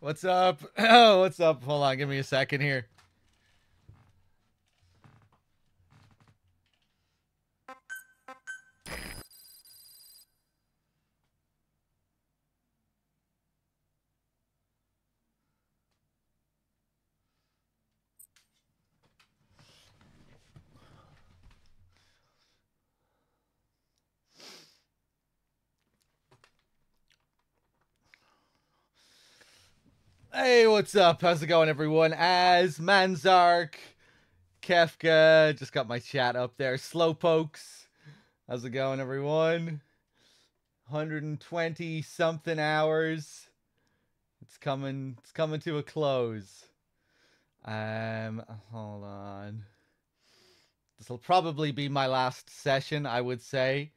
What's up? Oh, what's up? Hold on, give me a second here. Hey, what's up? How's it going, everyone? As Manzark, Kefka, just got my chat up there. Slowpokes, how's it going, everyone? 120 something hours. It's coming to a close. Hold on. This will probably be my last session, I would say.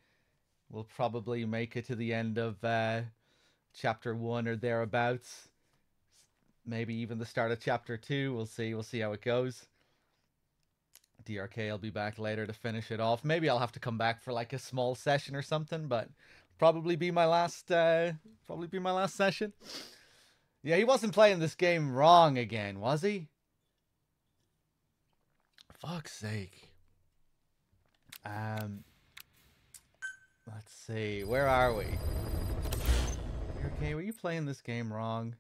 We'll probably make it to the end of chapter 1 or thereabouts. Maybe even the start of chapter 2. We'll see how it goes. DRK will be back later to finish it off. Maybe I'll have to come back for like a small session or something, but probably be my last session. Yeah, he wasn't playing this game wrong again, was he? Fuck's sake. Let's see. Where are we? Okay, were you playing this game wrong?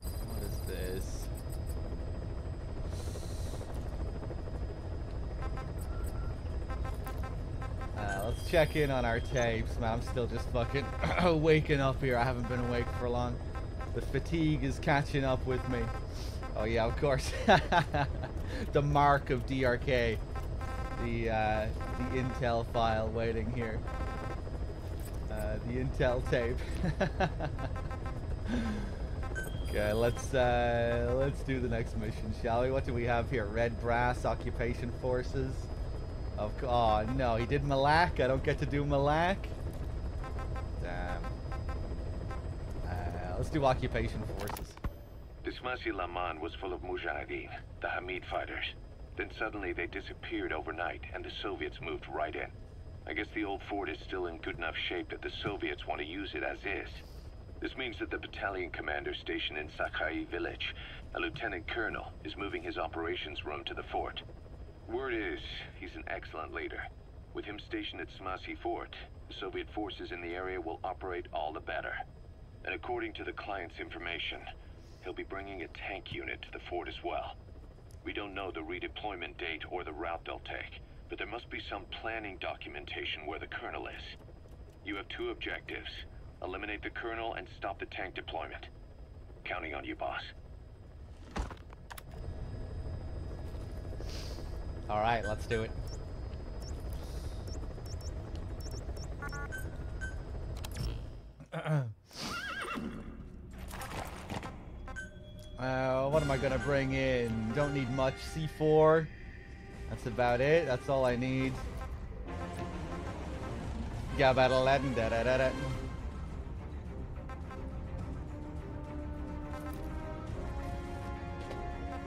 What is this? Let's check in on our tapes, man. I'm still just fucking waking up here. I haven't been awake for long. The fatigue is catching up with me. Oh yeah, of course. The mark of DRK. The intel file waiting here. The intel tape. Okay, let's do the next mission, shall we? What do we have here? Red Brass Occupation Forces. Oh no, he did Malak. I don't get to do Malak. Damn. Let's do Occupation Forces. Dismasi Laman was full of Mujahideen, the Hamid fighters. Then suddenly they disappeared overnight, and the Soviets moved right in. I guess the old fort is still in good enough shape that the Soviets want to use it as is. This means that the battalion commander stationed in Sakai village, a lieutenant colonel, is moving his operations room to the fort. Word is, he's an excellent leader. With him stationed at Smasi Fort, the Soviet forces in the area will operate all the better. And according to the client's information, he'll be bringing a tank unit to the fort as well. We don't know the redeployment date or the route they'll take, but there must be some planning documentation where the colonel is. You have 2 objectives. Eliminate the colonel and stop the tank deployment. Counting on you, boss. Alright, let's do it. What am I gonna bring in? Don't need much. C4. That's about it. That's all I need. Yeah, about 11. Da da da da.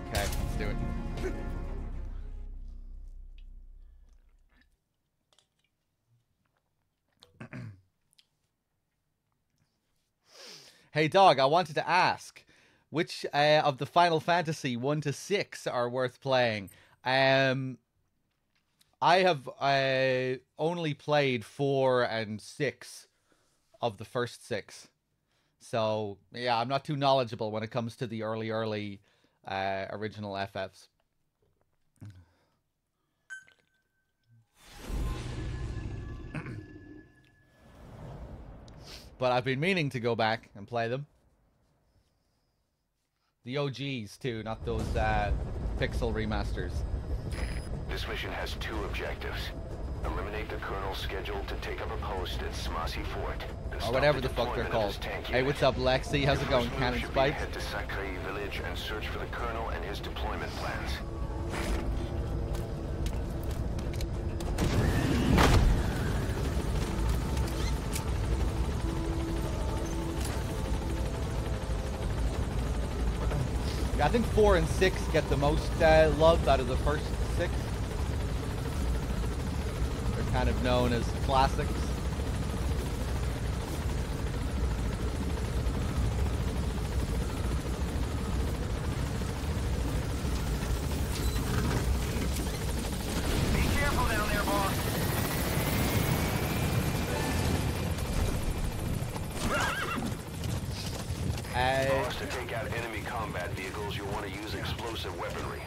Okay, let's do it. Hey dog, I wanted to ask, which of the Final Fantasy 1 to 6 are worth playing? I have only played 4 and 6 of the first 6. So, yeah, I'm not too knowledgeable when it comes to the early original FFs. But I've been meaning to go back and play them. The OGs, too, not those pixel remasters. This mission has 2 objectives. Eliminate the colonel scheduled to take up a post at Smasi Fort. Or whatever the fuck they're called. Hey, what's up, Lexi? How's it going, Cannon Spikes? Head to Sakai village and search for the colonel and his deployment plans. I think 4 and 6 get the most love out of the first 6. They're kind of known as classics. Boss, to take out enemy combat vehicles, you'll want to use explosive weaponry.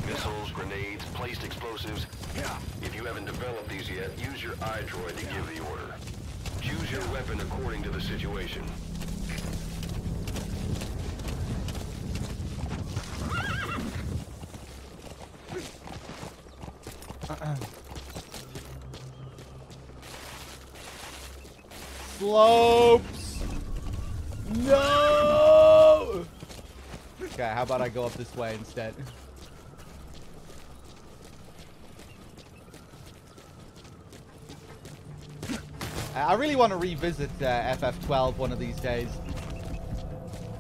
Missiles, grenades, placed explosives. If you haven't developed these yet, use your iDroid to give the order. Choose your weapon according to the situation. Slopes! No! Okay, how about I go up this way instead? I really want to revisit FF12 one of these days.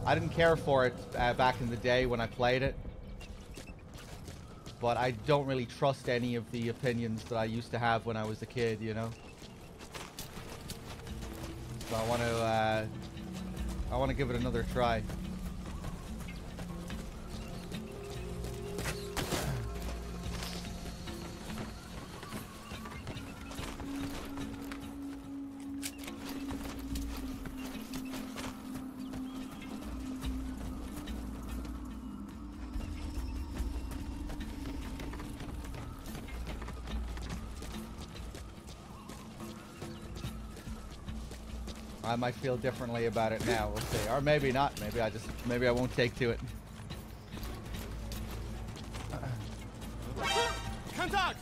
I didn't care for it back in the day when I played it. But I don't really trust any of the opinions that I used to have when I was a kid, you know? So I want to give it another try. I might feel differently about it now. We'll see. Or maybe not. Maybe I won't take to it. Contact!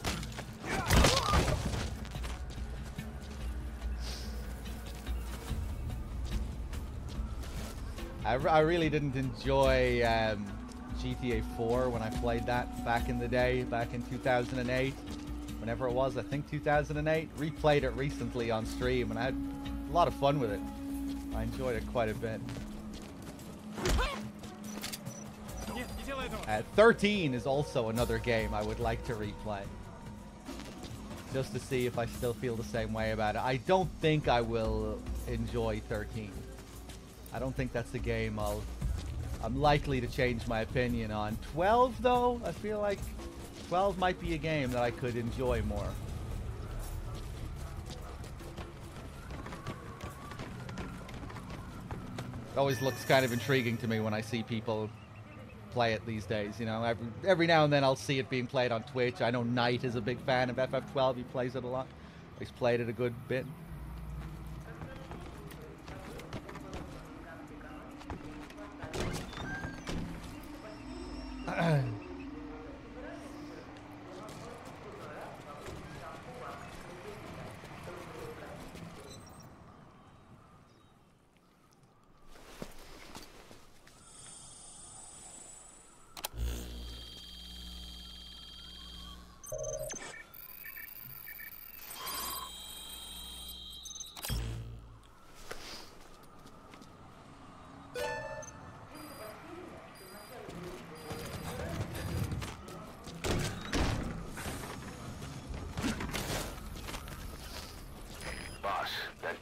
I really didn't enjoy GTA 4 when I played that back in the day, back in 2008. Whenever it was, I think 2008. Replayed it recently on stream and I had a lot of fun with it. I enjoyed it quite a bit. 13 is also another game I would like to replay. Just to see if I still feel the same way about it. I don't think I will enjoy 13. I don't think that's a game I'm likely to change my opinion on. 12 though, I feel like 12 might be a game that I could enjoy more. It always looks kind of intriguing to me when I see people play it these days, you know. Every now and then I'll see it being played on Twitch. I know Knight is a big fan of FF12. He plays it a lot. He's played it a good bit.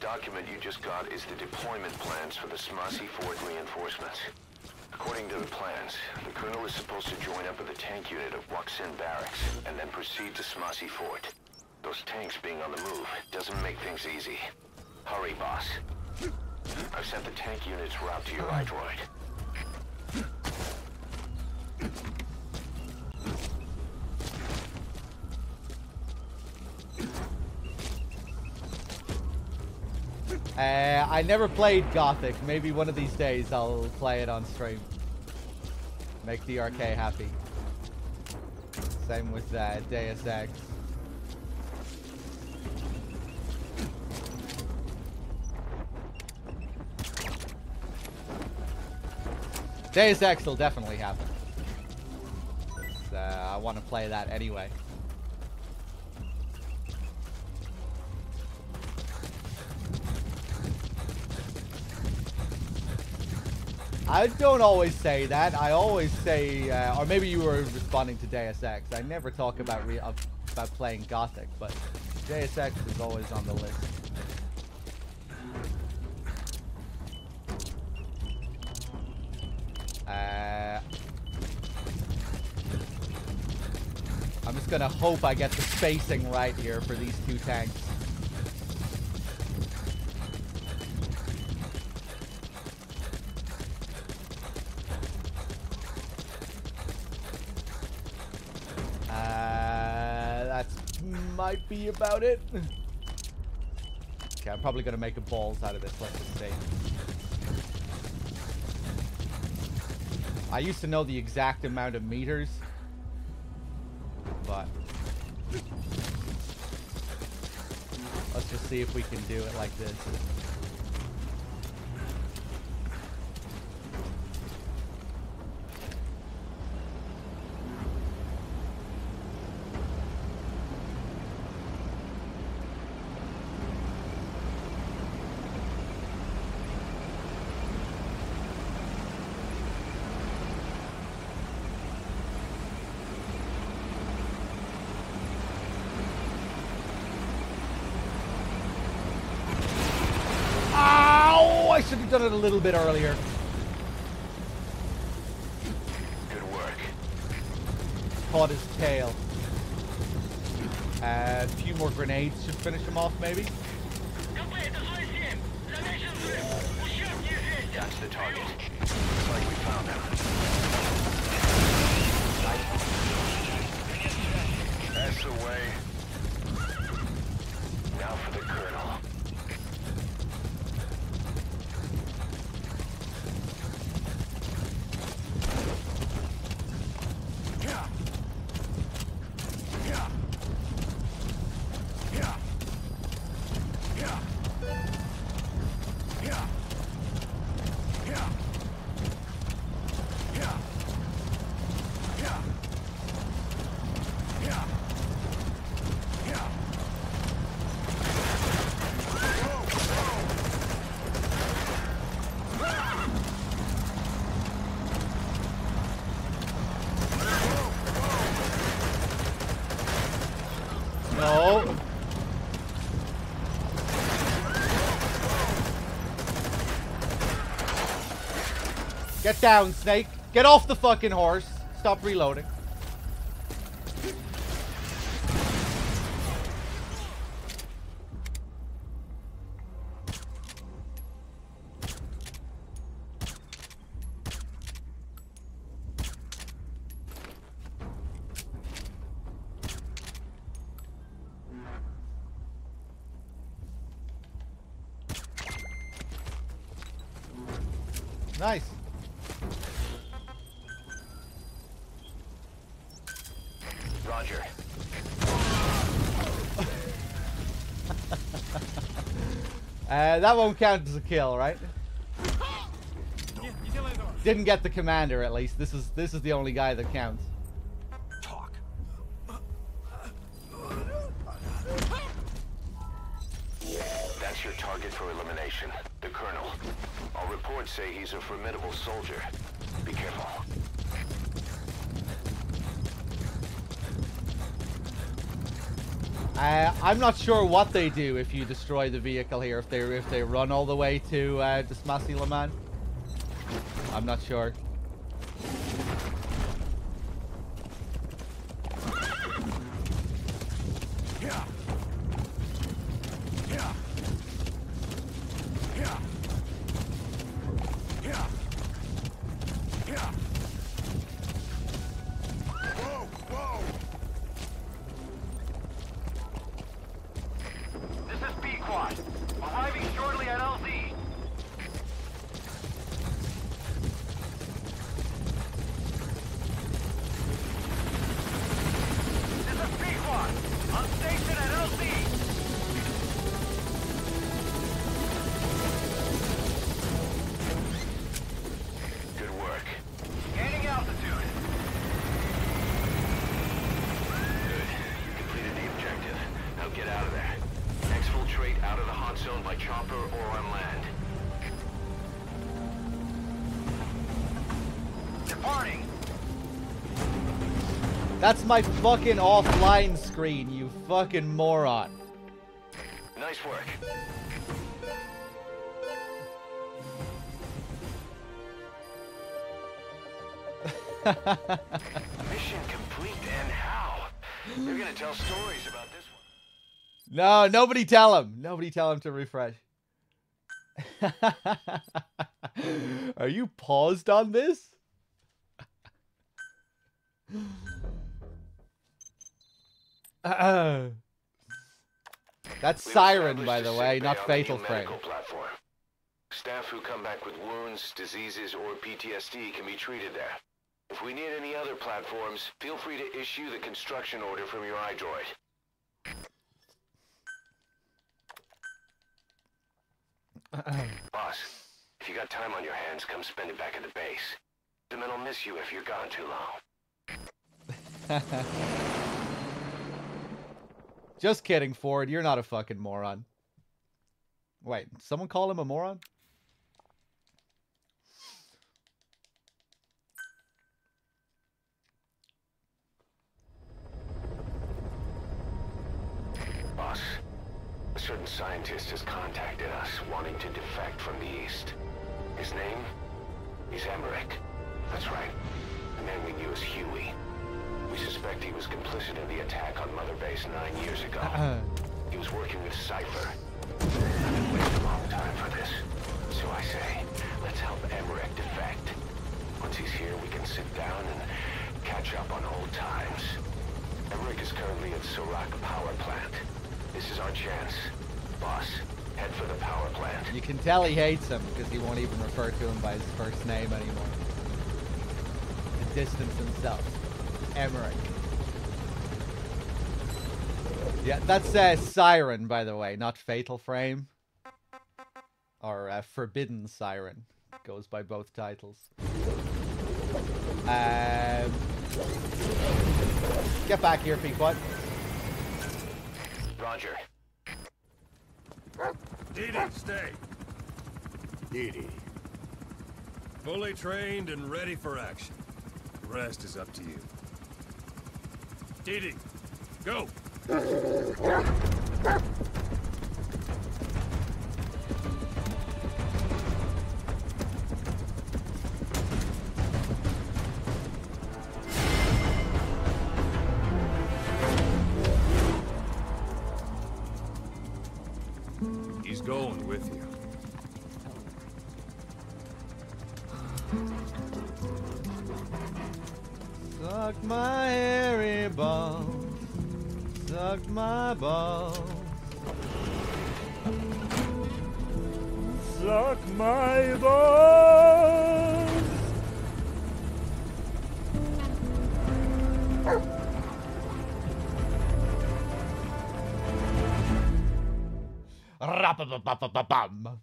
Document you just got is the deployment plans for the Smassi Fort reinforcements. According to the plans, the Colonel is supposed to join up with a tank unit of Waksin Barracks and then proceed to Smassi Fort. Those tanks being on the move doesn't make things easy. Hurry, boss. I've sent the tank unit's route to your iDroid. I never played Gothic. Maybe one of these days I'll play it on stream. Make DRK happy. Same with Deus Ex. Deus Ex will definitely happen. I want to play that anyway. I don't always say that. I always say, or maybe you were responding to Deus Ex. I never talk about playing Gothic, but Deus Ex is always on the list. I'm just gonna hope I get the spacing right here for these two tanks. might be about it. Okay, I'm probably gonna make a balls out of this. Let's just see. I used to know the exact amount of meters, but let's just see if we can do it like this. I should have done it a little bit earlier. Good work. Caught his tail. A few more grenades should finish him off, maybe. That's the target. Looks like we found him. That's the way. Now for the Colonel. No. Get down, Snake. Get off the fucking horse. Stop reloading. Nice. Roger. That won't count as a kill, right? Didn't get the commander, at least. This is the only guy that counts. Talk. That's your target for elimination, the Colonel. All reports say he's a formidable soldier. Be careful. I'm not sure what they do if you destroy the vehicle here. If they run all the way to Dismassi Laman. I'm not sure. That's my fucking offline screen, you fucking moron. Nice work. Mission complete, and how? They're gonna tell stories about this one. No, nobody tell him. Nobody tell him to refresh. Are you paused on this? That's We've Siren, by established the a way, sick not bay on Fatal the new Frame. medical platform. Staff who come back with wounds, diseases, or PTSD can be treated there. If we need any other platforms, feel free to issue the construction order from your iDroid. Boss, if you got time on your hands, come spend it back at the base. The men will miss you if you're gone too long. Just kidding, Ford. You're not a fucking moron. Wait, someone call him a moron? Boss, a certain scientist has contacted us, wanting to defect from the East. His name? He's Emmerich. That's right. The man we knew as Huey. We suspect he was complicit in the attack on Mother Base 9 years ago. He was working with Cypher. I've been waiting a long time for this. So I say, let's help Emmerich defect. Once he's here, we can sit down and catch up on old times. Emmerich is currently at Serac Power Plant. This is our chance. Boss, head for the power plant. You can tell he hates him because he won't even refer to him by his first name anymore. To distance himself. Emmerich. Yeah, that's Siren, by the way, not Fatal Frame. Or Forbidden Siren. Goes by both titles. Get back here, Pequot. Roger. Didi, stay. Didi. Fully trained and ready for action. The rest is up to you. Didi, go! He's going with you. Suck my hairy balls. Suck my balls. Suck my balls. Rap-a-ba-ba-ba-bum.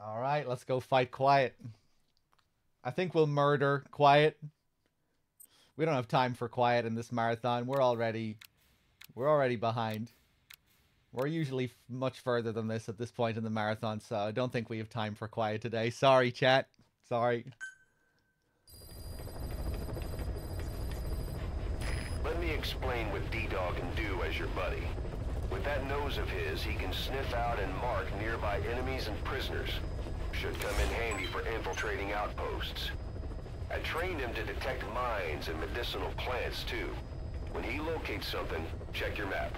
All right, let's go fight Quiet. I think we'll murder Quiet. We don't have time for Quiet in this marathon. We're already behind. We're usually much further than this at this point in the marathon, so I don't think we have time for Quiet today. Sorry, chat. Sorry. Let me explain what D-Dog can do as your buddy. With that nose of his, he can sniff out and mark nearby enemies and prisoners. Should come in handy for infiltrating outposts. I trained him to detect mines and medicinal plants, too. When he locates something, check your map.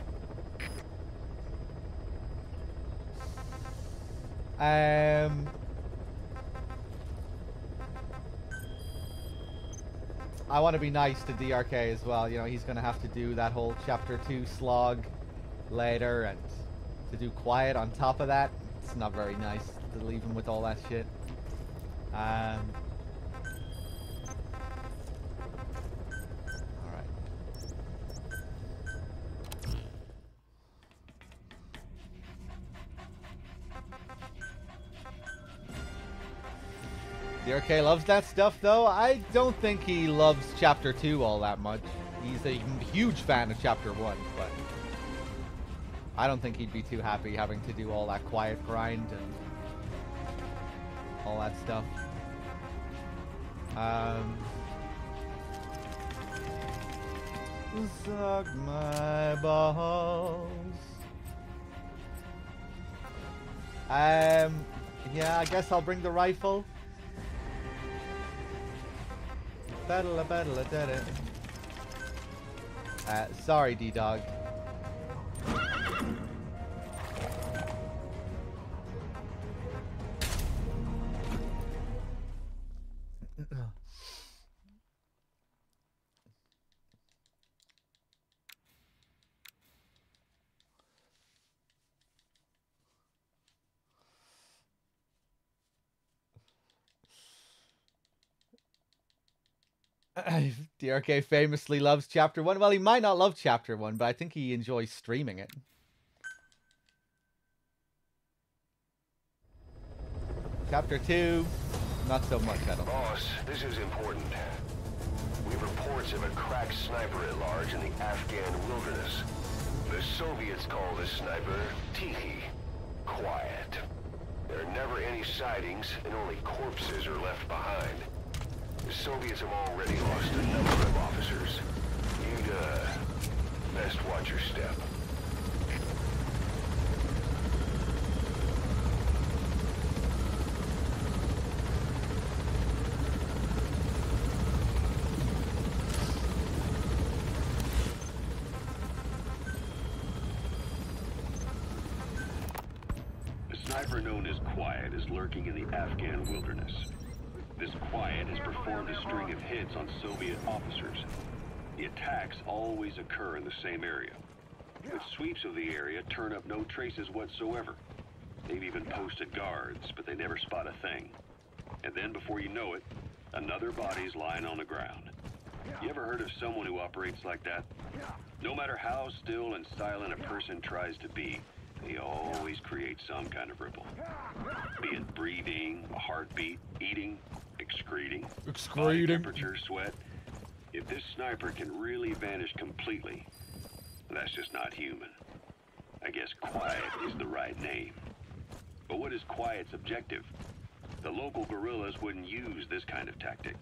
I want to be nice to DRK as well. You know, he's going to have to do that whole Chapter 2 slog later, and to do Quiet on top of that. It's not very nice to leave him with all that shit. Alright. DRK loves that stuff, though. I don't think he loves Chapter 2 all that much. He's a huge fan of Chapter 1, but I don't think he'd be too happy having to do all that Quiet grind and all that stuff. Suck my balls. Yeah, I guess I'll bring the rifle. Sorry, D-Dog. DRK famously loves Chapter 1. Well, he might not love Chapter 1, but I think he enjoys streaming it. Chapter 2, not so much, I don't think. Boss, this is important. We have reports of a crack sniper at large in the Afghan wilderness. The Soviets call this sniper Tichy. Quiet. There are never any sightings, and only corpses are left behind. The Soviets have already lost a number of officers. You'd, best watch your step. A sniper known as Quiet is lurking in the Afghan wilderness. This Quiet has performed a string of hits on Soviet officers. The attacks always occur in the same area. With sweeps of the area turn up no traces whatsoever. They've even posted guards, but they never spot a thing. And then before you know it, another body's lying on the ground. You ever heard of someone who operates like that? No matter how still and silent a person tries to be, they always create some kind of ripple. Be it breathing, a heartbeat, eating, excreting, body temperature, sweat. If this sniper can really vanish completely, that's just not human. I guess Quiet is the right name. But what is Quiet's objective? The local guerrillas wouldn't use this kind of tactic.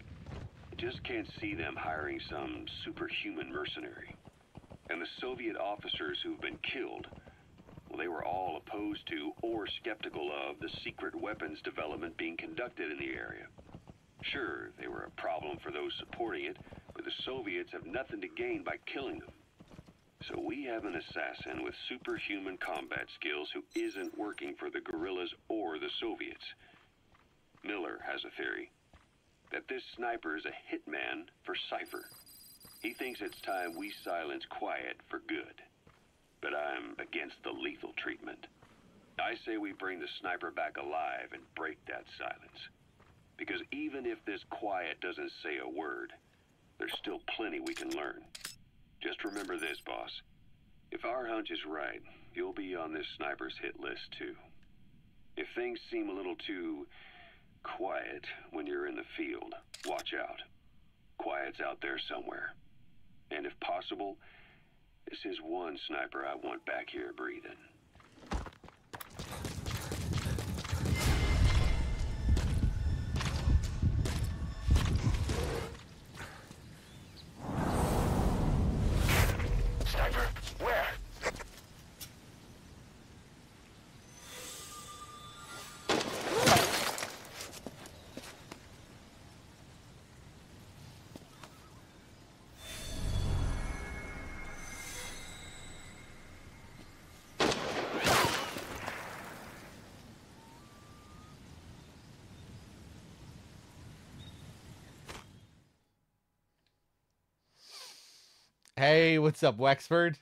I just can't see them hiring some superhuman mercenary. And the Soviet officers who've been killed, well, they were all opposed to or skeptical of the secret weapons development being conducted in the area. Sure, they were a problem for those supporting it, but the Soviets have nothing to gain by killing them. So we have an assassin with superhuman combat skills who isn't working for the guerrillas or the Soviets. Miller has a theory that this sniper is a hitman for Cypher. He thinks it's time we silence Quiet for good. But I'm against the lethal treatment. I say we bring the sniper back alive and break that silence. Because even if this Quiet doesn't say a word, there's still plenty we can learn. Just remember this, boss. If our hunch is right, you'll be on this sniper's hit list too. If things seem a little too quiet when you're in the field, watch out. Quiet's out there somewhere. And if possible, this is one sniper I want back here breathing. Sniper, where? Hey, what's up, Wexford?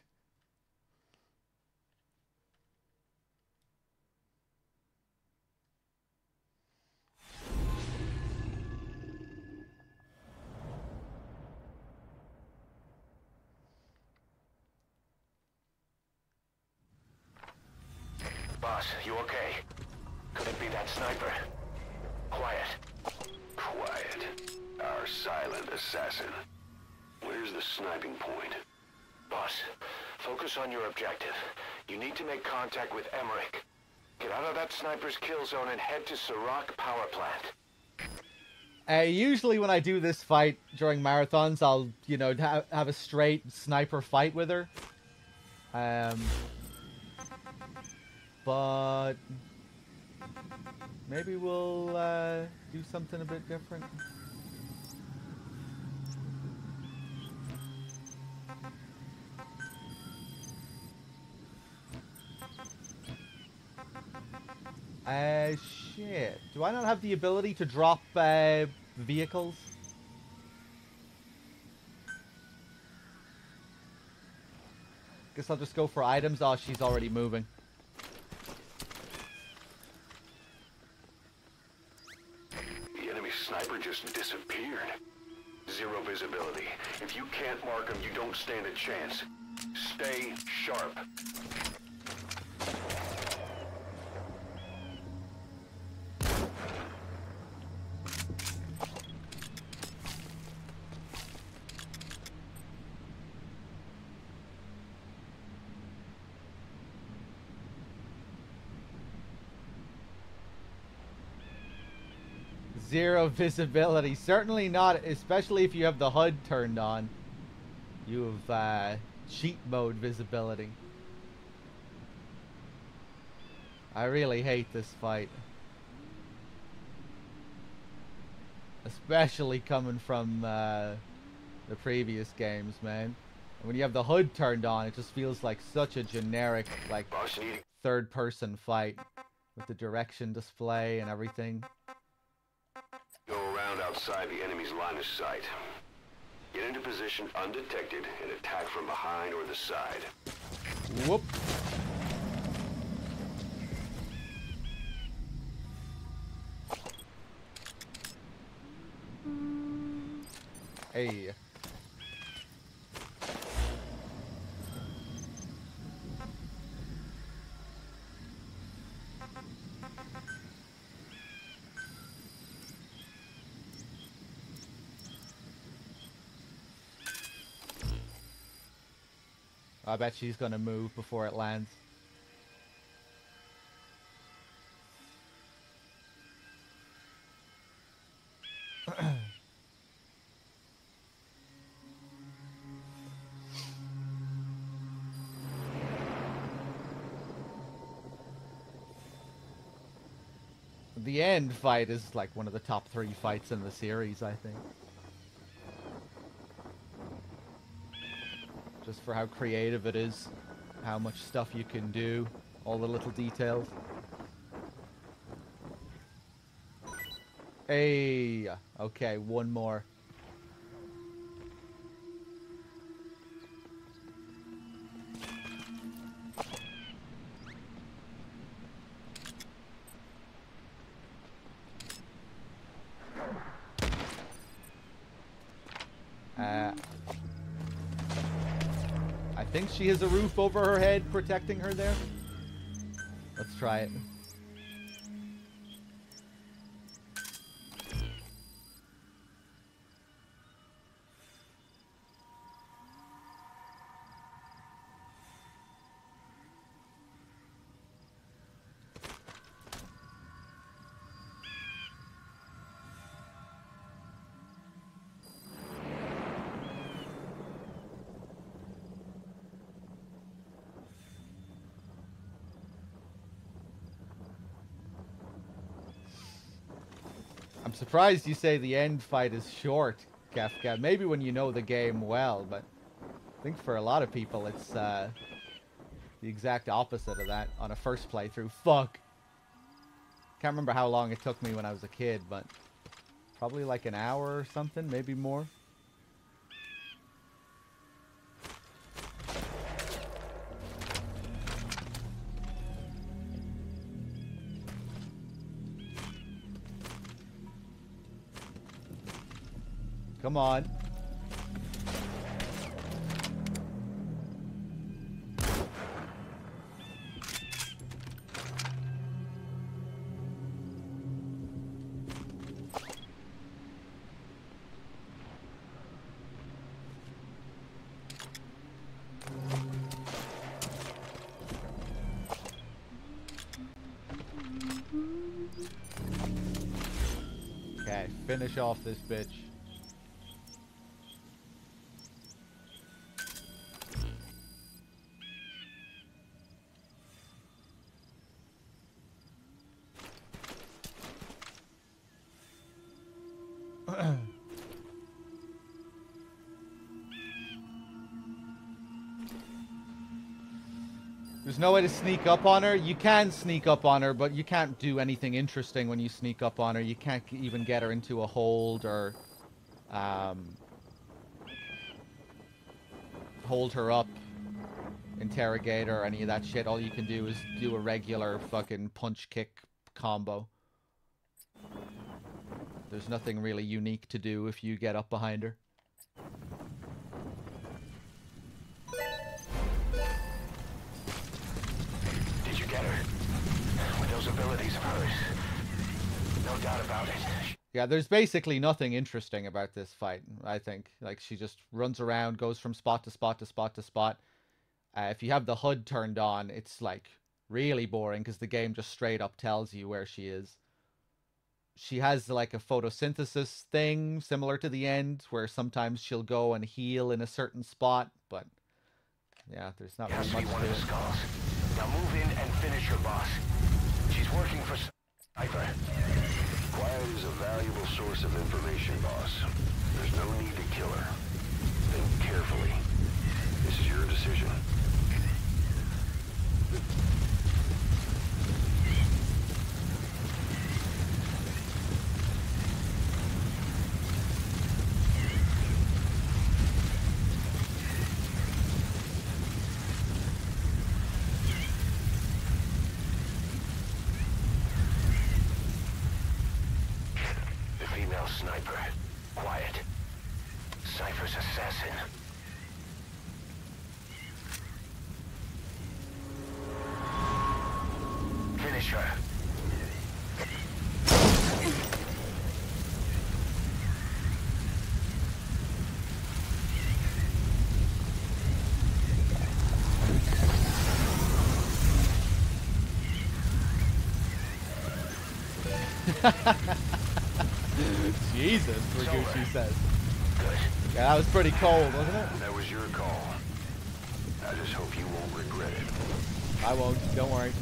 Boss, you okay? Could it be that sniper? Quiet. Quiet. Our silent assassin. Where's the sniping point? Boss, focus on your objective. You need to make contact with Emmerich. Get out of that sniper's kill zone and head to Serac power plant. Usually when I do this fight during marathons, I'll, you know, have a straight sniper fight with her. But maybe we'll do something a bit different. Shit. Do I not have the ability to drop vehicles? Guess I'll just go for items. Oh, she's already moving. The enemy sniper just disappeared. Zero visibility. can't mark them, you don't stand a chance. Stay sharp. Zero visibility. Certainly not, especially if you have the HUD turned on. You have cheat mode visibility. I really hate this fight. Especially coming from the previous games, man. When you have the HUD turned on, it just feels like such a generic, like, third-person fight. With the direction display and everything. Go around outside the enemy's line of sight. Get into position undetected and attack from behind or the side. Whoop. Hey. I bet she's gonna move before it lands. The end fight is like one of the top 3 fights in the series, I think. Just for how creative it is, how much stuff you can do, all the little details. Hey, okay, one more. I think she has a roof over her head protecting her there. Let's try it. I'm surprised you say the end fight is short, Kefka. Maybe when you know the game well, but I think for a lot of people it's the exact opposite of that on a first playthrough. Fuck! Can't remember how long it took me when I was a kid, but probably like an hour or something, maybe more. Come on. Okay, finish off this bitch. There's no way to sneak up on her. You can sneak up on her, but you can't do anything interesting when you sneak up on her. You can't even get her into a hold or hold her up, interrogate her, or any of that shit. All you can do is do a regular fucking punch kick combo. There's nothing really unique to do if you get up behind her. Yeah, there's basically nothing interesting about this fight, I think. Like, she just runs around, goes from spot to spot to spot to spot. If you have the HUD turned on, it's, like, really boring because the game just straight up tells you where she is. She has, like, a photosynthesis thing similar to the end, where sometimes she'll go and heal in a certain spot, but yeah, there's not really much one to of the it. skulls. Now move in and finish your boss. She's working for Sniper. Quiet is a valuable source of information, boss. There's no need to kill her. Think carefully. This is your decision. Sniper. Quiet. Cypher's assassin. Finish her. Jesus, Raguchi says. Good. Yeah, that was pretty cold, wasn't it? That was your call. I just hope you won't regret it. I won't, don't worry.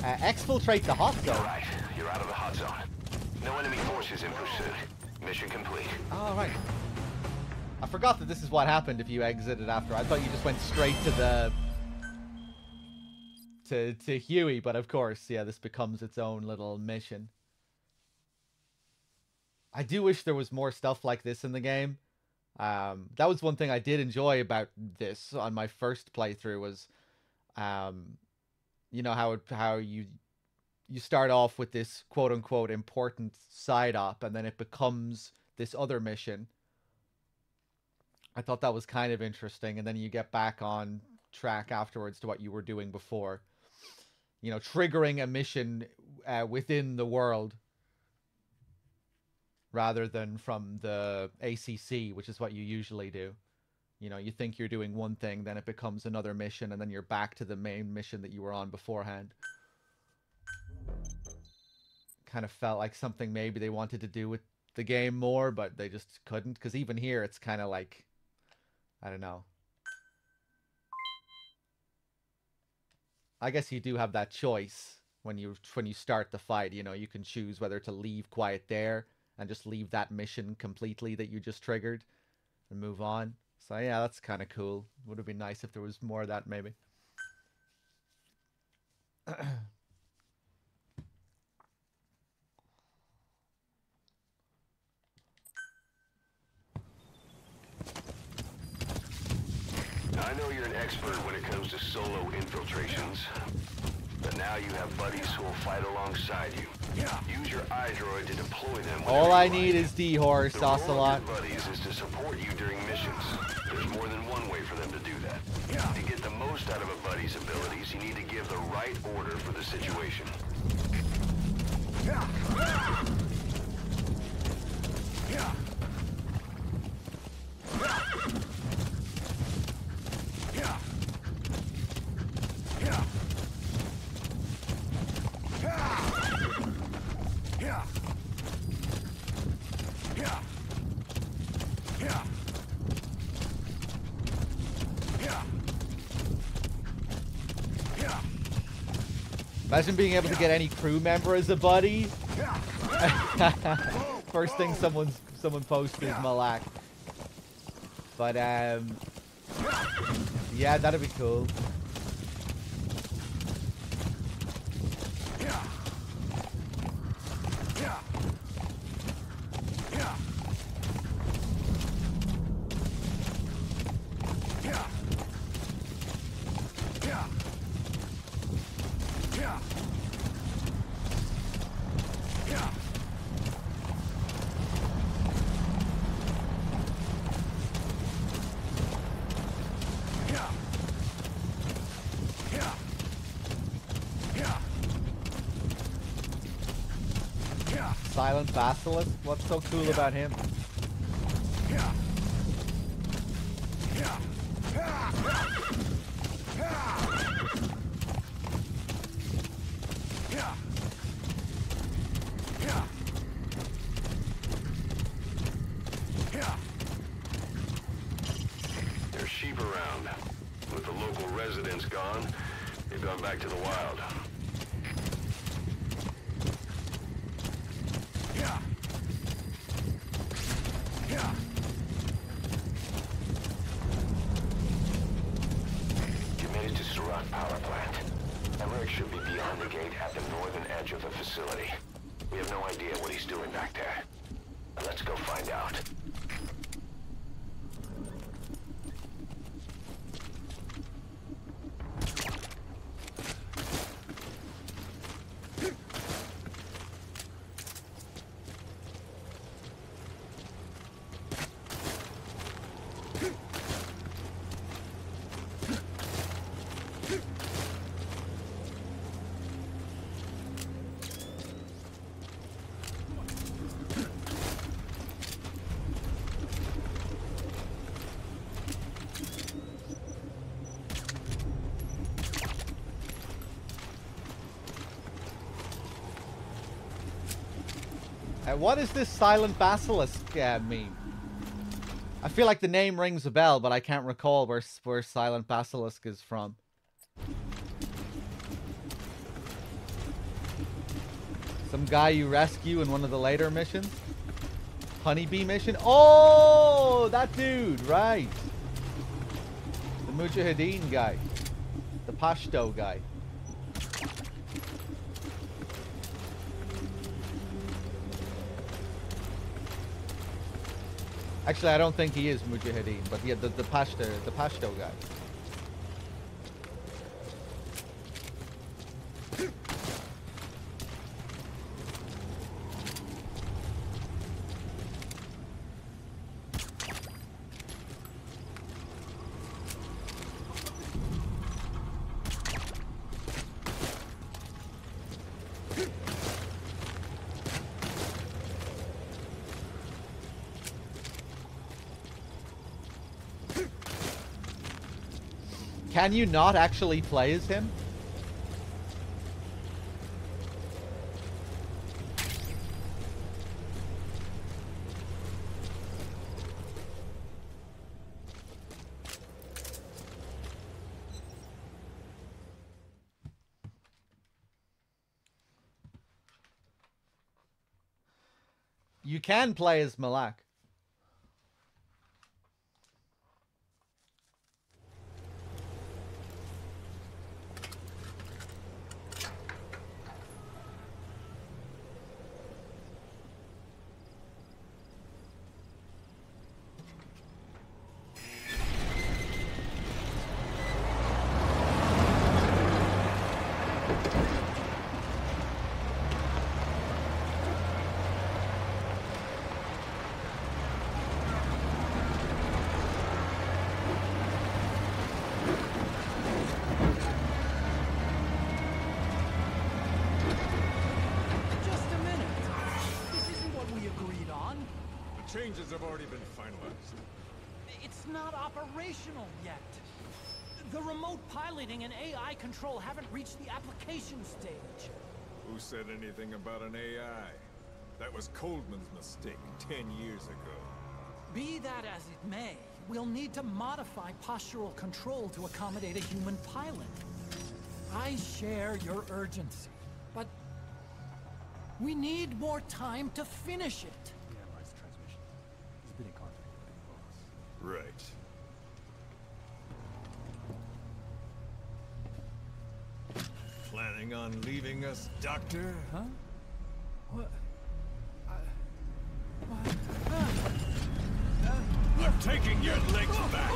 Exfiltrate the hot zone. All right, you're out of the hot zone. No enemy forces in pursuit. Mission complete. Oh, right. I forgot that this is what happened if you exited after. I thought you just went straight to the... to Huey, but of course, yeah, this becomes its own little mission. I do wish there was more stuff like this in the game. That was one thing I did enjoy about this on my first playthrough was, you know, how you start off with this quote-unquote important side op, and then it becomes this other mission. I thought that was kind of interesting, and then you get back on track afterwards to what you were doing before. You know, triggering a mission within the world rather than from the ACC, which is what you usually do. You know, you think you're doing one thing, then it becomes another mission, and then you're back to the main mission that you were on beforehand. Kind of felt like something maybe they wanted to do with the game more, but they just couldn't, because even here it's kind of like, I don't know. I guess you do have that choice when you start the fight. You know, you can choose whether to leave quiet there and just leave that mission completely that you just triggered and move on. So yeah, that's kind of cool. Would have been nice if there was more of that, maybe. I know you're an expert when it comes to solo infiltrations, but now you have buddies who will fight alongside you. Use your iDroid to deploy them. All I need is D-Horse, Ocelot. The role of your buddies is to support you during missions. There's more than one way for them to do that. To get the most out of a buddy's abilities, you need to give the right order for the situation. Imagine being able to get any crew member as a buddy. First thing someone posts is Malak. But yeah, that'd be cool. Silent Basilisk? What's so cool about him? There's sheep around. With the local residents gone, they've gone back to the wild. Committed to Surat Power Plant. Emmerich should be beyond the gate at the northern edge of the facility. We have no idea what he's doing back there. Let's go find out. What is this Silent Basilisk meme? I feel like the name rings a bell, but I can't recall where Silent Basilisk is from. Some guy you rescue in one of the later missions? Honeybee mission? Oh, that dude, right. The Mujahideen guy. The Pashto guy. Actually, I don't think he is Mujahideen, but yeah, the Pashto guy. Can you not actually play as him? You can play as Malak. Changes have already been finalized. It's not operational yet. The remote piloting and AI control haven't reached the application stage. Who said anything about an AI? That was Coldman's mistake 10 years ago. Be that as it may, we'll need to modify postural control to accommodate a human pilot. I share your urgency, but we need more time to finish it. Been in contact with the boss. Right. Planning on leaving us, Doctor? Huh? What? I'm taking your legs back!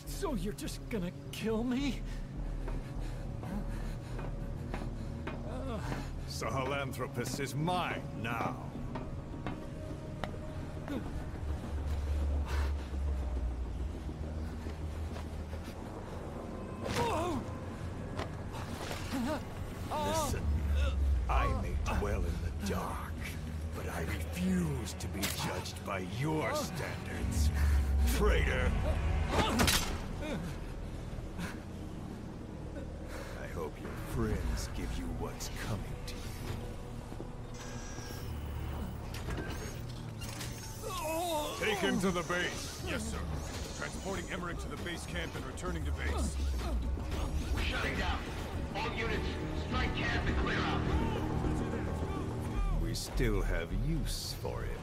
So you're just gonna kill me? Sahelanthropus is mine now. your standards, traitor. I hope your friends give you what's coming to you. Take him to the base. Yes, sir. Transporting Emmerich to the base camp and returning to base. We're shutting down. All units, strike camp and clear out. We still have use for him.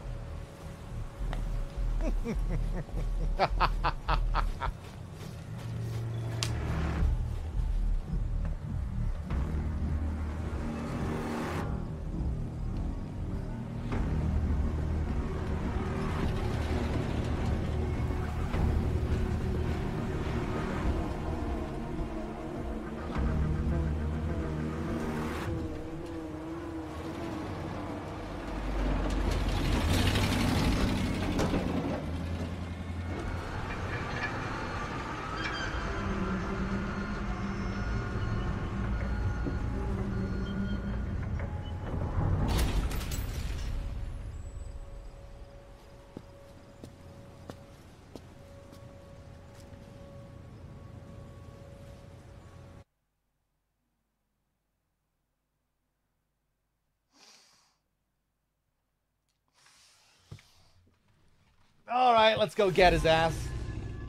All right, let's go get his ass.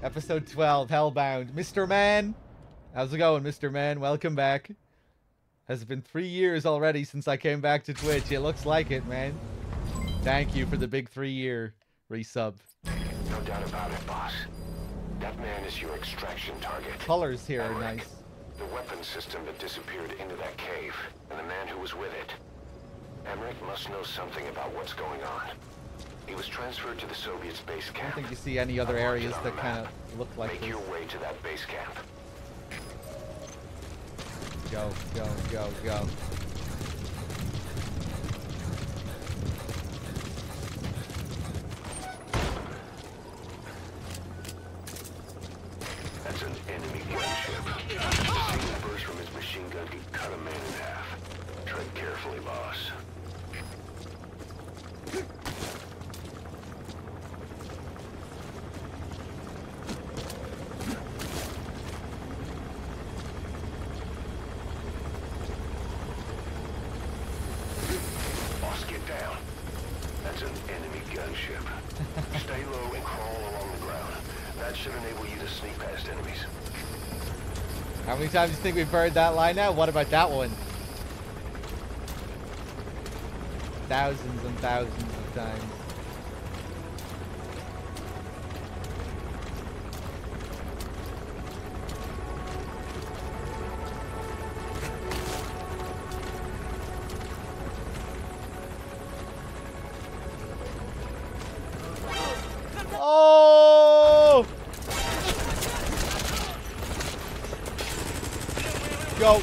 Episode 12, Hellbound. Mr. Man, how's it going, Mr. Man? Welcome back. Has it been 3 years already since I came back to Twitch? It looks like it, man. Thank you for the big 3-year resub. No doubt about it, boss. That man is your extraction target. Colors here are Emmerich, nice. the weapons system that disappeared into that cave, and the man who was with it. Emmerich must know something about what's going on. He was transferred to the Soviets' base I don't camp. think you see any other I'll mark it areas on that the kind map. of look like Make this. your way to that base camp. Go, go, go, go. That's an enemy gunship. The single burst from his machine gun could cut a man in half. Tread carefully, boss. Boss, get down. That's an enemy gunship. Stay low and crawl along the ground. That should enable you to sneak past enemies. How many times do you think we've heard that line now? What about that one? Thousands and thousands of times. Oh! Go.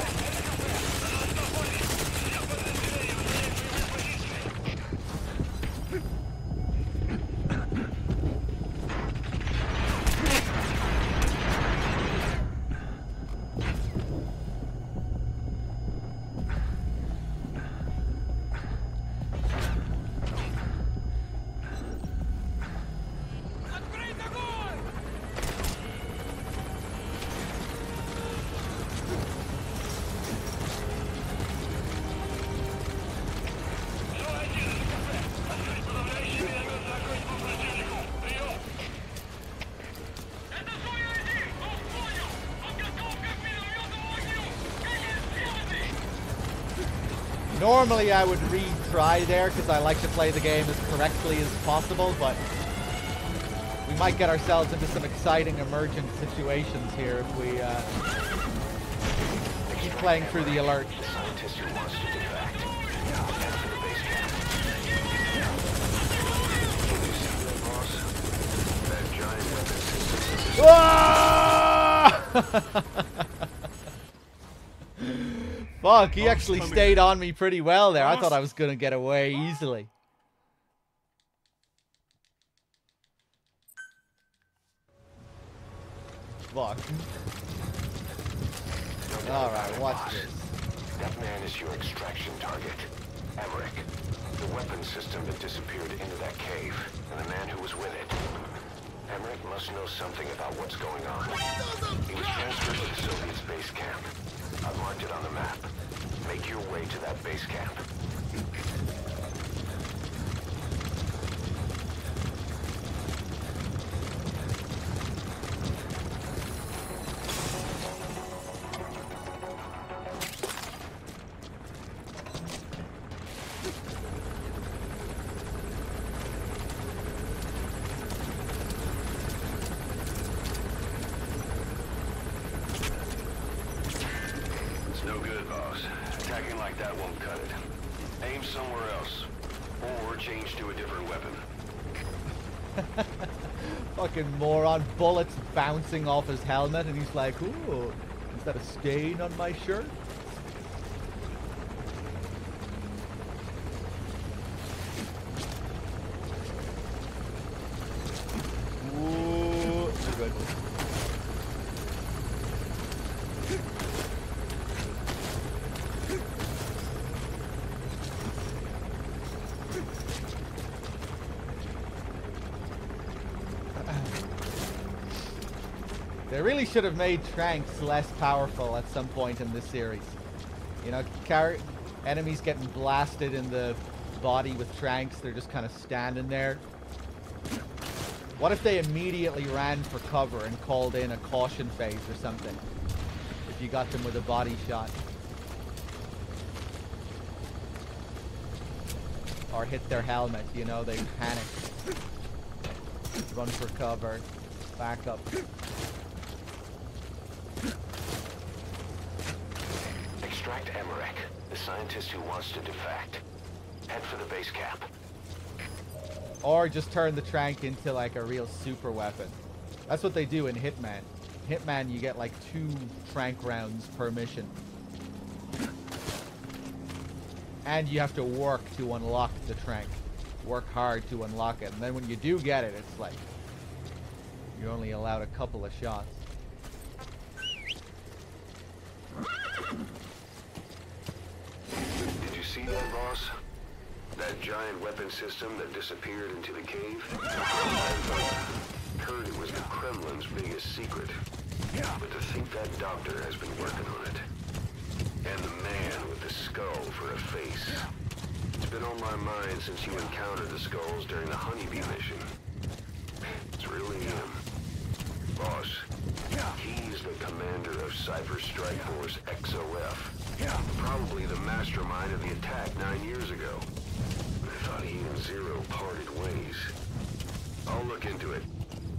Normally I would retry there because I like to play the game as correctly as possible, but we might get ourselves into some exciting emergent situations here if we keep playing through the alert. The scientist who wants to defect. Head for the base camp. Can you see that, boss? That giant weapon system. Ah! Fuck, he actually stayed on me pretty well there. I thought I was going to get away easily. Fuck. Alright, watch this. That man is your extraction target. Emmerich, the weapon system that disappeared into that cave, and the man who was with it. Emmerich must know something about what's going on. He was transferred to the Soviets' base camp. I've marked it on the map. Make your way to that base camp. No good, boss. Attacking like that won't cut it. Aim somewhere else. Or change to a different weapon. Fucking moron. Bullets bouncing off his helmet, and he's like, ooh, is that a stain on my shirt? Ooh, good. They really should have made Tranks less powerful at some point in this series. You know, enemies getting blasted in the body with Tranks, they're just kind of standing there. What if they immediately ran for cover and called in a caution phase or something? If you got them with a body shot. Or hit their helmet, you know, they panic. Run for cover. Back up. Extract Emmerich, the scientist who wants to defect. Head for the base camp. Or just turn the Trank into like a real super weapon. That's what they do in Hitman. Hitman, you get like 2 Trank rounds per mission. And you have to work to unlock the Trank. Work hard to unlock it. And then when you do get it, it's like you're only allowed a couple of shots. Did you see that, boss? That giant weapon system that disappeared into the cave? I've heard it was the Kremlin's biggest secret. But to think that doctor has been working on it. And the man with the skull for a face. It's been on my mind since you encountered the skulls during the Honeybee mission. It's really him. Boss, he's the commander of Cypher Strike Force XOF. Probably the mastermind of the attack 9 years ago. I thought he and Zero parted ways. I'll look into it.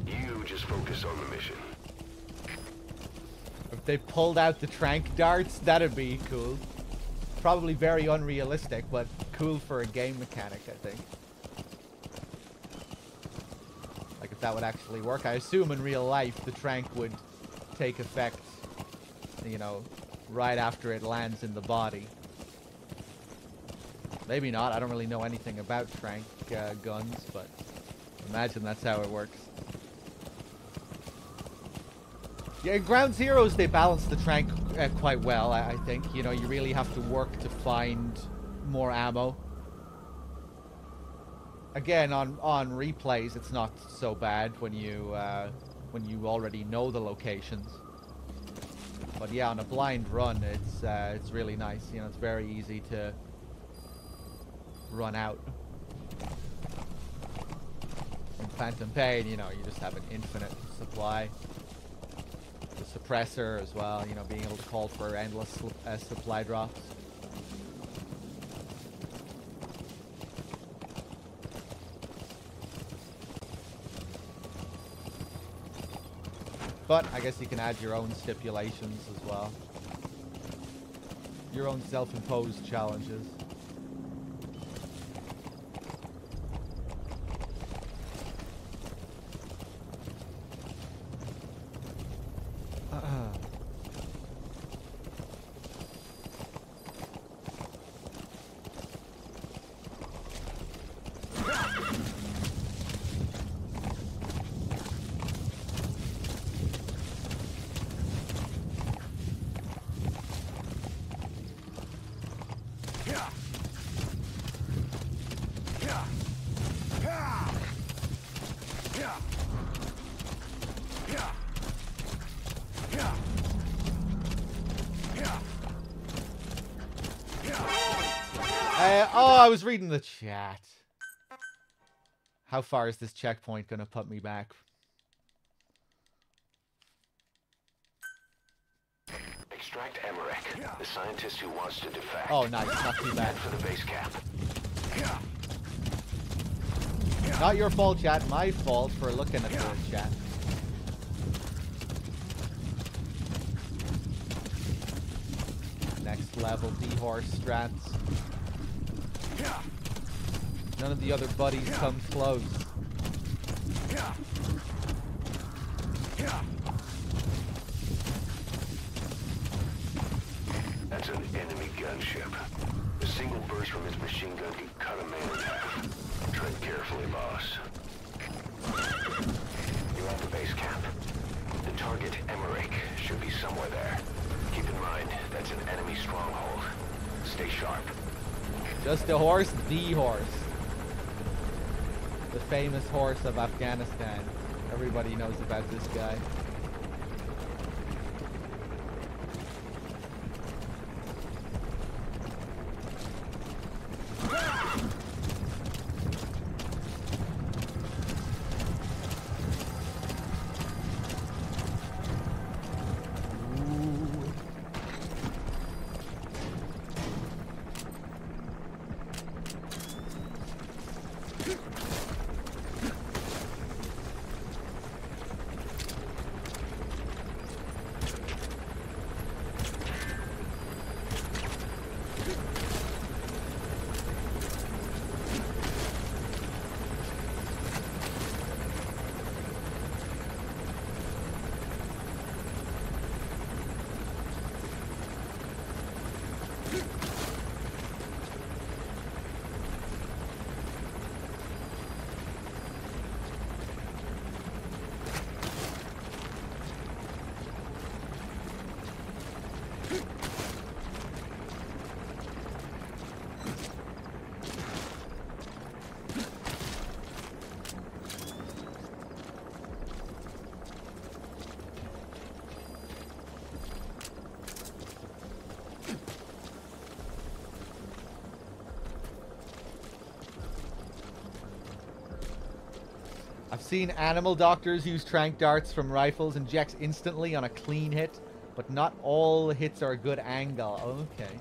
You just focus on the mission. If they pulled out the Trank darts, that'd be cool. Probably very unrealistic, but cool for a game mechanic, I think. Like if that would actually work. I assume in real life the Trank would take effect, you know, right after it lands in the body. Maybe not. I don't really know anything about Trank guns, but imagine that's how it works. Yeah, in Ground Zeroes they balance the Trank quite well, I think. You know, you really have to work to find more ammo. Again, on replays, it's not so bad when you already know the locations. But yeah, on a blind run, it's really nice. You know, it's very easy to run out. In Phantom Pain, you know, you just have an infinite supply. The suppressor as well, you know, being able to call for endless supply drops. But I guess you can add your own stipulations as well. Your own self-imposed challenges. Oh, I was reading the chat. How far is this checkpoint gonna put me back? Extract Emmerich, the scientist who wants to defect. Oh, nice. Not too bad. Head for the base camp. Not your fault, chat. My fault for looking at the chat. Next level D-Horse strats. None of the other buddies come close. That's an enemy gunship. A single burst from his machine gun can cut a man in half. Tread carefully, boss. You're at the base camp. The target, Emmerich, should be somewhere there. Keep in mind, that's an enemy stronghold. Stay sharp. Just a horse, the horse. The famous horse of Afghanistan. Everybody knows about this guy. I've seen animal doctors use tranq darts from rifles, injects instantly on a clean hit, but not all hits are a good angle. Okay.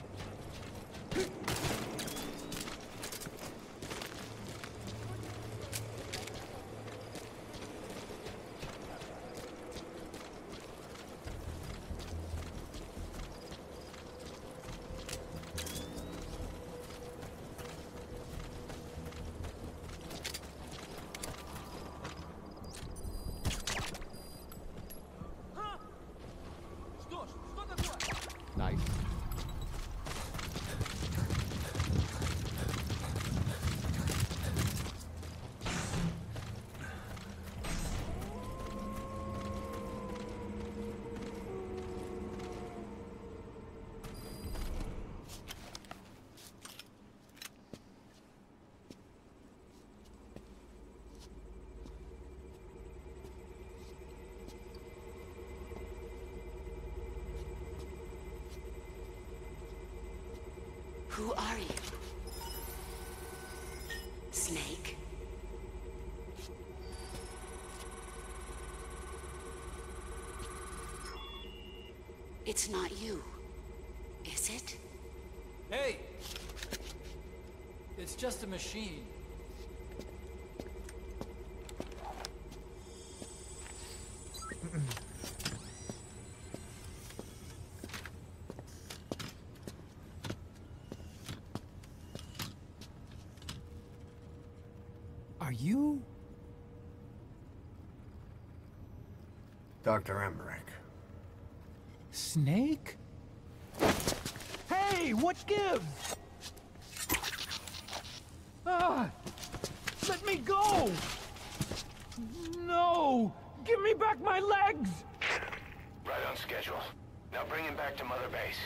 Nice. Who are you? Snake? It's not you, is it? Hey! It's just a machine. Are you? Dr. Emmerich. Snake? Hey, what gives? Ah! Let me go! No! Give me back my legs! Right on schedule. Now bring him back to Mother Base.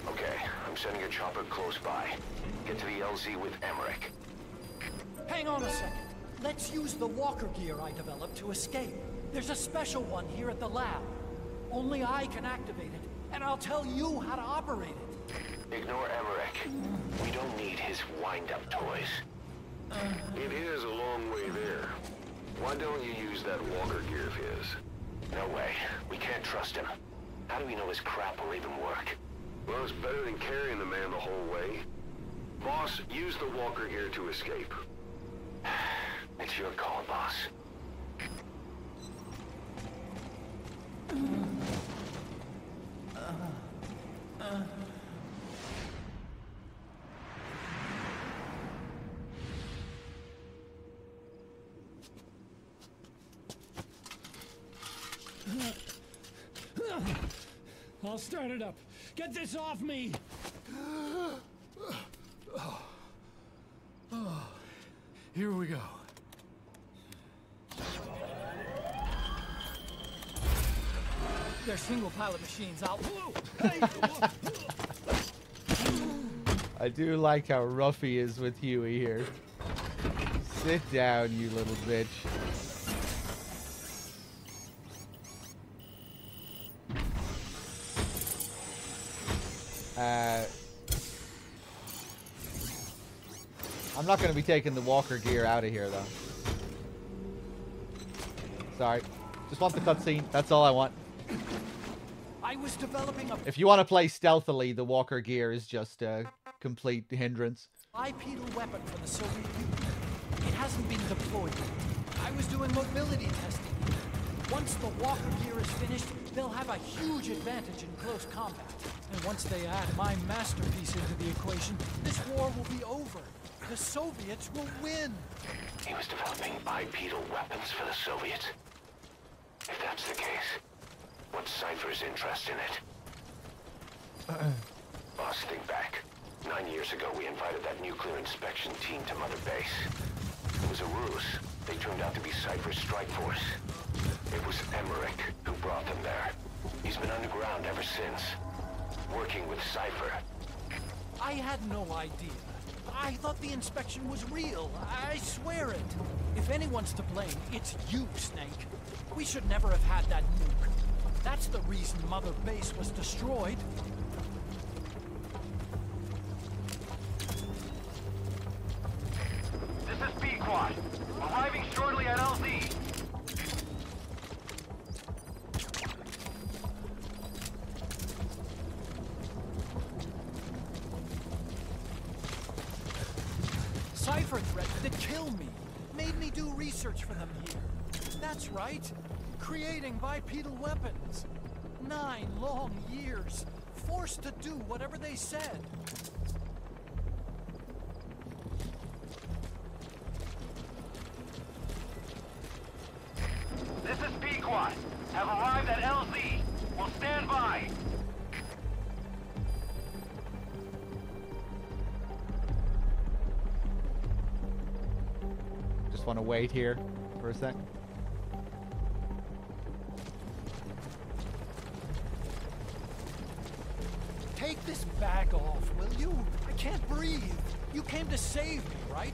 Okay, I'm sending a chopper close by. Get to the LZ with Emmerich. Hang on a second. Let's use the walker gear I developed to escape. There's a special one here at the lab. Only I can activate it. and I'll tell you how to operate it. Ignore Emmerich. We don't need his wind-up toys. It is a long way there. Why don't you use that walker gear of his? No way. We can't trust him. How do we know his crap will even work? Well, it's better than carrying the man the whole way. Boss, use the walker gear to escape. It's your call, boss. I'll start it up. Get this off me! Here we go. They're single-pilot machines. I'll... I do like how rough he is with Huey here. Sit down, you little bitch. I'm not going to be taking the walker gear out of here, though. Sorry. Just want the cutscene. That's all I want. I was developing a If you want to play stealthily, the walker gear is just a complete hindrance. bipedal weapon for the Soviet Union. It hasn't been deployed yet. I was doing mobility testing. Once the walker gear is finished, they'll have a huge advantage in close combat. And once they add my masterpiece into the equation, this war will be over. The Soviets will win. He was developing bipedal weapons for the Soviets. If that's the case, what's Cypher's interest in it? Boss, think back. 9 years ago, we invited that nuclear inspection team to Mother Base. It was a ruse. They turned out to be Cypher's strike force. It was Emmerich who brought them there. He's been underground ever since, working with Cypher. I had no idea. I thought the inspection was real. I swear it. If anyone's to blame, it's you, Snake. We should never have had that nuke. That's the reason Mother Base was destroyed. This is Pequod. Arriving shortly at LZ. Cypher threatened to kill me. Made me do research for them here. That's right. Creating bipedal weapons. 9 long years. Forced to do whatever they said. This is Pequod. Have arrived at LZ. Will stand by. Just want to wait here for a sec. Take this bag off, will you? I can't breathe. You came to save me, right?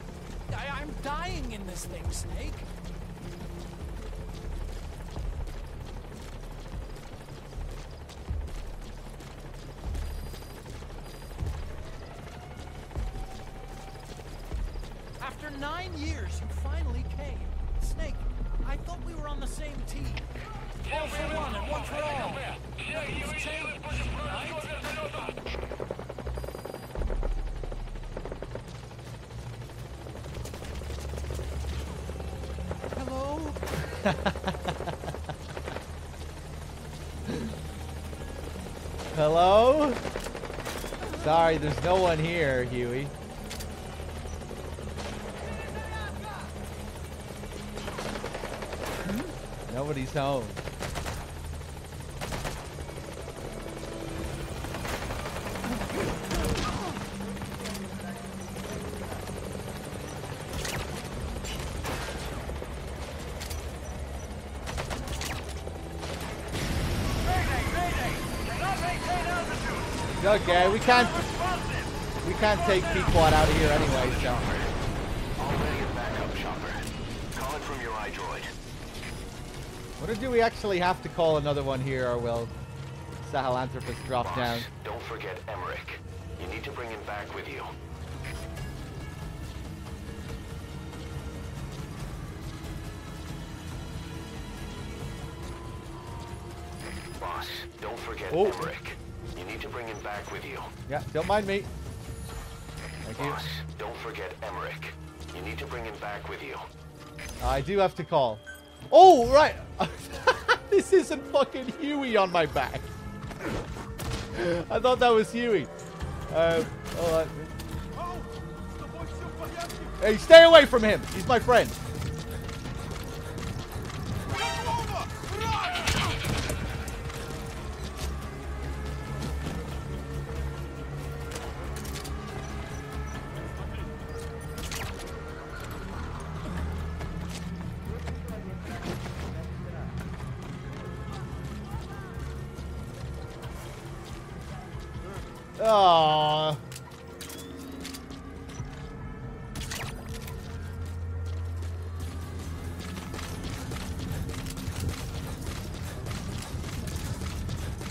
I'm dying in this thing, Snake. After 9 years, you finally came. Snake, I thought we were on the same team. All for one and one for all. Nothing's changed, right? Hello? Hello? Sorry, there's no one here, Huey. Nobody's home. It's okay, we can't take Pequod out of here anyway, so. Already a backup chopper. Call it from your iDroid. What do we actually have to call another one here, or will Sahelanthropus drop Boss, down. don't forget Emmerich. You need to bring him back with you. Boss, don't forget Emmerich. You need to bring him back with you. Yeah, don't mind me. Thank you. Boss, don't forget Emmerich. You need to bring him back with you. I do have to call. Oh, right. This isn't fucking Huey on my back. I thought that was Huey. Hold on. Hey, stay away from him. He's my friend. Aww.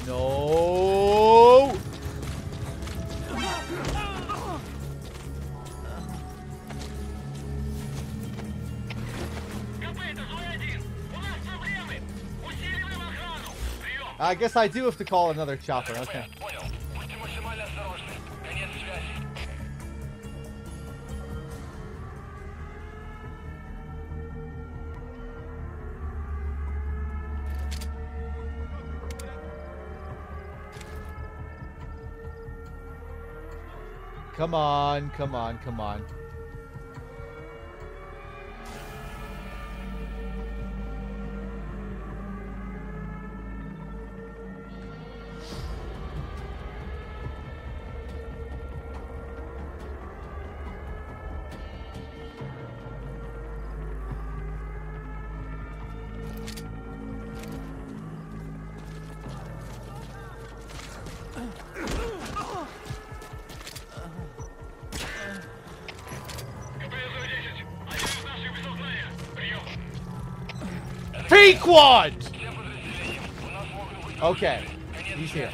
No. I guess I do have to call another chopper. Okay. Come on, come on, come on. Pequod! Okay, he's here.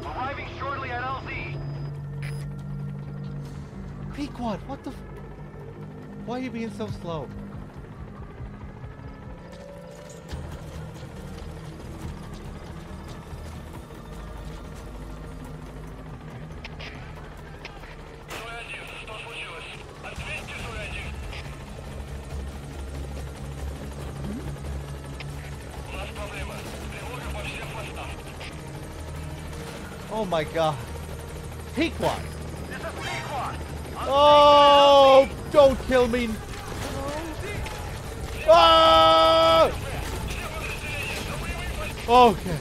Arriving shortly at LZ. Pequod, what the? Why are you being so slow? Oh my god. Pequod! This is Pequod. Oh! Don't kill me! Ah! Okay.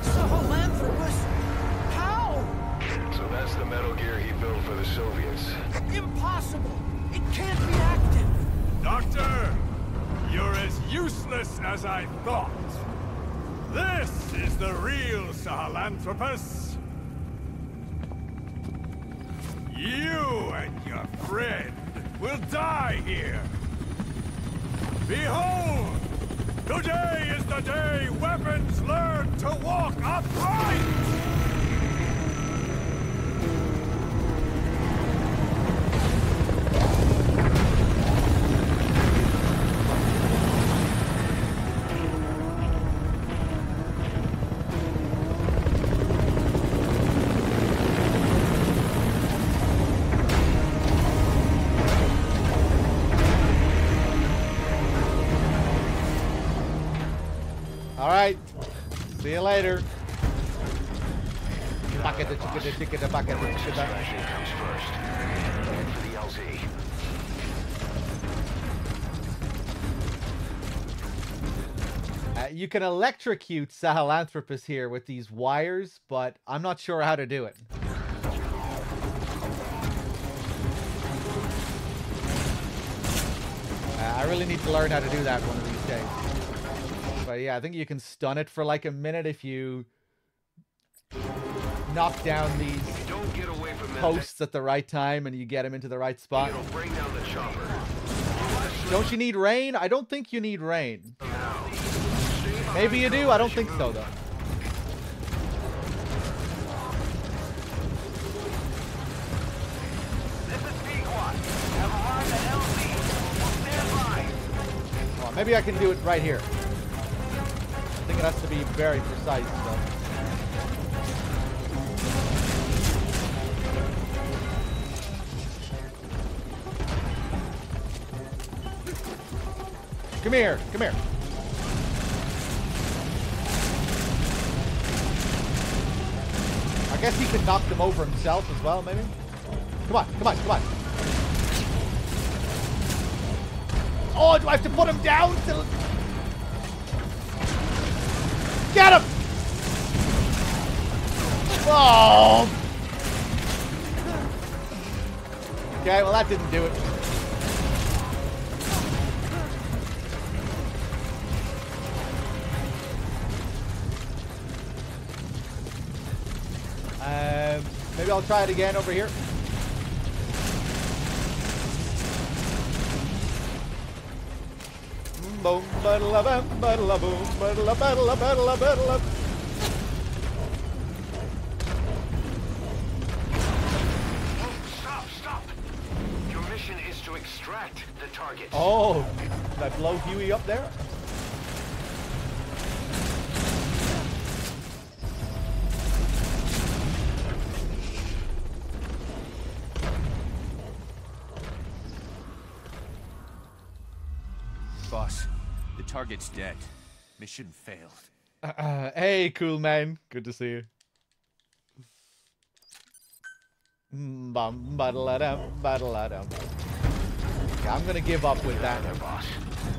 Sahelanthropus? How? So that's the Metal Gear he built for the Soviets. Impossible! It can't be active! Doctor, you're as useless as I thought. This is the real Sahelanthropus. You and your friend will die here. Behold! Today is the day weapons learn to walk upright! All right. See you later. Get out Bucket of the that, chicken, the boss. chicken, the bucket the Emirex chicken. extraction comes first. Head for the LZ. You can electrocute Sahelanthropus here with these wires, but I'm not sure how to do it. I really need to learn how to do that one of these days. But yeah, I think you can stun it for like a minute if you knock down these Don't get away from that posts at the right time and you get him into the right spot. thing. It'll bring down the chopper. Don't you need rain? I don't think you need rain. Now. Maybe you do. I don't think so, though. This is Pequot. Have arrived at LZ. Will stand by. Well, maybe I can do it right here. I think it has to be very precise, though. Come here. Come here. I guess he could knock them over himself as well, maybe? Come on, come on, come on. Oh, do I have to put him down? Get him! Oh! Okay, well that didn't do it. Maybe I'll try it again over here. Boom, ba-da-la, bam, ba-da-la, boom, ba-da-la, ba-da-la, ba-da-la, ba-da-la. Stop! Your mission is to extract the target. Oh, did I blow Huey up there? Boss, the target's dead. Mission failed. Hey, cool man. Good to see you. Bum, ba-da-la-dum, ba-da-la-dum. Okay, I'm gonna give up with that. There, boss.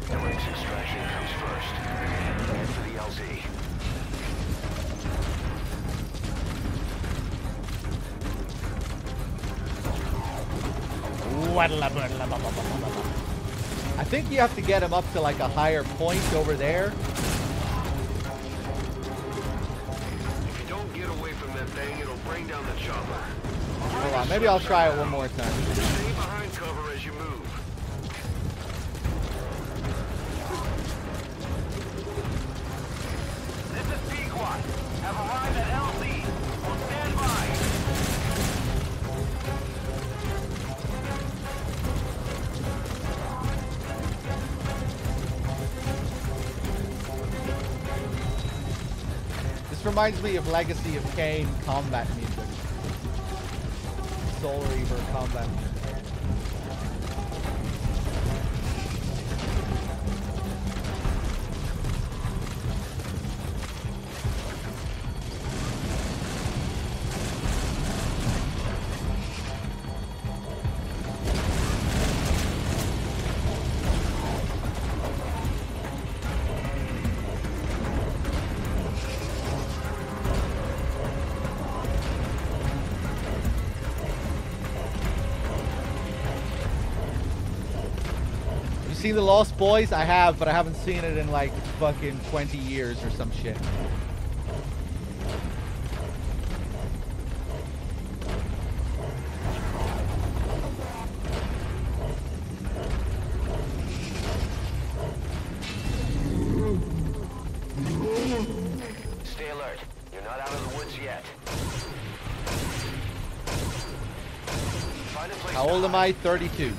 Emirex extraction comes first. Head for the LZ. I think you have to get him up to like a higher point over there. If you don't get away from that thing, it'll bring down the chopper. Hold on, maybe I'll try it one more time. Stay behind cover as you move. This is Pequot. Have arrived at LZ. Will stand by. This reminds me of Legacy of Kain combat music. Soul Reaver combat music. Seen The Lost Boys? I have, but I haven't seen it in like fucking 20 years or some shit. Stay alert. You're not out of the woods yet. Find a place. How old am I? 32.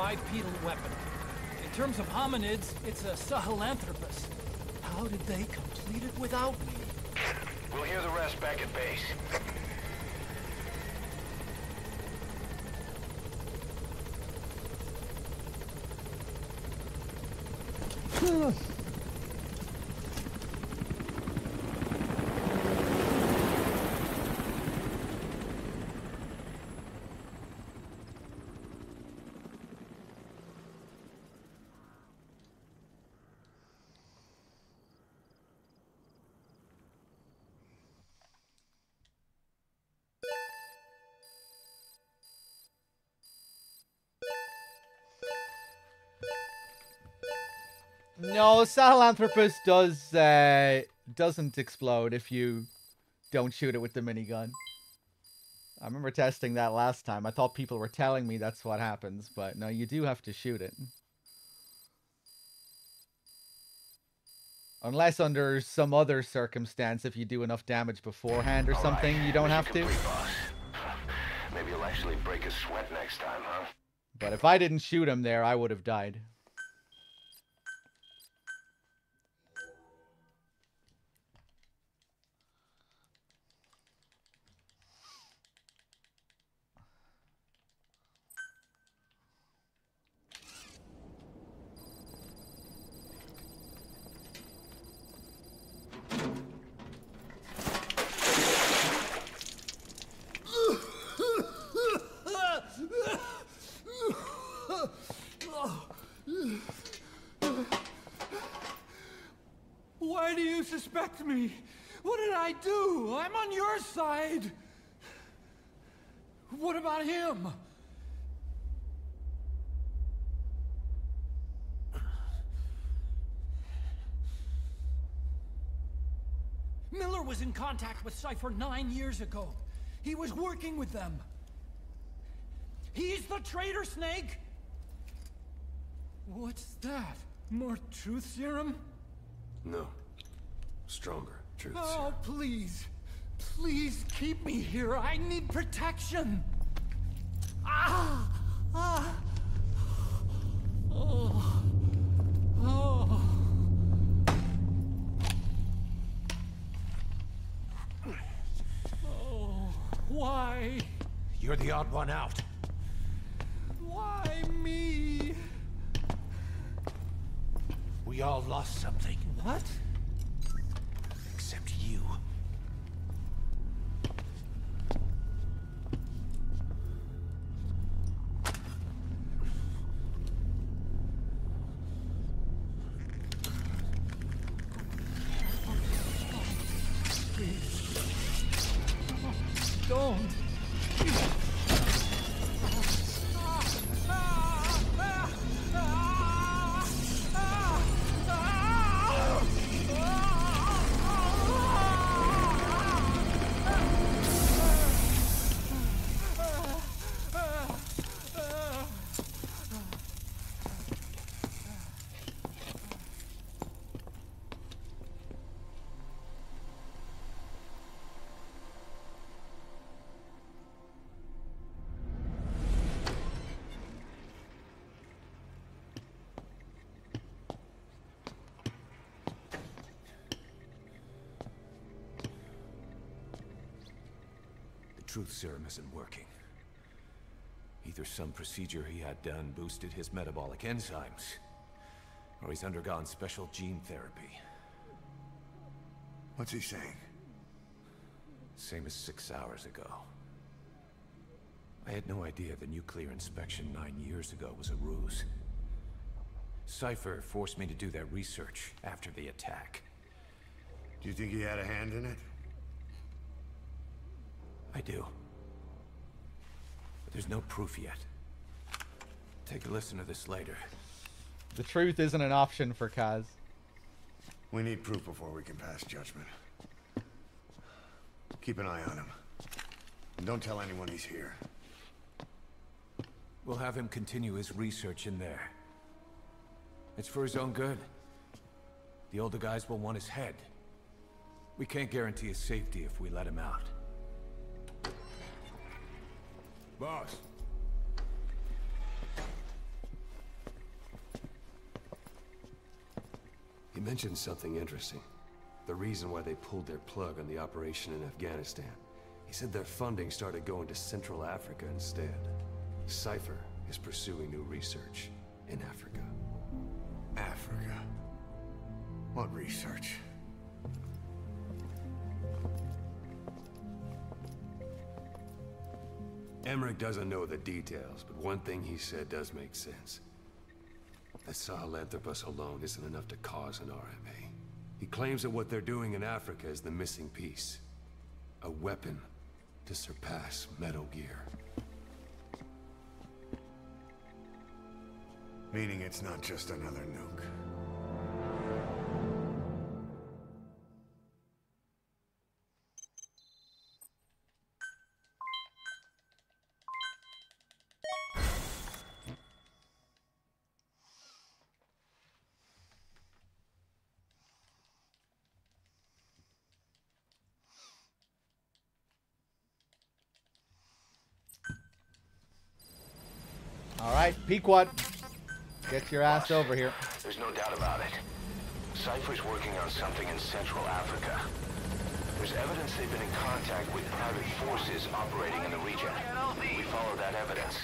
bipedal weapon. In terms of hominids, it's a Sahelanthropus. How did they complete it without me? We'll hear the rest back at base. No, Sahelanthropus doesn't explode if you don't shoot it with the minigun. I remember testing that last time. I thought people were telling me that's what happens, but no, you do have to shoot it. Unless under some other circumstance, if you do enough damage beforehand or something, you don't have to. Maybe you'll actually break a sweat next time, huh? But if I didn't shoot him there, I would have died. Why do you suspect me? What did I do? I'm on your side. What about him? Miller was in contact with Cypher 9 years ago. He was working with them. He's the traitor, Snake! What's that? More truth serum? No. Stronger truth Oh, serum. please. Please keep me here. I need protection. Ah! Ah! Oh. Oh. Oh. Why? You're the odd one out. Why me? We all lost something. What? Except you. Don't. Truth serum isn't working. Either some procedure he had done boosted his metabolic enzymes, or he's undergone special gene therapy. What's he saying? Same as 6 hours ago. I had no idea the nuclear inspection 9 years ago was a ruse. Cypher forced me to do that research after the attack. Do you think he had a hand in it? I do. But there's no proof yet. Take a listen to this later. The truth isn't an option for Kaz. We need proof before we can pass judgment. Keep an eye on him. And don't tell anyone he's here. We'll have him continue his research in there. It's for his own good. The older guys will want his head. We can't guarantee his safety if we let him out. Boss. He mentioned something interesting. The reason why they pulled their plug on the operation in Afghanistan. He said their funding started going to Central Africa instead. Cypher is pursuing new research in Africa. Africa? What research? Emmerich doesn't know the details, but one thing he said does make sense. That Sahelanthropus alone isn't enough to cause an RMA. He claims that what they're doing in Africa is the missing piece. A weapon to surpass Metal Gear. Meaning it's not just another nuke. Alright, Pequod. Get your ass over here. There's no doubt about it. Cypher's working on something in Central Africa. There's evidence they've been in contact with private forces operating in the region. We follow that evidence.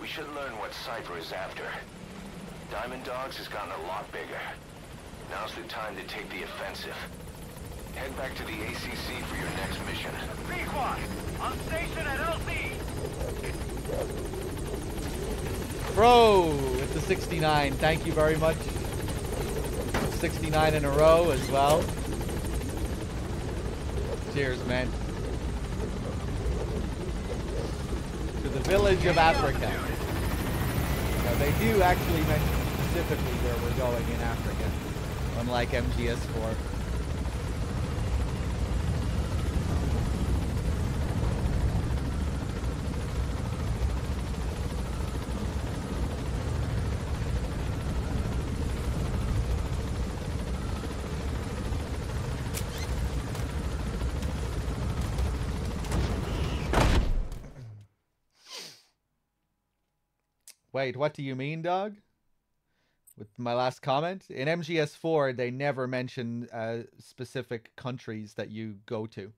We should learn what Cypher is after. Diamond Dogs has gotten a lot bigger. Now's the time to take the offensive. Head back to the ACC for your next mission. Pequod! On station at LZ! Bro, it's a 69. Thank you very much. 69 in a row as well. Cheers, man. To the village of Africa. Now, they do actually mention specifically where we're going in Africa, unlike MGS4. Wait, what do you mean, dog? With my last comment? In MGS4, they never mention specific countries that you go to.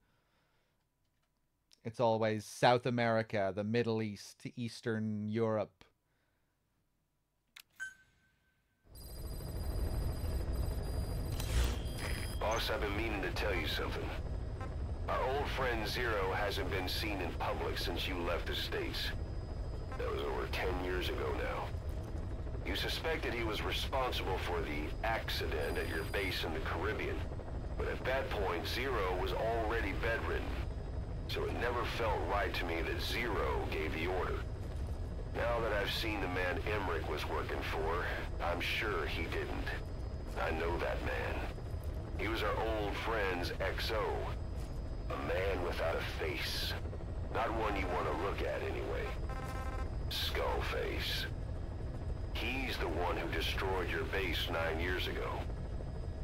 It's always South America, the Middle East, Eastern Europe. Boss, I've been meaning to tell you something. Our old friend Zero hasn't been seen in public since you left the States. That was over 10 years ago now. You suspected he was responsible for the accident at your base in the Caribbean. But at that point, Zero was already bedridden. So it never felt right to me that Zero gave the order. Now that I've seen the man Emmerich was working for, I'm sure he didn't. I know that man. He was our old friend's XO. A man without a face. Not one you want to look at anyway. Skullface. He's the one who destroyed your base 9 years ago.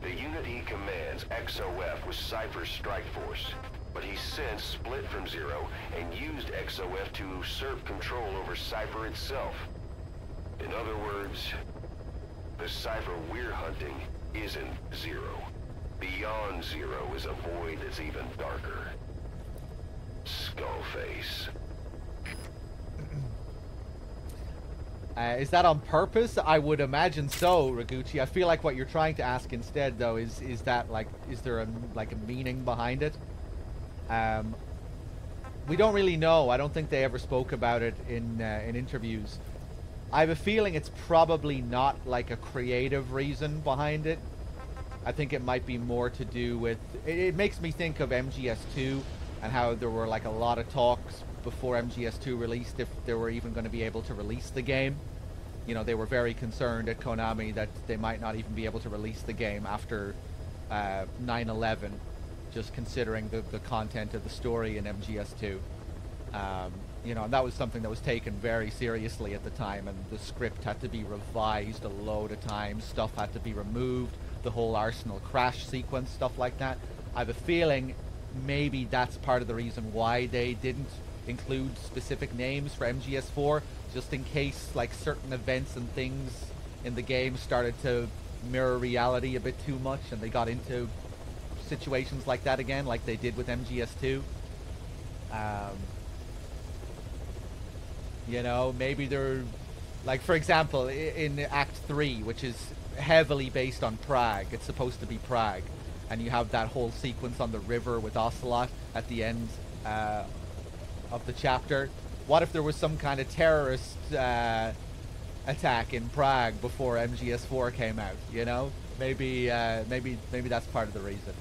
The unit he commands, XOF, was Cypher's strike force, but he's since split from Zero and used XOF to usurp control over Cypher itself. In other words, the Cypher we're hunting isn't Zero. Beyond Zero is a void that's even darker. Skullface. Is that on purpose? I would imagine so, Raguchi. I feel like what you're trying to ask instead, though, is that like, is there a meaning behind it? We don't really know. I don't think they ever spoke about it in interviews. I have a feeling it's probably not like a creative reason behind it. I think it might be more to do with... It makes me think of MGS2 and how there were like a lot of talks before MGS2 released if they were even going to be able to release the game. You know, they were very concerned at Konami that they might not even be able to release the game after 9/11, just considering the content of the story in MGS2. You know, and that was something that was taken very seriously at the time, and the script had to be revised a load of times, stuff had to be removed, the whole Arsenal crash sequence, stuff like that. I have a feeling maybe that's part of the reason why they didn't include specific names for MGS4, just in case like certain events and things in the game started to mirror reality a bit too much, and they got into situations like that again, like they did with MGS2. You know, maybe they're, like, for example, in Act 3, which is heavily based on Prague, it's supposed to be Prague, and you have that whole sequence on the river with Ocelot at the end of the chapter. What if there was some kind of terrorist attack in Prague before MGS4 came out, you know? Maybe that's part of the reason.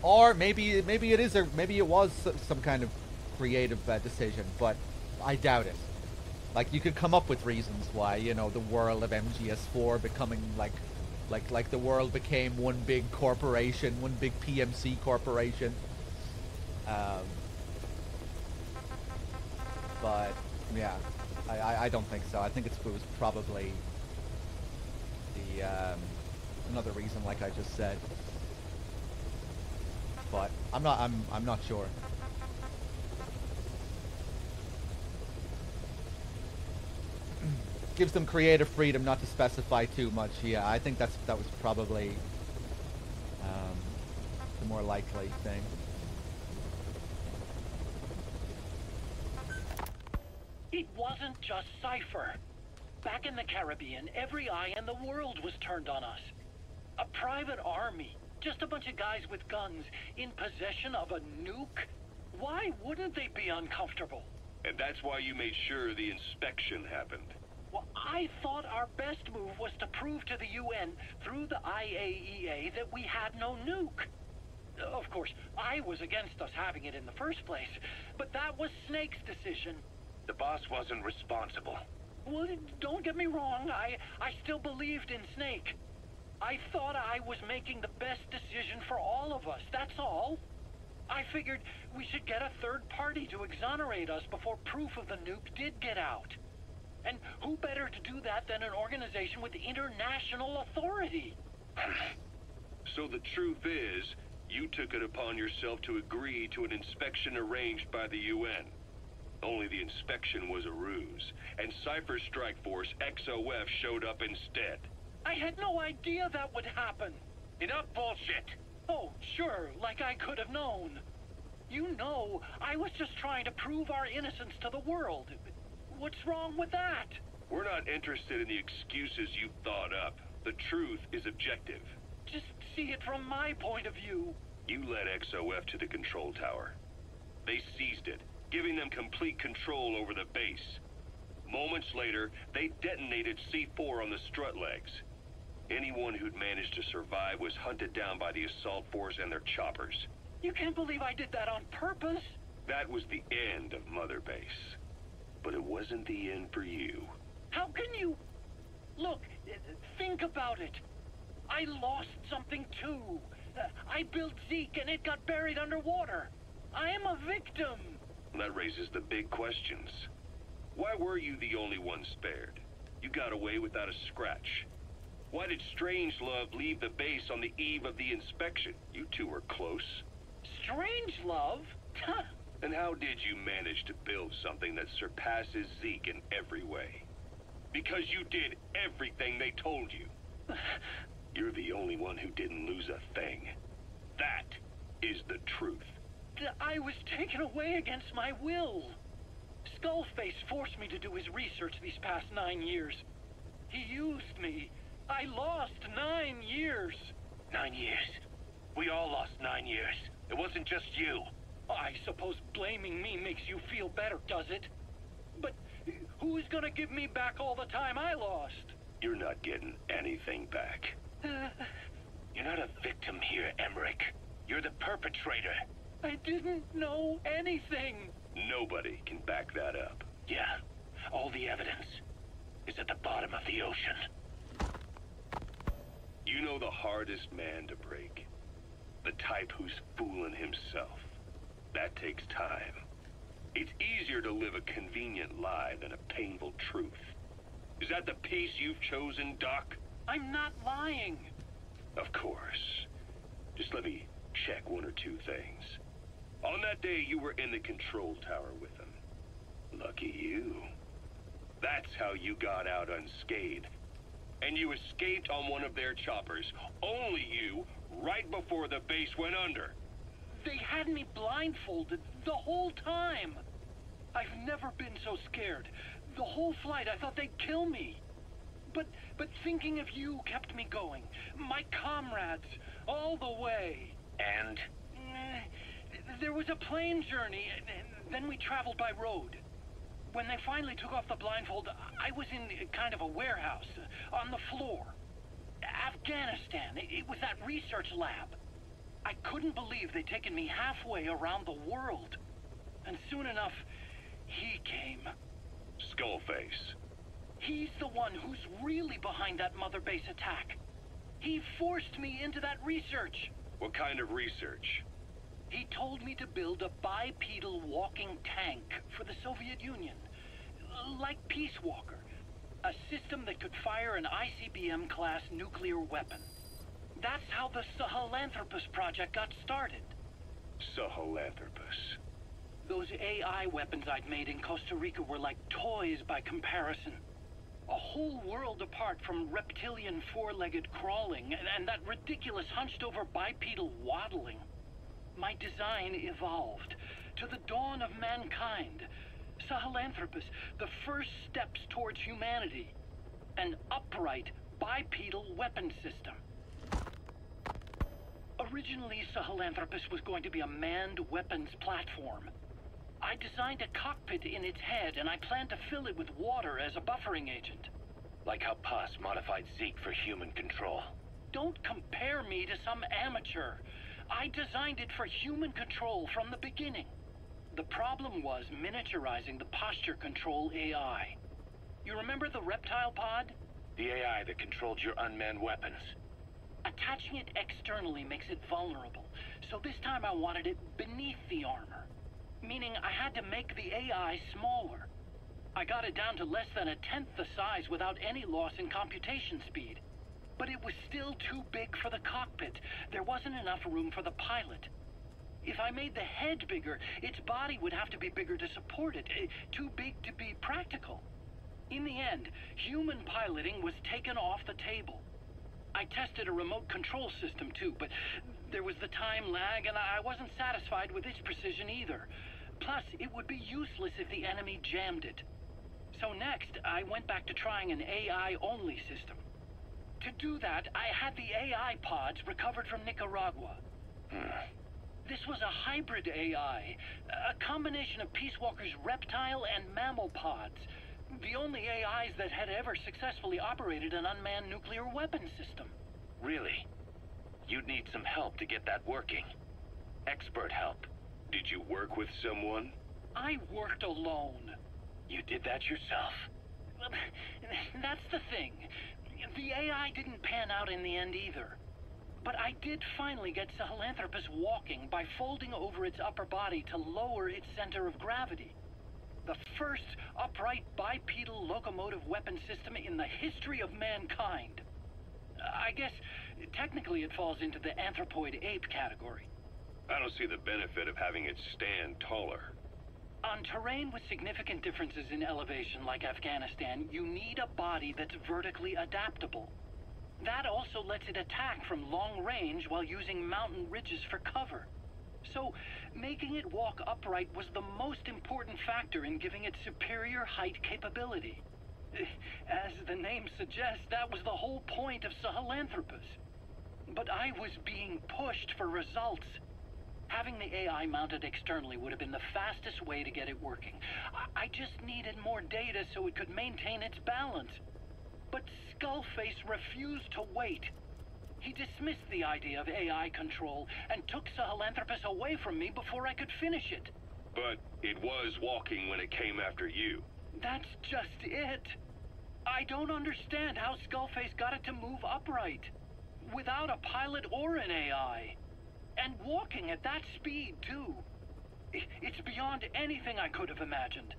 Or maybe it was some kind of creative decision, but I doubt it. Like, you could come up with reasons why, you know, the world of MGS4 becoming like the world became one big corporation, one big PMC corporation. But yeah, I don't think so. I think it was probably the another reason, like I just said. But I'm not sure. Gives them creative freedom not to specify too much. Yeah, I think that was probably the more likely thing. It wasn't just Cypher. Back in the Caribbean, every eye in the world was turned on us. A private army, just a bunch of guys with guns, in possession of a nuke? Why wouldn't they be uncomfortable? And that's why you made sure the inspection happened. Well, I thought our best move was to prove to the UN through the IAEA that we had no nuke. Of course, I was against us having it in the first place, but that was Snake's decision. The boss wasn't responsible. Well, don't get me wrong, I still believed in Snake. I thought I was making the best decision for all of us, that's all. I figured we should get a third party to exonerate us before proof of the nuke did get out. And who better to do that than an organization with international authority? So the truth is, you took it upon yourself to agree to an inspection arranged by the UN. Only the inspection was a ruse, and Cypher's strike force, XOF, showed up instead. I had no idea that would happen. Enough bullshit! Oh, sure, like I could have known. You know, I was just trying to prove our innocence to the world. What's wrong with that? We're not interested in the excuses you thought up. The truth is objective. Just see it from my point of view. You led XOF to the control tower. They seized it, giving them complete control over the base. Moments later, they detonated C4 on the strut legs. Anyone who'd managed to survive was hunted down by the assault force and their choppers. You can't believe I did that on purpose. That was the end of Mother Base. But it wasn't the end for you. How can you... Look, think about it. I lost something too. I built Zeke and it got buried underwater. I am a victim. That raises the big questions. Why were you the only one spared? You got away without a scratch. Why did Strangelove leave the base on the eve of the inspection? You two were close. Strangelove? And how did you manage to build something that surpasses Zeke in every way? Because you did everything they told you. You're the only one who didn't lose a thing. That is the truth. I was taken away against my will. Skullface forced me to do his research these past 9 years. He used me. I lost 9 years. 9 years? We all lost 9 years. It wasn't just you. I suppose blaming me makes you feel better, does it? But who's gonna give me back all the time I lost? You're not getting anything back. You're not a victim here, Emmerich. You're the perpetrator. I didn't know anything. Nobody can back that up. Yeah, all the evidence is at the bottom of the ocean. You know the hardest man to break. The type who's fooling himself. That takes time. It's easier to live a convenient lie than a painful truth. Is that the piece you've chosen, Doc? I'm not lying. Of course. Just let me check one or two things. On that day, you were in the control tower with them. Lucky you. That's how you got out unscathed. and you escaped on one of their choppers. Only you, right before the base went under. They had me blindfolded the whole time. I've never been so scared. The whole flight, I thought they'd kill me. But thinking of you kept me going. My comrades, all the way. And? There was a plane journey, and then we traveled by road. When they finally took off the blindfold, I was in kind of a warehouse, on the floor. Afghanistan, it was that research lab. I couldn't believe they'd taken me halfway around the world. And soon enough, he came. Skullface. He's the one who's really behind that Mother Base attack. He forced me into that research. What kind of research? He told me to build a bipedal walking tank for the Soviet Union. Like Peace Walker. A system that could fire an ICBM-class nuclear weapon. That's how the Sahelanthropus project got started. Sahelanthropus. Those AI weapons I'd made in Costa Rica were like toys by comparison. A whole world apart from reptilian four-legged crawling and that ridiculous hunched-over bipedal waddling. My design evolved to the dawn of mankind. Sahelanthropus, the first steps towards humanity. An upright bipedal weapon system. Originally, Sahelanthropus was going to be a manned weapons platform. I designed a cockpit in its head, and I planned to fill it with water as a buffering agent. Like how Paz modified Zeke for human control. Don't compare me to some amateur. I designed it for human control from the beginning. The problem was miniaturizing the posture control AI. You remember the reptile pod? The AI that controlled your unmanned weapons. Attaching it externally makes it vulnerable, so this time I wanted it beneath the armor. Meaning I had to make the AI smaller. I got it down to less than 1/10 the size without any loss in computation speed. But it was still too big for the cockpit. There wasn't enough room for the pilot. If I made the head bigger, its body would have to be bigger to support it. Too big to be practical. In the end, human piloting was taken off the table. I tested a remote control system too, but there was the time lag and I wasn't satisfied with its precision either. Plus, it would be useless if the enemy jammed it. So next, I went back to trying an AI-only system. To do that, I had the AI pods recovered from Nicaragua. This was a hybrid AI, a combination of Peace Walker's reptile and mammal pods. The only AIs that had ever successfully operated an unmanned nuclear weapon system. Really? You'd need some help to get that working. Expert help. Did you work with someone? I worked alone. You did that yourself? That's the thing. The AI didn't pan out in the end either. But I did finally get Sahelanthropus walking by folding over its upper body to lower its center of gravity. The first upright bipedal locomotive weapon system in the history of mankind. I guess, technically it falls into the anthropoid ape category. I don't see the benefit of having it stand taller. On terrain with significant differences in elevation like Afghanistan, you need a body that's vertically adaptable. That also lets it attack from long range while using mountain ridges for cover. So, making it walk upright was the most important factor in giving it superior height capability. As the name suggests, that was the whole point of Sahelanthropus. But I was being pushed for results. Having the AI mounted externally would have been the fastest way to get it working. I just needed more data so it could maintain its balance. But Skullface refused to wait. He dismissed the idea of AI control and took Sahelanthropus away from me before I could finish it. But it was walking when it came after you. That's just it. I don't understand how Skullface got it to move upright, without a pilot or an AI. And walking at that speed, too. It's beyond anything I could have imagined.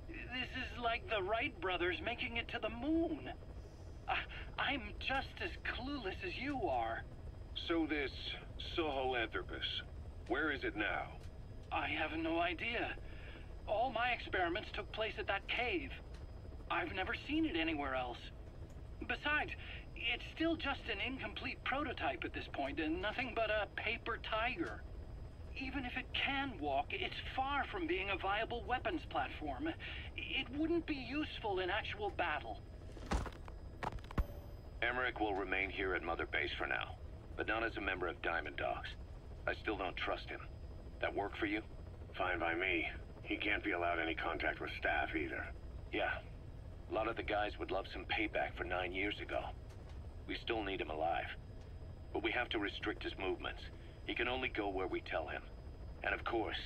This is like the Wright brothers making it to the moon. I'm just as clueless as you are. So this Sahelanthropus, where is it now? I have no idea. All my experiments took place at that cave. I've never seen it anywhere else. Besides, it's still just an incomplete prototype at this point, and nothing but a paper tiger. Even if it can walk, it's far from being a viable weapons platform. It wouldn't be useful in actual battle. Emmerich will remain here at Mother Base for now, but not as a member of Diamond Dogs. I still don't trust him. That work for you? Fine by me. He can't be allowed any contact with staff either. Yeah. A lot of the guys would love some payback for 9 years ago. We still need him alive. But we have to restrict his movements. He can only go where we tell him. And of course,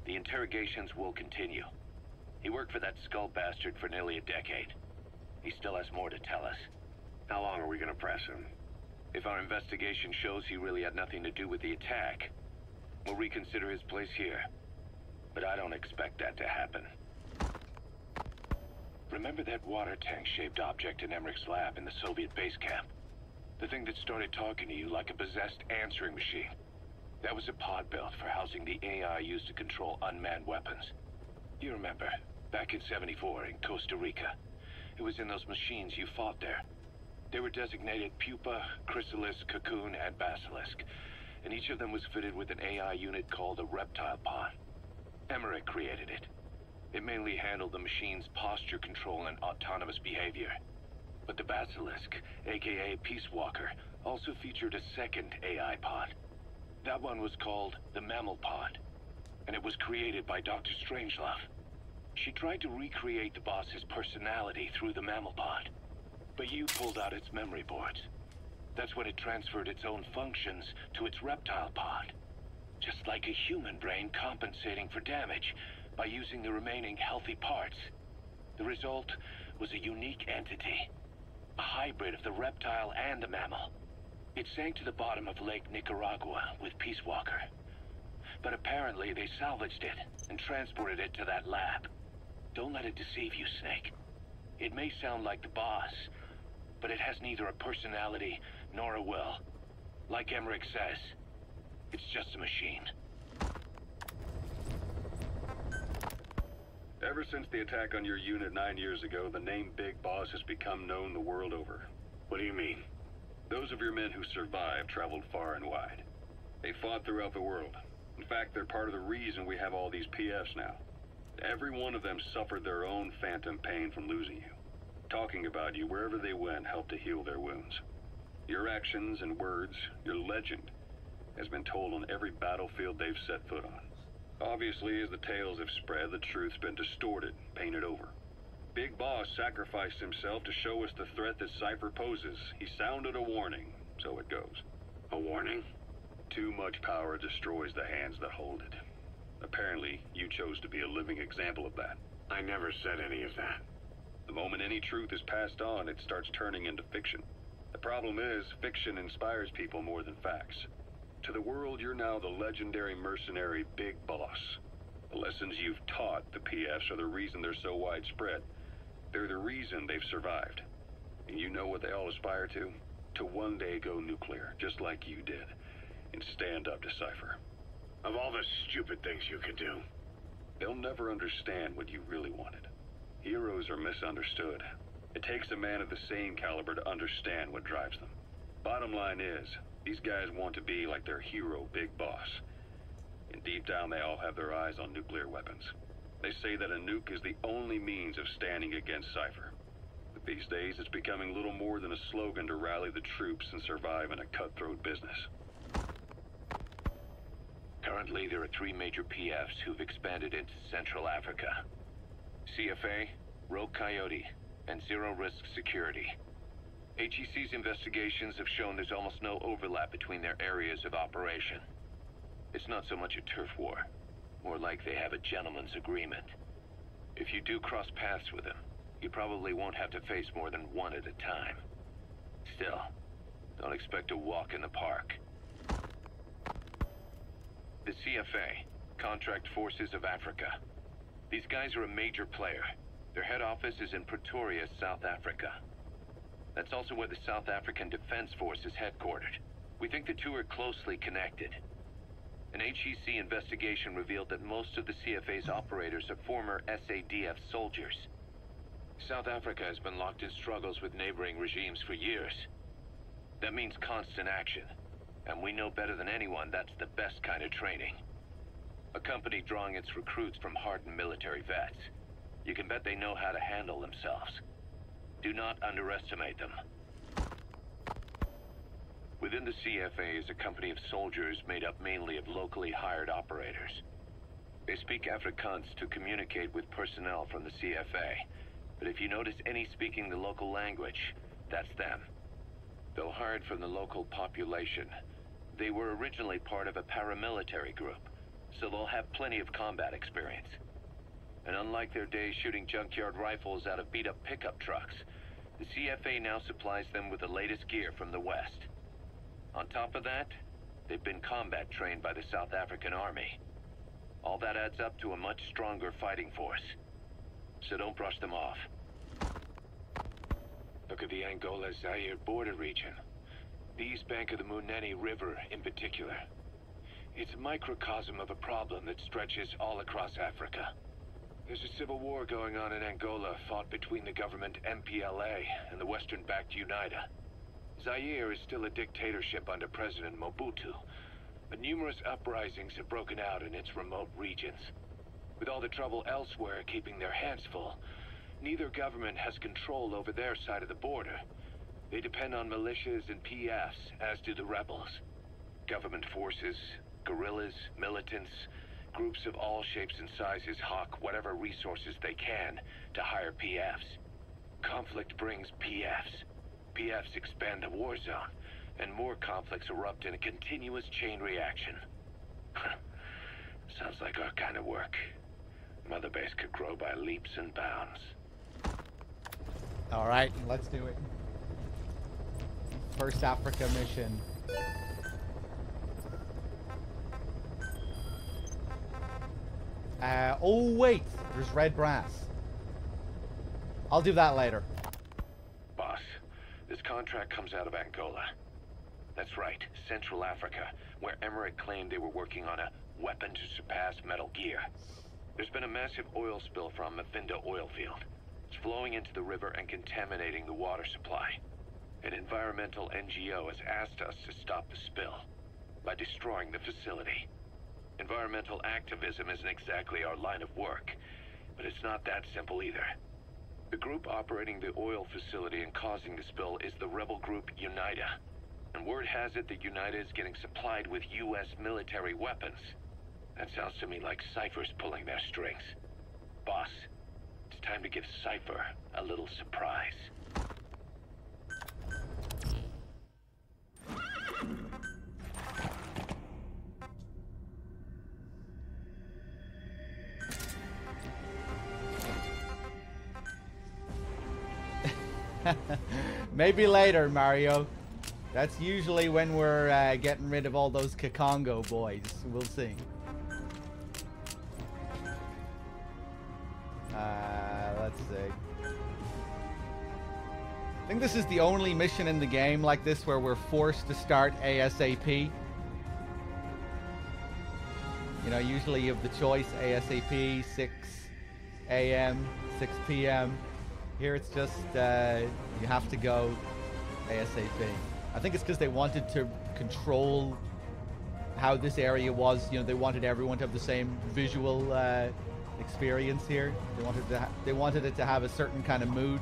the interrogations will continue. He worked for that skull bastard for nearly a decade. He still has more to tell us. How long are we gonna press him? If our investigation shows he really had nothing to do with the attack, we'll reconsider his place here. But I don't expect that to happen. Remember that water tank-shaped object in Emmerich's lab in the Soviet base camp? The thing that started talking to you like a possessed answering machine. That was a pod built for housing the AI used to control unmanned weapons. You remember, back in '74 in Costa Rica. It was in those machines you fought there. They were designated Pupa, Chrysalis, Cocoon, and Basilisk, and each of them was fitted with an AI unit called a reptile pod. Emmerich created it. It mainly handled the machine's posture control and autonomous behavior. But the Basilisk, aka Peace Walker, also featured a second AI pod. That one was called the Mammal Pod, and it was created by Dr. Strangelove. She tried to recreate the boss's personality through the Mammal Pod, but you pulled out its memory boards. That's when it transferred its own functions to its reptile pod. Just like a human brain compensating for damage by using the remaining healthy parts. The result was a unique entity, a hybrid of the reptile and the mammal. It sank to the bottom of Lake Nicaragua with Peace Walker. But apparently they salvaged it and transported it to that lab. Don't let it deceive you, Snake. It may sound like the boss, but it has neither a personality nor a will. Like Emmerich says, it's just a machine. Ever since the attack on your unit 9 years ago, the name Big Boss has become known the world over. What do you mean? Those of your men who survived traveled far and wide. They fought throughout the world. In fact, they're part of the reason we have all these PFs now. Every one of them suffered their own phantom pain from losing you. Talking about you wherever they went helped to heal their wounds. Your actions and words, your legend, has been told on every battlefield they've set foot on. Obviously, as the tales have spread, the truth's been distorted, painted over. Big Boss sacrificed himself to show us the threat that Cypher poses. He sounded a warning, so it goes. A warning? Too much power destroys the hands that hold it. Apparently, you chose to be a living example of that. I never said any of that. The moment any truth is passed on, it starts turning into fiction. The problem is, fiction inspires people more than facts. To the world, you're now the legendary mercenary Big Boss. The lessons you've taught the PFs are the reason they're so widespread. They're the reason they've survived. And you know what they all aspire to? To one day go nuclear, just like you did, and stand up to Cypher. Of all the stupid things you could do. They'll never understand what you really wanted. Heroes are misunderstood. It takes a man of the same caliber to understand what drives them. Bottom line is, these guys want to be like their hero, Big Boss. And deep down, they all have their eyes on nuclear weapons. They say that a nuke is the only means of standing against Cypher. But these days, it's becoming little more than a slogan to rally the troops and survive in a cutthroat business. Currently, there are 3 major PFs who've expanded into Central Africa. CFA, Rogue Coyote, and Zero Risk Security. HEC's investigations have shown there's almost no overlap between their areas of operation. It's not so much a turf war, more like they have a gentleman's agreement. If you do cross paths with them, you probably won't have to face more than one at a time. Still, don't expect a walk in the park. The CFA, Contract Forces of Africa. These guys are a major player. Their head office is in Pretoria, South Africa. That's also where the South African Defense Force is headquartered. We think the two are closely connected. An HEC investigation revealed that most of the CFA's operators are former SADF soldiers. South Africa has been locked in struggles with neighboring regimes for years. That means constant action. And we know better than anyone that's the best kind of training. A company drawing its recruits from hardened military vets. You can bet they know how to handle themselves. Do not underestimate them. Within the CFA is a company of soldiers made up mainly of locally hired operators. They speak Afrikaans to communicate with personnel from the CFA. But if you notice any speaking the local language, that's them. Though hired from the local population, they were originally part of a paramilitary group, so they'll have plenty of combat experience. And unlike their days shooting junkyard rifles out of beat-up pickup trucks, the CFA now supplies them with the latest gear from the West. On top of that, they've been combat trained by the South African Army. All that adds up to a much stronger fighting force. So don't brush them off. Look at the Angola-Zaire border region. The east bank of the Munene River in particular. It's a microcosm of a problem that stretches all across Africa. There's a civil war going on in Angola fought between the government MPLA and the Western-backed UNITA. Zaire is still a dictatorship under President Mobutu, but numerous uprisings have broken out in its remote regions. With all the trouble elsewhere keeping their hands full, neither government has control over their side of the border. They depend on militias and PFs, as do the rebels. Government forces, guerrillas, militants, groups of all shapes and sizes hawk whatever resources they can to hire PFs. Conflict brings PFs. PFs expand the war zone, and more conflicts erupt in a continuous chain reaction. Sounds like our kind of work. Mother Base could grow by leaps and bounds. Alright, let's do it. First Africa mission. Oh wait, there's red brass. I'll do that later. Boss, this contract comes out of Angola. That's right, Central Africa, where Emmerich claimed they were working on a weapon to surpass Metal Gear. There's been a massive oil spill from Mafinda oil field. It's flowing into the river and contaminating the water supply. An environmental NGO has asked us to stop the spill by destroying the facility. Environmental activism isn't exactly our line of work, but it's not that simple either. The group operating the oil facility and causing the spill is the rebel group UNITA. And word has it that UNITA is getting supplied with US military weapons. That sounds to me like Cypher's pulling their strings. Boss, it's time to give Cypher a little surprise. Maybe later, Mario. That's usually when we're getting rid of all those Kakongo boys. We'll see. Let's see. I think this is the only mission in the game like this where we're forced to start ASAP. You know, usually you have the choice ASAP, 6 a.m., 6 p.m. Here it's just, you have to go ASAP. I think it's because they wanted to control how this area was. You know, they wanted everyone to have the same visual experience here. They wanted it to have a certain kind of mood.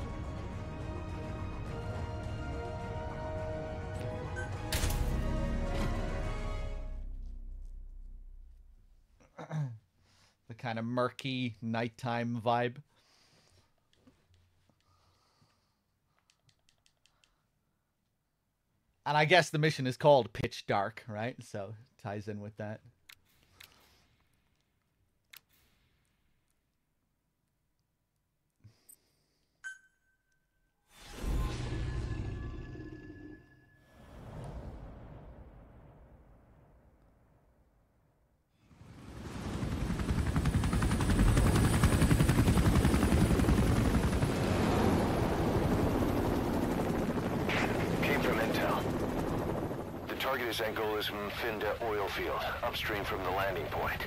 The kind of murky nighttime vibe. And I guess the mission is called Pitch Dark, right? So it ties in with that. Target is Angola's Mfinda oil field, upstream from the landing point.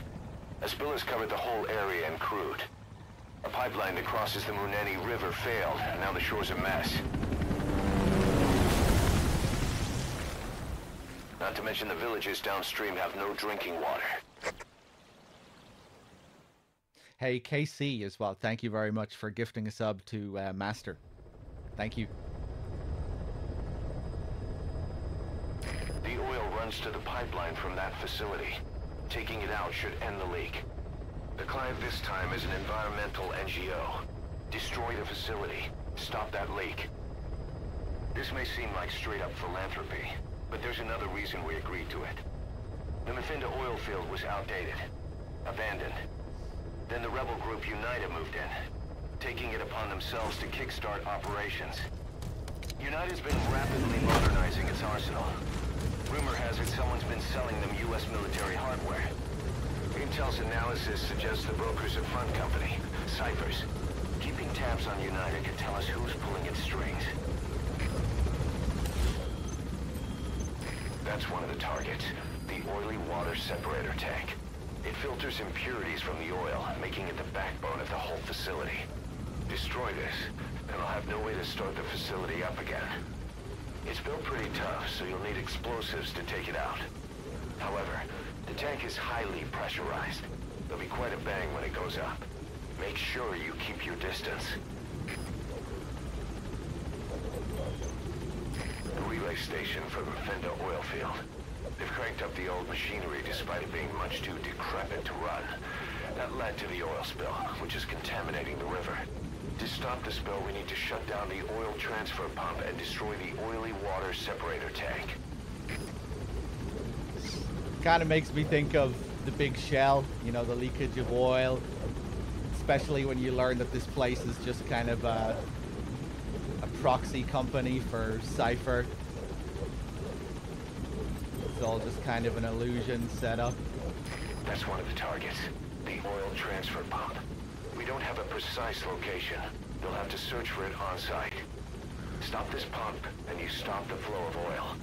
A spill has covered the whole area and crude. A pipeline that crosses the Muneni River failed, and now the shore's a mess. Not to mention the villages downstream have no drinking water. Hey, KC as well. Thank you very much for gifting a sub to Master. Thank you. The oil runs to the pipeline from that facility. Taking it out should end the leak. The client this time is an environmental NGO. Destroy the facility. Stop that leak. This may seem like straight-up philanthropy, but there's another reason we agreed to it. The Mephinda oil field was outdated, abandoned. Then the rebel group UNITA moved in, taking it upon themselves to kickstart operations. UNITA's been rapidly modernizing its arsenal. Rumor has it someone's been selling them U.S. military hardware. Intel's analysis suggests the broker's a front company, Cyphers. Keeping tabs on UNITA could tell us who's pulling its strings. That's one of the targets, the oily water separator tank. It filters impurities from the oil, making it the backbone of the whole facility. Destroy this, and I'll have no way to start the facility up again. It's built pretty tough, so you'll need explosives to take it out. However, the tank is highly pressurized. There'll be quite a bang when it goes up. Make sure you keep your distance. The relay station for the Mephinda oil field. They've cranked up the old machinery despite it being much too decrepit to run. That led to the oil spill, which is contaminating the river. To stop the spill, we need to shut down the oil transfer pump and destroy the oily water separator tank. Kind of makes me think of The Big Shell, you know, the leakage of oil. Especially when you learn that this place is just kind of a proxy company for Cypher. It's all just kind of an illusion set up. That's one of the targets, the oil transfer pump. We don't have a precise location. You'll have to search for it on-site. Stop this pump, and you stop the flow of oil.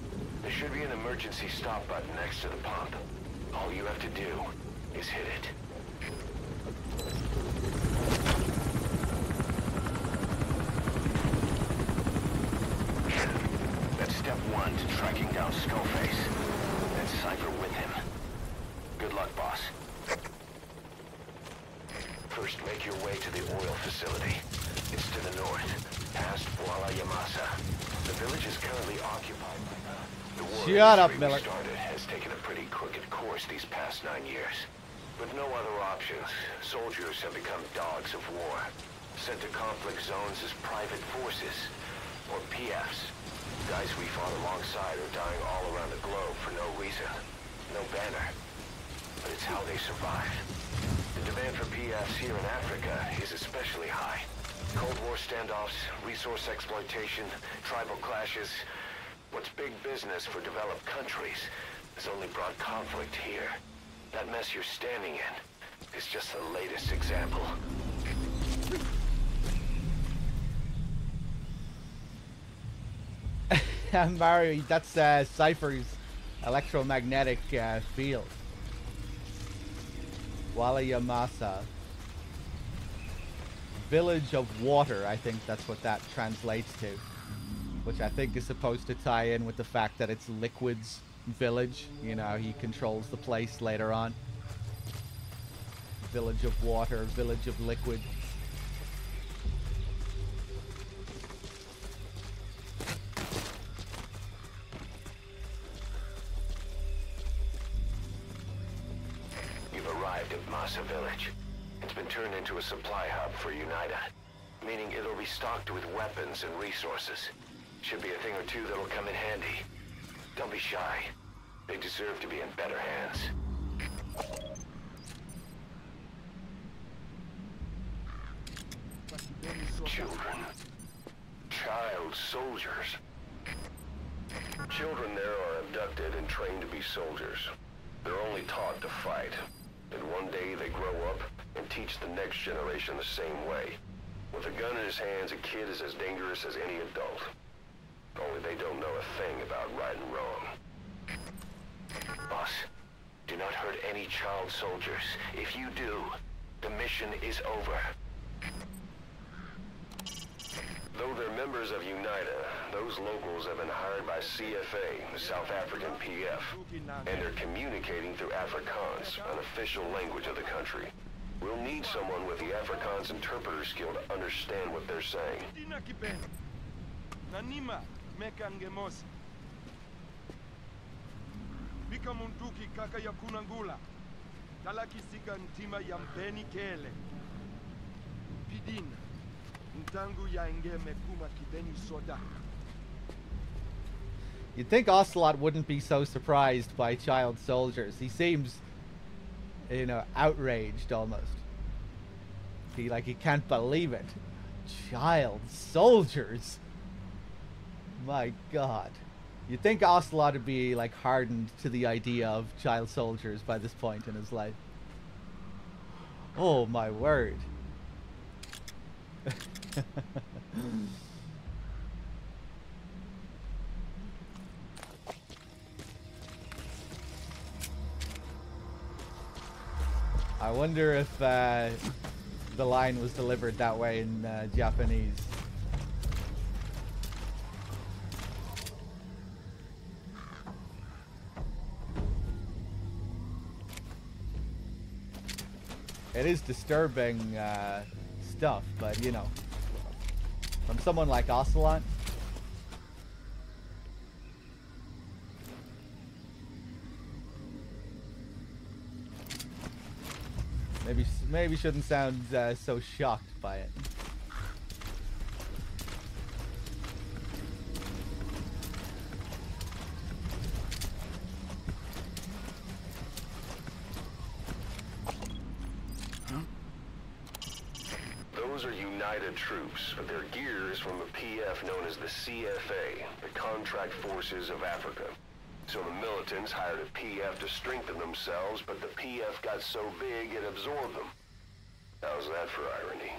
There should be an emergency stop button next to the pump. All you have to do is hit it. That's step one to tracking down Skullface. And Cypher with him. Good luck, boss. First, make your way to the oil facility. It's to the north, past Wala Yamasa. The village is currently occupied by the war Shut up, industry Miller. we started has taken a pretty crooked course these past 9 years. With no other options, soldiers have become dogs of war, sent to conflict zones as private forces, or PFs. Guys we fought alongside are dying all around the globe for no reason. No banner. But it's how they survive. The demand for PFs here in Africa is especially high. Cold War standoffs, resource exploitation, tribal clashes. What's big business for developed countries has only brought conflict here. That mess you're standing in is just the latest example. Mario, that's Cypher's electromagnetic field. Wala Yamasa. Village of Water, I think that's what that translates to. Which I think is supposed to tie in with the fact that it's Liquid's village. You know, he controls the place later on. Village of Water, Village of Liquid. Masa Village. It's been turned into a supply hub for UNITA, meaning it'll be stocked with weapons and resources. Should be a thing or two that'll come in handy. Don't be shy. They deserve to be in better hands. Children. Child soldiers. Children there are abducted and trained to be soldiers. They're only taught to fight. And one day they grow up and teach the next generation the same way. With a gun in his hands, a kid is as dangerous as any adult. Only they don't know a thing about right and wrong. Boss, do not hurt any child soldiers. If you do, the mission is over. members of UNITA. Those locals have been hired by CFA, the South African PF, and they're communicating through Afrikaans, an official language of the country. We'll need someone with the Afrikaans interpreter skill to understand what they're saying. Nanima mekangemosi. Bika munduki kaka ya kunangula. Talaki sika ntima ya mbeni kele. Pidin. Ntangu ya enge mekuma kibeni soda. You'd think Ocelot wouldn't be so surprised by child soldiers. He seems, you know, outraged almost. He can't believe it. Child soldiers. My God. You'd think Ocelot would be like hardened to the idea of child soldiers by this point in his life. Oh my word. I wonder if the line was delivered that way in Japanese. It is disturbing stuff, but you know, from someone like Ocelot, maybe shouldn't sound so shocked by it. Those are United troops, but their gear is from a PF known as the CFA, the Contract Forces of Africa. So the militants hired a PF to strengthen themselves, but the PF got so big it absorbed them. How's that for irony?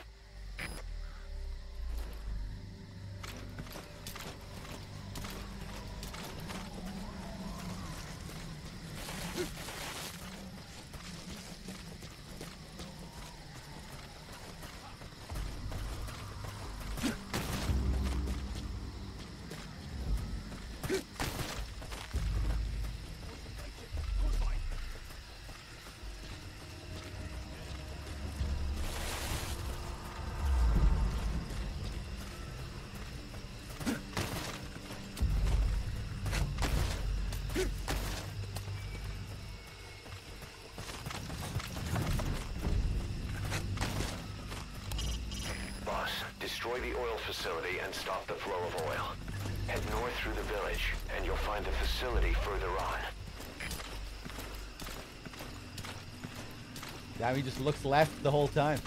Destroy the oil facility and stop the flow of oil. Head north through the village, and you'll find the facility further on. Yeah, he just looks left the whole time.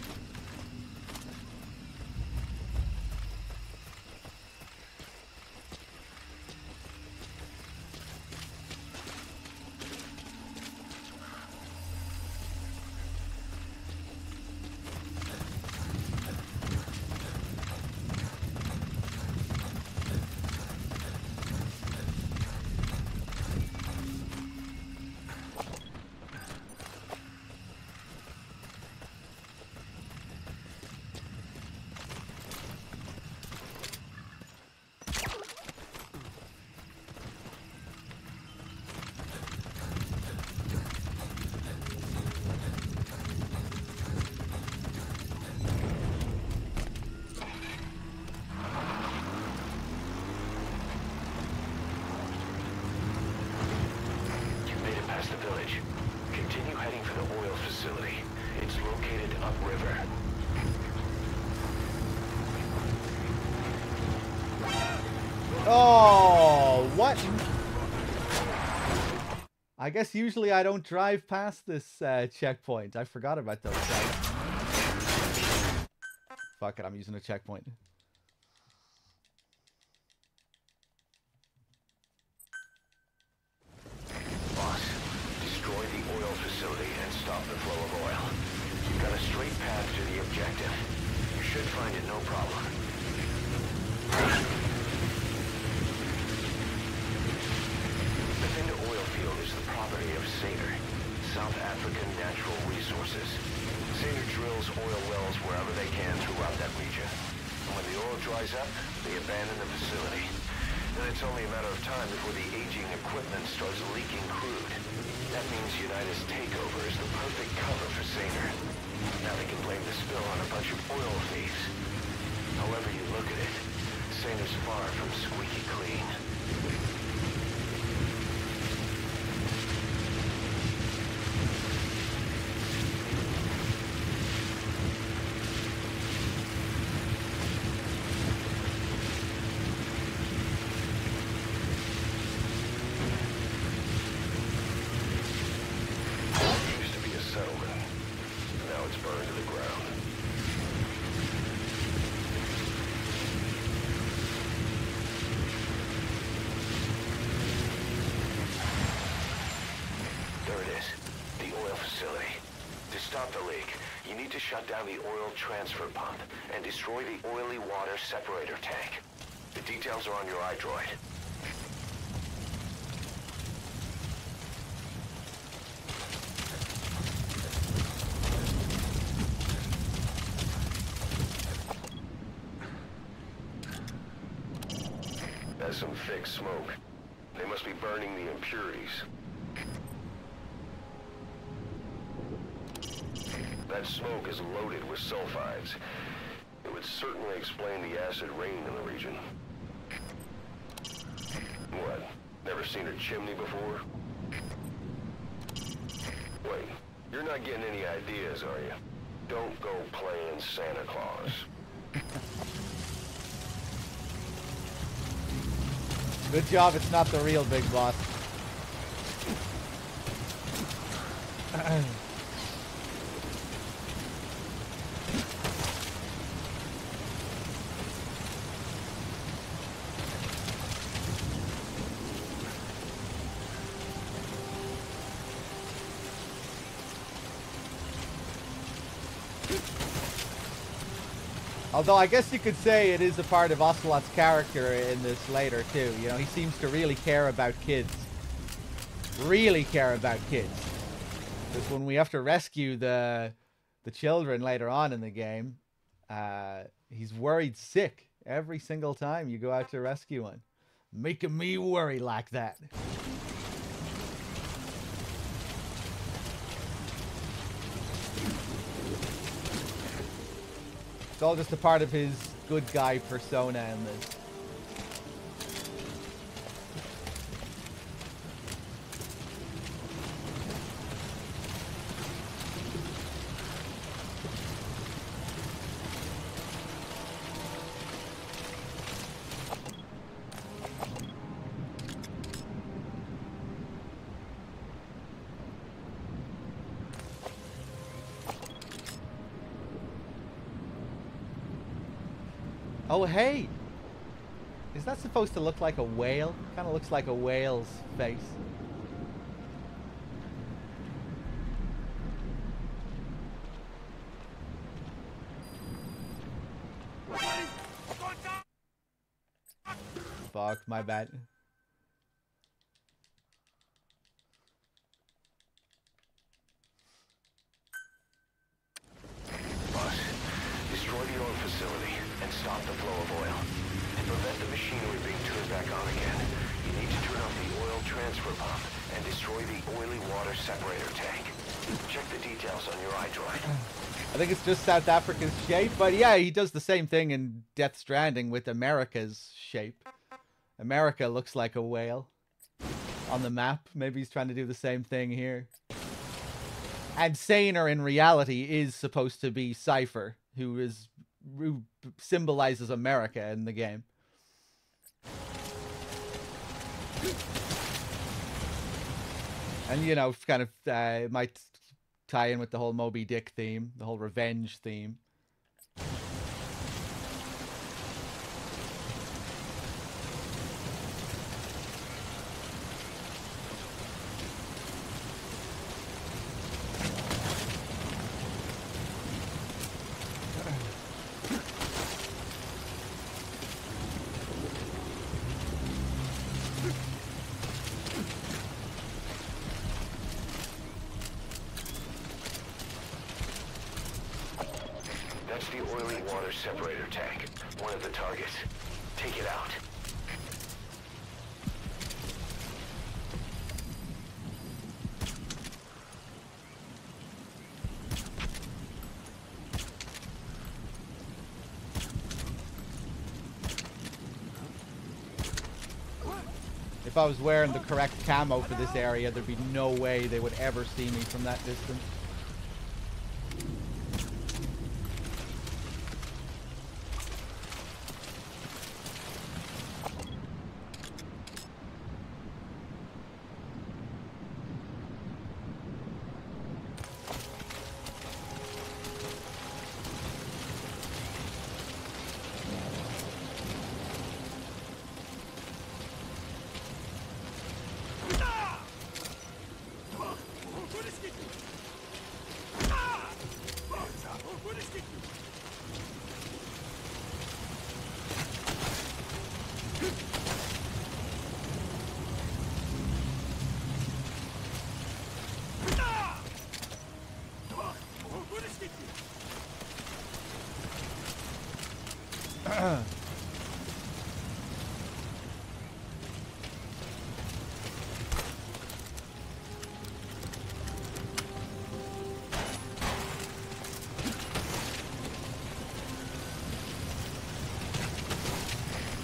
Oh, what? I guess usually I don't drive past this checkpoint. I forgot about those guys. Fuck it, I'm using a checkpoint. Boss, destroy the oil facility and stop the flow of oil. You've got a straight path to the objective. You should find it no problem. The Vindo oil field is the property of Saner, South African Natural Resources. Saner drills oil wells wherever they can throughout that region. When the oil dries up, they abandon the facility. Then it's only a matter of time before the aging equipment starts leaking crude. That means Unitas' takeover is the perfect cover for Saner. Now they can blame the spill on a bunch of oil thieves. However you look at it, Saner's far from squeaky clean. Shut down the oil transfer pump and destroy the oily water separator tank. The details are on your iDroid. That's some thick smoke. They must be burning the impurities. That smoke is loaded with sulfides. It would certainly explain the acid rain in the region. What? Never seen a chimney before? Wait, you're not getting any ideas, are you? Don't go playing Santa Claus. Good job, it's not the real Big Boss. Although I guess you could say it is a part of Ocelot's character in this later too. You know, he seems to really care about kids. Really care about kids. Because when we have to rescue the children later on in the game, he's worried sick every single time you go out to rescue one. Making me worry like that. It's all just a part of his good guy persona in this. Oh, hey! Is that supposed to look like a whale? Kind of looks like a whale's face. Fuck, my bad. Boss, destroy the oil facility and stop the flow of oil. To prevent the machinery being turned back on again, you need to turn off the oil transfer pump and destroy the oily water separator tank. Check the details on your iDroid. I think it's just South Africa's shape, but yeah, he does the same thing in Death Stranding with America's shape. America looks like a whale on the map. Maybe he's trying to do the same thing here. And Saner in reality is supposed to be Cypher, who symbolizes America in the game. And, you know, kind of might tie in with the whole Moby Dick theme, the whole revenge theme. That's the oily water separator tank. one of the targets. Take it out. If I was wearing the correct camo for this area, there'd be no way they would ever see me from that distance.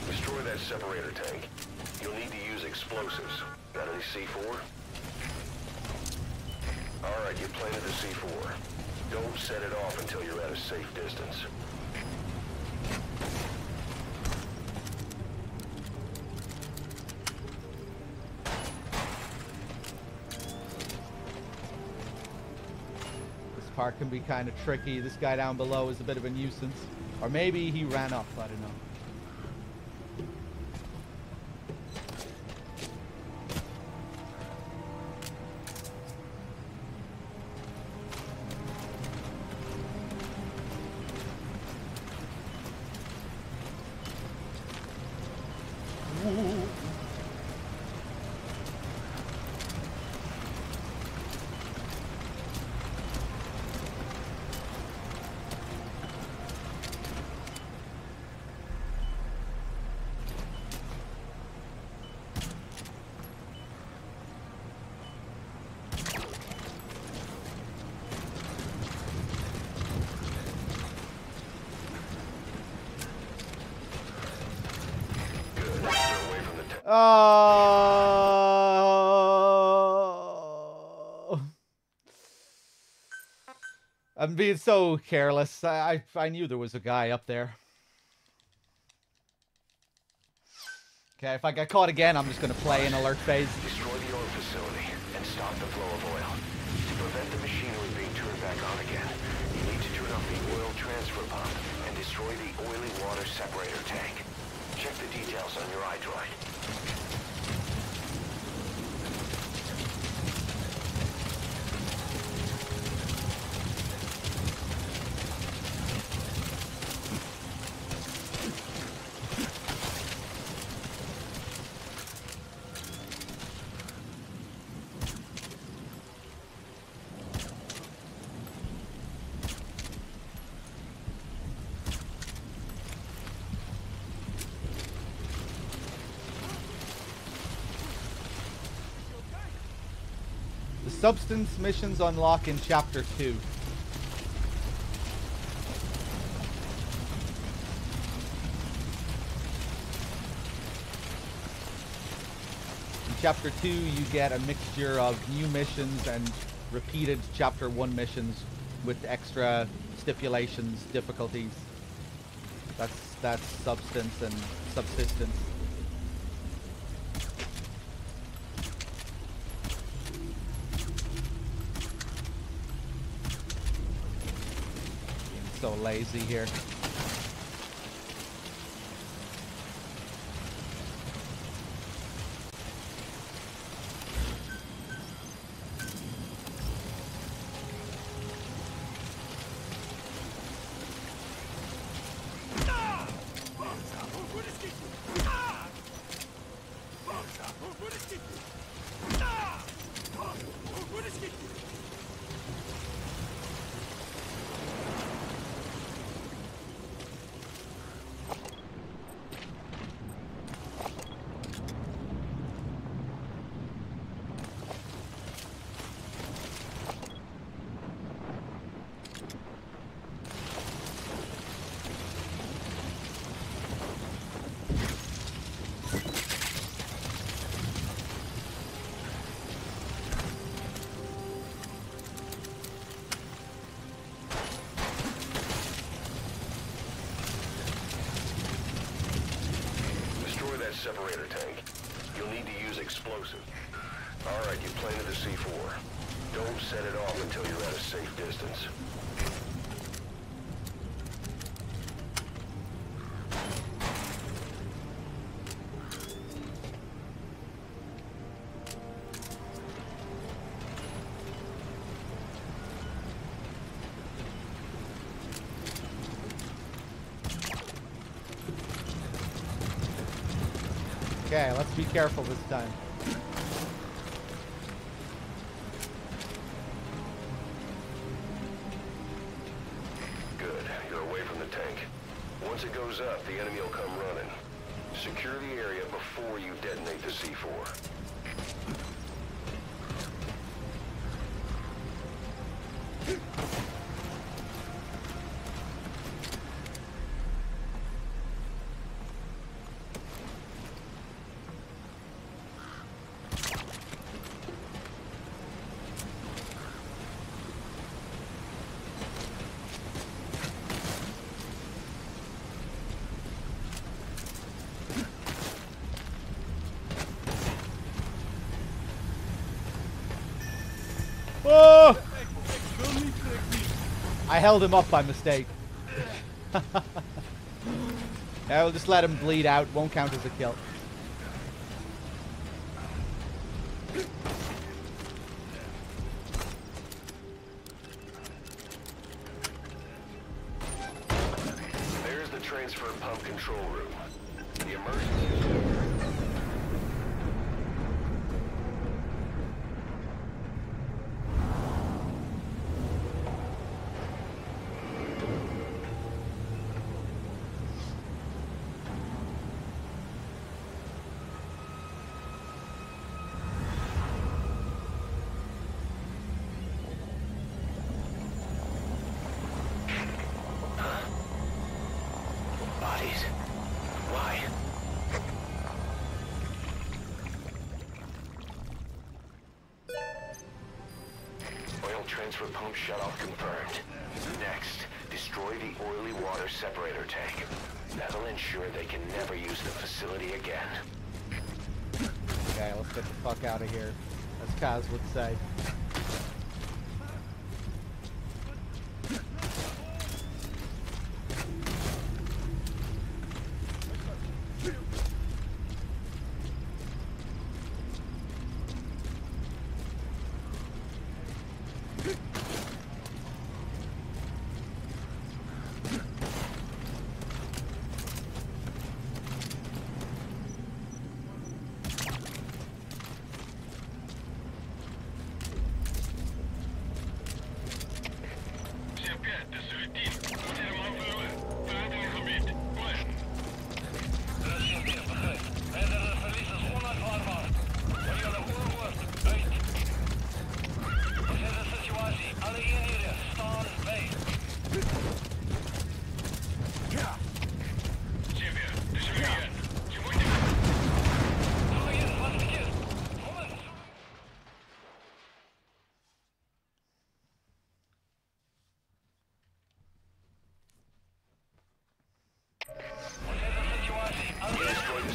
Destroy that separator tank. You'll need to use explosives. Got any C4? Alright, you planted the C4. Don't set it off until you're at a safe distance. This part can be kind of tricky. This guy down below is a bit of a nuisance. Or maybe he ran up, I don't know. Oh, I'm being so careless. I knew there was a guy up there. Okay, if I get caught again, I'm just going to play in alert phase. Destroy the oil facility and stop the flow of oil. To prevent the machinery being turned back on again, you need to turn off the oil transfer pump and destroy the oily water separator tank. Check the details on your iDroid. Substance missions unlock in Chapter 2. In Chapter 2, you get a mixture of new missions and repeated Chapter 1 missions with extra stipulations, difficulties. That's substance and subsistence. So lazy here. explosive. Alright, you planted the C4. Don't set it off until you're at a safe distance. Okay, let's be careful this time. Good. You're away from the tank. Once it goes up, the enemy will come running. Secure the area before you detonate the C4. Oh! I held him up by mistake. Yeah, we'll just let him bleed out. Won't count as a kill. There's the transfer pump control room. The emergency... Bodies? Why? Oil transfer pump shutoff confirmed. Next, destroy the oily water separator tank. That'll ensure they can never use the facility again. Okay, let's get the fuck out of here, as Kaz would say.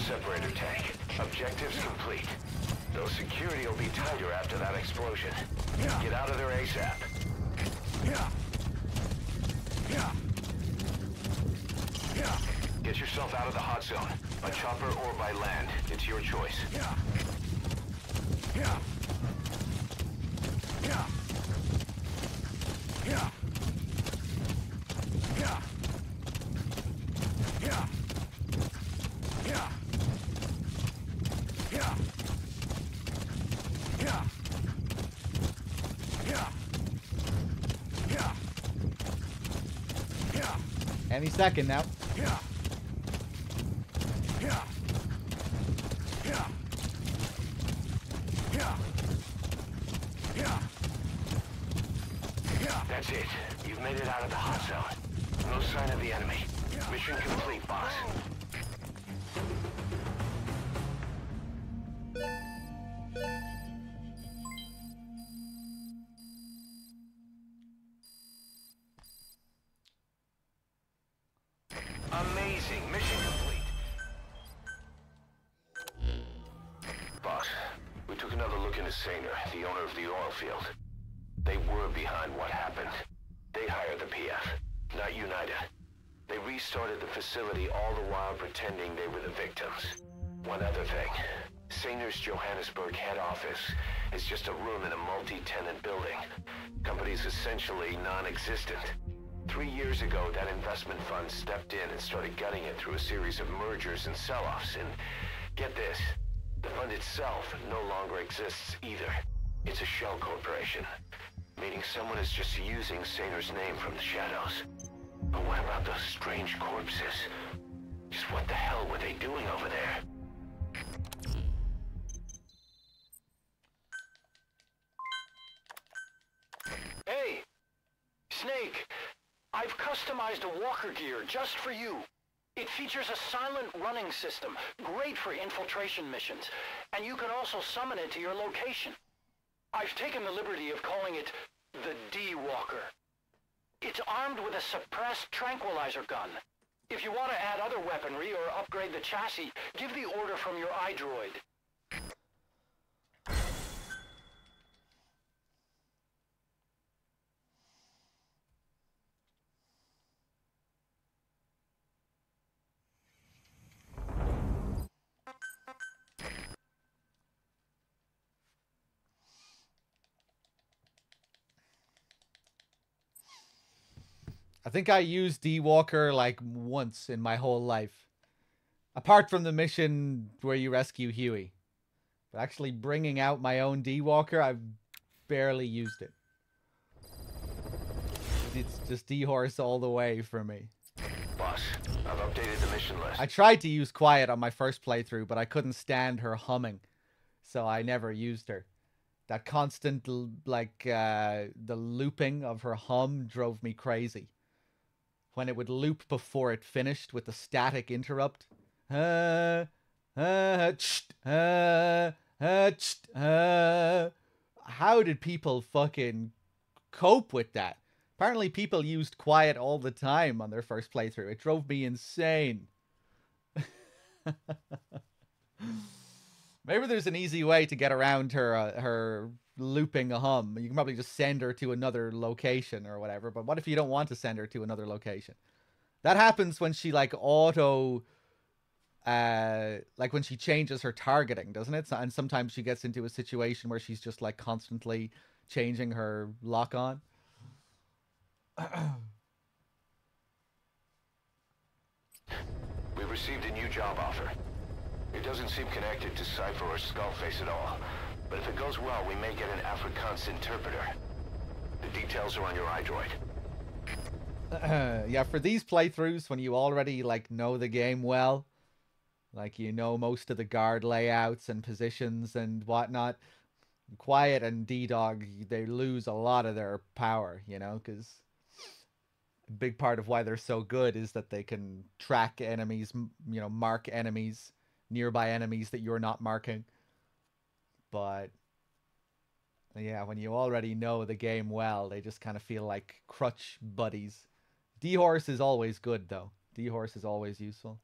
Separator tank. Objectives complete. Though security will be tighter after that explosion. Get out of there ASAP. Get yourself out of the hot zone. By chopper or by land. It's your choice. Any second now. That's it. You've made it out of the hot zone. No sign of the enemy. Mission complete, boss. Amazing. Mission complete. Boss, is Saner, the owner of the oil field. They were behind what happened. They hired the PF, not United. They restarted the facility all the while pretending they were the victims. One other thing. Saner's Johannesburg head office is just a room in a multi-tenant building. Company's essentially non-existent. 3 years ago, that investment fund stepped in and started gutting it through a series of mergers and sell-offs. And get this, the fund itself no longer exists either. It's a shell corporation, meaning someone is just using Saner's name from the shadows. But what about those strange corpses? Just what the hell were they doing over there? Hey! Snake! I've customized a walker gear just for you. It features a silent running system, great for infiltration missions, and you can also summon it to your location. I've taken the liberty of calling it the D-Walker. It's armed with a suppressed tranquilizer gun. If you want to add other weaponry or upgrade the chassis, give the order from your iDroid. I think I used D-Walker like once in my whole life. Apart from the mission where you rescue Huey. But actually bringing out my own D-Walker, I've barely used it. It's just D-Horse all the way for me. Boss, I've updated the mission list. I tried to use Quiet on my first playthrough, but I couldn't stand her humming. So I never used her. That constant, like, the looping of her hum drove me crazy. When it would loop before it finished with the static interrupt. How did people fucking cope with that? Apparently people used Quiet all the time on their first playthrough. It drove me insane. Maybe there's an easy way to get around her looping a hum. You can probably just send her to another location or whatever. But what if you don't want to send her to another location? That happens when she like auto, like when she changes her targeting, doesn't it? And sometimes she gets into a situation where she's just like constantly changing her lock on. We received a new job offer. It doesn't seem connected to Cypher or Skullface at all. But if it goes well, we may get an Afrikaans interpreter. The details are on your iDroid. Yeah, for these playthroughs, when you already, like, know the game well, like, you know most of the guard layouts and positions and whatnot, Quiet and D-Dog, they lose a lot of their power, you know, because a big part of why they're so good is that they can track enemies, you know, mark enemies, nearby enemies that you're not marking. But yeah, when you already know the game well, they just kind of feel like crutch buddies. D-Horse is always good, though. D-Horse is always useful.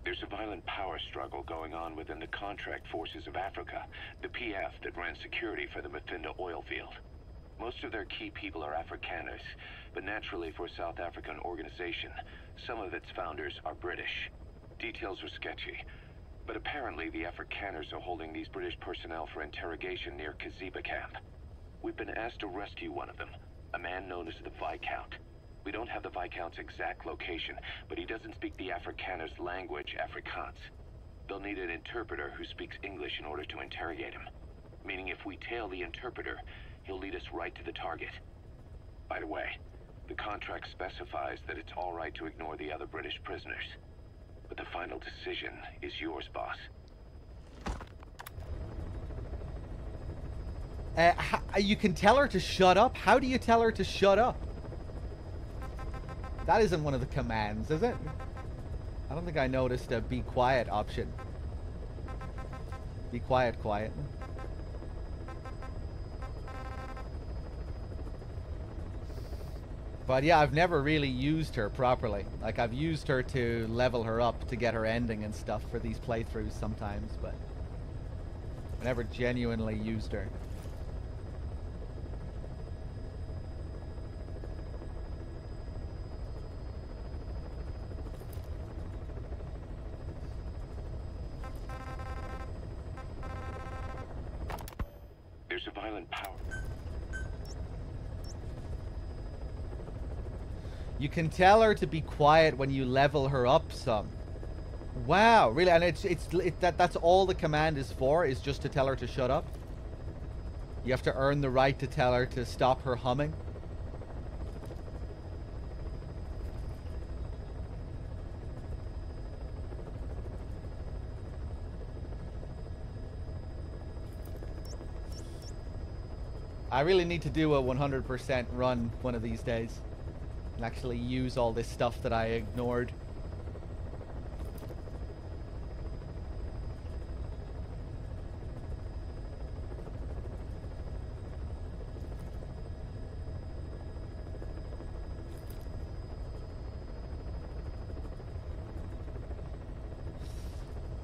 There's a violent power struggle going on within the Contract Forces of Africa, the PF that ran security for the Muffinda oil field. Most of their key people are Afrikaners, but naturally for a South African organization, some of its founders are British. Details are sketchy, but apparently the Afrikaners are holding these British personnel for interrogation near Kaziba camp. We've been asked to rescue one of them, a man known as the Viscount. We don't have the Viscount's exact location, but he doesn't speak the Afrikaners' language, Afrikaans. They'll need an interpreter who speaks English in order to interrogate him. Meaning if we tail the interpreter, he'll lead us right to the target. By the way, the contract specifies that it's all right to ignore the other British prisoners. But the final decision is yours, boss. You can tell her to shut up? How do you tell her to shut up? That isn't one of the commands, is it? I don't think I noticed a be quiet option. Be quiet, quiet. But yeah, I've never really used her properly. Like, I've used her to level her up to get her ending and stuff for these playthroughs sometimes, but I never genuinely used her. There's a violent power. You can tell her to be quiet when you level her up some. Wow, really? And that's all the command is for, is just to tell her to shut up? You have to earn the right to tell her to stop her humming? I really need to do a 100% run one of these days and actually use all this stuff that I ignored.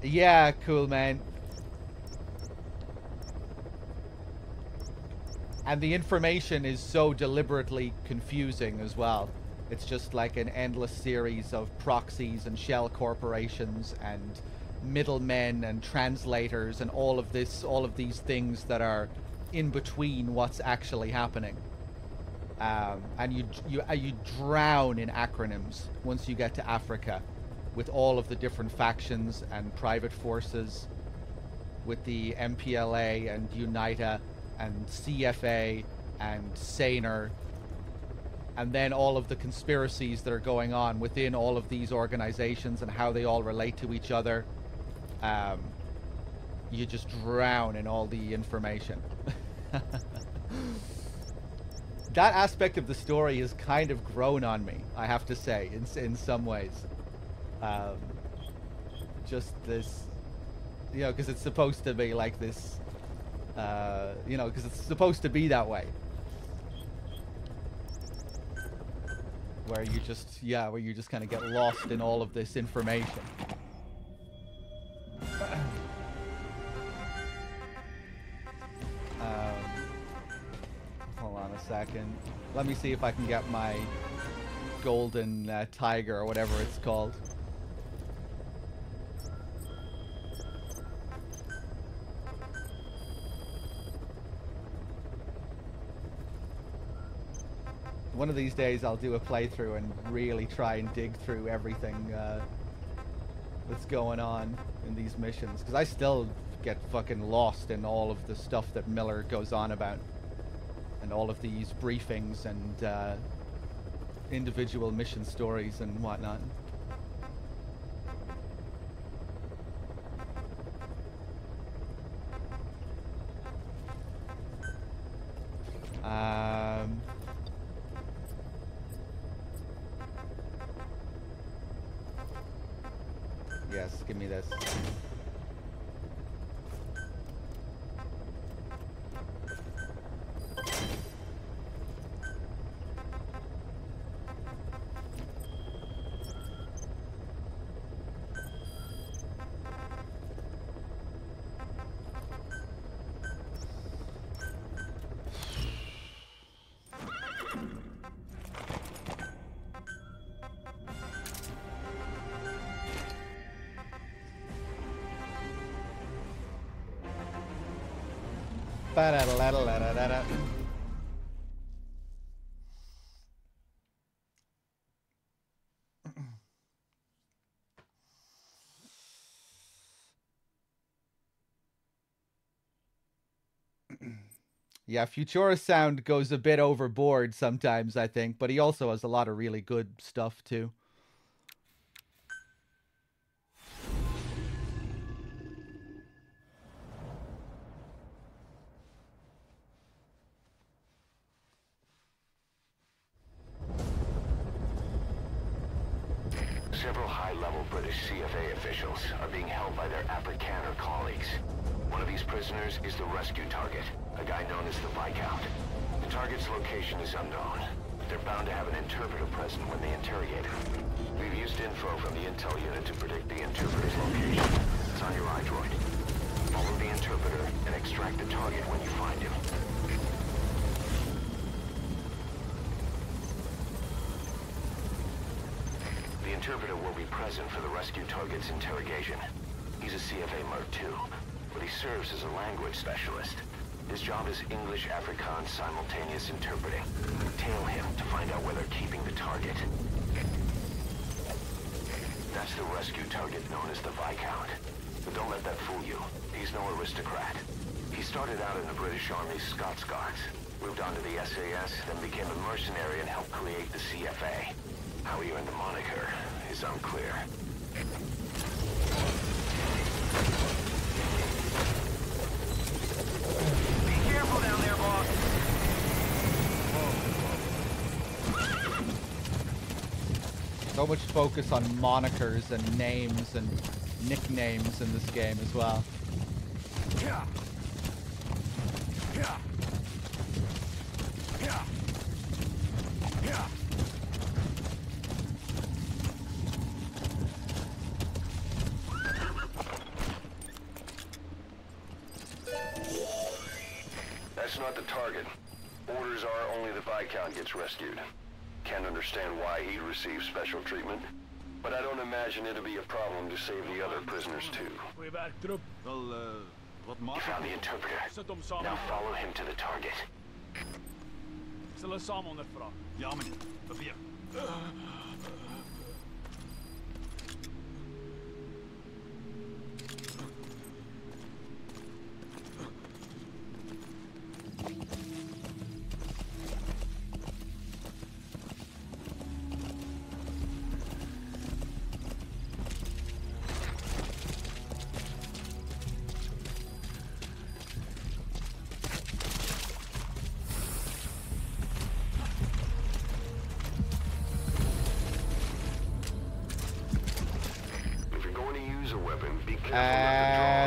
Yeah, cool, man. And the information is so deliberately confusing as well. It's just like an endless series of proxies and shell corporations and middlemen and translators and all of these things that are in between what's actually happening. And you drown in acronyms once you get to Africa, with all of the different factions and private forces, with the MPLA and UNITA and CFA and SANER, and then all of the conspiracies that are going on within all of these organizations and how they all relate to each other. You just drown in all the information. That aspect of the story has kind of grown on me, I have to say, in some ways. Just this, you know, because it's supposed to be like this, you know, because it's supposed to be that way. Where you just, yeah, where you just kind of get lost in all of this information. Hold on a second. Let me see if I can get my golden tiger or whatever it's called. One of these days I'll do a playthrough and really try and dig through everything that's going on in these missions, because I still get fucking lost in all of the stuff that Miller goes on about, and all of these briefings and individual mission stories and whatnot. Yes, give me this. Ba-da-da-da-da-da-da. Yeah, Futura's sound goes a bit overboard sometimes, I think, but he also has a lot of really good stuff too. Several high-level British CFA officials are being held by their Afrikaner colleagues. One of these prisoners is the rescue target, a guy known as the Viscount. The target's location is unknown. They're bound to have an interpreter present when they interrogate him. We've used info from the intel unit to predict the interpreter's location. It's on your iDroid. Follow the interpreter and extract the target when you find him. The interpreter will be present for the rescue target's interrogation. He's a CFA Merc 2, but he serves as a language specialist. His job is English Afrikaans simultaneous interpreting. Tail him to find out where they're keeping the target. That's the rescue target known as the Viscount. But don't let that fool you. He's no aristocrat. He started out in the British Army's Scots Guards, moved on to the SAS, then became a mercenary and helped create the CFA. How he earned the moniker is unclear. Be careful down there, boss. So much focus on monikers and names and nicknames in this game as well. Yeah. Yeah. Yeah. Yeah. That's not the target. Orders are only the Viscount gets rescued. Can't understand why he'd receive special treatment, but I don't imagine it'll be a problem to save the other prisoners too. You found the interpreter. Now follow him to the target. Zullen samen ondervragen? Ja, meneer. Beweer.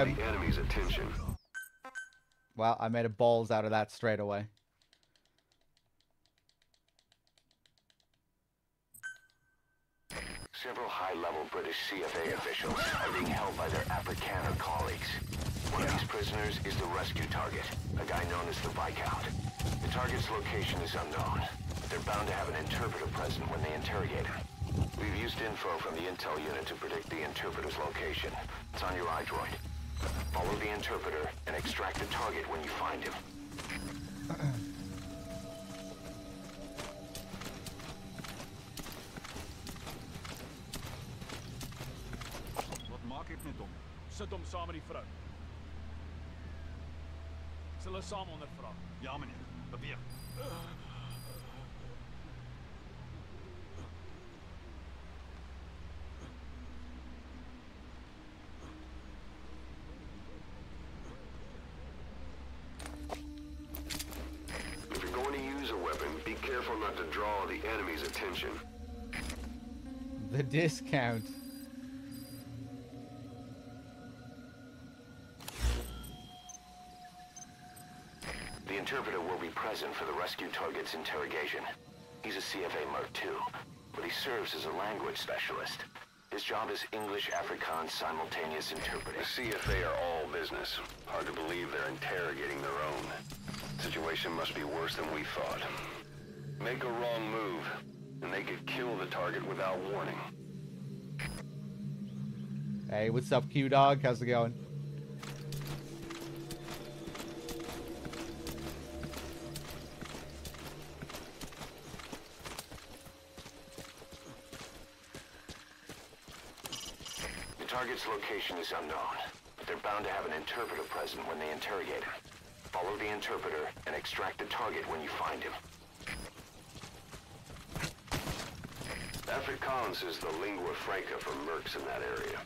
The enemy's attention. Well, I made a balls out of that straight away. Several high-level British CFA officials are being held by their Afrikaner colleagues. One of these prisoners is the rescue target, a guy known as the Viscount. The target's location is unknown. They're bound to have an interpreter present when they interrogate him. We've used info from the intel unit to predict the interpreter's location. It's on your iDroid. Follow the interpreter and extract the target when you find him. Wat maak ik met hom? Sit hom saam met die vrou. Zullen samen ondervragen? Ja, meneer. Beweer. Be careful not to draw the enemy's attention. The discount. The interpreter will be present for the rescue target's interrogation. He's a CFA Merc 2, but he serves as a language specialist. His job is English Afrikaans simultaneous interpreting. The CFA are all business. Hard to believe they're interrogating their own. Situation must be worse than we thought. Make a wrong move, and they could kill the target without warning. Hey, what's up, Q-Dog? How's it going? The target's location is unknown, but they're bound to have an interpreter present when they interrogate him. Follow the interpreter and extract the target when you find him. Afrikaans is the lingua franca for mercs in that area.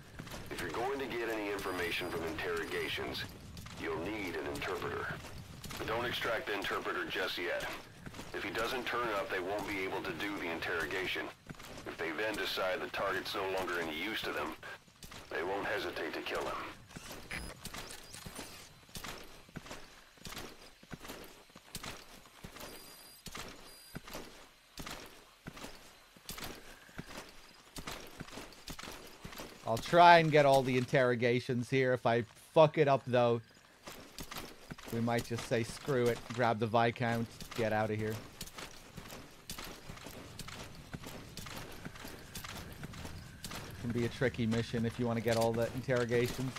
If you're going to get any information from interrogations, you'll need an interpreter. But don't extract the interpreter just yet. If he doesn't turn up, they won't be able to do the interrogation. If they then decide the target's no longer any use to them, they won't hesitate to kill him. I'll try and get all the interrogations here. If I fuck it up, though, we might just say screw it, grab the Viscount, get out of here. Can be a tricky mission if you want to get all the interrogations.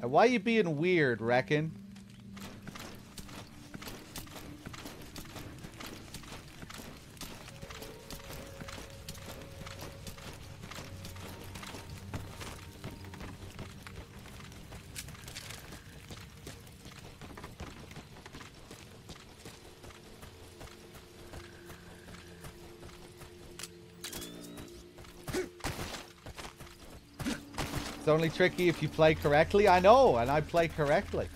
Why you being weird, reckon? It's only tricky if you play correctly. I know, and I play correctly.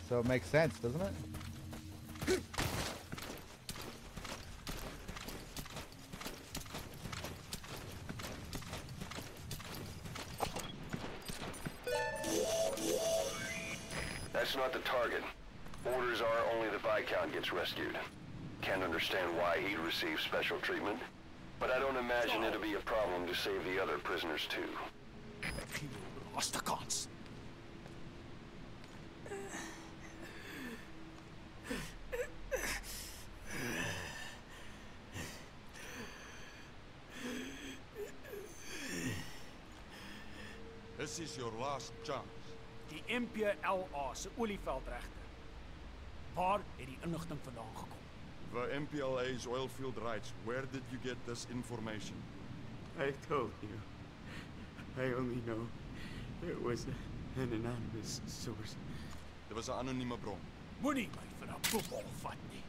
So it makes sense, doesn't it? That's not the target. Orders are only the Viscount gets rescued. Can't understand why he'd receive special treatment. But I don't imagine it'll be a problem to save the other prisoners, too. Laaste kans. This is your last chance. Die MPLA se olieveldregte. Waar het die inligting vandaan gekom? The MPLA's oilfield rights. Where did you get this information? I told you. I only know it was an anonymous source. There was 'n anonieme bron. Moenie my vir 'n voetbal vat nie.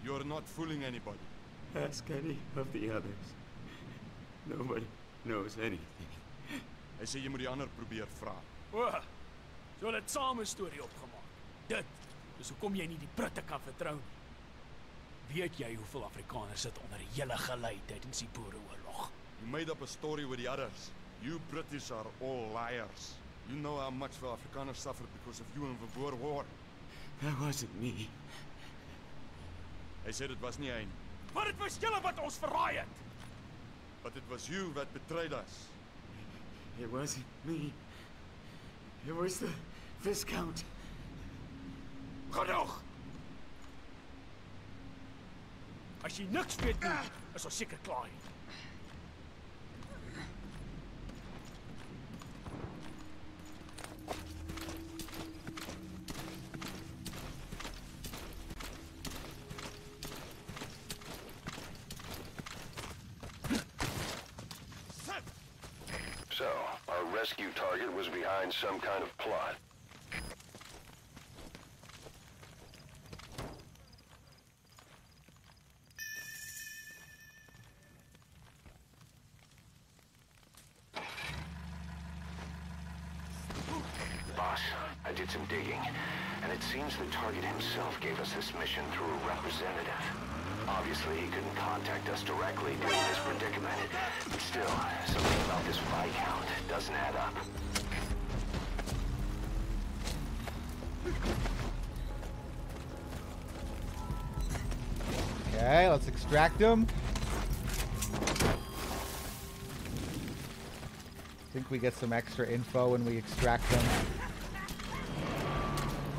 You're not fooling anybody. Ask any of the others. Nobody knows anything. Hy sê jy moet die ander probeer vra. O, so hulle het saam 'n storie opgemaak. Dit is hoekom jy nie die Britte kan vertrou nie. Weet jy hoeveel Afrikaners sit onder 'n hele gelei tydens die Boereoorlog? You made up a story with the others. You British are all liars. You know how much the Afrikaners suffered because of you in the Boer War. That wasn't me. Hy sê dit was nie hy nie. Maar dit was julle wat ons verraai het. But it was you that betrayed us. It wasn't me. It was the Viscount. Genoeg! As jy niks weet nie, is ons seker klaar hier. So, our rescue target was behind some kind of plot. Boss, I did some digging, and it seems the target himself gave us this mission through a representative. Obviously, he couldn't contact us directly due to this predicament. But still, something about this Viscount doesn't add up. Okay, let's extract him. I think we get some extra info when we extract them.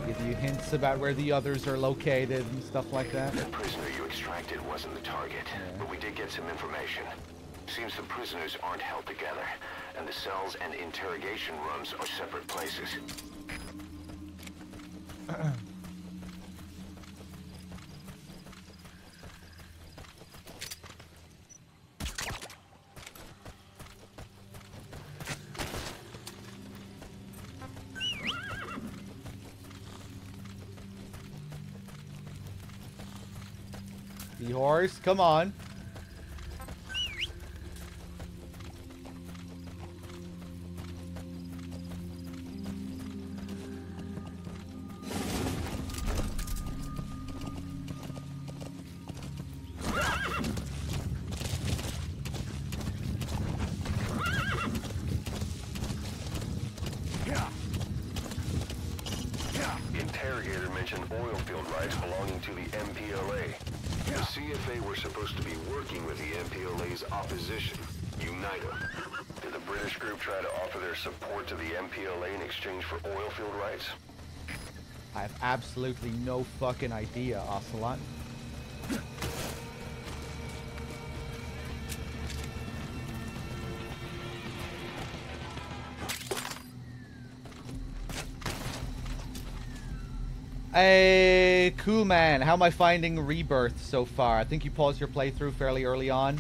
Give you hints about where the others are located and stuff like that. The prisoner you extracted wasn't the target, but we did get some information. Seems the prisoners aren't held together, and the cells and interrogation rooms are separate places. The horse, come on. interrogator mentioned oil field rights belonging to the MPLA. The CFA were supposed to be working with the MPLA's opposition, UNITA. Did the British group try to offer their support to the MPLA in exchange for oil field rights? I have absolutely no fucking idea, Ocelot. Hey, cool man. How am I finding Rebirth so far? I think you paused your playthrough fairly early on.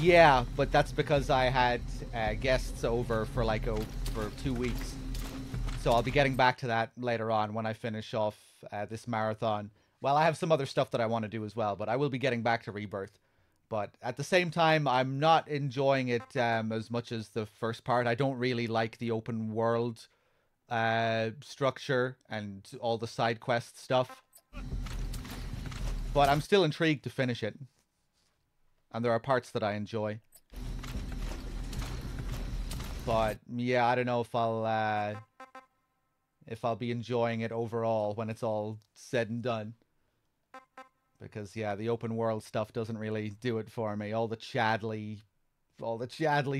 Yeah, but that's because I had guests over for like for 2 weeks. So I'll be getting back to that later on when I finish off this marathon. Well, I have some other stuff that I want to do as well, but I will be getting back to Rebirth. But at the same time, I'm not enjoying it as much as the first part. I don't really like the open world structure and all the side quest stuff. But I'm still intrigued to finish it. And there are parts that I enjoy. But yeah, I don't know if I'll be enjoying it overall when it's all said and done. Because yeah, the open world stuff doesn't really do it for me. All the Chadley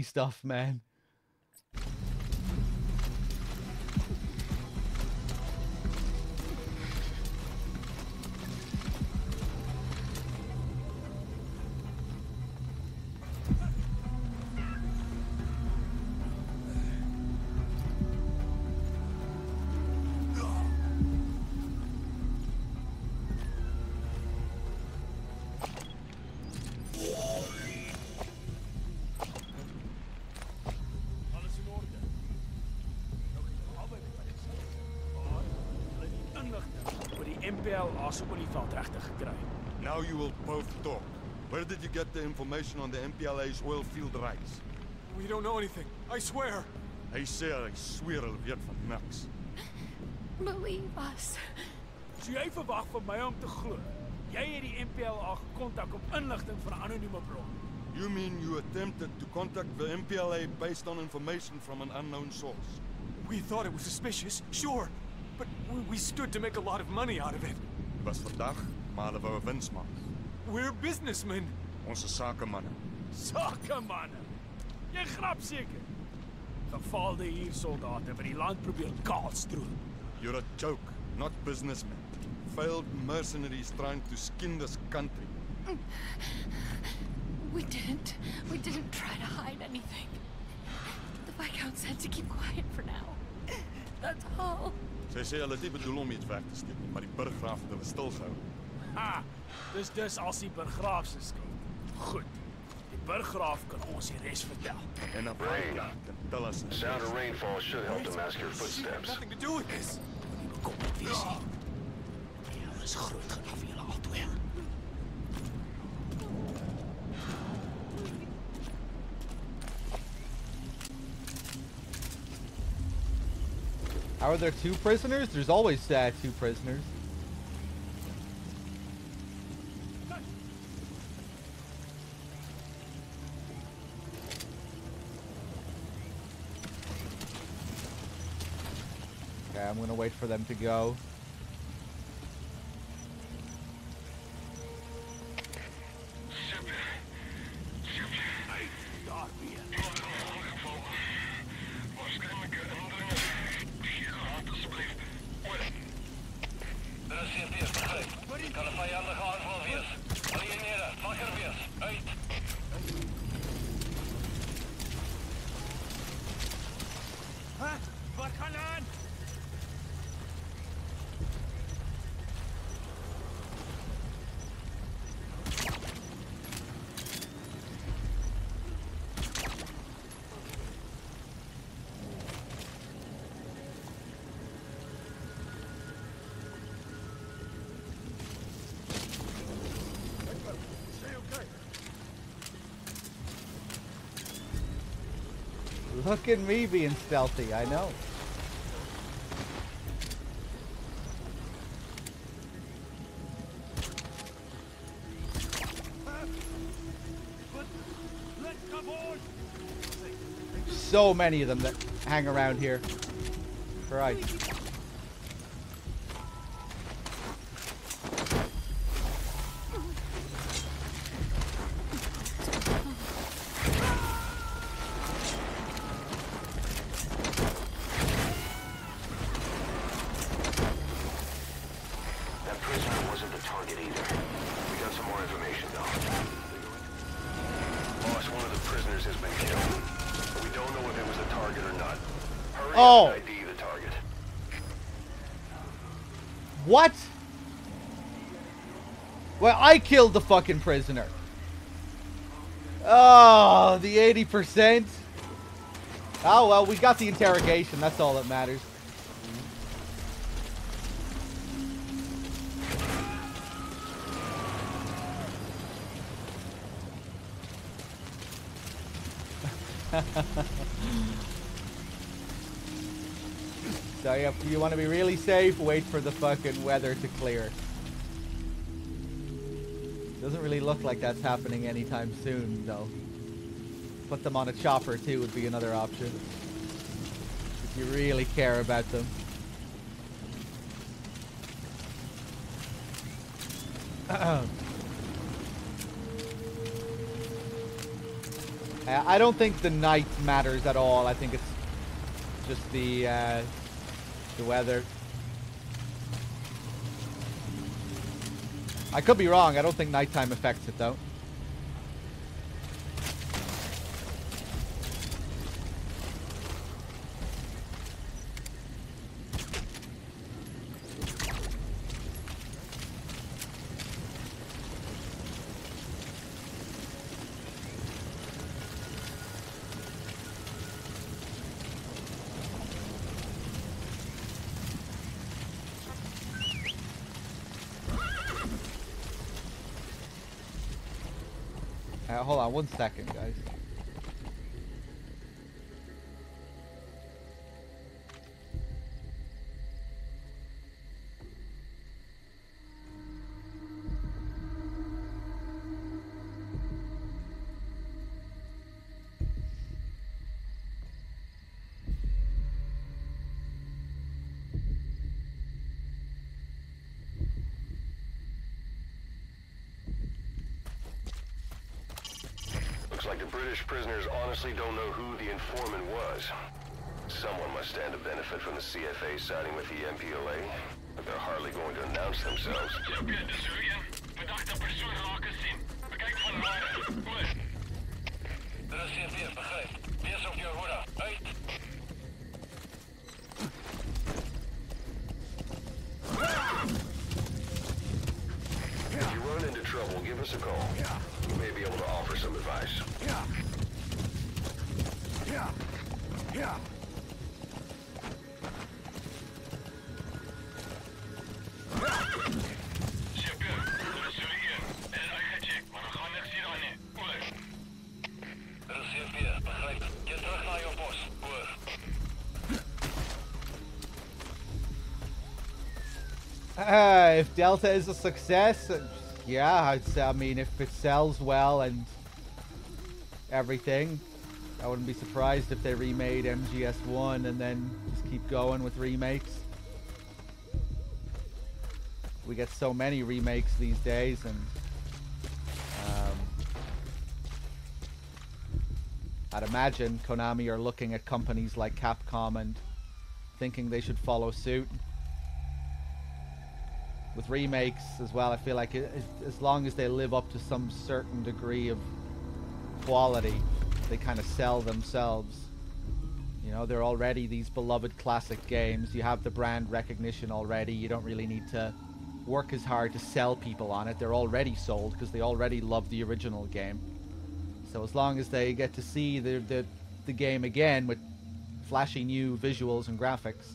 stuff, man. Now you will both talk. Where did you get the information on the MPLA's oil field rights? We don't know anything. I swear. Hy sê hy sweer hulle weet van niks. Believe us. So jy verwag van my om te glo. Jy het die MPLA gekontak op inligting van 'n anonieme bron. You mean you attempted to contact the MPLA based on information from an unknown source? We thought it was suspicious, sure. But we stood to make a lot of money out of it. Dit was verdag, maar hulle wou 'n wins maak. We're businessmen. Ons is sakemanne. Sakemanne? Jy grap seker. Gefaalde huursoldate wat die land probeer kaalstroom. You're a joke, not businessmen. Failed mercenaries trying to skin this country. We didn't try to hide anything. The Viscount said to keep quiet for now. That's all. Sy sê hulle het nie bedoel om iets weg te steek nie, maar die burggraaf het hulle stilgehou. Ha! Dis als die burggraaf se skuld. Goed. Die burggraaf kan ons die res vertel. En dan Rain. can tell us. Sound of rainfall should help to mask your footsteps. Nothing to do with this. Kom met visie. Ja, is groot genoeg vir julle albei. How are there 2 prisoners? There's always 2 prisoners. Okay, I'm gonna wait for them to go. Look at me being stealthy, I know. So many of them that hang around here. Christ. That prisoner wasn't the target either. We got some more information, though. Boss, one of the prisoners has been killed. But we don't know if it was the target or not. Hurry up and ID the target. What? Well, I killed the fucking prisoner. Oh, the 80%. Oh, well, we got the interrogation. That's all that matters. So if you want to be really safe, wait for the fucking weather to clear. Doesn't really look like that's happening anytime soon, though. Put them on a chopper too would be another option. If you really care about them. I don't think the night matters at all. I think it's just the weather. I could be wrong. I don't think nighttime affects it though. Hold on 1 second, guys. Looks like the British prisoners honestly don't know who the informant was. Someone must stand to benefit from the CFA siding with the MPLA, but they're hardly going to announce themselves. If you run into trouble, give us a call. We may be able to offer some advice. If Delta is a success, yeah, I mean, if it sells well and everything, I wouldn't be surprised if they remade MGS1 and then just keep going with remakes. We get so many remakes these days, and I'd imagine Konami are looking at companies like Capcom and thinking they should follow suit. With remakes as well, I feel like as long as they live up to some certain degree of quality, they kind of sell themselves. You know, they're already these beloved classic games. You have the brand recognition already. You don't really need to work as hard to sell people on it. They're already sold because they already love the original game. So as long as they get to see the game again with flashy new visuals and graphics,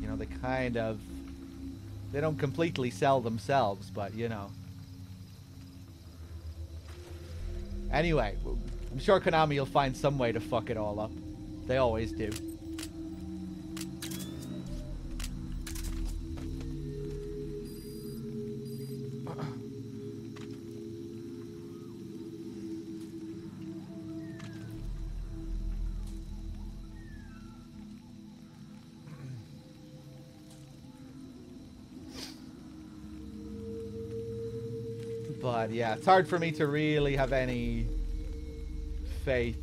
you know, they don't completely sell themselves, but you know. Anyway, I'm sure Konami will find some way to fuck it all up. They always do. But yeah, it's hard for me to really have any faith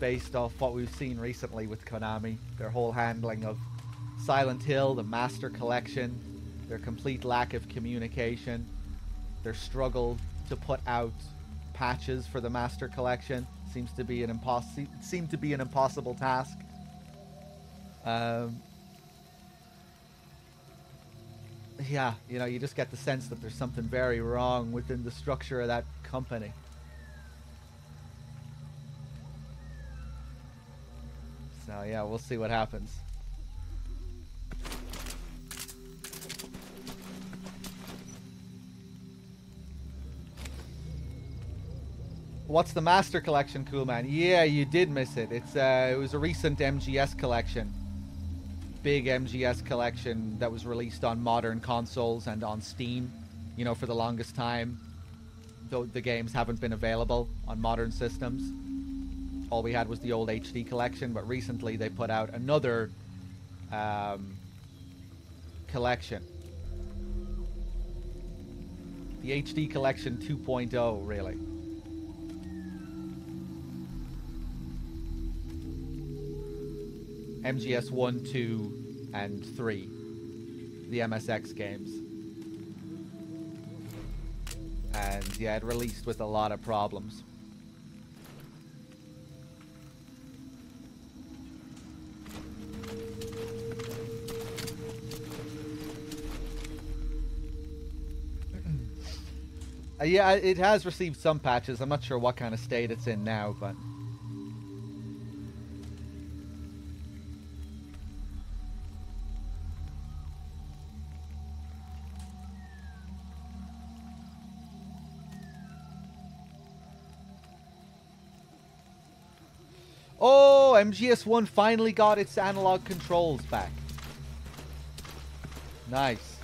based off what we've seen recently with Konami. Their whole handling of Silent Hill, the Master Collection, their complete lack of communication, their struggle to put out patches for the Master Collection seemed to be an impossible task. Yeah, you know, you just get the sense that there's something very wrong within the structure of that company. So yeah, we'll see what happens. What's the Master Collection, cool man? Yeah, you did miss it. It was a recent MGS collection. Big MGS collection that was released on modern consoles and on Steam. You know, for the longest time, though the games haven't been available on modern systems. All we had was the old HD collection, but recently they put out another collection. The HD collection 2.0, really. MGS 1, 2, and 3. The MSX games. And yeah, it released with a lot of problems. Yeah, it has received some patches. I'm not sure what kind of state it's in now, but... Oh, MGS1 finally got its analog controls back. Nice.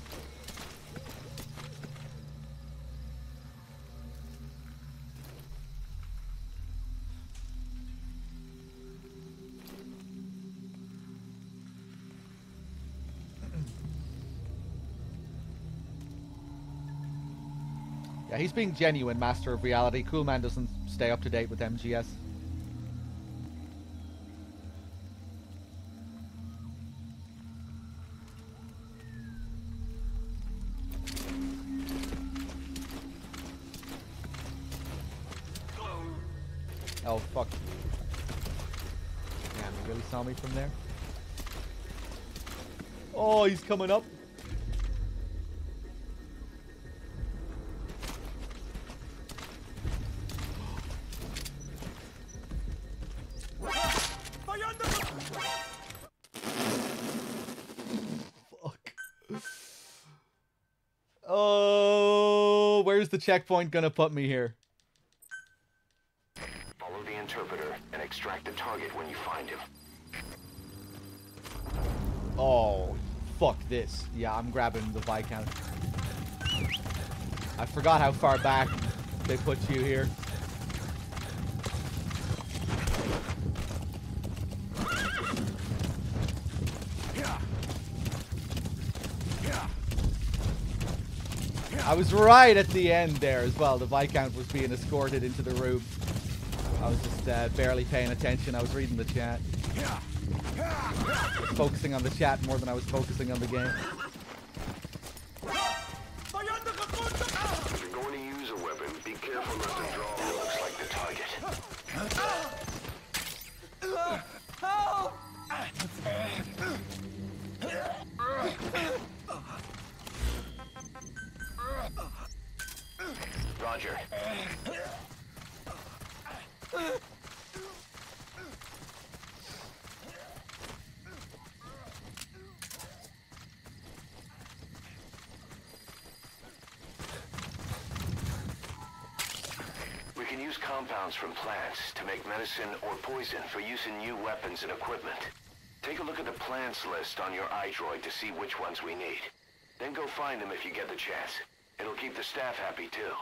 Yeah, he's being genuine, Master of Reality. Cool Man doesn't stay up to date with MGS. Oh, fuck. Damn, he really saw me from there? Oh, he's coming up. Fuck. Oh, where's the checkpoint gonna put me here? Follow the interpreter and extract the target when you find him. Oh, fuck this. Yeah, I'm grabbing the Viscount. I forgot how far back they put you here. I was right at the end there as well. The Viscount was being escorted into the room. I was just barely paying attention. I was reading the chat. I was focusing on the chat more than I was focusing on the game. If you're going to use a weapon, be careful not to draw what looks like the target. Roger. We can use compounds from plants to make medicine or poison for use in new weapons and equipment. Take a look at the plants list on your iDroid to see which ones we need. Then go find them if you get the chance. It'll keep the staff happy too.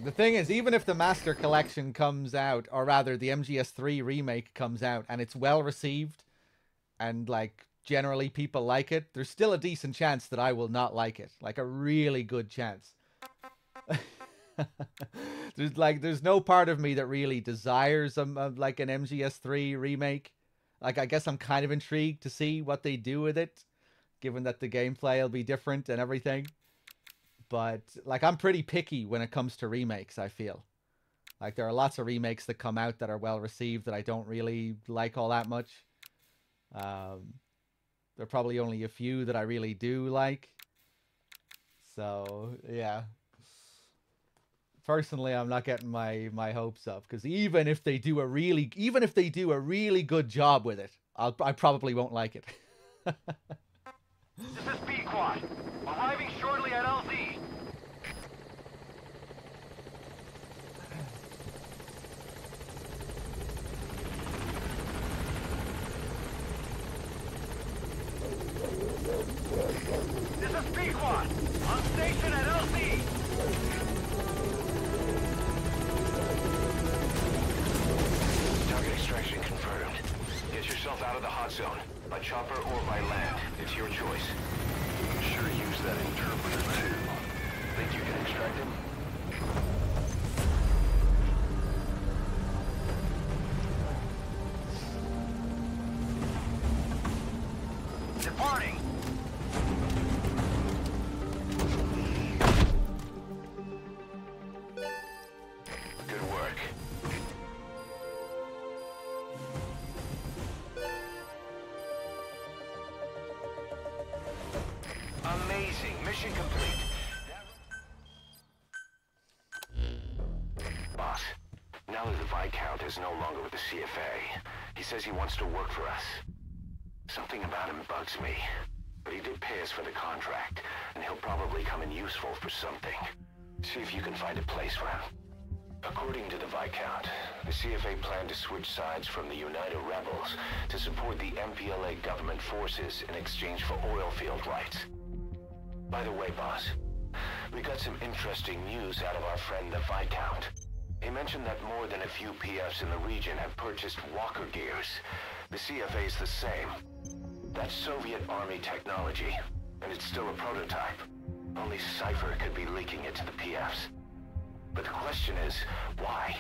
The thing is, even if the Master Collection comes out, or rather the MGS3 remake comes out, and it's well received, and like generally people like it, there's still a decent chance that I will not like it. Like a really good chance. There's no part of me that really desires like an MGS3 remake. Like, I guess I'm kind of intrigued to see what they do with it, given that the gameplay will be different and everything. But, like, I'm pretty picky when it comes to remakes, I feel. Like, there are lots of remakes that come out that are well received that I don't really like all that much. There are probably only a few that I really do like. So, yeah. Personally, I'm not getting my hopes up, because even if they do a really good job with it, I probably won't like it. This is Pequod, arriving shortly at LZ. This is Pequod, on station at LZ. Target extraction confirmed. Get yourself out of the hot zone. By chopper or by land. It's your choice. Sure use that interpreter too. Think you can extract him? Departing. Good work. Amazing. Mission complete. Boss, now that the Viscount is no longer with the CFA, he says he wants to work for us. Something about him bugs me. But he did pay us for the contract, and he'll probably come in useful for something. See if you can find a place for him. According to the Viscount, the CFA planned to switch sides from the United Rebels to support the MPLA government forces in exchange for oil field rights. By the way, boss, we got some interesting news out of our friend the Viscount. He mentioned that more than a few PFs in the region have purchased walker gears. The CFA's the same. That's Soviet Army technology, and it's still a prototype. Only Cypher could be leaking it to the PFs. But the question is, why?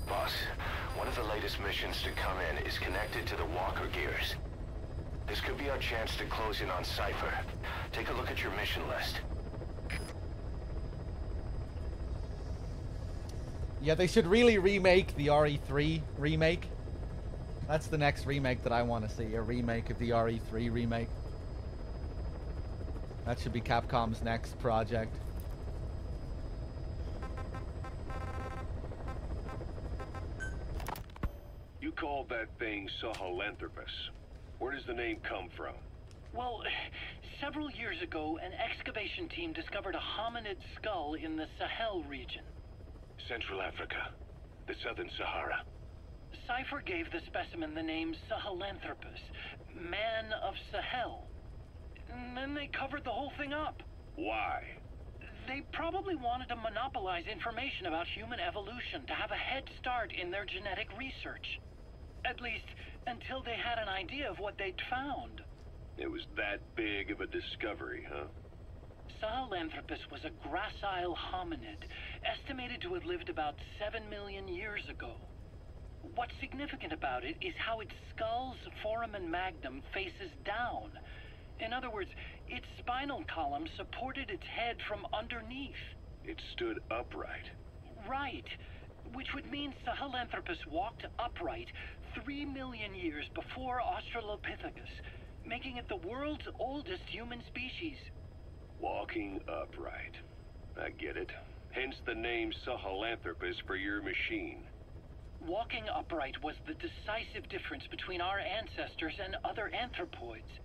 Boss, one of the latest missions to come in is connected to the walker gears. This could be our chance to close in on Cypher. Take a look at your mission list. Yeah, they should really remake the RE3 remake. That's the next remake that I want to see, a remake of the RE3 remake. That should be Capcom's next project. You called that thing Sahelanthropus. Where does the name come from? Well, several years ago, an excavation team discovered a hominid skull in the Sahel region. Central Africa. The Southern Sahara. Cypher gave the specimen the name Sahelanthropus, Man of Sahel. And then they covered the whole thing up. Why? They probably wanted to monopolize information about human evolution to have a head start in their genetic research. At least, until they had an idea of what they'd found. It was that big of a discovery, huh? Sahelanthropus was a gracile hominid, estimated to have lived about 7 million years ago. What's significant about it is how its skull's foramen magnum faces down. In other words, its spinal column supported its head from underneath. It stood upright. Right. Which would mean Sahelanthropus walked upright 3 million years before Australopithecus, making it the world's oldest human species. Walking upright. I get it. Hence the name Sahelanthropus for your machine. Walking upright was the decisive difference between our ancestors and other anthropoids.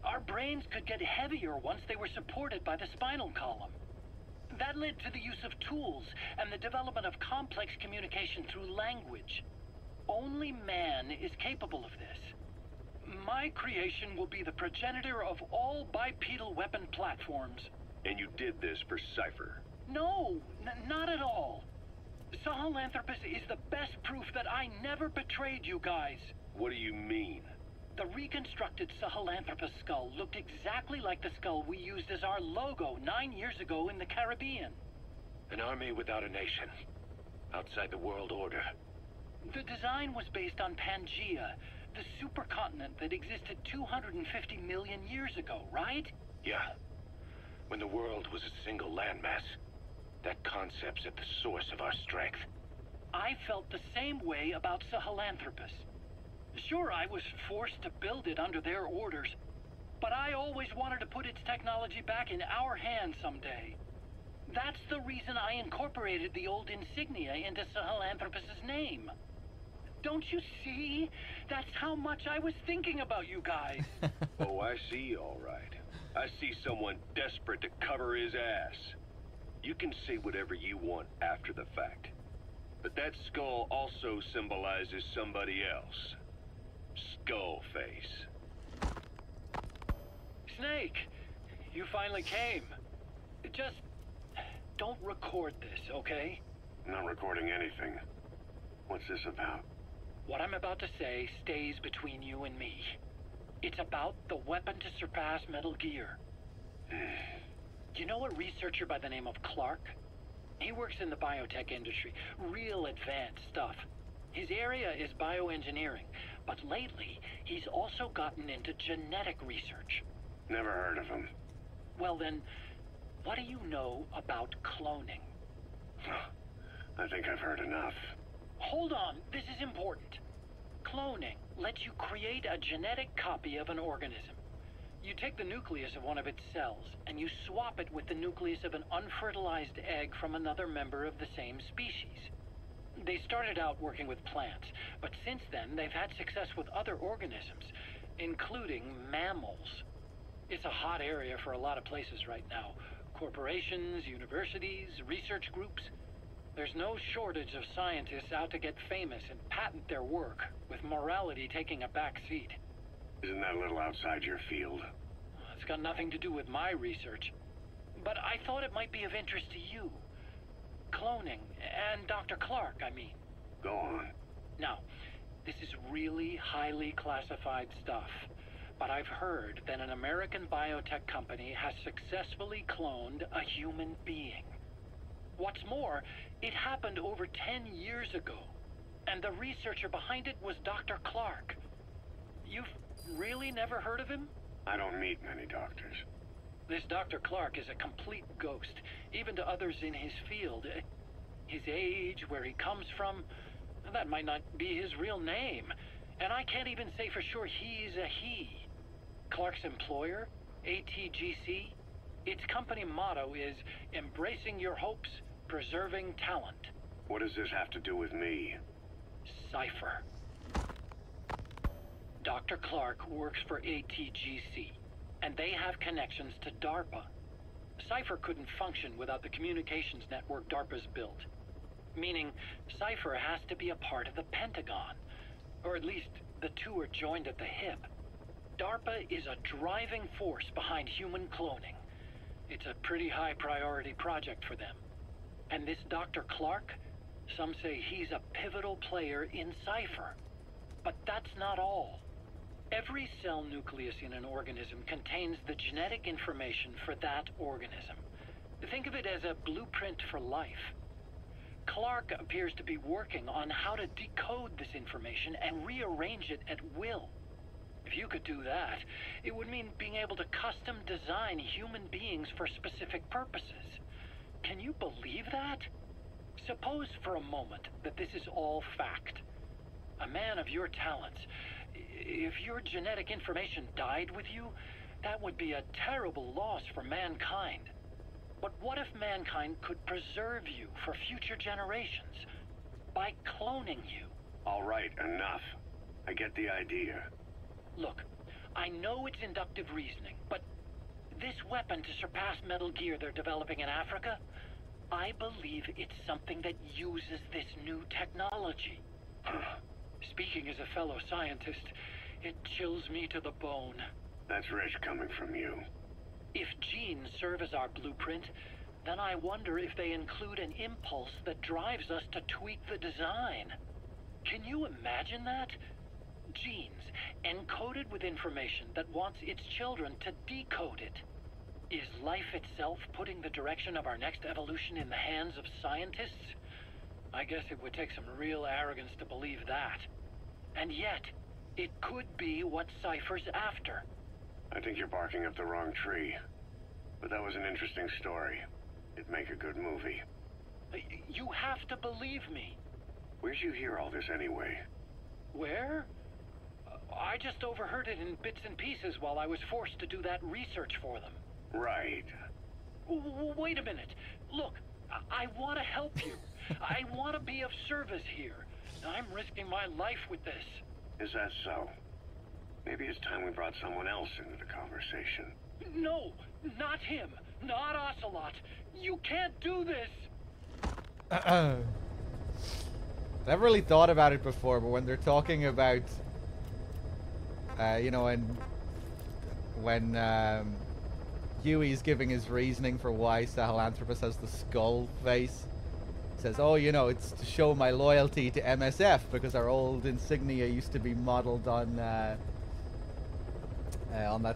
Our brains could get heavier once they were supported by the spinal column. That led to the use of tools and the development of complex communication through language. Only man is capable of this. My creation will be the progenitor of all bipedal weapon platforms. And you did this for Cypher? No, not at all. Sahelanthropus is the best proof that I never betrayed you guys. What do you mean? The reconstructed Sahelanthropus skull looked exactly like the skull we used as our logo 9 years ago in the Caribbean. An army without a nation. Outside the world order. The design was based on Pangaea, the supercontinent that existed 250 million years ago, right? Yeah. When the world was a single landmass. That concept's at the source of our strength. I felt the same way about Sahelanthropus. Sure, I was forced to build it under their orders, but I always wanted to put its technology back in our hands someday. That's the reason I incorporated the old insignia into Sahelanthropus's name. Don't you see? That's how much I was thinking about you guys. Oh, I see, all right. I see someone desperate to cover his ass. You can say whatever you want after the fact. But that skull also symbolizes somebody else. Skullface. Snake, you finally came. Just don't record this, okay? Not recording anything. What's this about? What I'm about to say stays between you and me. It's about the weapon to surpass Metal Gear. You know a researcher by the name of Clark? He works in the biotech industry, real advanced stuff. His area is bioengineering, but lately he's also gotten into genetic research. Never heard of him. Well then, what do you know about cloning? I think I've heard enough. Hold on, this is important. Cloning lets you create a genetic copy of an organism. You take the nucleus of one of its cells, and you swap it with the nucleus of an unfertilized egg from another member of the same species. They started out working with plants, but since then they've had success with other organisms, including mammals. It's a hot area for a lot of places right now. Corporations, universities, research groups. There's no shortage of scientists out to get famous and patent their work, with morality taking a back seat. Isn't that a little outside your field? It's got nothing to do with my research. But I thought it might be of interest to you. Cloning, and Dr. Clark, I mean. Go on. Now, this is really highly classified stuff. But I've heard that an American biotech company has successfully cloned a human being. What's more, it happened over 10 years ago. And the researcher behind it was Dr. Clark. You've really never heard of him? I don't meet many doctors. This Dr. Clark is a complete ghost, even to others in his field. His age, where he comes from, that might not be his real name. And I can't even say for sure he's a he. Clark's employer, ATGC, its company motto is embracing your hopes, preserving talent. What does this have to do with me? Cypher. Dr. Clark works for ATGC, and they have connections to DARPA. Cypher couldn't function without the communications network DARPA's built. Meaning, Cypher has to be a part of the Pentagon. Or at least, the two are joined at the hip. DARPA is a driving force behind human cloning. It's a pretty high priority project for them. And this Dr. Clark, some say he's a pivotal player in Cypher. But that's not all. Every cell nucleus in an organism contains the genetic information for that organism. Think of it as a blueprint for life. Clark appears to be working on how to decode this information and rearrange it at will. If you could do that, it would mean being able to custom design human beings for specific purposes. Can you believe that? Suppose for a moment that this is all fact. A man of your talents, if your genetic information died with you, that would be a terrible loss for mankind. But what if mankind could preserve you for future generations? by cloning you. All right, enough. I get the idea. Look, I know it's inductive reasoning, but this weapon to surpass Metal Gear they're developing in Africa, I believe it's something that uses this new technology. Speaking as a fellow scientist, it chills me to the bone. That's rich coming from you. If genes serve as our blueprint, then I wonder if they include an impulse that drives us to tweak the design. Can you imagine that? Genes encoded with information that wants its children to decode it. Is life itself putting the direction of our next evolution in the hands of scientists? I guess it would take some real arrogance to believe that. And yet, it could be what Cypher's after. I think you're barking up the wrong tree. But that was an interesting story. It'd make a good movie. You have to believe me. Where'd you hear all this anyway? Where? I just overheard it in bits and pieces while I was forced to do that research for them. Right. Wait a minute. Look, I want to help you. I want to be of service here. I'm risking my life with this. Is that so? Maybe it's time we brought someone else into the conversation. No, not him. Not Ocelot. You can't do this. Never really thought about it before, but when they're talking about, you know, when Huey's giving his reasoning for why Sahelanthropus has the skull face, he says, "Oh, you know, it's to show my loyalty to MSF because our old insignia used to be modeled on that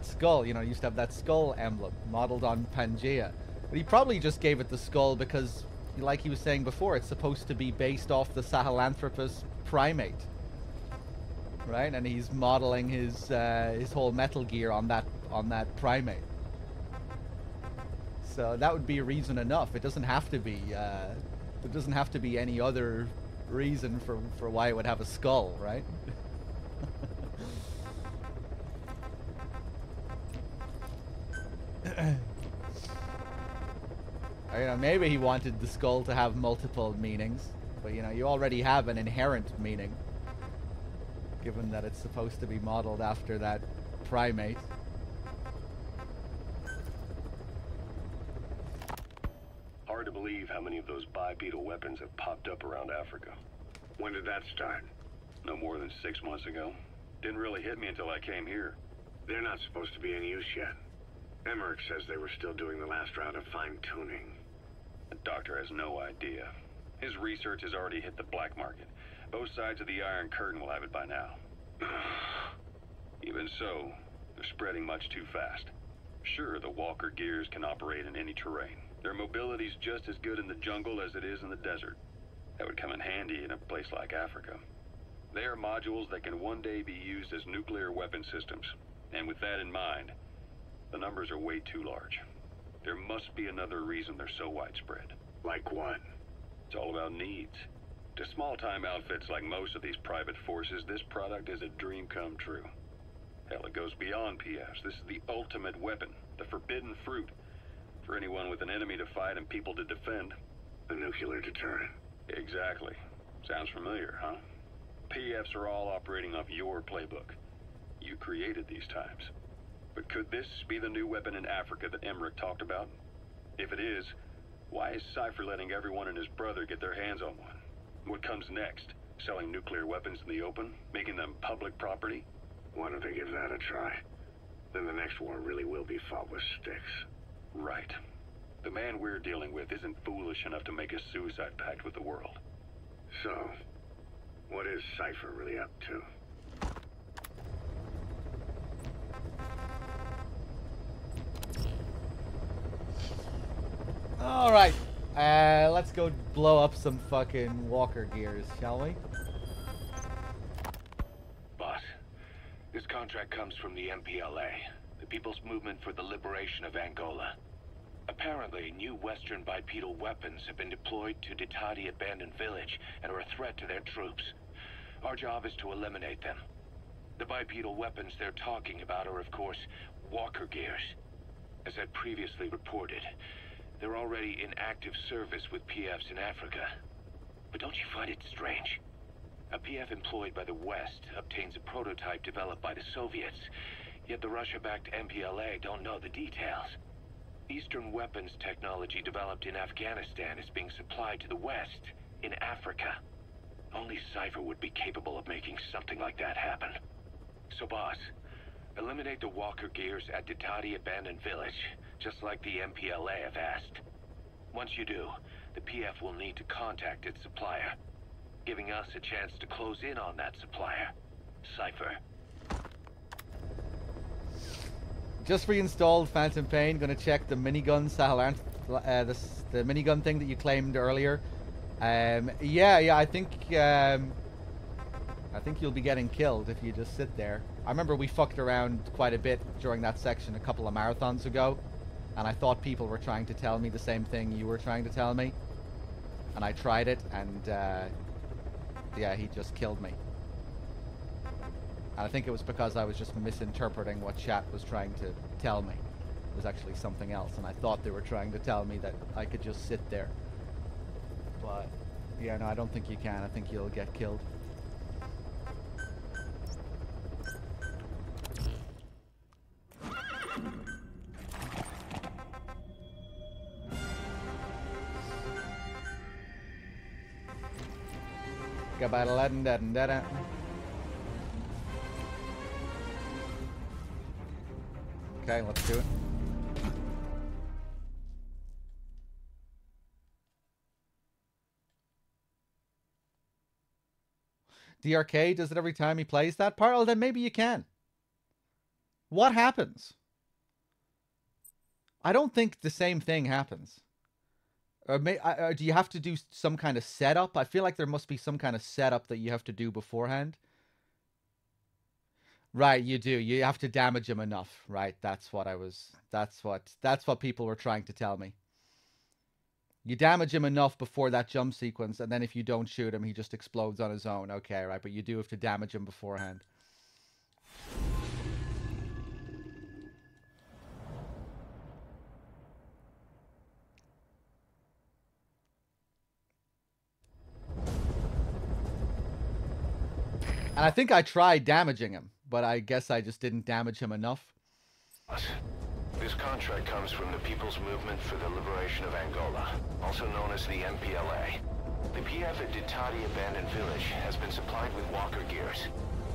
skull. You know, used to have that skull emblem modeled on Pangea." But he probably just gave it the skull because, like he was saying before, it's supposed to be based off the Sahelanthropus primate, right? And he's modeling his whole Metal Gear on that primate. So that would be a reason enough. It doesn't have to be. There doesn't have to be any other reason for why it would have a skull, right? You know, maybe he wanted the skull to have multiple meanings, but you know, you already have an inherent meaning, given that it's supposed to be modeled after that primate. Hard to believe how many of those bipedal weapons have popped up around Africa. When did that start? No more than 6 months ago. Didn't really hit me until I came here. They're not supposed to be in use yet. Emmerich says they were still doing the last round of fine-tuning. The doctor has no idea. His research has already hit the black market. Both sides of the Iron Curtain will have it by now. Even so, they're spreading much too fast. Sure, the Walker Gears can operate in any terrain. Their mobility's just as good in the jungle as it is in the desert. That would come in handy in a place like Africa. They are modules that can one day be used as nuclear weapon systems. And with that in mind, the numbers are way too large. There must be another reason they're so widespread. Like what? It's all about needs. To small-time outfits like most of these private forces, this product is a dream come true. Hell, it goes beyond PFs. This is the ultimate weapon, the forbidden fruit, for anyone with an enemy to fight and people to defend. The nuclear deterrent. Exactly. Sounds familiar, huh? PFs are all operating off your playbook. You created these times. But could this be the new weapon in Africa that Emmerich talked about? If it is, why is Cypher letting everyone and his brother get their hands on one? What comes next? Selling nuclear weapons in the open? Making them public property? Why don't they give that a try? Then the next war really will be fought with sticks. Right. The man we're dealing with isn't foolish enough to make a suicide pact with the world. So, what is Cypher really up to? Alright, let's go blow up some fucking Walker Gears, shall we? Boss, this contract comes from the MPLA, the People's Movement for the Liberation of Angola. Apparently, new Western bipedal weapons have been deployed to Ditadi Abandoned Village and are a threat to their troops. Our job is to eliminate them. The bipedal weapons they're talking about are, of course, Walker Gears. As I previously reported, they're already in active service with PFs in Africa. But don't you find it strange? A PF employed by the West obtains a prototype developed by the Soviets, yet the Russia-backed MPLA don't know the details. Eastern weapons technology developed in Afghanistan is being supplied to the West in Africa. Only Cypher would be capable of making something like that happen. So, boss, eliminate the walker gears at Ditati Abandoned Village, just like the MPLA have asked. Once you do, the PF will need to contact its supplier, giving us a chance to close in on that supplier. Cypher. Just reinstalled Phantom Pain. Gonna check the minigun, Sahel, the minigun thing that you claimed earlier. Yeah, I think you'll be getting killed if you just sit there. I remember we fucked around quite a bit during that section a couple of marathons ago, and I thought people were trying to tell me the same thing you were trying to tell me, and I tried it, and yeah, he just killed me. And I think it was because I was just misinterpreting what chat was trying to tell me. It was actually something else, and I thought they were trying to tell me that I could just sit there. But yeah, no, I don't think you can. I think you'll get killed. Okay, let's do it. DRK does it every time he plays that part? Oh, then maybe you can. What happens? I don't think the same thing happens. Or do you have to do some kind of setup? I feel like there must be some kind of setup that you have to do beforehand. Right, you do. You have to damage him enough, right? That's what people were trying to tell me. You damage him enough before that jump sequence, and then if you don't shoot him, he just explodes on his own. Okay, right, but you do have to damage him beforehand. And I think I tried damaging him, but I guess I just didn't damage him enough. This contract comes from the People's Movement for the Liberation of Angola, also known as the MPLA. The PF at Ditati Abandoned Village has been supplied with walker gears.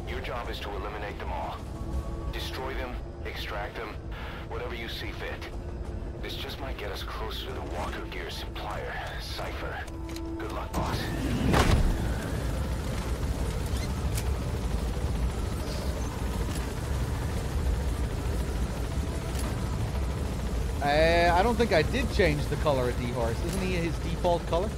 Your job is to eliminate them all. Destroy them, extract them, whatever you see fit. This just might get us closer to the walker gear supplier, Cypher. Good luck, boss. I don't think I did change the color of D-Horse. Isn't he his default color?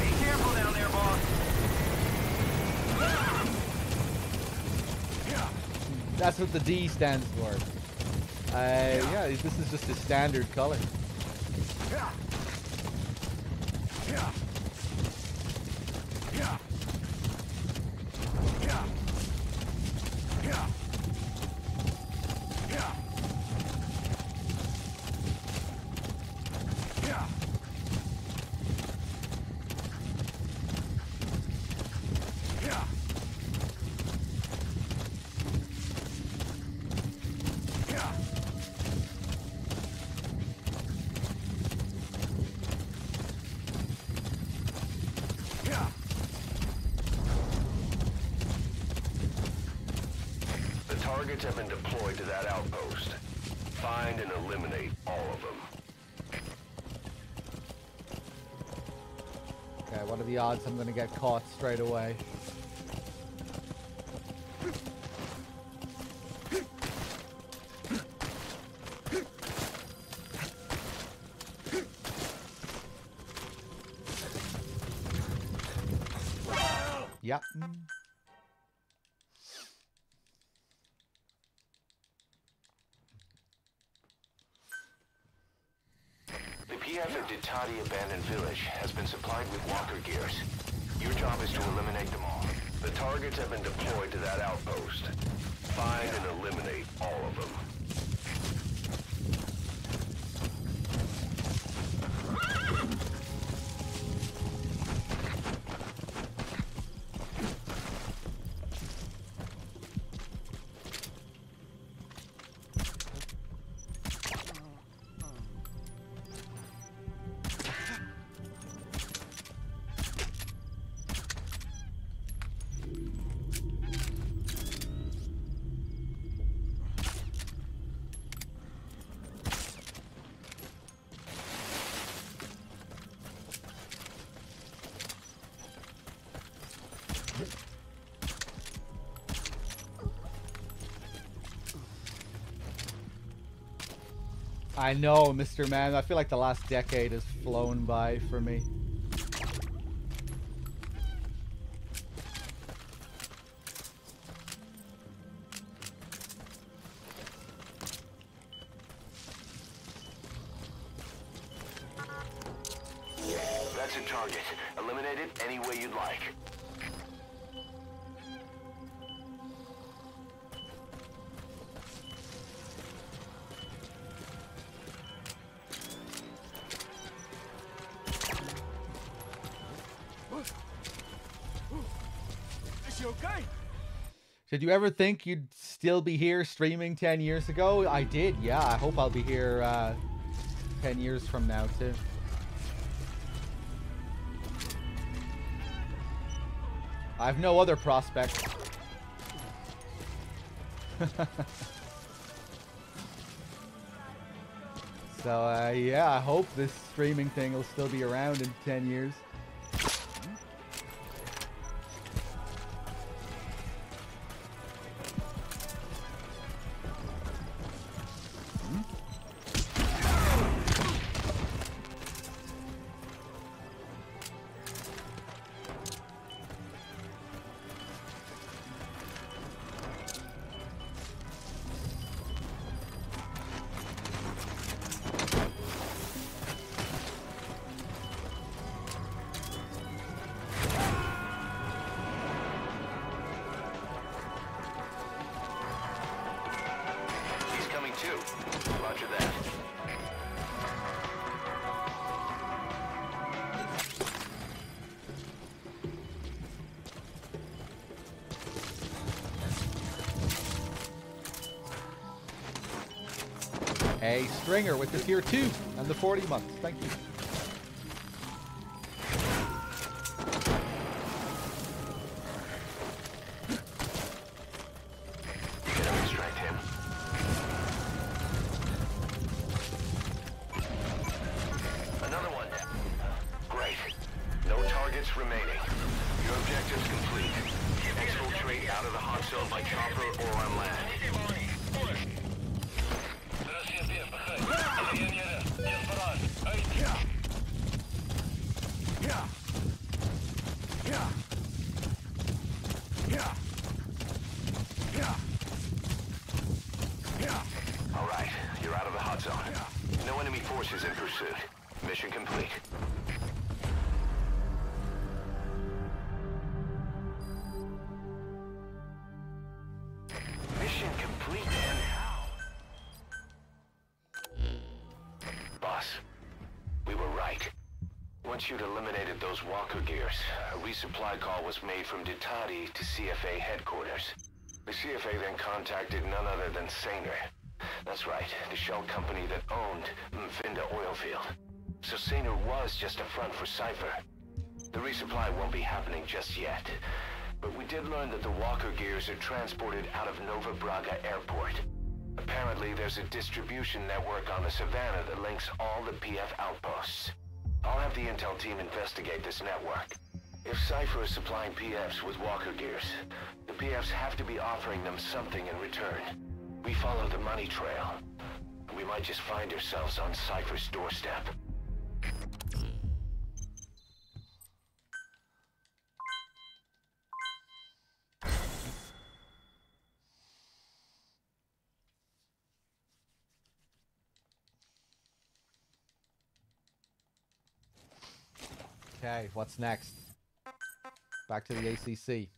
Be careful down there, boss. That's what the D stands for. Yeah, this is just his standard color. Targets have been deployed to that outpost. Find and eliminate all of them. Okay, what are the odds I'm gonna get caught straight away? Yep. Ditati Abandoned Village has been supplied with walker gears. Your job is to eliminate them all. The targets have been deployed to that outpost. Find and eliminate all of them. I know, Mr. Man. I feel like the last decade has flown by for me. That's a target. Eliminate it any way you'd like. Okay? Did you ever think you'd still be here streaming 10 years ago? I did, yeah. I hope I'll be here 10 years from now, too. I have no other prospects. So, yeah, I hope this streaming thing will still be around in 10 years. Roger that. A Stringer with the tier 2 and the 40 months. Thank you. Once you'd eliminated those walker gears, a resupply call was made from Ditadi to CFA headquarters. The CFA then contacted none other than Saner. That's right, the shell company that owned Mvinda Oilfield. So Saner was just a front for Cypher. The resupply won't be happening just yet. But we did learn that the walker gears are transported out of Nova Braga Airport. Apparently there's a distribution network on the Savannah that links all the PF outposts. I'll have the intel team investigate this network. If Cypher is supplying PFs with walker gears, the PFs have to be offering them something in return. We follow the money trail. We might just find ourselves on Cypher's doorstep. Okay, what's next? Back to the ACC.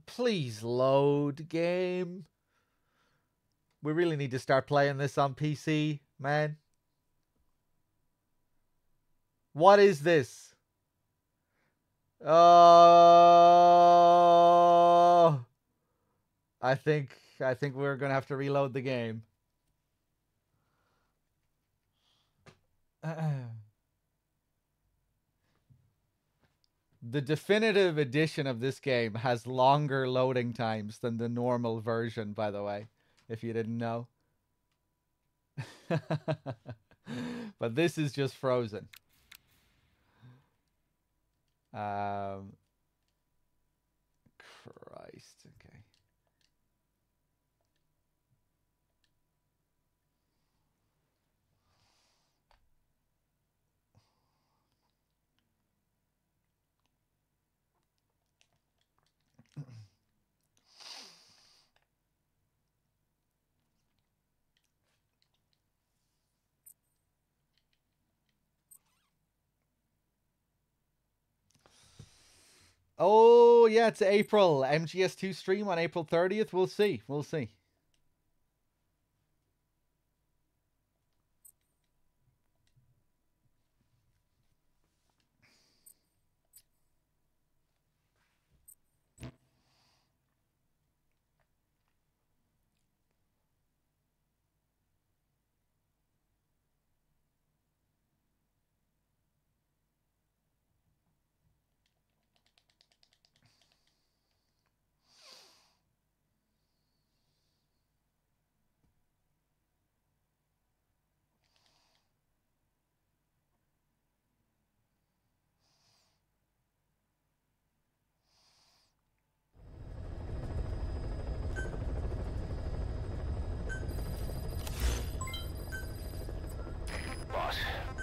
Please load, game. We really need to start playing this on PC, man. What is this? Oh, I think we're gonna have to reload the game. The definitive edition of this game has longer loading times than the normal version, by the way, if you didn't know. But this is just frozen. Christ, okay. Oh, yeah, it's April. MGS2 stream on April 30th. We'll see. We'll see.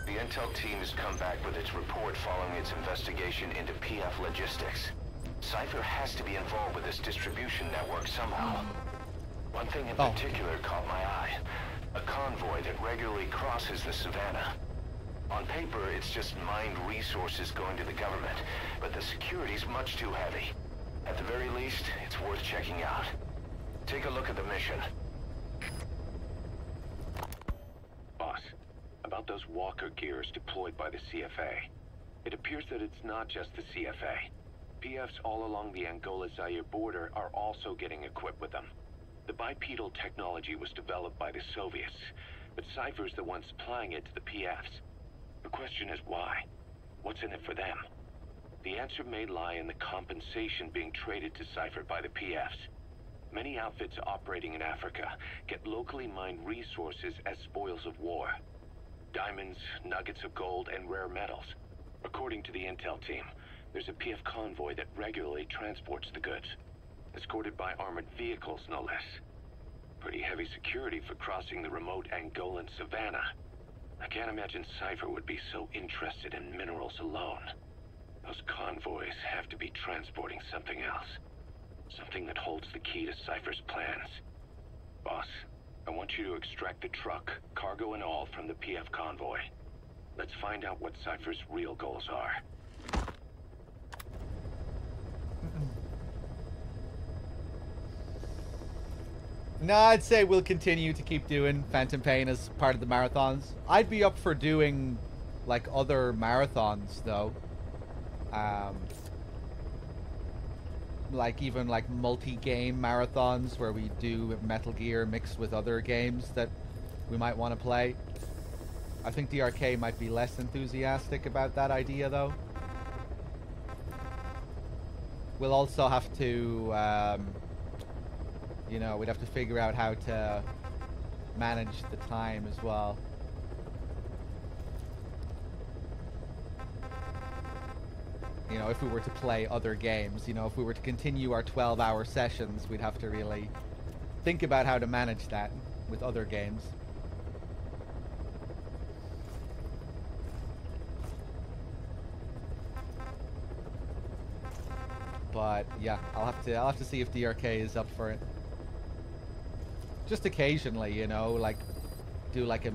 The Intel team has come back with its report following its investigation into PF logistics. Cypher has to be involved with this distribution network somehow. One thing in particular caught my eye. A convoy that regularly crosses the Savannah. On paper, it's just mined resources going to the government, but the security's much too heavy. At the very least, it's worth checking out. Take a look at the mission. Boss, about those walker gears deployed by the CFA. It appears that it's not just the CFA. PFs all along the Angola-Zaire border are also getting equipped with them. The bipedal technology was developed by the Soviets, but Cypher's the one supplying it to the PFs. The question is why? What's in it for them? The answer may lie in the compensation being traded to Cypher by the PFs. Many outfits operating in Africa get locally mined resources as spoils of war. Diamonds, nuggets of gold, and rare metals. According to the intel team, there's a PF convoy that regularly transports the goods, escorted by armored vehicles, no less. Pretty heavy security for crossing the remote Angolan savannah. I can't imagine Cypher would be so interested in minerals alone. Those convoys have to be transporting something else. Something that holds the key to Cypher's plans. Boss, I want you to extract the truck, cargo and all, from the PF convoy. Let's find out what Cypher's real goals are. No, I'd say we'll continue to keep doing Phantom Pain as part of the marathons. I'd be up for doing, like, other marathons, though. Like, even, like, multi-game marathons where we do Metal Gear mixed with other games that we might want to play. I think DRK might be less enthusiastic about that idea, though. We'll also have to, you know, we'd have to figure out how to manage the time as well. You know, if we were to play other games, you know, if we were to continue our 12-hour sessions, we'd have to really think about how to manage that with other games. But yeah, I'll have to see if DRK is up for it. Just occasionally, you know, like do like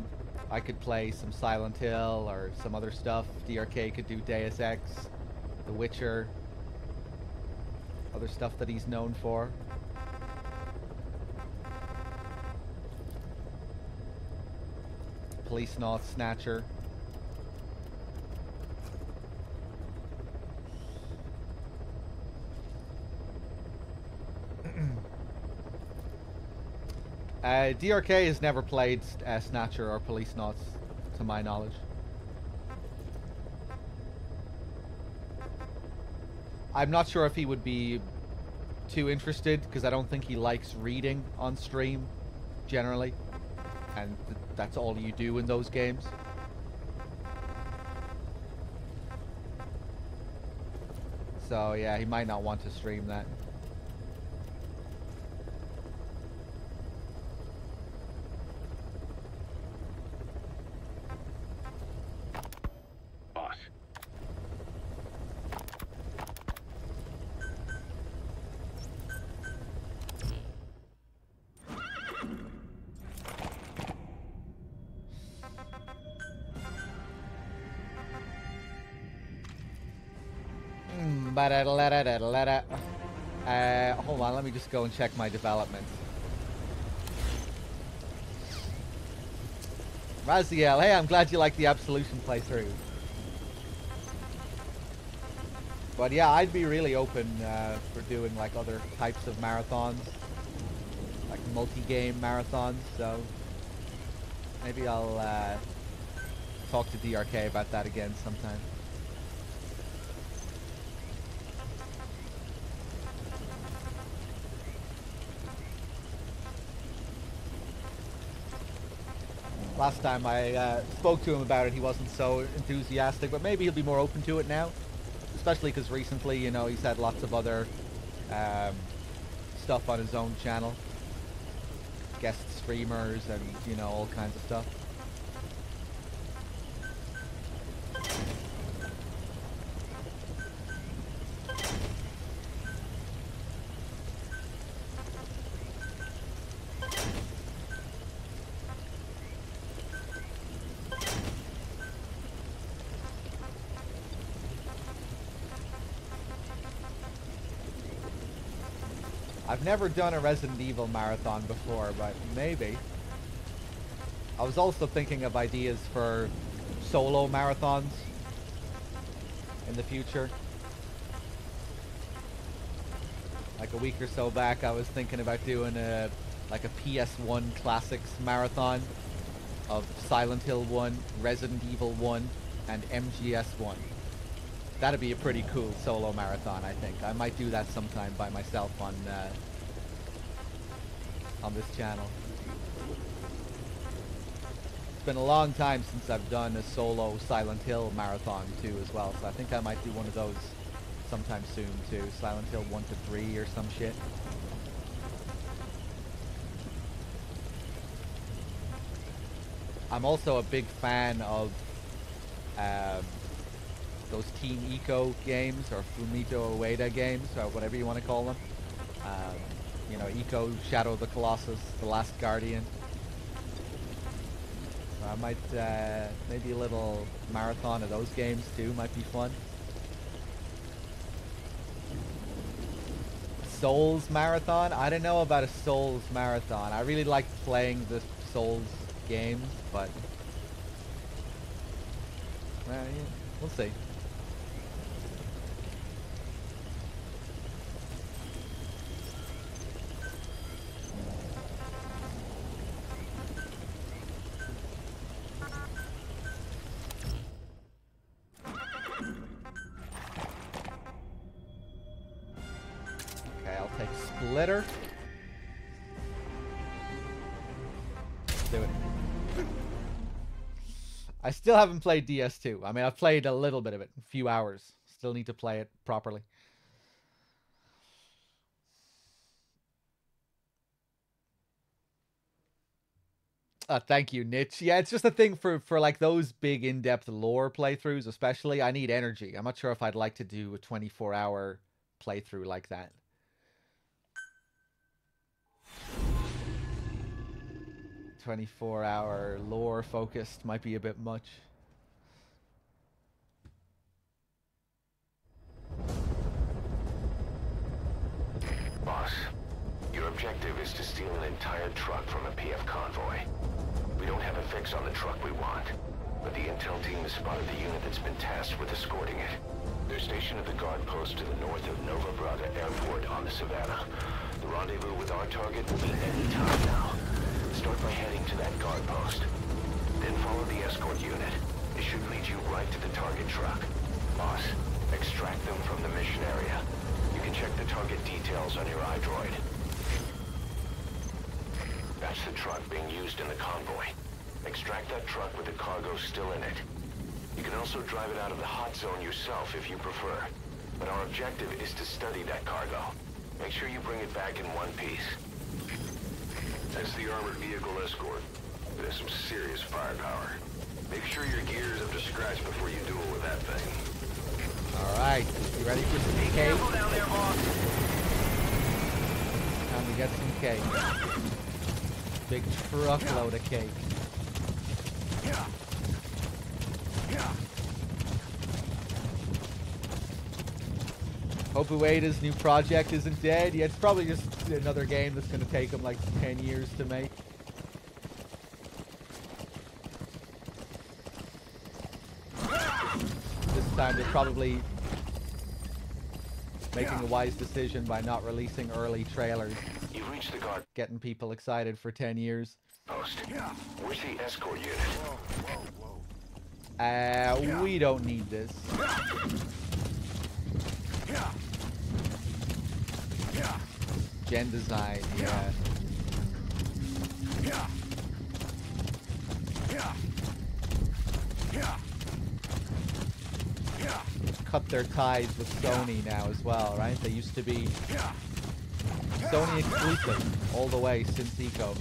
I could play some Silent Hill or some other stuff. DRK could do Deus Ex, The Witcher. Other stuff that he's known for. Policenaut, Snatcher. DRK has never played Snatcher or Policenauts, to my knowledge. I'm not sure if he would be too interested, because I don't think he likes reading on stream, generally. And that's all you do in those games. So yeah, he might not want to stream that. Boss. Hold on, let me just go and check my development. Raziel, hey, I'm glad you like the Absolution playthrough. But yeah, I'd be really open for doing like other types of marathons. Like multi-game marathons, so maybe I'll talk to DRK about that again sometime. Last time I spoke to him about it, he wasn't so enthusiastic, but maybe he'll be more open to it now. Especially because recently, you know, he's had lots of other stuff on his own channel. Guest streamers and, you know, all kinds of stuff. I've never done a Resident Evil marathon before, but maybe. I was also thinking of ideas for solo marathons in the future. Like a week or so back, I was thinking about doing a PS1 Classics marathon of Silent Hill 1, Resident Evil 1, and MGS 1. That'd be a pretty cool solo marathon, I think. I might do that sometime by myself on this channel. It's been a long time since I've done a solo Silent Hill marathon too as well, so I think I might do one of those sometime soon too. Silent Hill 1 to 3 or some shit. I'm also a big fan of those Team Eco games, or Fumito Ueda games, or whatever you want to call them. You know, Eco, Shadow of the Colossus, The Last Guardian. So I might, maybe a little marathon of those games too might be fun. Souls marathon? I don't know about a Souls marathon. I really like playing the Souls games, but well, yeah, we'll see. Okay, I'll take Splitter. Let's do it. I still haven't played DS2. I mean, I've played a little bit of it, a few hours. Still need to play it properly. Thank you, Nitch. Yeah, it's just a thing for like those big in-depth lore playthroughs, especially. I need energy. I'm not sure if I'd like to do a 24-hour playthrough like that. "24-hour lore focused" might be a bit much. boss. Your objective is to steal an entire truck from a PF convoy. We don't have a fix on the truck we want, but the intel team has spotted the unit that's been tasked with escorting it. They're stationed at the guard post to the north of Nova Braga Airport on the Savannah. The rendezvous with our target will be any time now. Start by heading to that guard post. Then follow the escort unit. It should lead you right to the target truck. Boss, extract them from the mission area. You can check the target details on your iDroid. That's the truck being used in the convoy. Extract that truck with the cargo still in it. You can also drive it out of the hot zone yourself if you prefer. But our objective is to study that cargo. Make sure you bring it back in one piece. That's the armored vehicle escort. It has some serious firepower. Make sure your gear is up to scratch before you duel with that thing. Alright, you ready for some cake? Careful down there, boss. Time to get some cake. Big truckload of cake. Hope Ueda's new project isn't dead. Yeah, it's probably just another game that's going to take him like 10 years to make. This time they're probably making a wise decision by not releasing early trailers. You've reached the guard Getting people excited for 10 years. post. Where's the escort unit? We don't need this. Gen design, yeah. Cut their ties with Sony now as well, right? They used to be Sony exclusive all the way since Eco.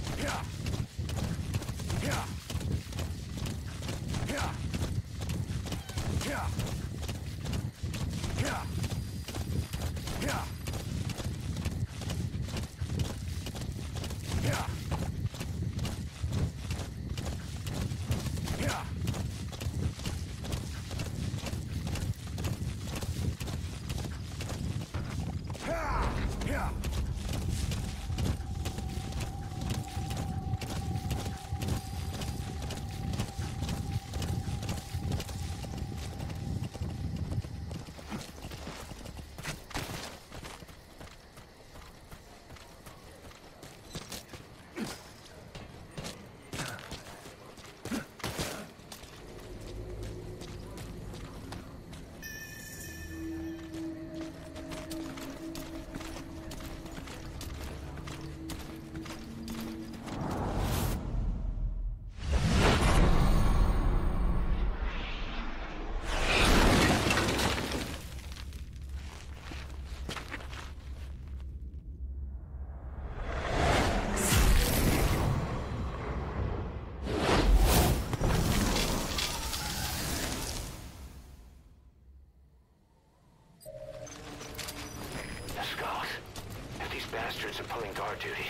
Bastards are pulling guard duty.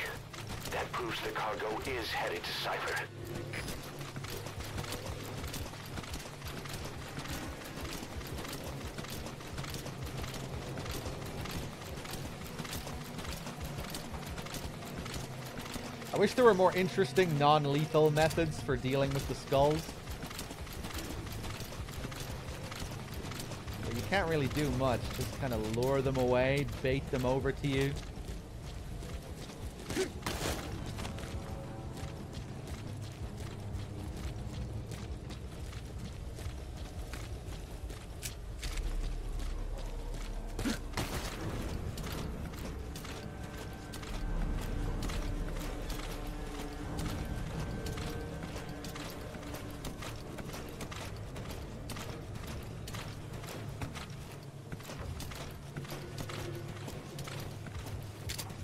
That proves the cargo is headed to Cypher. I wish there were more interesting non-lethal methods for dealing with the skulls. But you can't really do much. Just kind of lure them away, bait them over to you.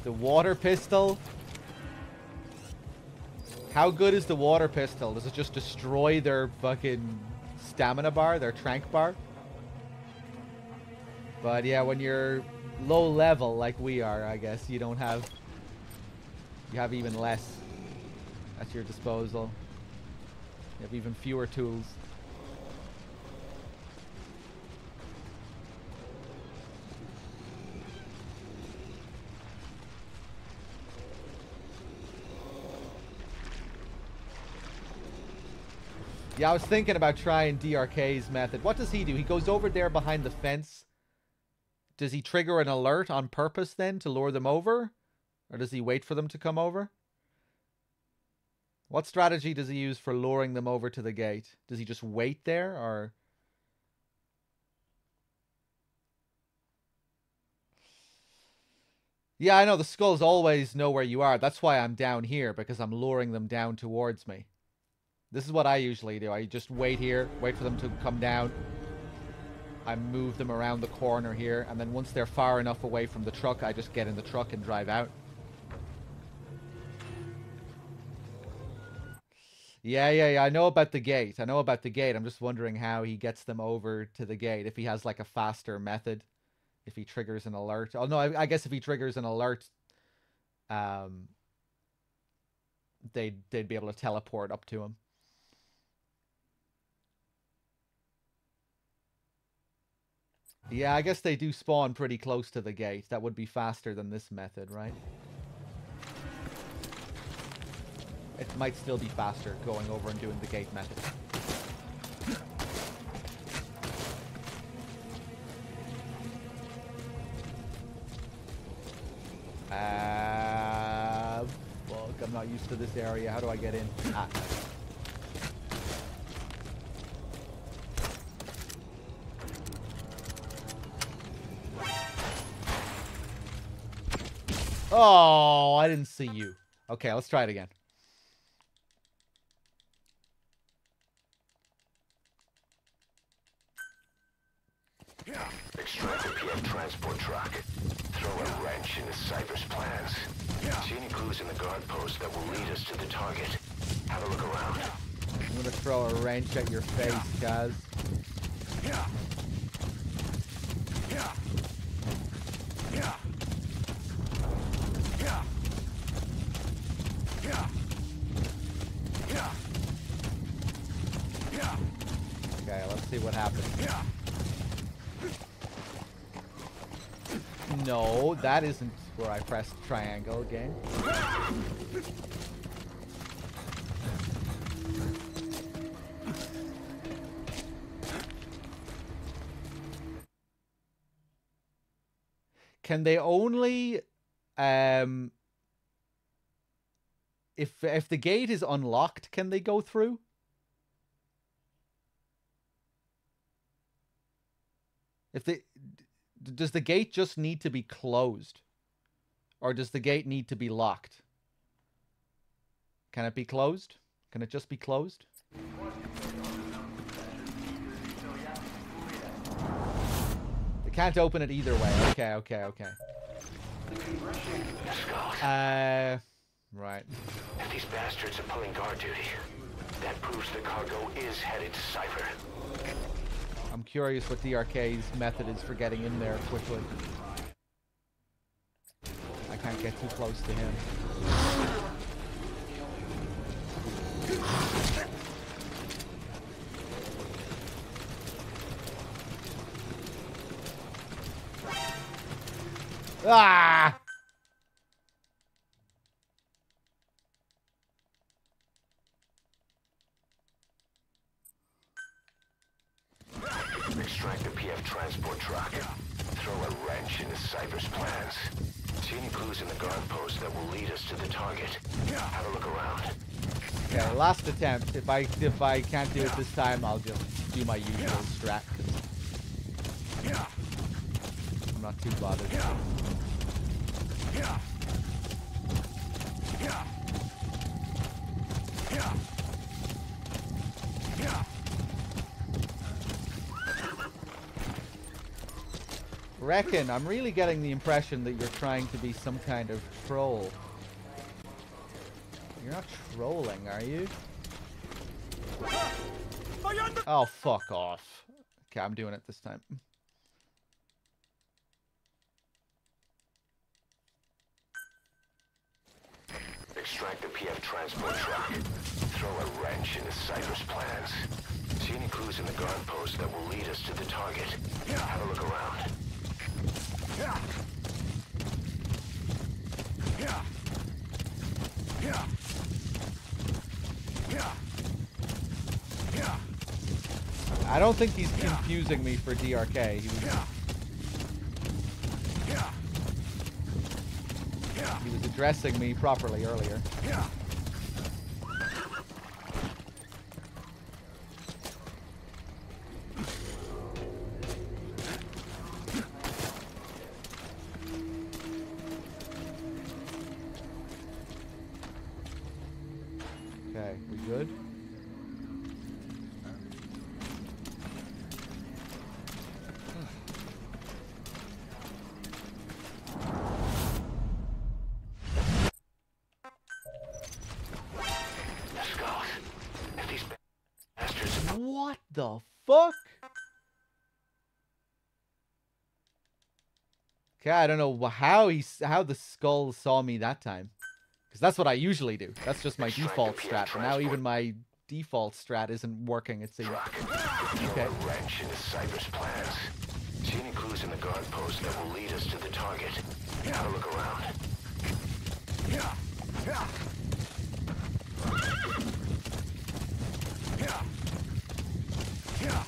The water pistol? How good is the water pistol? Does it just destroy their fucking stamina bar, their trank bar? But yeah, when you're low level like we are, I guess, you don't have... You have even less at your disposal. You have even fewer tools. Yeah, I was thinking about trying DRK's method. What does he do? He goes over there behind the fence. Does he trigger an alert on purpose then to lure them over? Or does he wait for them to come over? What strategy does he use for luring them over to the gate? Does he just wait there, or... Yeah, I know, the skulls always know where you are. That's why I'm down here, because I'm luring them down towards me. This is what I usually do. I just wait here, wait for them to come down. I move them around the corner here, and then once they're far enough away from the truck, I just get in the truck and drive out. Yeah, I know about the gate. I'm just wondering how he gets them over to the gate. If he has like a faster method. If he triggers an alert. Oh, no, I guess if he triggers an alert, they'd be able to teleport up to him. Yeah, I guess they do spawn pretty close to the gate. That would be faster than this method, right? It might still be faster going over and doing the gate method. Fuck, I'm not used to this area. How do I get in? Ah. Oh, I didn't see you. Okay, let's try it again. Extract the PF transport truck. Throw a wrench into Cypher's plans. See any clues in the guard post that will lead us to the target. Have a look around. I'm gonna throw a wrench at your face, guys. Okay, let's see what happens. No, that isn't where I pressed triangle again. Can they only if the gate is unlocked, can they go through? Does the gate just need to be closed? Or does the gate need to be locked? Can it be closed? Can it just be closed? They can't open it either way. Okay. Right. If these bastards are pulling guard duty, that proves the cargo is headed to Cypher. I'm curious what DRK's method is for getting in there quickly. I can't get too close to him. Ah! Extract the PF transport truck. Throw a wrench into Cypher's plans. See any clues in the guard post that will lead us to the target. Have a look around. Okay, last attempt. If I can't do it this time, I'll just do my usual strat. I'm not too bothered. Reckon, I'm really getting the impression that you're trying to be some kind of troll. You're not trolling, are you? Oh, fuck off. Okay, I'm doing it this time. Extract the PF transport truck. Throw a wrench into Cypher's plans. See any clues in the guard post that will lead us to the target. Have a look around. I don't think he's confusing me for DRK. He was addressing me properly earlier. Okay, we good? What the fuck? Okay, I don't know how the skull saw me that time. Because that's what I usually do. That's just my default strat. But now even my default strat isn't working, it seems. Okay. A wrench into Cypher's plans. See any clues in the guard post that will lead us to the target. Have a look around.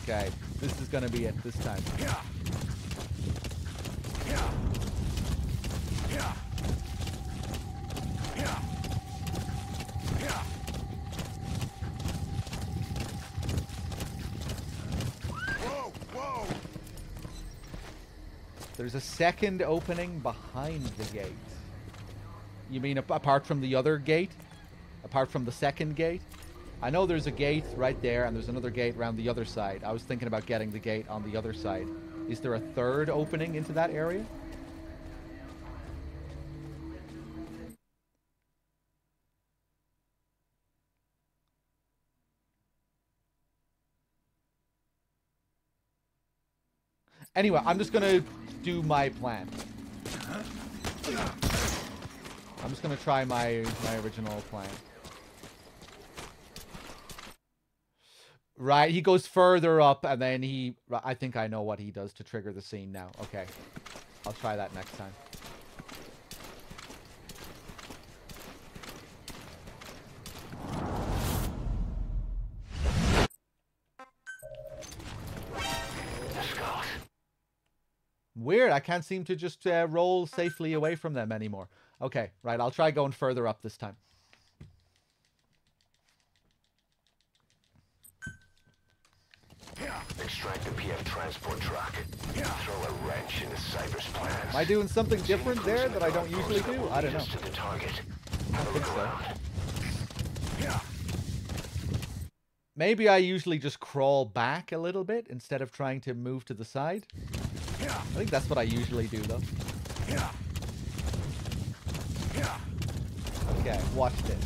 Okay, this is gonna be it this time. Whoa! There's a second opening behind the gate. You mean apart from the other gate? Apart from the second gate? I know there's a gate right there, and there's another gate around the other side. I was thinking about getting the gate on the other side. Is there a third opening into that area? Anyway, I'm just gonna do my plan. I'm just gonna try my original plan. Right, he goes further up, and then I think I know what he does to trigger the scene now. Okay. I'll try that next time. Weird, I can't seem to just roll safely away from them anymore. Okay, right, I'll try going further up this time. Extract the PF transport truck. Throw a wrench into Cypher's plans. Am I doing something different there that I don't usually do? I don't know. To the target. I don't think so. Maybe I usually just crawl back a little bit instead of trying to move to the side. I think that's what I usually do, though. Okay, watch this.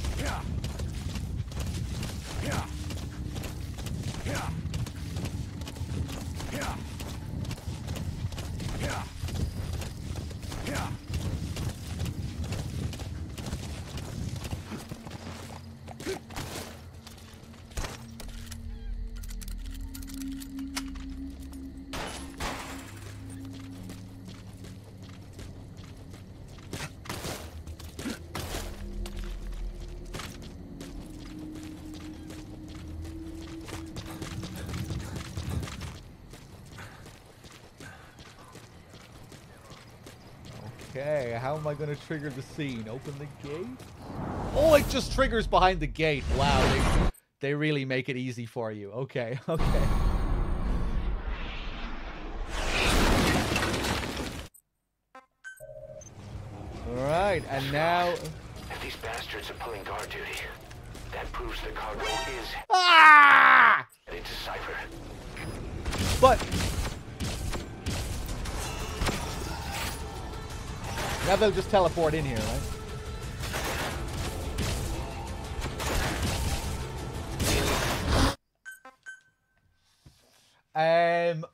Okay, how am I going to trigger the scene? Open the gate? Oh, it just triggers behind the gate. Wow, they really make it easy for you. Okay, okay. Alright, and now... If these bastards are pulling guard duty, that proves the cargo is... Ah! Headed to Cypher. But... now they'll just teleport in here, right?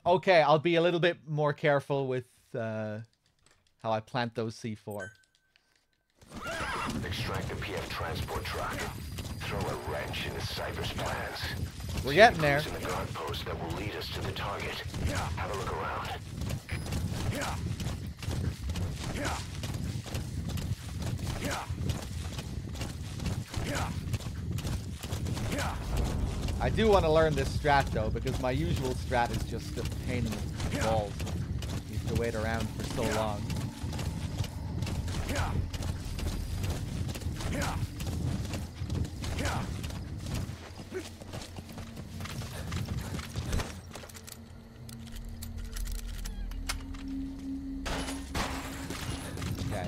Okay, I'll be a little bit more careful with how I plant those C4. Extract the PF transport truck. Throw a wrench into Cypher's plans. We're getting there. In the guard post that will lead us to the target. Have a look around. I do want to learn this strat though, because my usual strat is just a pain in the balls. You have to wait around for so long. Okay.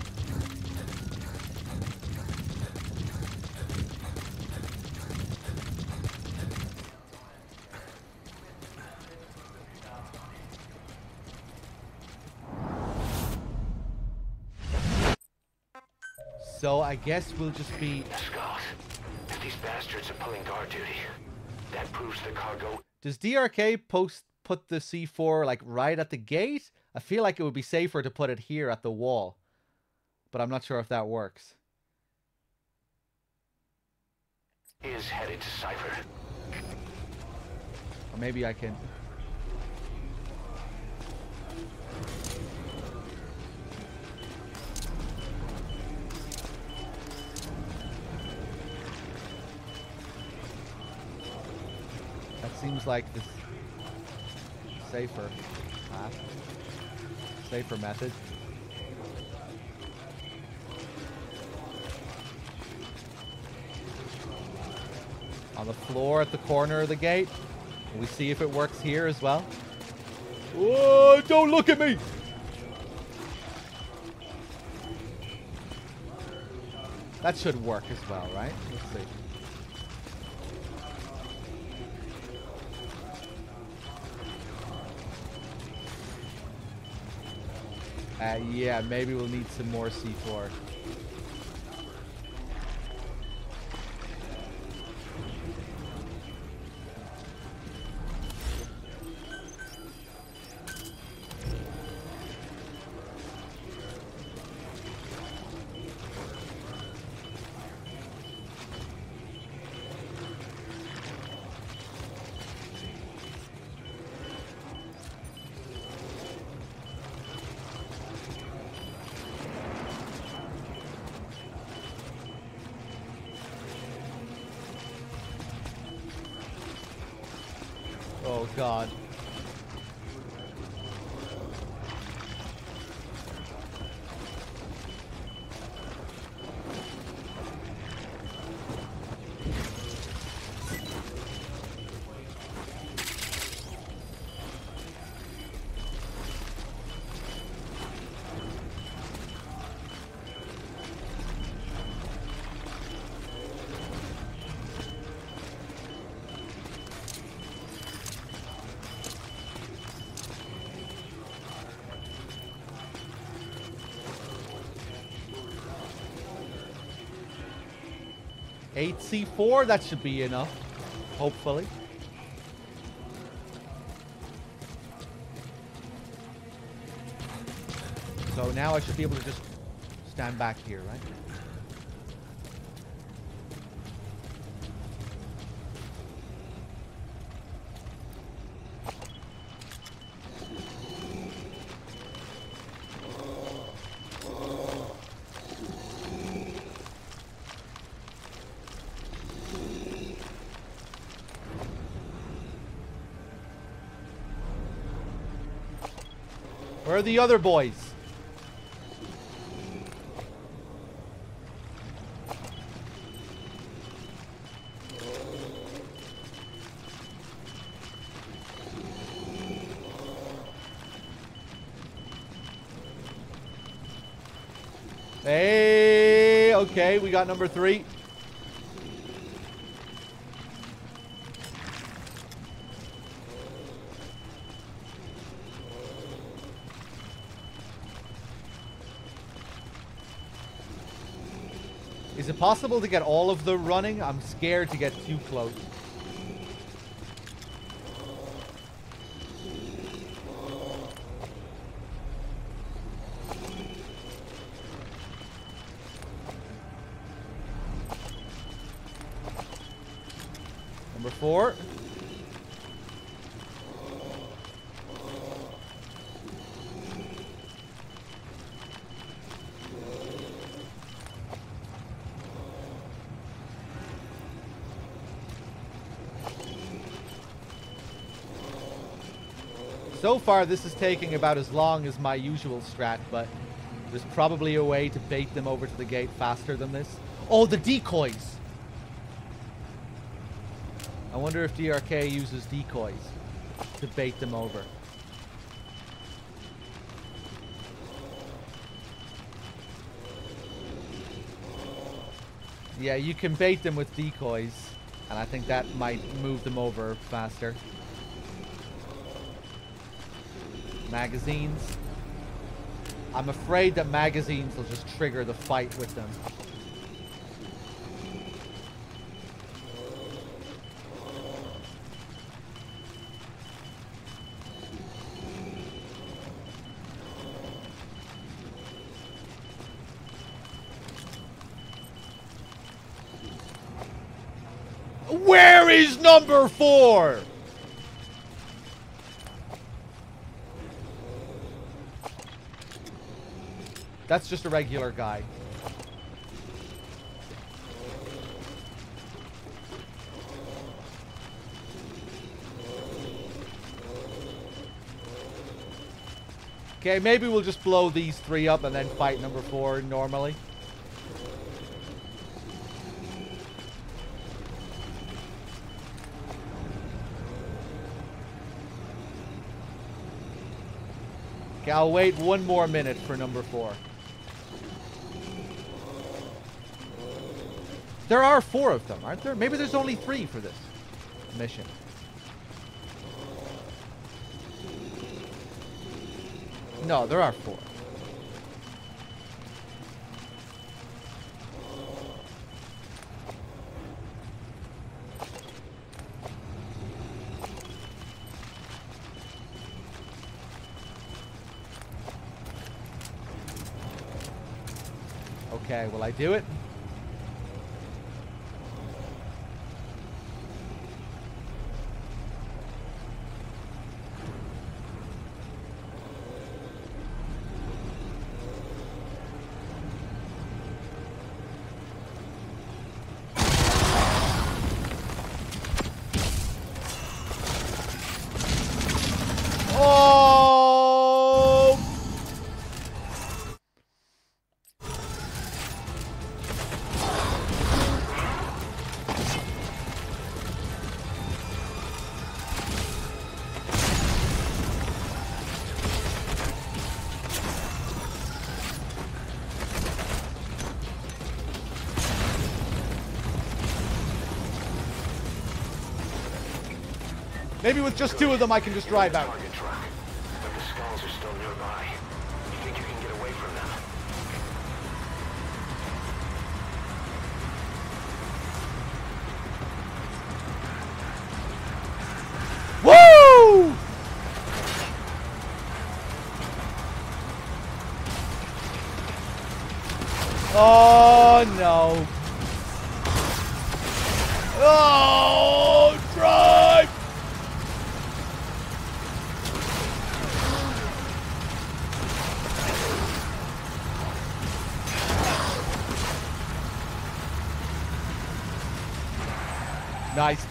So I guess we'll just be... Scott, if these bastards are pulling guard duty, that proves the cargo... Does DRK put the C4 like right at the gate? I feel like it would be safer to put it here at the wall. But I'm not sure if that works. Is headed to Cypher. Or maybe I can... That seems like the safer path. Safer method. On the floor at the corner of the gate. Can we see if it works here as well? Oh, don't look at me! That should work as well, right? Let's see. Yeah, maybe we'll need some more C4. Oh God. Eight C4, that should be enough, hopefully. So now I should be able to just stand back here, right? Where are the other boys? Hey, okay, we got number 3. Is it possible to get all of them running? I'm scared to get too close. Number 4. So far, this is taking about as long as my usual strat, but there's probably a way to bait them over to the gate faster than this. Oh, the decoys! I wonder if DRK uses decoys to bait them over. Yeah, you can bait them with decoys, and I think that might move them over faster. Magazines. I'm afraid that magazines will just trigger the fight with them. Where is number 4? That's just a regular guy. Okay, maybe we'll just blow these 3 up and then fight number 4 normally. Okay, I'll wait 1 more minute for number 4. There are 4 of them, aren't there? Maybe there's only 3 for this mission. No, there are 4. Okay, will I do it? Maybe with just 2 of them I can just drive out. Target truck, but the skulls are still nearby. You think you can get away from them? Woo! Oh no. Oh, drive! Nice.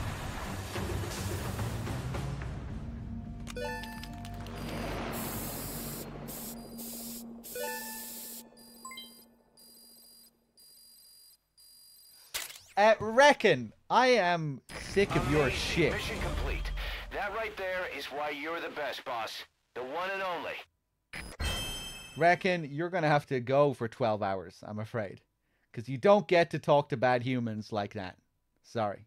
Reckon, I am sick of your shit. Mission complete. That right there is why you're the best, boss. The one and only. Reckon, you're gonna have to go for 12 hours, I'm afraid. Because you don't get to talk to bad humans like that. Sorry.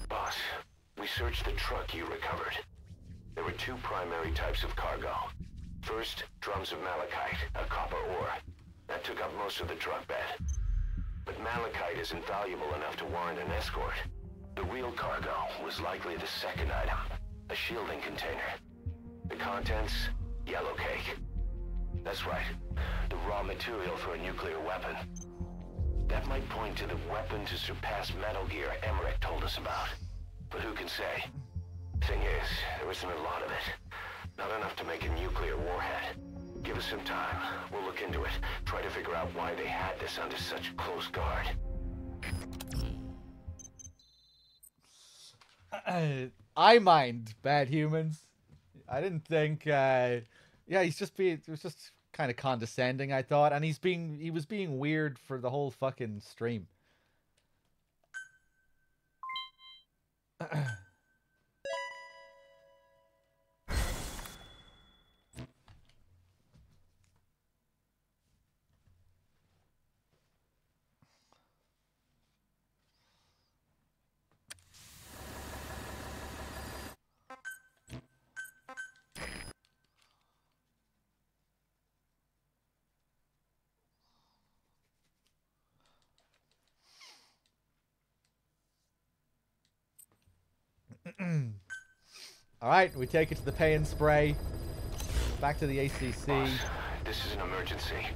Boss, we searched the truck you recovered. There were 2 primary types of cargo. First, drums of malachite, a copper ore. That took up most of the truck bed. But malachite isn't valuable enough to warrant an escort. The real cargo was likely the second item, a shielding container. The contents, yellow cake. That's right, the raw material for a nuclear weapon. That might point to the weapon to surpass Metal Gear Emmerich told us about. But who can say? Thing is, there isn't a lot of it. Not enough to make a nuclear warhead. Give us some time. We'll look into it. Try to figure out why they had this under such close guard. I mind bad humans. I didn't think. Yeah, it was just kind of condescending, I thought, and he was being weird for the whole fucking stream. Alright, we take it to the pay and spray. Back to the ACC. Boss, this is an emergency.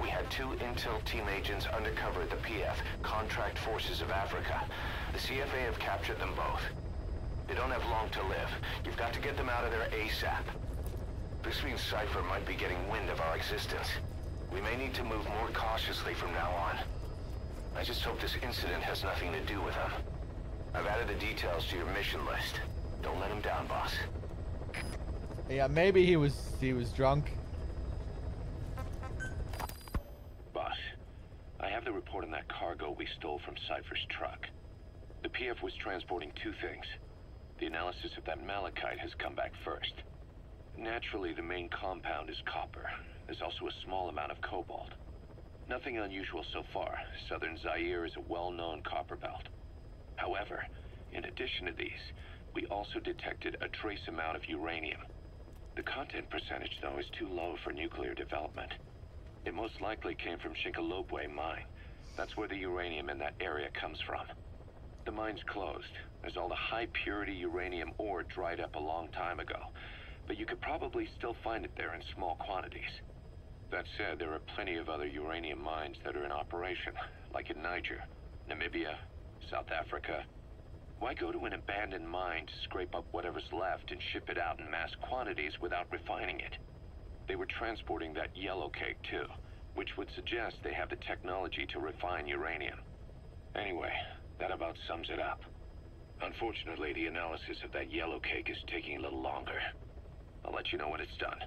We had 2 intel team agents undercover at the PF, Contract Forces of Africa. The CFA have captured them both. They don't have long to live. You've got to get them out of there ASAP. This means Cypher might be getting wind of our existence. We may need to move more cautiously from now on. I just hope this incident has nothing to do with them. I've added the details to your mission list. Don't let him down, boss. Yeah, maybe he was drunk. Boss, I have the report on that cargo we stole from Cypher's truck. The PF was transporting 2 things. The analysis of that malachite has come back first. Naturally, the main compound is copper. There's also a small amount of cobalt. Nothing unusual so far. Southern Zaire is a well-known copper belt. However, in addition to these, we also detected a trace amount of uranium. The content percentage, though, is too low for nuclear development. It most likely came from Shinkalobwe mine. That's where the uranium in that area comes from. The mine's closed. There's all the high-purity uranium ore dried up a long time ago, but you could probably still find it there in small quantities. That said, there are plenty of other uranium mines that are in operation, like in Niger, Namibia, South Africa. Why go to an abandoned mine to scrape up whatever's left and ship it out in mass quantities without refining it? They were transporting that yellow cake too, which would suggest they have the technology to refine uranium. Anyway, that about sums it up. Unfortunately, the analysis of that yellow cake is taking a little longer. I'll let you know when it's done.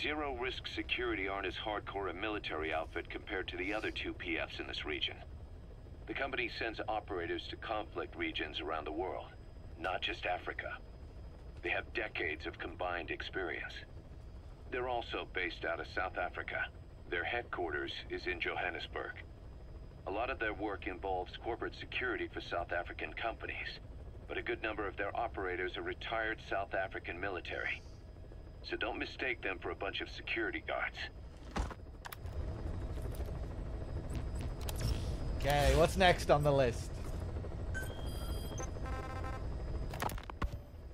Zero Risk Security aren't as hardcore a military outfit compared to the other 2 PFs in this region. The company sends operators to conflict regions around the world, not just Africa. They have decades of combined experience. They're also based out of South Africa. Their headquarters is in Johannesburg. A lot of their work involves corporate security for South African companies, but a good number of their operators are retired South African military. So don't mistake them for a bunch of security guards. Okay, what's next on the list?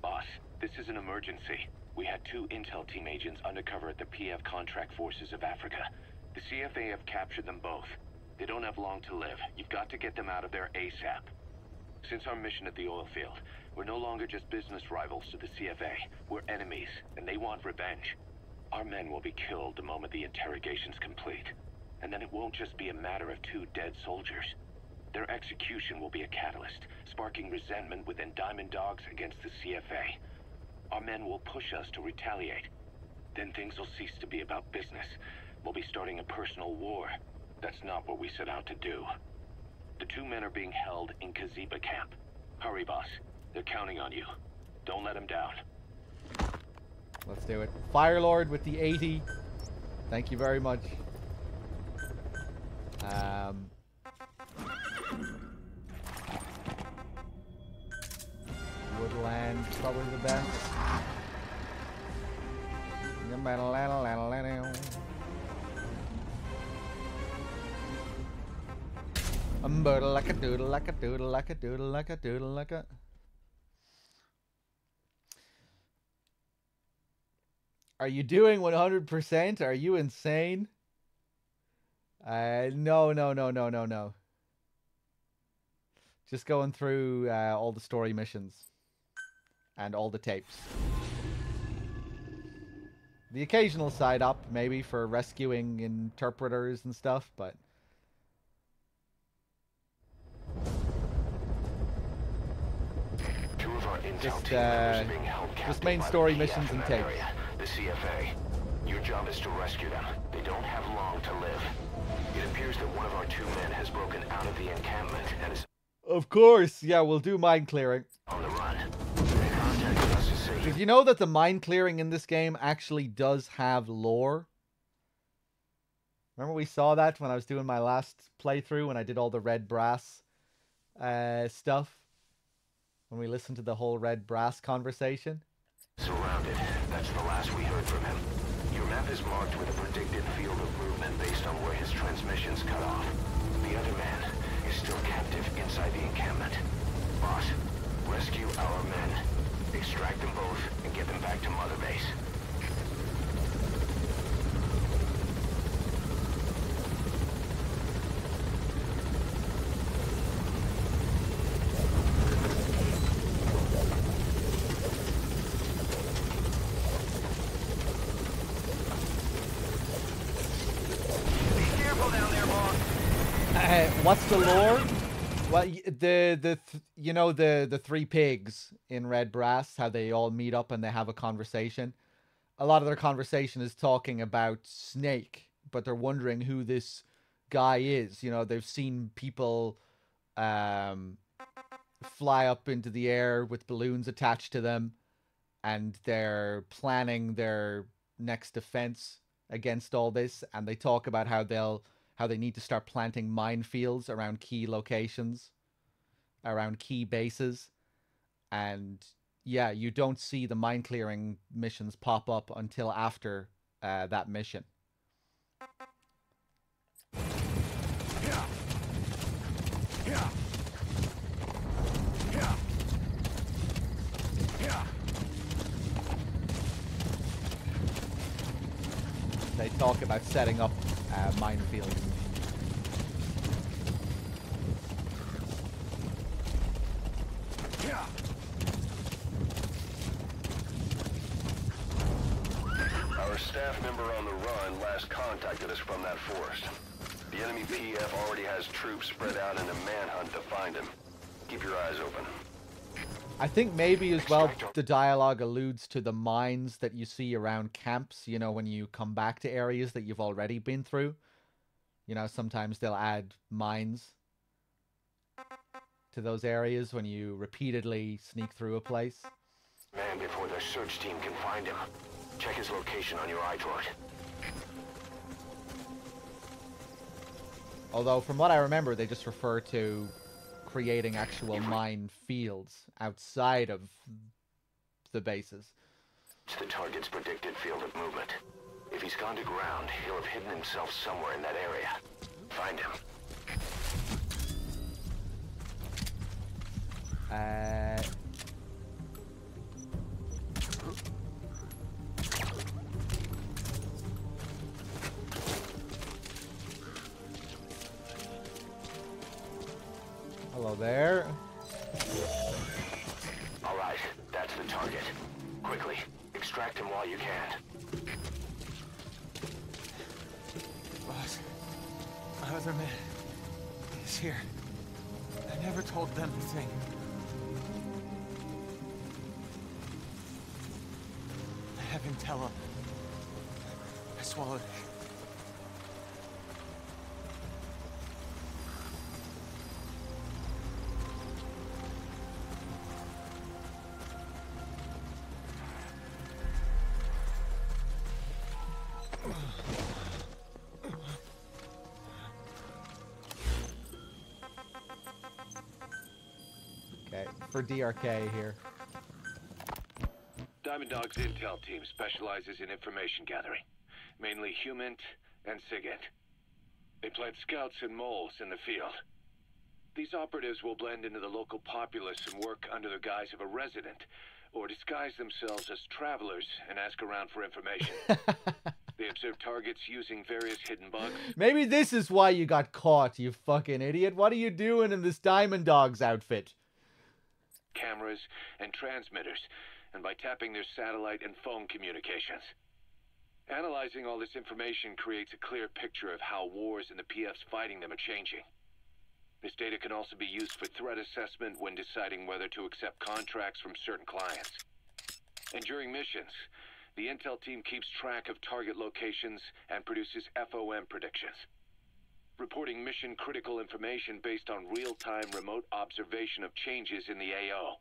Boss, this is an emergency. We had 2 intel team agents undercover at the PF Contract Forces of Africa. The CFA have captured them both. They don't have long to live. You've got to get them out of there ASAP. Since our mission at the oil field, we're no longer just business rivals to the CFA. We're enemies, and they want revenge. Our men will be killed the moment the interrogation's complete. And then it won't just be a matter of 2 dead soldiers. Their execution will be a catalyst, sparking resentment within Diamond Dogs against the CFA. Our men will push us to retaliate. Then things will cease to be about business. We'll be starting a personal war. That's not what we set out to do. The 2 men are being held in Kaziba camp. Hurry, boss. They're counting on you. Don't let them down. Let's do it. Firelord with the 80. Thank you very much. Woodland, probably the best. Like a doodle, like a doodle, like a doodle, like a doodle, like a. Are you doing 100%? Are you insane? No. Just going through all the story missions and all the tapes. The occasional side up, maybe, for rescuing interpreters and stuff, but Just main story missions and tapes. The CFA. Your job is to rescue them. They don't have long to live. It appears that one of our 2 men has broken out of the encampment and is... Of course, yeah, we'll do mine clearing. On the run. They contacted us to say... Did you know that the mine clearing in this game actually does have lore? Remember we saw that when I was doing my last playthrough, when I did all the Red Brass stuff? When we listened to the whole Red Brass conversation? Surrounded. That's the last we heard from him. Your map is marked with a predicted field of movement based on where his transmissions cut off. The other man is still captive inside the encampment. Boss, rescue our men. Extract them both and get them back to Mother Base. What's the lore? Well, you know the 3 pigs in Red Brass, how they all meet up and they have a conversation. A lot of their conversation is talking about Snake, but they're wondering who this guy is. You know, they've seen people fly up into the air with balloons attached to them, and they're planning their next defense against all this. And they talk about how they need to start planting minefields around key locations, around key bases. And yeah, you don't see the mine clearing missions pop up until after that mission. They talk about setting up minefields. Our staff member on the run last contacted us from that forest. The enemy PF already has troops spread out in a manhunt to find him. Keep your eyes open. I think maybe as well the dialogue alludes to the mines that you see around camps, you know, when you come back to areas that you've already been through. You know, sometimes they'll add mines to those areas when you repeatedly sneak through a place. Man, before their search team can find him. Check his location on your iDroid. Although, from what I remember, they just refer to creating actual mine fields outside of the bases. It's the target's predicted field of movement. If he's gone to ground, he'll have hidden himself somewhere in that area. Find him. Hello there. All right, that's the target. Quickly, extract him while you can. Boss, my other man is here. I never told them a thing. I have intel. I swallowed it. Okay, for DRK here. Diamond Dog's intel team specializes in information gathering, mainly HUMINT and SIGINT. They plant scouts and moles in the field. These operatives will blend into the local populace and work under the guise of a resident, or disguise themselves as travelers and ask around for information. They observe targets using various hidden bugs. Maybe this is why you got caught, you fucking idiot. What are you doing in this Diamond Dogs outfit? Cameras and transmitters, and by tapping their satellite and phone communications. Analyzing all this information creates a clear picture of how wars and the PF's fighting them are changing. This data can also be used for threat assessment when deciding whether to accept contracts from certain clients. And during missions, the intel team keeps track of target locations and produces FOM predictions, reporting mission-critical information based on real-time remote observation of changes in the AO.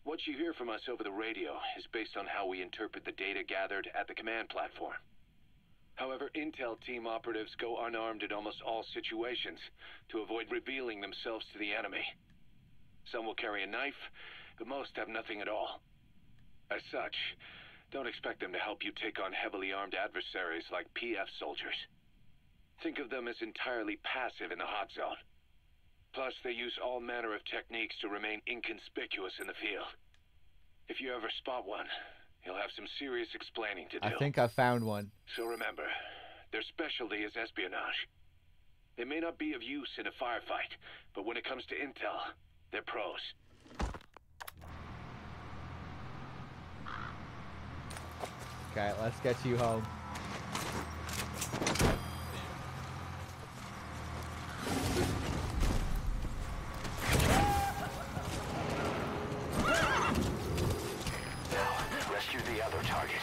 What you hear from us over the radio is based on how we interpret the data gathered at the command platform. However, intel team operatives go unarmed in almost all situations to avoid revealing themselves to the enemy. Some will carry a knife, but most have nothing at all. As such, don't expect them to help you take on heavily armed adversaries like PF soldiers. Think of them as entirely passive in the hot zone. Plus, they use all manner of techniques to remain inconspicuous in the field. If you ever spot one, you'll have some serious explaining to do. I think I found one. So remember, their specialty is espionage. They may not be of use in a firefight, but when it comes to intel, they're pros. Okay, let's get you home. Rescue the other target.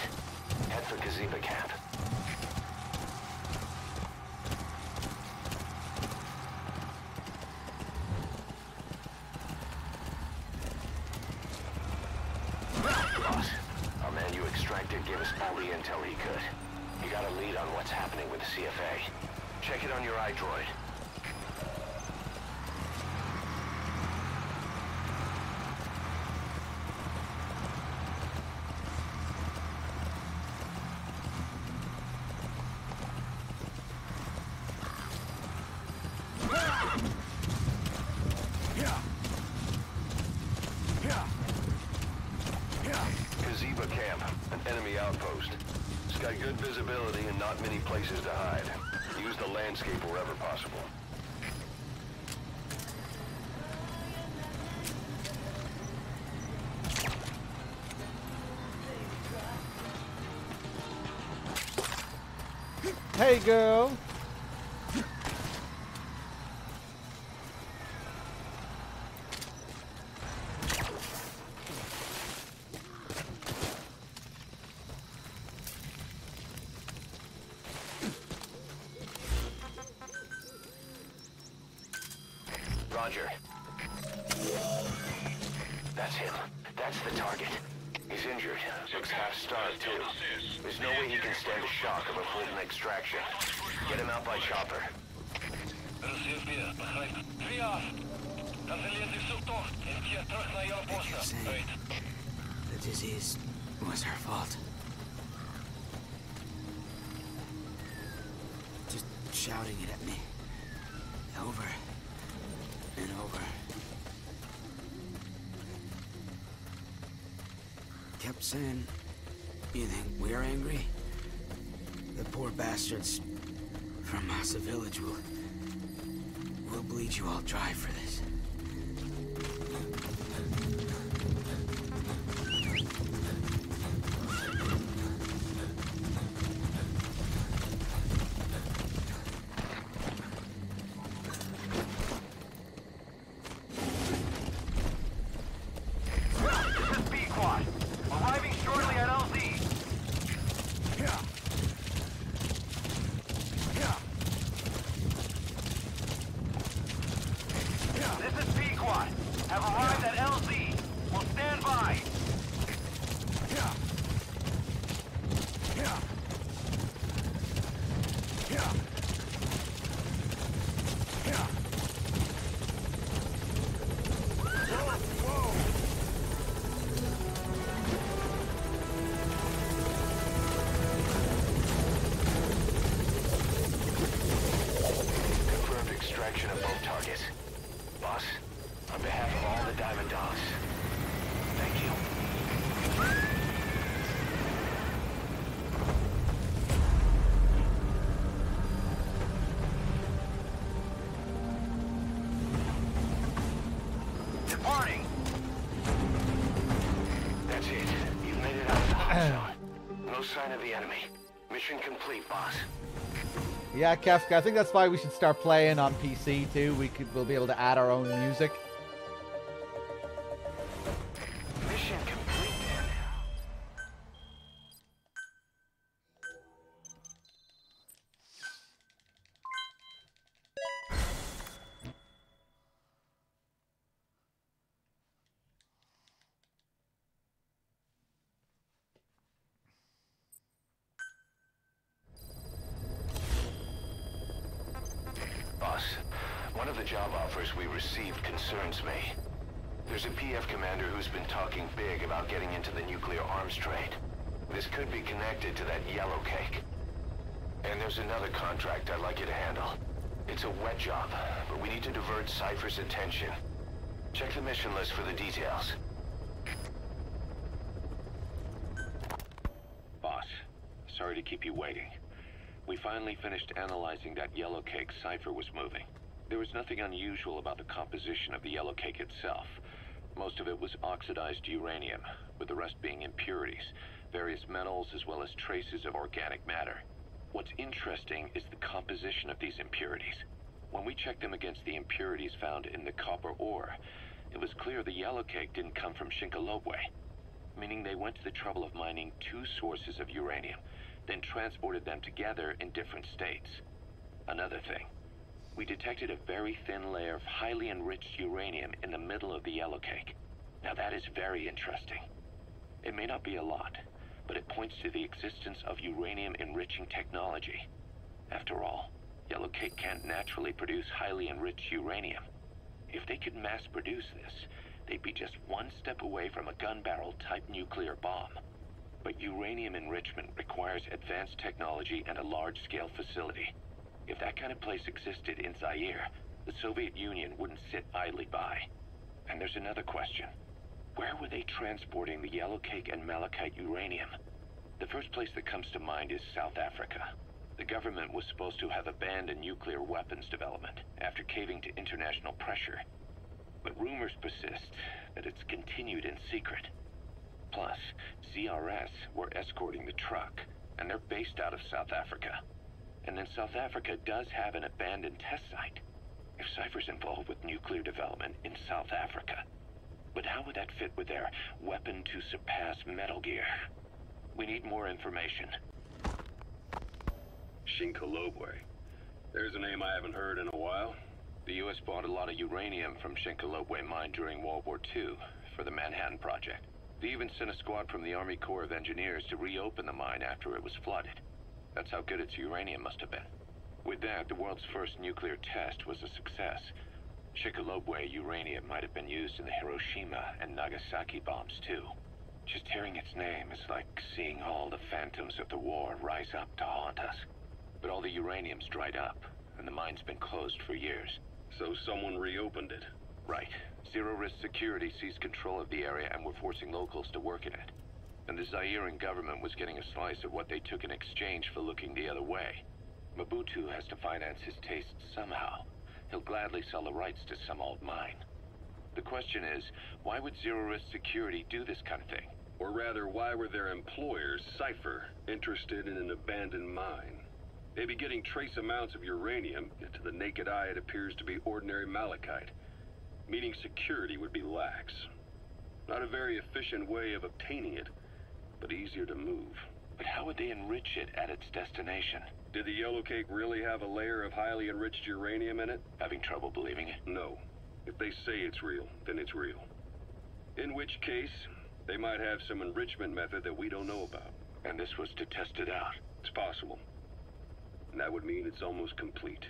Head for Gaziba camp. Boss, our man you extracted gave us all the intel he could. He got a lead on what's happening with the CFA. Check it on your iDroid. Gaziba camp, an enemy outpost. It's got good visibility and not many places to hide. Use the landscape wherever possible. Hey, girl. Roger. That's him. That's the target. He's injured. Looks half-starved, too. There's no way he can stand the shock of a Fulton extraction. Get him out by chopper. The disease was her fault. Just shouting it at me. Over and over. Kept saying, "You think we're angry? The poor bastards from Massa Village will bleed you all dry for this." No sign of the enemy. Mission complete, boss. Yeah, Kefka, I think that's why we should start playing on PC too. We'll be able to add our own music. Mission complete. Boss, one of the job offers we received concerns me. There's a PF commander who's been talking big about getting into the nuclear arms trade. This could be connected to that yellow cake. And there's another contract I'd like you to handle. It's a wet job, but we need to divert Cypher's attention. Check the mission list for the details. Boss, sorry to keep you waiting. We finally finished analyzing that yellow cake Cypher was moving. There was nothing unusual about the composition of the yellow cake itself. Most of it was oxidized uranium, with the rest being impurities, various metals as well as traces of organic matter. What's interesting is the composition of these impurities. When we checked them against the impurities found in the copper ore, it was clear the yellow cake didn't come from Shinkolobwe, meaning they went to the trouble of mining two sources of uranium, then transported them together in different states. Another thing, we detected a very thin layer of highly enriched uranium in the middle of the yellow cake. Now that is very interesting. It may not be a lot, but it points to the existence of uranium-enriching technology. After all, yellow cake can't naturally produce highly enriched uranium. If they could mass-produce this, they'd be just one step away from a gun barrel-type nuclear bomb. But uranium enrichment requires advanced technology and a large-scale facility. If that kind of place existed in Zaire, the Soviet Union wouldn't sit idly by. And there's another question. Where were they transporting the yellow cake and malachite uranium? The first place that comes to mind is South Africa. The government was supposed to have abandoned nuclear weapons development after caving to international pressure. But rumors persist that it's continued in secret. Plus, CRS were escorting the truck, and they're based out of South Africa. And then South Africa does have an abandoned test site. If Cypher's involved with nuclear development in South Africa. But how would that fit with their weapon to surpass Metal Gear? We need more information. Shinkolobwe. There's a name I haven't heard in a while. The U.S. bought a lot of uranium from Shinkolobwe mine during World War II for the Manhattan Project. They even sent a squad from the Army Corps of Engineers to reopen the mine after it was flooded. That's how good its uranium must have been. With that, the world's first nuclear test was a success. Shinkolobwe uranium might have been used in the Hiroshima and Nagasaki bombs too. Just hearing its name is like seeing all the phantoms of the war rise up to haunt us. But all the uranium's dried up, and the mine's been closed for years. So someone reopened it? Right. Zero-risk security seized control of the area and were forcing locals to work in it. And the Zairean government was getting a slice of what they took in exchange for looking the other way. Mobutu has to finance his tastes somehow. He'll gladly sell the rights to some old mine. The question is, why would zero-risk security do this kind of thing? Or rather, why were their employers, Cypher, interested in an abandoned mine? They'd be getting trace amounts of uranium, yet to the naked eye it appears to be ordinary malachite, meaning security would be lax. Not a very efficient way of obtaining it, but easier to move. But how would they enrich it at its destination? Did the yellow cake really have a layer of highly enriched uranium in it? Having trouble believing it? No. If they say it's real, then it's real. In which case, they might have some enrichment method that we don't know about. And this was to test it out? It's possible. And that would mean it's almost complete.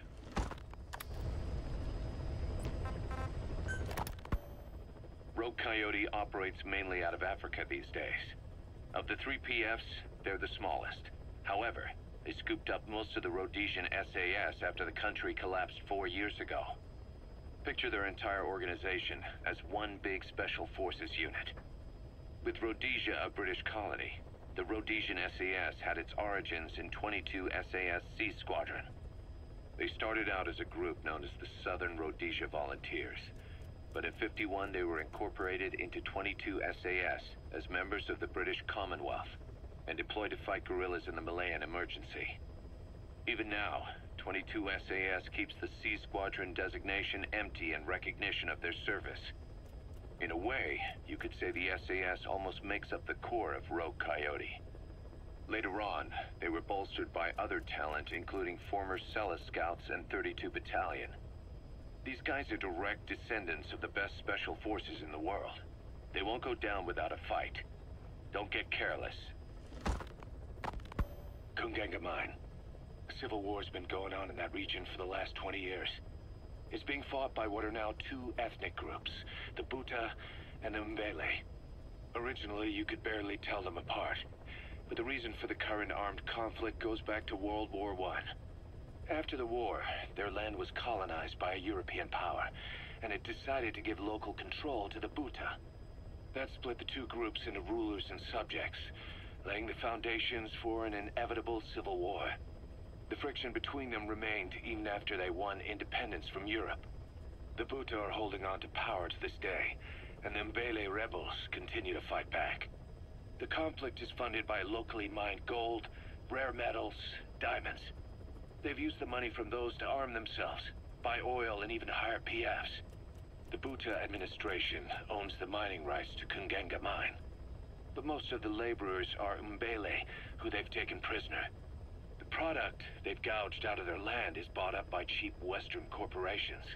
Rogue Coyote operates mainly out of Africa these days. Of the three PFs, they're the smallest. However, they scooped up most of the Rhodesian SAS after the country collapsed 4 years ago. Picture their entire organization as one big special forces unit. With Rhodesia a British colony, the Rhodesian SAS had its origins in 22 SAS Sea Squadron. They started out as a group known as the Southern Rhodesia Volunteers. But in '51 they were incorporated into 22 SAS as members of the British Commonwealth and deployed to fight guerrillas in the Malayan emergency. Even now, 22 SAS keeps the C Squadron designation empty in recognition of their service. In a way, you could say the SAS almost makes up the core of Rogue Coyote. Later on, they were bolstered by other talent, including former Celis Scouts and 32 Battalion. These guys are direct descendants of the best special forces in the world. They won't go down without a fight. Don't get careless. Kungenga Mine. A civil war's been going on in that region for the last 20 years. It's being fought by what are now two ethnic groups, the Buta and the Mbele. Originally, you could barely tell them apart, but the reason for the current armed conflict goes back to World War I. After the war, their land was colonized by a European power, and it decided to give local control to the Buta. That split the two groups into rulers and subjects, laying the foundations for an inevitable civil war. The friction between them remained even after they won independence from Europe. The Buta are holding on to power to this day, and the Mbele rebels continue to fight back. The conflict is funded by locally mined gold, rare metals, diamonds. They've used the money from those to arm themselves, buy oil, and even hire PFs. The Buta administration owns the mining rights to Kungenga Mine. But most of the laborers are Mbele, who they've taken prisoner. The product they've gouged out of their land is bought up by cheap Western corporations.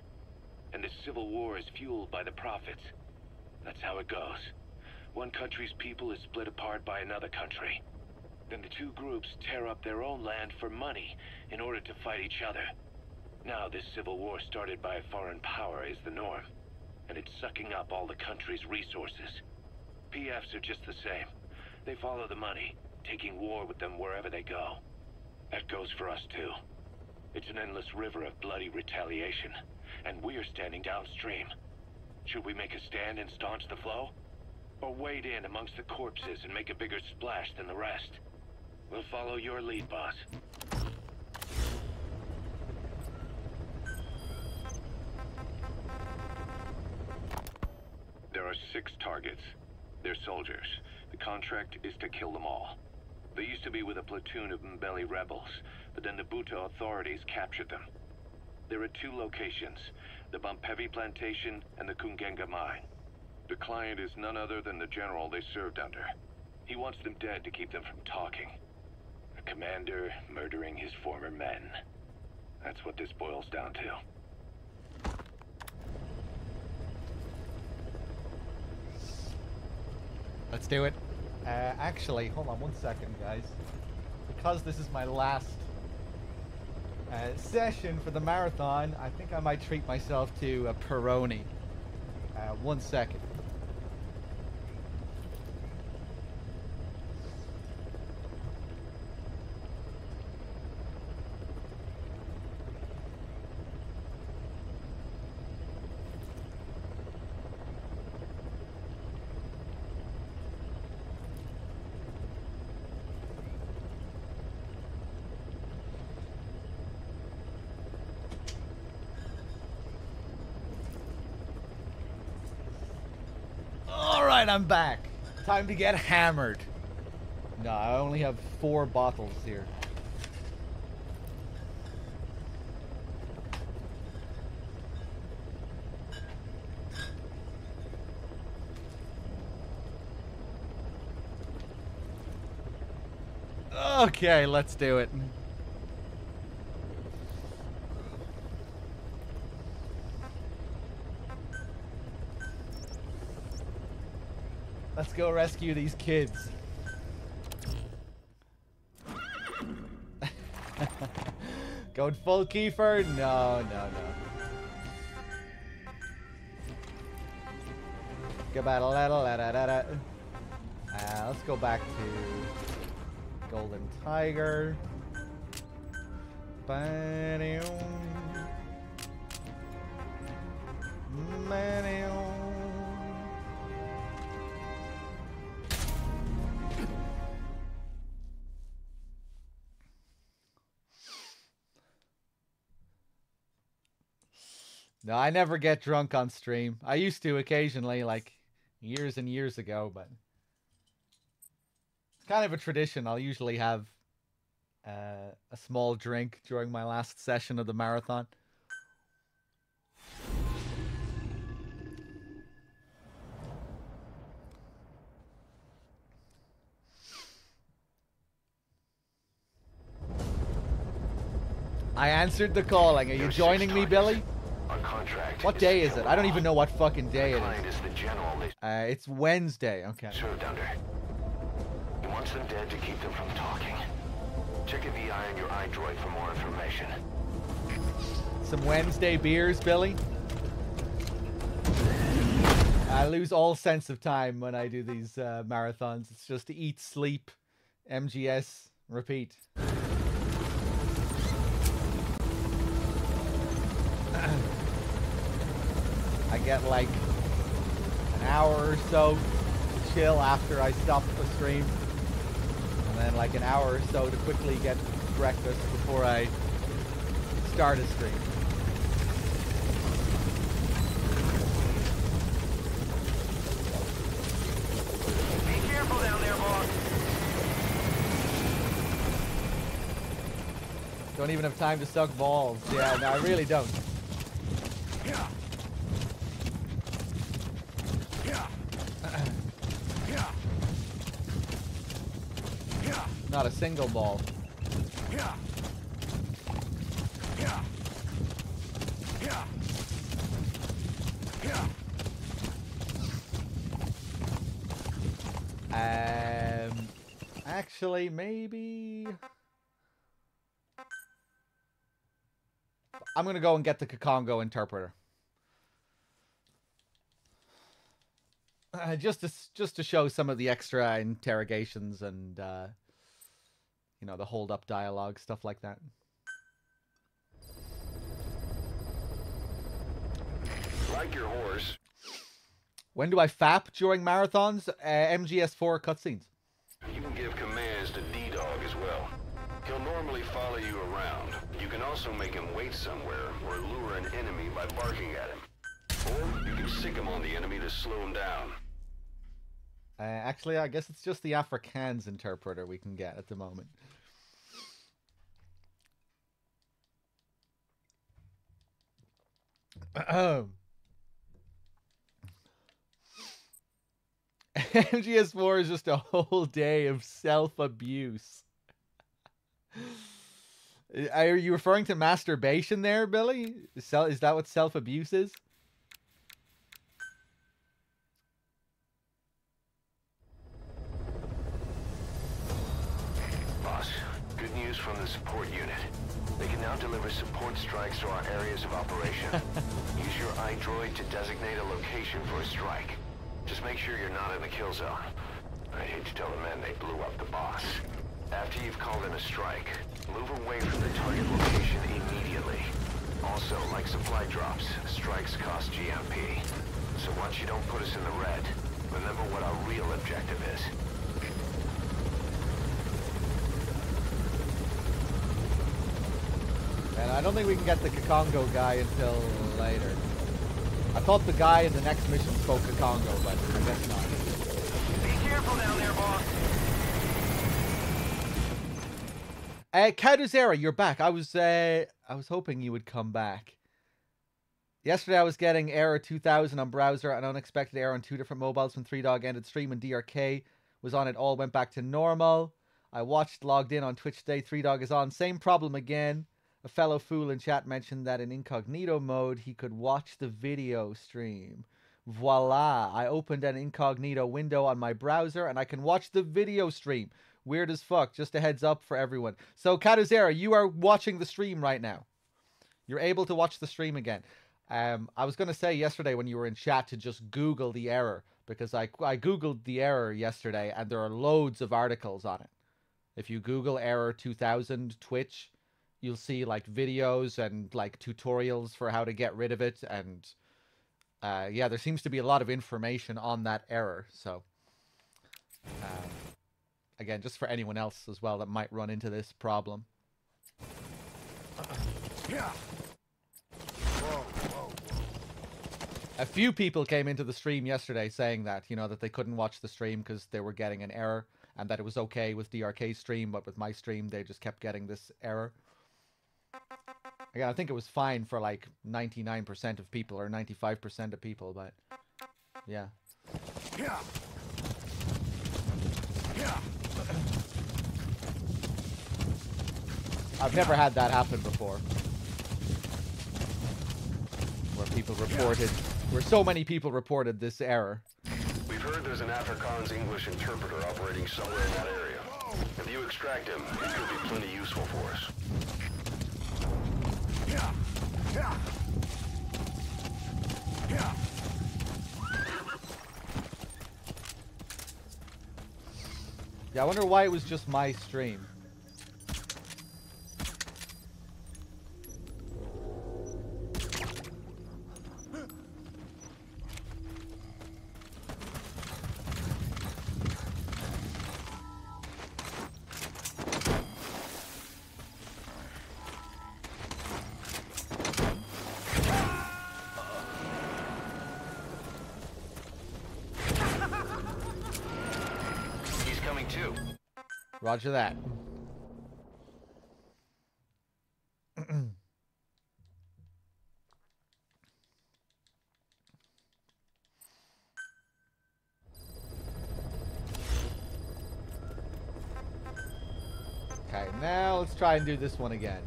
And the civil war is fueled by the profits. That's how it goes. One country's people is split apart by another country. Then the two groups tear up their own land for money in order to fight each other. Now this civil war started by a foreign power is the norm, and it's sucking up all the country's resources. PFs are just the same. They follow the money, taking war with them wherever they go. That goes for us too. It's an endless river of bloody retaliation, and we're standing downstream. Should we make a stand and staunch the flow? Or wade in amongst the corpses and make a bigger splash than the rest? We'll follow your lead, boss. There are 6 targets. They're soldiers. The contract is to kill them all. They used to be with a platoon of Mbele rebels, but then the Buta authorities captured them. There are 2 locations, the Bampevi plantation and the Kungenga mine. The client is none other than the general they served under. He wants them dead to keep them from talking. A commander murdering his former men. That's what this boils down to. Let's do it. Actually, hold on 1 second, guys. Because this is my last session for the marathon, I think I might treat myself to a Peroni. 1 second. I'm back. Time to get hammered. No, I only have 4 bottles here. Okay, let's do it. Let's go rescue these kids. Going full Kiefer? No, no, no. Let's go back to Golden Tiger. No, I never get drunk on stream. I used to occasionally, like years and years ago, but it's kind of a tradition. I'll usually have a small drink during my last session of the marathon. I answered the calling. Are you joining me, Billy? What day is it? I don't even know what fucking day it is. It's Wednesday. Okay. Served under. He wants them dead to keep them from talking. Check a VI on your iDroid for more information. Some Wednesday beers, Billy. I lose all sense of time when I do these marathons. It's just eat, sleep, MGS, repeat. I get like an hour or so to chill after I stop the stream, and then like an hour or so to quickly get breakfast before I start a stream. Be careful down there, boss. Don't even have time to suck balls. Yeah, no, I really don't. Not a single ball. Actually, maybe I'm gonna go and get the Kakongo interpreter. Just to show some of the extra interrogations and you know, the hold-up dialogue, stuff like that. Like your horse. When do I FAP during marathons? MGS4 cutscenes. You can give commands to D-Dog as well. He'll normally follow you around. You can also make him wait somewhere or lure an enemy by barking at him. Or you can sick him on the enemy to slow him down. Actually, I guess it's just the Afrikaans interpreter we can get at the moment. MGS4 is just a whole day of self-abuse. Are you referring to masturbation there, Billy? Is that what self-abuse is? Boss, good news from the support unit. They can now deliver support strikes to our areas of operation. Use your iDroid to designate a location for a strike. Just make sure you're not in the kill zone. I'd hate to tell the men they blew up the boss. After you've called in a strike, move away from the target location immediately. Also, like supply drops, strikes cost GMP. So once you don't put us in the red, remember what our real objective is. And I don't think we can get the Kakongo guy until later. I thought the guy in the next mission spoke Kakongo, but I guess not. Be careful down there, boss. Kaduzera, you're back. I was hoping you would come back. Yesterday I was getting error 2000 on browser, an unexpected error on 2 different mobiles when 3Dog ended stream and DRK was on. It all went back to normal. I watched, logged in on Twitch today. 3Dog is on. Same problem again. A fellow fool in chat mentioned that in incognito mode, he could watch the video stream. Voila! I opened an incognito window on my browser, and I can watch the video stream. Weird as fuck. Just a heads up for everyone. So, Kaduzera, you are watching the stream right now. You're able to watch the stream again. I was going to say yesterday when you were in chat to just Google the error, because I Googled the error yesterday, and there are loads of articles on it. If you Google error 2000 Twitch, you'll see like videos and like tutorials for how to get rid of it, and yeah, there seems to be a lot of information on that error. So again, just for anyone else as well that might run into this problem. A few people came into the stream yesterday saying that, you know, that they couldn't watch the stream because they were getting an error. and that it was okay with DRK's stream, but with my stream, they just kept getting this error. Again, I think it was fine for like 99% of people or 95% of people, but yeah. Yeah. I've never had that happen before. Where people reported, where so many people reported this error. We've heard there's an Afrikaans English interpreter operating somewhere in that area. If you extract him, he could be plenty useful for us. Yeah, I wonder why it was just my stream. Roger that. Okay, now let's try and do this one again.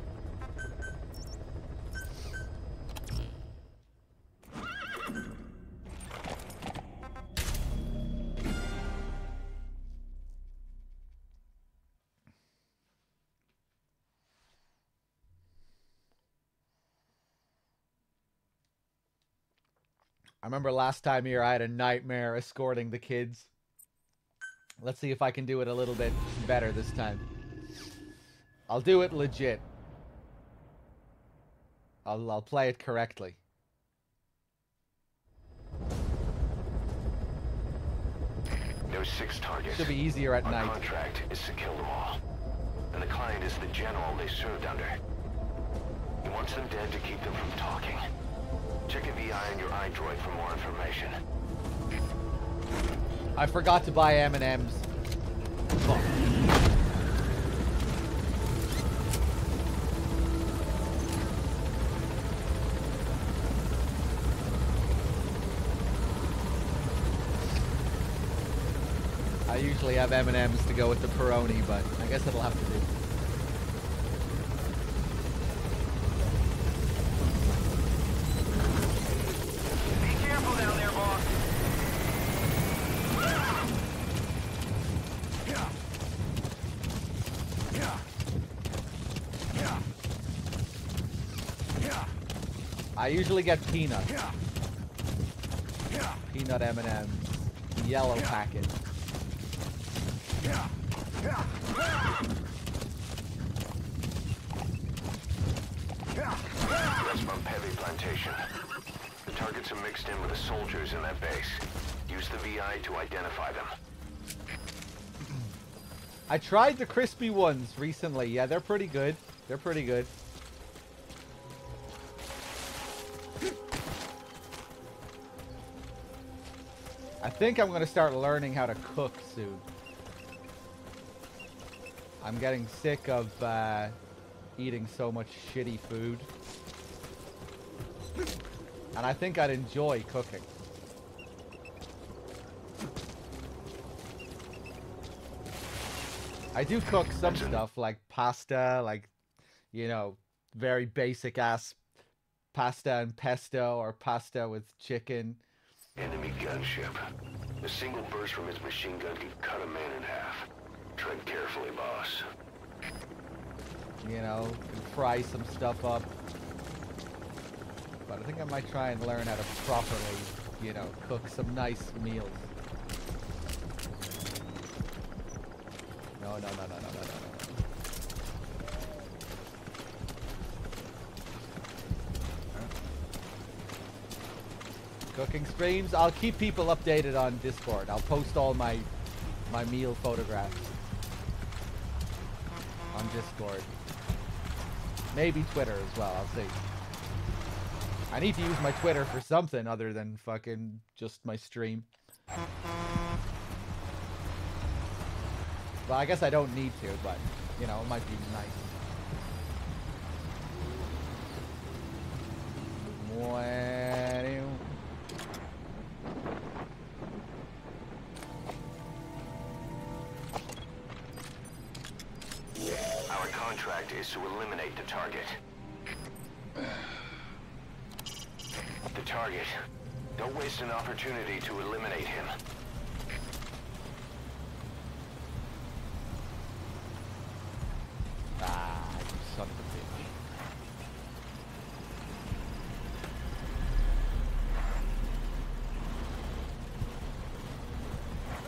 I remember last time here I had a nightmare escorting the kids. Let's see if I can do it a little bit better this time. I'll do it legit. I'll play it correctly. There's 6 targets. Should be easier at night. Our contract is to kill them all. And the client is the general they served under. He wants them dead to keep them from talking. Check a VI on your iDroid for more information. I forgot to buy M&Ms. Fuck. I usually have M&Ms to go with the Peroni, but I guess it'll have to do. I usually get peanut. Peanut M&Ms. Yellow packet. That's from Heavy Plantation. The targets are mixed in with the soldiers in that base. Use the VI to identify them. I tried the crispy ones recently. Yeah, they're pretty good. They're pretty good. I think I'm going to start learning how to cook soon. I'm getting sick of eating so much shitty food. And I think I'd enjoy cooking. I do cook some stuff like pasta, like, you know, very basic ass pasta and pesto or pasta with chicken. Enemy gunship. A single burst from his machine gun could cut a man in half. Tread carefully, boss. You know, can fry some stuff up. But I think I might try and learn how to properly, you know, cook some nice meals. No. Cooking streams. I'll keep people updated on Discord. I'll post all my meal photographs on Discord. Maybe Twitter as well. I'll see. I need to use my Twitter for something other than fucking just my stream. Well, I guess I don't need to, but, you know, it might be nice. Our contract is to eliminate the target. The target. Don't waste an opportunity to eliminate him. Ah, you son of a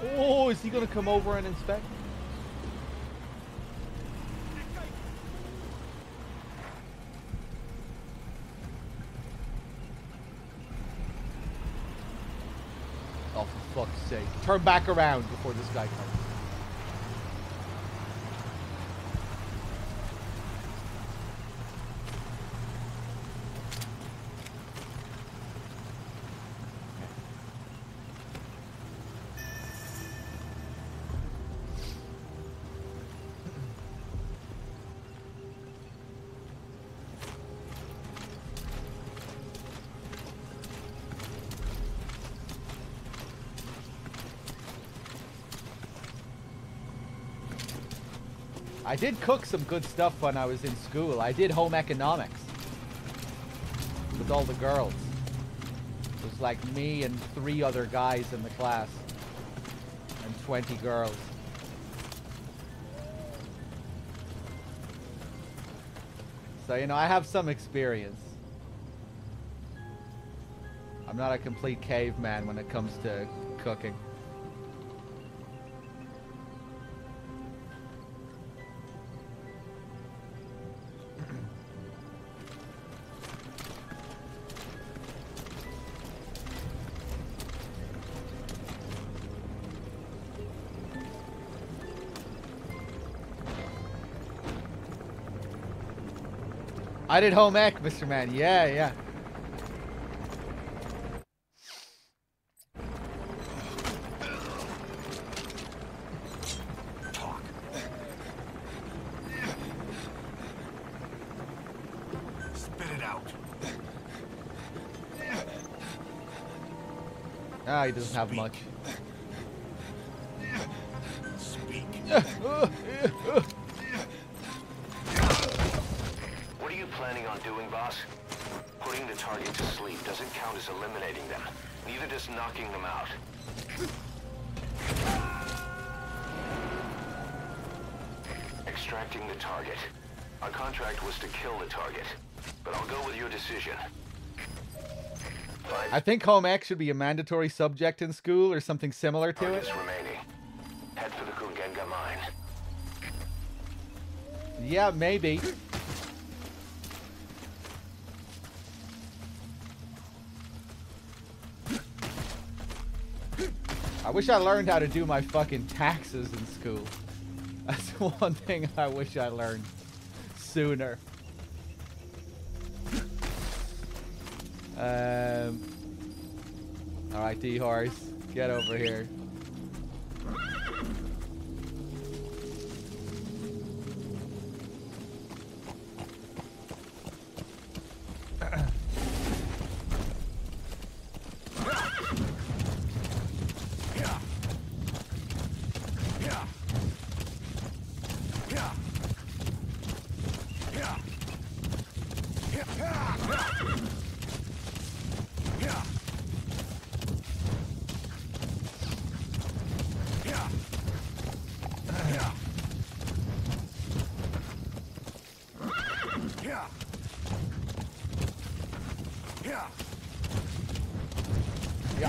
bitch. Oh, is he gonna come over and inspect? Oh, for fuck's sake. Turn back around before this guy comes. I did cook some good stuff when I was in school. I did home economics with all the girls. It was like me and 3 other guys in the class and 20 girls. So, you know, I have some experience. I'm not a complete caveman when it comes to cooking. I did home ec, Mr. Man. Yeah, yeah. Talk. Spit it out. Ah, he doesn't have much. Speak. What are you planning on doing, boss? Putting the target to sleep doesn't count as eliminating them. Neither does knocking them out. Extracting the target. Our contract was to kill the target, but I'll go with your decision. I think home ec should be a mandatory subject in school or something similar to it. Targets remaining. Head for the Kungenga mine. Yeah, maybe. I wish I learned how to do my fucking taxes in school. That's one thing I wish I learned sooner. Alright, D-Horse, get over here.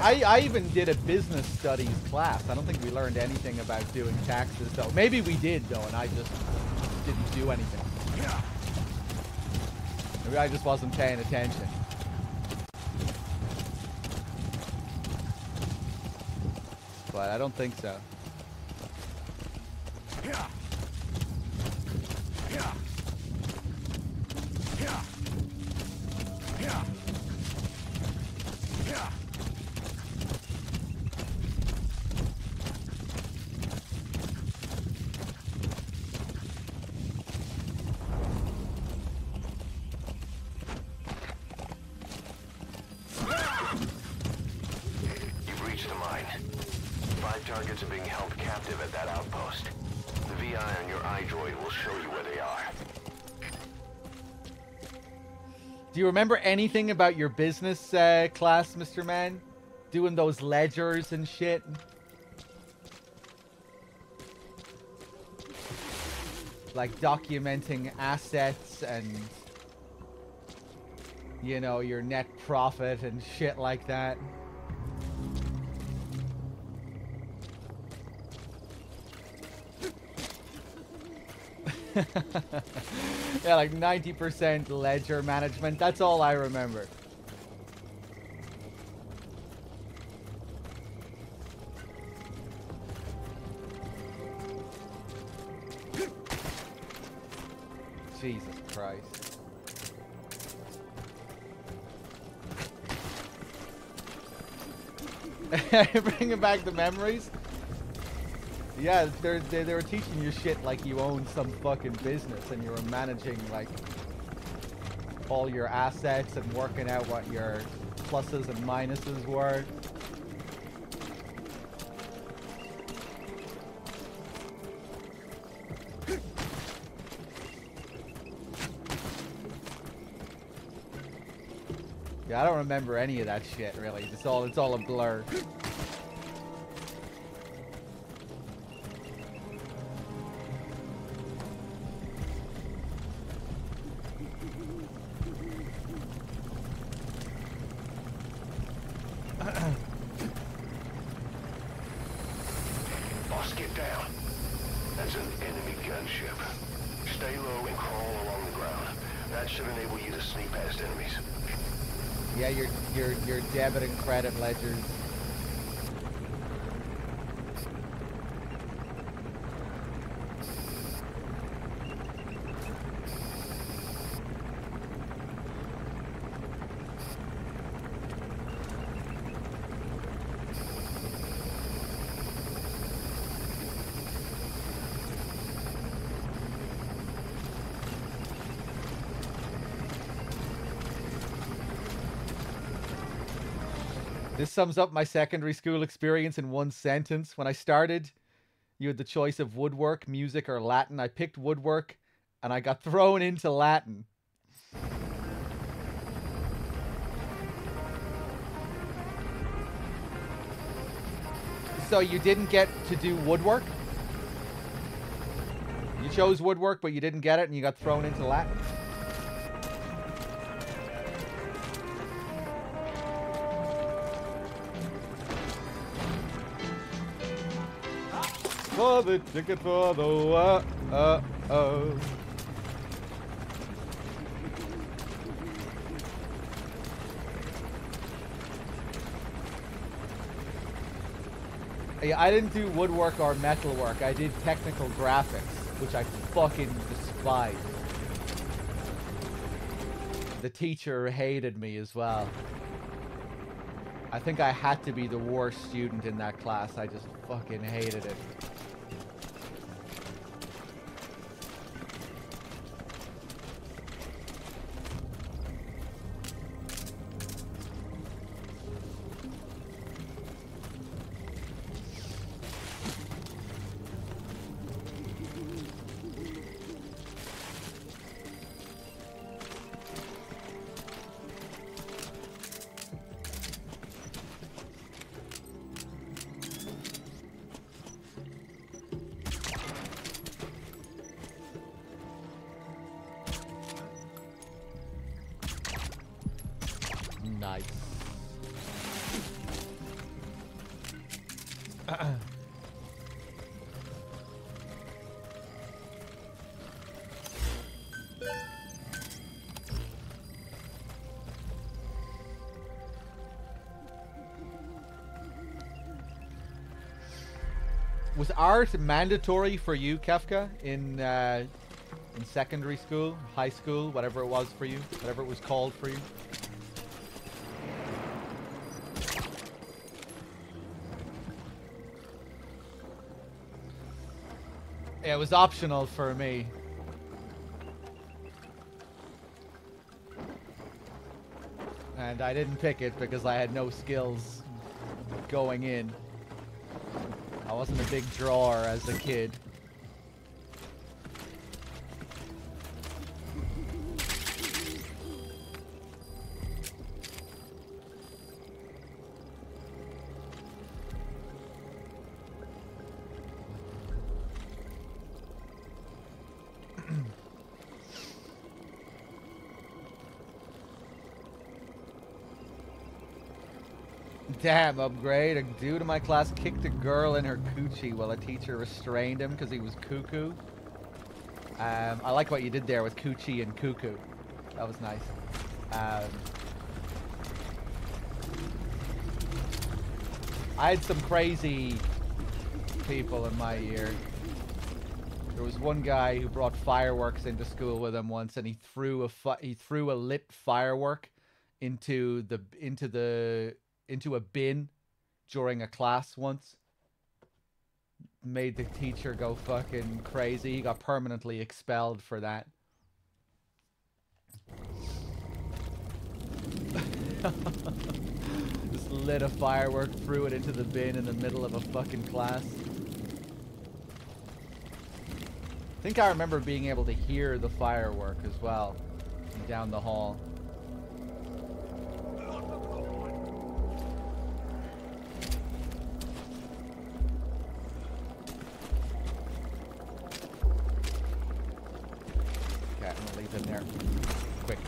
I even did a business studies class. I don't think we learned anything about doing taxes, though. Maybe we did, though, and I just didn't do anything. Maybe I just wasn't paying attention. But I don't think so. targets are being held captive at that outpost. The VI on your iDroid will show you where they are. Do you remember anything about your business class, Mr. Man? Doing those ledgers and shit? Like documenting assets and, you know, your net profit and shit like that. Yeah, like 90% ledger management. That's all I remember. Jesus Christ. Bringing back the memories. Yeah, they were teaching you shit like you owned some fucking business and you were managing like all your assets and working out what your pluses and minuses were. Yeah, I don't remember any of that shit really. It's all a blur. Boss, get down. That's an enemy gunship. Stay low and crawl along the ground. That should enable you to sneak past enemies. Yeah, your debit and credit ledgers. This sums up my secondary school experience in one sentence. When I started, you had the choice of woodwork, music, or Latin. I picked woodwork, and I got thrown into Latin. So you didn't get to do woodwork? You chose woodwork, but you didn't get it, and you got thrown into Latin? For the ticket for the Yeah, I didn't do woodwork or metalwork. I did technical graphics, which I fucking despise. The teacher hated me as well. I think I had to be the worst student in that class. I just fucking hated it. Nice. Was art mandatory for you, Kefka, in secondary school, high school, whatever it was for you, whatever it was called for you? Yeah, it was optional for me. And I didn't pick it because I had no skills going in. I wasn't a big drawer as a kid. Damn, Upgrade. A dude in my class kicked a girl in her coochie while a teacher restrained him because he was cuckoo. I like what you did there with coochie and cuckoo. That was nice. I had some crazy people in my year. There was one guy who brought fireworks into school with him once, and he threw a lit firework into a bin during a class once. Made the teacher go fucking crazy. He got permanently expelled for that. Just lit a firework, threw it into the bin in the middle of a fucking class. I think I remember being able to hear the firework as well down the hall. In there. Quick.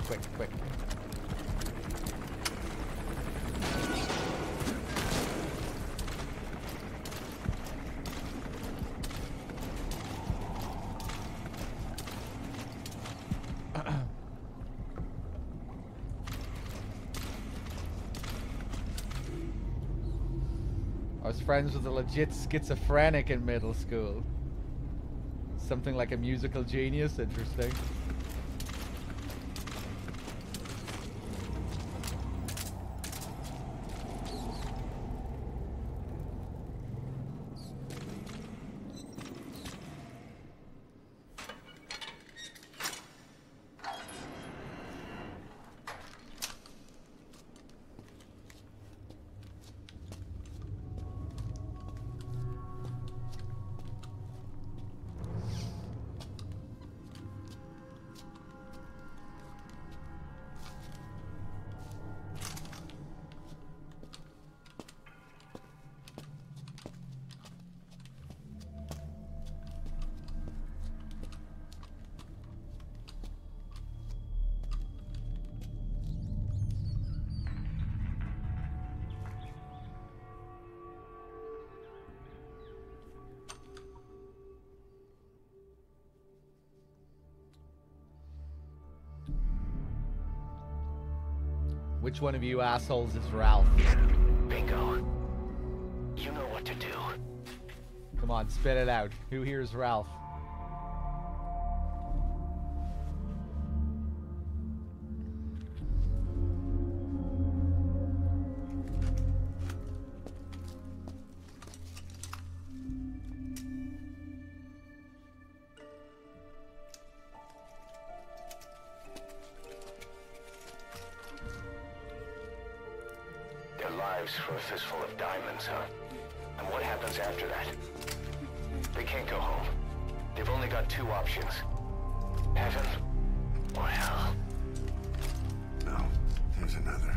I was friends with a legit schizophrenic in middle school. Something like a musical genius. Interesting. Which one of you assholes is Ralph? Bingo. You know what to do. Come on, spit it out. Who here is Ralph? For a fistful of diamonds, huh? And what happens after that? They can't go home. They've only got two options. Heaven or hell. No, there's another.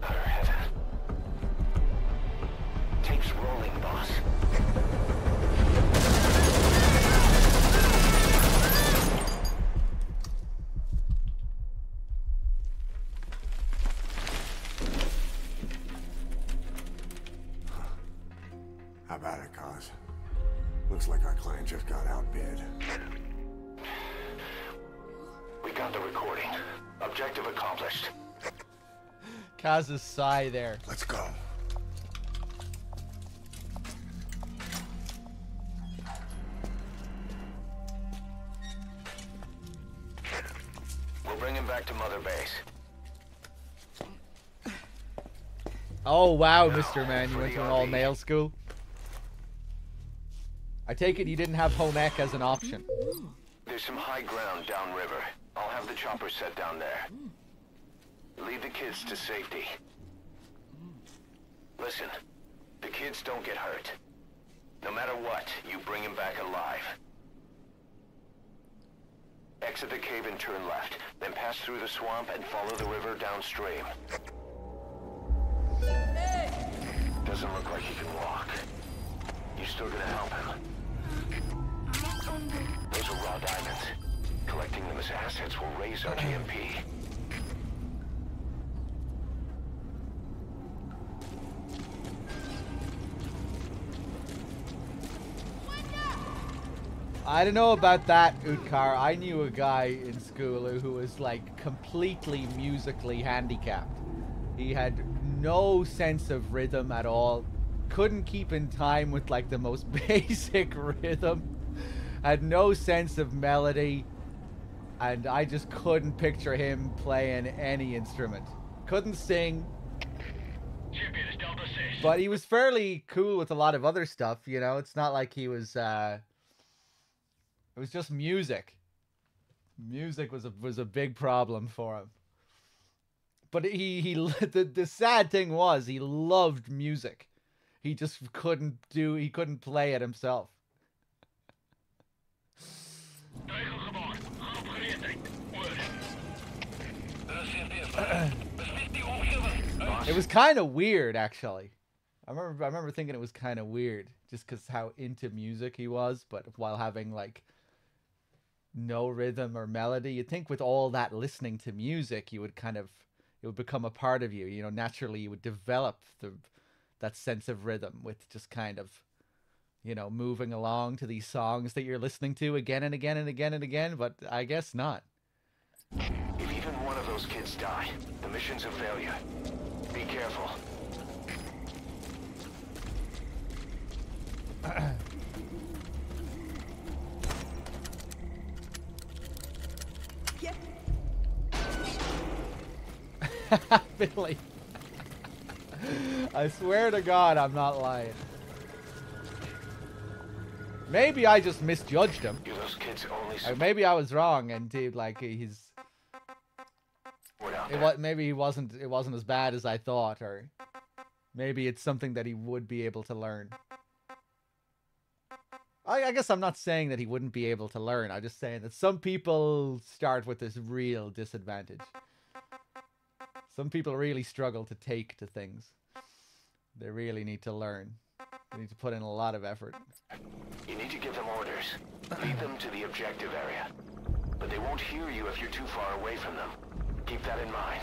Utter heaven. Tape's rolling, boss. How about it, Cause? Looks like our client just got outbid. We got the recording. Objective accomplished. Kaz's sigh there. Let's go. We'll bring him back to Mother Base. Oh wow, Mr. Man, you went to an all-male school? I take it you didn't have home ec as an option. There's some high ground downriver. I'll have the chopper set down there. Lead the kids to safety. Listen, The kids don't get hurt. No matter what, you bring him back alive. Exit the cave and turn left, then pass through the swamp and follow the river downstream. Doesn't look like he can walk. You still gonna help him? Those are raw diamonds. Collecting them as assets will raise our GMP. I don't know about that, Utkar. I knew a guy in school who was like completely musically handicapped. He had no sense of rhythm at all. Couldn't keep in time with like the most basic rhythm. Had no sense of melody. And I just couldn't picture him playing any instrument. Couldn't sing. But he was fairly cool with a lot of other stuff, you know. It's not like he was it was just music. Music was a big problem for him. But the sad thing was he loved music. He just couldn't play it himself. It was kind of weird, actually. I remember thinking it was kind of weird, just because how into music he was, but while having like no rhythm or melody. You'd think with all that listening to music, you would it would become a part of you. You know, naturally you would develop that sense of rhythm with just kind of, you know, moving along to these songs that you're listening to again and again and again and again, but I guess not. If even one of those kids die, the mission's a failure. Be careful. Billy. I swear to God, I'm not lying. Maybe I just misjudged him. Those kids only maybe I was wrong, and dude, like maybe it wasn't as bad as I thought, or maybe it's something that he would be able to learn. I guess I'm not saying that he wouldn't be able to learn. I'm just saying that some people start with this real disadvantage. Some people really struggle to take to things. They really need to learn. They need to put in a lot of effort. You need to give them orders. Lead them to the objective area. But they won't hear you if you're too far away from them. Keep that in mind.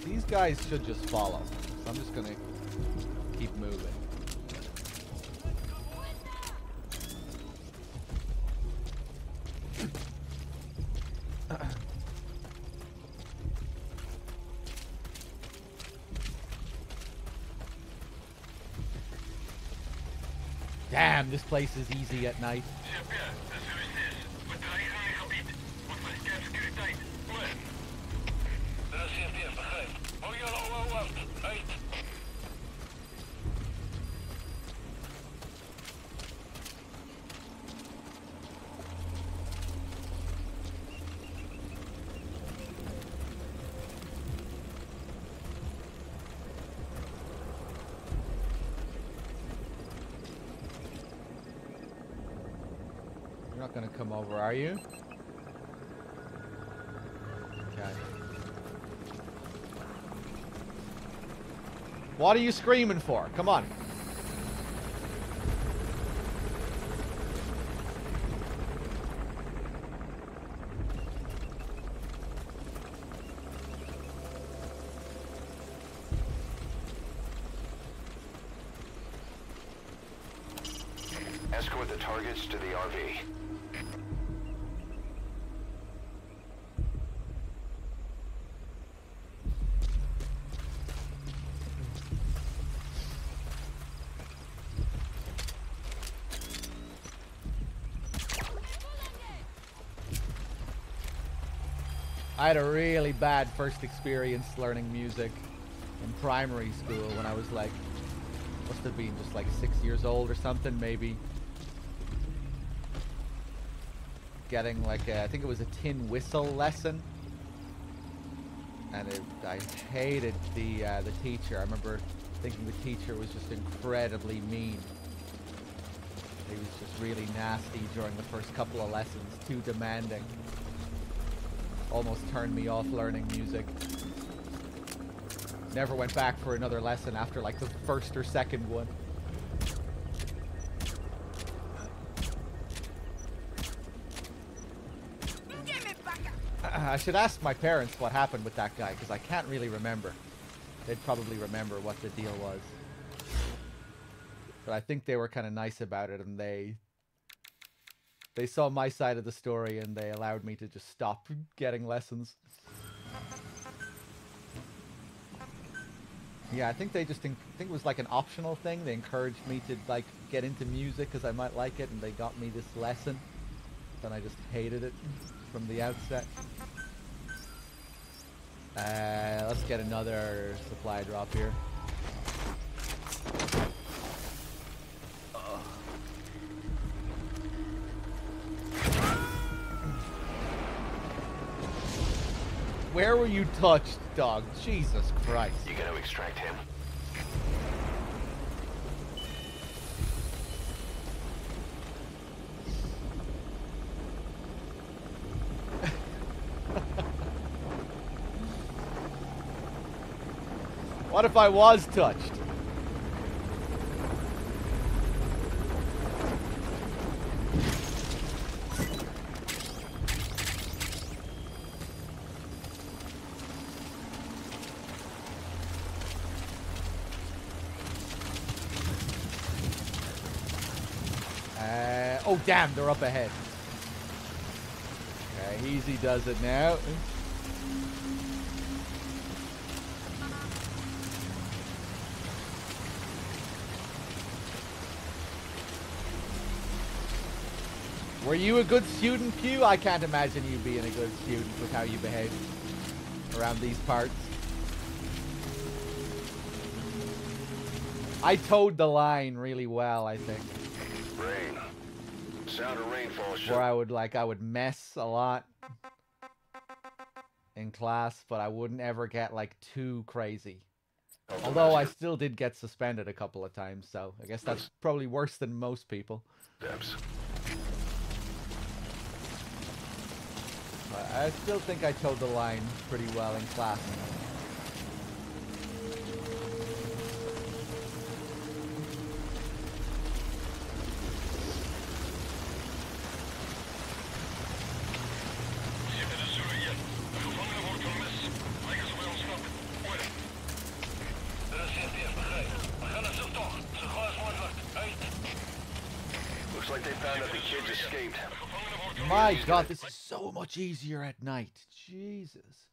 These guys should just follow. So I'm just gonna keep moving. Damn, this place is easy at night. You're not gonna come over, are you? Okay. What are you screaming for? Come on. Escort the targets to the RV. I had a really bad first experience learning music in primary school when I was like, must have been just like 6 years old or something, maybe. getting like I think it was a tin whistle lesson, and I hated the teacher. I remember thinking the teacher was just incredibly mean. He was just really nasty during the first couple of lessons, too demanding. Almost turned me off learning music. Never went back for another lesson after like the first or second one. I should ask my parents what happened with that guy, because I can't really remember. They'd probably remember what the deal was. But I think they were kind of nice about it, and they saw my side of the story, and they allowed me to just stop getting lessons. Yeah, I think they just think it was like an optional thing. They encouraged me to like get into music because I might like it, and they got me this lesson. Then I just hated it from the outset. Let's get another supply drop here. Where were you touched, dog? Jesus Christ. You gonna extract him? What if I was touched? Oh damn, they're up ahead. Okay, easy does it now. Were you a good student, Pew? I can't imagine you being a good student with how you behave around these parts. I towed the line really well, I think. Rain. Sound of rainfall. Where I would mess a lot in class, but I wouldn't ever get like too crazy. Although I still did get suspended a couple of times, so I guess that's probably worse than most people. Steps. I still think I towed the line pretty well in class. Looks like they found out the kids escaped. My God, this is so much easier at night. Jesus.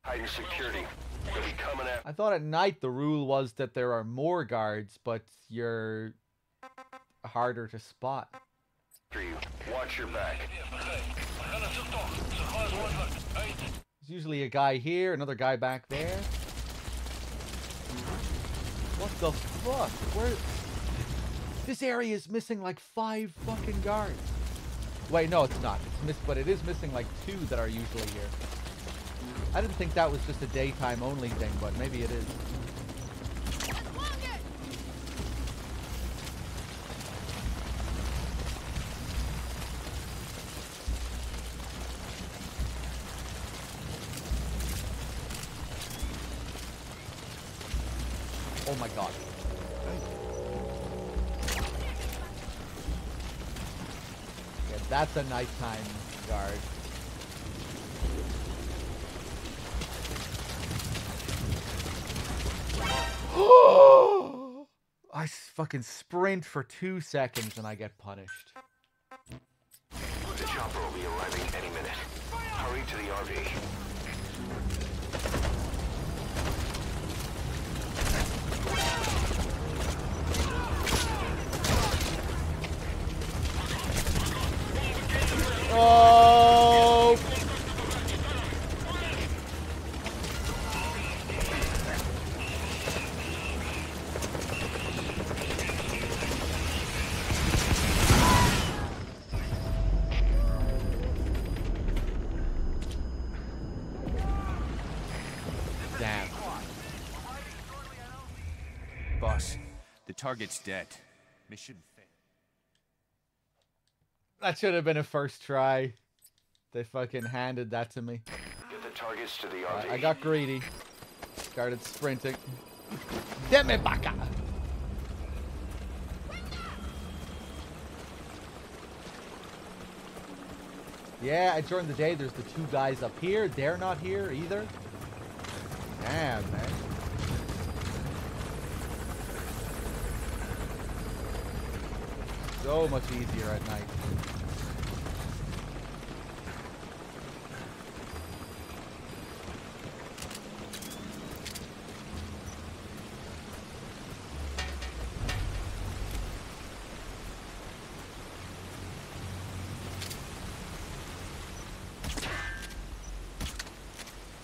Heighten security. They'll be coming out. I thought at night the rule was that there are more guards, but you're harder to spot. Watch your back. There's usually a guy here, another guy back there. What the fuck? Where? This area is missing like 5 fucking guards. Wait, no, it's not. But it is missing like 2 that are usually here. I didn't think that was just a daytime only thing, but maybe it is. Oh my God. Yeah, that's a nighttime guard. I fucking sprint for 2 seconds and I get punished. The chopper will be arriving any minute. Hurry to the RV. Oh! Damn. Boss, the target's dead. Mission failed. That should have been a first try. They fucking handed that to me. Get the targets to the RV. I got greedy. Started sprinting. Deme baka! Yeah, during the day there's the two guys up here. They're not here either. Damn, man. So much easier at night.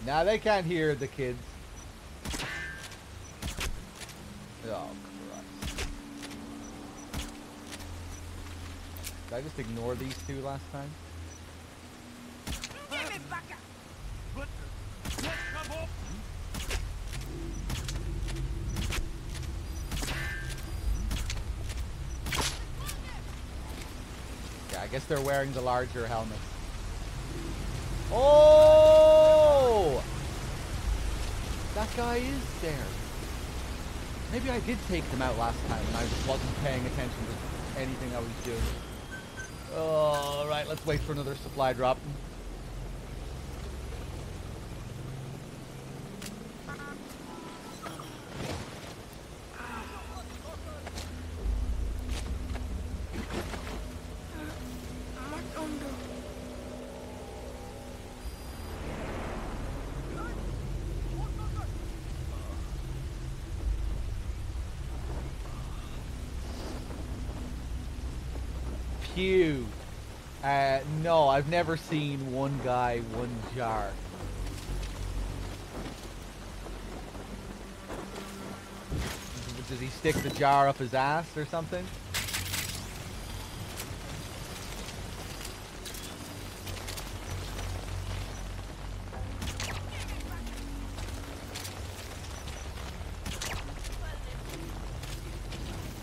Now they can't hear the kids. Oh, Christ. Did I just ignore these two last time? Yeah, I guess they're wearing the larger helmets. Oh! That guy is there. Maybe I did take them out last time and I just wasn't paying attention to anything I was doing. Alright, let's wait for another supply drop. Pew. No, I've never seen one guy, one jar. Does he stick the jar up his ass or something?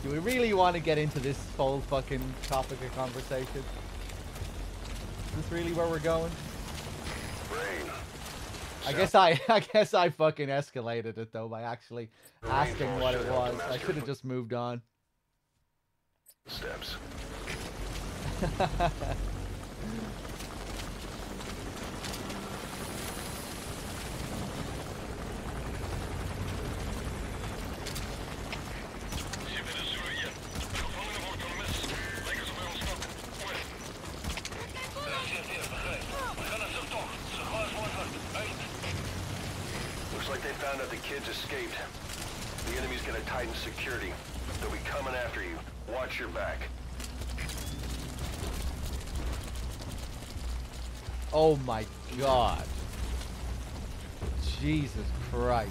Do we really want to get into this whole fucking topic of conversation? Is this really where we're going? I guess I fucking escalated it though by actually asking what it was. I should have just moved on. Steps. Like they found out the kids escaped. The enemy's gonna tighten security. They'll be coming after you. Watch your back. Oh my god. Jesus Christ.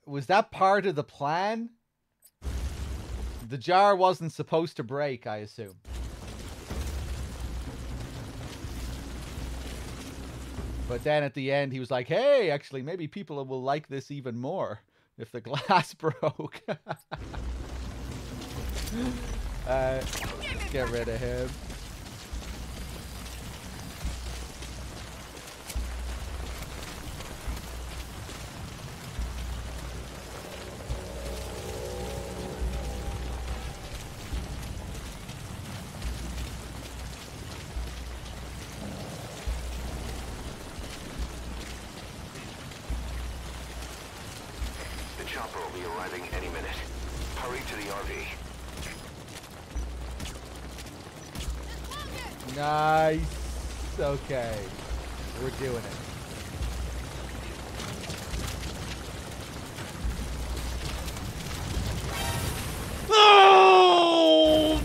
Was that part of the plan? The jar wasn't supposed to break, I assume. But then at the end, he was like, hey, actually, maybe people will like this even more if the glass broke. Let's get rid of him. The chopper will be arriving any minute. Hurry to the RV. Nice. Okay. We're doing it. Oh!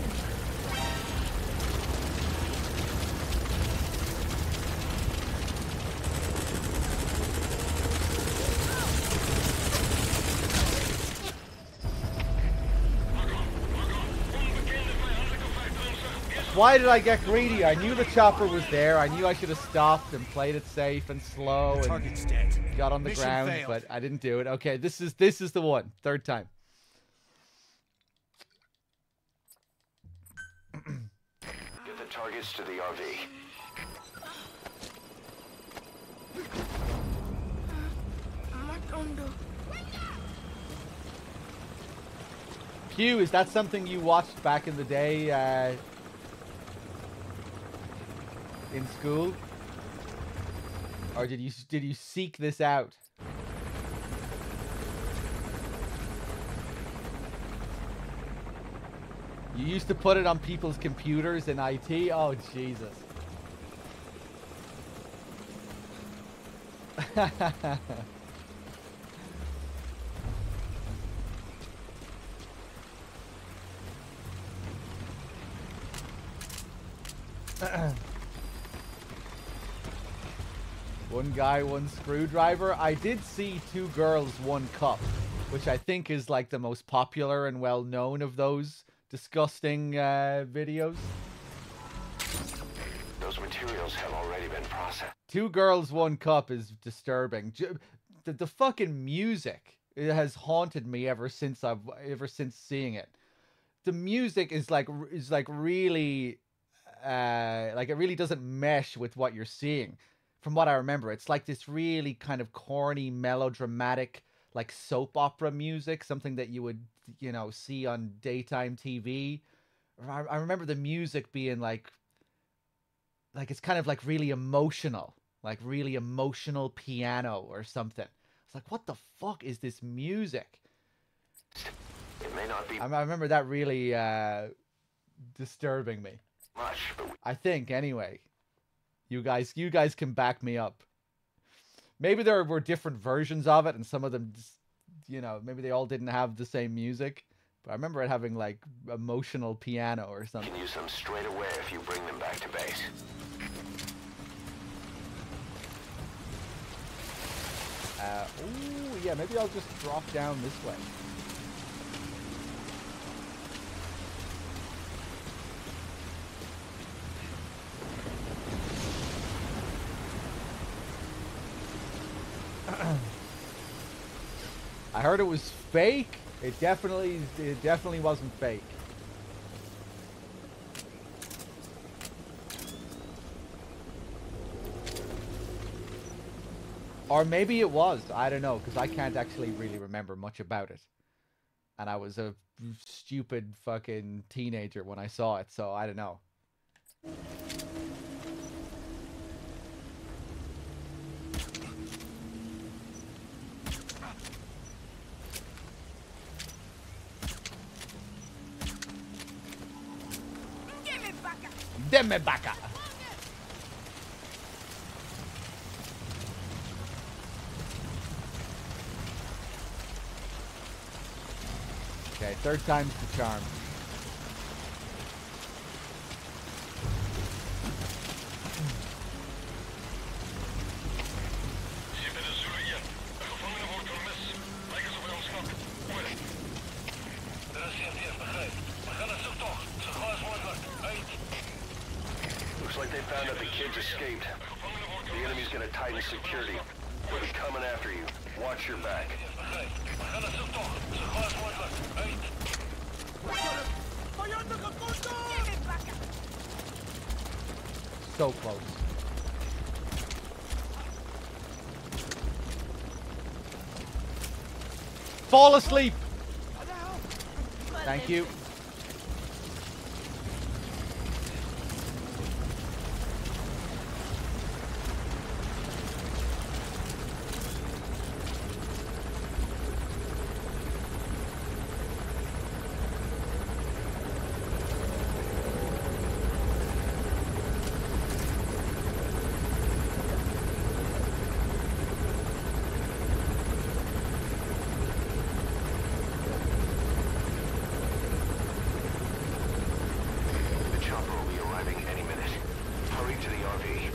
Why did I get greedy? I knew the chopper was there. I knew I should have stopped and played it safe and slow and Target's dead. got on the Mission ground, failed. but I didn't do it. Okay, this is the one. Third time. Get the targets to the RV. Q, is that something you watched back in the day in school? Or did you seek this out? You used to put it on people's computers in IT? Oh, Jesus. One guy, one screwdriver. I did see Two Girls, One Cup, which I think is like the most popular and well known of those disgusting videos. Those materials have already been processed. Two Girls, One Cup is disturbing. The fucking music, it has haunted me ever since seeing it. The music is like really like it really doesn't mesh with what you're seeing. From what I remember, it's like this really kind of corny, melodramatic, like soap opera music, something that you would, you know, see on daytime TV. I remember the music being like it's kind of like really emotional piano or something. It's like, what the fuck is this music? It may not be I remember that really disturbing me. much, but I think, anyway. You guys can back me up. Maybe there were different versions of it, and some of them, just, you know, maybe they all didn't have the same music. But I remember it having, like, emotional piano or you something. can use them straight away if you bring them back to base. Ooh, yeah, maybe I'll just drop down this way. I heard it was fake. It definitely wasn't fake. Or maybe it was. I don't know, because I can't actually really remember much about it. And I was a stupid fucking teenager when I saw it, so I don't know. Deme vaca. Okay, third time's the charm. Looks like they found out the kids escaped. The enemy's gonna tighten security. They'll be coming after you. Watch your back. So close. Fall asleep. Thank you. The chopper will be arriving any minute. Hurry to the RV.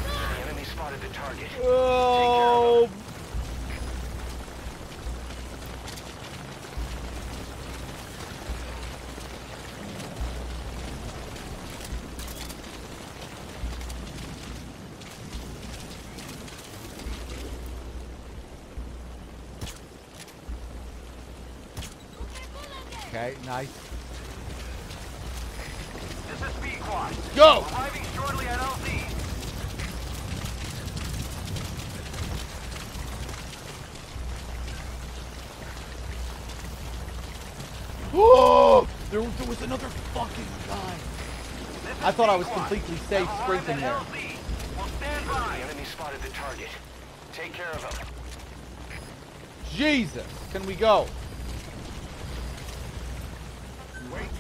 The enemy spotted the target. Oh. Okay, nice. This is Pequod. Go! Arriving shortly at LZ. Oh! There was another fucking guy. I thought I was completely safe sprinting there. We'll stand by. The enemy spotted the target. Take care of him. Jesus! Can we go? Wait.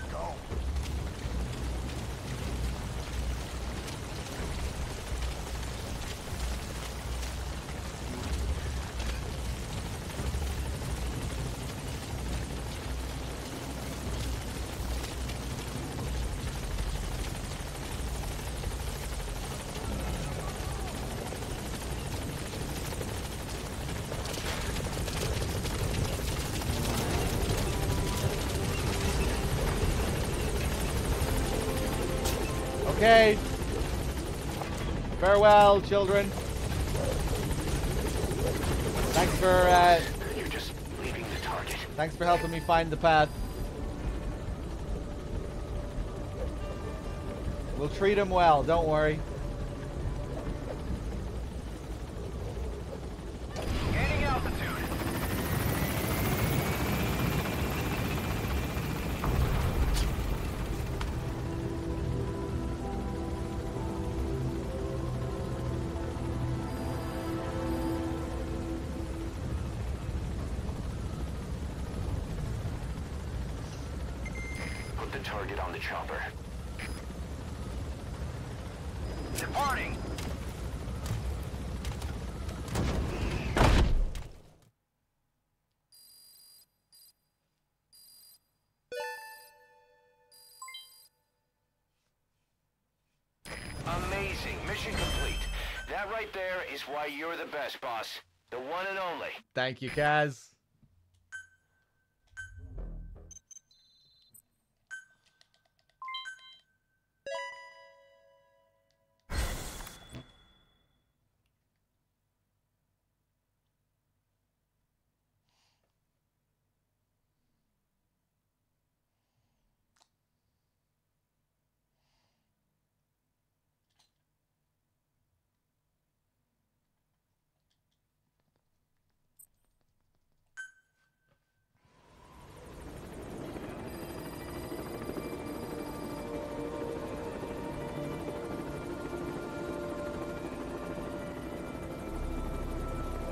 Go. Okay. Farewell, children. Thanks for You're just leaving the target. thanks for helping me find the path. We'll treat him well, don't worry. Gaining altitude. Put the target on the chopper. Departing. Amazing. Mission complete. That right there is why you're the best, boss. The one and only. Thank you, Kaz.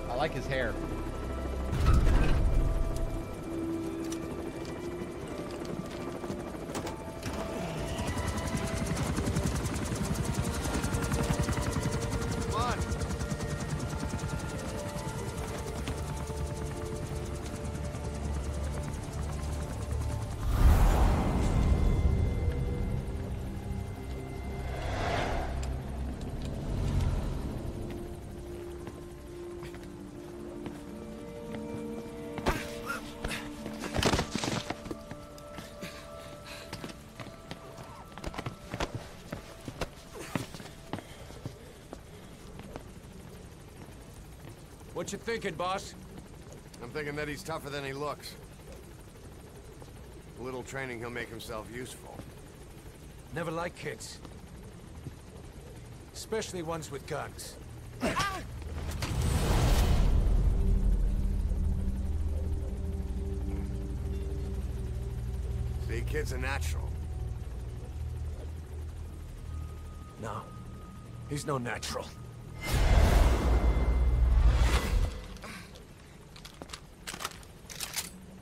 I like his hair. Come on. What you thinking, boss? I'm thinking that he's tougher than he looks. A little training, he'll make himself useful. Never like kids. Especially ones with guns. See, kid's a natural. No. He's no natural.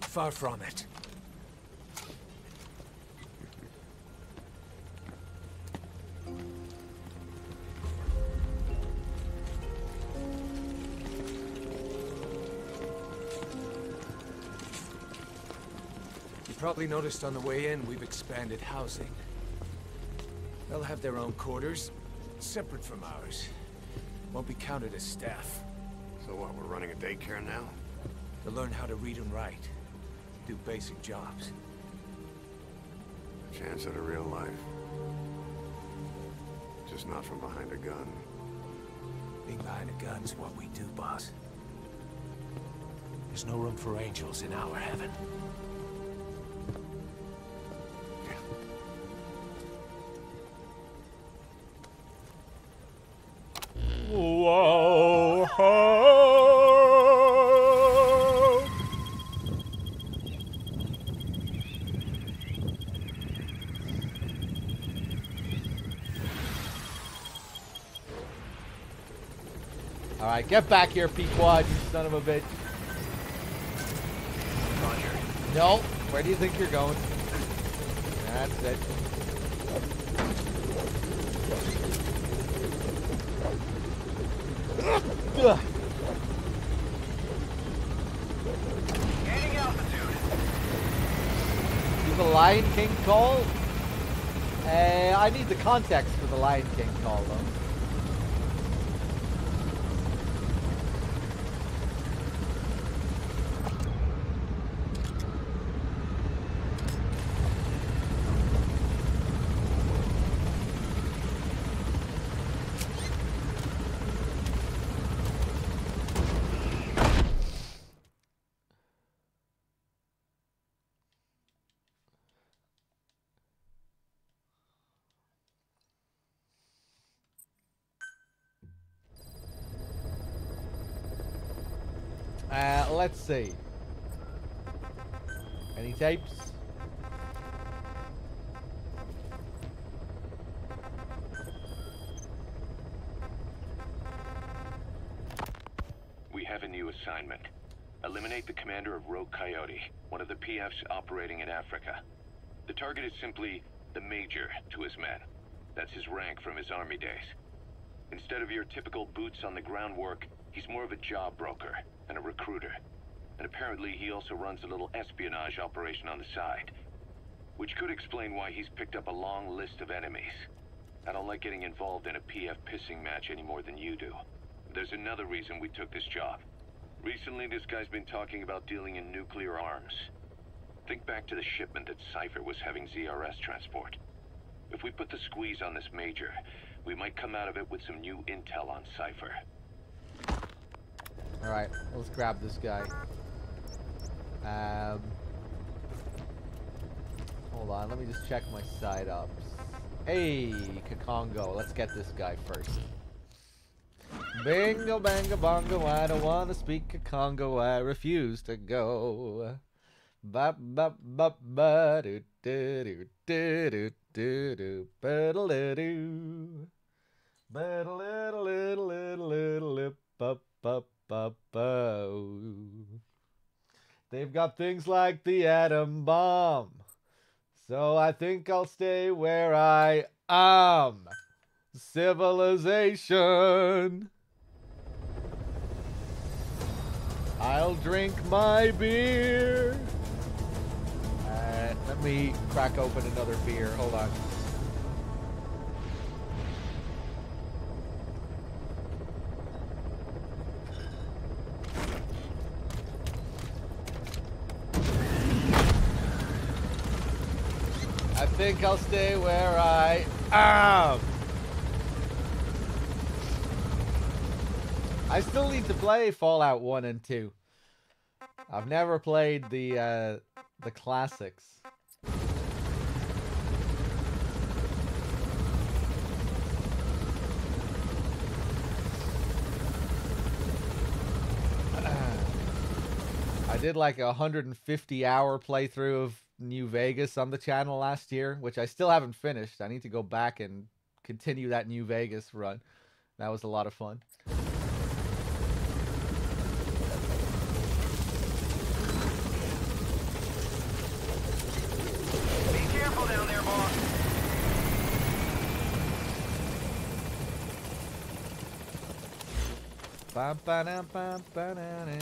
Far from it. You probably noticed on the way in, we've expanded housing. They'll have their own quarters, separate from ours. Won't be counted as staff. So what, we're running a daycare now? They'll learn how to read and write. Do basic jobs. Chance at a real life. Just not from behind a gun. Being behind a gun's what we do, boss. There's no room for angels in our heaven. Whoa, ho. All right, get back here, Pequod, you son of a bitch. Roger. No, where do you think you're going? That's it. Ugh. Gaining altitude. Is the Lion King call? I need the context for the Lion King call, though. Let's see. Any tapes? We have a new assignment. Eliminate the commander of Rogue Coyote, one of the PFs operating in Africa. The target is simply the Major to his men. That's his rank from his army days. Instead of your typical boots on the ground work, he's more of a job broker and a recruiter. And apparently he also runs a little espionage operation on the side. Which could explain why he's picked up a long list of enemies. I don't like getting involved in a PF pissing match any more than you do. There's another reason we took this job. Recently this guy's been talking about dealing in nuclear arms. Think back to the shipment that Cypher was having ZRS transport. If we put the squeeze on this Major, we might come out of it with some new intel on Cypher. Alright, let's grab this guy. Hold on, let me just check my side ups. Hey, Kakongo, let's get this guy first. Bingo, bango, bongo, I don't want to speak Kakongo, I refuse to go. Ba ba ba ba do do do do do do do ba da do ba da little little little little lip up up up oh. They've got things like the atom bomb, so I think I'll stay where I am. Civilization. I'll drink my beer. Let me crack open another beer. Hold on. I think I'll stay where I am. I still need to play Fallout 1 and 2. I've never played the classics. I did like a 150-hour playthrough of New Vegas on the channel last year, which I still haven't finished. I need to go back and continue that New Vegas run. That was a lot of fun. Be careful down there, boss. Bum, ba-dum, bum, ba-da-da-da.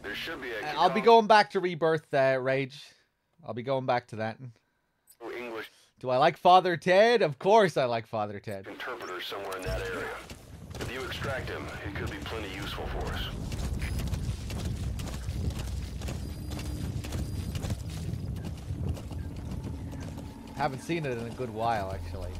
There should be a I'll be going back to Rebirth, Rage. I'll be going back to that. English Do I like Father Ted? Of course I like Father Ted. interpreter somewhere in that area. If you extract him, it could be plenty useful for us. Haven't seen it in a good while, actually.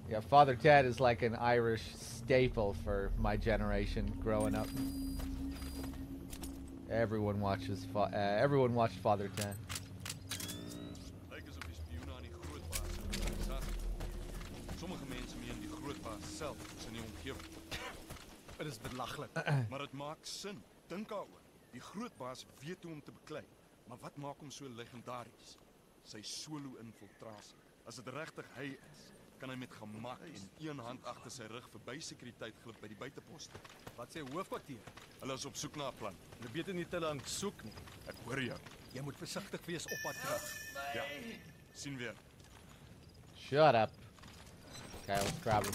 Yeah, Father Ted is like an Irish staple for my generation growing up. Everyone watched Father Ted. Sommige mensen meen die grootbaas self is in die omgewing. Dit is belaglik, maar dit maak sin. Dink daaroor. Die grootbaas weet hoe om te beklei, maar wat maak hom so legendaries? Sy solo-infiltrasie. As dit regtig hy is, kan hy met gemak en een hand agter sy rug verby sekuriteit glip by die buiteposte. Wat sê hoofkwartier? Hulle is op soek na 'n plan. Hulle weet nie te lank soek nie. Ek hoor jou. Jy moet versigtig wees op pad terug. Ja. Sien weer. Shut up. Okay, let's grab him.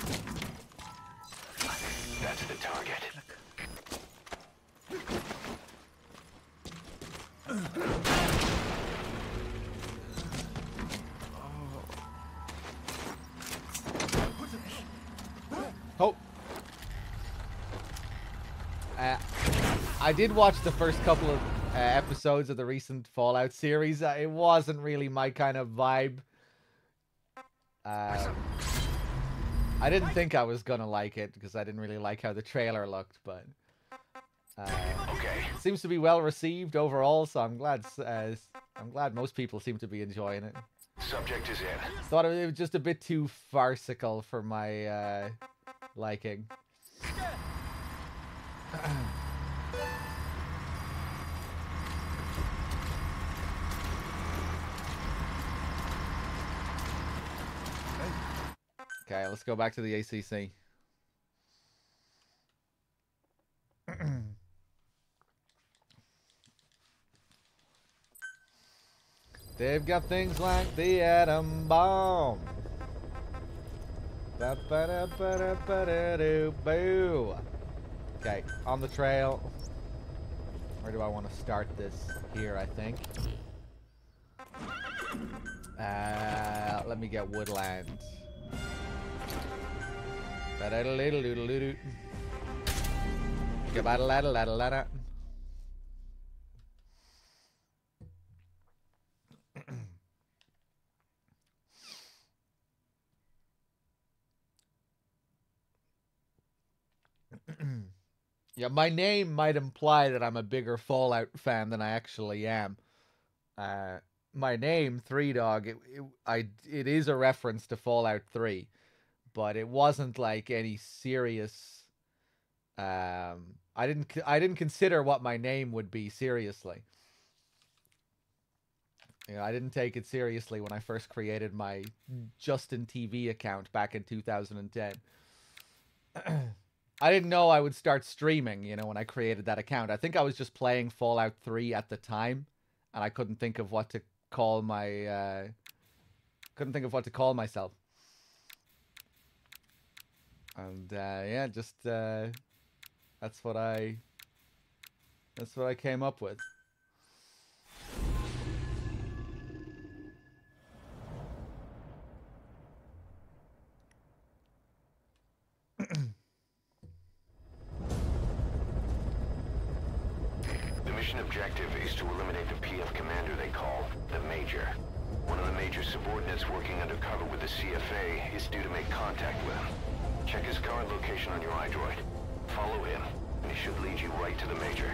That's the target. Oh. I did watch the first couple of episodes of the recent Fallout series. It wasn't really my kind of vibe. I didn't think I was gonna like it because I didn't really like how the trailer looked, but it seems to be well received overall. So I'm glad most people seem to be enjoying it. Subject is in. Thought it was just a bit too farcical for my liking. Okay, let's go back to the ACC. They've got things like the atom bomb. Ba-ba-da-ba-da-ba-da-do-boo. Okay, on the trail. Where do I want to start this? Here, I think. Let me get woodland. Ba-da-da-da-da-da-da-da. Ga-ba-da-la-da-la-da-la-da. Yeah, my name might imply that I'm a bigger Fallout fan than I actually am. My name, 3Dog, it is a reference to Fallout 3, but it wasn't like any serious. I didn't consider what my name would be seriously. You know, I didn't take it seriously when I first created my Justin TV account back in 2010. I didn't know I would start streaming, you know, when I created that account. I think I was just playing Fallout 3 at the time, and I couldn't think of what to call my myself. And yeah, just that's what I came up with. Objective is to eliminate the PF commander they call the Major. One of the Major's subordinates working undercover with the CFA is due to make contact with him. Check his current location on your iDroid. Follow him, and he should lead you right to the Major.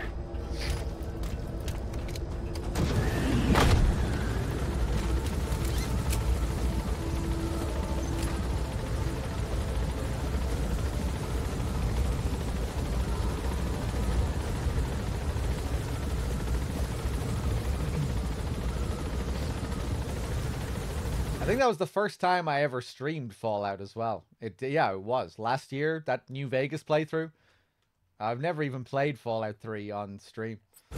I think that was the first time I ever streamed Fallout as well. Yeah, it was. Last year, that New Vegas playthrough. I've never even played Fallout 3 on stream. Be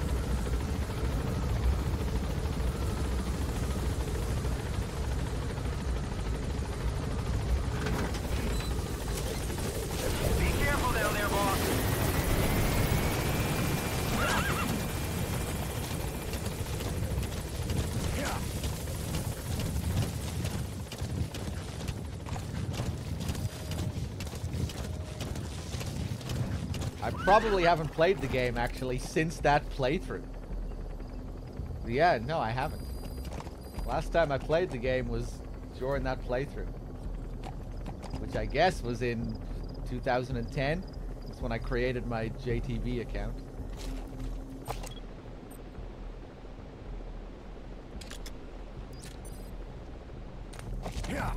careful down there, boss. probably haven't played the game, actually, since that playthrough. Yeah, no, I haven't. Last time I played the game was during that playthrough. Which I guess was in 2010. That's when I created my JTV account. Yeah.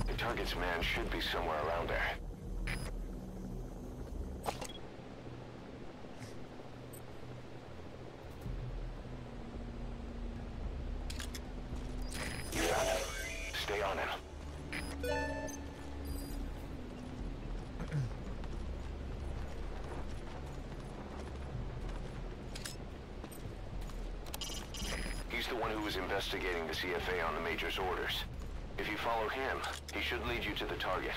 The target's man should be somewhere around there. Stay on him. He's the one who was investigating the CFA on the Major's orders. If you follow him, he should lead you to the target.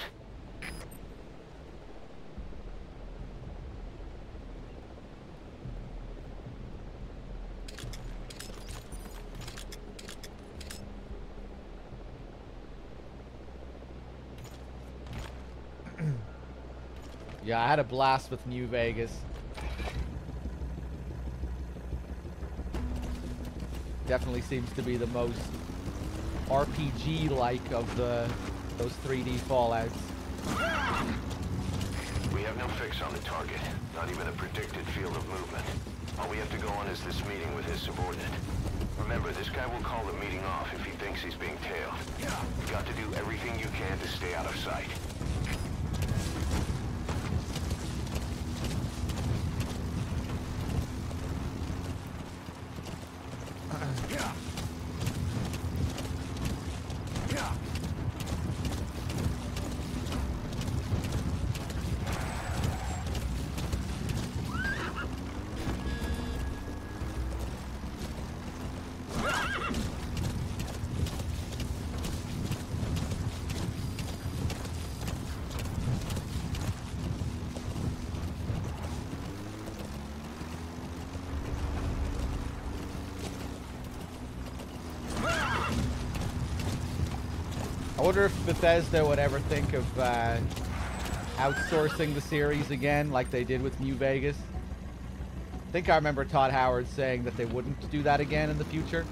Yeah, I had a blast with New Vegas. Definitely seems to be the most RPG-like of those 3D Fallouts. We have no fix on the target, not even a predicted field of movement. All we have to go on is this meeting with his subordinate. Remember, this guy will call the meeting off if he thinks he's being tailed. You've got to do everything you can to stay out of sight. I wonder if Bethesda would ever think of outsourcing the series again like they did with New Vegas. I think I remember Todd Howard saying that they wouldn't do that again in the future.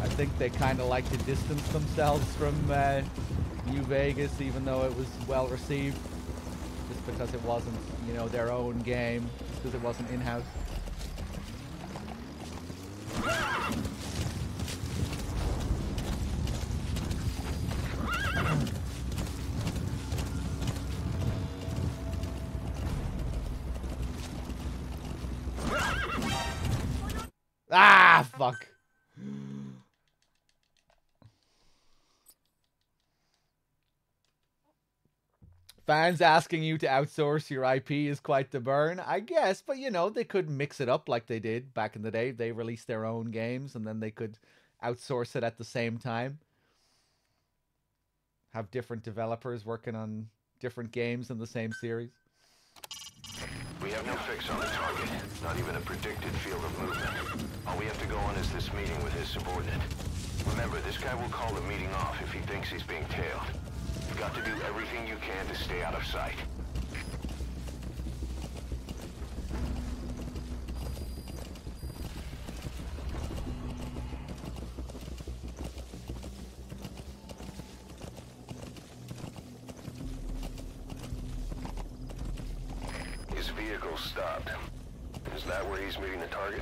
I think they kind of like to distance themselves from New Vegas, even though it was well received. Just because it wasn't, you know, their own game, just because it wasn't in-house. Ah, fuck. Fans asking you to outsource your IP is quite the burn, I guess, but you know, they could mix it up like they did back in the day. They released their own games and then they could outsource it at the same time. Have different developers working on different games in the same series. We have no fix on the target, not even a predicted field of movement. All we have to go on is this meeting with his subordinate. Remember, this guy will call the meeting off if he thinks he's being tailed. You've got to do everything you can to stay out of sight. His vehicle stopped. Is that where he's meeting the target?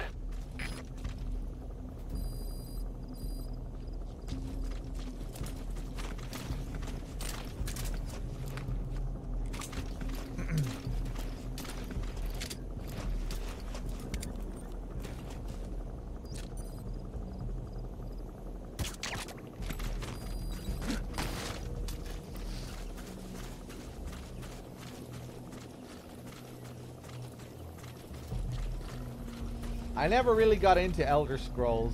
I never really got into Elder Scrolls.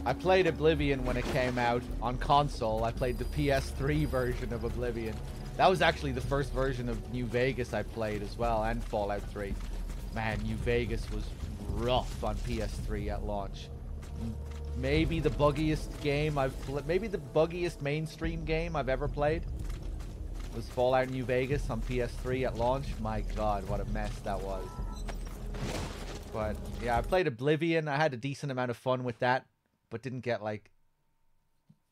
I played Oblivion when it came out on console. I played the PS3 version of Oblivion. That was actually the first version of New Vegas I played as well, and Fallout 3. Man, New Vegas was rough on PS3 at launch. Maybe the buggiest game maybe the buggiest mainstream game I've ever played was Fallout New Vegas on PS3 at launch. My god, what a mess that was. But yeah, I played Oblivion. I had a decent amount of fun with that, but didn't get, like,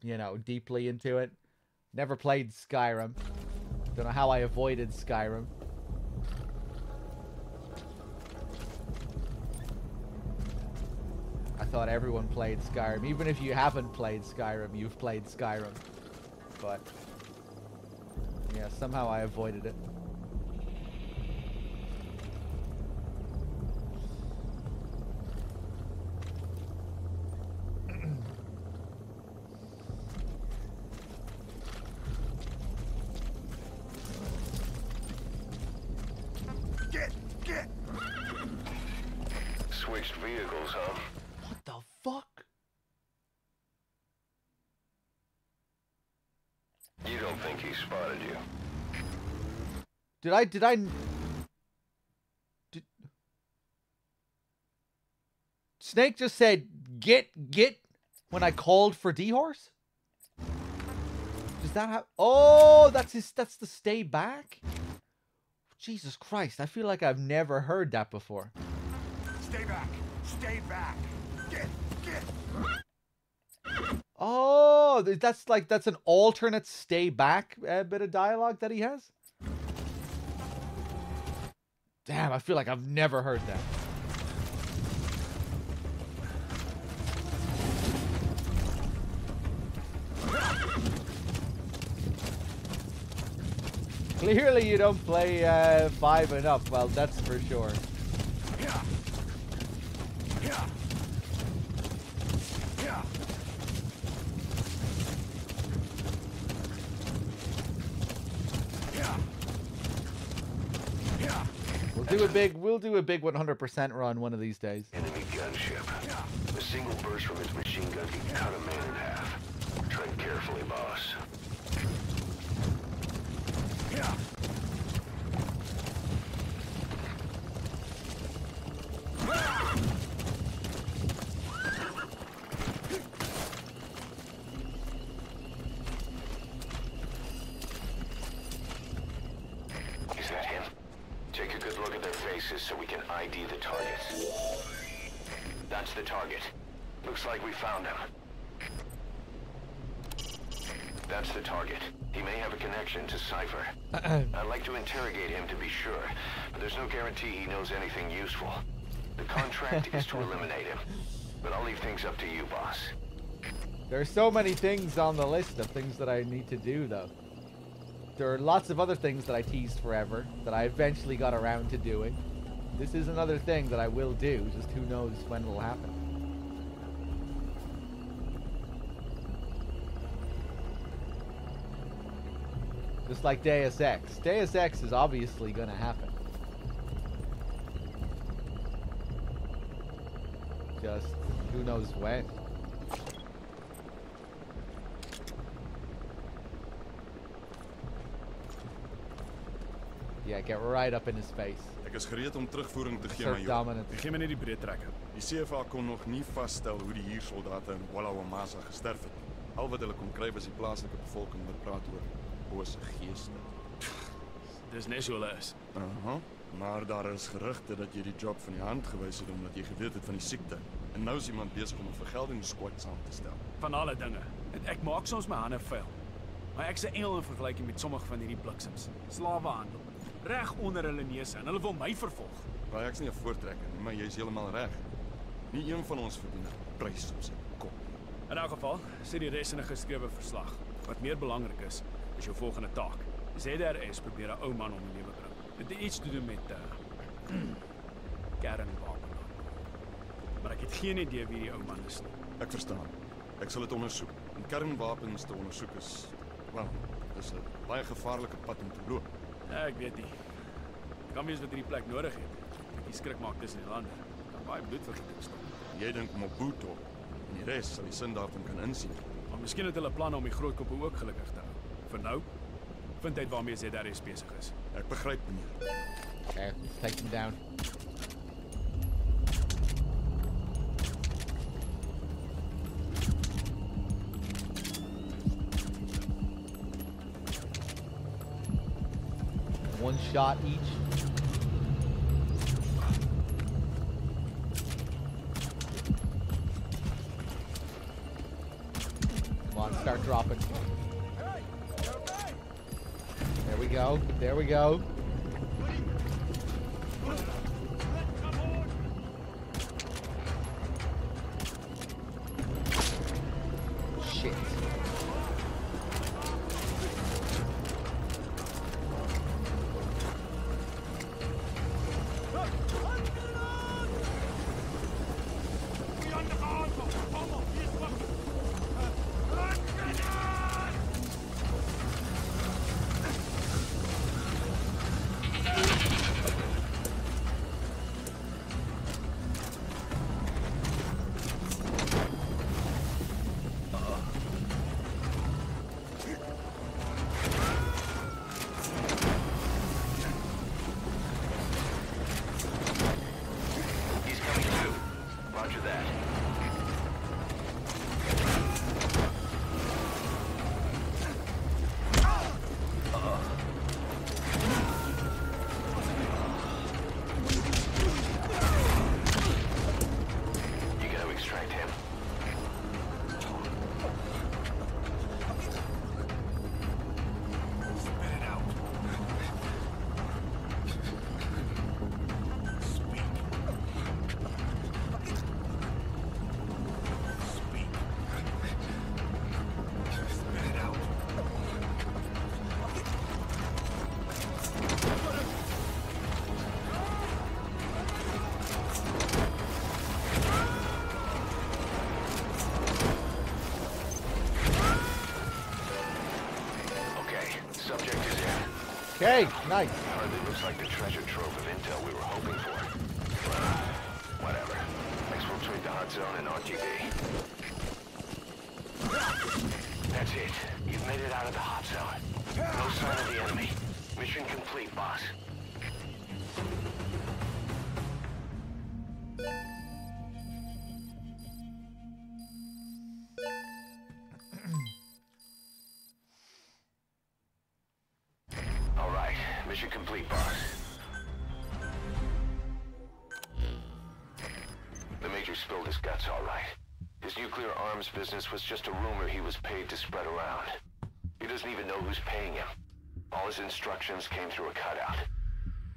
you know, deeply into it. Never played Skyrim. Don't know how I avoided Skyrim. I thought everyone played Skyrim. Even if you haven't played Skyrim, you've played Skyrim. But yeah, somehow I avoided it. Get! Switched vehicles, huh? What the fuck? You don't think he spotted you? Snake just said, get, when I called for D-Horse? Does that have... Oh, that's the stay back? Jesus Christ, I feel like I've never heard that before. Stay back! Stay back! Get! Oh, that's an alternate stay back bit of dialogue that he has? Damn, I feel like I've never heard that. Clearly you don't play 5 enough. Well, that's for sure. We'll do a big 100% run one of these days. Enemy gunship. A single burst from his machine gun can cut a man in half. Tread carefully, boss. Is that him? Take a good look at their faces so we can ID the targets. That's the target. Looks like we found him. That's the target. He may have a connection to Cypher. I'd like to interrogate him to be sure, but there's no guarantee he knows anything useful. The contract is to eliminate him, but I'll leave things up to you, boss. There are so many things on the list of things that I need to do, though. There are lots of other things that I teased forever that I eventually got around to doing. This is another thing that I will do, just who knows when it will happen. Just like Deus Ex. Deus Ex is obviously gonna happen. Just who knows when. Yeah, get right up in his face. Ek is gereed om terugvoering te gee, So maar dominant. gee my net die breed trekker. Die CFA kon nog nie vasstel hoe die huursoldate in Wallawamasa gesterf het. Al wat hulle kon kry was die plaaslike bevolking wat praat oor bose geeste. Dis net so hulle is. Maar daar is gerugte dat jy die job van die hand gewys het omdat jy geweet het van die siekte. En nou is iemand besig om 'n vergeldingssquad saam te stel. Van alle dinge. Ek maak soms my hande vuil. Maar ek's 'n engel in vergelyking met sommige van hierdie bliksems. Slawehandel. Reg onder hulle neuse en hulle wil my vervolg. Maar ek's nie 'n voortrekker nie, maar jy's heeltemal reg. Nie een van ons verdien 'n prys op sy kop. In elk geval, sê die res in 'n geskrewe verslag. Wat meer belangrik is jou volgende taak. ZRS probeer 'n ou man om die lewe bring. Dit het iets te doen met kernwapen. Maar ek het geen idee wie die ou man is nie. Ek verstaan. Ek sal dit ondersoek. En kernwapens te ondersoek is, wel, dis 'n baie gevaarlike pad om te loop. Ja, ek weet nie. Kan wees wat hierdie plek nodig het. Ek die skrik maak tussen die lande. Kan baie bloedvergieting stop. Jy dink Mobutu en die res sal die sin daarvan kan insien. Maar miskien het hulle planne om die groot koppe ook gelukkig te hou. Vir nou, vind uit waarmee ZRS besig is. Ek begryp, meneer. Okay, let's take him down. one shot each. Come on, start dropping. There we go. There we go. Shit. Okay, nice. Hardly looks like the treasure trove of intel we were hoping for. Whatever. Exfiltrate the hot zone and RTB. That's it. You've made it out of the hot zone. No sign of the enemy. Mission complete, boss. Mission complete, boss. The Major spilled his guts, all right. His nuclear arms business was just a rumor he was paid to spread around. He doesn't even know who's paying him. All his instructions came through a cutout.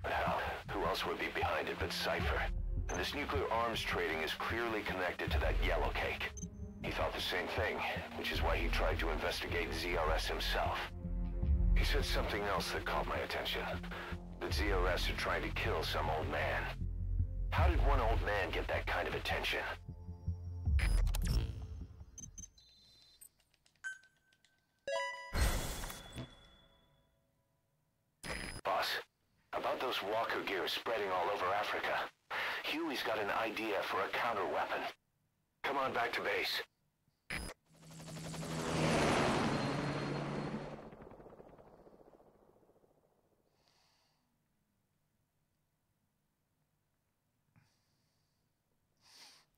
Hell, who else would be behind it but Cypher? And this nuclear arms trading is clearly connected to that yellow cake. He thought the same thing, which is why he tried to investigate ZRS himself. He said something else that caught my attention. That ZRS are trying to kill some old man. How did one old man get that kind of attention? Boss, about those walker gears spreading all over Africa, Huey's got an idea for a counter-weapon. Come on back to base.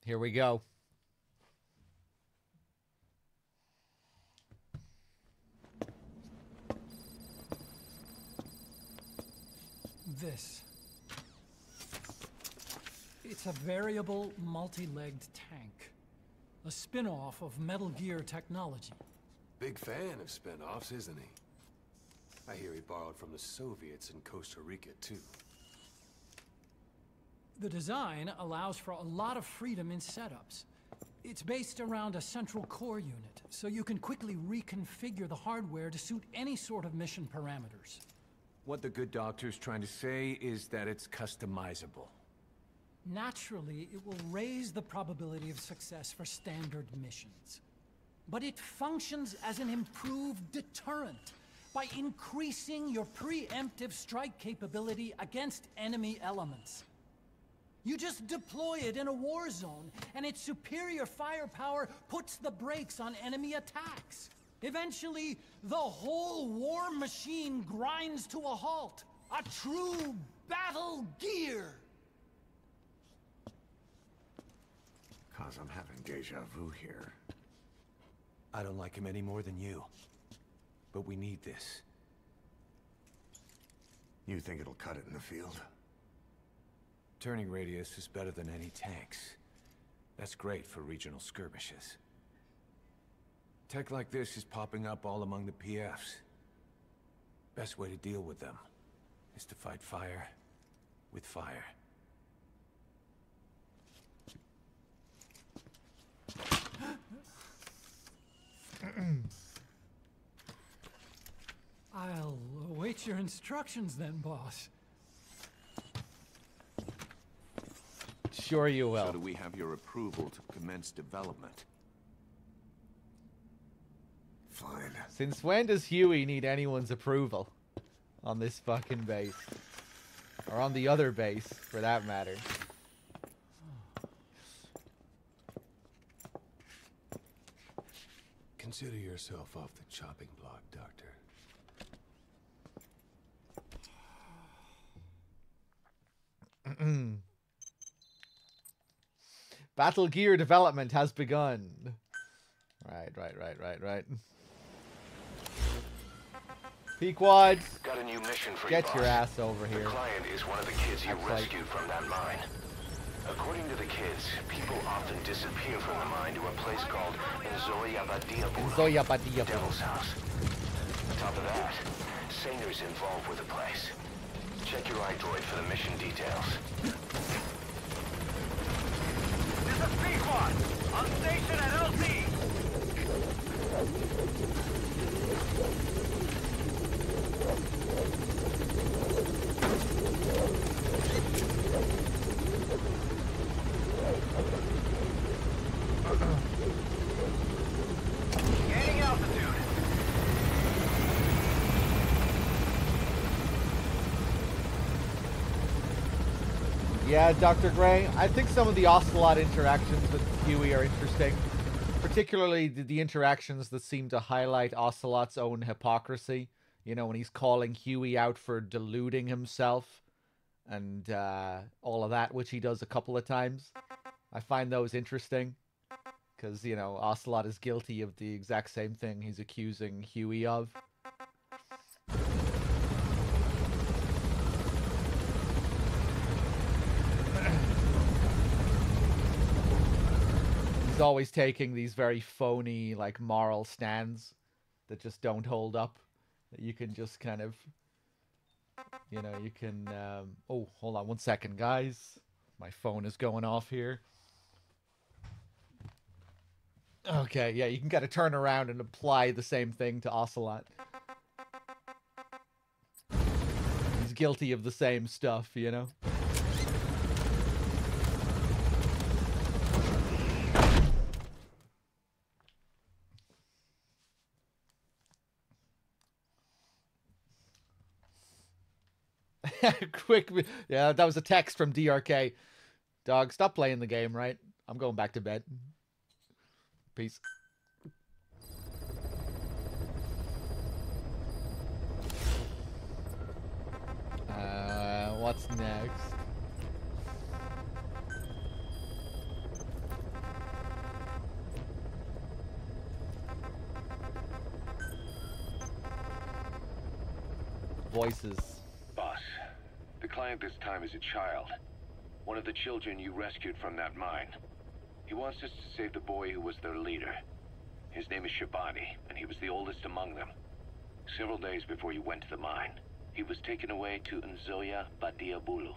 Here we go. This. It's a variable, multi-legged tank. A spin-off of Metal Gear technology. Big fan of spin-offs, isn't he? I hear he borrowed from the Soviets in Costa Rica, too. The design allows for a lot of freedom in setups. It's based around a central core unit, so you can quickly reconfigure the hardware to suit any sort of mission parameters. What the good doctor's trying to say is that it's customizable. Naturally, it will raise the probability of success for standard missions. But it functions as an improved deterrent by increasing your preemptive strike capability against enemy elements. You just deploy it in a war zone, and its superior firepower puts the brakes on enemy attacks. Eventually, the whole war machine grinds to a halt. A true battle gear! Cause I'm having deja vu here. I don't like him any more than you. But we need this. You think it'll cut it in the field? Turning radius is better than any tanks. That's great for regional skirmishes. Tech like this is popping up all among the PFs. Best way to deal with them is to fight fire with fire. I'll await your instructions then, boss. Sure you will. So do we have your approval to commence development? Fine. Since when does Huey need anyone's approval on this fucking base? Or on the other base, for that matter. Consider yourself off the chopping block, Doctor. Battle gear development has begun. Right. Pequod, Got a new mission for get you, your boss. ass over here. The client is one of the kids you That's right. rescued from that mine. According to the kids, people often disappear from the mine to a place called Nzoya Badiabulu, Devil's House. On top of that, Saner's involved with the place. Check your iDroid for the mission details. This is Pequod, on station at LZ. Gaining altitude. Yeah, Dr. Gray, I think some of the Ocelot interactions with Huey are interesting. Particularly the interactions that seem to highlight Ocelot's own hypocrisy. You know, when he's calling Huey out for deluding himself and all of that, which he does a couple of times. I find those interesting because, you know, Ocelot is guilty of the exact same thing he's accusing Huey of. He's always taking these very phony, like, moral stands that just don't hold up. That you can just kind of, you know, you can, oh, hold on one second, guys. My phone is going off here. Okay, yeah, you can kind of turn around and apply the same thing to Ocelot. He's guilty of the same stuff, you know? Quick, yeah, that was a text from DRK. Dog, stop playing the game, right? I'm going back to bed. Peace. What's next? Voices. Boss, the client this time is a child. One of the children you rescued from that mine. He wants us to save the boy who was their leader. His name is Shabani, and he was the oldest among them. Several days before you went to the mine, he was taken away to Nzoya Badiabulu.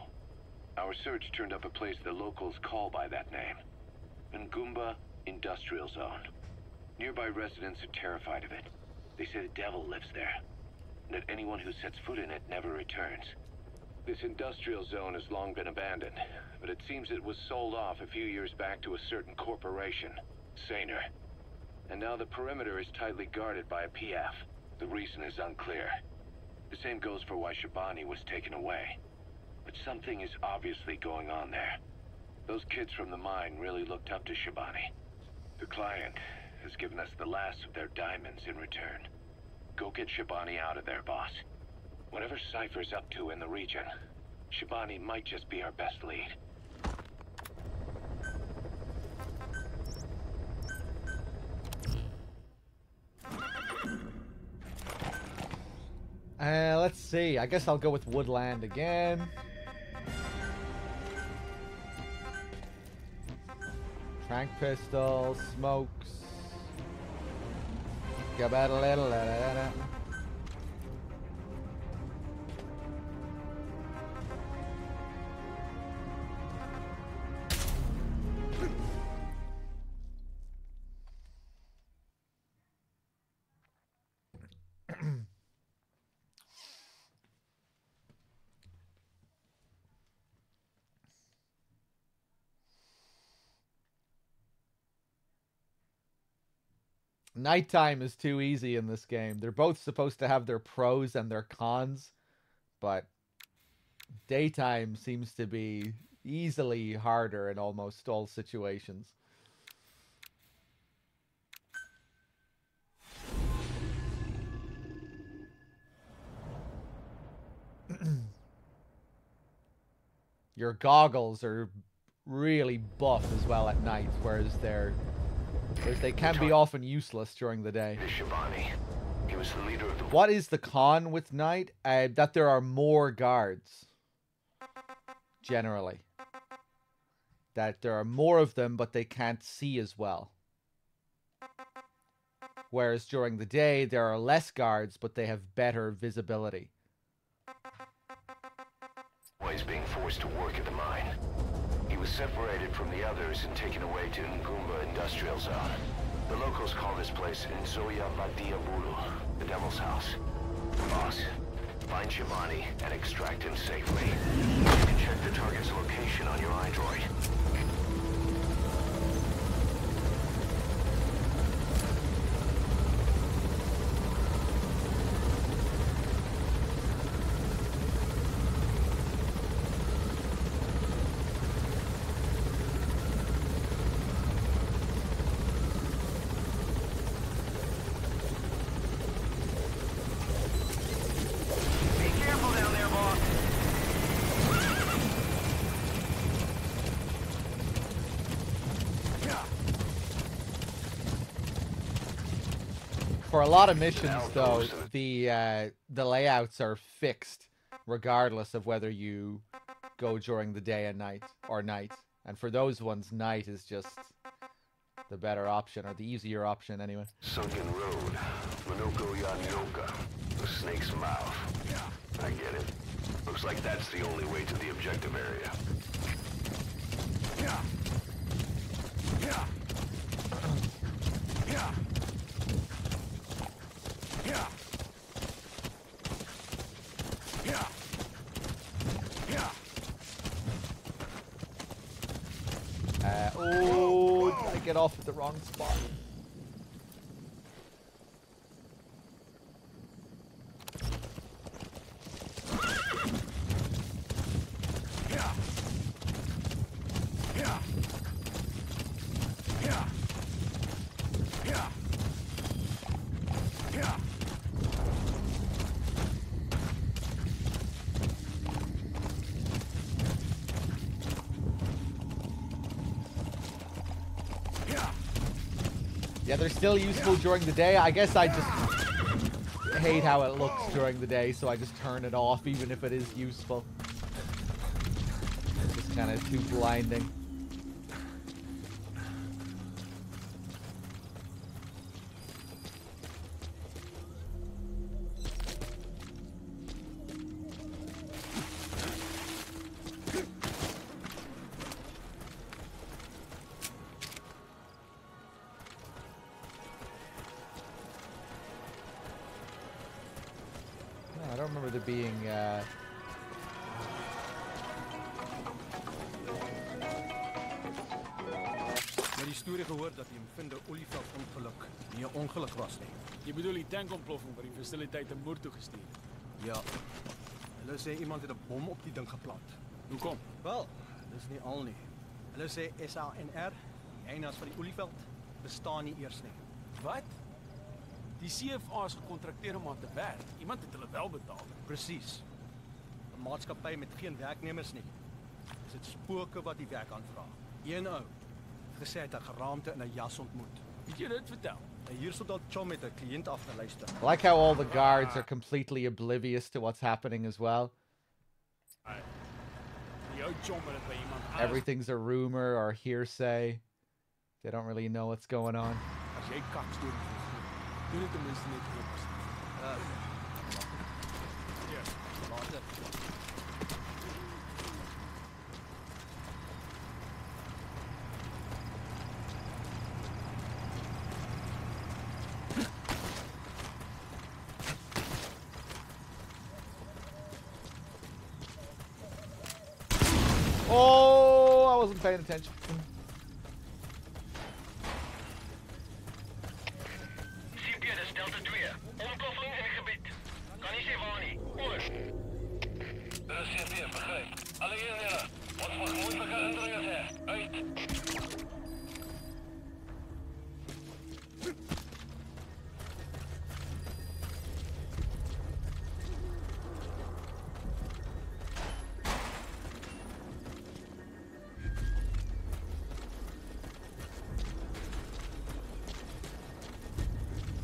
Our search turned up a place the locals call by that name. Ngumba Industrial Zone. Nearby residents are terrified of it. They say the devil lives there, and that anyone who sets foot in it never returns. This industrial zone has long been abandoned, but it seems it was sold off a few years back to a certain corporation, Saner. And now the perimeter is tightly guarded by a PF. The reason is unclear. The same goes for why Shabani was taken away. But something is obviously going on there. Those kids from the mine really looked up to Shabani. The client has given us the last of their diamonds in return. Go get Shabani out of there, boss. Whatever Cypher's up to in the region, Shabani might just be our best lead. Let's see. I guess I'll go with Woodland again. Trank pistol, smokes. Nighttime is too easy in this game. They're both supposed to have their pros and their cons, but daytime seems to be easily harder in almost all situations. Your goggles are really buff as well at night, whereas they can be often useless during the day. He was the leader of the... What is the con with night? That there are more guards. Generally. That there are more of them, but they can't see as well. Whereas during the day, there are less guards, but they have better visibility. He's being forced to work at the mine. He was separated from the others and taken away to Ngumba Industrial Zone. The locals call this place Nzoia Vadia Bulu, the Devil's House. Boss, find Shivani and extract him safely. You can check the target's location on your iDroid. For a lot of missions, though, the layouts are fixed, regardless of whether you go during the day and night or night. And for those ones, night is just the better option, or the easier option, anyway. Sunken Road, Minoko Yanyoka, the Snake's Mouth. Yeah, I get it. Looks like that's the only way to the objective area. Yeah. Yeah. Yeah. Yeah. Yeah. Yeah. Oh, I get off at the wrong spot. Yeah. Yeah. Yeah. Yeah. Yeah. Yeah, they're still useful during the day. I guess I just hate how it looks during the day, so I just turn it off even if it is useful. It's just kind of too blinding. I don't remember there being Met die storie gehoord dat die Mvindo Olieveld ongeluk nie 'n ongeluk was nie. Jy bedoel die tankontploffing wat die fasiliteit in Moer toe gestuur het? Ja. Hulle sê iemand het 'n bom op die ding geplant. Hoekom? Wel, dis nie al nie. Hulle sê SANR, die eienaars van die Olieveld, bestaan nie eers nie. Wat? Die CFA is gekontrakteer om aan te werk. Iemand het hulle wel betaal. Presies. 'n Maatskappy met geen werknemers nie. Dis dit spooke wat die werk aanvra. Een ou het gesê hy het 'n geraamte in 'n jas ontmoet. Het jy dit vertel? Hier sit al chom met 'n kliënt af te luister. I like how all the guards are completely oblivious to what's happening as well. Everything's a rumor or hearsay. They don't really know what's going on. As jy kakstories doen dit ten minste net op. Ja, later. Oh, I wasn't paying attention.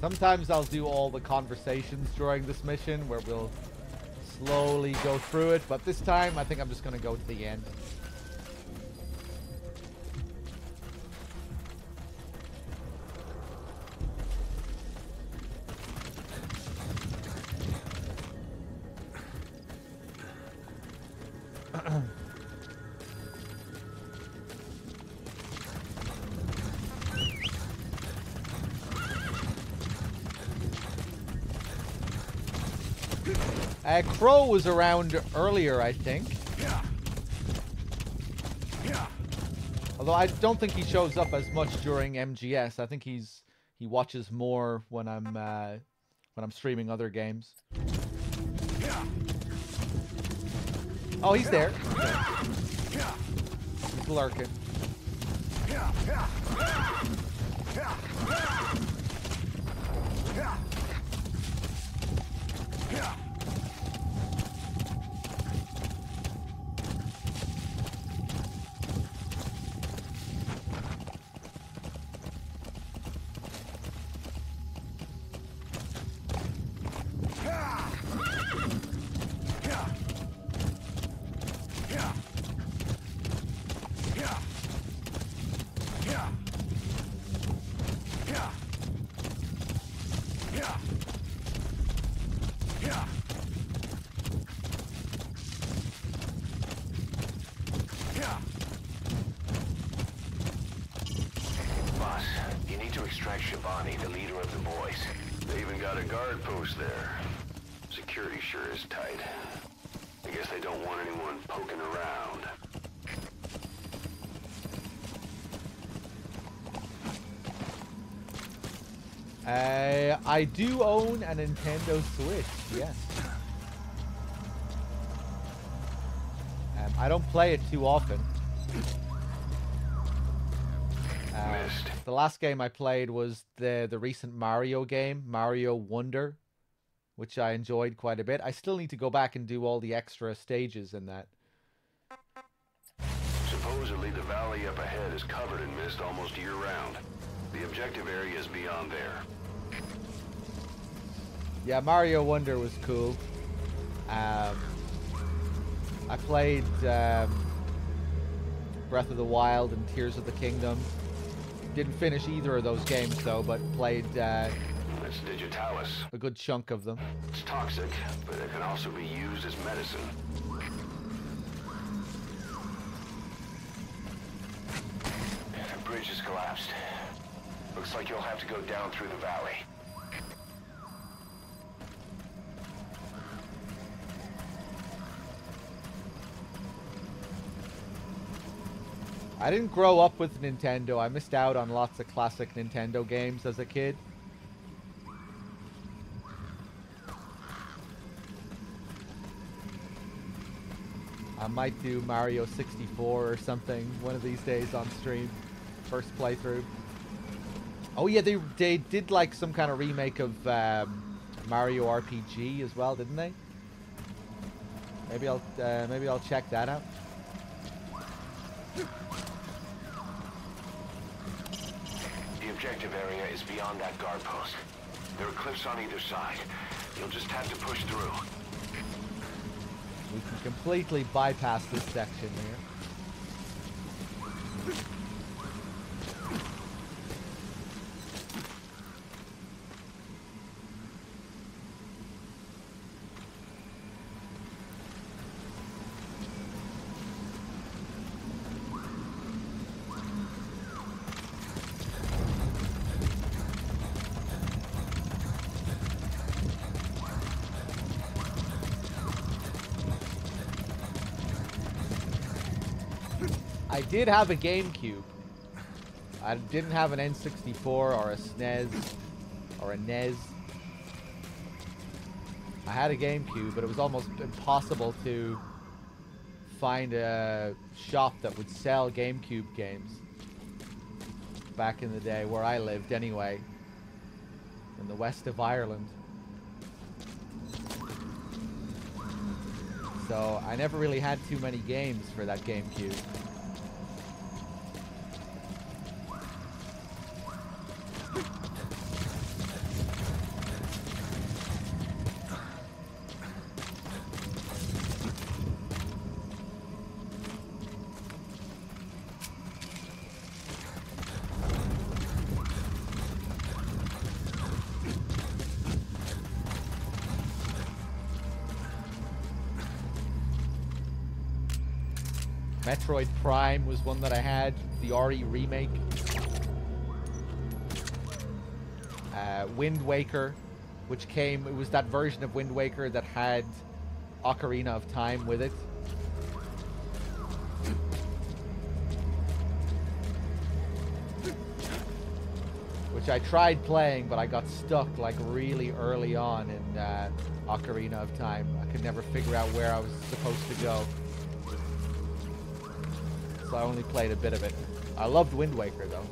Sometimes I'll do all the conversations during this mission where we'll slowly go through it, but this time I think I'm just going to go to the end. Crow was around earlier, I think. Although I don't think he shows up as much during MGS. I think he watches more when I'm streaming other games. Oh, he's there. He's lurking. Shabani, the leader of the boys. They even got a guard post there. Security sure is tight. I guess they don't want anyone poking around. I do own a Nintendo Switch, yes. I don't play it too often. The last game I played was the recent Mario game, Mario Wonder, which I enjoyed quite a bit. I still need to go back and do all the extra stages in that. Supposedly the valley up ahead is covered in mist almost year-round. The objective area is beyond there. Yeah, Mario Wonder was cool. I played Breath of the Wild and Tears of the Kingdom. Didn't finish either of those games though, but played That's Digitalis. A good chunk of them. It's toxic, but it can also be used as medicine. The bridge has collapsed. Looks like you'll have to go down through the valley. I didn't grow up with Nintendo. I missed out on lots of classic Nintendo games as a kid. I might do Mario 64 or something one of these days on stream. First playthrough. Oh yeah, they did like some kind of remake of Mario RPG as well, didn't they? Maybe I'll check that out. The objective area is beyond that guard post. There are cliffs on either side. You'll just have to push through. We can completely bypass this section here. I did have a GameCube. I didn't have an N64 or a SNES or a NES. I had a GameCube, but it was almost impossible to find a shop that would sell GameCube games. Back in the day, where I lived anyway. In the west of Ireland. So I never really had too many games for that GameCube. Metroid Prime was one that I had, the RE remake. Wind Waker, which came, it was that version of Wind Waker that had Ocarina of Time with it. Which I tried playing, but I got stuck like really early on in Ocarina of Time. I could never figure out where I was supposed to go. So I only played a bit of it. I loved Wind Waker though.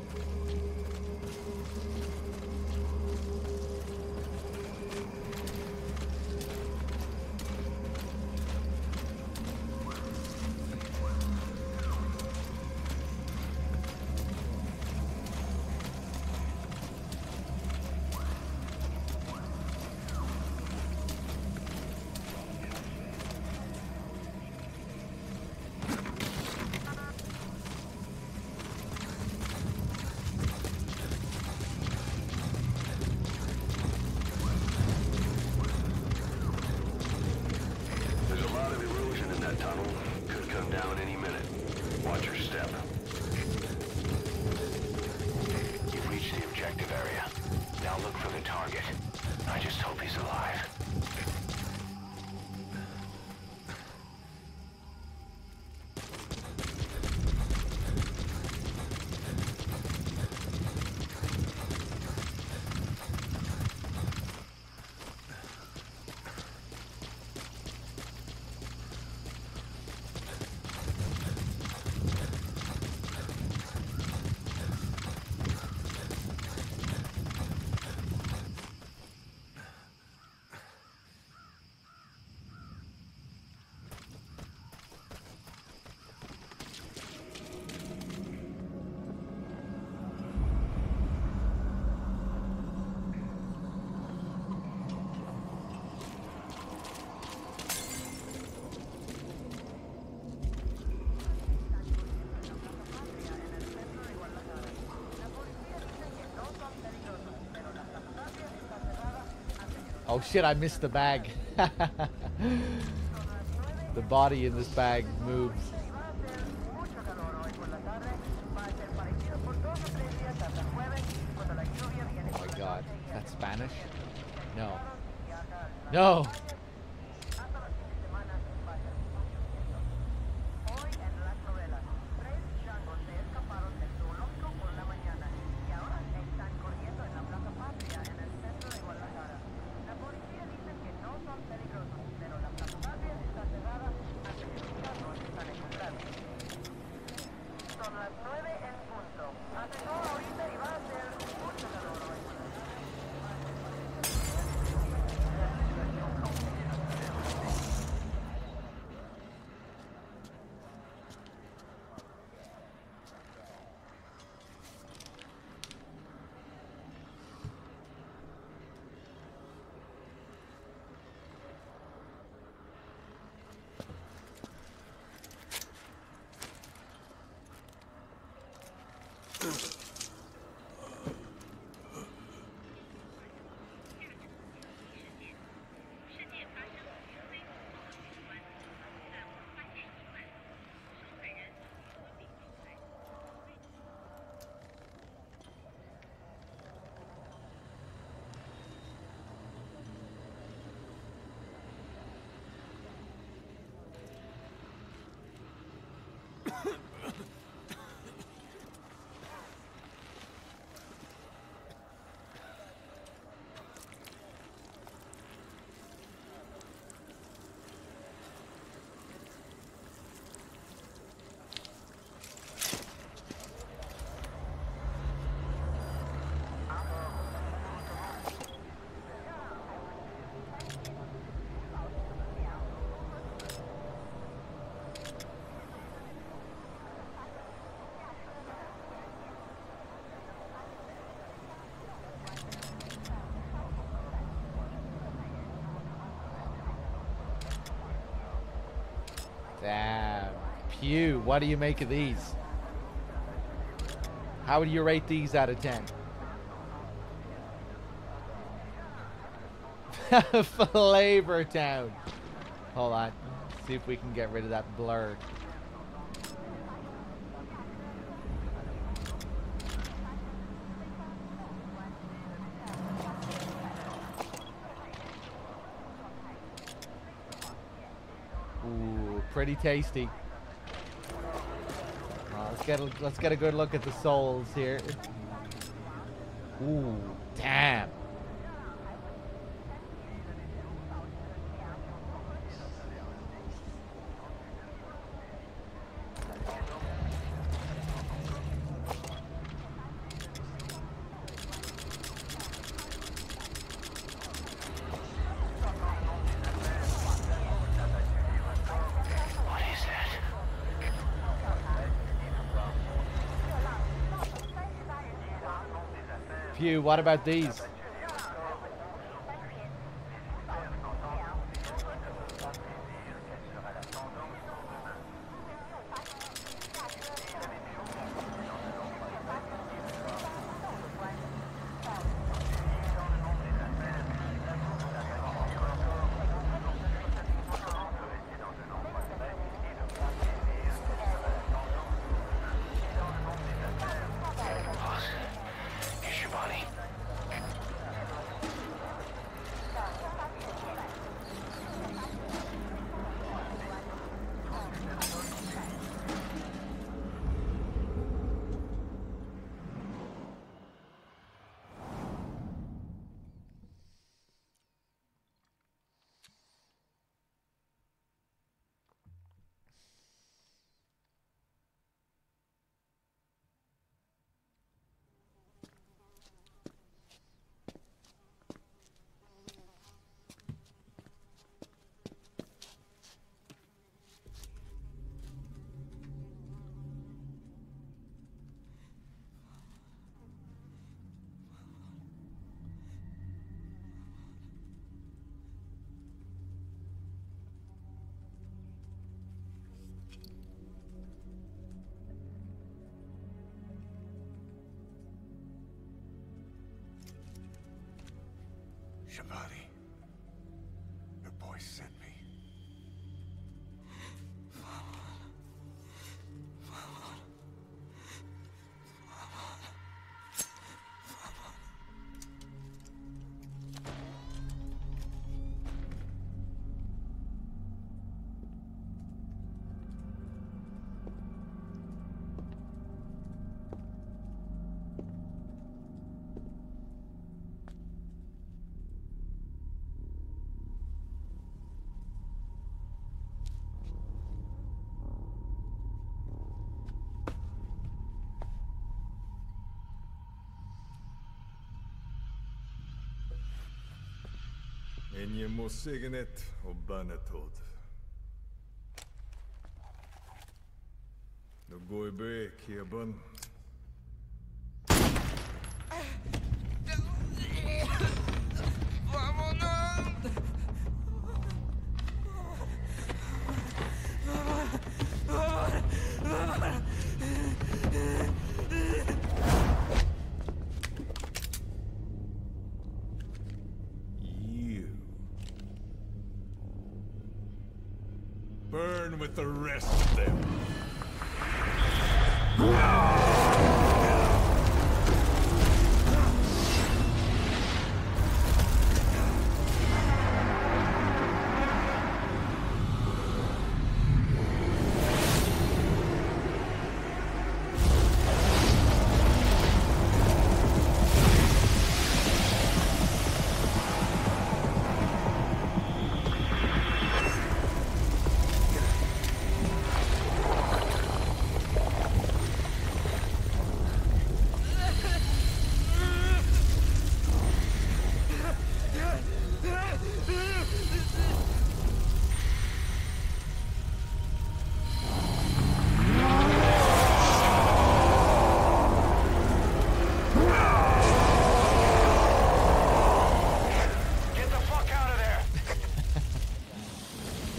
Oh shit, I missed the bag. The body in this bag moves. Oh my god, that's Spanish? No. No! Damn. Pew, what do you make of these? How would you rate these out of 10? Flavor Town. Hold on. See if we can get rid of that blur. Ooh, pretty tasty. Let's get a good look at the souls here. Ooh, damn. Pew, what about these? Shabani, the boy sent me. En je moet zeggen het op bijna dood. No gooi bij, Kieban. Burn with the rest of them.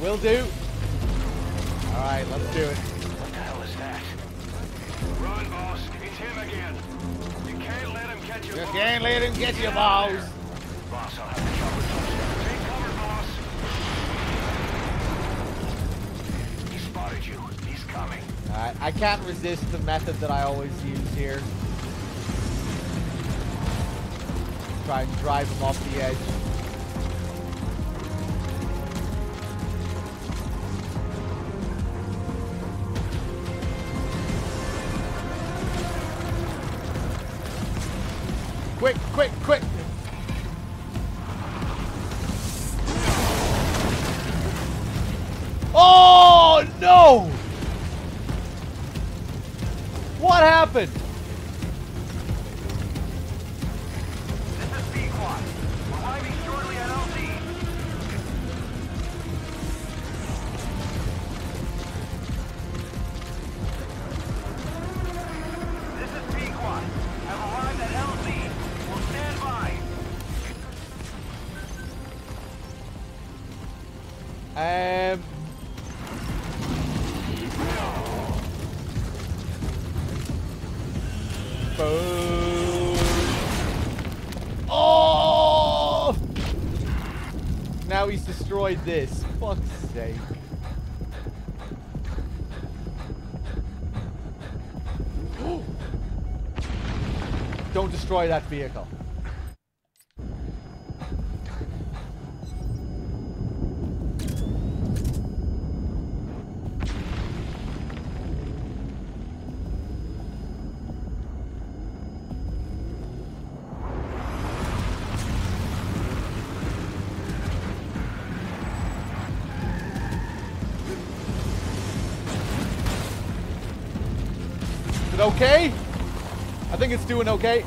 Will do. Alright, let's do it. What the hell is that? Run, boss. It's him again. You can't let him catch you, You can't let him get you, boss. Boss, I'll have the chopper touchdown. Take cover, boss. He spotted you. He's coming. Alright, I can't resist the method that I always use here. Try and drive him off the edge. Quick, quick, quick! Oh, no! What happened? This is Pequot. Arriving shortly at LZ. This is Pequot. Have arrived at LZ. Will stand by. Boom. Oh! Now he's destroyed this. Fuck's sake. Don't destroy that vehicle. Is it okay? I think it's doing okay.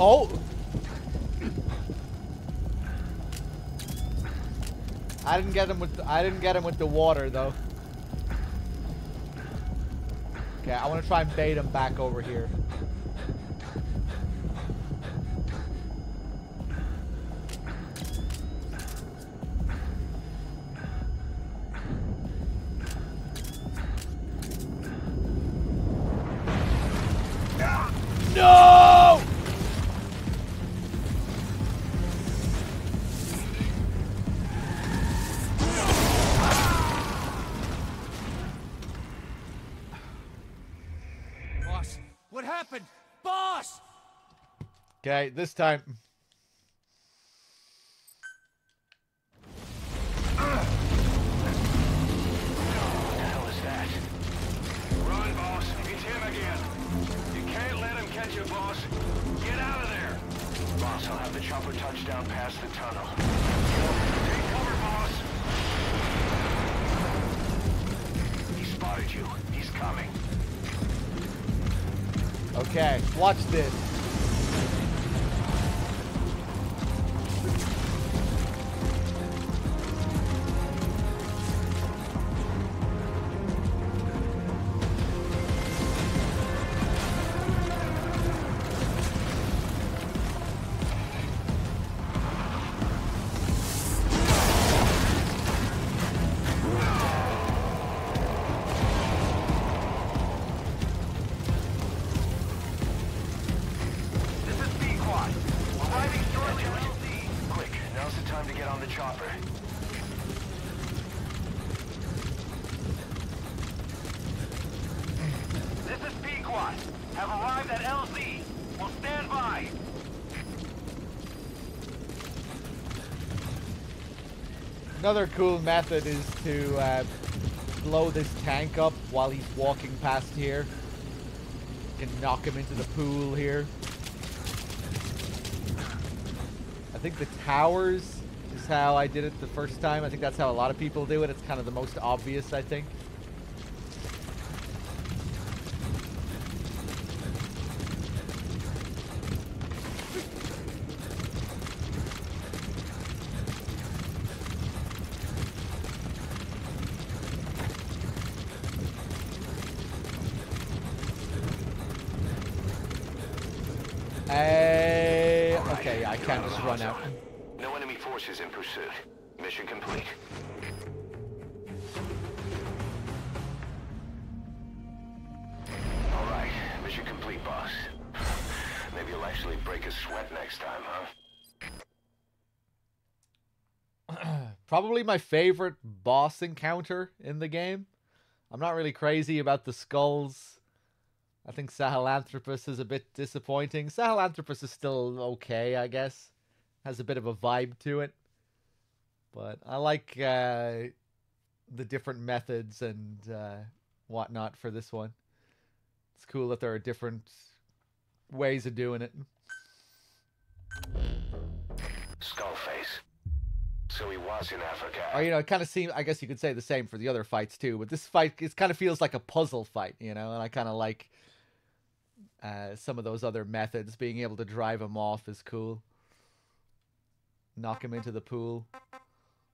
Oh! I didn't get him with the water though. Okay, I want to try and bait him back over here. No! Boss, what happened? Boss! Okay, this time. What the hell is that? Run, boss. It's him again. You can't let him catch you, boss. Get out of there. Boss, I'll have the chopper touchdown past the tunnel. Take cover, boss. He spotted you. He's coming. Okay, watch this. Have arrived at LZ. Will stand by. Another cool method is to blow this tank up while he's walking past here. You can knock him into the pool here. I think the towers is how I did it the first time. I think that's how a lot of people do it. It's kind of the most obvious, I think. Okay, I can't just run out. No enemy forces in pursuit. Mission complete. All right, mission complete, boss. Maybe you'll actually break a sweat next time, huh? Probably my favorite boss encounter in the game. I'm not really crazy about the skulls. I think Sahelanthropus is a bit disappointing. Sahelanthropus is still okay, I guess. Has a bit of a vibe to it. But I like the different methods and whatnot for this one. It's cool that there are different ways of doing it. Skullface. So he was in Africa. Or, you know, it kind of seems, I guess you could say the same for the other fights too, but this fight, it kind of feels like a puzzle fight, you know, and I kind of like some of those other methods. Being able to drive him off is cool. Knock him into the pool.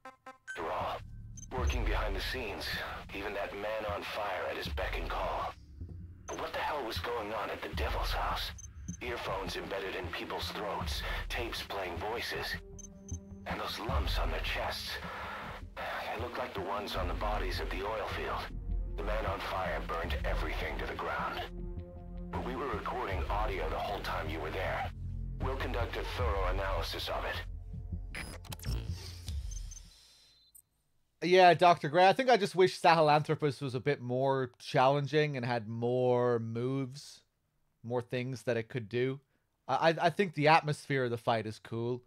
After all, working behind the scenes, even that man on fire at his beck and call. But what the hell was going on at the Devil's House? Earphones embedded in people's throats, tapes playing voices. And those lumps on their chests, they looked like the ones on the bodies at the oil field. The man on fire burned everything to the ground. But we were recording audio the whole time you were there. We'll conduct a thorough analysis of it. Yeah, Dr. Gray, I think I just wish Sahelanthropus was a bit more challenging and had more moves, more things that it could do. I think the atmosphere of the fight is cool.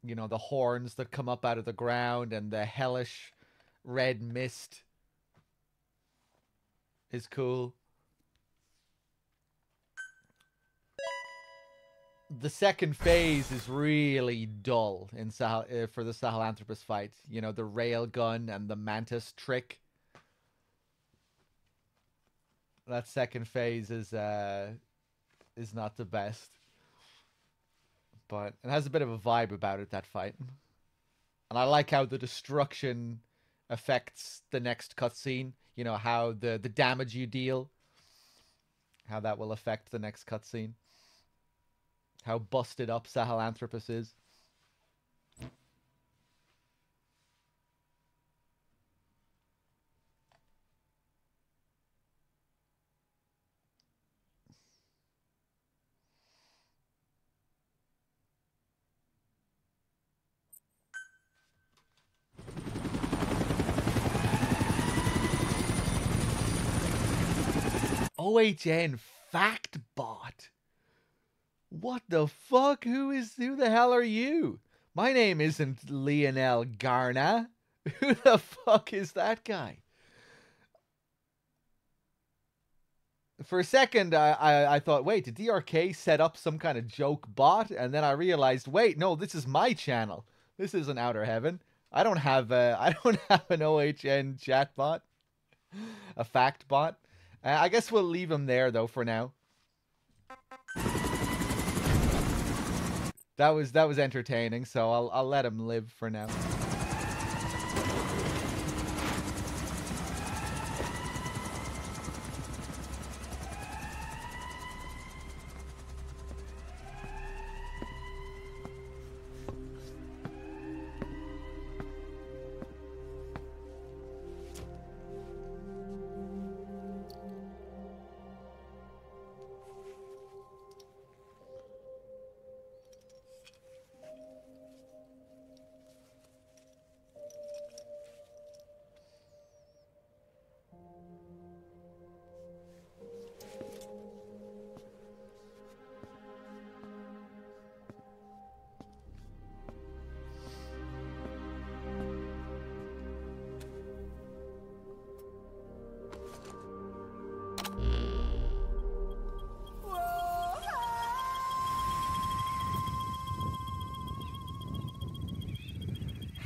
You know, the horns that come up out of the ground and the hellish red mist is cool. The second phase is really dull in for the Sahelanthropus fight. You know, the rail gun and the mantis trick. That second phase is not the best. But it has a bit of a vibe about it, that fight. And I like how the destruction affects the next cutscene. You know, how the damage you deal, how that will affect the next cutscene. How busted up Sahelanthropus is. OHN FactBot. What the fuck? Who the hell are you? My name isn't Lionel Garna. Who the fuck is that guy? For a second, I thought, wait, did DRK set up some kind of joke bot? And then I realized, wait, no, this is my channel. This isn't Outer Heaven. I don't have an OHN chat bot, a fact bot. I guess we'll leave him there though for now. That was entertaining, so I'll let him live for now.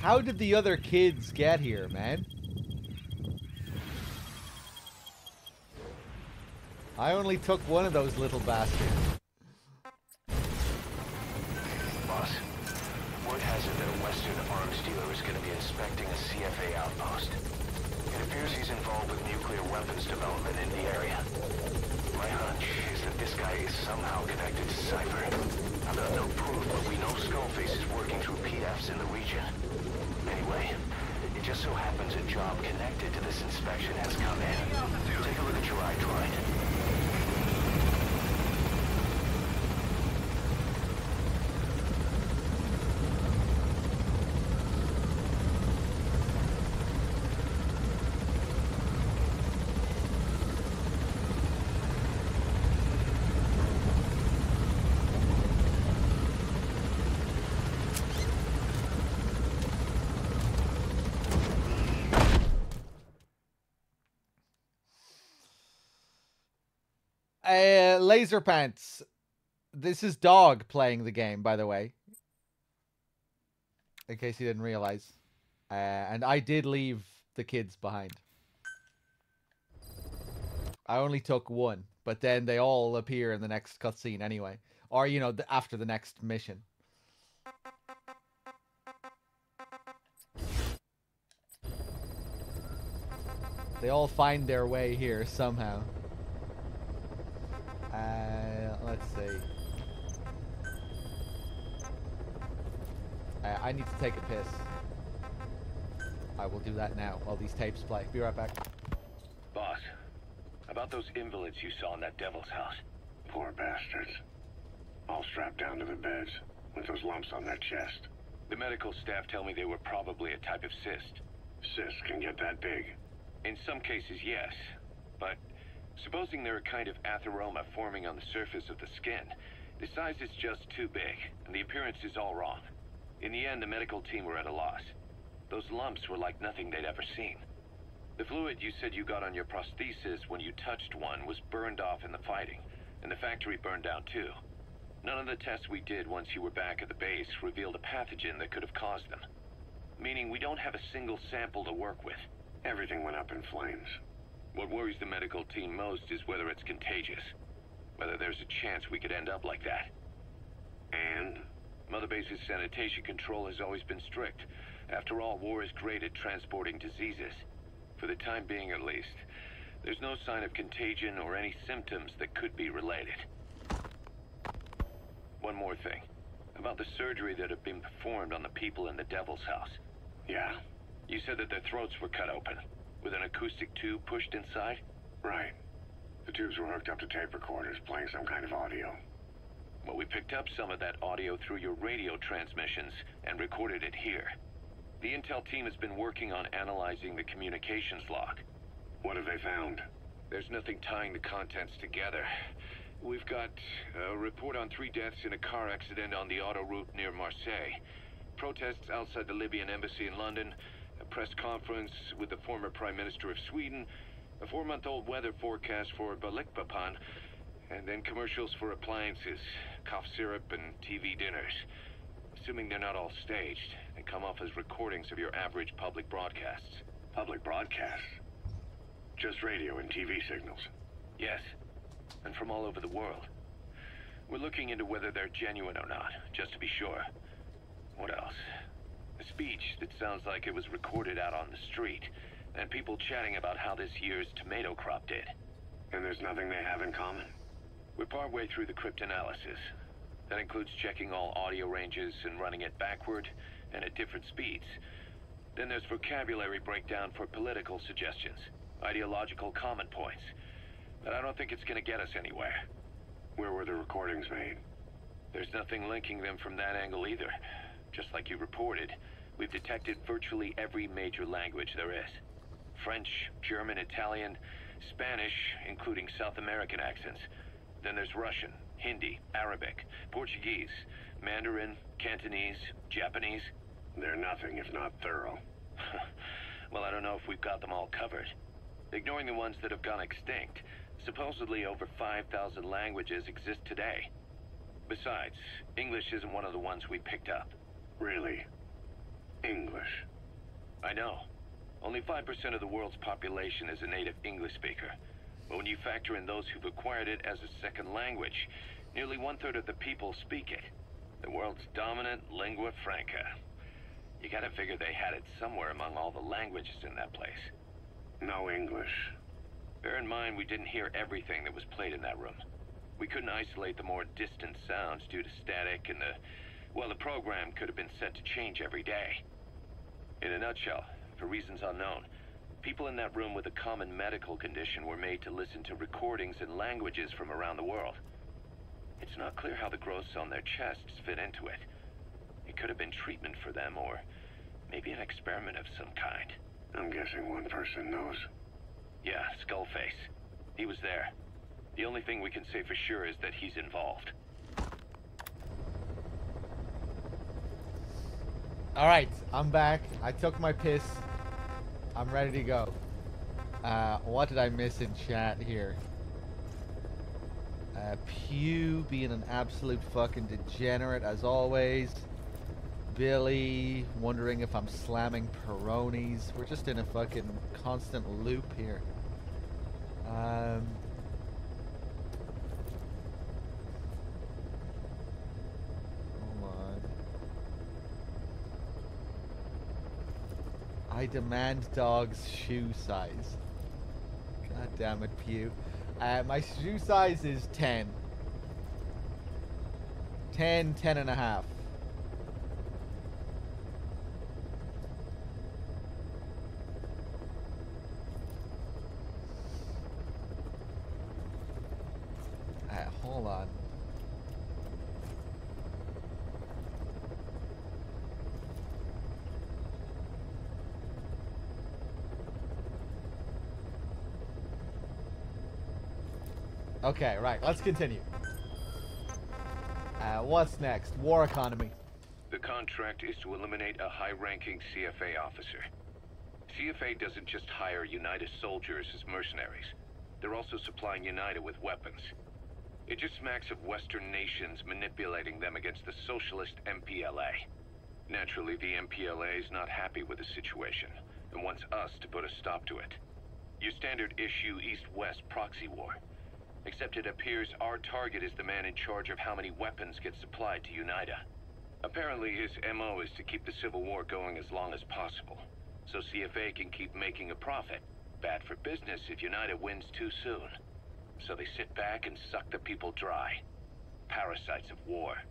How did the other kids get here, man? I only took one of those little bastards. Boss, word has it that a Western arms dealer is going to be inspecting a CFA outpost. It appears he's involved with nuclear weapons development in the area. My hunch is that this guy is somehow connected to Cypher. I've got no proof, but we know Skullface is working through PFs in the region. Anyway, it just so happens a job connected to this inspection has come in. Take a look at your iDroid. Laser Pants. This is Dog playing the game, by the way. In case you didn't realize. And I did leave the kids behind. I only took one, but then they all appear in the next cutscene anyway. Or, you know, after the next mission. They all find their way here somehow. Let's see. I need to take a piss. I will do that now while these tapes play. Be right back. Boss, about those invalids you saw in that devil's house. Poor bastards. All strapped down to their beds, with those lumps on their chest. The medical staff tell me they were probably a type of cyst. Cysts can get that big? In some cases, yes. But supposing they're a kind of atheroma forming on the surface of the skin, the size is just too big, and the appearance is all wrong. In the end, the medical team were at a loss. Those lumps were like nothing they'd ever seen. The fluid you said you got on your prosthesis when you touched one was burned off in the fighting, and the factory burned down too. None of the tests we did once you were back at the base revealed a pathogen that could have caused them. Meaning we don't have a single sample to work with. Everything went up in flames. What worries the medical team most is whether it's contagious. Whether there's a chance we could end up like that. And? Mother Base's sanitation control has always been strict. After all, war is great at transporting diseases. For the time being, at least. There's no sign of contagion or any symptoms that could be related. One more thing. About the surgery that had been performed on the people in the Devil's House. Yeah? You said that their throats were cut open, with an acoustic tube pushed inside? Right. The tubes were hooked up to tape recorders, playing some kind of audio. Well, we picked up some of that audio through your radio transmissions and recorded it here. The intel team has been working on analyzing the communications log. What have they found? There's nothing tying the contents together. We've got a report on 3 deaths in a car accident on the autoroute near Marseille. Protests outside the Libyan embassy in London. A press conference with the former Prime Minister of Sweden. A 4-month-old weather forecast for Balikpapan. And then commercials for appliances, cough syrup, and TV dinners. Assuming they're not all staged, they come off as recordings of your average public broadcasts. Public broadcasts? Just radio and TV signals? Yes, and from all over the world. We're looking into whether they're genuine or not, just to be sure. What else? A speech that sounds like it was recorded out on the street, and people chatting about how this year's tomato crop did. And there's nothing they have in common? We're partway through the cryptanalysis. That includes checking all audio ranges and running it backward and at different speeds. Then there's vocabulary breakdown for political suggestions, ideological comment points. But I don't think it's going to get us anywhere. Where were the recordings made? There's nothing linking them from that angle either. Just like you reported, we've detected virtually every major language there is. French, German, Italian, Spanish, including South American accents. Then there's Russian, Hindi, Arabic, Portuguese, Mandarin, Cantonese, Japanese. They're nothing if not thorough. Well, I don't know if we've got them all covered. Ignoring the ones that have gone extinct, supposedly over 5,000 languages exist today. Besides, English isn't one of the ones we picked up. Really? English? I know. Only 5% of the world's population is a native English speaker. But when you factor in those who've acquired it as a second language, nearly 1/3 of the people speak it. The world's dominant lingua franca. You gotta figure they had it somewhere among all the languages in that place. No English. Bear in mind, we didn't hear everything that was played in that room. We couldn't isolate the more distant sounds due to static, and the program could have been set to change every day. In a nutshell, for reasons unknown, people in that room with a common medical condition were made to listen to recordings in languages from around the world. It's not clear how the growths on their chests fit into it. It could have been treatment for them, or maybe an experiment of some kind. I'm guessing one person knows. Yeah, Skullface. He was there. The only thing we can say for sure is that he's involved. Alright, I'm back. I took my piss. I'm ready to go. What did I miss in chat here? Pew being an absolute fucking degenerate as always. Billy wondering if I'm slamming Peronis. We're just in a fucking constant loop here. Hold on. I demand dog's shoe size. God damn it, Pew. My shoe size is 10. 10 and a half. Hold on. Okay, right, let's continue. What's next? War economy. The contract is to eliminate a high-ranking CFA officer. CFA doesn't just hire UNITA soldiers as mercenaries. They're also supplying UNITA with weapons. It just smacks of Western nations manipulating them against the socialist MPLA. Naturally, the MPLA is not happy with the situation and wants us to put a stop to it. Your standard issue East-West proxy war. Except it appears our target is the man in charge of how many weapons get supplied to UNITA. Apparently his MO is to keep the civil war going as long as possible, so CFA can keep making a profit. Bad for business if UNITA wins too soon. So they sit back and suck the people dry. Parasites of war.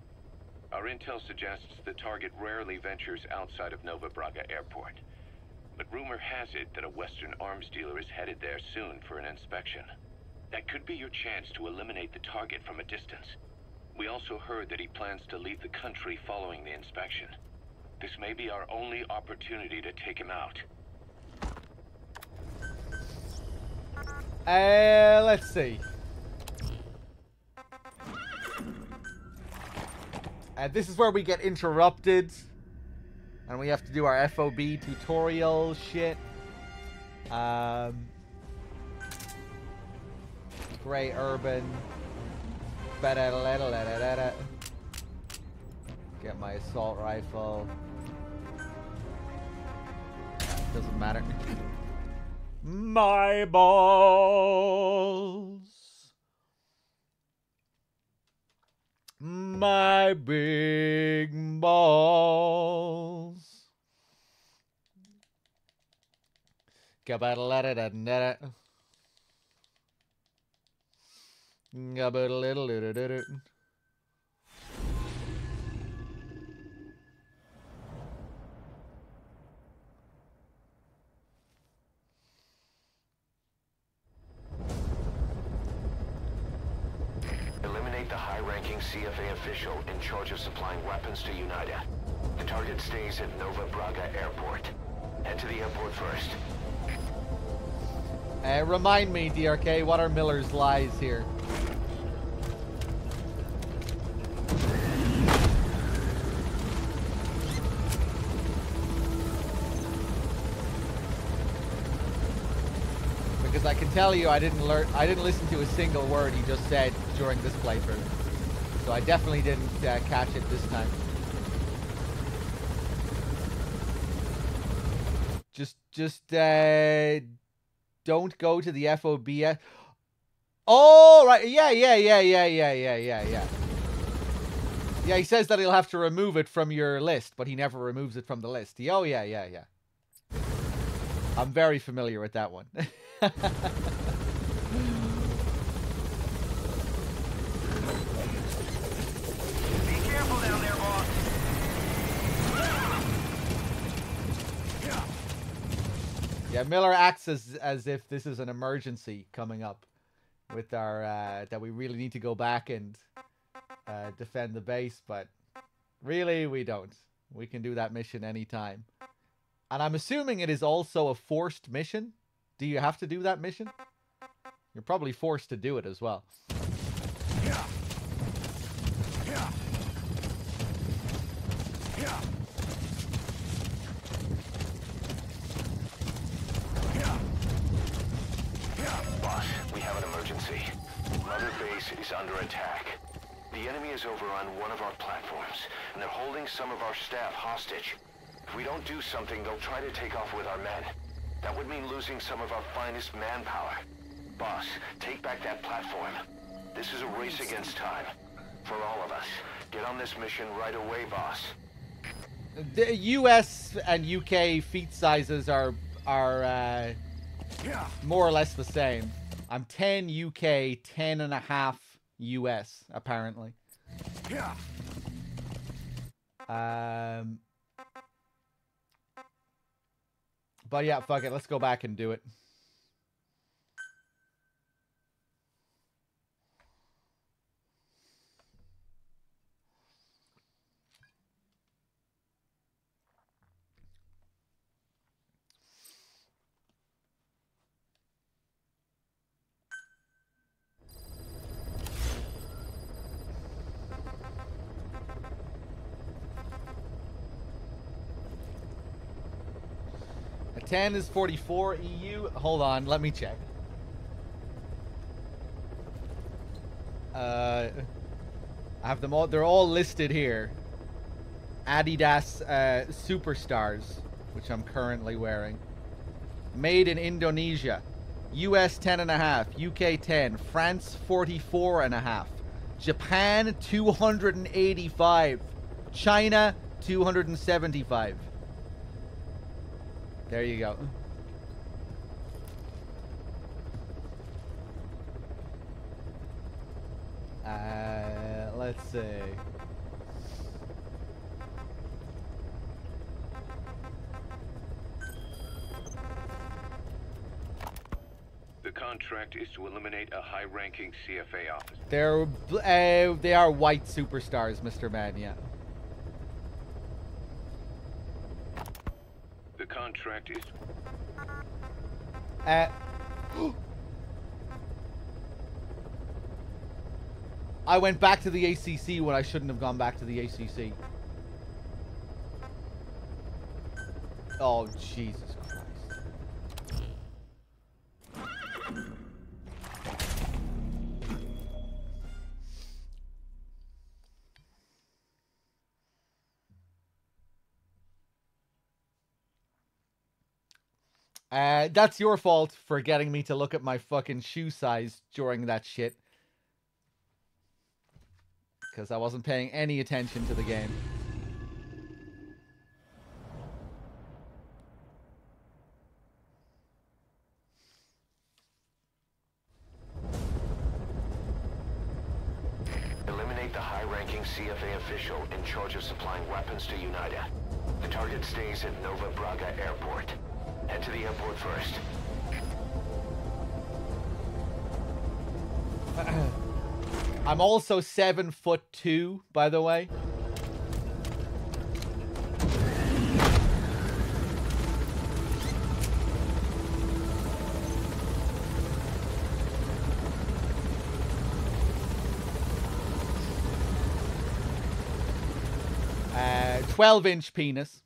Our intel suggests the target rarely ventures outside of Nova Braga Airport. But rumor has it that a Western arms dealer is headed there soon for an inspection. That could be your chance to eliminate the target from a distance. We also heard that he plans to leave the country following the inspection. This may be our only opportunity to take him out. Let's see. This is where we get interrupted. And we have to do our FOB tutorial shit. Grey Urban. Get my assault rifle. Doesn't matter. My balls. My big balls. Eliminate the high-ranking CFA official in charge of supplying weapons to UNITA. The target stays at Nova Braga Airport. Head to the airport first. Remind me, DRK, what are Miller's lies here? Because I can tell you I didn't listen to a single word he just said during this playthrough. So I definitely didn't catch it this time. Just don't go to the FOB. Oh, right. Yeah. Yeah, he says that he'll have to remove it from your list, but he never removes it from the list. Oh, yeah. I'm very familiar with that one. Yeah, Miller acts as if this is an emergency coming up with our that we really need to go back and defend the base, but really we don't. We can do that mission anytime. And I'm assuming it is also a forced mission. Do you have to do that mission? You're probably forced to do it as well. Yeah. Yeah. Yeah. Boss, we have an emergency. Mother Base is under attack. The enemy is over on one of our platforms, and they're holding some of our staff hostage. If we don't do something, they'll try to take off with our men. That would mean losing some of our finest manpower. Boss, take back that platform. This is a race against time. For all of us. Get on this mission right away, boss. The US and UK feet sizes are more or less the same. I'm 10 UK, 10.5 US, apparently. But yeah, fuck it. Let's go back and do it. A 10 is 44 EU. Hold on, let me check. I have them all. They're all listed here. Adidas Superstars, which I'm currently wearing. Made in Indonesia. US 10.5, UK 10, France 44.5, Japan 285, China 275. There you go. Let's see. The contract is to eliminate a high-ranking CFA officer. They are white superstars, Mr. Man, yeah. The contract is... I went back to the ACC when I shouldn't have gone back to the ACC. Oh, Jesus Christ. That's your fault for getting me to look at my fucking shoe size during that shit. Because I wasn't paying any attention to the game. Eliminate the high-ranking CFA official in charge of supplying weapons to UNITA. The target stays at Nova Braga Airport. Head to the airport first. I'm also 7'2", by the way. Uh, 12-inch penis.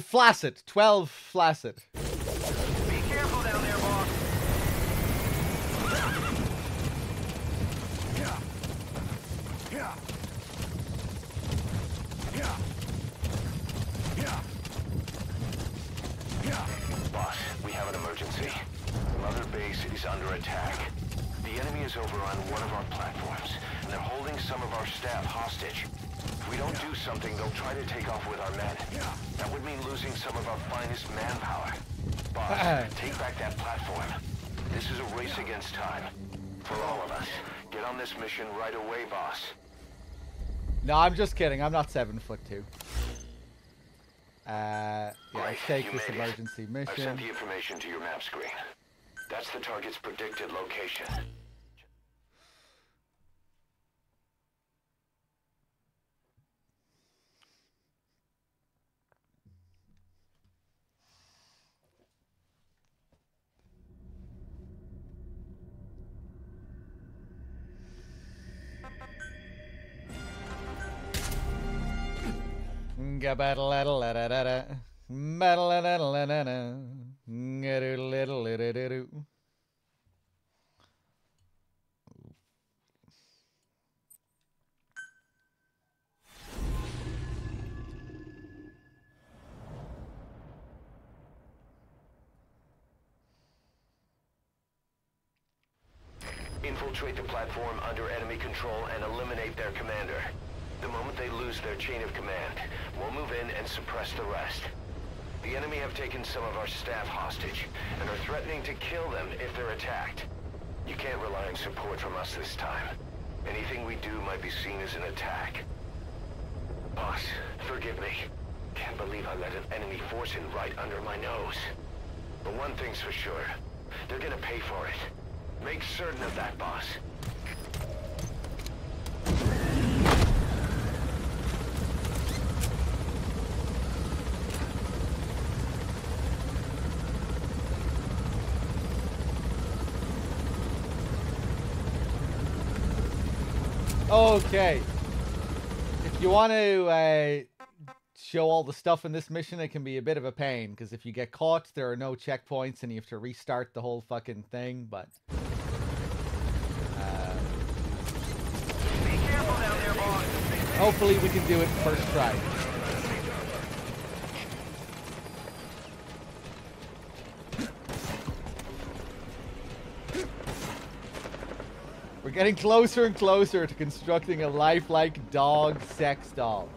Flaccid. 12 flaccid. Be careful down there, boss. Boss, we have an emergency. Mother Base is under attack. The enemy is over on one of our platforms, and they're holding some of our staff hostage. If If we don't do something, they'll try to take off with our men. That would mean losing some of our finest manpower. Boss, take back that platform. This is a race against time. For all of us. Get on this mission right away, boss. No, I'm just kidding. I'm not 7'2". Yeah, let's take this emergency mission. I've sent the information to your map screen. That's the target's predicted location. Infiltrate the platform under enemy control and eliminate their commander. The moment they lose their chain of command, we'll move in and suppress the rest. The enemy have taken some of our staff hostage and are threatening to kill them if they're attacked. You can't rely on support from us this time. Anything we do might be seen as an attack. Boss, forgive me. Can't believe I let an enemy force in right under my nose. But one thing's for sure. They're gonna pay for it. Make certain of that, boss. Okay. If you want to show all the stuff in this mission, it can be a bit of a pain, because if you get caught, there are no checkpoints and you have to restart the whole fucking thing, but... Be careful down there, boss. hopefully we can do it first try. We're getting closer and closer to constructing a lifelike dog sex doll.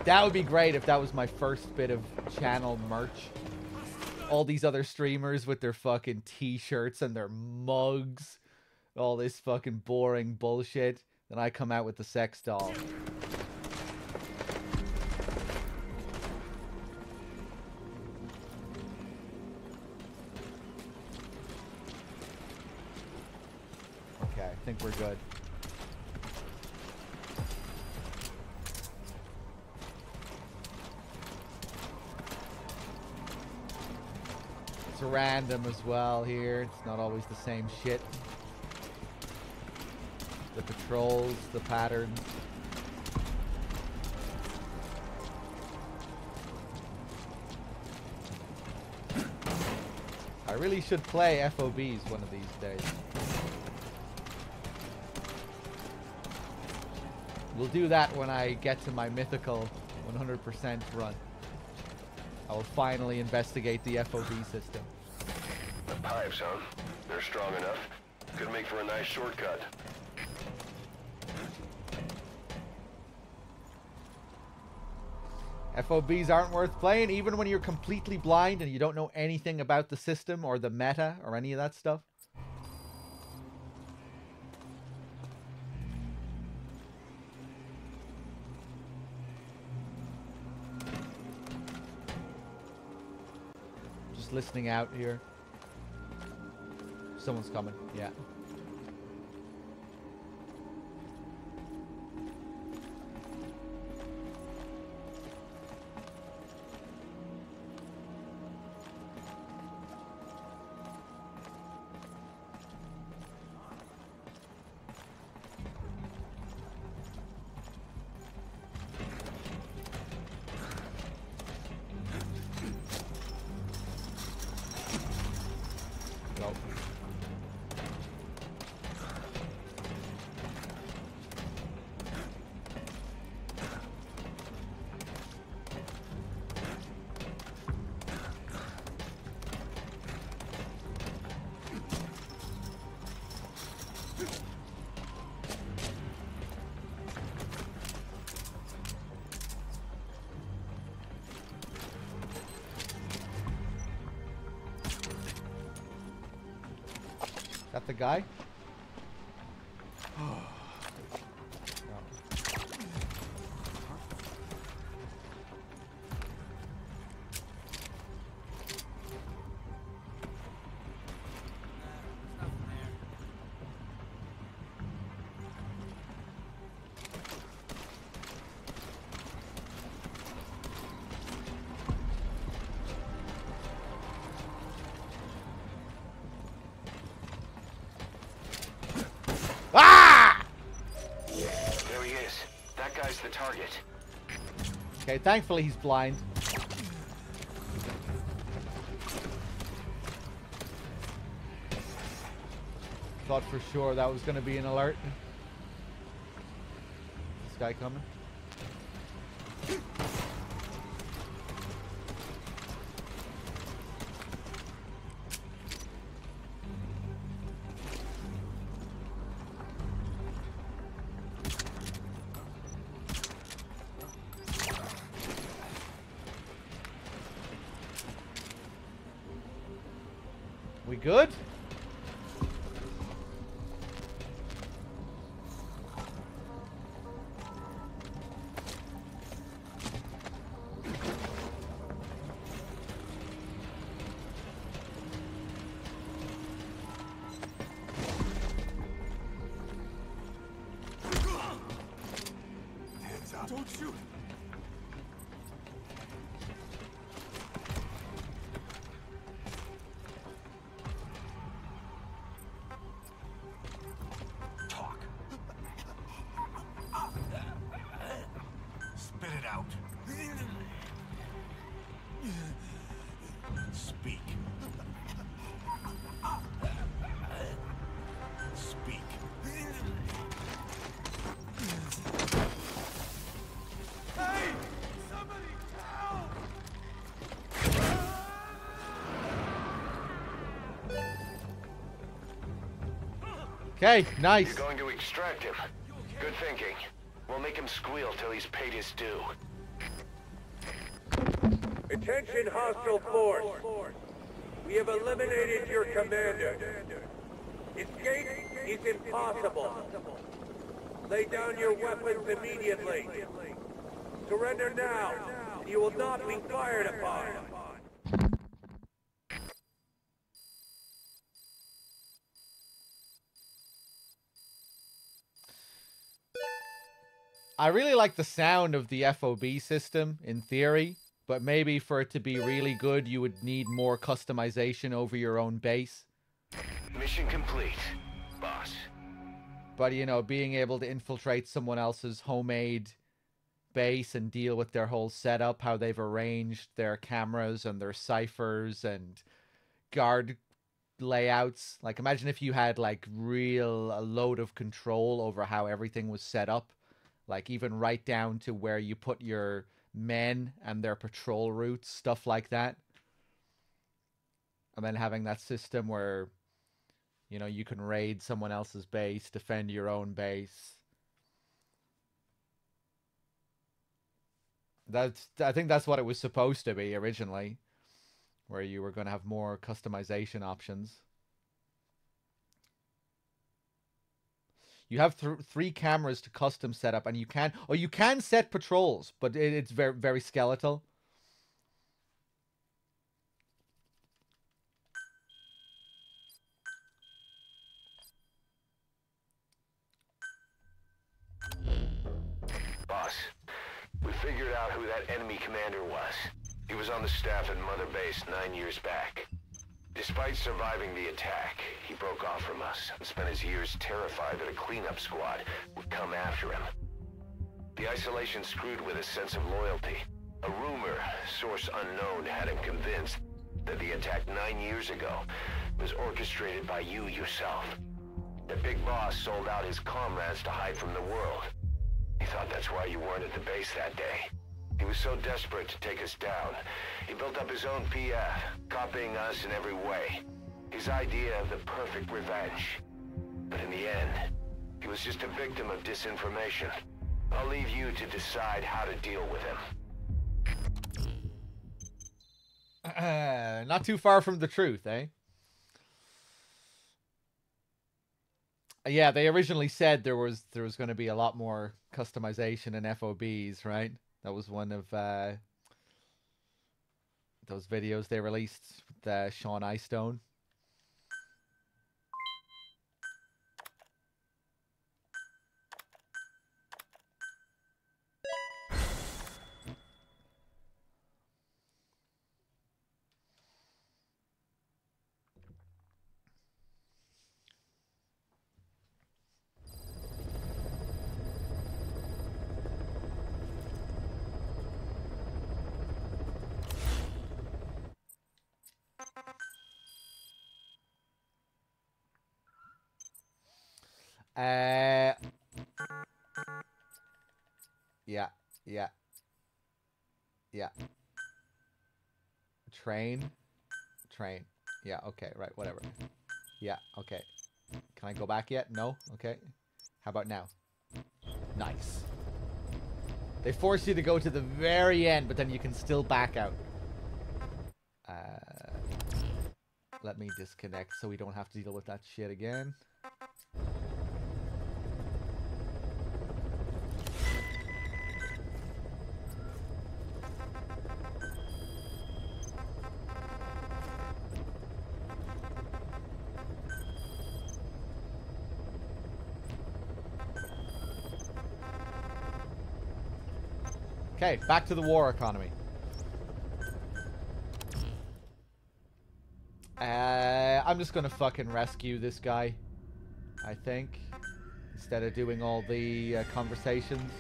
That would be great if that was my first bit of channel merch. All these other streamers with their fucking t-shirts and their mugs. All this fucking boring bullshit. Then I come out with the sex doll. Okay, I think we're good. It's random as well here. It's not always the same shit. The patrols, the patterns. I really should play FOBs one of these days. We'll do that when I get to my mythical 100% run. I will finally investigate the FOB system. The pipes, huh? They're strong enough. Could make for a nice shortcut. FOBs aren't worth playing, even when you're completely blind and you don't know anything about the system or the meta or any of that stuff. Just listening out here. Someone's coming, yeah. the guy? There he is. That guy's the target. Okay, thankfully he's blind. Thought for sure that was going to be an alert. This guy coming. We good? Hands up. Don't shoot. Spit it out. Speak. Speak. Hey! Somebody help! Okay, nice. You're going to extract him. Good thinking. We'll make him squeal till he's paid his due. Attention hostile force. We have eliminated your commander. Escape is impossible. Lay down your weapons immediately. Surrender now. You will not be fired upon. I really like the sound of the FOB system in theory, but maybe for it to be really good, you would need more customization over your own base. Mission complete, boss. But, you know, being able to infiltrate someone else's homemade base and deal with their whole setup, how they've arranged their cameras and their ciphers and guard layouts. Like, imagine if you had, like, a load of control over how everything was set up. Like, even right down to where you put your men and their patrol routes, stuff like that. And then having that system where, you know, you can raid someone else's base, defend your own base. I think that's what it was supposed to be originally, where you were going to have more customization options. You have 3 cameras to custom set up, and you can set patrols, but it's very, very skeletal. Boss, we figured out who that enemy commander was. He was on the staff at Mother Base 9 years back. Despite surviving the attack, he broke off from us and spent his years terrified that a cleanup squad would come after him. The isolation screwed with his sense of loyalty. A rumor, source unknown, had him convinced that the attack 9 years ago was orchestrated by you yourself. The big boss sold out his comrades to hide from the world. He thought that's why you weren't at the base that day. He was so desperate to take us down, he built up his own PF, copying us in every way. His idea of the perfect revenge. But in the end, he was just a victim of disinformation. I'll leave you to decide how to deal with him. Not too far from the truth, eh? Yeah, they originally said there was going to be a lot more customization in FOBs, right? That was one of those videos they released with Sean Icestone. Yeah. Train. Yeah, okay, right, whatever. Yeah, okay. Can I go back yet? No? Okay. How about now? Nice. They force you to go to the very end, but then you can still back out. Let me disconnect so we don't have to deal with that shit again. Okay, back to the war economy. I'm just gonna fucking rescue this guy, I think, instead of doing all the conversations.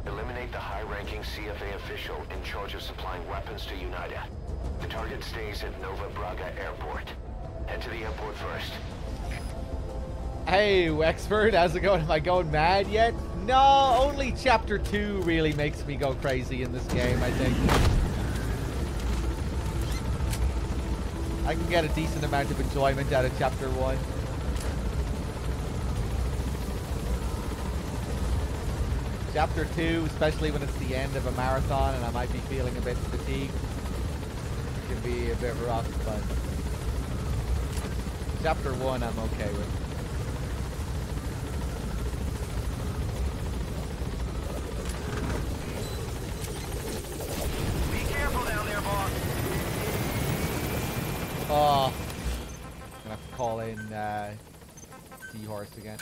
Eliminate the high-ranking CFA official in charge of supplying weapons to UNITA. The target stays at Nova Braga Airport. Head to the airport first. Hey, Wexford, how's it going? Am I going mad yet? No, only Chapter 2 really makes me go crazy in this game, I think. I can get a decent amount of enjoyment out of Chapter 1. Chapter 2, especially when it's the end of a marathon and I might be feeling a bit fatigued, can be a bit rough, but Chapter 1 I'm okay with. Be careful down there, boss. Oh, I'm gonna have to call in D-Horse again.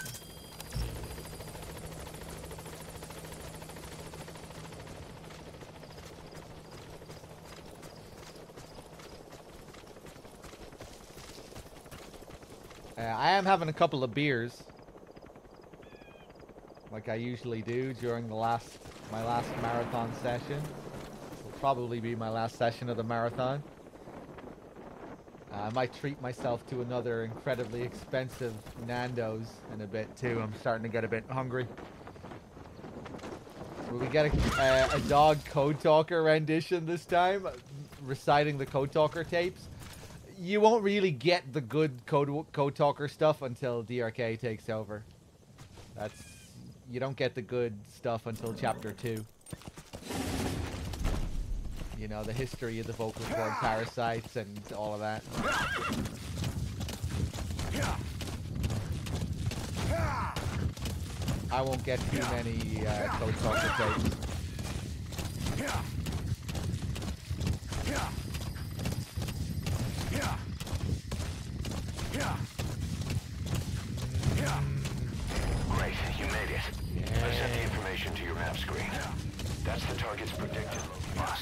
I am having a couple of beers, like I usually do during my last marathon session. This will probably be my last session of the marathon. I might treat myself to another incredibly expensive Nando's in a bit too. I'm starting to get a bit hungry. Will we get a dog Code Talker rendition this time, reciting the Code Talker tapes? You won't really get the good Code Talker stuff until DRK takes over. You don't get the good stuff until Chapter 2. You know, the history of the vocal cord parasites and all of that. I won't get too many Code Talker tapes. Great, you made it. I sent the information to your map screen. That's the target's predicted, boss.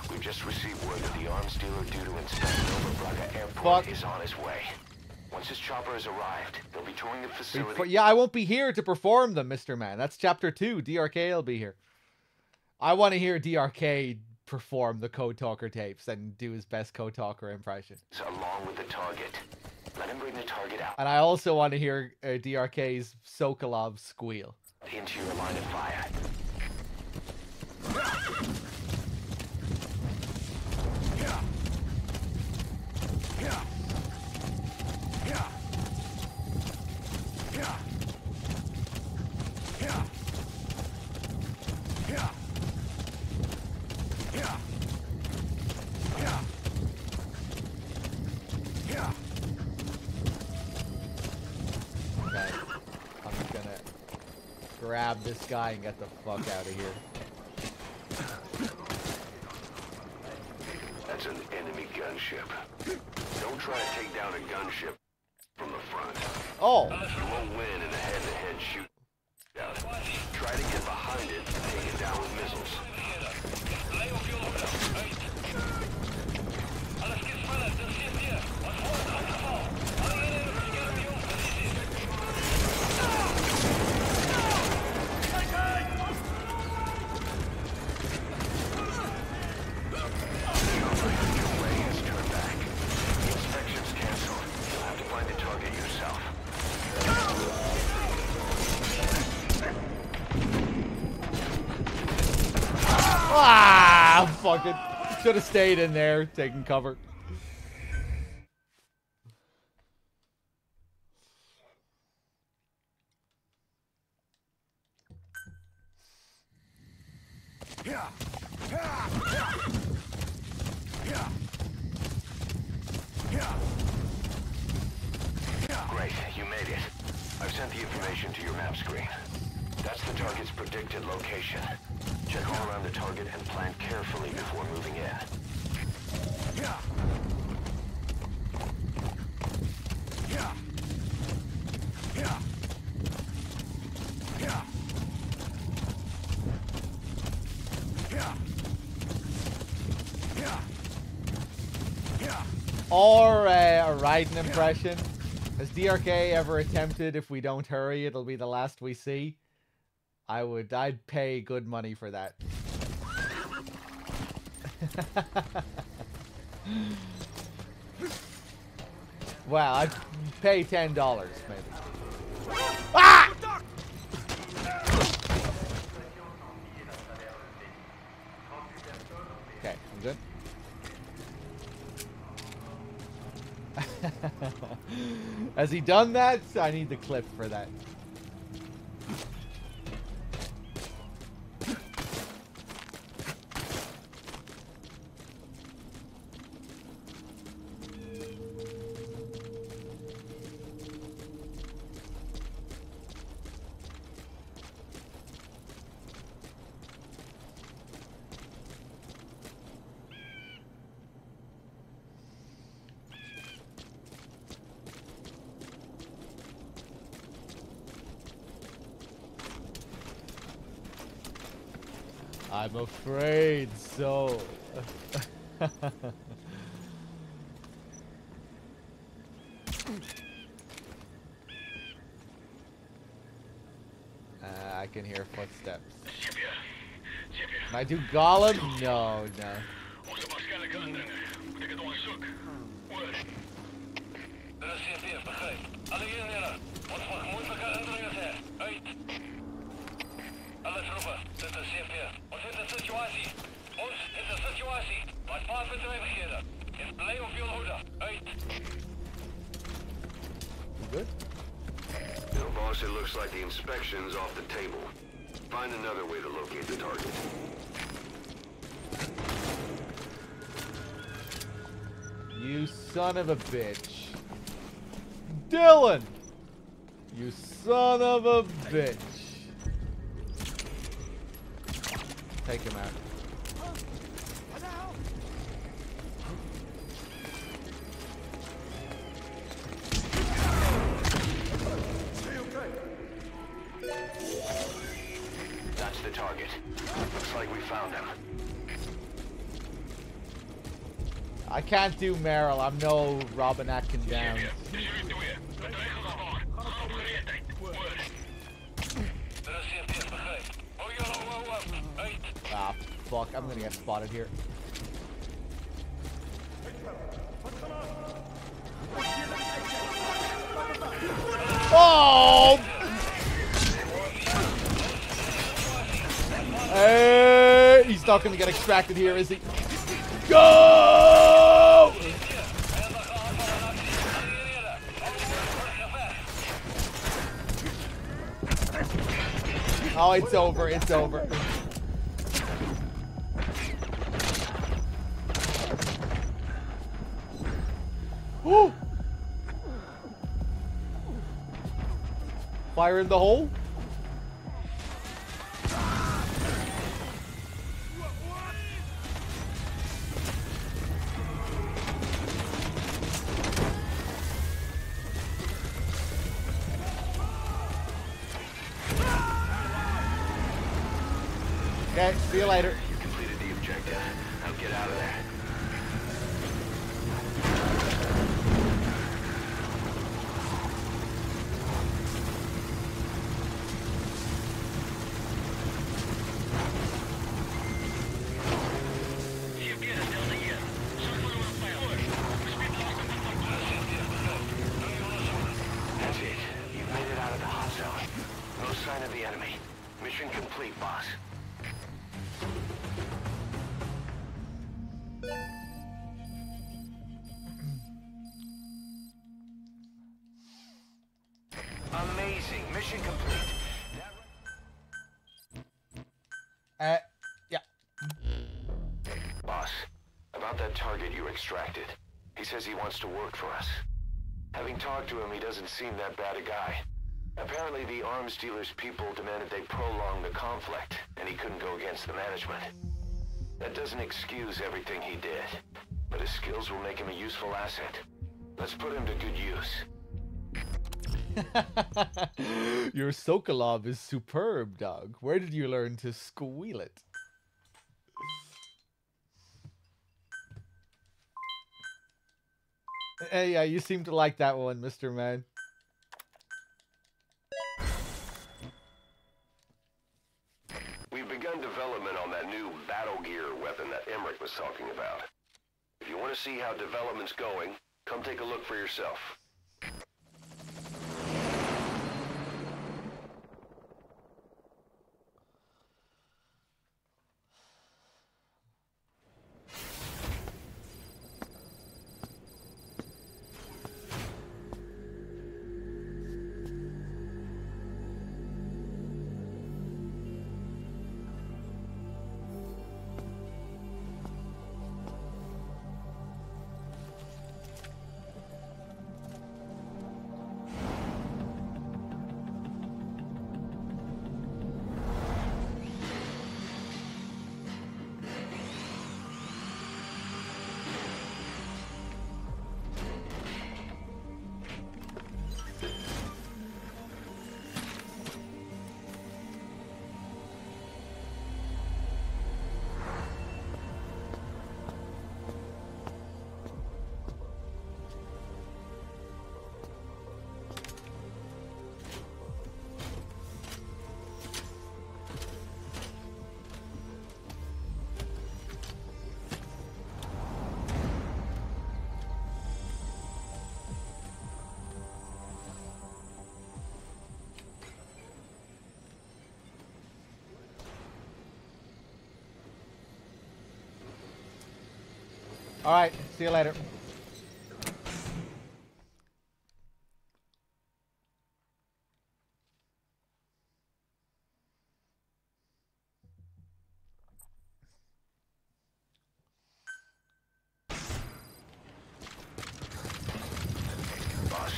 We've just received word that the arms dealer due to inspect Nova Braga Airport is on his way. Once his chopper has arrived, they'll be touring the facility. Yeah, I won't be here to perform them, Mr. Man. That's chapter 2. DRK will be here. I want to hear DRK perform the Code Talker tapes and do his best Code Talker impression. Along with the target. Let him bring the target out. And I also want to hear DRK's Sokolov squeal. Into your line of fire. Grab this guy and get the fuck out of here. That's an enemy gunship. Don't try to take down a gunship from the front. Oh! You won't win in a head-to-head shoot. Try to get behind it and take it down with missiles. Ah, fucking should have stayed in there, taking cover. Great, you made it. I've sent the information to your map screen. That's the target's predicted location. Check all around the target and plan carefully before moving in. Or a Raiden impression. Has DRK ever attempted, if we don't hurry, it'll be the last we see? I'd pay good money for that. Well, I'd pay $10 maybe. Ah! Okay, I'm good. Has he done that? I need the clip for that. I'm afraid so. I can hear footsteps. Can I do Gollum? No, no. Good? No, boss, it looks like the inspection's off the table. Find another way to locate the target. You son of a bitch. Dylan! You son of a bitch. Take him out. That's the target. Looks like we found him. I can't do Meryl. I'm no Robin Atkin Downs. Ah, fuck. I'm gonna get spotted here. Oh! Hey, he's not gonna get extracted here, is he? Go! Oh, it's over. It's over. Woo! Fire in the hole. Okay, see you later. You completed the objective. Now get out of there. That's it. You've made it out of the hot zone. No sign of the enemy. Mission complete, boss. Amazing. Mission complete. Yeah. Boss, about that target you extracted. He says he wants to work for us. Having talked to him, he doesn't seem that bad a guy. Apparently the arms dealer's people demanded they prolong the conflict, and he couldn't go against the management. That doesn't excuse everything he did, but his skills will make him a useful asset. Let's put him to good use. Your Sokolov is superb, dog. Where did you learn to squeal it? Hey, yeah, you seem to like that one, Mr. Man. We've begun development on that new battle gear weapon that Emmerich was talking about. If you want to see how development's going, come take a look for yourself. All right, see you later. Boss,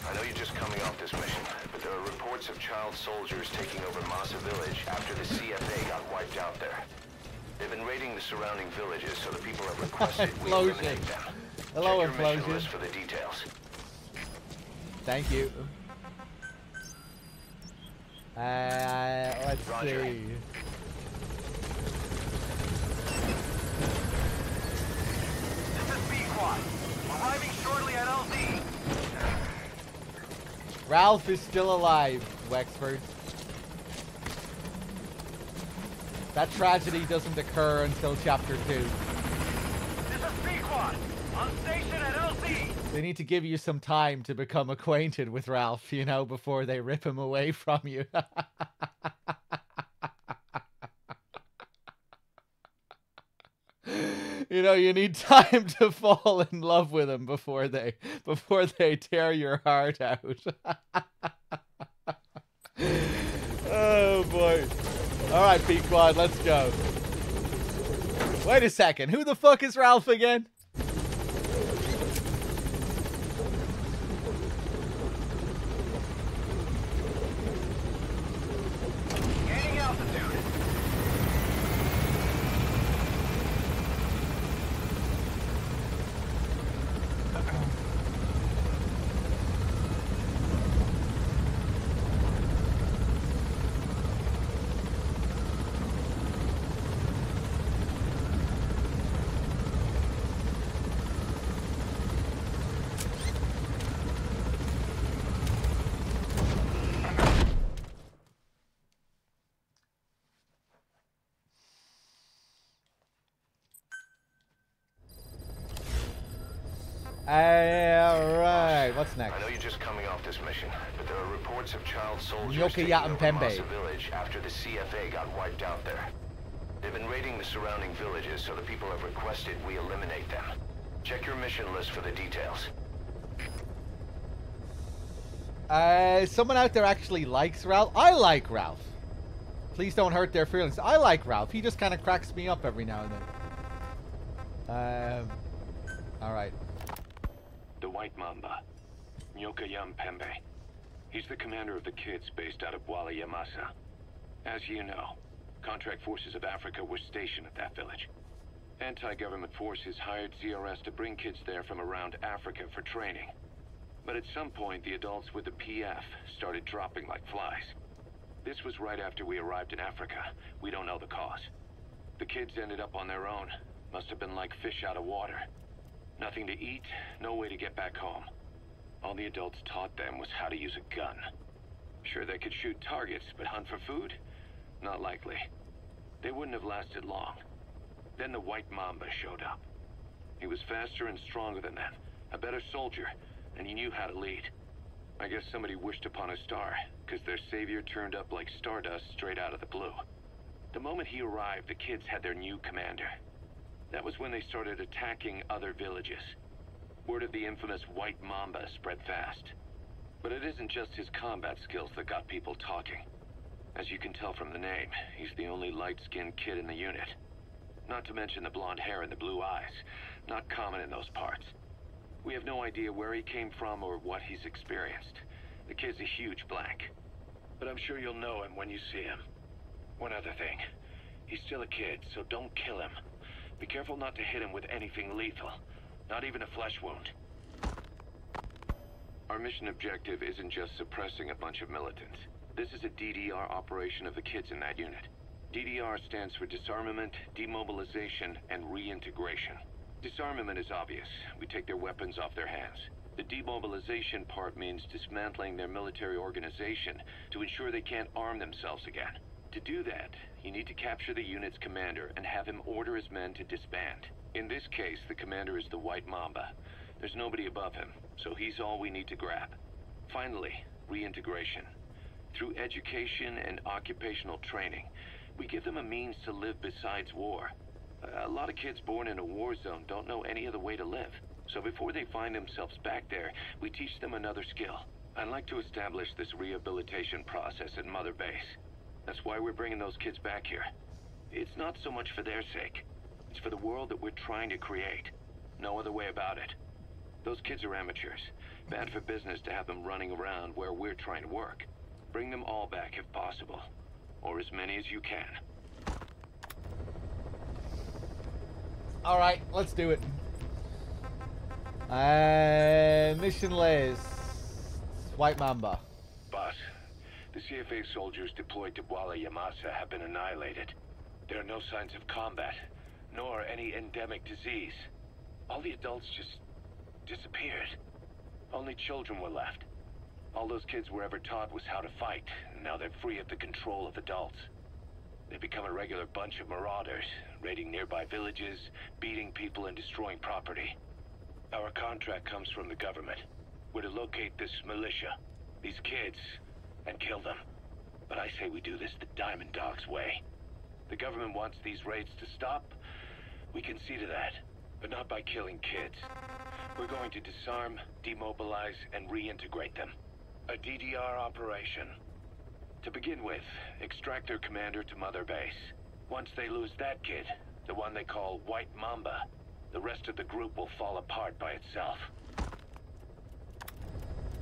I know you're just coming off this mission, but there are reports of child soldiers taking over Masa Village after the CFA got wiped out there. They've been raiding the surrounding villages, so the people have requested we eliminate them. Hello, Check your mission Implosion. list for the details. Thank you. Let's Roger. see. This is squad. Arriving shortly at LZ. Ralph is still alive, Wexford. That tragedy doesn't occur until Chapter 2. This is Pequod. On station at LZ. They need to give you some time to become acquainted with Ralph, you know, before they rip him away from you. You know, you need time to fall in love with him before they tear your heart out. Oh boy. Alright, Pequod, let's go. Wait a second, who the fuck is Ralph again? Gaining altitude. Alright, what's next? I know you're just coming off this mission, but there are reports of child soldiers Nyoka taking Yatum over Pembe. Masa village after the CFA got wiped out there. They've been raiding the surrounding villages, so the people have requested we eliminate them. Check your mission list for the details. Someone out there actually likes Ralph. I like Ralph. Please don't hurt their feelings. I like Ralph. He just kind of cracks me up every now and then. Alright. The White Mamba, Nyoka Yatum Pembe. He's the commander of the kids based out of Wala Yamasa. As you know, contract forces of Africa were stationed at that village. Anti-government forces hired CRS to bring kids there from around Africa for training. But at some point, the adults with the PF started dropping like flies. This was right after we arrived in Africa. We don't know the cause. The kids ended up on their own. Must have been like fish out of water. Nothing to eat, no way to get back home. All the adults taught them was how to use a gun. Sure, they could shoot targets, but hunt for food? Not likely. They wouldn't have lasted long. Then the White Mamba showed up. He was faster and stronger than them, a better soldier, and he knew how to lead. I guess somebody wished upon a star, because their savior turned up like stardust straight out of the blue. The moment he arrived, the kids had their new commander. That was when they started attacking other villages. Word of the infamous White Mamba spread fast. But it isn't just his combat skills that got people talking. As you can tell from the name, he's the only light-skinned kid in the unit. Not to mention the blonde hair and the blue eyes. Not common in those parts. We have no idea where he came from or what he's experienced. The kid's a huge blank. But I'm sure you'll know him when you see him. One other thing. He's still a kid, so don't kill him. Be careful not to hit him with anything lethal. Not even a flesh wound. Our mission objective isn't just suppressing a bunch of militants. This is a DDR operation of the kids in that unit. DDR stands for Disarmament, Demobilization, and Reintegration. Disarmament is obvious. We take their weapons off their hands. The demobilization part means dismantling their military organization to ensure they can't arm themselves again. To do that, you need to capture the unit's commander and have him order his men to disband. In this case, the commander is the White Mamba. There's nobody above him, so he's all we need to grab. Finally, reintegration. Through education and occupational training, we give them a means to live besides war. A lot of kids born in a war zone don't know any other way to live. So before they find themselves back there, we teach them another skill. I'd like to establish this rehabilitation process at Mother Base. That's why we're bringing those kids back here. It's not so much for their sake. It's for the world that we're trying to create. No other way about it. Those kids are amateurs. Bad for business to have them running around where we're trying to work. Bring them all back if possible. Or as many as you can. Alright, let's do it. Mission list. White Mamba. Boss, the CFA soldiers deployed to Wala Yamasa have been annihilated. There are no signs of combat, nor any endemic disease. All the adults just disappeared. Only children were left. All those kids were ever taught was how to fight, and now they're free at the control of adults. They've become a regular bunch of marauders, raiding nearby villages, beating people and destroying property. Our contract comes from the government. We're to locate this militia, these kids, and kill them. But I say we do this the Diamond Dogs way. The government wants these raids to stop. We can see to that, but not by killing kids. We're going to disarm, demobilize, and reintegrate them. A DDR operation. To begin with, extract their commander to Mother Base. Once they lose that kid, the one they call White Mamba, the rest of the group will fall apart by itself.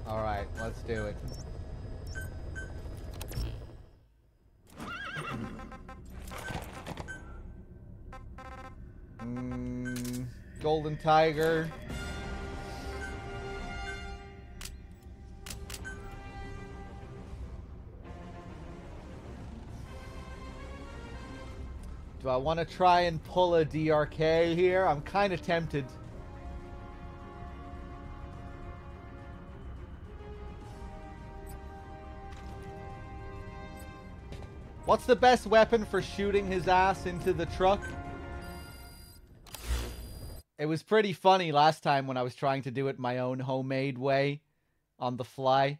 Alright, let's do it. Golden Tiger. Do I want to try and pull a DRK here? I'm kind of tempted. What's the best weapon for shooting his ass into the truck? It was pretty funny last time when I was trying to do it my own homemade way on the fly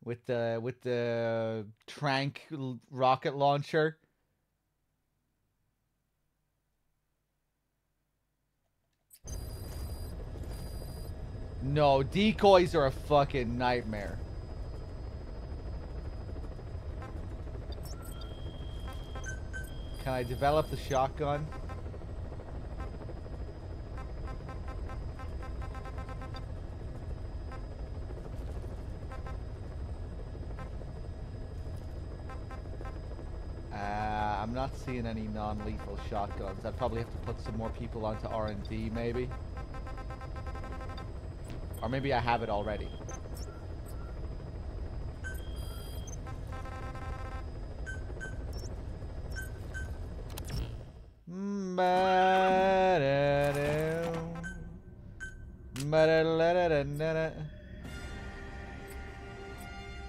with the Trank rocket launcher. No, decoys are a fucking nightmare. Can I develop the shotgun? I'm not seeing any non-lethal shotguns. I'd probably have to put some more people onto R&D, maybe. Or maybe I have it already.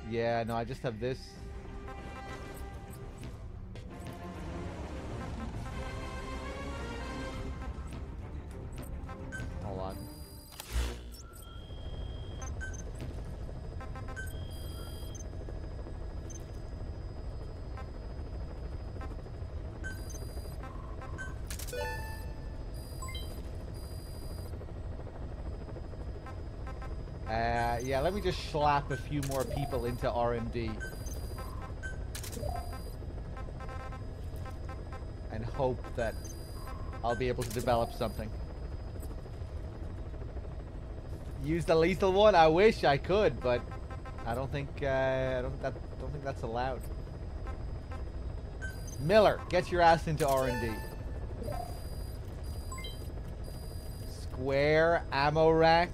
Yeah, no, I just have this. Hold on. Yeah, let me just slap a few more people into R&D. And hope that I'll be able to develop something. Use the lethal one? I wish I could, but I don't think I don't think that's allowed. Miller, get your ass into R&D. Square ammo rack.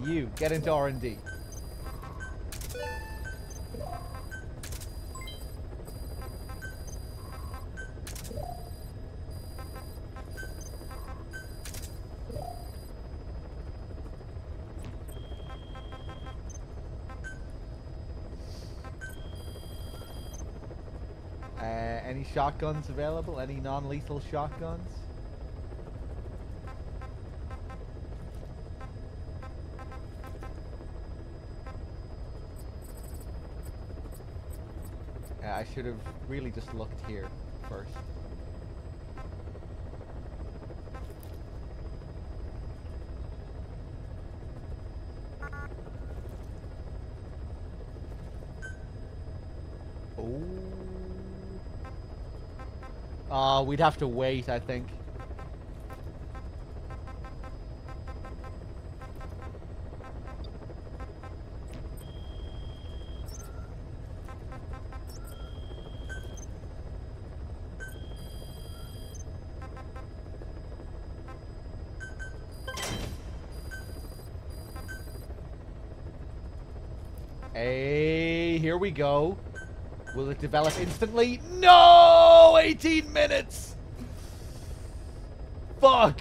You, get into R&D. Any shotguns available? Any non-lethal shotguns? I should have really just looked here first. Oh, we'd have to wait, I think. Hey, Okay, here we go. Will it develop instantly? No! 18 minutes! Fuck!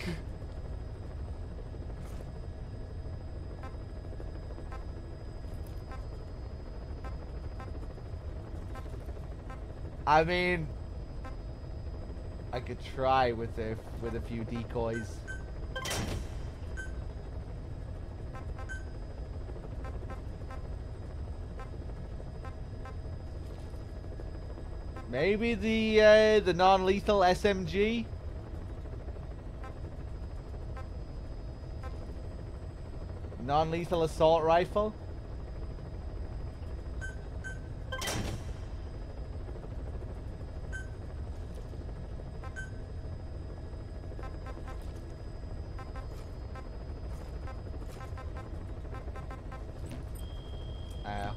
I mean, I could try with a few decoys. Maybe the non-lethal SMG. Non-lethal assault rifle.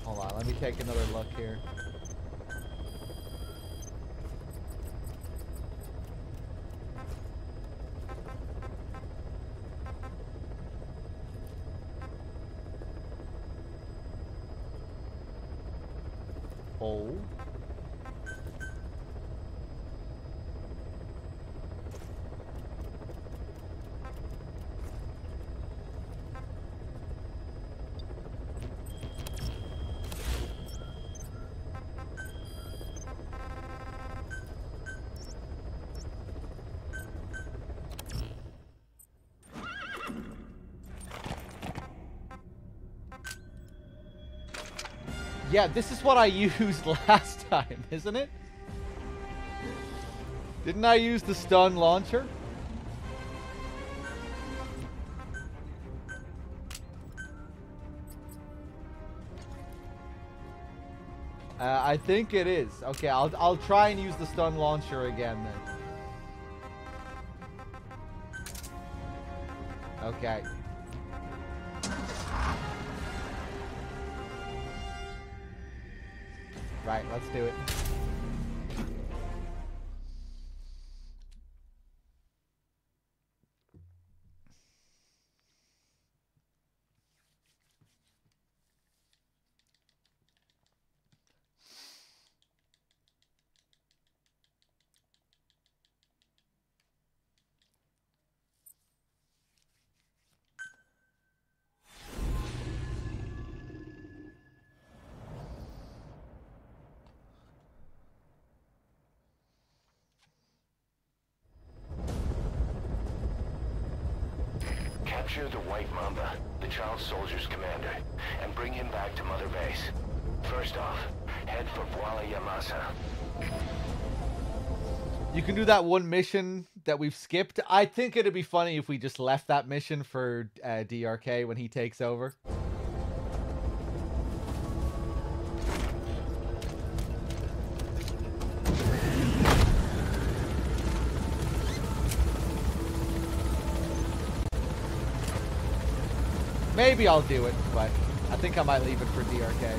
Hold on, let me take another look here. Oh. Yeah, this is what I used last time, isn't it? Didn't I use the stun launcher? I think it is. Okay, I'll try and use the stun launcher again then. Okay. Right, let's do it. Capture the White Mamba, the child soldier's commander, and bring him back to Mother Base. First off, head for Voila Yamasa. You can do that one mission that we've skipped. I think it'd be funny if we just left that mission for DRK when he takes over. Maybe I'll do it, but I think I might leave it for DRK.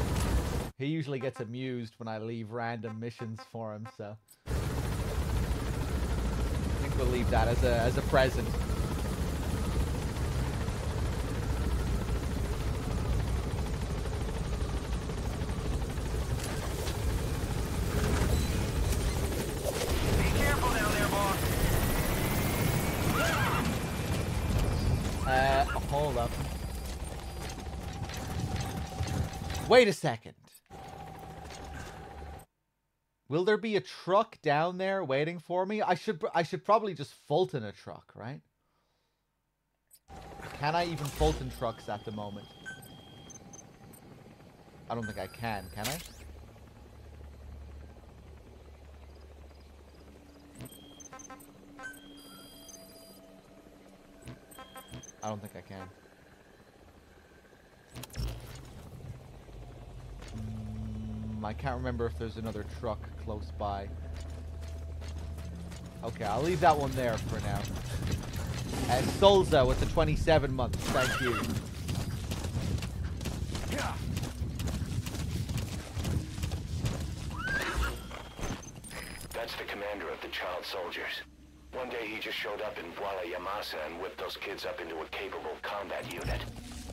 He usually gets amused when I leave random missions for him, so I think we'll leave that as a present. Be careful down there, boss. Hold up. Wait a second. Will there be a truck down there waiting for me? I should probably just Fulton a truck, right? Can I even Fulton trucks at the moment? I don't think I can I? I don't think I can. I can't remember if there's another truck close by. Okay, I'll leave that one there for now. Solza with the 27 months. Thank you. That's the commander of the child soldiers. One day he just showed up in Voila Yamasa and whipped those kids up into a capable combat unit.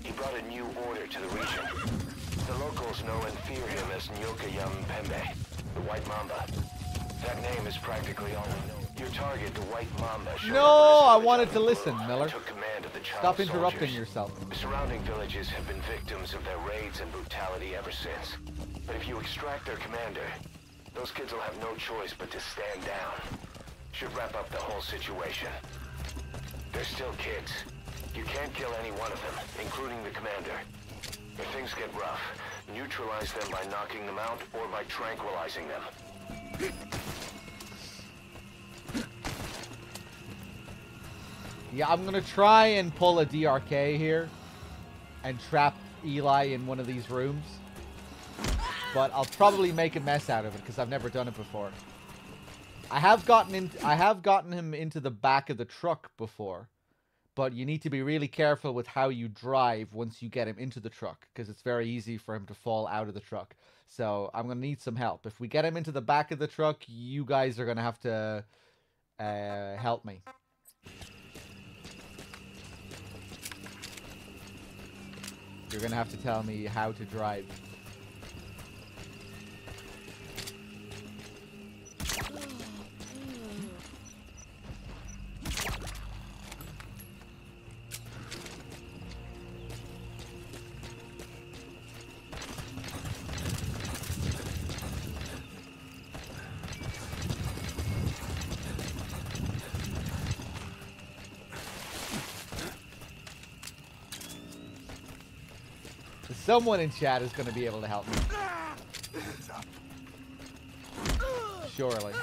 He brought a new order to the region. The locals know and fear him as Nyoka Yampembe, the White Mamba. That name is practically all we know. Your target, the White Mamba. No, I wanted to listen, Miller. Took command of the child Stop interrupting soldiers. yourself. The surrounding villages have been victims of their raids and brutality ever since. But if you extract their commander, those kids will have no choice but to stand down. Should wrap up the whole situation. They're still kids. You can't kill any one of them, including the commander. If things get rough, neutralize them by knocking them out or by tranquilizing them. Yeah, I'm gonna try and pull a DRK here and trap Eli in one of these rooms. But I'll probably make a mess out of it because I've never done it before. I have gotten him into the back of the truck before. But you need to be really careful with how you drive once you get him into the truck, because it's very easy for him to fall out of the truck. So I'm going to need some help. If we get him into the back of the truck, you guys are going to have to help me. You're going to have to tell me how to drive. Someone in chat is going to be able to help me. Surely.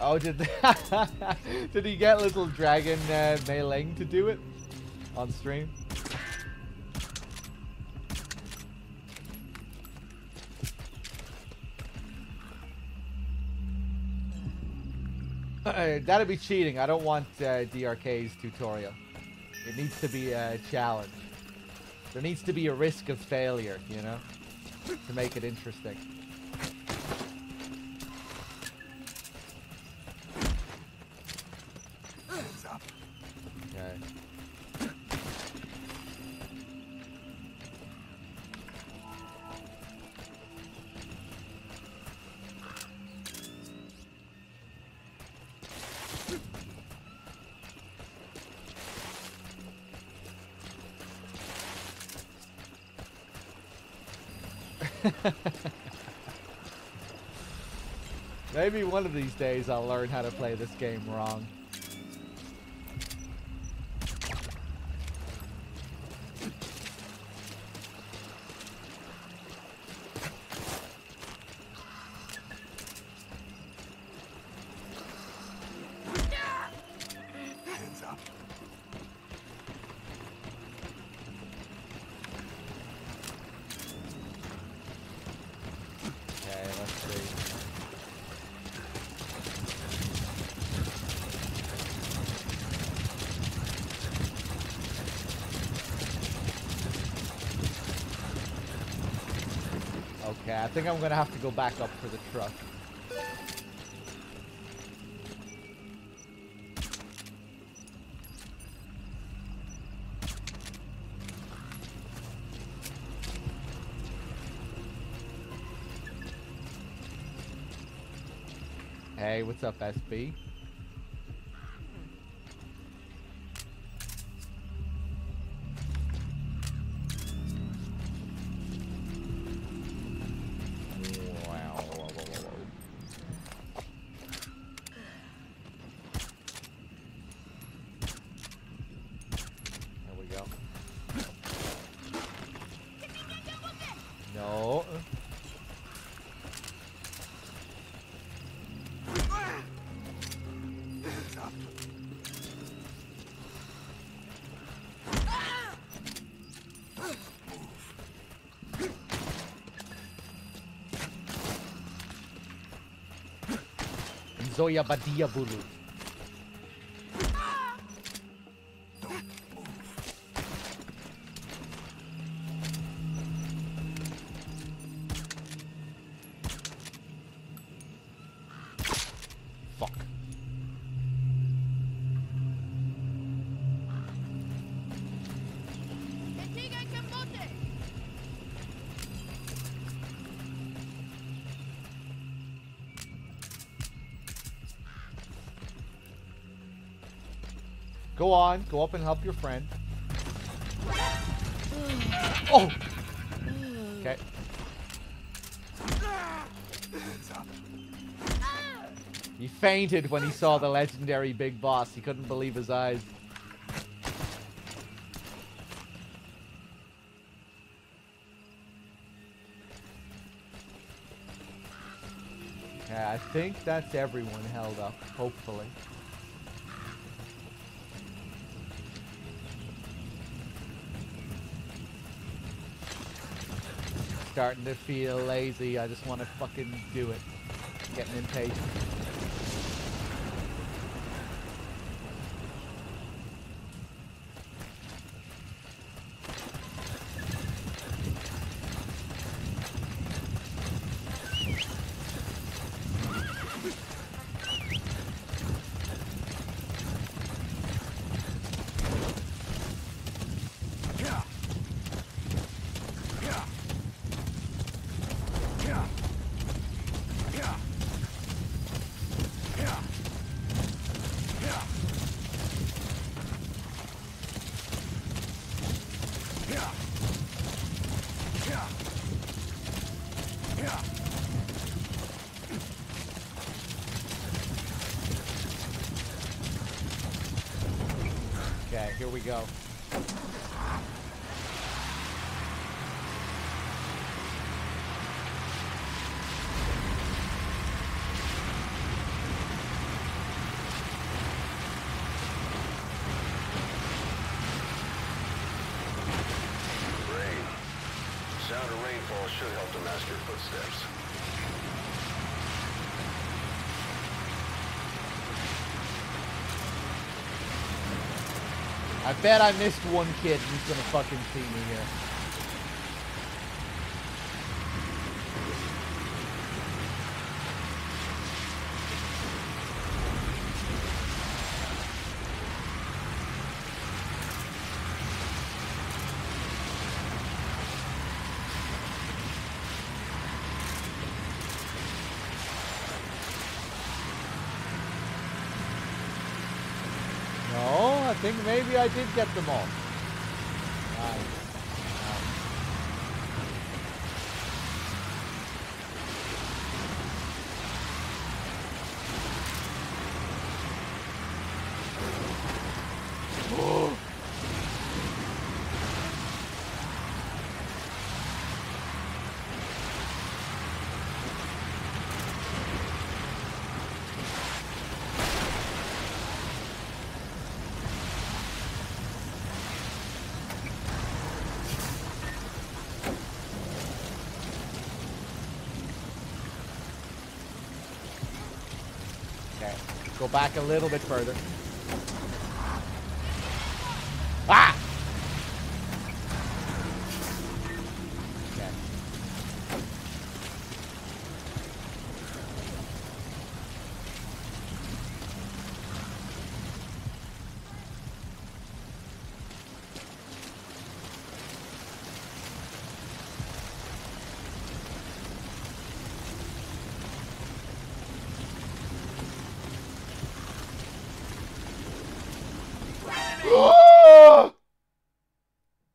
Oh, did he get little dragon Mei Ling to do it on stream? That'd be cheating. I don't want DRK's tutorial. It needs to be a challenge. There needs to be a risk of failure, you know, to make it interesting. Okay. Maybe one of these days I'll learn how to play this game wrong. Hands up. Okay, let's see. Okay, I think I'm gonna have to go back up for the truck. Hey, what's up, SB? There we go. No. Hands up. Zoya Badia Bulu. Fuck. Go on. Go up and help your friend. Oh! Okay. He fainted when he saw the legendary big boss. He couldn't believe his eyes. Okay, I think that's everyone held up, hopefully. Starting to feel lazy. I just want to fucking do it. Getting impatient. Okay, here we go. Rain. Sound of rainfall should help to mask your footsteps. I bet I missed one kid who's gonna fucking see me here. I think maybe I did get them all. Go back a little bit further. Ah! Okay.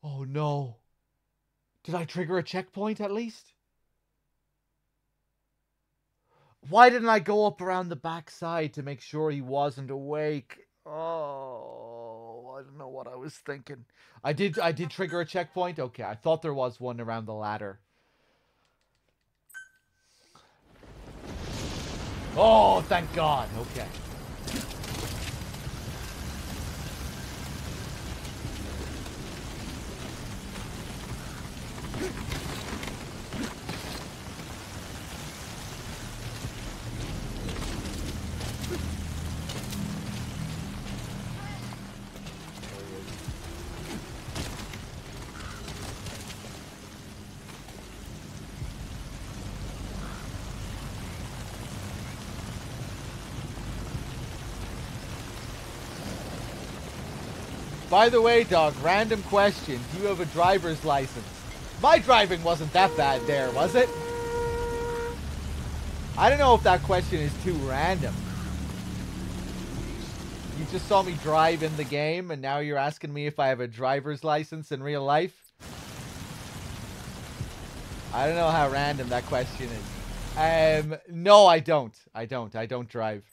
Oh no. Did I trigger a checkpoint at least? Why didn't I go up around the backside to make sure he wasn't awake? Oh, I don't know what I was thinking. I did trigger a checkpoint? Okay, I thought there was one around the ladder. Oh, thank God. Okay. By the way, dog, random question. Do you have a driver's license? My driving wasn't that bad there, was it? I don't know if that question is too random. You just saw me drive in the game, and now you're asking me if I have a driver's license in real life? I don't know how random that question is. No, I don't. I don't drive.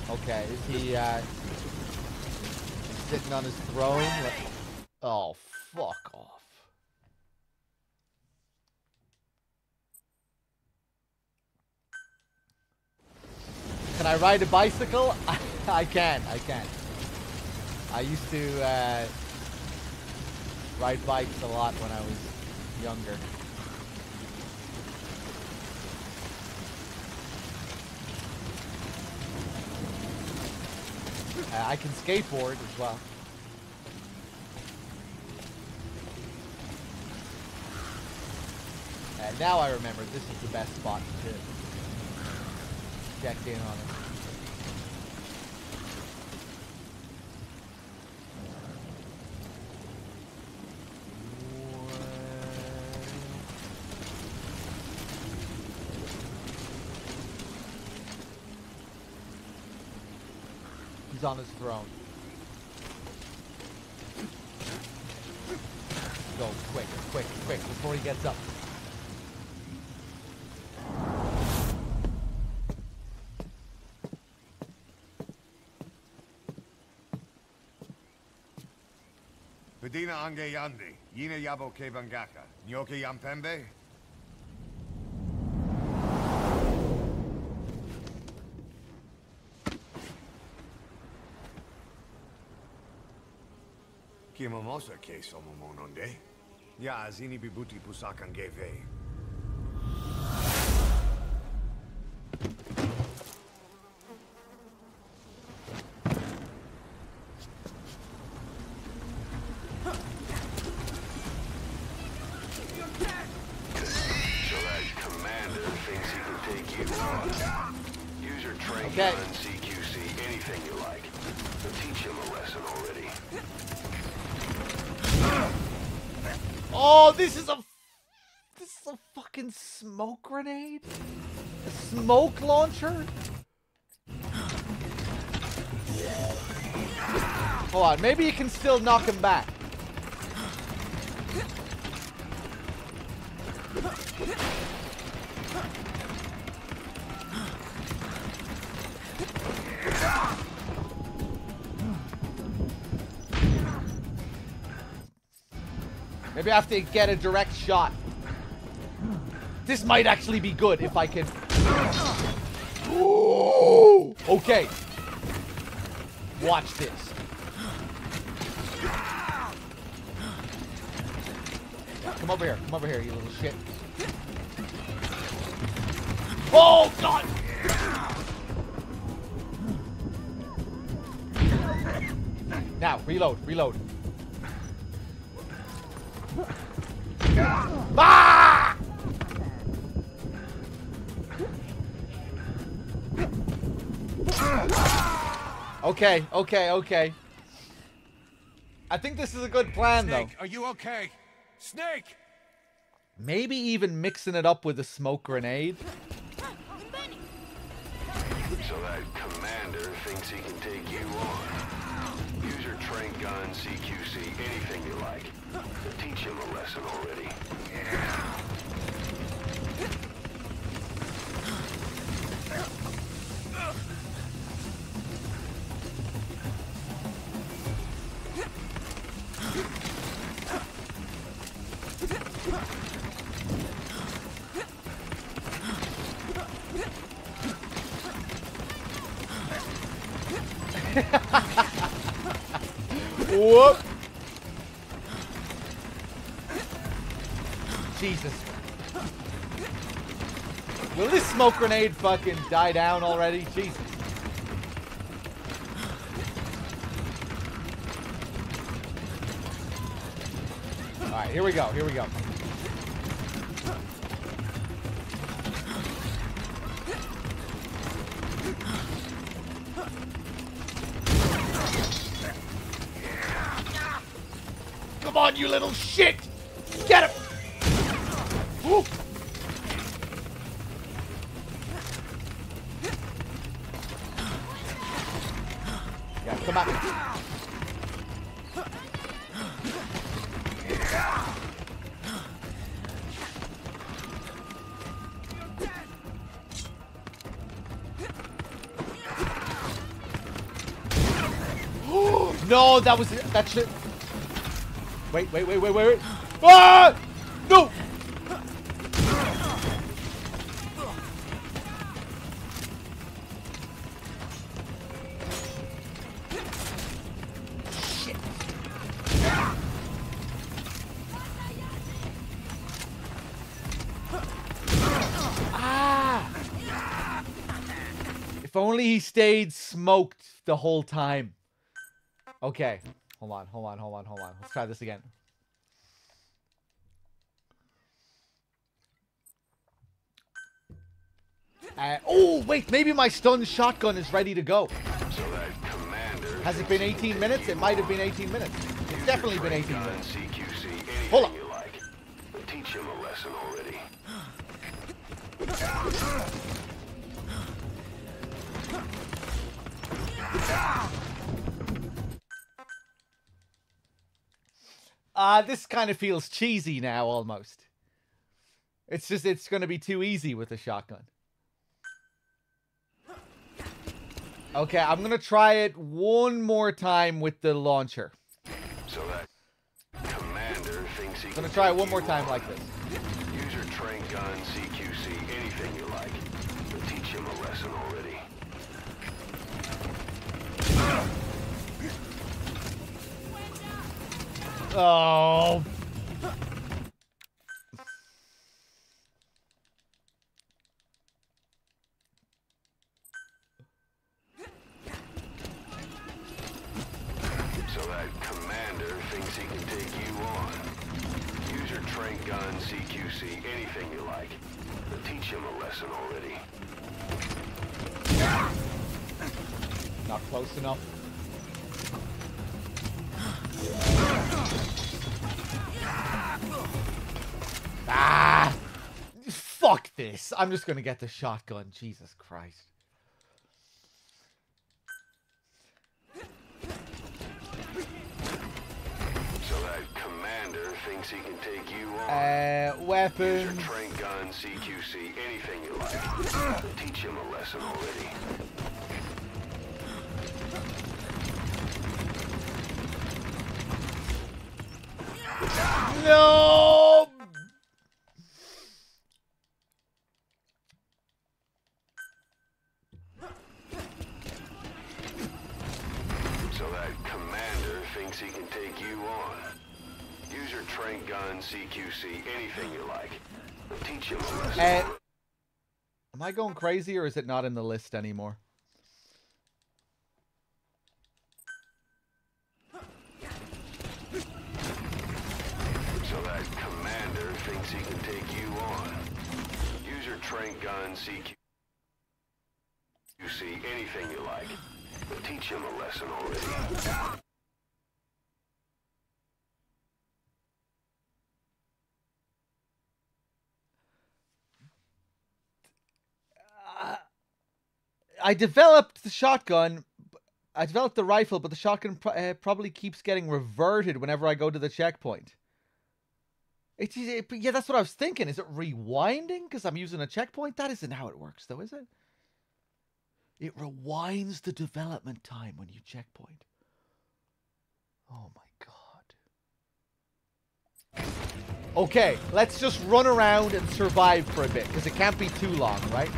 Okay, is he sitting on his throne? Oh, fuck off. Can I ride a bicycle? I can. I used to ride bikes a lot when I was younger. I can skateboard as well. Now I remember this is the best spot to check in on it. He's on his throne. Go quick, before he gets up. Bedina ange yandi, yine yabo ke bangaka, nyoke yampembe? Kimomosa ke somomononde, ya zini bibuti pusakan geve. Okay. CQC, anything you like. But teach him a lesson already. Oh, this is a fucking smoke grenade? A smoke launcher? Hold on, maybe you can still knock him back. Maybe I have to get a direct shot. This might actually be good if I can... Ooh, okay. Watch this. Come over here, you little shit. Oh, God! Now, reload. Ah! Okay. I think this is a good plan, Snake, though. are you okay? Snake! Maybe even mixing it up with a smoke grenade. So that commander thinks he can take you on. Use your trank gun, CQC, anything you like. But teach him a lesson already. Whoop! Jesus. Will this smoke grenade fucking die down already? Jesus. Alright, here we go. Come on, you little shit! Get him! Woo. Yeah, come on. No, that was that shit. Wait. Ah! No! Shit. Ah! If only he stayed smoked the whole time. Okay. Hold on. Let's try this again. Oh, wait. Maybe my stun shotgun is ready to go. So that commander... Has it been 18 minutes? It might have been 18 minutes. It's definitely been 18 minutes. CQC, anything Hold on. you like. But teach him a lesson already. This kind of feels cheesy now, almost. It's just, it's going to be too easy with the shotgun. Okay, I'm going to try it one more time with the launcher. So that commander thinks he I'm going to try it one more time like this. Use your train gun, CQC, anything you like. But teach him a lesson already. Oh. So that commander thinks he can take you on. Use your train gun, CQC, anything you like. But teach him a lesson already. Not close enough. Ah! Fuck this. I'm just gonna get the shotgun. Jesus Christ. So that commander thinks he can take you on. Weapons. Use your train gun, CQC, anything you like. But teach him a lesson already. No! So that commander thinks he can take you on. Use your train gun, CQC, anything you like. But teach him a lesson. Am I going crazy or is it not in the list anymore? So that commander thinks he can take you on. Use your train gun, CQC, anything you like. But teach him a lesson already. I developed the shotgun. I developed the rifle, but the shotgun probably keeps getting reverted whenever I go to the checkpoint. Yeah, that's what I was thinking. Is it rewinding because I'm using a checkpoint? That isn't how it works, though, is it? It rewinds the development time when you checkpoint. Oh my god. Okay, let's just run around and survive for a bit, because it can't be too long, right?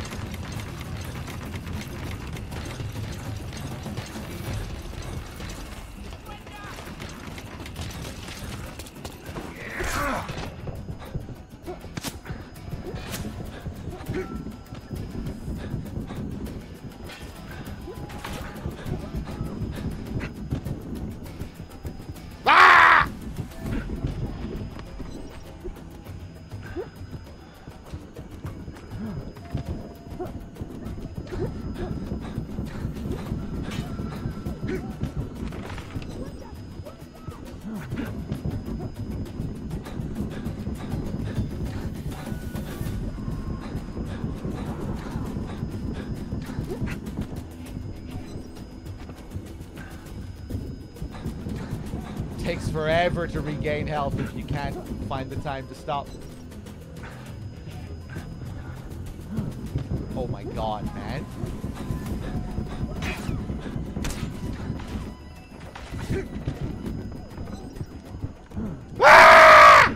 takes forever to regain health if you can't find the time to stop. Oh my god, man. Ah!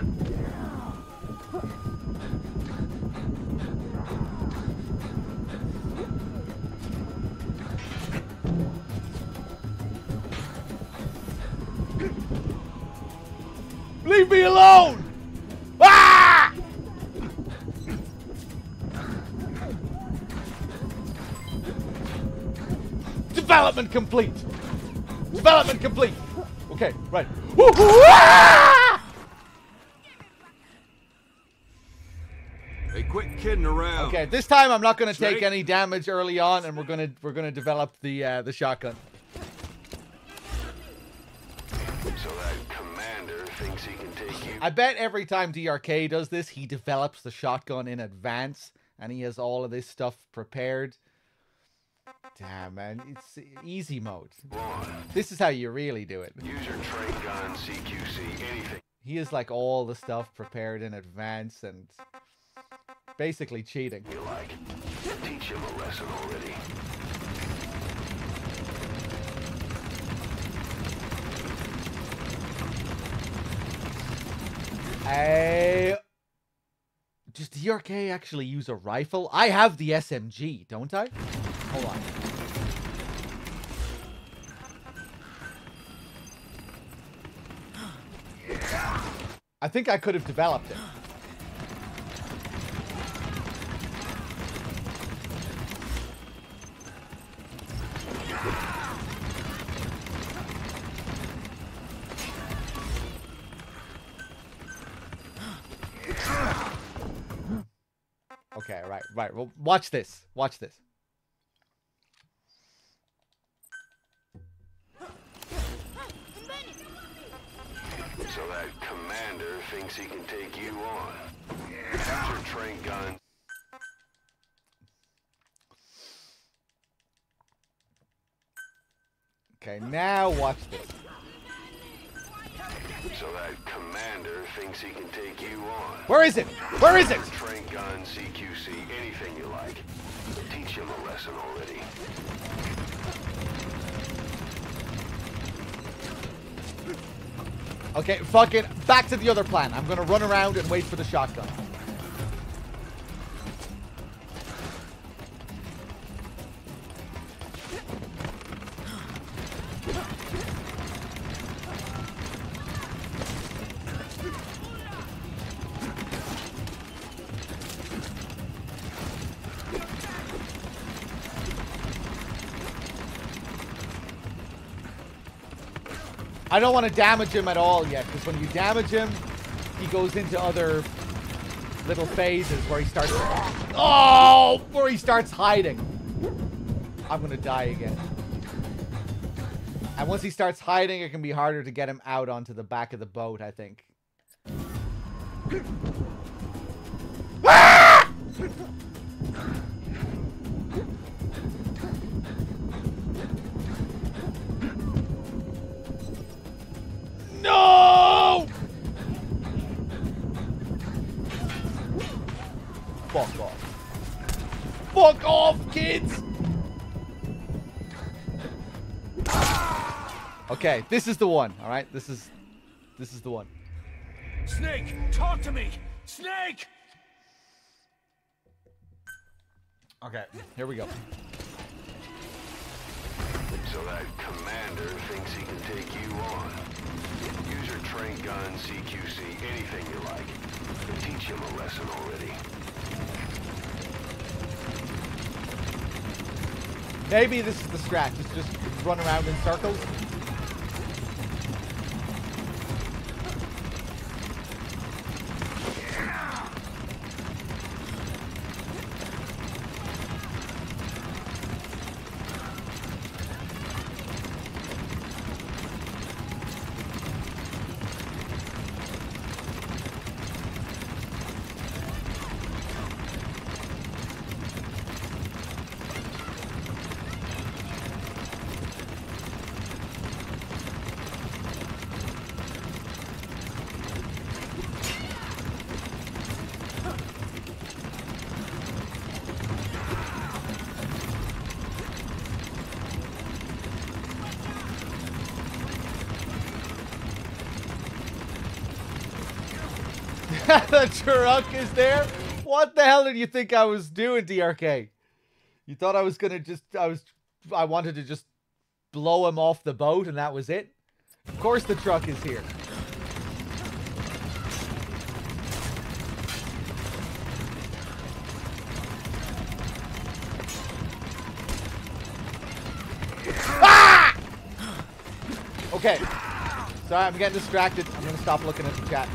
Leave me alone! Ah! Development complete! Development complete! Okay, right. Ah! Hey, quit kidding around. Okay, this time I'm not gonna take Snake? any damage early on, and we're gonna develop the shotgun. So that commander thinks he can take you. I bet every time DRK does this, he develops the shotgun in advance, and he has all of this stuff prepared. Damn, man, it's easy mode. This is how you really do it. Use your train gun, CQC, anything. He has like all the stuff prepared in advance and basically cheating. You like. Teach him a lesson already. Does DRK actually use a rifle? I have the SMG, don't I? Hold on. I think I could have developed it. Okay, right. Well, watch this. Watch this. So that commander thinks he can take you on. Use your train gun. Okay, now watch this. So that commander thinks he can take you on. Where is it? Where is it? Use your train gun, CQC, anything you like. Teach him a lesson already. Okay, fuck it. Back to the other plan. I'm gonna run around and wait for the shotgun. I don't want to damage him at all yet, because when you damage him, he goes into other little phases where he starts... Oh! Where he starts hiding. I'm going to die again. And once he starts hiding, it can be harder to get him out onto the back of the boat, I think. Ah! No! Fuck off. Fuck off, kids! Okay, this is the one, alright? This is the one. Snake, talk to me! Snake! Okay, here we go. So that commander thinks he can take you on. Use your train gun, CQC, anything you like. Teach him a lesson already. Maybe this is the scratch. It's just run around in circles. The truck is there? What the hell did you think I was doing, DRK? You thought I was gonna just... I wanted to just blow him off the boat and that was it? Of course the truck is here. Ah! Okay. Sorry, I'm getting distracted. I'm gonna stop looking at the chat.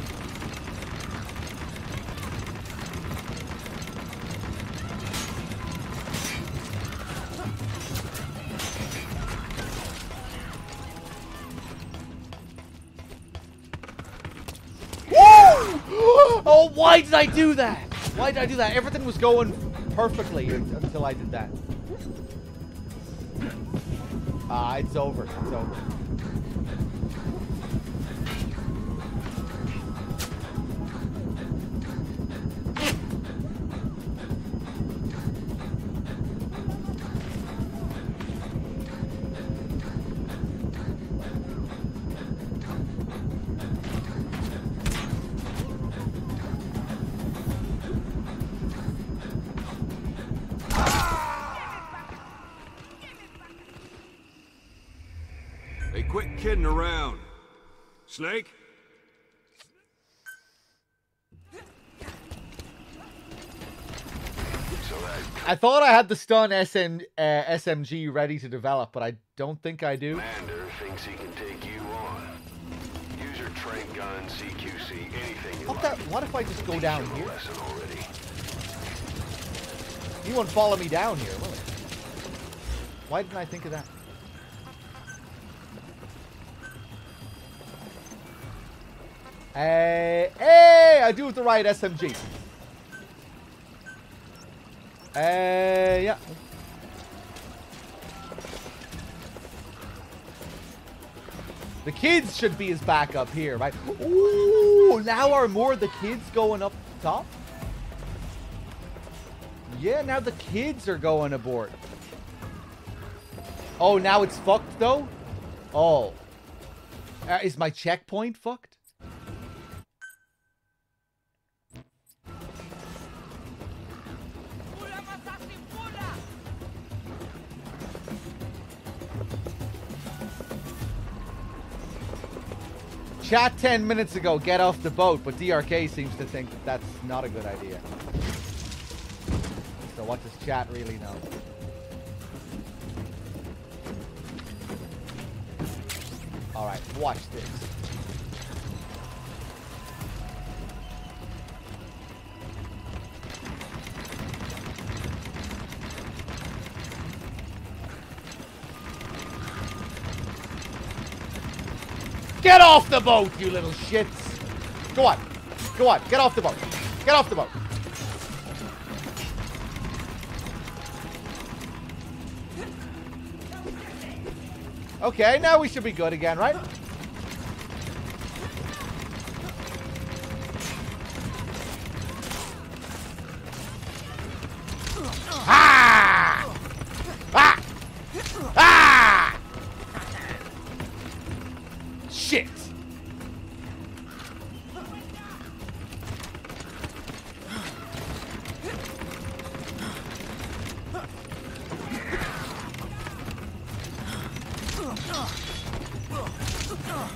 Oh, why did I do that? Why did I do that? Everything was going perfectly until I did that. It's over. It's over. Hey, quit kidding around. Snake? I thought I had the stun SMG ready to develop, but I don't think I do. Commander thinks he can take you on. Use your trank gun, CQC, anything you like. What if I just go down here? He won't follow me down here, will he? Why didn't I think of that? Hey, I do with the right SMG. Yeah. The kids should be his backup here, right? Ooh, now are more the kids going up top? Yeah, now the kids are going aboard. Oh, now it's fucked though? Oh. Is my checkpoint fucked? Chat 10 minutes ago, get off the boat, but DRK seems to think that that's not a good idea. So what does chat really know? Alright, watch this. Get off the boat, you little shits! Go on. Go on. Get off the boat. Get off the boat. Okay, now we should be good again, right? Ah! Ah! Ah! Shit!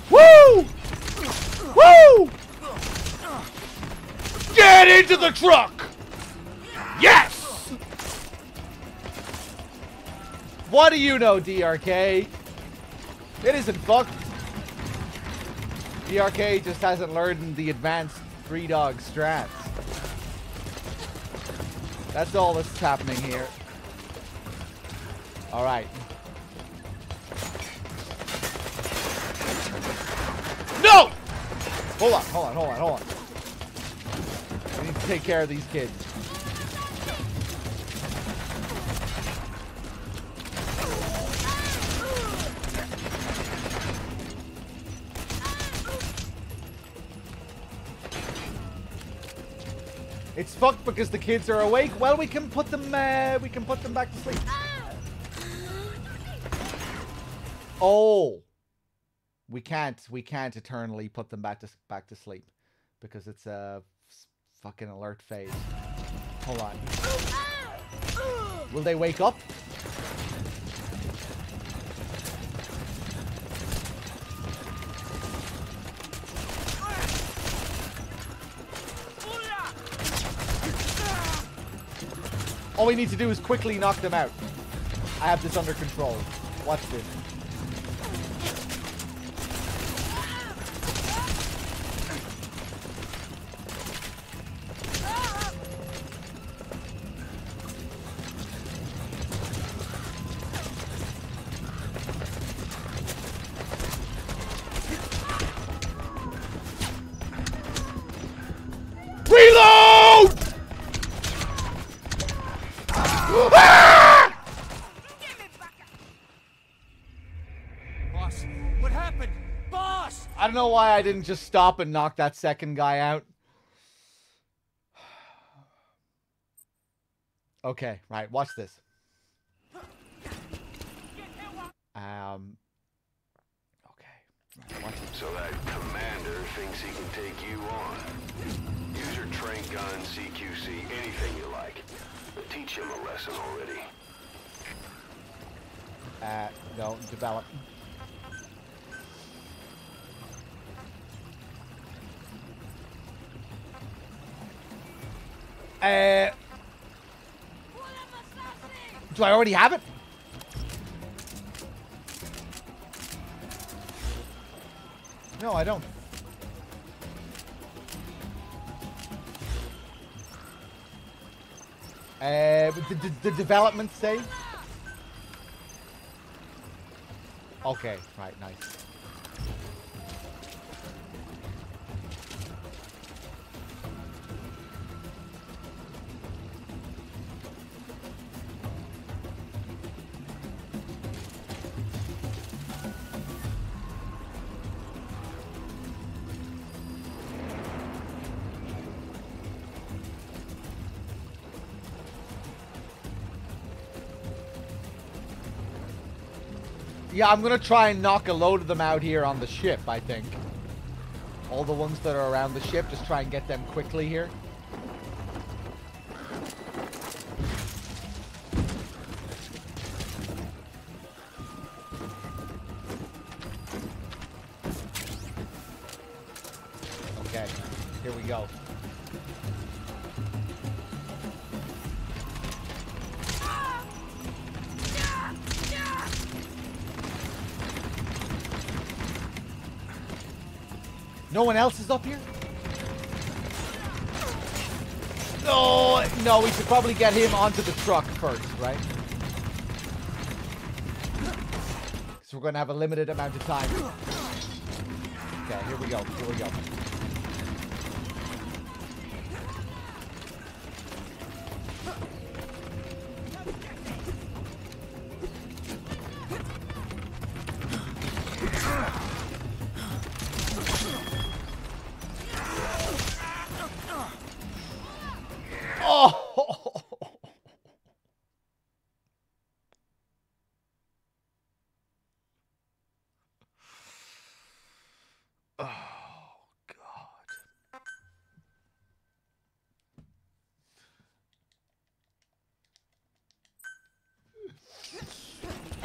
Woo! Woo! Get into the truck! Yes! What do you know, DRK? It isn't fucked. DRK just hasn't learned the advanced three-dog strats. That's all that's happening here. Alright. No! Hold on, hold on, hold on, hold on. I need to take care of these kids. It's fucked because the kids are awake. Well, we can put them back to sleep. Oh. We can't eternally put them back to sleep. because it's a fucking alert phase. Hold on. Will they wake up? All we need to do is quickly knock them out. I have this under control. Watch this. Reload! Boss, what happened? Boss! I don't know why I didn't just stop and knock that second guy out. Okay, right, watch this. Okay. Watch it. So that commander thinks he can take you on. Use your trank gun, CQC, anything you like. But teach him a lesson already. No, develop. Do I already have it? No, I don't. The development save? Okay, right, nice. Yeah, I'm gonna try and knock a load of them out here on the ship, I think. All the ones that are around the ship, just try and get them quickly here. Okay, here we go. No one else is up here? Oh, no, we should probably get him onto the truck first, right? So we're going to have a limited amount of time. Okay, here we go, here we go.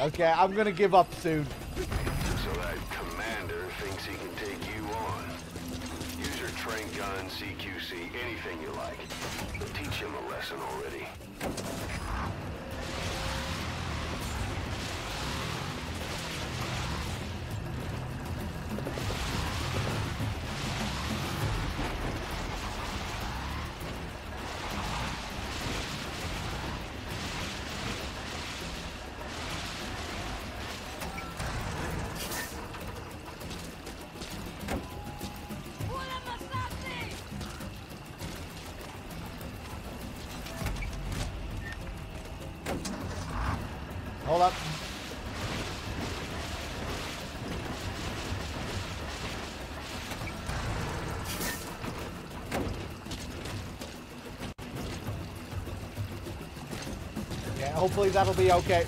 Okay, I'm gonna give up soon. So that commander thinks he can take you on. Use your trank gun, CQC, anything you like. But teach him a lesson already. Hold up. Yeah, hopefully that'll be okay.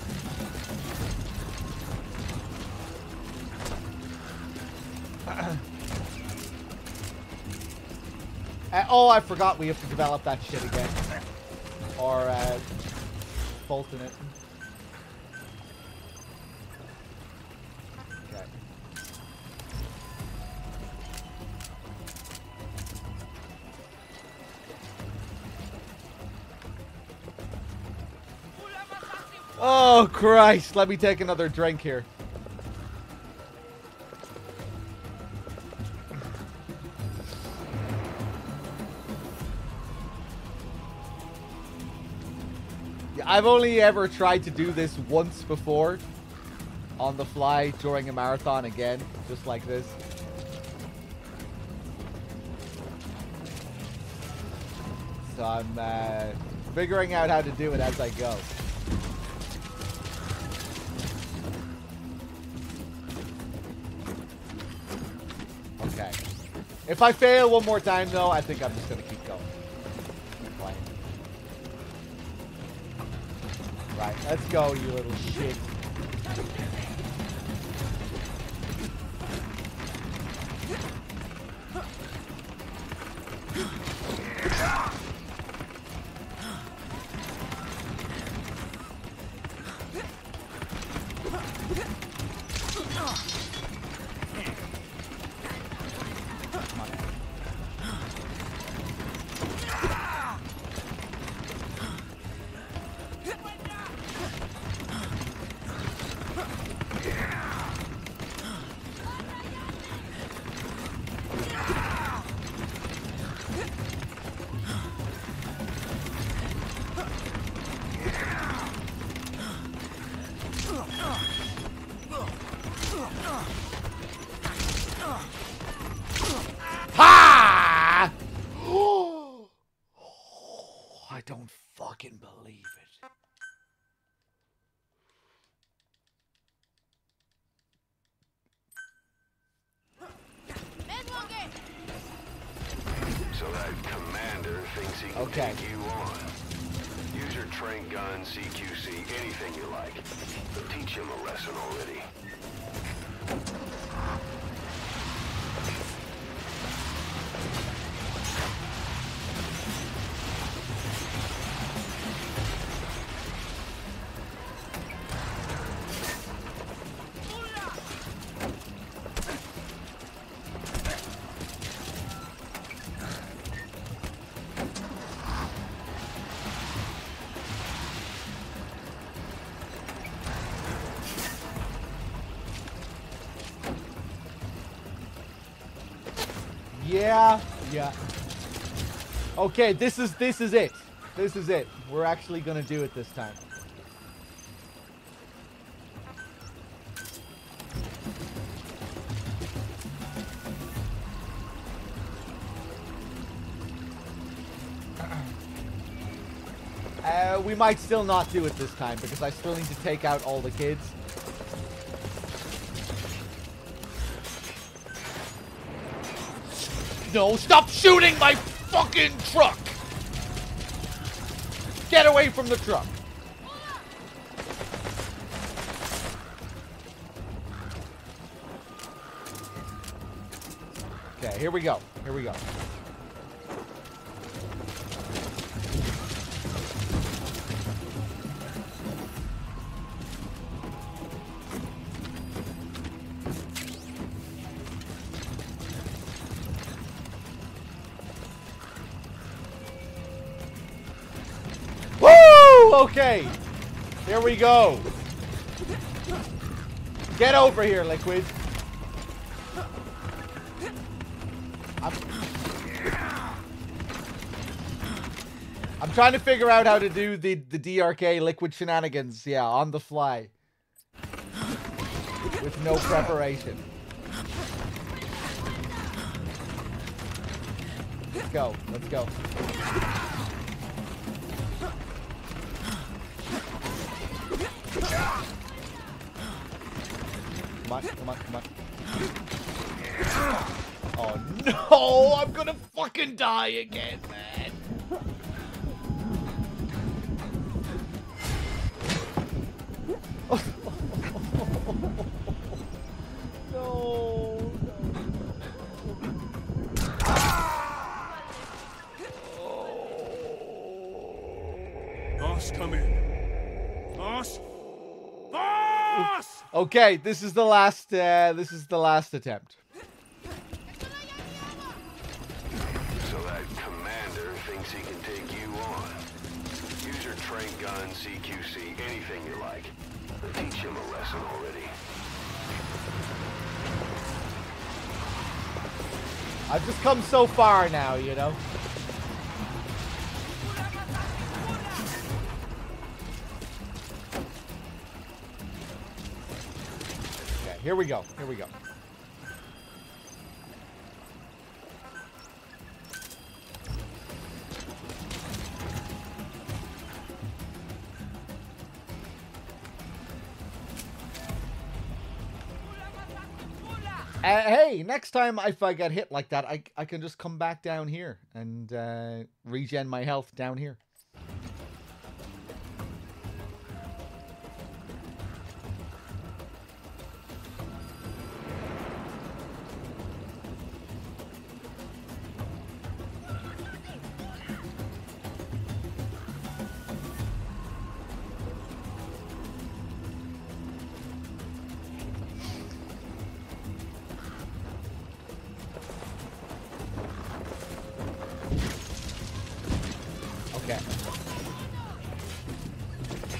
Oh, I forgot we have to develop that shit again. Or, Bolton it. Okay. Oh, Christ. Let me take another drink here. I've only ever tried to do this once before on the fly during a marathon again, just like this. So I'm figuring out how to do it as I go. Okay. If I fail one more time though, I think I'm just gonna keep going. Playing. Right, let's go, you little shit. Ha! I don't fucking believe it. So that commander thinks he can take you on. Use your train gun, CQC, anything you like. But teach him a lesson already. Yeah. Okay, this is it. This is it. We're actually gonna do it this time. We might still not do it this time because I still need to take out all the kids. No, stop shooting my fucking truck! Get away from the truck! Okay, here we go. Here we go. Okay, here we go. Get over here, Liquid. I'm trying to figure out how to do the DRK Liquid shenanigans, yeah, on the fly. With no preparation. Let's go, let's go. Come on, come on, come on. Oh no, I'm gonna fucking die again, man. No. Boss, come in. Boss? Boss! Okay, this is the last attempt. So that commander thinks he can take you on. Use your train gun, CQC, anything you like. Teach him a lesson already. I've just come so far now, you know. Okay, here we go. Here we go. Hey, next time if I get hit like that, I can just come back down here and regen my health down here.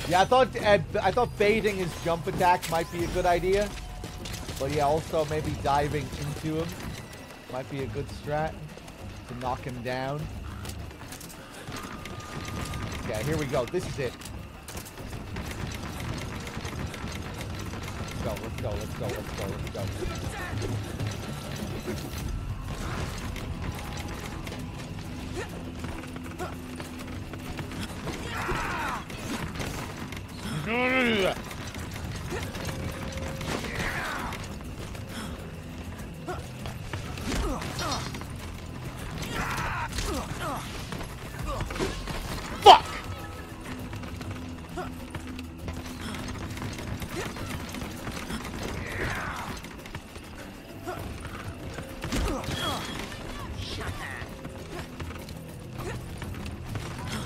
Yeah, I thought baiting his jump attack might be a good idea, but yeah, also maybe diving into him might be a good strat to knock him down. Okay, here we go. This is it. Let's go. Let's go. Let's go. Let's go. Let's go. Fuck!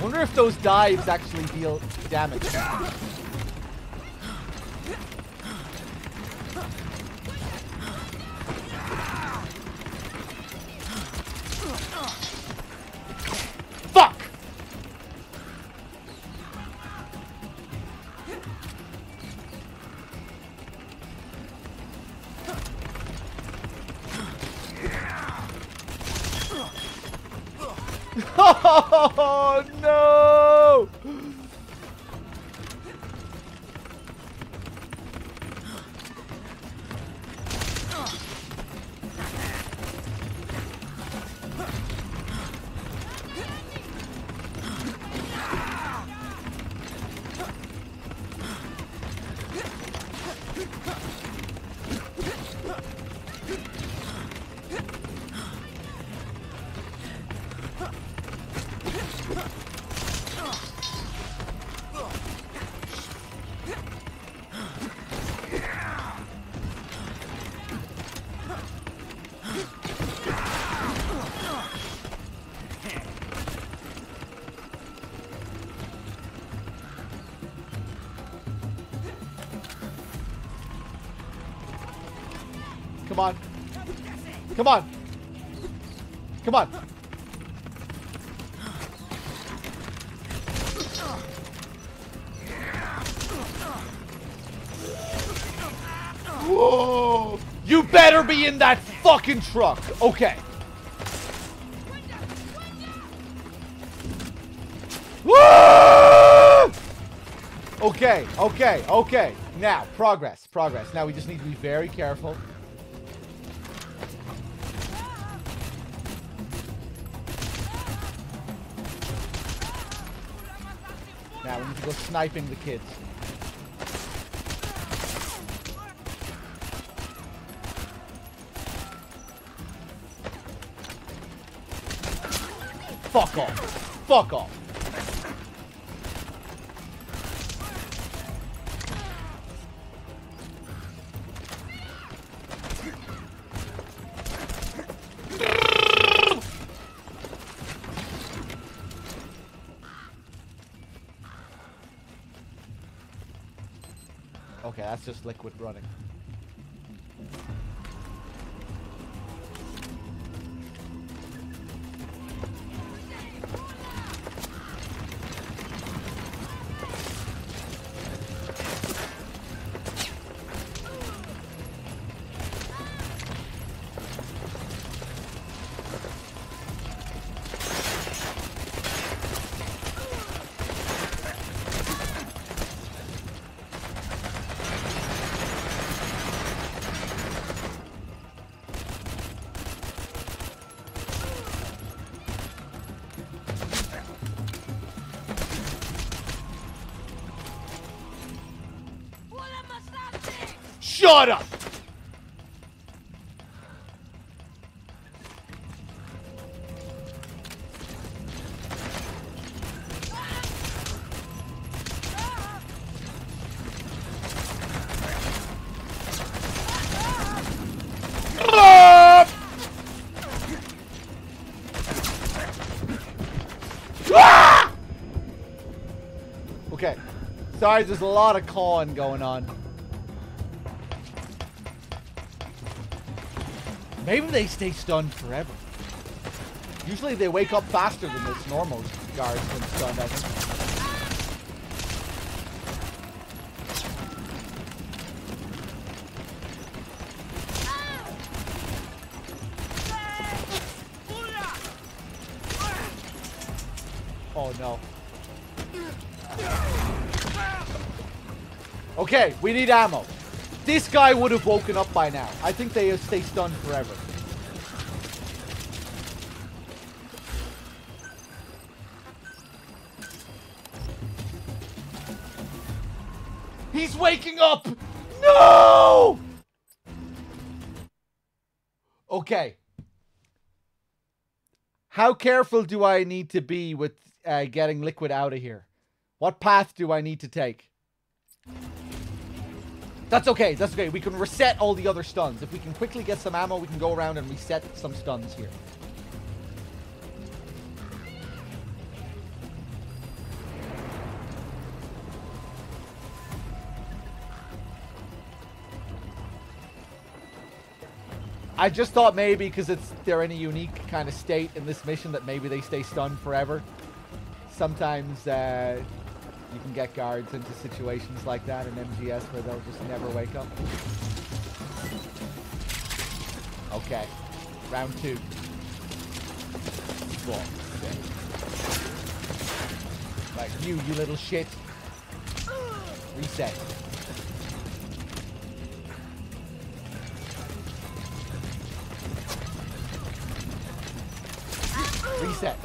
Wonder if those dives actually deal damage. Fuck! Oh no! Come on. Come on. Come on. Whoa! You better be in that fucking truck. Okay. Woo! Okay, okay, okay. Now, progress, progress. Now we just need to be very careful. Now we need to go sniping the kids. Fuck off. Fuck off. Okay, that's just liquid running. Shut up! Okay. Sorry, there's a lot of calling going on. Maybe they stay stunned forever. Usually they wake up faster than this normal guards when stunned, I think. Oh no. Okay, we need ammo. This guy would have woken up by now. I think they stay stunned forever. He's waking up! No! Okay. How careful do I need to be with getting liquid out of here? What path do I need to take? That's okay, that's okay. We can reset all the other stuns. If we can quickly get some ammo, we can go around and reset some stuns here. I just thought maybe because they're in a unique kind of state in this mission that maybe they stay stunned forever. Sometimes you can get guards into situations like that in MGS where they'll just never wake up. Okay. Round 2. 4. Right, you little shit. Reset. Reset.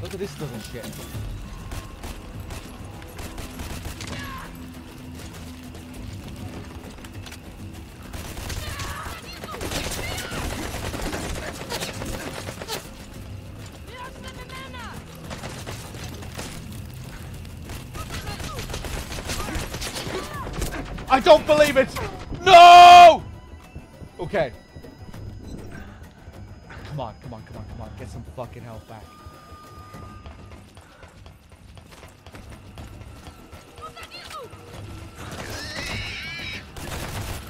Look at this little shit. I don't believe it! No! Okay. Come on, come on, come on, come on. Get some fucking health back.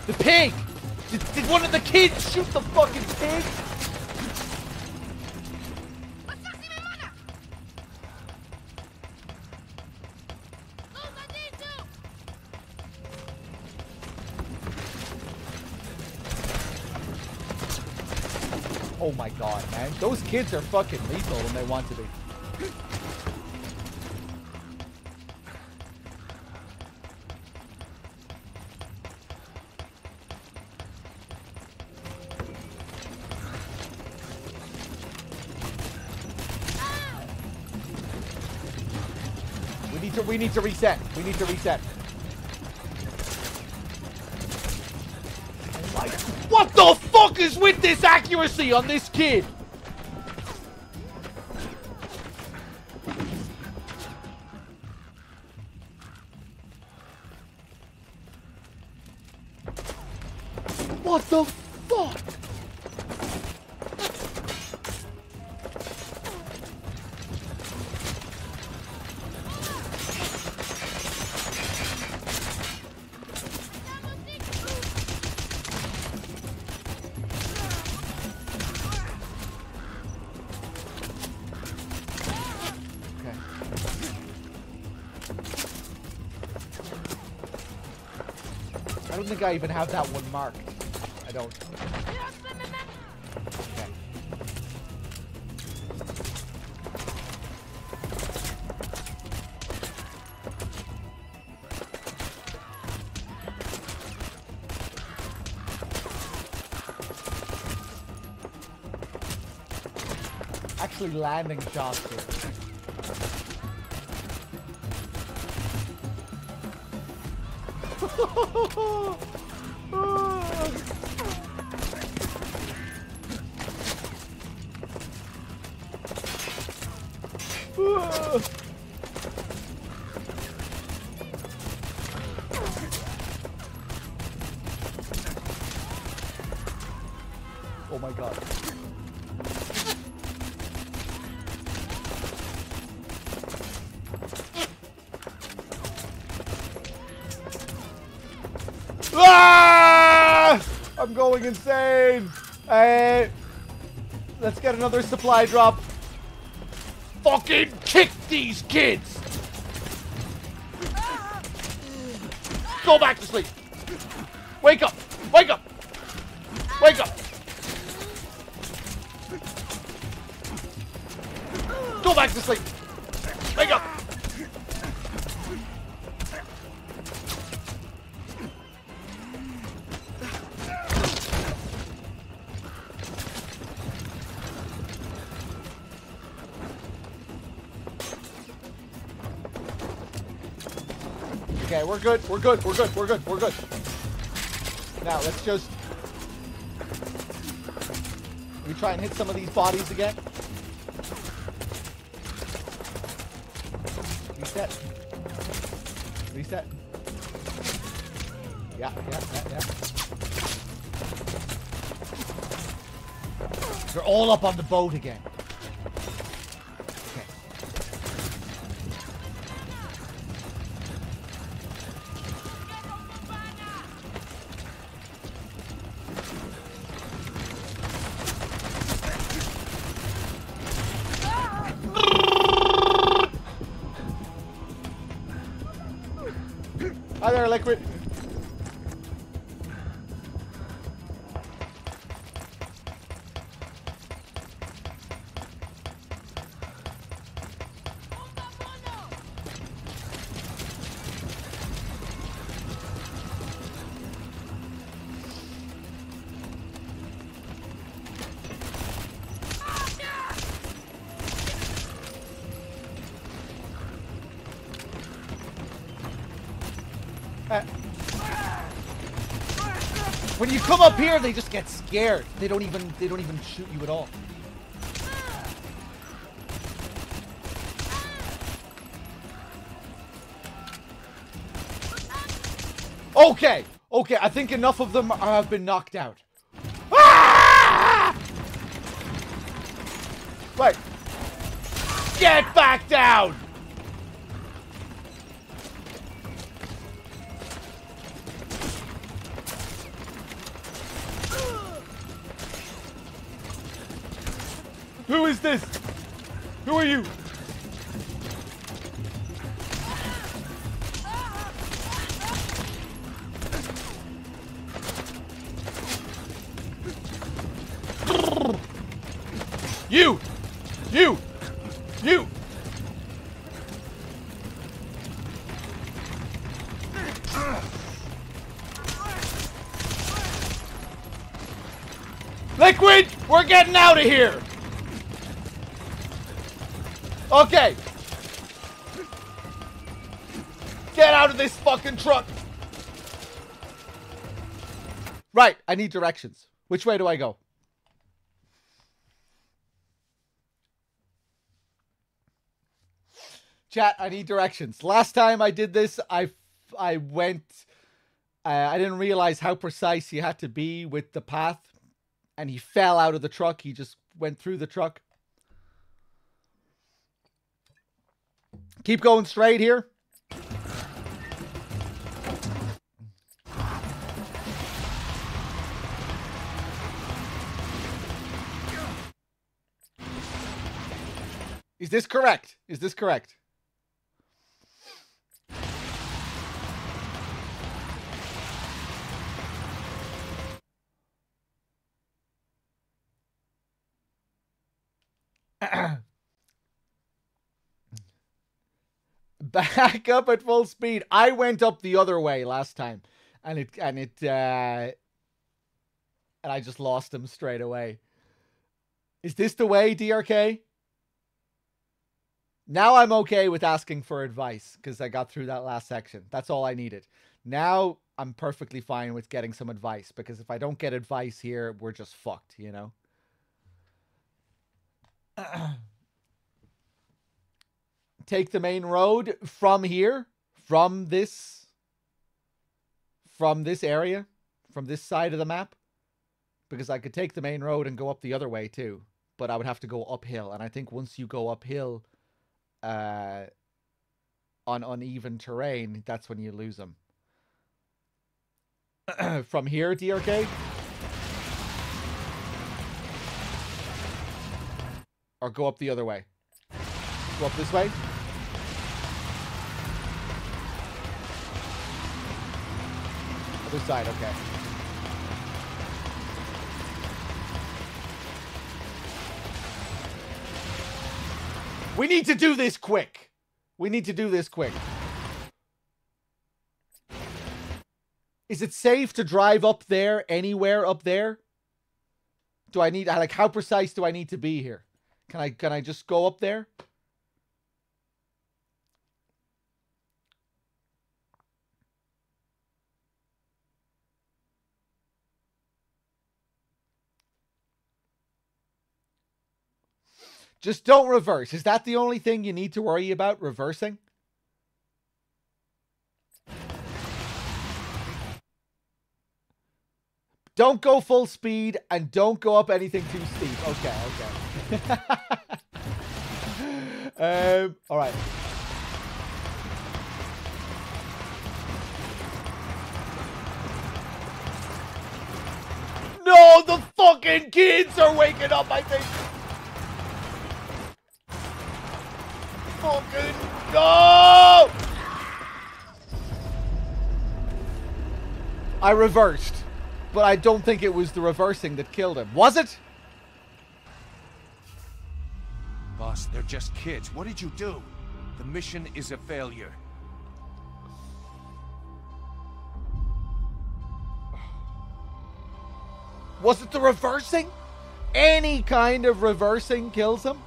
The pig! Did one of the kids shoot the fucking pig? Oh my god, man. Those kids are fucking lethal when they want to be. We need to reset. We need to reset. Oh my, what the fuck is with this accuracy on this kid? What the fuck? I don't think I even have that one marked. I don't. Okay. Actually landing shots here. Oh my god. Ah! I'm going insane. Let's get another supply drop. Fucking kick these kids. Go back to sleep. Wake up. Wake up. Wake up. Go back to sleep. Wake up. Okay, we're good. We're good. We're good. We're good. We're good. Now, let's just... we try and hit some of these bodies again. Reset. Reset. Yeah. They're all up on the boat again. Hi there, Liquid. When you come up here, they just get scared. They don't even shoot you at all. Okay, okay. I think enough of them have been knocked out. Ah! Right. Get back down. Who is this? Who are you? You! You! You! Liquid! We're getting out of here! Okay. Get out of this fucking truck! Right, I need directions. Which way do I go? Chat, I need directions. Last time I did this, I went... I didn't realize how precise you had to be with the path. And he fell out of the truck. He just went through the truck. Keep going straight here. Is this correct? Is this correct? Back up at full speed. I went up the other way last time, and I just lost him straight away. Is this the way, DRK? Now I'm okay with asking for advice because I got through that last section. That's all I needed. Now I'm perfectly fine with getting some advice, because if I don't get advice here, we're just fucked, you know? Take the main road from here, from this area, from this side of the map, because I could take the main road and go up the other way too, but I would have to go uphill, and I think once you go uphill on uneven terrain, that's when you lose them. From here, DRK? Or go up the other way? Go up this way? Other side, okay. We need to do this quick. We need to do this quick. Is it safe to drive up there, anywhere up there? Do I need, like, how precise do I need to be here? Can I just go up there? Just don't reverse. Is that the only thing you need to worry about, reversing? Don't go full speed and don't go up anything too steep. Okay, okay. All right. No, the fucking kids are waking up, I think. Fucking go! I reversed, but I don't think it was the reversing that killed him. Was it? Boss, they're just kids. What did you do? The mission is a failure. Was it the reversing? Any kind of reversing kills him?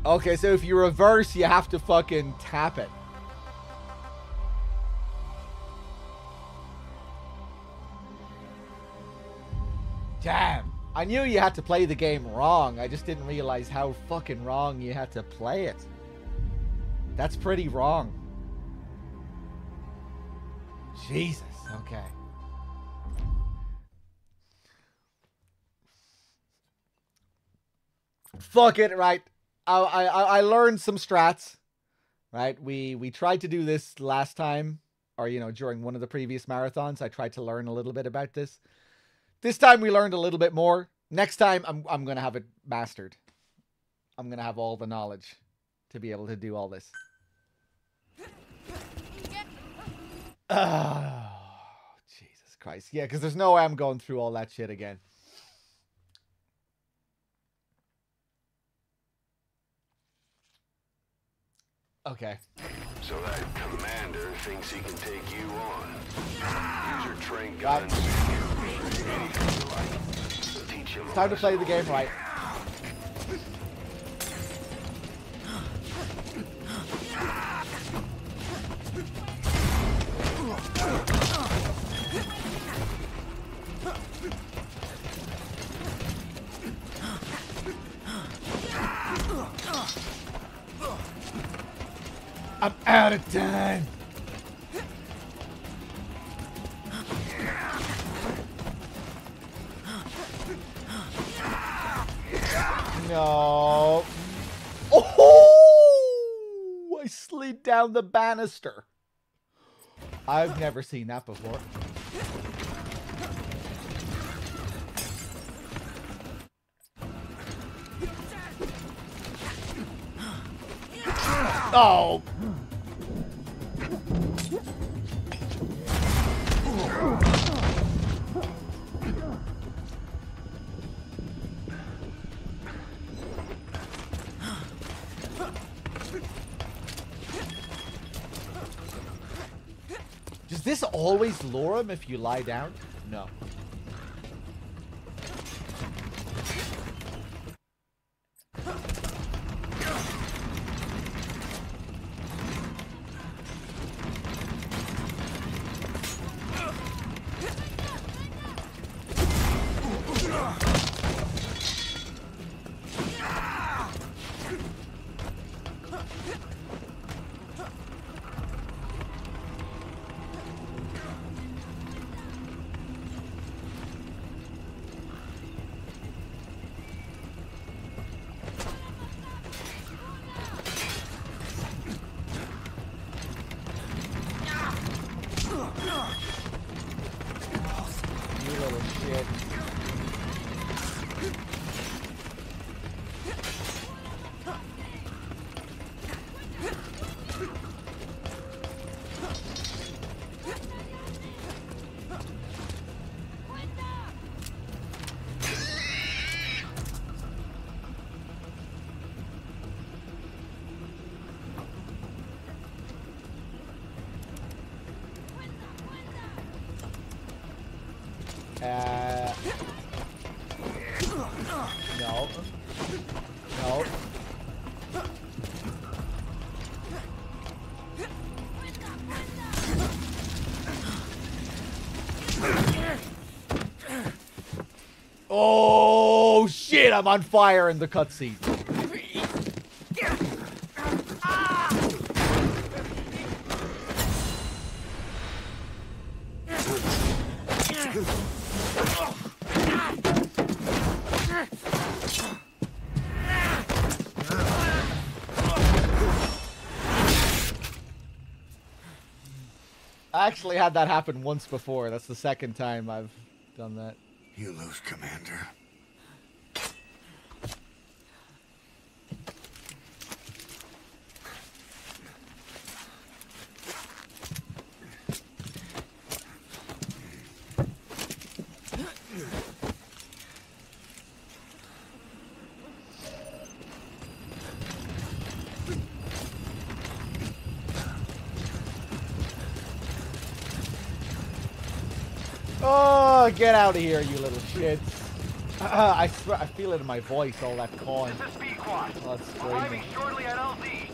Okay, so if you reverse, you have to fucking tap it. Damn. I knew you had to play the game wrong. I just didn't realize how fucking wrong you had to play it. That's pretty wrong. Jesus. Okay. Fuck it, right. I learned some strats, right? We tried to do this last time, or, you know, during one of the previous marathons. I tried to learn a little bit about this. This time we learned a little bit more. Next time I'm going to have it mastered. I'm going to have all the knowledge to be able to do all this. Oh, Jesus Christ. Yeah, because there's no way I'm going through all that shit again. Okay. So that commander thinks he can take you on. Use your train guns. It's time to play the game right. I'm out of time. No. Oh! I slid down the banister. I've never seen that before. Oh! Does this always lure him if you lie down? No. No. No. Oh shit, I'm on fire in the cutscene. I actually had that happen once before. That's the second time I've done that. You lose, Commander. Oh, get out of here, you little shits. I swear, I feel it in my voice, all that cawing. This is Pequod. Oh, that's Arriving screaming. shortly at LZ.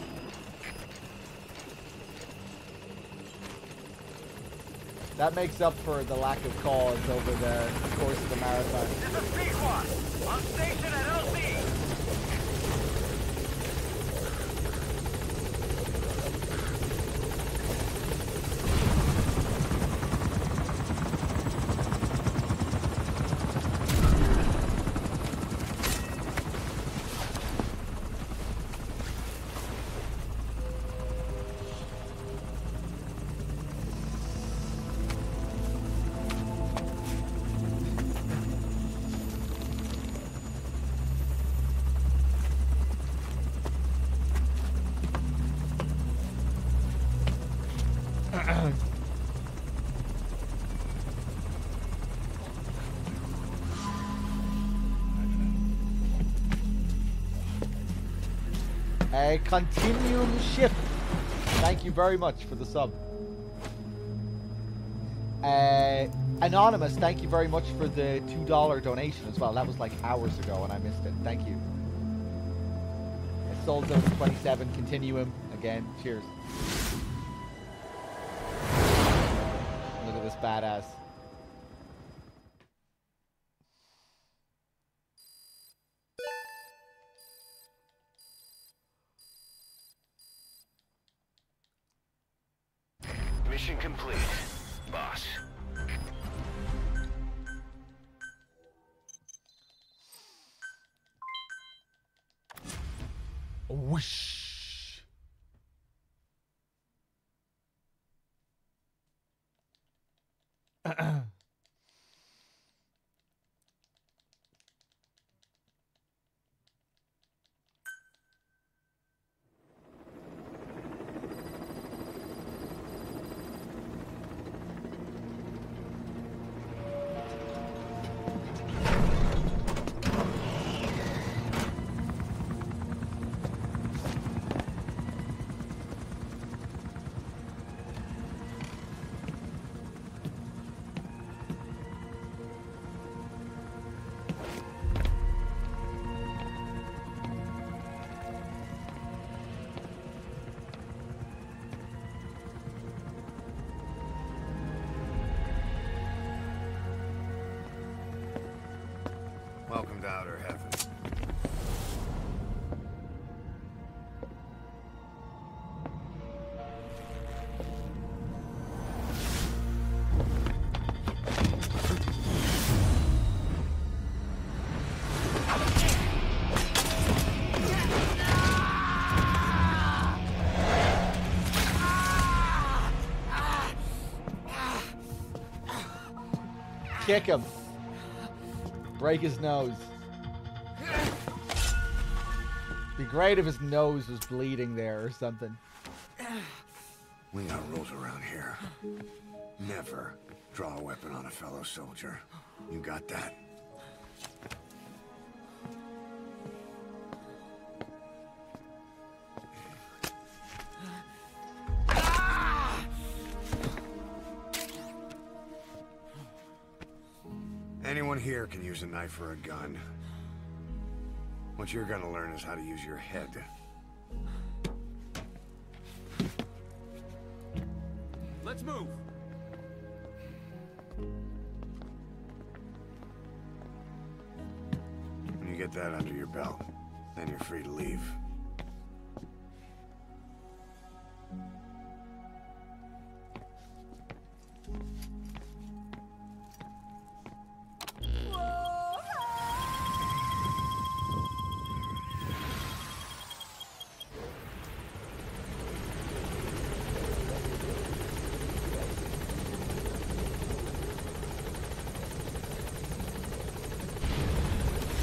That makes up for the lack of calls over the course of the marathon. This is Pequod. On station at LZ. Continuum Shift. Thank you very much for the sub. Anonymous, thank you very much for the $2 donation as well. That was like hours ago and I missed it. Thank you. Soul Zone 27 Continuum again. Cheers. Look at this badass. Mission complete, boss. Whoosh. Welcome to Outer Heaven. Kick him. Break his nose. Be great if his nose was bleeding there or something. We got rules around here. Never draw a weapon on a fellow soldier. You got that? Anyone here can use a knife or a gun. What you're gonna learn is how to use your head. Let's move. When you get that under your belt, then you're free to leave.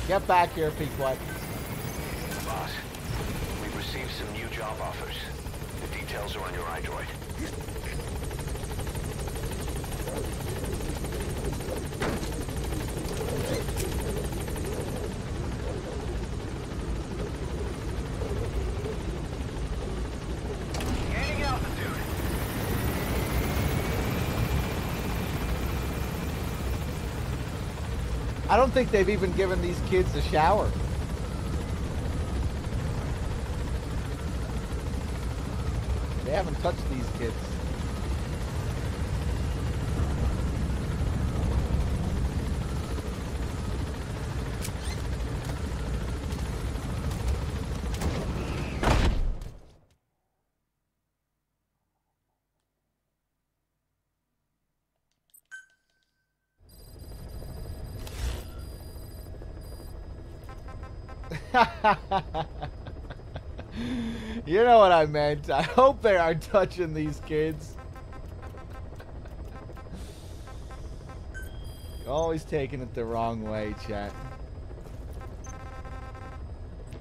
Get back here, Pequot. Boss, we've received some new job offers. The details are on your iDroid. Gaining altitude. I don't think they've even given these kids a shower. They haven't touched these kids. You know what I meant. I hope they aren't touching these kids. Always taking it the wrong way, chat.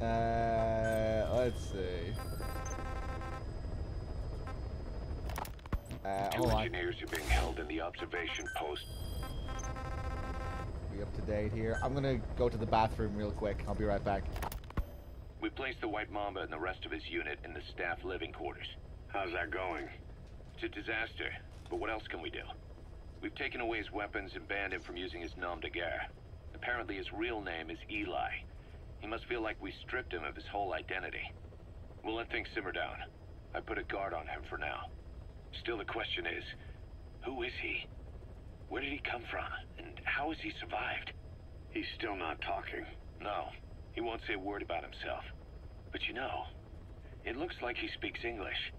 Let's see. Two engineers are being held in the observation post. Be up to date here. I'm gonna go to the bathroom real quick. I'll be right back. We placed the White Mamba and the rest of his unit in the staff living quarters. How's that going? It's a disaster, but what else can we do? We've taken away his weapons and banned him from using his nom de guerre. Apparently his real name is Eli. He must feel like we stripped him of his whole identity. We'll let things simmer down. I put a guard on him for now. Still, the question is, who is he? Where did he come from? And how has he survived? He's still not talking. No, he won't say a word about himself. But you know, it looks like he speaks English.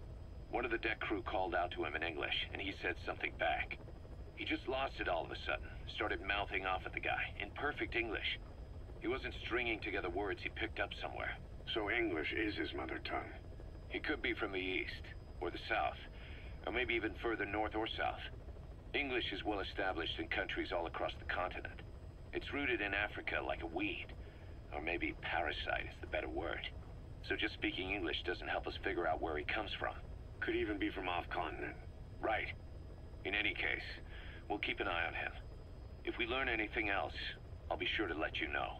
One of the deck crew called out to him in English, and he said something back. He just lost it all of a sudden, started mouthing off at the guy, in perfect English. He wasn't stringing together words he picked up somewhere. So English is his mother tongue? He could be from the east, or the south, or maybe even further north or south. English is well established in countries all across the continent. It's rooted in Africa like a weed, or maybe parasite is the better word. So just speaking English doesn't help us figure out where he comes from. Could even be from off-continent. Right. In any case, we'll keep an eye on him. If we learn anything else, I'll be sure to let you know.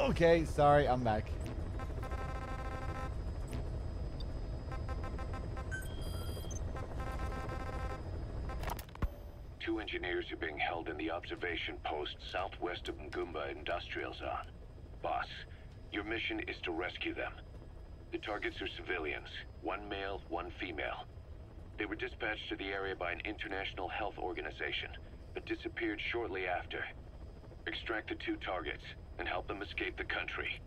Okay, sorry, I'm back. Two engineers are being held in the observation post southwest of Ngumba Industrial Zone. Boss, your mission is to rescue them. The targets are civilians, one male, one female. They were dispatched to the area by an international health organization, but disappeared shortly after. Extract the two targets and help them escape the country.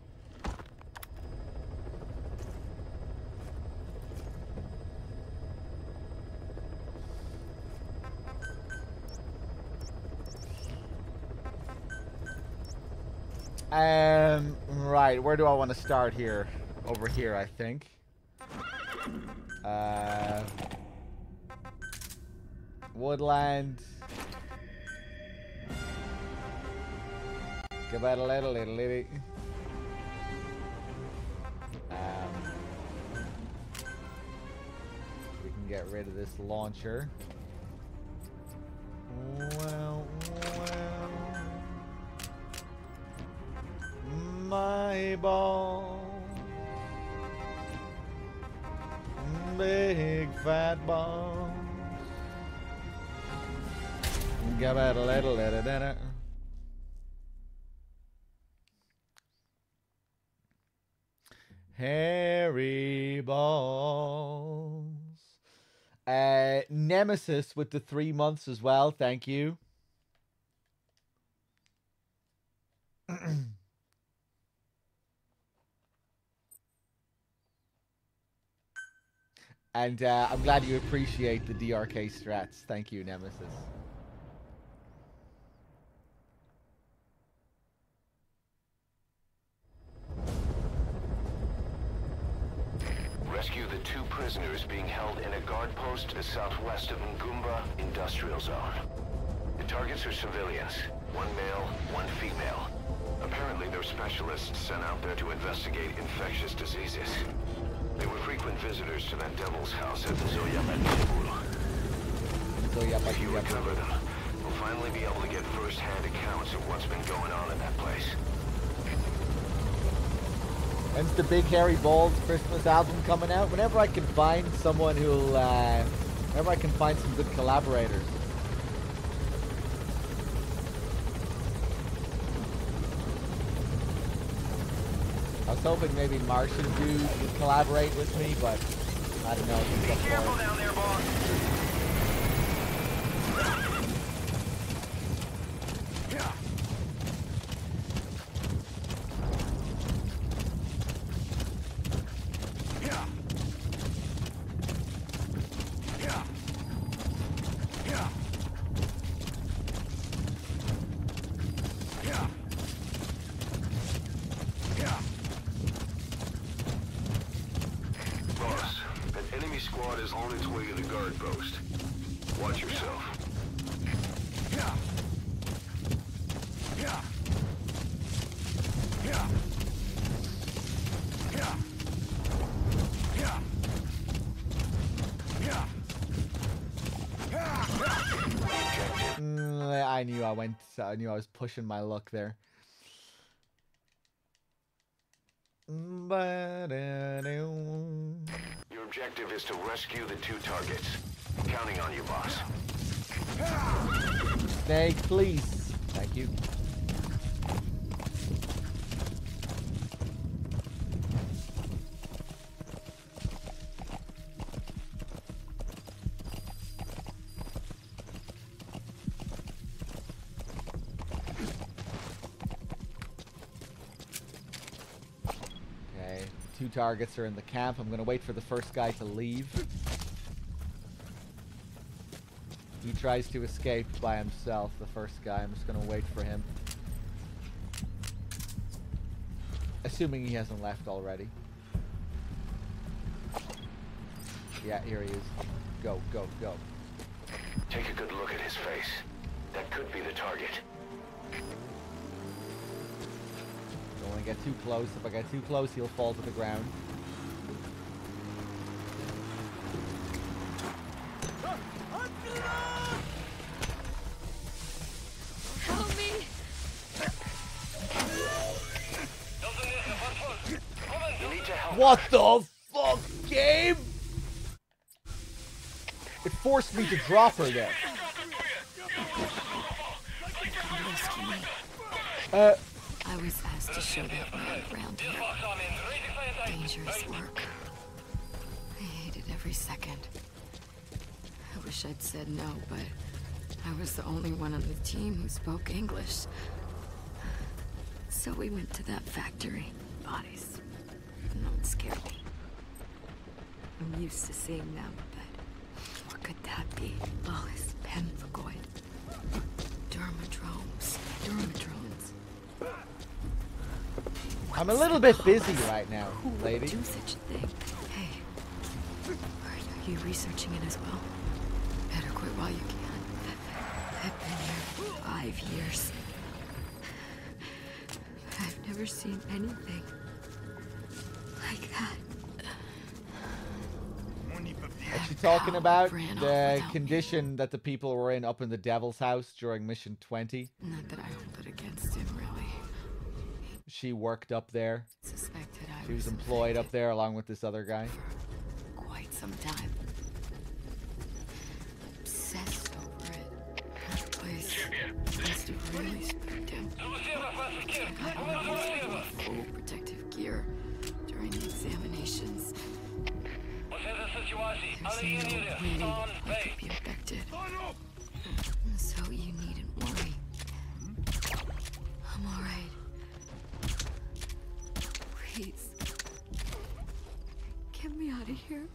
Right, where do I want to start here? Over here, I think. Woodland. We can get rid of this launcher. Well, my ball, big fat balls. Hairy balls. Nemesis with the 3 months as well. Thank you. And I'm glad you appreciate the DRK strats. Thank you, Nemesis. Rescue the two prisoners being held in a guard post to the southwest of Ngumba Industrial Zone. The targets are civilians, one male, one female. Apparently they're specialists sent out there to investigate infectious diseases. They were frequent visitors to that devil's house at the Zoya Batibul. If you recover them, we'll finally be able to get first-hand accounts of what's been going on in that place. When's the Big Hairy Balls Christmas album coming out? Whenever I can find someone who'll, whenever I can find some good collaborators. I was hoping maybe Martian Dude would collaborate with me, but I don't know. Be careful down there, boss. I knew I was pushing my luck there. Your objective is to rescue the 2 targets. Counting on you, boss. Snake, please. Thank you. Okay, 2 targets are in the camp. I'm gonna wait for the first guy to leave. He tries to escape by himself, the first guy. I'm just gonna wait for him. Assuming he hasn't left already. Yeah, here he is. Go, go, go. Take a good look at his face. That could be the target. Don't want to get too close. If I get too close, he'll fall to the ground. Help me! You need to help. What the fuck, game? It forced me to drop her there. I was asked to show that man around here. Dangerous work. I hated every second. I wish I'd said no, but I was the only one on the team who spoke English. So we went to that factory. Bodies. No one scared me. I'm used to seeing them, but what could that be? Lois Pemphigoid. Dermadromes. I'm a little bit busy right now, lady. Do such a thing. Hey, are you researching it as well? Better quit while you can. I've been here 5 years. I've never seen anything like that. What's she talking about? The condition that the people were in up in the Devil's House during Mission 20. Not that I hold it against him, really. She worked up there. Suspected She was employed up there along with this other guy. Quite some time. Obsessed over it. That place must have really spooked him. I got full protective gear during the examinations. There's no way I could be infected. So you needn't worry. I'm alright. Please. Get me out of here.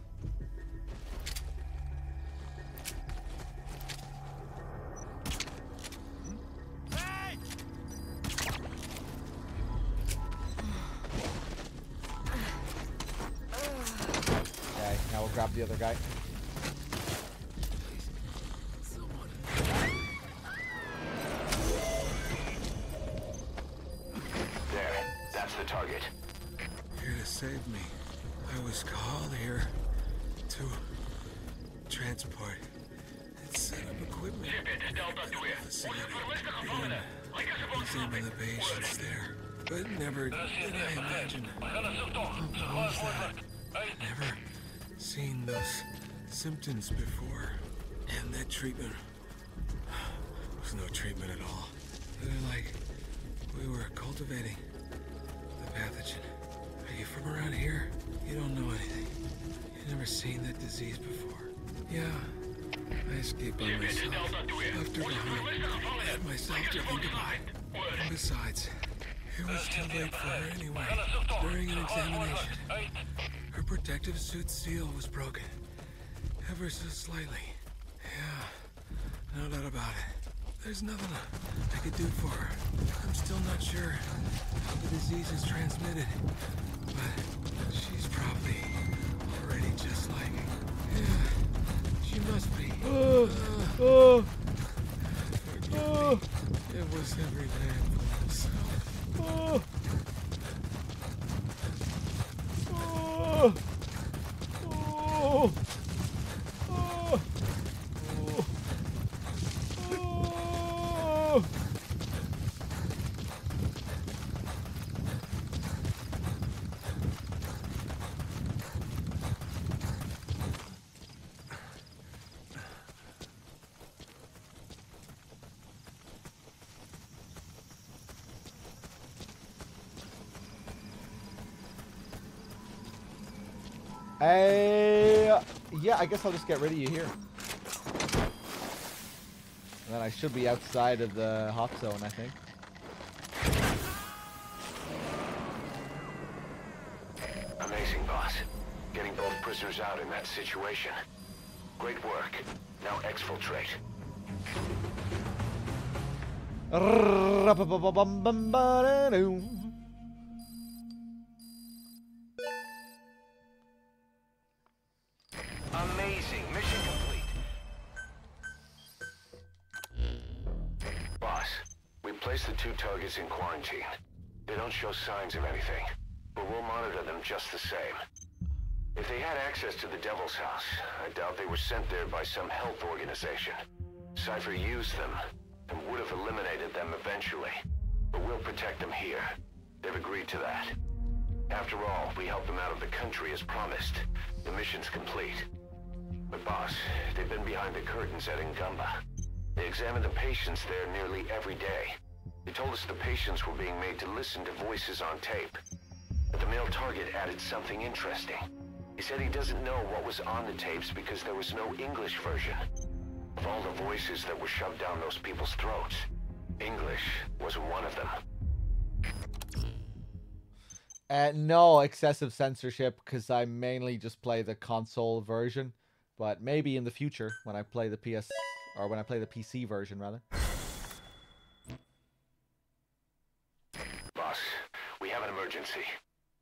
Okay, now we'll grab the other guy. There, that's the target. Here to save me. I was called here to transport and set up equipment at the facility and examine the patients there. But never did I imagine what was that. Never seen those symptoms before. And that treatment was no treatment at all. It was like we were cultivating the pathogen. Are you from around here? You don't know anything. You've never seen that disease before. Yeah, I escaped by myself. Left her behind. Had myself to think about. And besides, it was too late for her anyway. During an examination, her protective suit seal was broken. Ever so slightly. Yeah, no doubt about it. There's nothing I could do for her. I'm still not sure how the disease is transmitted. But she's probably already just like... Yeah, she must be. Forgive me. It was everything for myself. Oh! Yeah, I guess I'll just get rid of you here. And then I should be outside of the hot zone, I think. Amazing, boss. Getting both prisoners out in that situation. Great work. Now exfiltrate. Amazing. Mission complete. Boss, we placed the 2 targets in quarantine. They don't show signs of anything, but we'll monitor them just the same. If they had access to the Devil's House, I doubt they were sent there by some health organization. Cypher used them, and would have eliminated them eventually. But we'll protect them here. They've agreed to that. After all, we helped them out of the country as promised. The mission's complete. But boss, they've been behind the curtains at Ngamba. They examined the patients there nearly every day. They told us the patients were being made to listen to voices on tape. But the male target added something interesting. He said he doesn't know what was on the tapes because there was no English version. Of all the voices that were shoved down those people's throats, English was one of them. No excessive censorship, because I mainly just play the console version. But maybe in the future, when I play the when I play the PC version, rather. Boss, we have an emergency.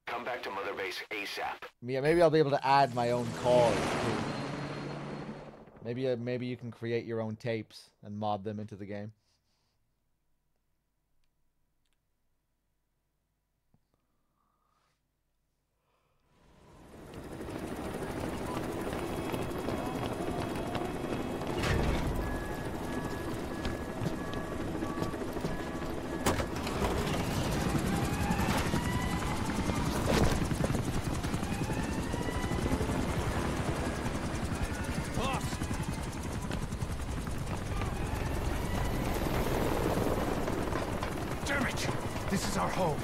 Come back to Mother Base ASAP. Yeah, maybe I'll be able to add my own calls too. Maybe you can create your own tapes and mod them into the game. This is our home.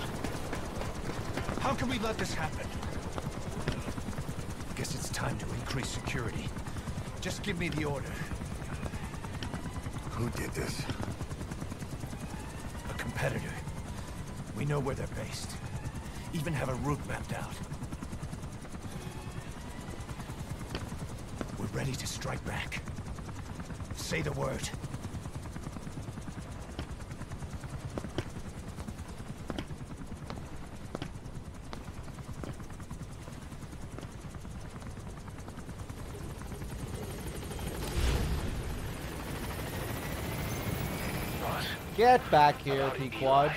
How can we let this happen? Guess it's time to increase security. Just give me the order. Who did this? A competitor. We know where they're based. Even have a route mapped out. We're ready to strike back. Say the word. Get back here, Pequod.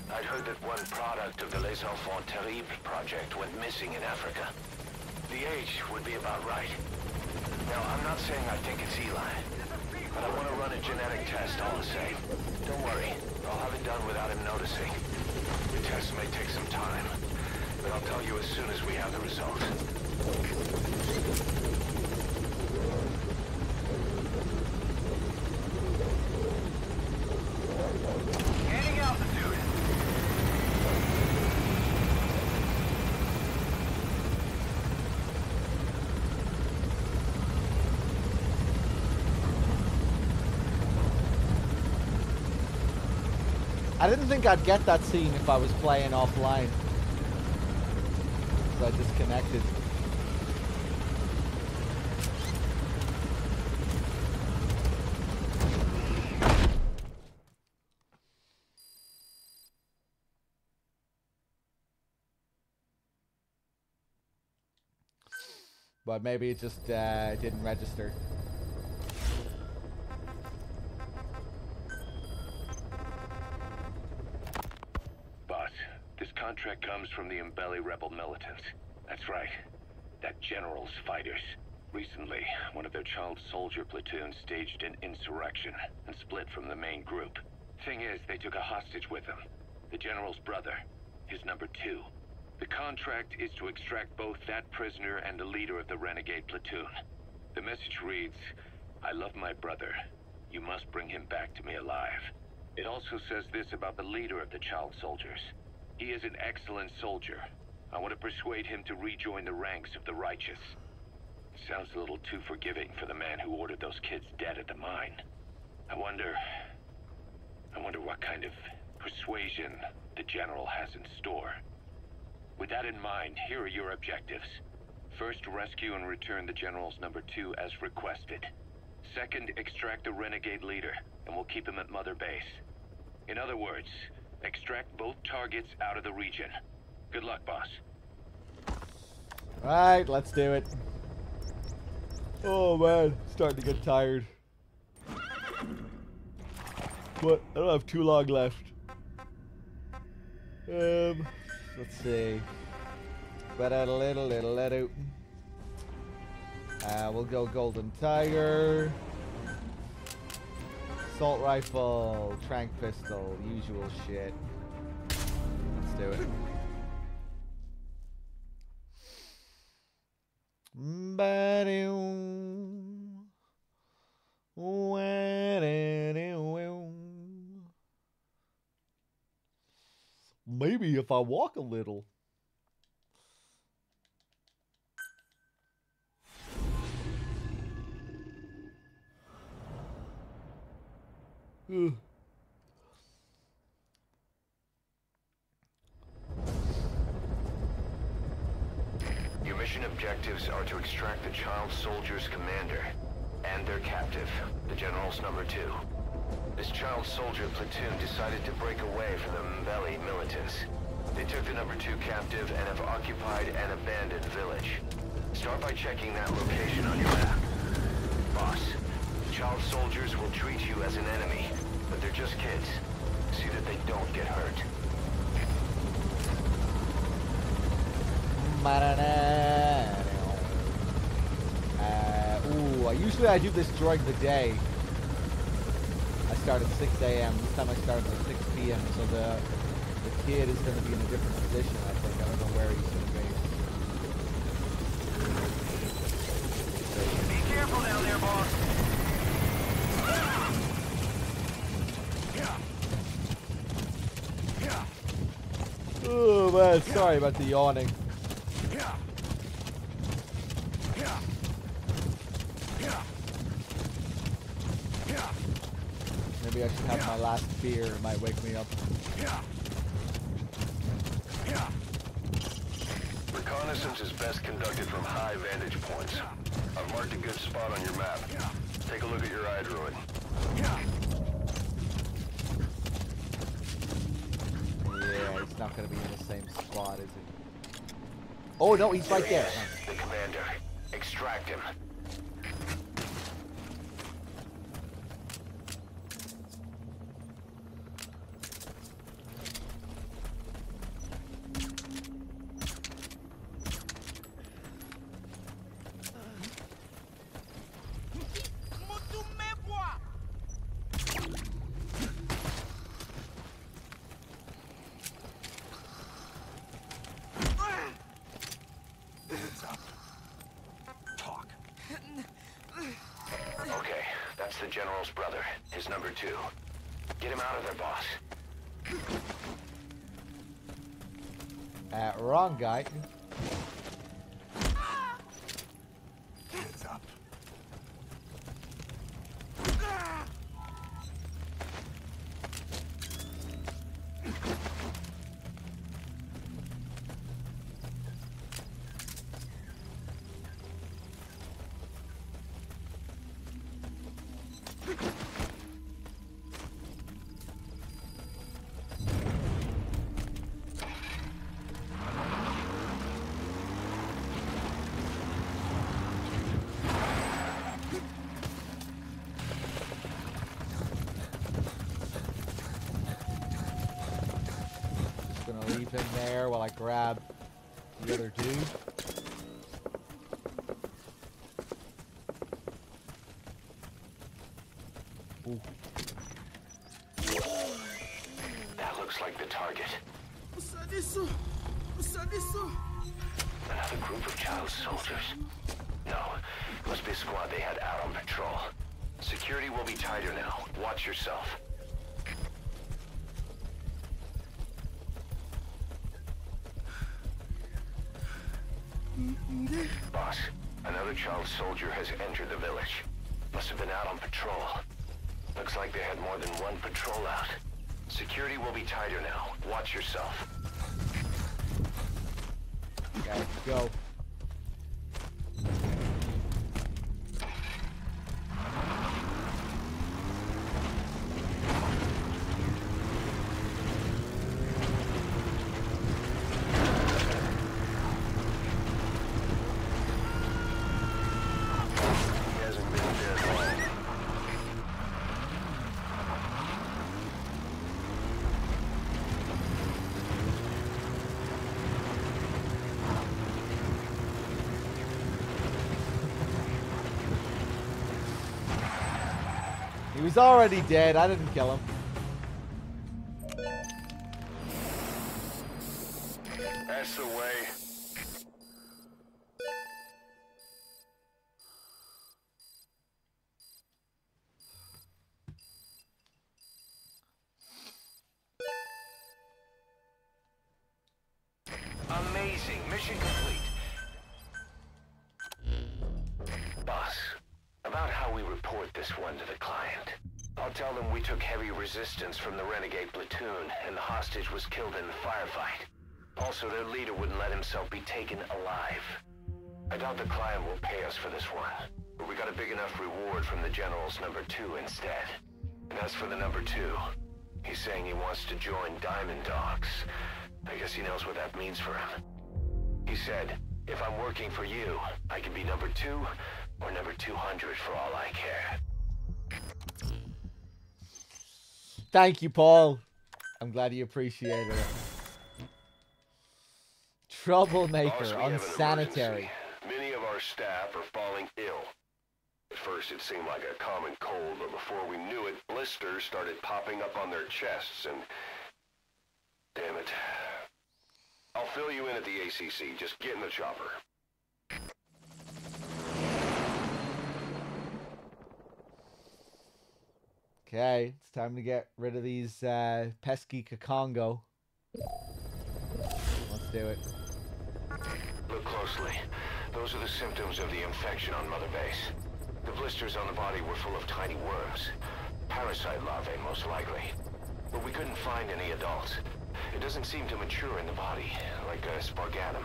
I'd heard that one product of the Les Enfants Terribles project went missing in Africa. The age would be about right. Now, I'm not saying I think it's Eli, but I want to run a genetic test all the same. Don't worry, I'll have it done without him noticing. The test may take some time, but I'll tell you as soon as we have the results. I didn't think I'd get that scene if I was playing offline. So I disconnected. But maybe it just didn't register. Contract comes from the Mbele rebel militants. That's right. That general's fighters. Recently, one of their child soldier platoons staged an insurrection and split from the main group. Thing is, they took a hostage with them. The general's brother, his number 2. The contract is to extract both that prisoner and the leader of the renegade platoon. The message reads, "I love my brother. You must bring him back to me alive." It also says this about the leader of the child soldiers. He is an excellent soldier. I want to persuade him to rejoin the ranks of the righteous. It sounds a little too forgiving for the man who ordered those kids dead at the mine. I wonder what kind of persuasion the general has in store. With that in mind, here are your objectives. First, rescue and return the general's number 2 as requested. Second, extract the renegade leader, and we'll keep him at Mother Base. In other words, extract both targets out of the region. Good luck, boss. Alright, let's do it. Oh man, starting to get tired. But I don't have too long left. Let's see. We'll go Golden Tiger. Assault rifle, tranq pistol, usual shit. Let's do it. Maybe if I walk a little. Your mission objectives are to extract the child soldier's commander and their captive, the general's number 2. This child soldier platoon decided to break away from the Mbeli militants. They took the number 2 captive and have occupied an abandoned village. Start by checking that location on your map. Boss, child soldiers will treat you as an enemy, but they're just kids. See that they don't get hurt. Usually I do this during the day. I start at 6 a.m. This time I started at 6 p.m. So the kid is going to be in a different position, I think. I don't know where he's going to be. Be careful down there, boss. Oh man, sorry about the yawning. Maybe I should have my last beer. It might wake me up. Reconnaissance is best conducted from high vantage points. I've marked a good spot on your map. Take a look at your iDroid. Yeah, he's not going to be in the same spot, is he? Oh no, he's right there. The commander. Extract him. The general's brother, his number 2. Get him out of there, boss. Wrong guy. Hands up. Leave him there while I grab the other dude. That looks like the target. Another group of child soldiers. No, must be a squad they had out on patrol. Security will be tighter now. Watch yourself. Boss, another child soldier has entered the village. Must have been out on patrol. Looks like they had more than one patrol out. Security will be tighter now. Watch yourself. Okay, go. He's already dead. I didn't kill him. That's the way. Amazing. Mission complete. Boss, about how we report this one to the client. I'll tell them we took heavy resistance from the renegade platoon and the hostage was killed in the firefight. Also, their leader wouldn't let himself be taken alive. I doubt the client will pay us for this one, but we got a big enough reward from the General's number 2 instead. And as for the number 2, he's saying he wants to join Diamond Dogs. I guess he knows what that means for him. He said, if I'm working for you, I can be number 2 or number 200 for all I care. Thank you, Paul. I'm glad you appreciated it. Troublemaker, unsanitary. Many of our staff are falling ill. At first it seemed like a common cold, but before we knew it, blisters started popping up on their chests and... Damn it. I'll fill you in at the ACC. Just get in the chopper. Okay, it's time to get rid of these pesky Kakongo. Let's do it. Look closely. Those are the symptoms of the infection on Mother Base. The blisters on the body were full of tiny worms. Parasite larvae, most likely. But we couldn't find any adults. It doesn't seem to mature in the body, like a spargatum.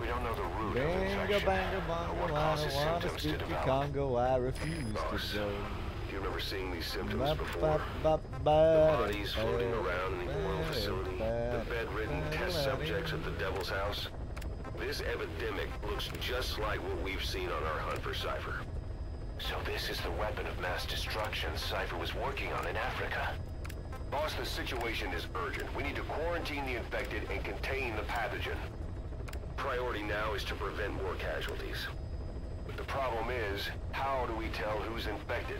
We don't know the root of infection, or what causes symptoms to develop. Congo, I refuse to go. Do you remember seeing these symptoms before? The bodies floating around in the oil facility, the bedridden test subjects at the Devil's House. This epidemic looks just like what we've seen on our hunt for Cypher. So this is the weapon of mass destruction Cypher was working on in Africa. Boss, the situation is urgent. We need to quarantine the infected and contain the pathogen. Priority now is to prevent more casualties. But the problem is, how do we tell who's infected?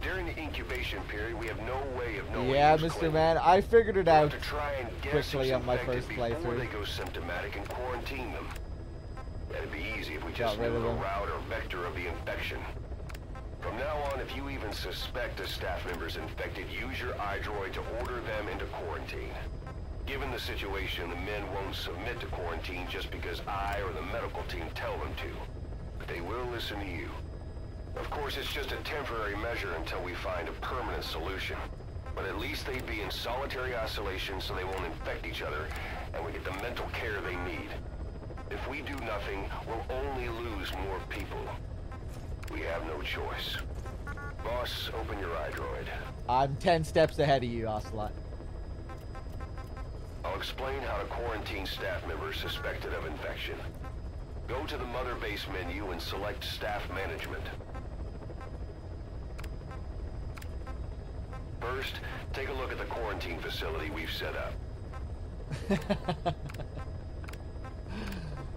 During the incubation period, we have no way of knowing. Yeah, Mr. Man, I figured it out quickly on my first before playthrough. they go symptomatic and quarantine them. That'd be easy if we just knew the route or vector of the infection. From now on, if you even suspect a staff member's infected, use your iDroid to order them into quarantine. Given the situation, the men won't submit to quarantine just because I or the medical team tell them to. But they will listen to you. Of course, it's just a temporary measure until we find a permanent solution. But at least they'd be in solitary isolation so they won't infect each other, and we get the mental care they need. If we do nothing, we'll only lose more people. We have no choice. Boss, open your iDroid. I'm 10 steps ahead of you, Ocelot. I'll explain how to quarantine staff members suspected of infection. Go to the Mother Base menu and select Staff Management. First, take a look at the quarantine facility we've set up.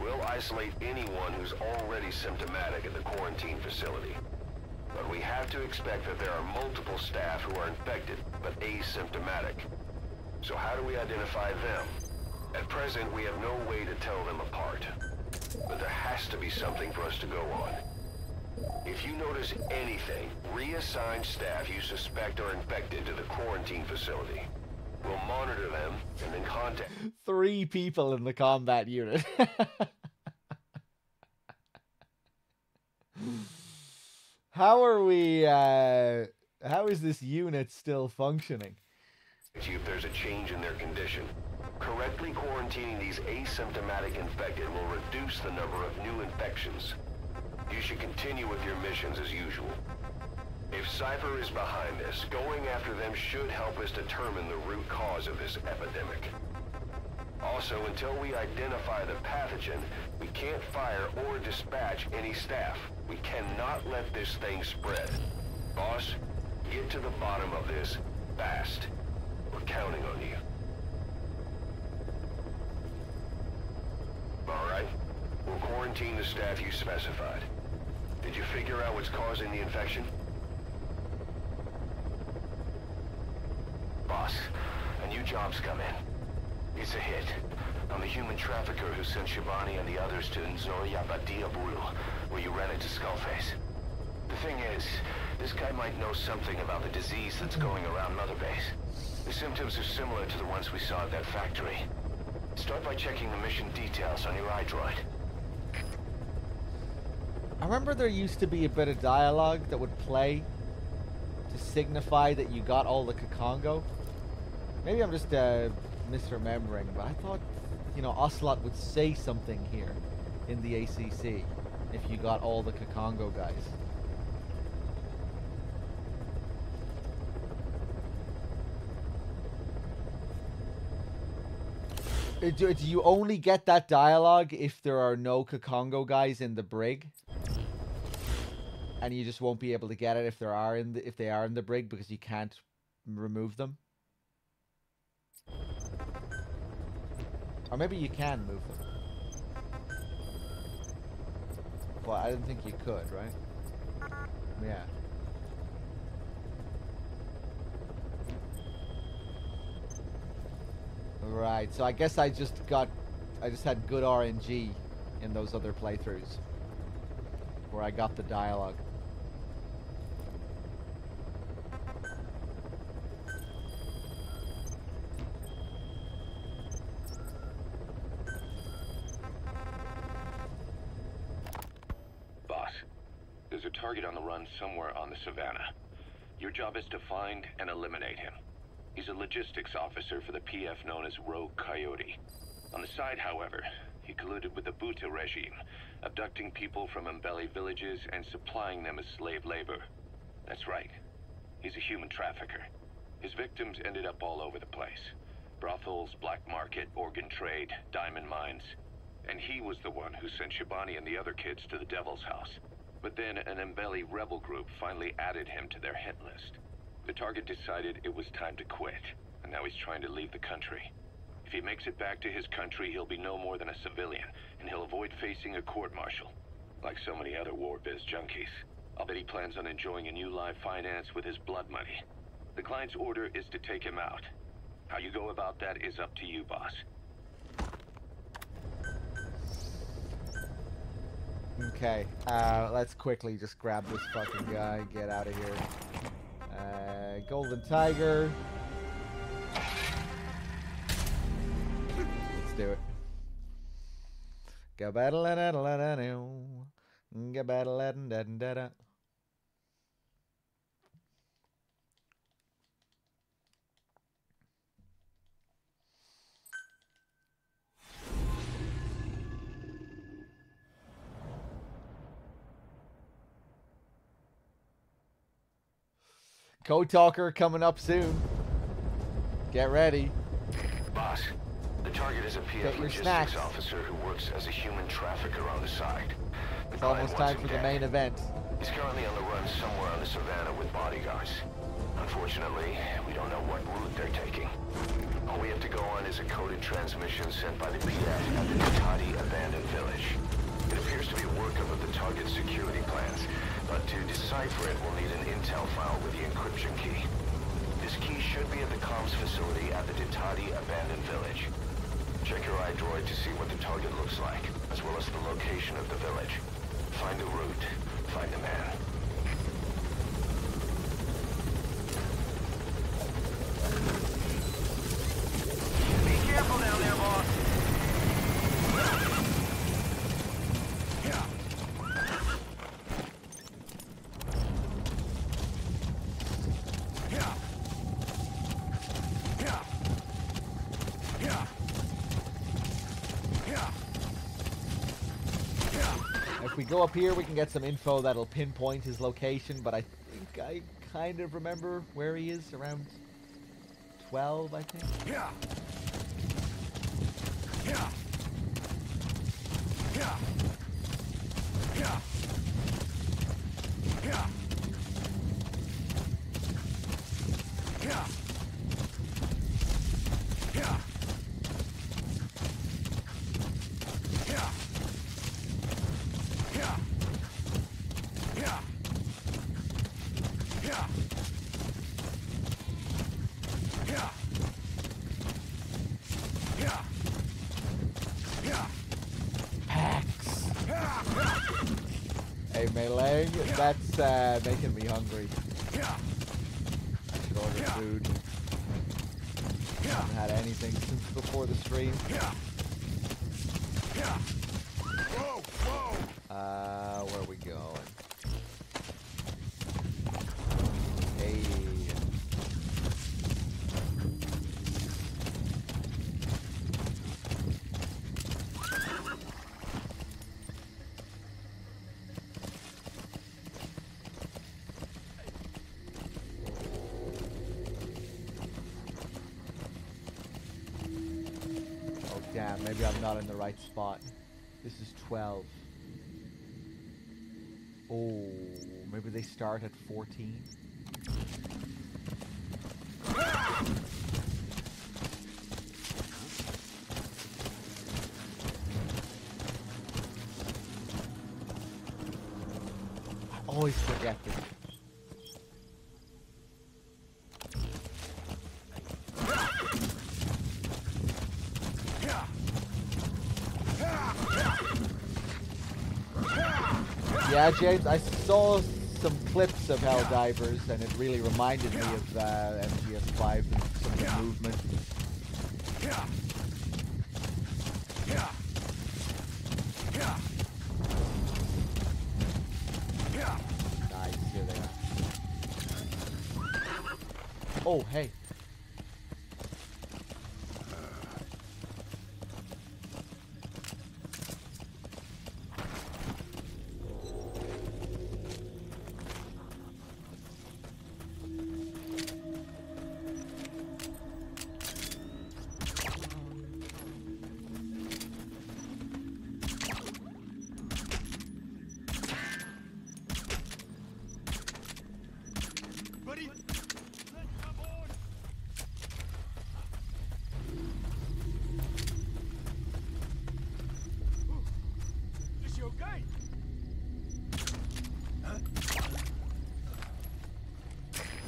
We'll isolate anyone who's already symptomatic at the quarantine facility. But we we have to expect that there are multiple staff who are infected, but asymptomatic. So how do we identify them? At present, we have no way to tell them apart. But there has to be something for us to go on. If you notice anything, reassign staff you suspect are infected to the quarantine facility. We'll monitor them and then contact... 3 people in the combat unit. How are we, how is this unit still functioning? See if there's a change in their condition. Correctly quarantining these asymptomatic infected will reduce the number of new infections. You should continue with your missions as usual. If Cypher is behind this, going after them should help us determine the root cause of this epidemic. Also, until we identify the pathogen, we can't fire or dispatch any staff. We cannot let this thing spread. Boss, get to the bottom of this fast. We're counting on you. All right. We'll quarantine the staff you specified. Did you figure out what's causing the infection? Boss, a new job's come in. It's a hit. I'm the human trafficker who sent Shabani and the others to Nzoya Badia Bulu, where you ran into Skullface. The thing is, this guy might know something about the disease that's going around Mother Base. The symptoms are similar to the ones we saw at that factory. Start by checking the mission details on your iDroid. I remember there used to be a bit of dialogue that would play to signify that you got all the Kakongo. Maybe I'm just misremembering, but I thought, you know, Ocelot would say something here in the ACC if you got all the Kakongo guys. Do you only get that dialogue if there are no Kakongo guys in the brig? And you just won't be able to get it if they are in the brig because you can't remove them? Or maybe you can move them. Well, I didn't think you could, right? Yeah. Right, so I guess I just had good RNG in those other playthroughs where I got the dialogue. Boss, there's a target on the run somewhere on the Savannah. Your job is to find and eliminate him. He's a logistics officer for the PF known as Rogue Coyote. On the side, however, he colluded with the Buta regime, abducting people from Mbeli villages and supplying them as slave labor. That's right. He's a human trafficker. His victims ended up all over the place. Brothels, black market, organ trade, diamond mines. And he was the one who sent Shabani and the other kids to the Devil's House. But then an Mbeli rebel group finally added him to their hit list. The target decided it was time to quit, and now he's trying to leave the country. If he makes it back to his country, he'll be no more than a civilian, and he'll avoid facing a court-martial, like so many other war biz junkies. I'll bet he plans on enjoying a new live finance with his blood money. The client's order is to take him out. How you go about that is up to you, boss. Okay, let's quickly just grab this fucking guy, get out of here. Golden Tiger. Let's do it. Code Talker coming up soon. Get ready. Boss, the target is a PF logistics officer who works as a human trafficker on the side. It's almost time for the main event. He's currently on the run somewhere on the Savannah with bodyguards. Unfortunately, we don't know what route they're taking. All we have to go on is a coded transmission sent by the PF at the Natati abandoned village. It appears to be a workup of the target's security plans, But to decipher it, we'll need an intel file with the encryption key. This key should be at the comms facility at the Ditadi abandoned village. Check your iDroid to see what the target looks like, as well as the location of the village. Find a route. Find a man. Be careful down there, boss. If we go up here, we can get some info that'll pinpoint his location, but I think I kind of remember where he is, around 12, I think. Yeah. Yeah. Yeah. Yeah. Yeah. Yeah. Yeah. Yeah. Yeah. Yeah. Yeah. Yeah. Yeah. Yeah. Pax. Hey, Melee, that's making me hungry. I should order food. Haven't had anything since before the stream. Where are we going? Hey. Oh damn, maybe I'm not in the right spot. This is 12. Oh, maybe they start at 14. I always forget this. Yeah, James, I saw some clips of Helldivers, and it really reminded me of MGS5 and some of the movement. Nice, here they are. Oh, hey.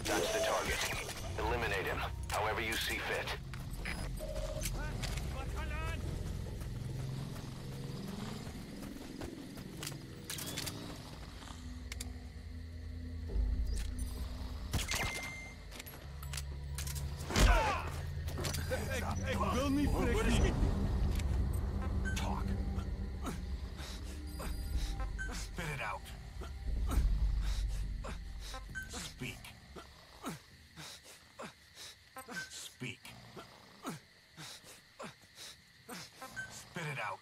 That's the target. Eliminate him, however you see fit. Ik wil niet prikken. Talk. Spit it out. Speak. Speak. Spit it out.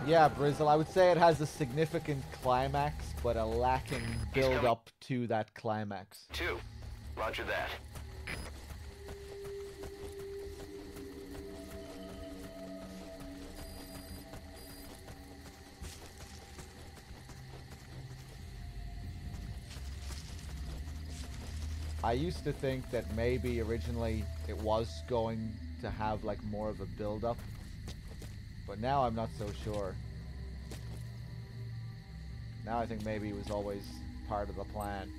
Yeah, Brizzle, I would say it has a significant climax, but a lacking build-up to that climax. 2. Roger that. I used to think that maybe originally it was going to have like more of a build-up, but now I'm not so sure. Now I think maybe it was always part of the plan.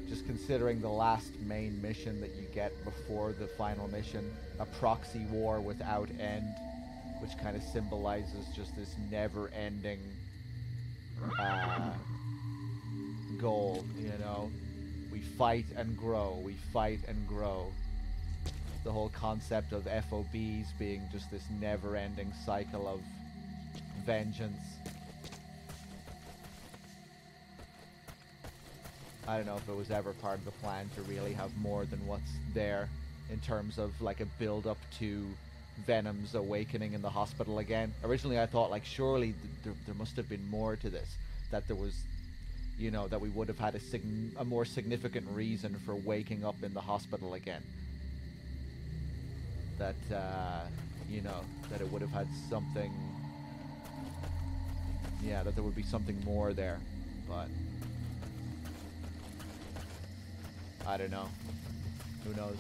Just considering the last main mission that you get before the final mission, a proxy war without end, which kind of symbolizes just this never-ending goal, you know? We fight and grow, we fight and grow. The whole concept of FOBs being just this never-ending cycle of vengeance. I don't know if it was ever part of the plan to really have more than what's there in terms of like a build-up to Venom's awakening in the hospital again. Originally I thought like surely there must have been more to this, that there was, you know, that we would have had a more significant reason for waking up in the hospital again. That, you know, that it would have had something, yeah, that there would be something more there, but I don't know. Who knows?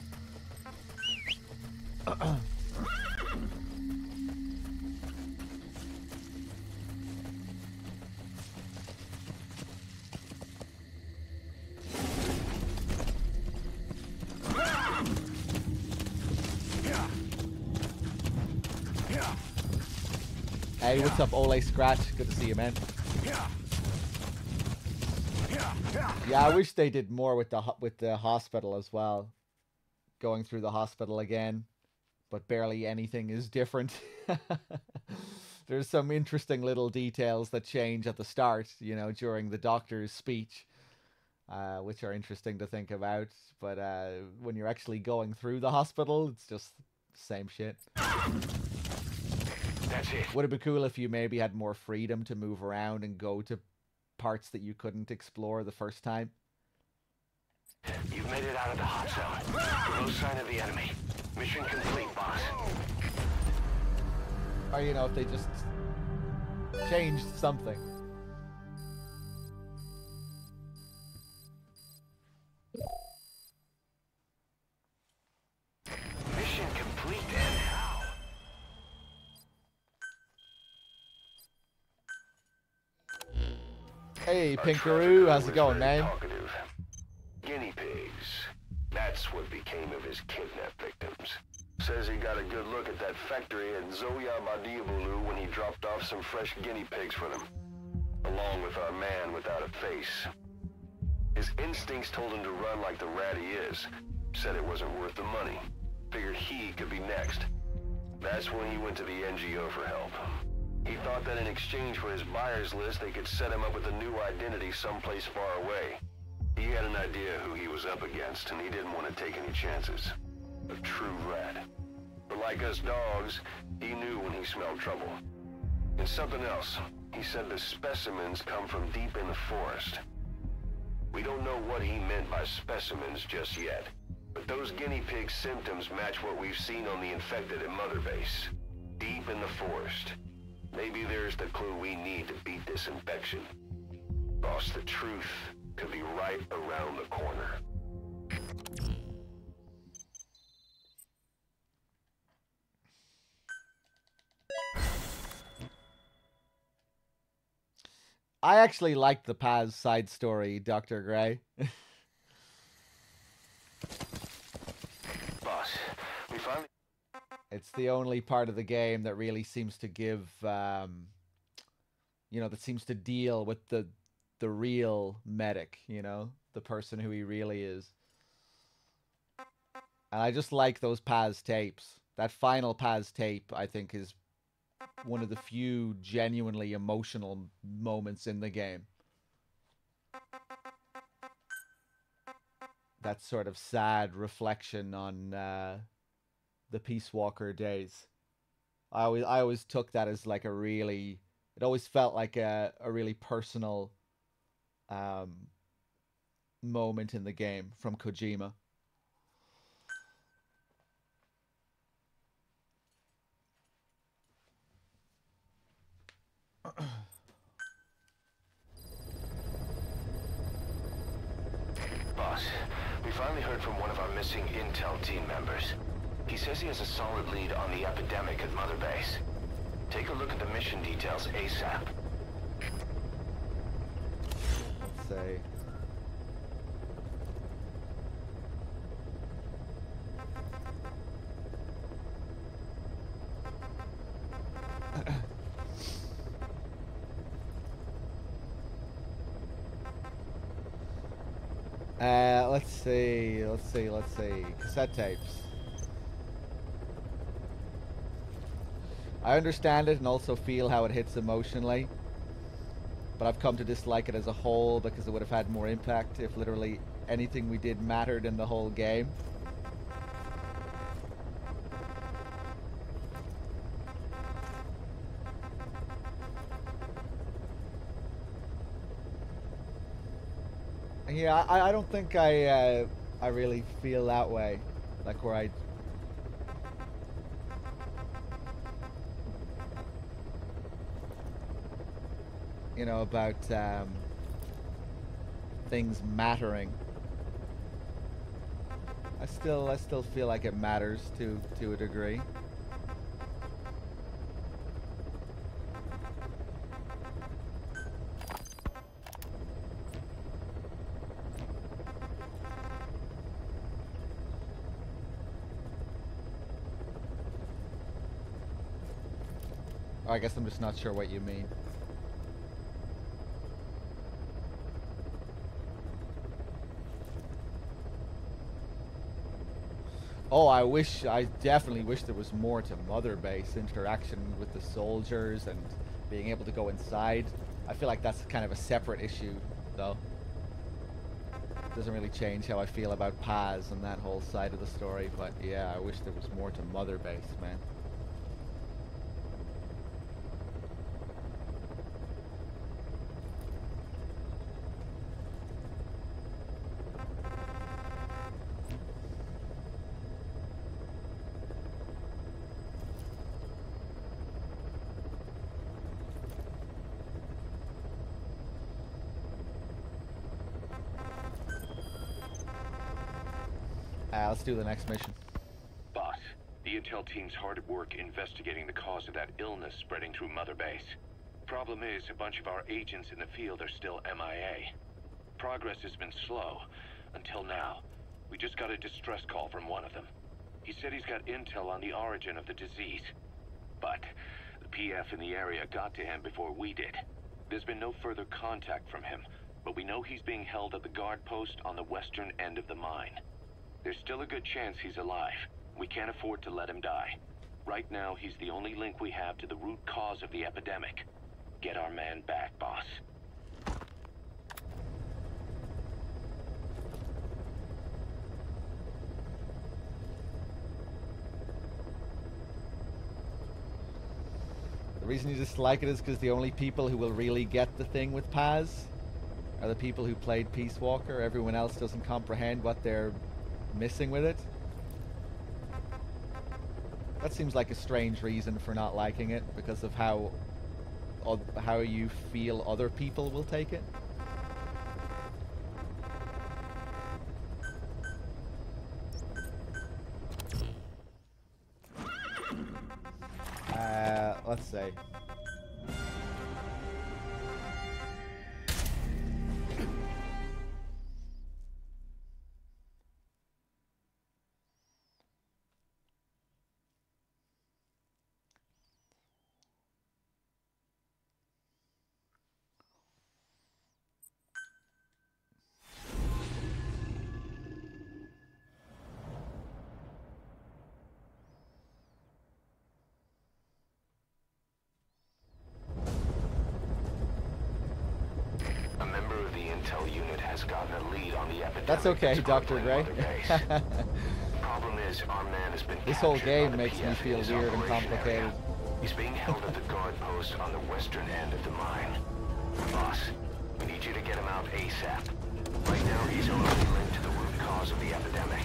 Hey, what's up, Ole Scratch? Good to see you, man. Yeah, I wish they did more with the hospital as well. Going through the hospital again, but barely anything is different. There's some interesting little details that change at the start, you know, during the doctor's speech, which are interesting to think about. But when you're actually going through the hospital, it's just the same shit. That's it. Would it be cool if you maybe had more freedom to move around and go to parts that you couldn't explore the first time? You've made it out of the hot zone. No sign of the enemy. Mission complete, boss. Or, you know, if they just changed something. Mission complete, and how? Hey, Pinkaroo, how's it going, man? Talkative. Guinea pigs. That's what became of his kidnapped victims. Says he got a good look at that factory at Zoya Badiabulu when he dropped off some fresh guinea pigs for them, along with our man without a face. His instincts told him to run like the rat he is. Said it wasn't worth the money. Figured he could be next. That's when he went to the NGO for help. He thought that in exchange for his buyer's list, they could set him up with a new identity someplace far away. He had an idea who he was up against, and he didn't want to take any chances. A true rat. But like us dogs, he knew when he smelled trouble. And something else. He said the specimens come from deep in the forest. We don't know what he meant by specimens just yet, but those guinea pig symptoms match what we've seen on the infected at Mother Base. Deep in the forest. Maybe there's the clue we need to beat this infection. Boss, the truth could be right around the corner. I actually liked the Paz side story, Dr. Gray. Boss, we finally... It's the only part of the game that really seems to give, you know, that seems to deal with the real medic, you know, the person who he really is. And I just like those Paz tapes. That final Paz tape, I think, is one of the few genuinely emotional moments in the game. That sort of sad reflection on the Peace Walker days. I always took that as like a really, it always felt like a really personal moment in the game from Kojima. Boss, we finally heard from one of our missing intel team members. He says he has a solid lead on the epidemic at Mother Base. Take a look at the mission details ASAP. Let's see. Let's see. Cassette tapes. I understand it and also feel how it hits emotionally, but I've come to dislike it as a whole because it would have had more impact if literally anything we did mattered in the whole game. Yeah, I don't think I really feel that way, like where I about things mattering. I still feel like it matters to a degree. I guess I'm just not sure what you mean. Oh, I definitely wish there was more to Mother Base, interaction with the soldiers and being able to go inside. I feel like that's kind of a separate issue, though. It doesn't really change how I feel about Paz and that whole side of the story, but yeah, I wish there was more to Mother Base, man. Let's do the next mission. Boss, the intel team's hard at work investigating the cause of that illness spreading through Mother Base. Problem is, a bunch of our agents in the field are still MIA. Progress has been slow, until now. We just got a distress call from one of them. He said he's got intel on the origin of the disease. But the PF in the area got to him before we did. There's been no further contact from him, but we know he's being held at the guard post on the western end of the mine. There's still a good chance he's alive. We can't afford to let him die. Right now, he's the only link we have to the root cause of the epidemic. Get our man back, boss. The reason you dislike it is because the only people who will really get the thing with Paz are the people who played Peace Walker. Everyone else doesn't comprehend what they're missing with it. That seems like a strange reason for not liking it, because of how you feel other people will take it. Let's see. Unit has gotten a lead on the epidemic. That's okay, Dr. Gray. Problem says our man has been This whole captured game by the makes me PF feel in his weird and operation complicated. area. He's being held at the guard post on the western end of the mine. Boss, we need you to get him out ASAP. Right now, he's only linked to the root cause of the epidemic.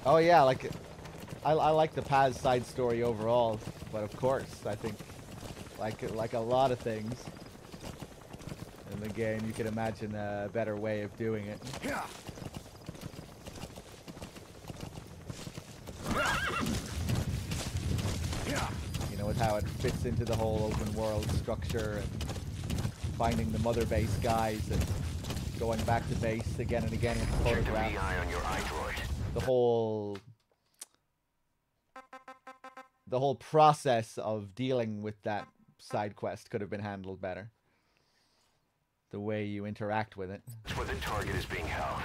Oh yeah, like I like the Paz side story overall, but of course I think like a lot of things in the game, you could imagine a better way of doing it. You know, with how it fits into the whole open world structure and finding the mother base guys and going back to base again and again with the photographs. The whole process of dealing with that side quest could have been handled better. The way you interact with it. It's where the target is being held.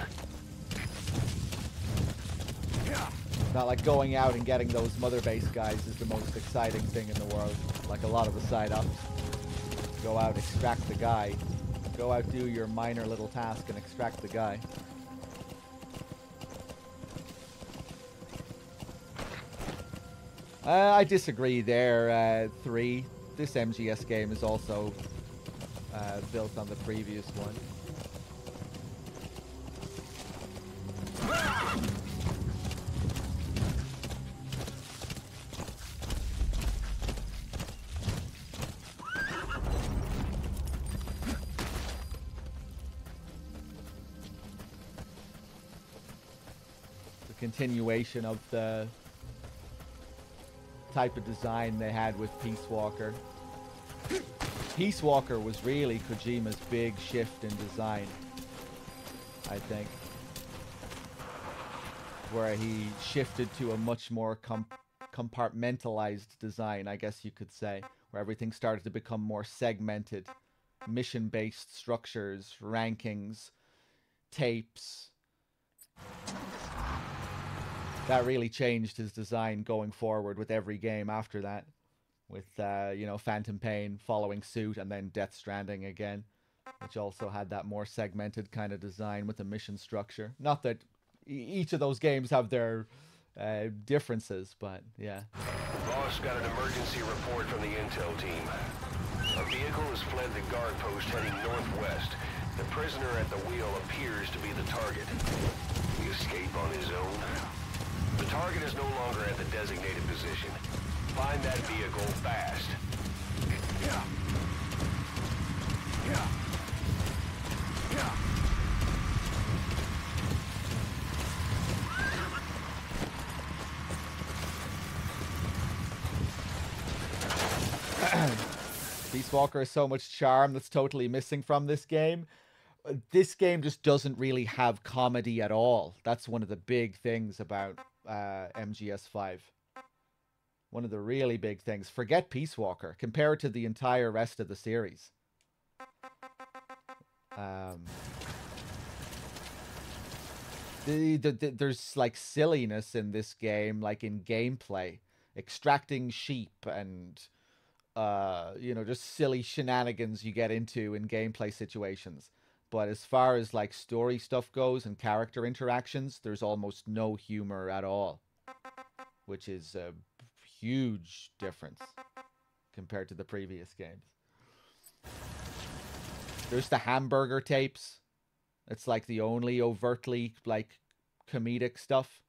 Not like going out and getting those mother base guys is the most exciting thing in the world. Like a lot of the side ups. Go out, extract the guy. Go out, do your minor little task and extract the guy. I disagree there, 3. This MGS game is also built on the previous one. The continuation of the type of design they had with Peace Walker. Peace Walker was really Kojima's big shift in design, I think. Where he shifted to a much more compartmentalized design, I guess you could say. Where everything started to become more segmented. Mission-based structures, rankings, tapes. That really changed his design going forward with every game after that. With, you know, Phantom Pain following suit and then Death Stranding again. Which also had that more segmented kind of design with the mission structure. Not that each of those games have their differences, but yeah. Boss got an emergency report from the intel team. A vehicle has fled the guard post heading northwest. The prisoner at the wheel appears to be the target. He escaped on his own. The target is no longer at the designated position. Find that vehicle fast. Peace Walker has so much charm that's totally missing from this game. This game just doesn't really have comedy at all. That's one of the big things about MGS5. One of the really big things. Forget Peace Walker. Compare it to the entire rest of the series. There's like silliness in this game, like in gameplay. Extracting sheep and, you know, just silly shenanigans you get into in gameplay situations. But as far as like story stuff goes and character interactions, there's almost no humor at all. Which is a huge difference compared to the previous games. There's the hamburger tapes. It's like the only overtly like comedic stuff.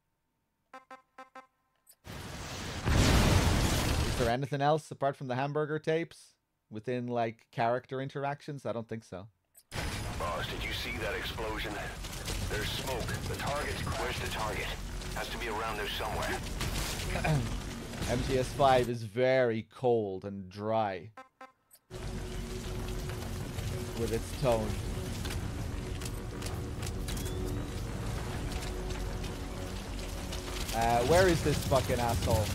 Is there anything else apart from the hamburger tapes within like character interactions? I don't think so. Boss, did you see that explosion? There's smoke. The target's... Where's the target? Has to be around there somewhere. MGS5 is very cold and dry with its tone. Where is this fucking asshole?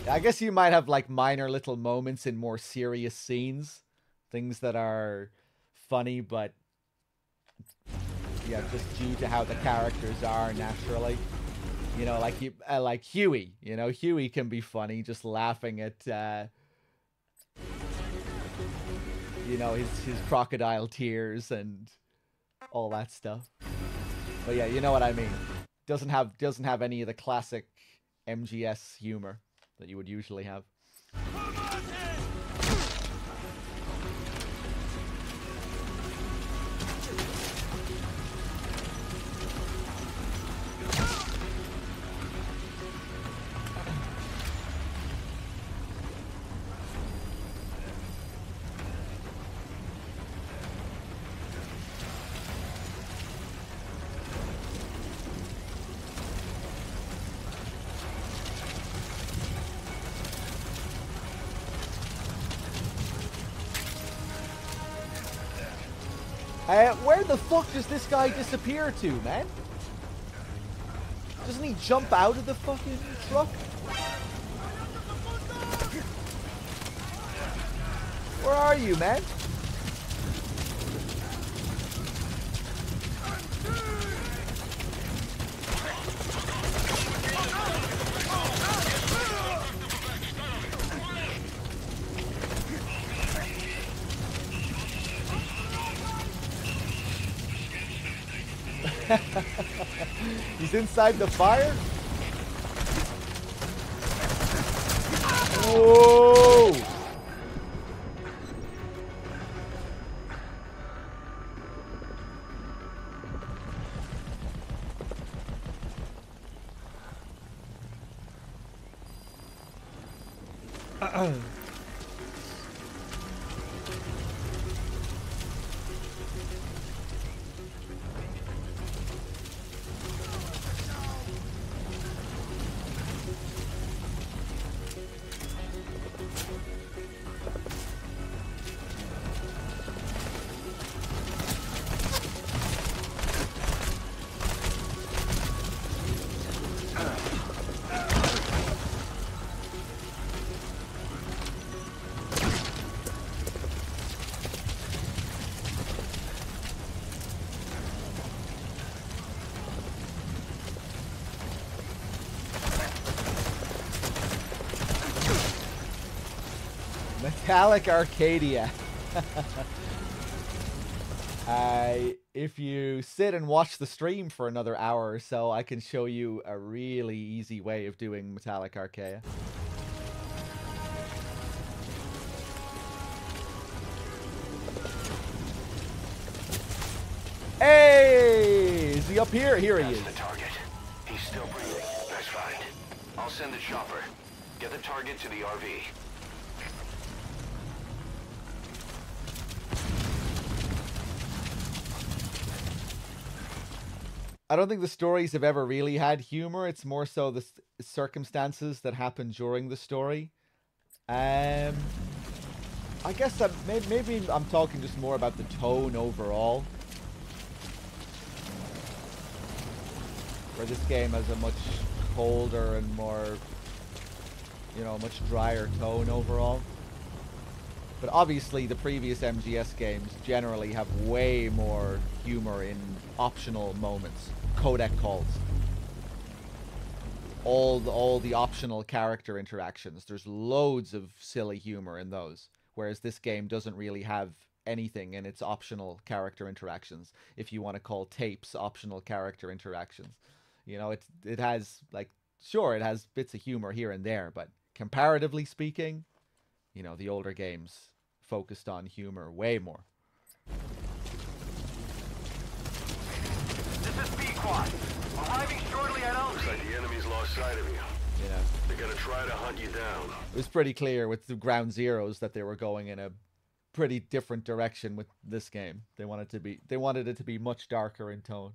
I guess you might have like minor little moments in more serious scenes, things that are funny, but yeah, just due to how the characters are naturally. You know, like Huey. You know, Huey can be funny, just laughing at you know, his crocodile tears and all that stuff. But yeah, you know what I mean. Doesn't have any of the classic MGS humor that you would usually have. Where the fuck does this guy disappear to, man? Doesn't he jump out of the fucking truck? Where are you, man? He's inside the fire? Whoa! Metallic Arcadia. If you sit and watch the stream for another hour or so, I can show you a really easy way of doing Metallic Arcadia. Hey! Is he up here? Here he is. That's the target. He's still breathing. Nice find. I'll send the chopper. Get the target to the RV. I don't think the stories have ever really had humor. It's more so the circumstances that happen during the story. I guess maybe I'm talking just more about the tone overall. Where this game has a much colder and more, you know, much drier tone overall. But obviously the previous MGS games generally have way more humor in optional moments. Codec calls. All the optional character interactions. There's loads of silly humor in those. Whereas this game doesn't really have anything in its optional character interactions. If you want to call tapes optional character interactions. You know, it has, like, sure, it has bits of humor here and there, but comparatively speaking, you know, the older games focused on humor way more. This is B-Quad. sight of you. Yeah. They're gonna try to hunt you down. It was pretty clear with the Ground Zeroes that they were going in a pretty different direction with this game. They wanted it to be much darker in tone.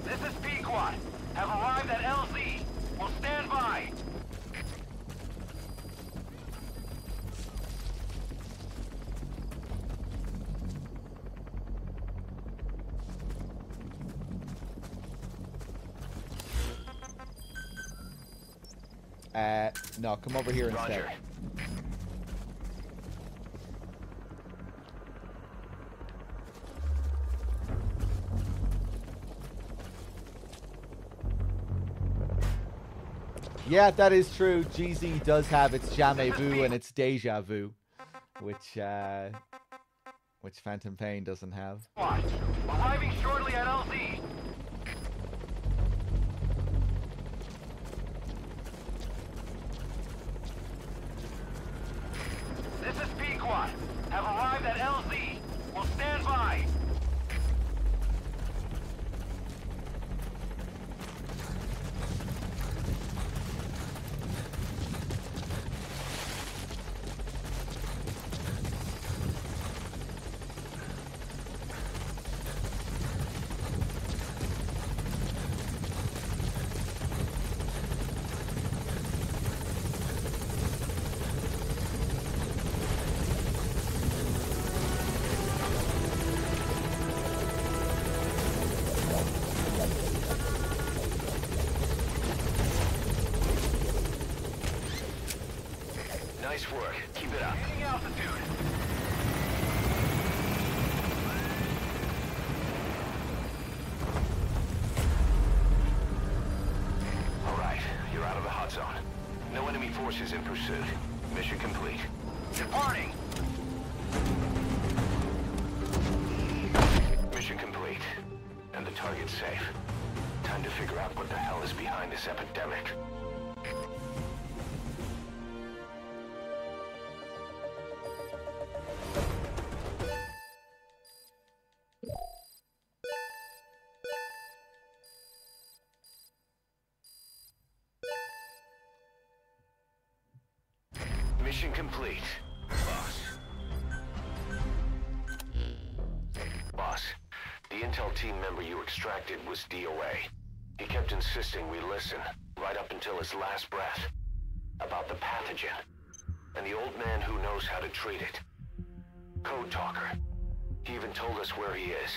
This is Pequod. Have arrived at LZ. Will stand by. No, come over here instead. Roger. Yeah, that is true. GZ does have its Jamais Vu and its Deja Vu, which Phantom Pain doesn't have. Arriving shortly at LZ. This is Pequod. Have arrived at LZ. Will stand by. Nice work. Keep it up. Gaining altitude. All right, you're out of the hot zone. No enemy forces in pursuit. Mission complete. Departing. Mission complete. And the target's safe. Time to figure out what the hell is behind this epidemic. Mission complete. Boss, the intel team member you extracted was DOA. He kept insisting we listen, right up until his last breath, about the pathogen, and the old man who knows how to treat it. Code Talker. He even told us where he is.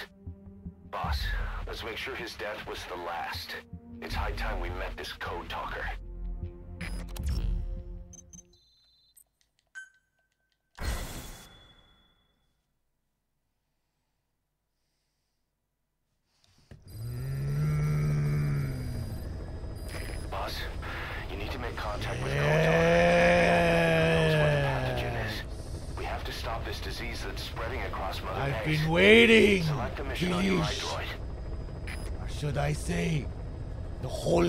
Boss, let's make sure his death was the last. It's high time we met this Code Talker. Boss, you need to make contact with Code Talker. He knows what the pathogen is. We have to stop this disease that's spreading across Mother I've Base. been waiting. Select the mission on your right droid. Or should I say, the whole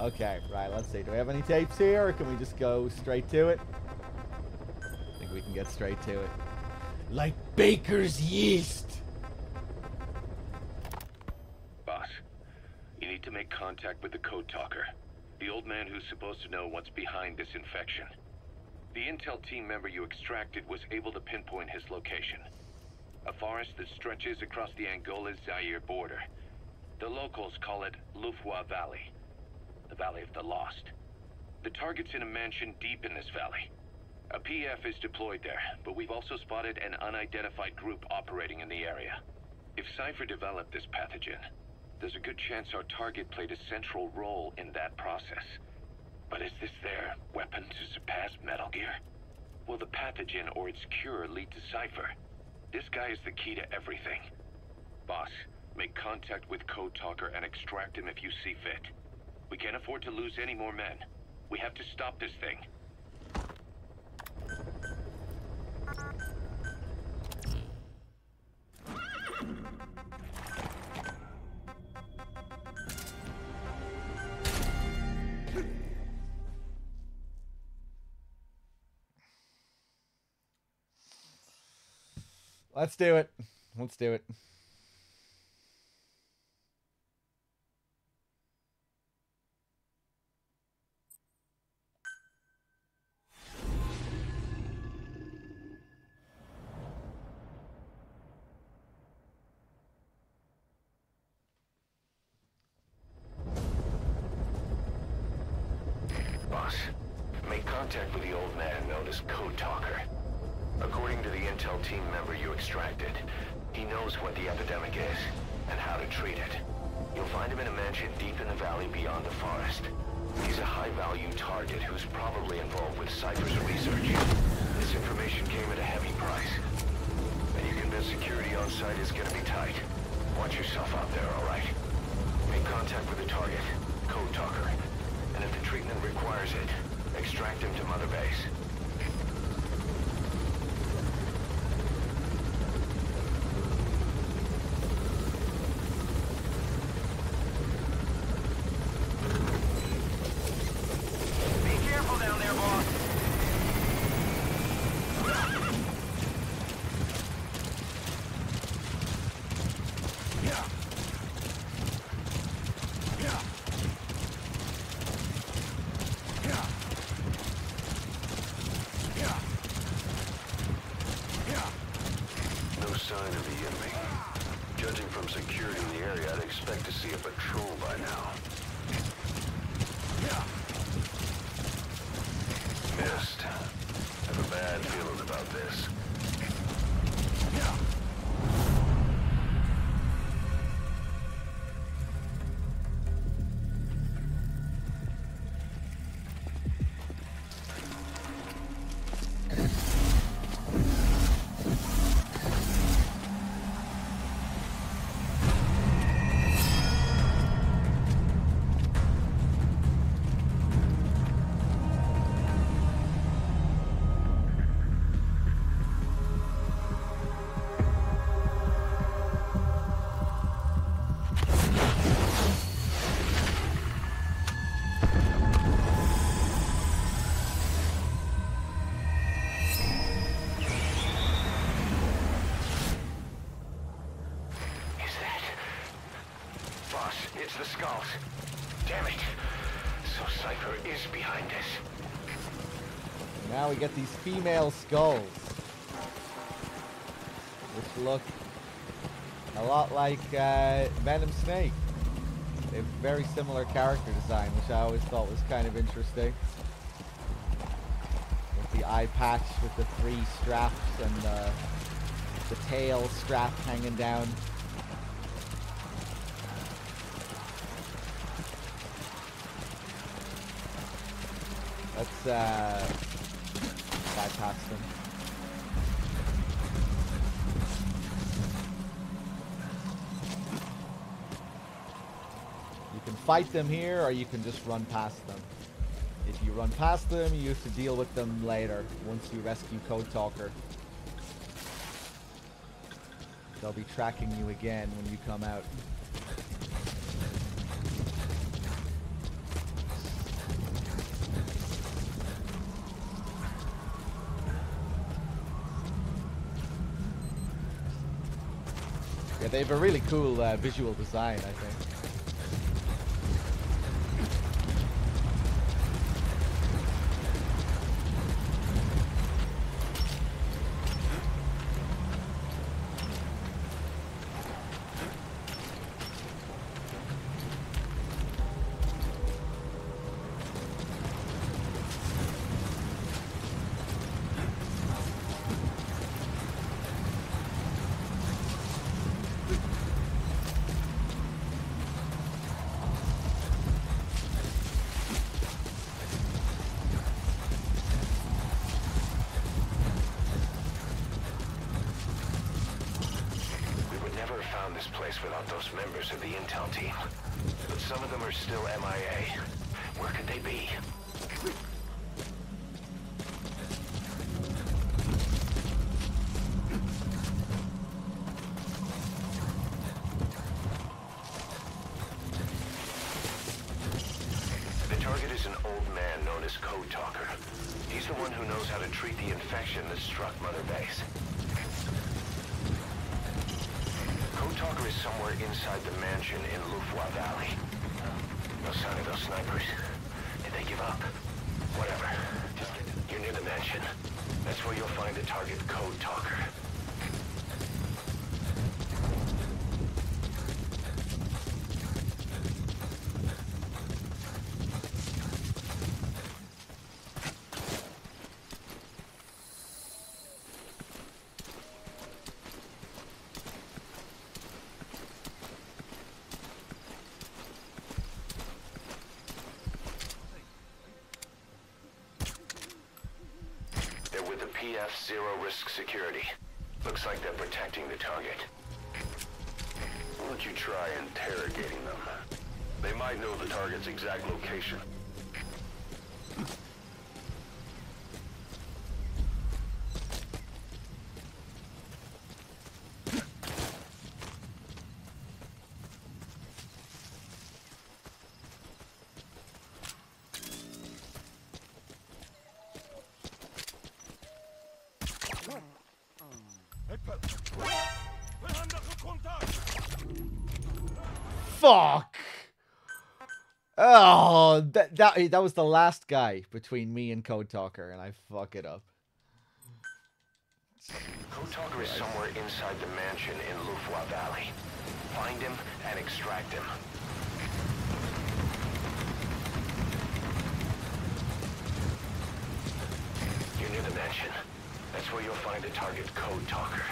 Okay, right, let's see. Do we have any tapes here, or can we just go straight to it? I think we can get straight to it. Like baker's yeast! Boss, you need to make contact with the Code Talker. The old man who's supposed to know what's behind this infection. The intel team member you extracted was able to pinpoint his location. A forest that stretches across the Angola-Zaire border. The locals call it Lufwa Valley. The Valley of the Lost. The target's in a mansion deep in this valley. A PF is deployed there, but we've also spotted an unidentified group operating in the area. If Cypher developed this pathogen, there's a good chance our target played a central role in that process. But is this their weapon to surpass Metal Gear? Will the pathogen or its cure lead to Cypher? This guy is the key to everything. Boss, make contact with Code Talker and extract him if you see fit. We can't afford to lose any more men. We have to stop this thing. Let's do it. Let's do it. Boss, make contact with the old man known as Code Talker. According to the intel team member you extracted, he knows what the epidemic is and how to treat it. You'll find him in a mansion deep in the valley beyond the forest. He's a high-value target who's probably involved with Cypher's research. This information came at a heavy price. And you convinced security on site is gonna be tight. Watch yourself out there, all right? Make contact with the target, Code Talker. And if the treatment requires it, extract him to Mother Base. The skulls. Damn it. So Cypher is behind us. Now we get these female skulls, which look a lot like Venom Snake. They have very similar character design, which I always thought was kind of interesting. With the eye patch with the 3 straps and the tail strap hanging down. Let's bypass them. You can fight them here, or you can just run past them. If you run past them, you have to deal with them later, once you rescue Code Talker. They'll be tracking you again when you come out. Yeah, they have a really cool visual design, I think. This place without those members of the intel team. But some of them are still MIA. Where could they be? The target is an old man known as Code Talker. He's the one who knows how to treat the infection that struck Mother Base. Talker is somewhere inside the mansion in Lufwa Valley. No sign of those snipers. Did they give up? Whatever. Just you're near the mansion. That's where you'll find the target Code Talker. PF Zero Risk Security. Looks like they're protecting the target. Why don't you try interrogating them? They might know the target's exact location. Fuck! Oh, that was the last guy between me and Code Talker, and I fuck it up. Code Talker is somewhere inside the mansion in Lufwa Valley. Find him and extract him. You're near the mansion. That's where you'll find the target Code Talker.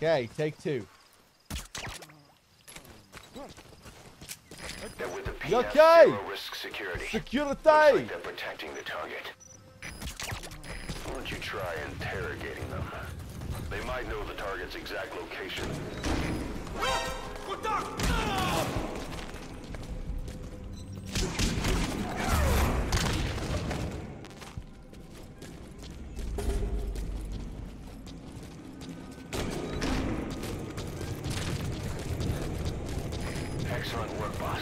Okay, take two. They're with the PF Okay. Zero Risk Security. Security. Looks like they're protecting the target. Why don't you try interrogating them? They might know the target's exact location. Excellent work, boss.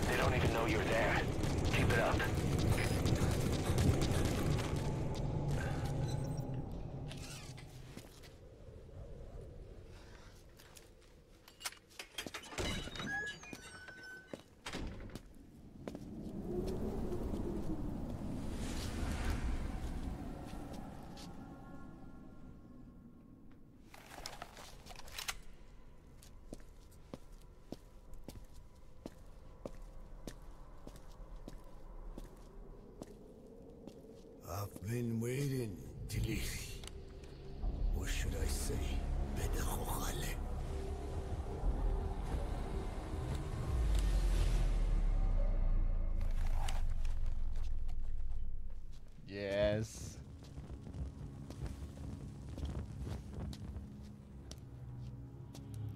They don't even know you're there. Keep it up. I've been waiting, Tilisi. Or should I say, Bedachochale. Yes.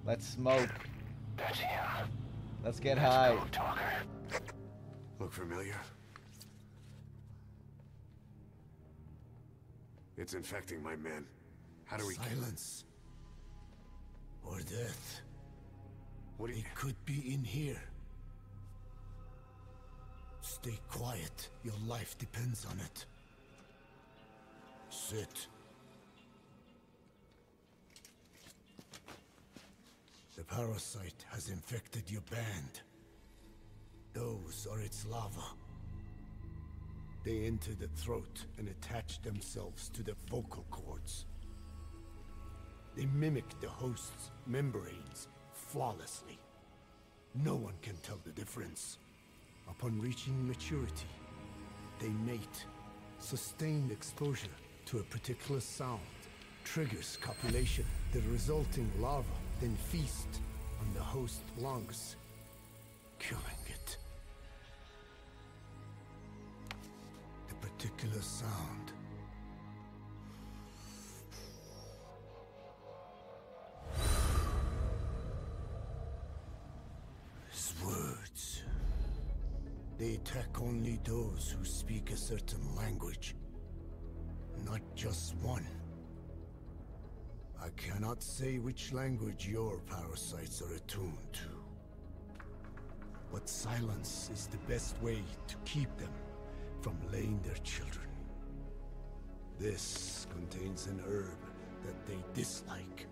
Let's smoke. That's him. Let's get high. Code Talker. Look familiar? It's infecting my men. How do we Silence. Or death. What it could be in here. Stay quiet. Your life depends on it. Sit. The parasite has infected your band. Those are its larvae. They enter the throat and attach themselves to the vocal cords. They mimic the host's membranes flawlessly. No one can tell the difference. Upon reaching maturity, they mate. Sustained exposure to a particular sound triggers copulation. The resulting larva then feast on the host lungs, killing it. The particular sound. His words. They attack only those who speak a certain language. Not just one. I cannot say which language your parasites are attuned to. But silence is the best way to keep them from laying their children. This contains an herb that they dislike.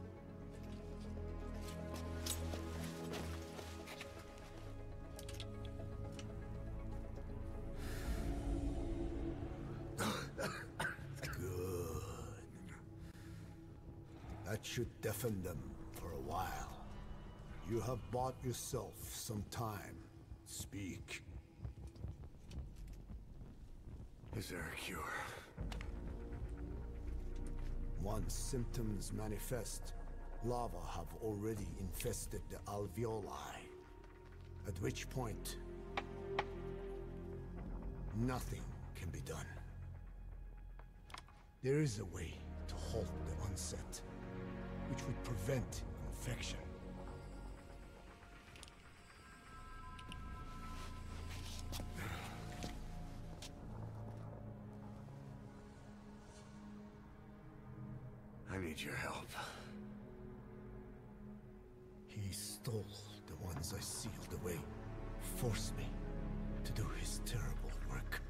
That should deafen them for a while. You have bought yourself some time. Speak. Is there a cure? Once symptoms manifest, lava have already infested the alveoli. At which point, nothing can be done. There is a way to halt the onset, which would prevent infection. I need your help. He stole the ones I sealed away, forced me to do his terrible work.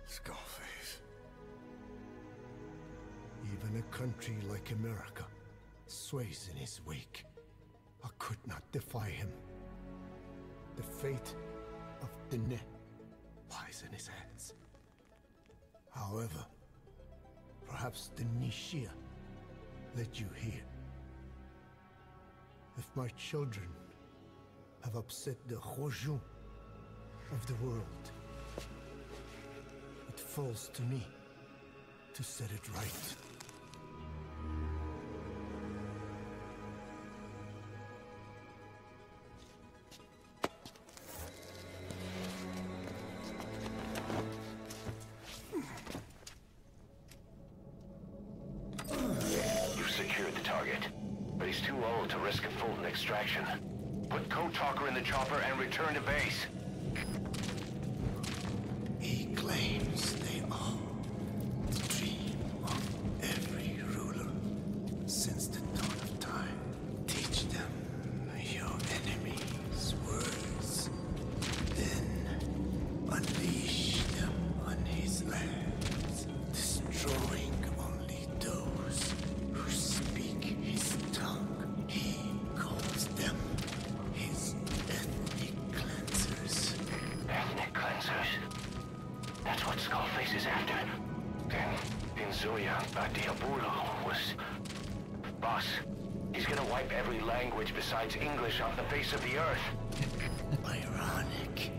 Skullface. Even a country like America sways in his wake. I could not defy him. The fate of Diné lies in his hands. However, perhaps the Nishia led you here. If my children have upset the Rojun of the world, it falls to me to set it right. You've secured the target, but he's too old to risk a Fulton extraction. Put Code Talker in the chopper and return to base. He claims they are the dream of every ruler since the dawn of time. Teach them your enemy's words, then unleash them on his lands, destroying only those who speak his tongue. He calls them his ethnic cleansers. Ethnic cleansers? That's what Skullface is after. Then Inzoya Badiabulu was... Boss, he's gonna wipe every language besides English off the face of the earth. Ironic,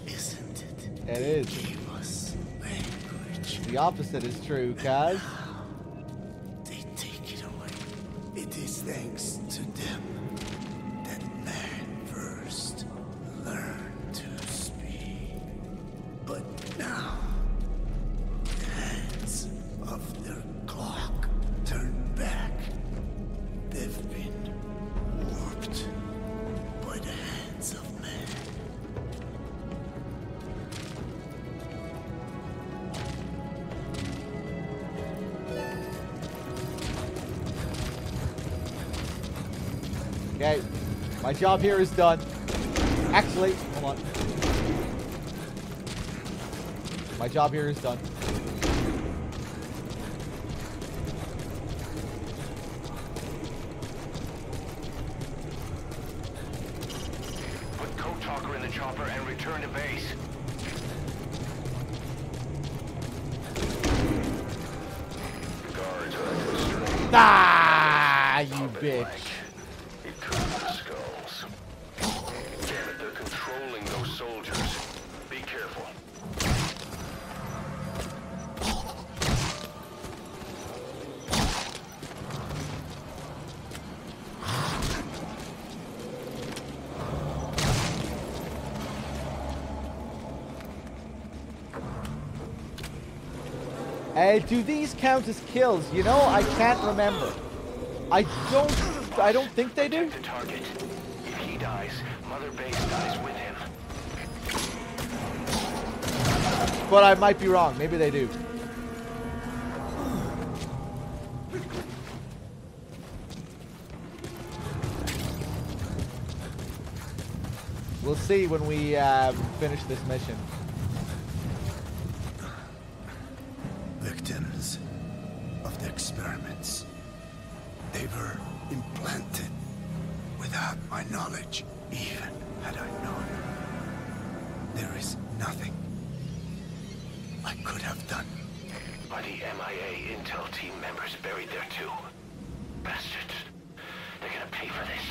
isn't it? It is. Gave us language. The opposite is true, Kaz. They take it away. It is thanks to them that man first learned to speak. But now, the hands of their clock turn back. They've been warped by the hands of man. Okay, my job here is done. Actually, hold on. My job here is done. Put Code Talker in the chopper and return to base. The guards are constrained. Ah, you bitch. It could be the skulls. Damn it, they're controlling those soldiers. Be careful. Do these count as kills? You know, I can't remember. I don't think they do. The target. If he dies, Mother Base dies with him. But I might be wrong. Maybe they do. We'll see when we finish this mission. Victims of the experiments. They were implanted without my knowledge. Even had I known, there is nothing I could have done. Are the MIA intel team members buried there too? Bastards. They're gonna pay for this.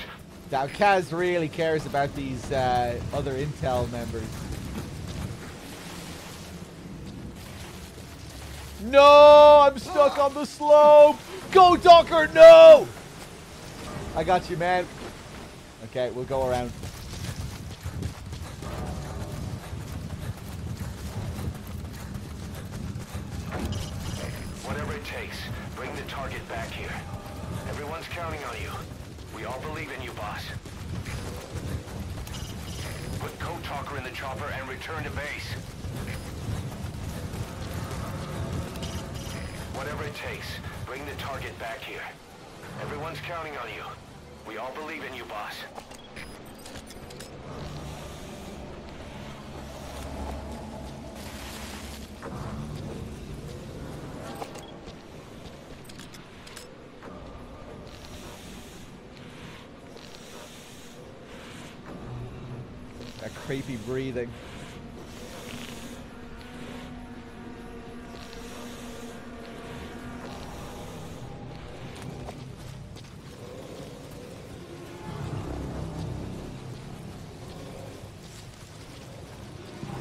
Now, Kaz really cares about these other intel members. No! I'm stuck on the slope! Go, Docker! No! I got you, man. Okay, we'll go around. Whatever it takes, bring the target back here. Everyone's counting on you. We all believe in you, boss. Put Code Talker in the chopper and return to base. Whatever it takes, bring the target back here. Everyone's counting on you. We all believe in you, boss. That creepy breathing.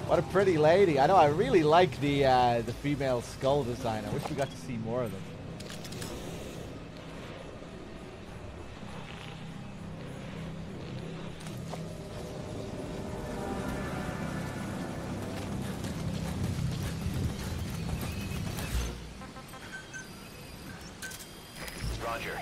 What a pretty lady. I know, I really like the female skull design. I wish we got to see more of them. Roger.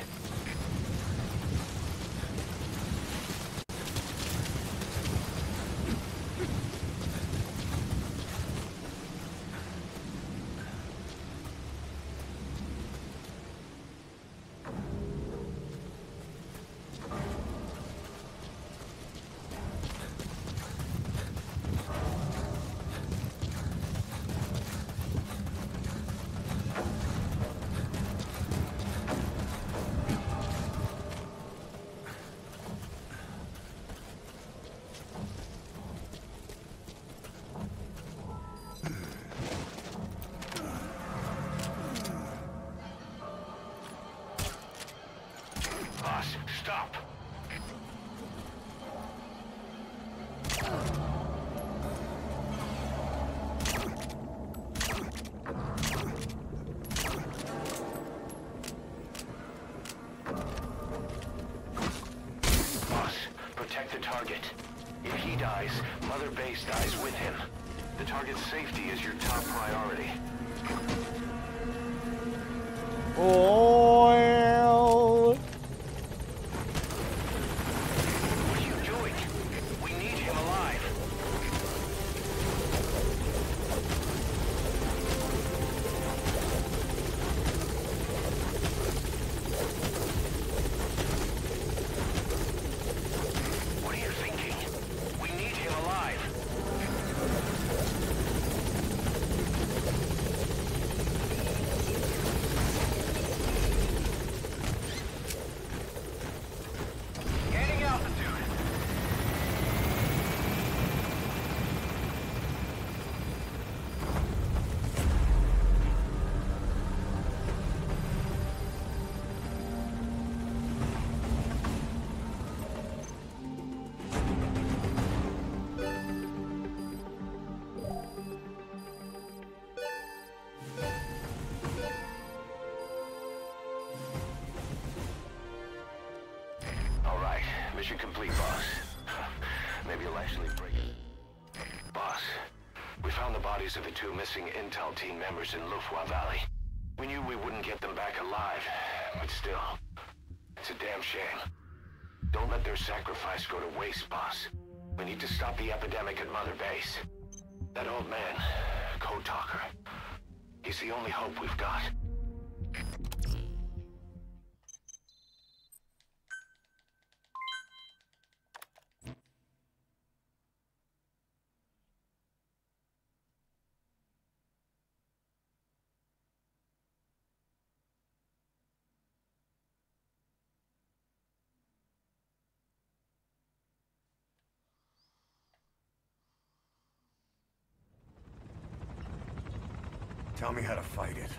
Stop! Boss, protect the target. If he dies, Mother Base dies with him. The target's safety is your top priority. Oil. What are you doing? We need him alive. What are you thinking? We need him alive. Gaining altitude. All right, mission complete, boss. Maybe you'll actually break it. Boss, we found the bodies of the two missing intel team members in Lufwa Valley. We knew we wouldn't get them back alive, but still, it's a damn shame. Don't let their sacrifice go to waste, boss. We need to stop the epidemic at Mother Base. That old man, Code Talker, he's the only hope we've got. Tell me how to fight it.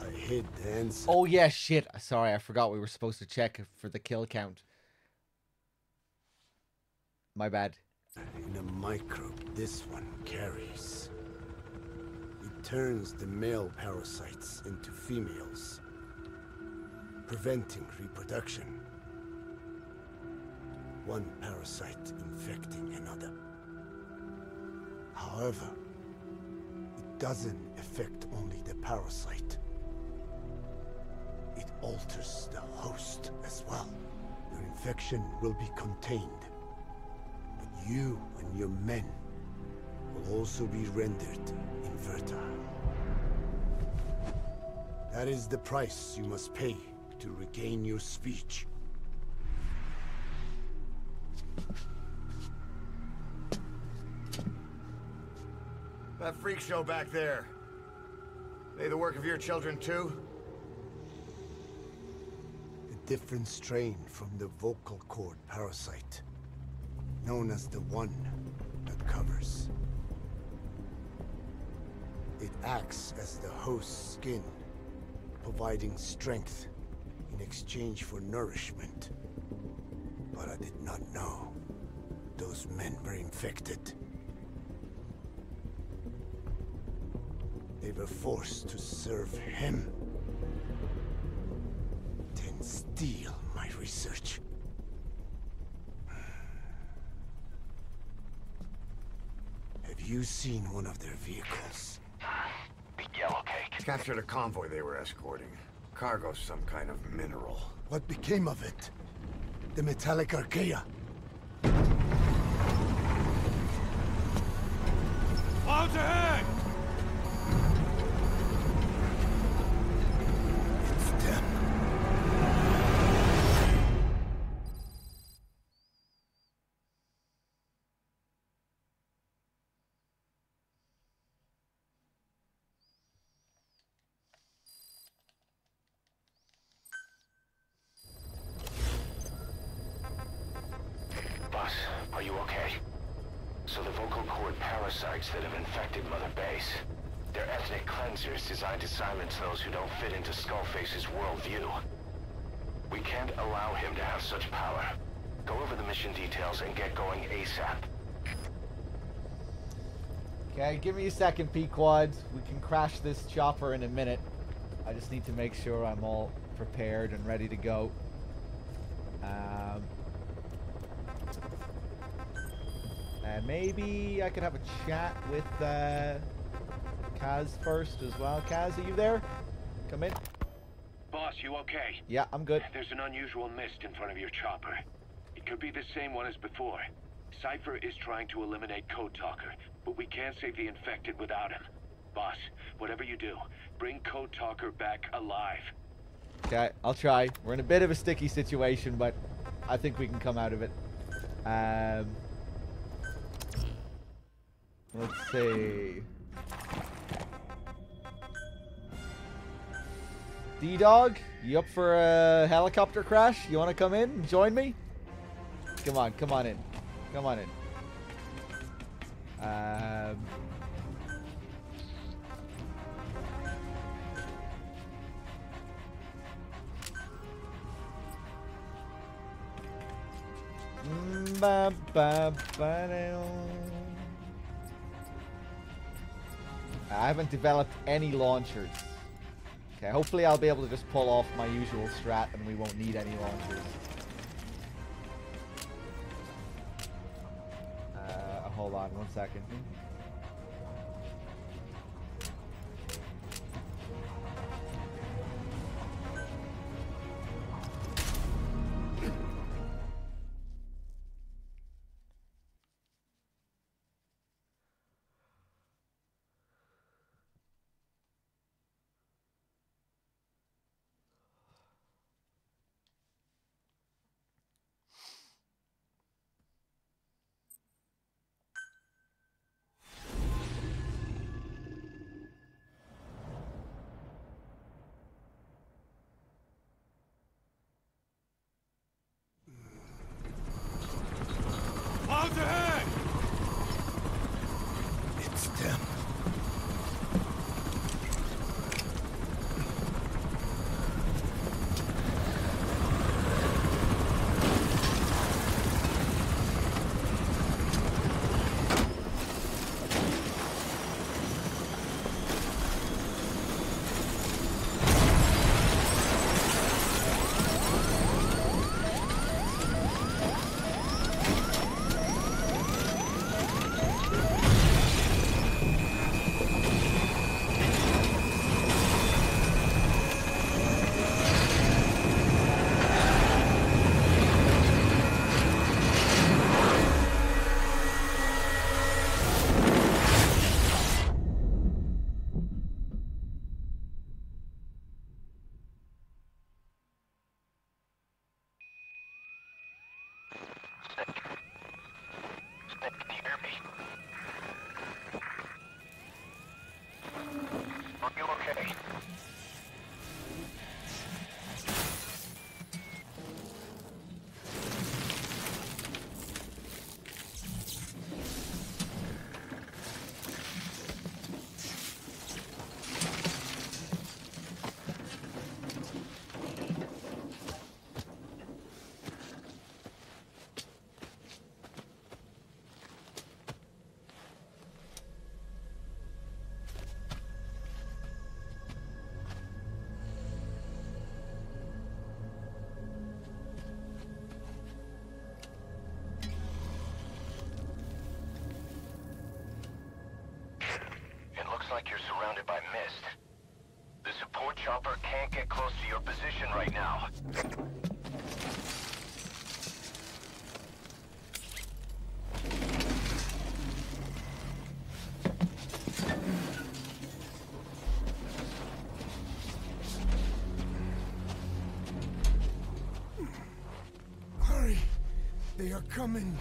I hid the answer. Oh yeah, shit. Sorry, I forgot we were supposed to check for the kill count. My bad. In a microbe, this one carries. It turns the male parasites into females, preventing reproduction. One parasite infecting another. However, it doesn't affect only the parasite. It alters the host as well. Your infection will be contained, but you and your men will also be rendered infertile. That is the price you must pay to regain your speech. That freak show back there. They the work of your children too? A different strain from the vocal cord parasite, known as the one that covers. It acts as the host's skin, providing strength in exchange for nourishment. But I did not know those men were infected. They were forced to serve him, then steal my research. Have you seen one of their vehicles? The Yellow Cake. Captured a convoy they were escorting. Cargo's some kind of mineral. What became of it? The metallic archaea. Out ahead! It's them. Boss, are you okay? So the vocal cord parasites that have infected Mother Base, they're ethnic cleansers designed to silence those who don't fit into Skullface's worldview. We can't allow him to have such power. Go over the mission details and get going ASAP. Okay, give me a second, Pequod. We can crash this chopper in a minute. I just need to make sure I'm all prepared and ready to go. And maybe I could have a chat with Kaz first as well. Kaz, are you there? Come in. Boss, you okay? Yeah, I'm good. There's an unusual mist in front of your chopper. It could be the same one as before. Cypher is trying to eliminate Code Talker, but we can't save the infected without him. Boss, whatever you do, bring Code Talker back alive. Okay, I'll try. We're in a bit of a sticky situation, but I think we can come out of it. Let's see. D-Dog, you up for a helicopter crash? You want to come in and join me? Come on in. Come on in. I haven't developed any launchers. Okay, hopefully I'll be able to just pull off my usual strat and we won't need any launchers. Hold on 1 second. like you're surrounded by mist. The support chopper can't get close to your position right now. Hurry! They are coming!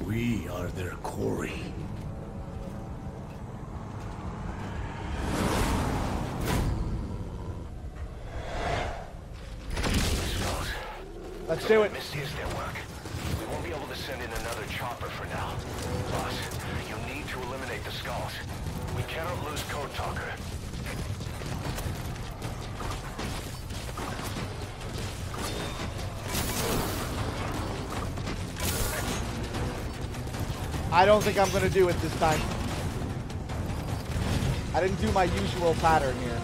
We are their quarry. Let's do it. Misty is their work. We won't be able to send in another chopper for now. Boss, you need to eliminate the skulls. We cannot lose Code Talker. I don't think I'm gonna do it this time. I didn't do my usual pattern here.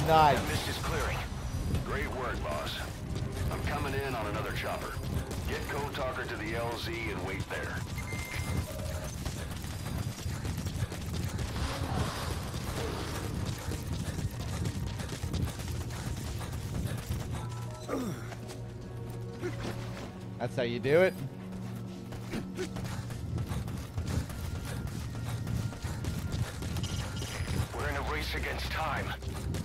Nice. That mist is clearing. Great work, boss. I'm coming in on another chopper. Get Code Talker to the LZ and wait there. That's how you do it. We're in a race against time.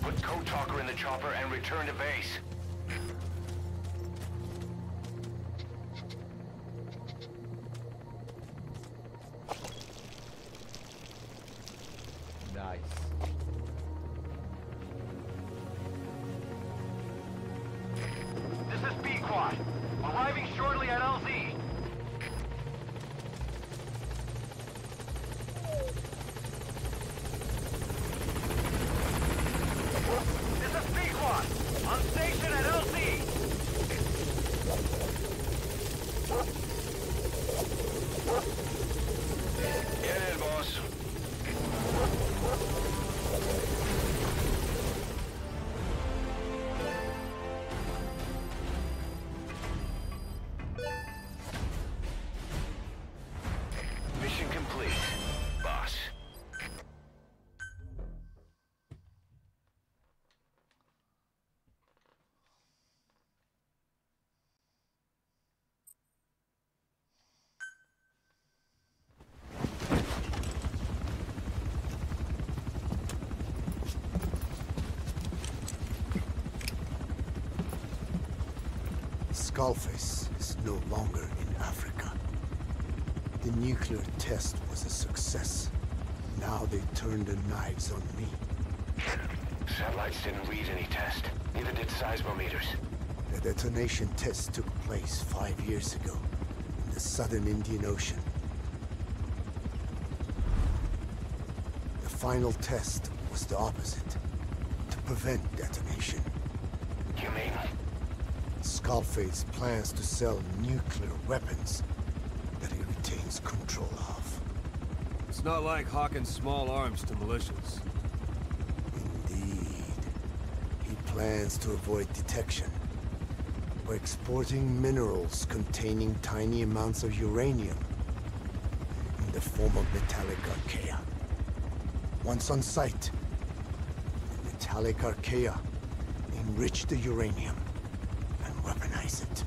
Put Code Talker in the chopper and return to base. Nice. This is B-Quad. Arriving shortly at LZ. This is B-Quad. On station at LZ. Get in, boss. Mission complete, boss. Skullface is no longer in Africa. The nuclear test was a success. Now they turn their knives on me. Satellites didn't read any test. Neither did seismometers. The detonation test took place 5 years ago in the southern Indian Ocean. The final test was the opposite, to prevent detonation. You mean? Skullface plans to sell nuclear weapons that he retains control of. It's not like hawking small arms to militias. Indeed. He plans to avoid detection by exporting minerals containing tiny amounts of uranium in the form of metallic archaea. Once on site, the metallic archaea enrich the uranium and weaponize it.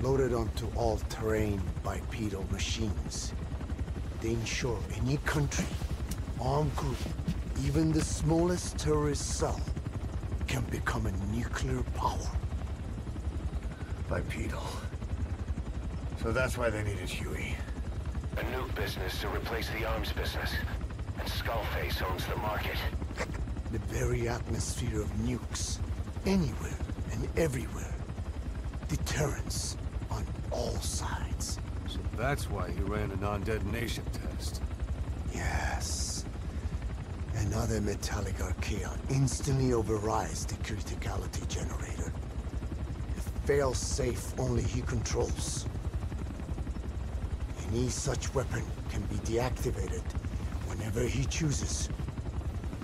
Loaded onto all-terrain bipedal machines. They ensure any country, armed group, even the smallest terrorist cell, can become a nuclear power. Bipedal. So that's why they needed Huey. A nuke business to replace the arms business. And Skullface owns the market. The very atmosphere of nukes, anywhere and everywhere. Deterrence on all sides. So that's why he ran a non-detonation test. Yes. Another metallic archaea instantly overrides the criticality generator. A fail-safe only he controls. Any such weapon can be deactivated whenever he chooses,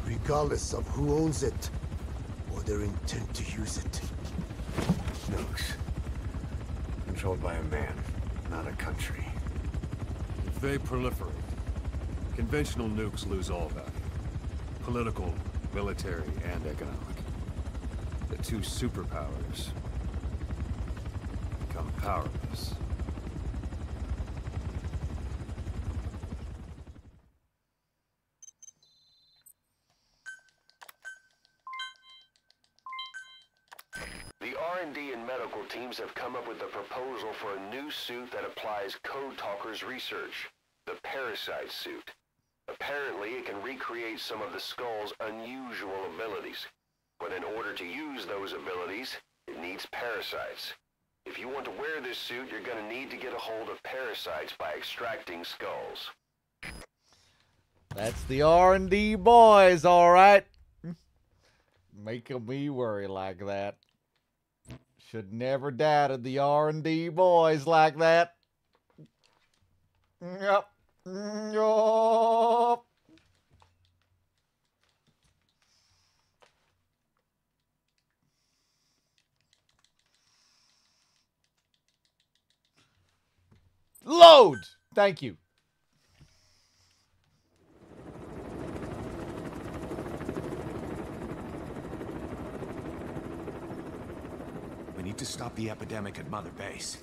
regardless of who owns it or their intent to use it. Nukes. Controlled by a man, not a country. If they proliferate, conventional nukes lose all value. Political, military, and economic. The two superpowers become powerless. The R&D and medical teams have come up with a proposal for a new suit that applies Code Talker's research, the Parasite suit. Apparently, it can recreate some of the Skull's unusual abilities. But in order to use those abilities, it needs parasites. If you want to wear this suit, you're going to need to get a hold of parasites by extracting skulls. That's the R&D boys, alright? Making me worry like that. Should never doubted the R&D boys like that. Yep. Yup. Load! Thank you. We need to stop the epidemic at Mother Base.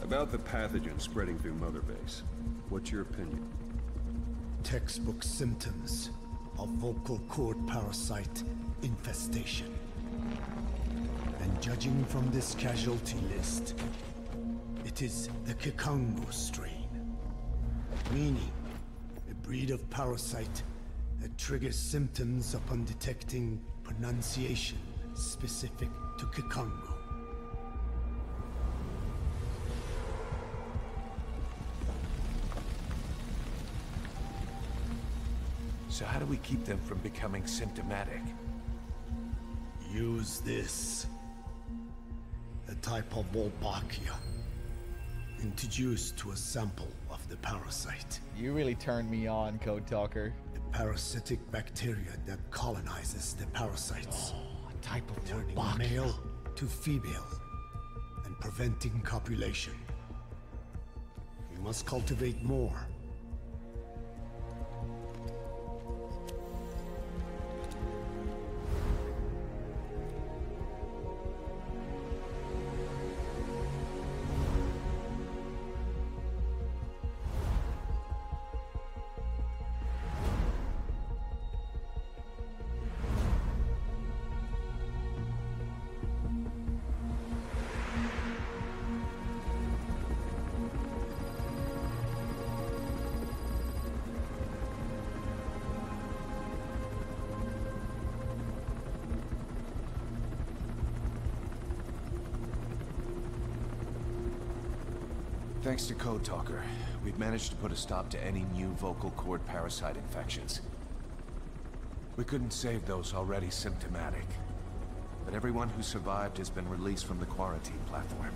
About the pathogen spreading through Mother Base, what's your opinion? Textbook symptoms of vocal cord parasite infestation. And judging from this casualty list, it is the Kikango strain. Meaning, a breed of parasite that triggers symptoms upon detecting pronunciation specific to Kikango. So how do we keep them from becoming symptomatic? Use this. A type of Wolbachia. Introduced to a sample of the parasite. You really turned me on, Code Talker. The parasitic bacteria that colonizes the parasites. A type of turning Wolbachia. male to female and preventing copulation. We must cultivate more. Thanks to Code Talker, we've managed to put a stop to any new vocal cord parasite infections. We couldn't save those already symptomatic, but everyone who survived has been released from the quarantine platform.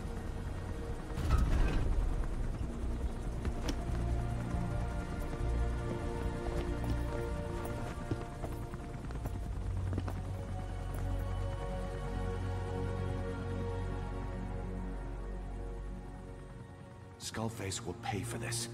Skullface will pay for this.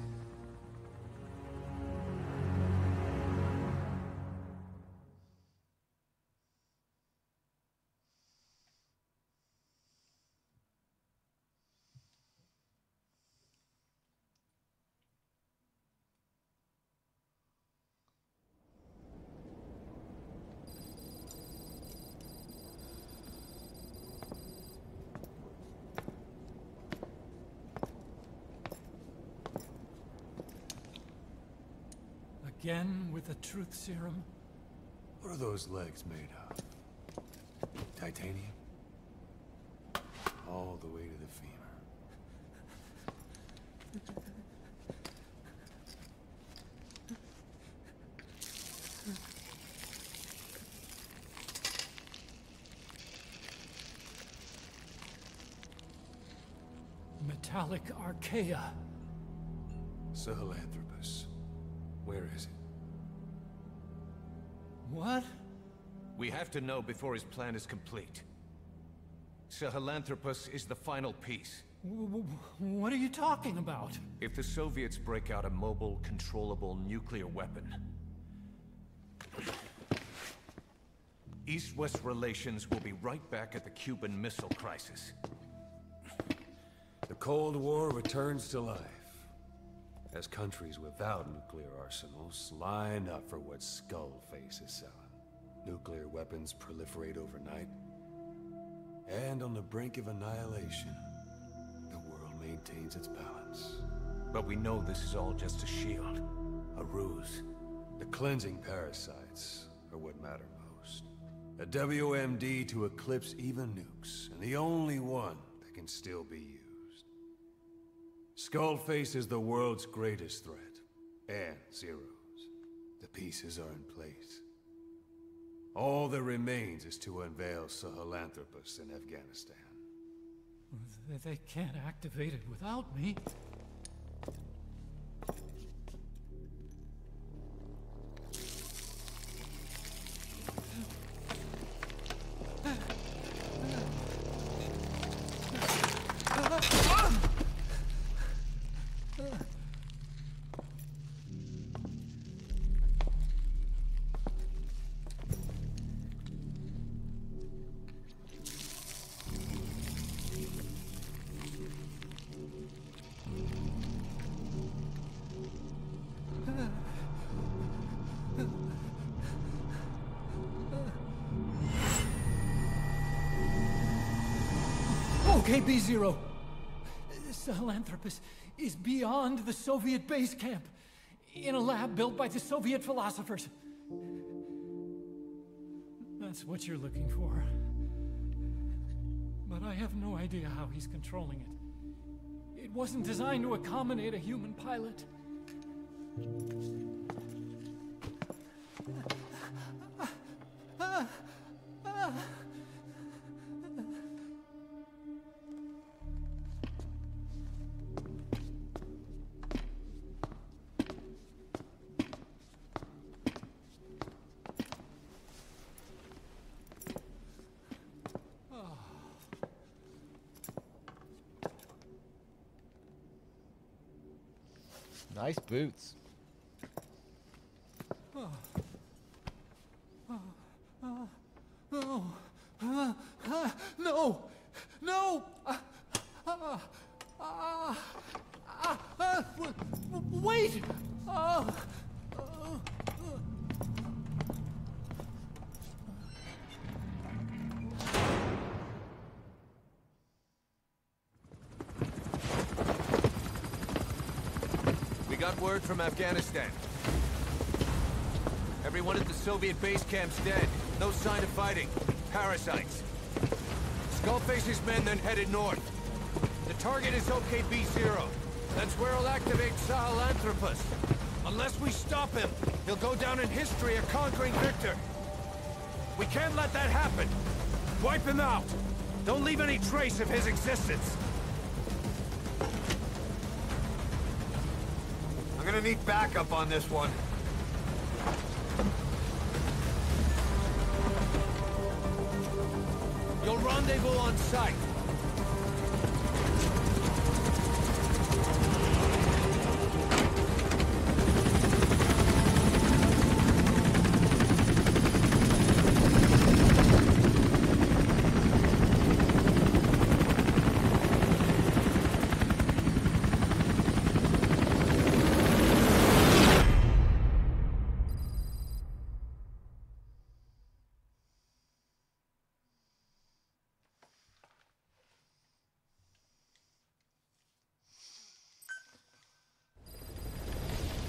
Again with the truth serum? What are those legs made of? Titanium? All the way to the femur. Metallic archaea. Sahelanthropus. Where is it? What? We have to know before his plan is complete. Sahelanthropus is the final piece. What are you talking about? If the Soviets break out a mobile, controllable nuclear weapon, East-West relations will be right back at the Cuban Missile Crisis. The Cold War returns to life, as countries without nuclear arsenals line up for what Skullface is selling. Nuclear weapons proliferate overnight, and on the brink of annihilation, the world maintains its balance. But we know this is all just a shield, a ruse. The cleansing parasites are what matter most. A WMD to eclipse even nukes, and the only one that can still be used. Skullface is the world's greatest threat, and Zero's. The pieces are in place. All that remains is to unveil Sahelanthropus in Afghanistan. They can't activate it without me. Okay, B-Zero. Sahelanthropus is beyond the Soviet base camp, in a lab built by the Soviet philosophers. That's what you're looking for. But I have no idea how he's controlling it. It wasn't designed to accommodate a human pilot. Nice boots. No! No! Wait! Got word from Afghanistan. Everyone at the Soviet base camp's dead. No sign of fighting. Parasites. Skullface's men then headed north. The target is OKB-0. That's where he'll activate Sahelanthropus. Unless we stop him, he'll go down in history a conquering victor. We can't let that happen. Wipe him out. Don't leave any trace of his existence. I'm gonna need backup on this one. You'll rendezvous on site.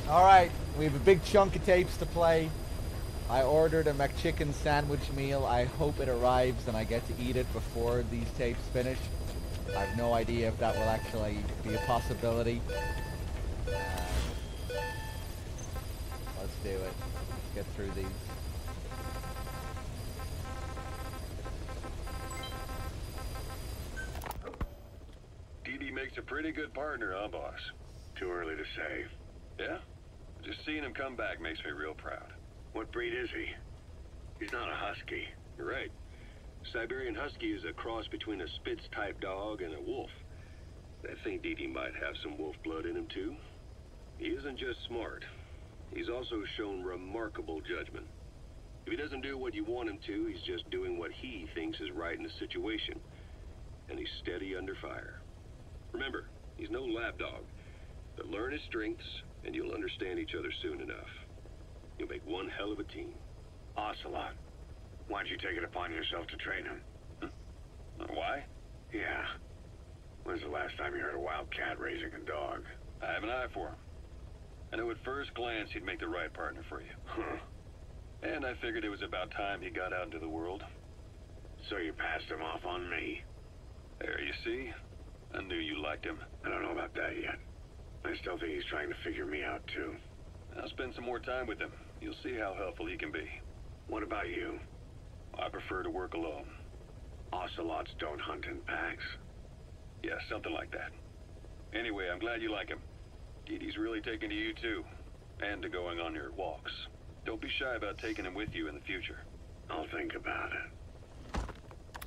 Alright, we have a big chunk of tapes to play. I ordered a McChicken sandwich meal. I hope it arrives and I get to eat it before these tapes finish. I have no idea if that will actually be a possibility. Let's do it. Let's get through these. DD makes a pretty good partner, huh, boss? Too early to say. Yeah? Just seeing him come back makes me real proud. What breed is he? He's not a husky. You're right. Siberian Husky is a cross between a Spitz-type dog and a wolf. I think DD might have some wolf blood in him, too. He isn't just smart. He's also shown remarkable judgment. If he doesn't do what you want him to, he's just doing what he thinks is right in the situation. And he's steady under fire. Remember, he's no lapdog. But learn his strengths, and you'll understand each other soon enough. You'll make one hell of a team. Ocelot. Why don't you take it upon yourself to train him? Why? Yeah. When's the last time you heard a wildcat raising a dog? I have an eye for him. I knew at first glance he'd make the right partner for you. Huh. And I figured it was about time he got out into the world. So you passed him off on me? There, you see? I knew you liked him. I don't know about that yet. I still think he's trying to figure me out, too. I'll spend some more time with him. You'll see how helpful he can be. What about you? I prefer to work alone. Ocelots don't hunt in packs. Yeah, something like that. Anyway, I'm glad you like him. DD's really taking to you, too. And to going on your walks. Don't be shy about taking him with you in the future. I'll think about it.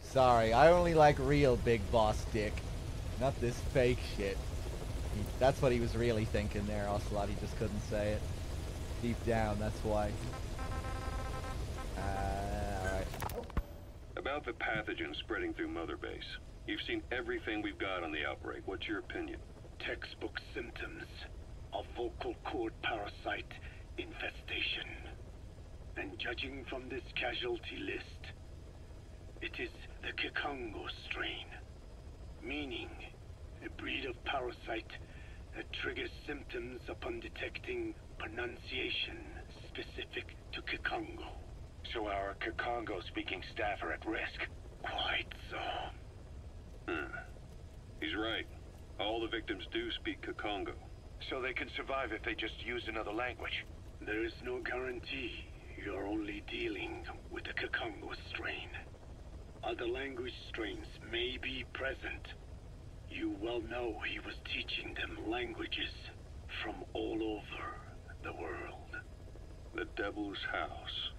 Sorry, I only like real big boss dick. Not this fake shit. That's what he was really thinking there, Ocelot. He just couldn't say it. Deep down, that's why. Alright. About the pathogen spreading through Mother Base. You've seen everything we've got on the outbreak. What's your opinion? Textbook symptoms of vocal cord parasite infestation. And judging from this casualty list, it is the Kikongo strain. Meaning, a breed of parasite that triggers symptoms upon detecting pronunciation specific to Kikongo. So our Kikongo-speaking staff are at risk? Quite so. He's right. All the victims do speak Kikongo. So they can survive if they just use another language? There is no guarantee. You're only dealing with the Kikongo strain. Other language strains may be present. You well know he was teaching them languages from all over the world. The Devil's House.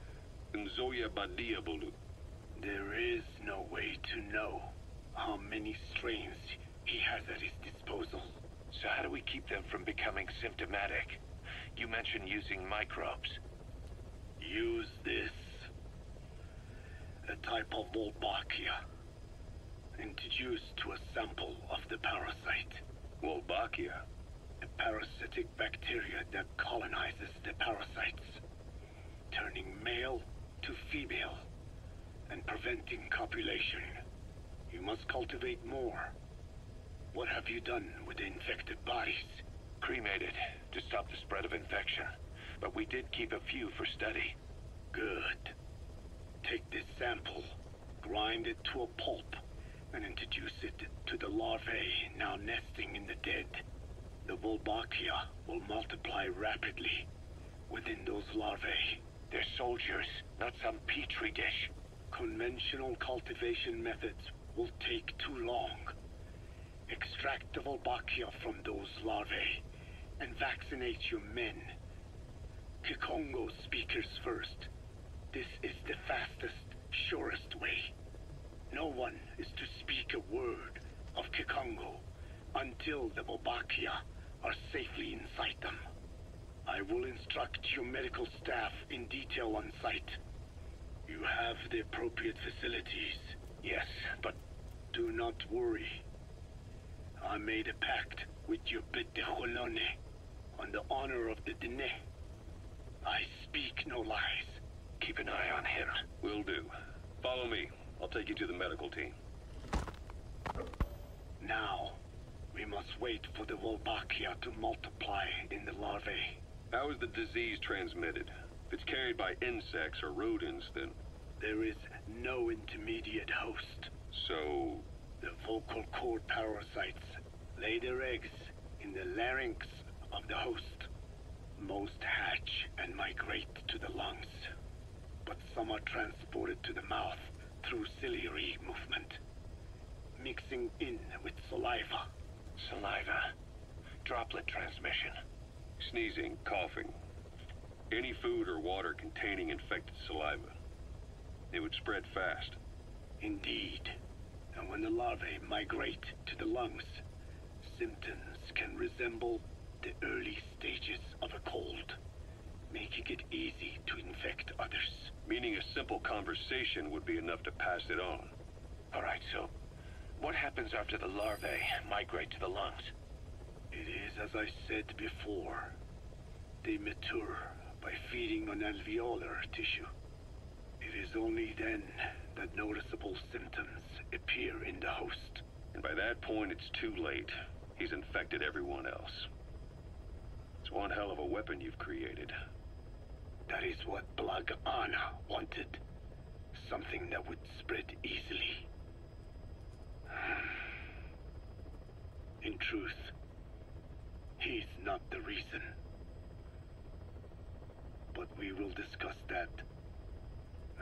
Nzoya Badia Bulu. There is no way to know how many strains he has at his disposal. So how do we keep them from becoming symptomatic? You mentioned using microbes. Use this. A type of Wolbachia. Introduced to a sample of the parasite. Wolbachia? A parasitic bacteria that colonizes the parasites, turning male to female and preventing copulation. You must cultivate more. What have you done with the infected bodies? Cremated to stop the spread of infection, but we did keep a few for study. Good. Take this sample, grind it to a pulp, and introduce it to the larvae now nesting in the dead. The Wolbachia will multiply rapidly within those larvae. They're soldiers, not some petri dish. Conventional cultivation methods will take too long. Extract the Wolbachia from those larvae and vaccinate your men. Kikongo speakers first. This is the fastest, surest way. No one is to speak a word of Kikongo until the Wolbachia are safely inside them. I will instruct your medical staff in detail on site. You have the appropriate facilities, yes, but do not worry. I made a pact with your Bit de Holone on the honor of the Dene. I speak no lies. Keep an eye on him. Will do. Follow me. I'll take you to the medical team. Now, we must wait for the Wolbachia to multiply in the larvae. How is the disease transmitted? If it's carried by insects or rodents, then... There is no intermediate host. So... The vocal cord parasites lay their eggs in the larynx of the host. Most hatch and migrate to the lungs, but some are transported to the mouth through ciliary movement, mixing in with saliva. Saliva. Droplet transmission. Sneezing, coughing. Any food or water containing infected saliva. It would spread fast. Indeed. And when the larvae migrate to the lungs, symptoms can resemble the early stages of a cold, making it easy to infect others. Meaning a simple conversation would be enough to pass it on. Alright, so what happens after the larvae migrate to the lungs? It is as I said before. They mature by feeding on alveolar tissue. It is only then that noticeable symptoms appear in the host. And by that point, it's too late. He's infected everyone else. It's one hell of a weapon you've created. That is what Blag Ana wanted. Something that would spread easily. In truth, he's not the reason. But we will discuss that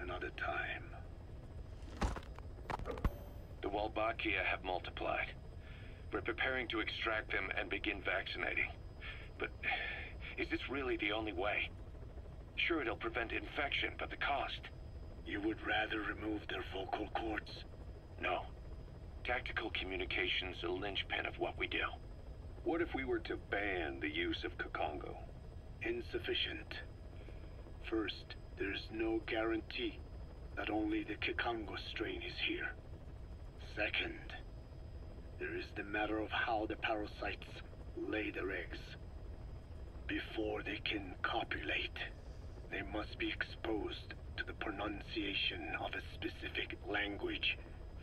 another time. The Wolbachia have multiplied. We're preparing to extract them and begin vaccinating. But is this really the only way? Sure, it'll prevent infection, but the cost? You would rather remove their vocal cords? No. Tactical communication's the linchpin of what we do. What if we were to ban the use of Kikongo? Insufficient. First, there's no guarantee that only the Kikongo strain is here. Second, there is the matter of how the parasites lay their eggs. Before they can copulate, they must be exposed to the pronunciation of a specific language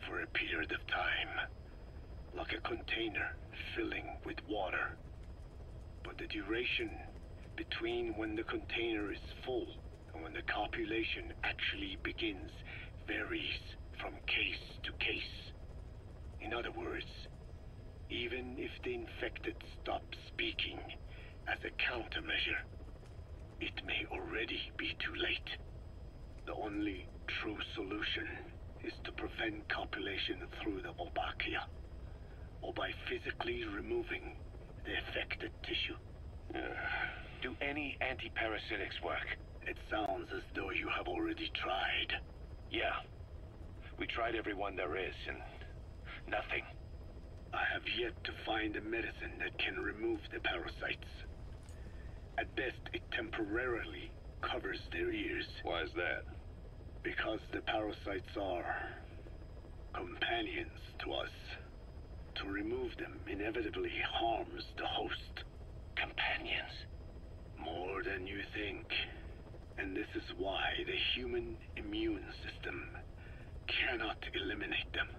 for a period of time, like a container filling with water. But the duration between when the container is full and when the copulation actually begins varies from case to case. In other words, even if the infected stop speaking as a countermeasure, it may already be too late. The only true solution is to prevent copulation through the Wolbachia, or by physically removing the affected tissue. Do any antiparasitics work? It sounds as though you have already tried. Yeah. We tried every one there is, and nothing. I have yet to find a medicine that can remove the parasites. At best, it temporarily covers their ears. Why is that? Because the parasites are companions to us. To remove them inevitably harms the host. Companions? More than you think. And this is why the human immune system cannot eliminate them.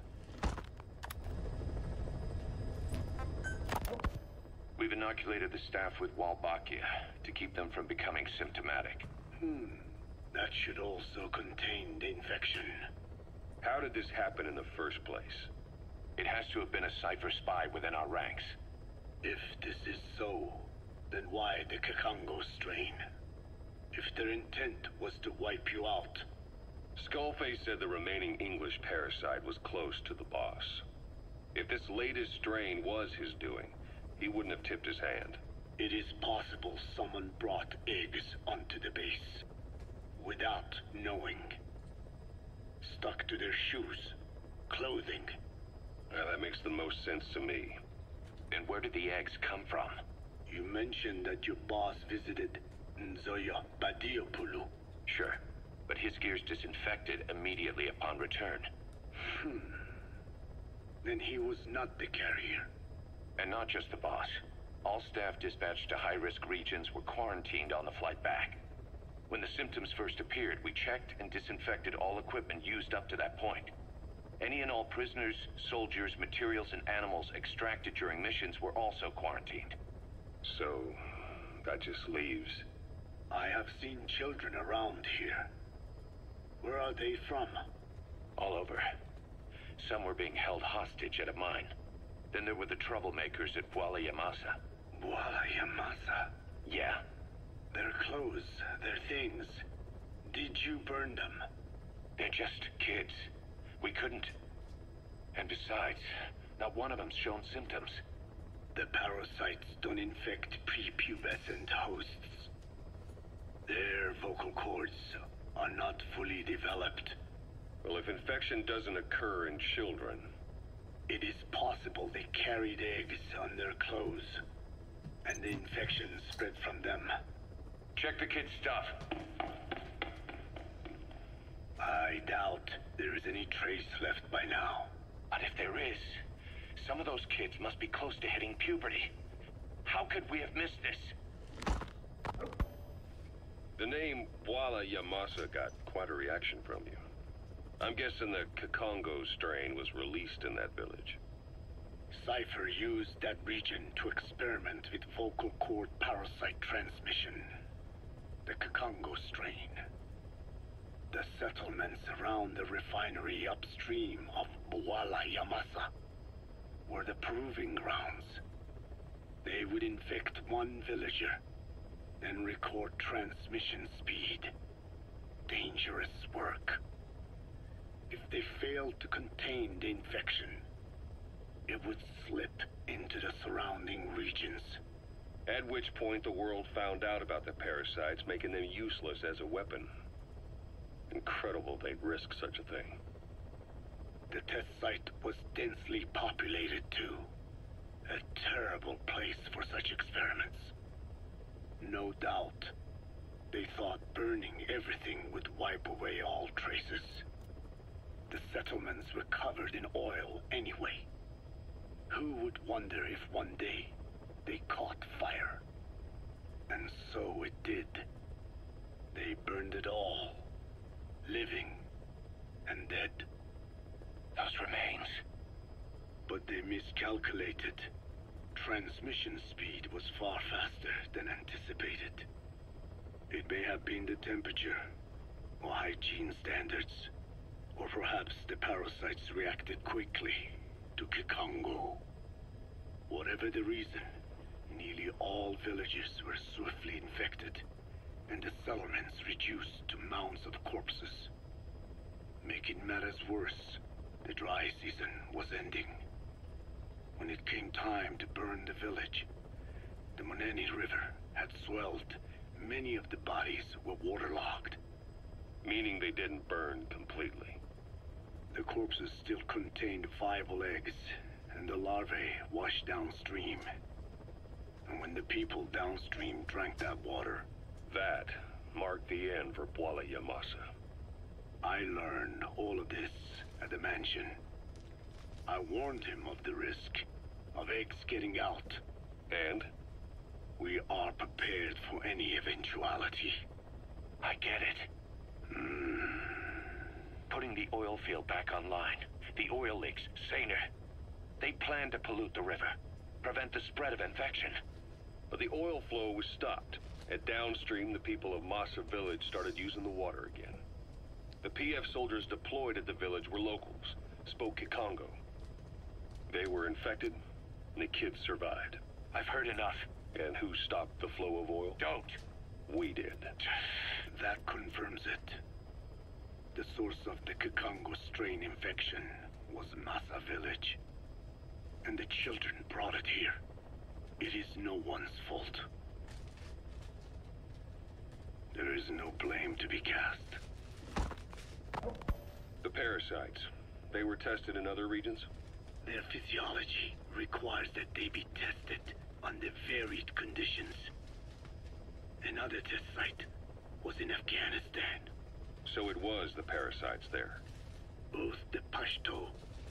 We've inoculated the staff with Wolbachia to keep them from becoming symptomatic. That should also contain the infection. How did this happen in the first place? It has to have been a Cypher spy within our ranks. If this is so, then why the Kikongo strain? If their intent was to wipe you out. Skullface said the remaining English parasite was close to the boss. If this latest strain was his doing, he wouldn't have tipped his hand. It is possible someone brought eggs onto the base without knowing. Stuck to their shoes, clothing. Well, that makes the most sense to me. And where did the eggs come from? You mentioned that your boss visited Nzoya Badiopulu. Sure, but his gear's disinfected immediately upon return. Then he was not the carrier. And not just the boss. All staff dispatched to high-risk regions were quarantined on the flight back. When the symptoms first appeared, we checked and disinfected all equipment used up to that point. Any and all prisoners, soldiers, materials, and animals extracted during missions were also quarantined. So, that just leaves... I have seen children around here. Where are they from? All over. Some were being held hostage at a mine. Then there were the troublemakers at Bwala Yamasa. Bwala Yamasa? Yeah. Their clothes, their things. Did you burn them? They're just kids. We couldn't. And besides, not one of them's shown symptoms. The parasites don't infect prepubescent hosts. Their vocal cords are not fully developed. Well, if infection doesn't occur in children... It is possible they carried eggs on their clothes, and the infection spread from them. Check the kid's stuff. I doubt there is any trace left by now. But if there is, some of those kids must be close to hitting puberty. How could we have missed this? The name Bwala Yamasa got quite a reaction from you. I'm guessing the Kikongo strain was released in that village. Cypher used that region to experiment with vocal cord parasite transmission. The Kikongo strain. The settlements around the refinery upstream of Bwala Yamasa were the proving grounds. They would infect one villager, then record transmission speed. Dangerous work. If they failed to contain the infection, it would slip into the surrounding regions. At which point the world found out about the parasites, making them useless as a weapon. Incredible they'd risk such a thing. The test site was densely populated too. A terrible place for such experiments. No doubt, they thought burning everything would wipe away all traces. The settlements were covered in oil anyway. Who would wonder if one day they caught fire? And so it did. They burned it all. Living and dead. Those remains. But they miscalculated. Transmission speed was far faster than anticipated. It may have been the temperature, or hygiene standards, or perhaps the parasites reacted quickly to Kikongo. Whatever the reason, nearly all villages were swiftly infected, and the settlements reduced to mounds of corpses. Making matters worse, the dry season was ending. When it came time to burn the village, the Moneni River had swelled. Many of the bodies were waterlogged. Meaning they didn't burn completely. The corpses still contained viable eggs, and the larvae washed downstream. And when the people downstream drank that water... That marked the end for Bwala Yamasa. I learned all of this at the mansion. I warned him of the risk of eggs getting out. And? We are prepared for any eventuality. I get it. Putting the oil field back online. The oil leaks, saner. They plan to pollute the river. Prevent the spread of infection. But the oil flow was stopped. And downstream, the people of Masa village started using the water again. The PF soldiers deployed at the village were locals. Spoke Kikongo. They were infected, and the kids survived. I've heard enough. And who stopped the flow of oil? Don't. We did. That confirms it. The source of the Kikongo strain infection was Massa Village. And the children brought it here. It is no one's fault. There is no blame to be cast. The parasites. They were tested in other regions? Their physiology requires that they be tested under varied conditions. Another test site was in Afghanistan. So it was the parasites there. Both the Pashto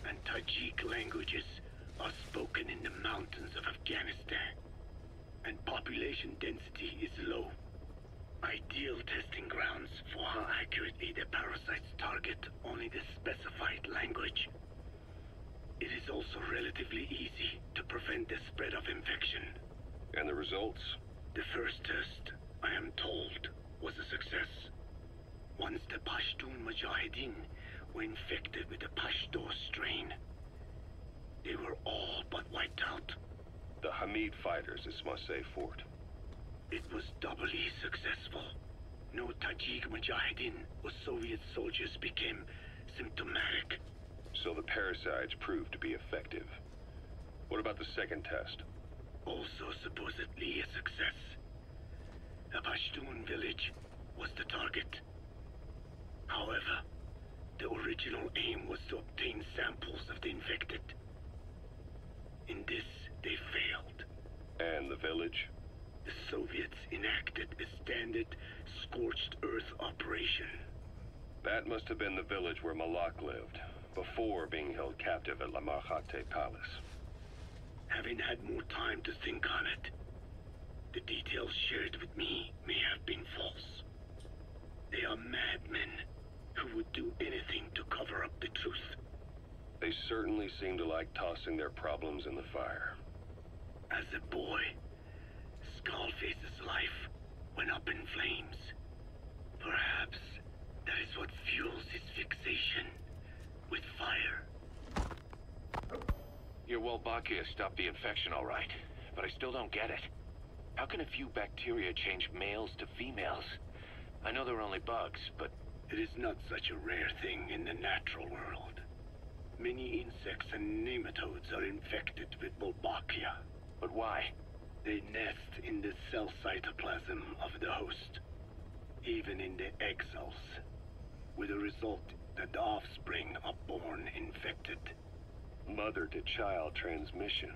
and Tajik languages are spoken in the mountains of Afghanistan, and population density is low. Ideal testing grounds for how accurately the parasites target only the specified language. It is also relatively easy to prevent the spread of infection. And the results? The first test, I am told, was a success. Once the Pashtun Mujahideen were infected with the Pashto strain, they were all but wiped out. The Hamid fighters at Smasei Fort. It was doubly successful. No Tajik Mujahideen or Soviet soldiers became symptomatic. So the parasites proved to be effective. What about the second test? Also supposedly a success. A Pashtun village was the target. However, the original aim was to obtain samples of the infected. In this, they failed. And the village? The Soviets enacted a standard scorched earth operation. That must have been the village where Malak lived, before being held captive at La Marjate Palace. Having had more time to think on it, the details shared with me may have been false. They are madmen who would do anything to cover up the truth. They certainly seem to like tossing their problems in the fire. As a boy, Skullface's life went up in flames. Perhaps that is what fuels his fixation with fire. Your Wolbachia stopped the infection all right, but I still don't get it. How can a few bacteria change males to females? I know they're only bugs, but... It is not such a rare thing in the natural world. Many insects and nematodes are infected with Wolbachia. But why? They nest in the cell cytoplasm of the host, even in the egg cells, with the result that the offspring are born infected. Mother-to-child transmission.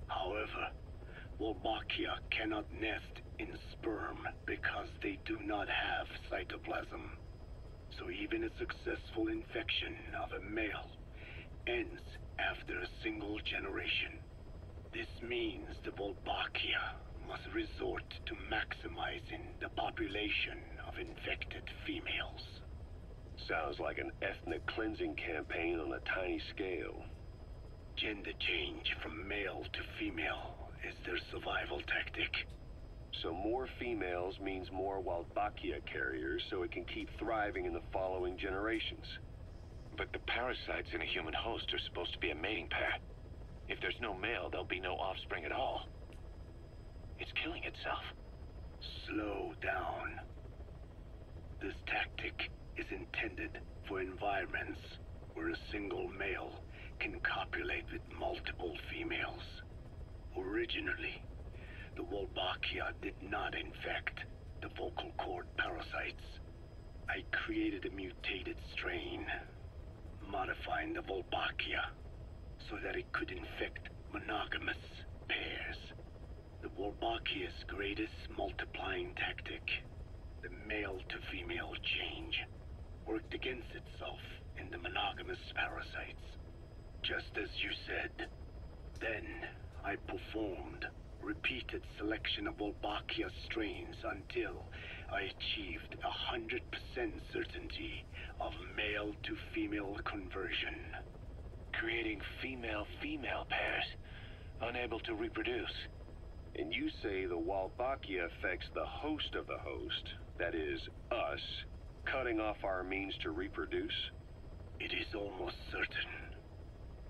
However, Wolbachia cannot nest in sperm because they do not have cytoplasm. So even a successful infection of a male ends after a single generation. This means the Wolbachia must resort to maximizing the population of infected females. Sounds like an ethnic cleansing campaign on a tiny scale. Gender change from male to female is their survival tactic. So more females means more Wolbachia carriers, so it can keep thriving in the following generations. But the parasites in a human host are supposed to be a mating pair. If there's no male, there'll be no offspring at all. It's killing itself. Slow down. This tactic is intended for environments where a single male can copulate with multiple females. Originally, the Wolbachia did not infect the vocal cord parasites. I created a mutated strain, modifying the Wolbachia so that it could infect monogamous pairs. The Wolbachia's greatest multiplying tactic, the male-to-female change, worked against itself in the monogamous parasites. Just as you said. Then, I performed repeated selection of Wolbachia strains until I achieved 100% certainty of male-to-female conversion. Creating female-female pairs, unable to reproduce. And you say the Wolbachia affects the host of the host, that is, us, cutting off our means to reproduce? It is almost certain.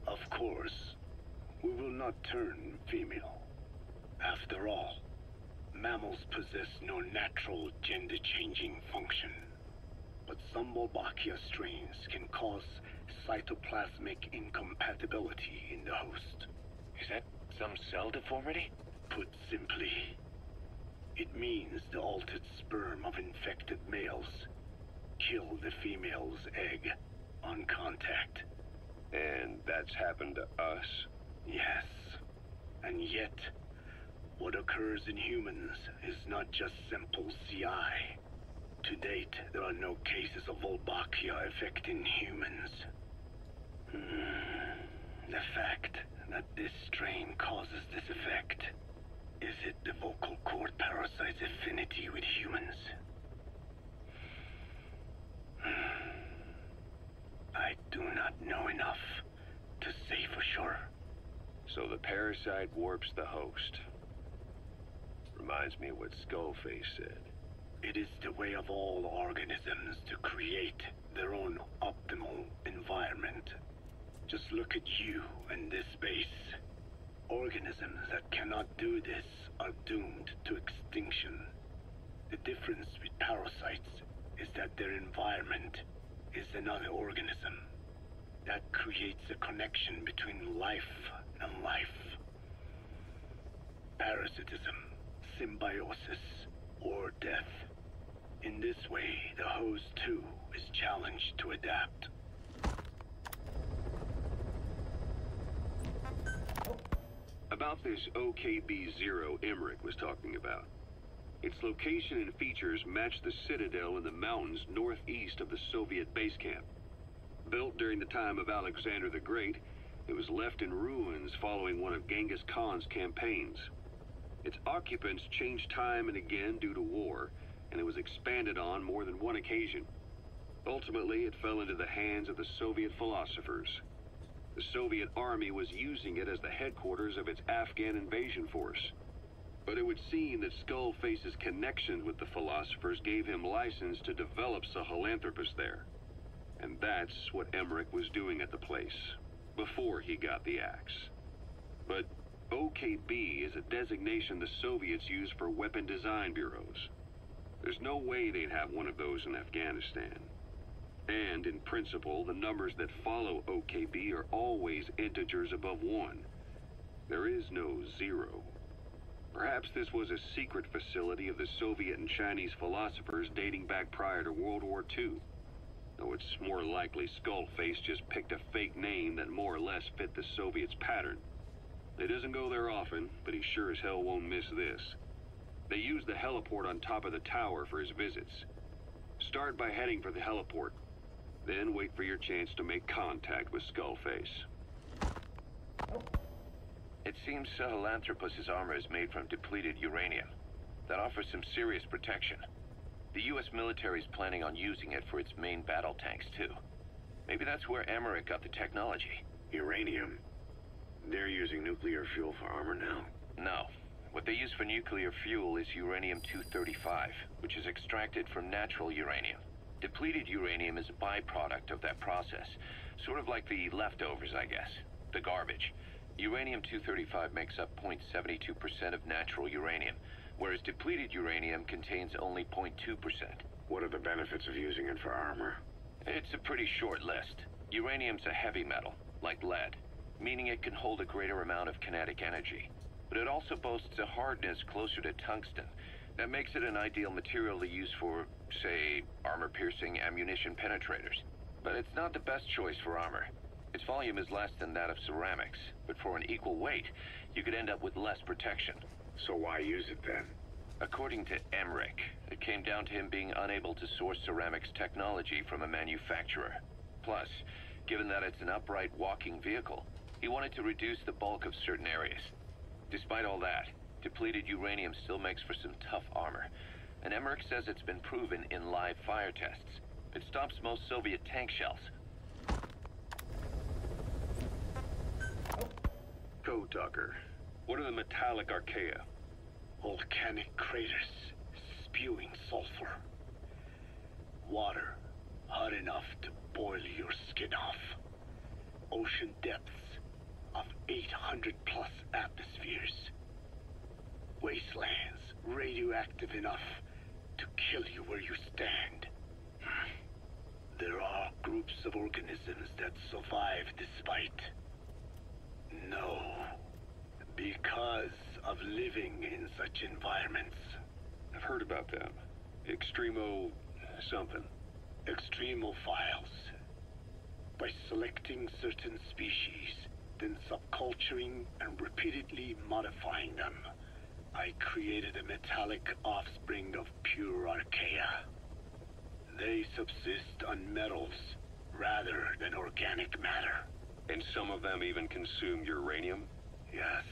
Of course, we will not turn female. After all, mammals possess no natural gender-changing function. But some Wolbachia strains can cause cytoplasmic incompatibility in the host. Is that some cell deformity? Put simply, it means the altered sperm of infected males kill the female's egg on contact. And that's happened to us? Yes. And yet, what occurs in humans is not just simple CI. To date, there are no cases of Wolbachia affecting humans. The fact that this strain causes this effect, is it the vocal cord parasite's affinity with humans? I do not know enough to say for sure. So the parasite warps the host. Reminds me of what Skullface said. It is the way of all organisms to create their own optimal environment. Just look at you and this base. Organisms that cannot do this are doomed to extinction. The difference with parasites is that their environment is another organism. That creates a connection between life and life. Parasitism, symbiosis, or death. In this way, the host too is challenged to adapt. About this OKB-0 Emmerich was talking about. Its location and features match the citadel in the mountains northeast of the Soviet base camp. Built during the time of Alexander the Great, it was left in ruins following one of Genghis Khan's campaigns. Its occupants changed time and again due to war, and it was expanded on more than one occasion. Ultimately, it fell into the hands of the Soviet philosophers. The Soviet army was using it as the headquarters of its Afghan invasion force. But it would seem that Skullface's connections with the philosophers gave him license to develop Sahelanthropus there. And that's what Emmerich was doing at the place, before he got the axe. But OKB is a designation the Soviets use for weapon design bureaus. There's no way they'd have one of those in Afghanistan. And, in principle, the numbers that follow OKB are always integers above 1. There is no 0. Perhaps this was a secret facility of the Soviet and Chinese philosophers dating back prior to World War II. Though it's more likely Skullface just picked a fake name that more or less fit the Soviets' pattern. He doesn't go there often, but he sure as hell won't miss this. They use the heliport on top of the tower for his visits. Start by heading for the heliport. Then wait for your chance to make contact with Skullface. It seems Sahelanthropus's armor is made from depleted uranium. That offers some serious protection. The U.S. military is planning on using it for its main battle tanks, too. Maybe that's where Emmerich got the technology. Uranium? They're using nuclear fuel for armor now? No. What they use for nuclear fuel is uranium-235, which is extracted from natural uranium. Depleted uranium is a byproduct of that process. Sort of like the leftovers, I guess. The garbage. Uranium-235 makes up 0.72% of natural uranium, whereas depleted uranium contains only 0.2%. What are the benefits of using it for armor? It's a pretty short list. Uranium's a heavy metal, like lead, meaning it can hold a greater amount of kinetic energy. But it also boasts a hardness closer to tungsten. That makes it an ideal material to use for, say, armor-piercing ammunition penetrators. But it's not the best choice for armor. Its volume is less than that of ceramics, but for an equal weight, you could end up with less protection. So why use it then? According to Emmerich, it came down to him being unable to source ceramics technology from a manufacturer. Plus, given that it's an upright walking vehicle, he wanted to reduce the bulk of certain areas. Despite all that, depleted uranium still makes for some tough armor, and Emmerich says it's been proven in live fire tests. It stops most Soviet tank shells. Code Talker, what are the metallic archaea? Volcanic craters spewing sulfur. Water hot enough to boil your skin off. Ocean depths of 800 plus atmospheres. wastelands radioactive enough to kill you where you stand. There are groups of organisms that survive despite. No. Because of living in such environments. I've heard about them. Extremo... something. Extremophiles. By selecting certain species, then subculturing and repeatedly modifying them, I created a metallic offspring of pure archaea. They subsist on metals rather than organic matter. And some of them even consume uranium? Yes.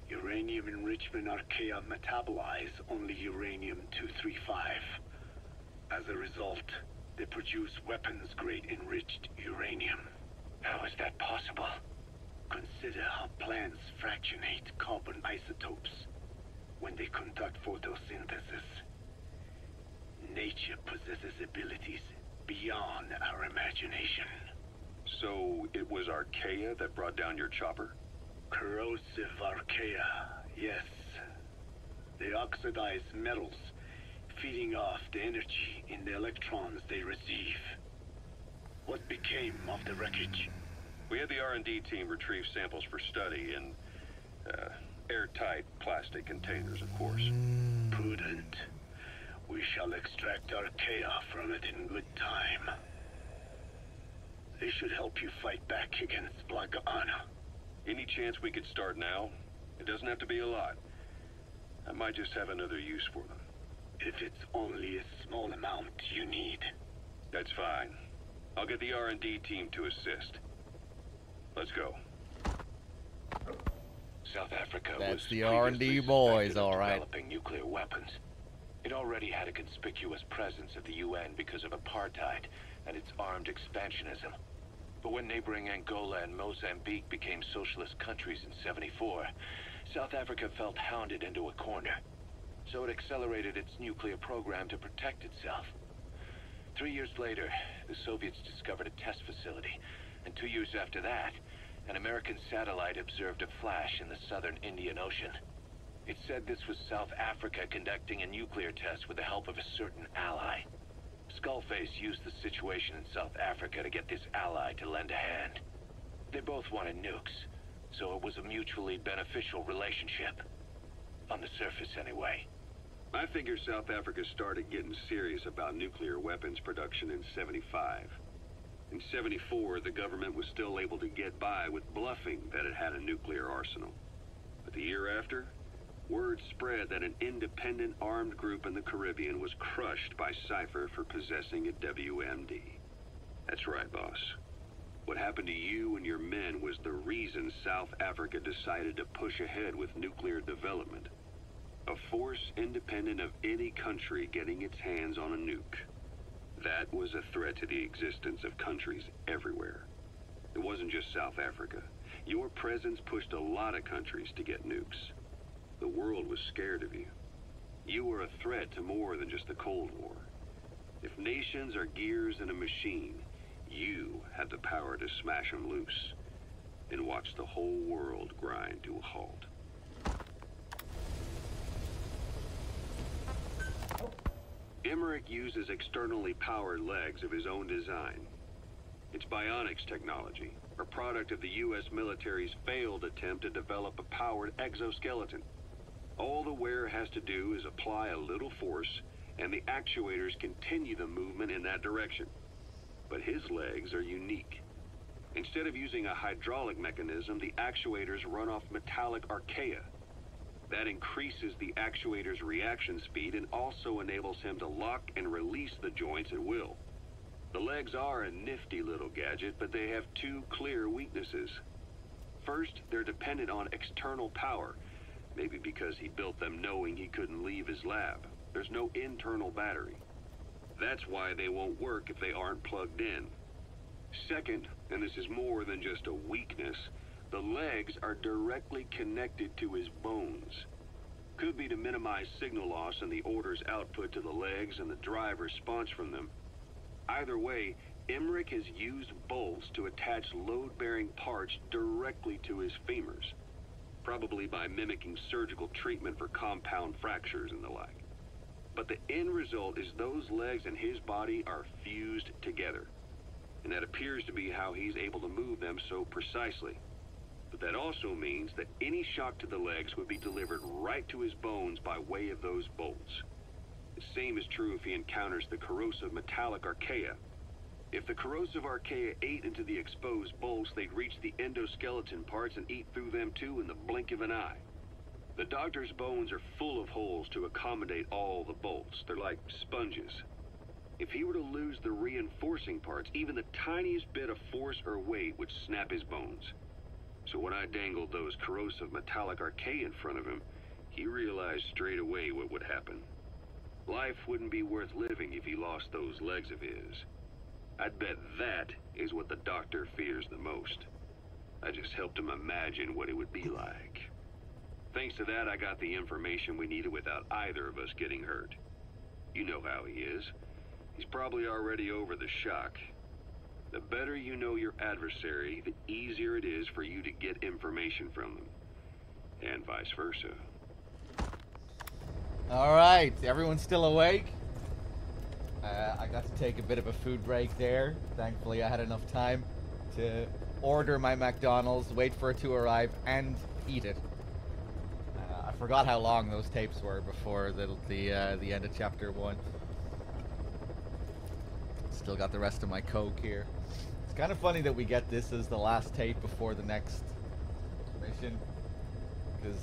Uranium enrichment archaea metabolize only uranium-235. As a result, they produce weapons-grade enriched uranium. How is that possible? Consider how plants fractionate carbon isotopes when they conduct photosynthesis. Nature possesses abilities beyond our imagination. So it was archaea that brought down your chopper? Corrosive archaea, yes. They oxidize metals, feeding off the energy in the electrons they receive. What became of the wreckage? We had the R&D team retrieve samples for study in airtight plastic containers, of course. Prudent. We shall extract archaea from it in good time. They should help you fight back against Blaga Ana. Any chance we could start now? It doesn't have to be a lot. I might just have another use for them. If it's only a small amount you need. That's fine. I'll get the R&D team to assist. Let's go. South Africa That's was the R&D boys, all right. developing nuclear weapons. It already had a conspicuous presence at the UN because of apartheid and its armed expansionism. But when neighboring Angola and Mozambique became socialist countries in '74, South Africa felt hounded into a corner. So it accelerated its nuclear program to protect itself. 3 years later, the Soviets discovered a test facility, and 2 years after that, an American satellite observed a flash in the southern Indian Ocean. It said this was South Africa conducting a nuclear test with the help of a certain ally. Skullface used the situation in South Africa to get this ally to lend a hand. They both wanted nukes, so it was a mutually beneficial relationship. On the surface, anyway. I figure South Africa started getting serious about nuclear weapons production in '75. In '74, the government was still able to get by with bluffing that it had a nuclear arsenal. But the year after, word spread that an independent armed group in the Caribbean was crushed by Cypher for possessing a WMD. That's right, boss. What happened to you and your men was the reason South Africa decided to push ahead with nuclear development. A force independent of any country getting its hands on a nuke. That was a threat to the existence of countries everywhere. It wasn't just South Africa. Your presence pushed a lot of countries to get nukes. The world was scared of you. You were a threat to more than just the Cold War. If nations are gears in a machine, you had the power to smash them loose and watch the whole world grind to a halt. Emmerich uses externally powered legs of his own design. It's bionics technology, a product of the U.S. military's failed attempt to develop a powered exoskeleton. All the wearer has to do is apply a little force, and the actuators continue the movement in that direction. But his legs are unique. Instead of using a hydraulic mechanism, the actuators run off metallic archaea. That increases the actuator's reaction speed and also enables him to lock and release the joints at will. The legs are a nifty little gadget, but they have two clear weaknesses. First, they're dependent on external power, maybe because he built them knowing he couldn't leave his lab. There's no internal battery. That's why they won't work if they aren't plugged in. Second, and this is more than just a weakness, the legs are directly connected to his bones. Could be to minimize signal loss and the order's output to the legs and the drive response from them. Either way, Emmerich has used bolts to attach load-bearing parts directly to his femurs. probably by mimicking surgical treatment for compound fractures and the like. But the end result is those legs and his body are fused together. And that appears to be how he's able to move them so precisely. But that also means that any shock to the legs would be delivered right to his bones by way of those bolts. The same is true if he encounters the corrosive metallic archaea. If the corrosive archaea ate into the exposed bolts, they'd reach the endoskeleton parts and eat through them too in the blink of an eye. The doctor's bones are full of holes to accommodate all the bolts. They're like sponges. If he were to lose the reinforcing parts, even the tiniest bit of force or weight would snap his bones. So when I dangled those corrosive metallic archaea in front of him, he realized straight away what would happen. Life wouldn't be worth living if he lost those legs of his. I'd bet that is what the doctor fears the most. I just helped him imagine what it would be like. Thanks to that, I got the information we needed without either of us getting hurt. You know how he is. He's probably already over the shock. The better you know your adversary, the easier it is for you to get information from them. And vice versa. Alright, everyone's still awake? I got to take a bit of a food break there. Thankfully, I had enough time to order my McDonald's, wait for it to arrive, and eat it. I forgot how long those tapes were before the end of Chapter 1. Still got the rest of my Coke here. It's kind of funny that we get this as the last tape before the next mission, because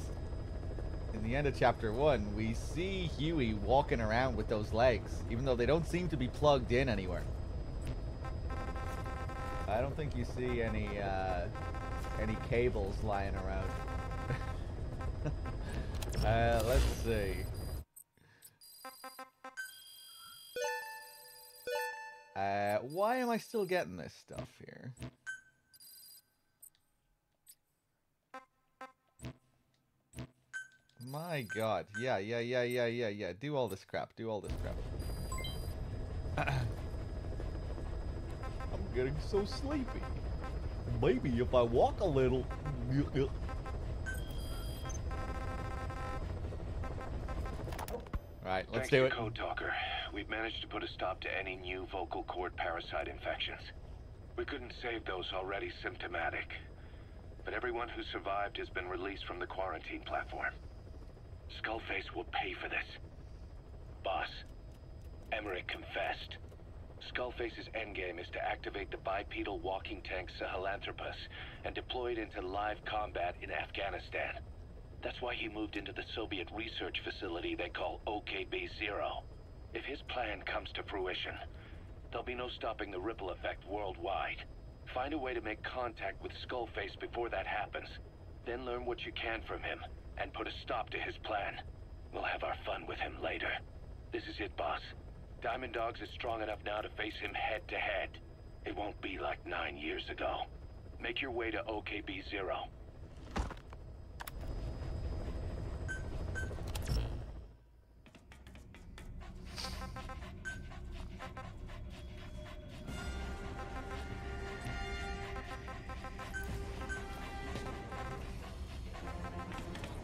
in the end of Chapter 1, we see Huey walking around with those legs, even though they don't seem to be plugged in anywhere. I don't think you see any cables lying around. Let's see. Why am I still getting this stuff here? My god. Yeah. Do all this crap. I'm getting so sleepy. Maybe if I walk a little. Right, let's do it. Thank you, Code Talker. We've managed to put a stop to any new vocal cord parasite infections. We couldn't save those already symptomatic. But everyone who survived has been released from the quarantine platform. Skullface will pay for this. Boss, Emmerich confessed. Skullface's endgame is to activate the bipedal walking tank Sahelanthropus and deploy it into live combat in Afghanistan. That's why he moved into the Soviet research facility they call OKB-0. If his plan comes to fruition, there'll be no stopping the ripple effect worldwide. Find a way to make contact with Skullface before that happens. Then learn what you can from him and put a stop to his plan. We'll have our fun with him later. This is it, boss. Diamond Dogs is strong enough now to face him head to head. It won't be like 9 years ago. Make your way to OKB-0.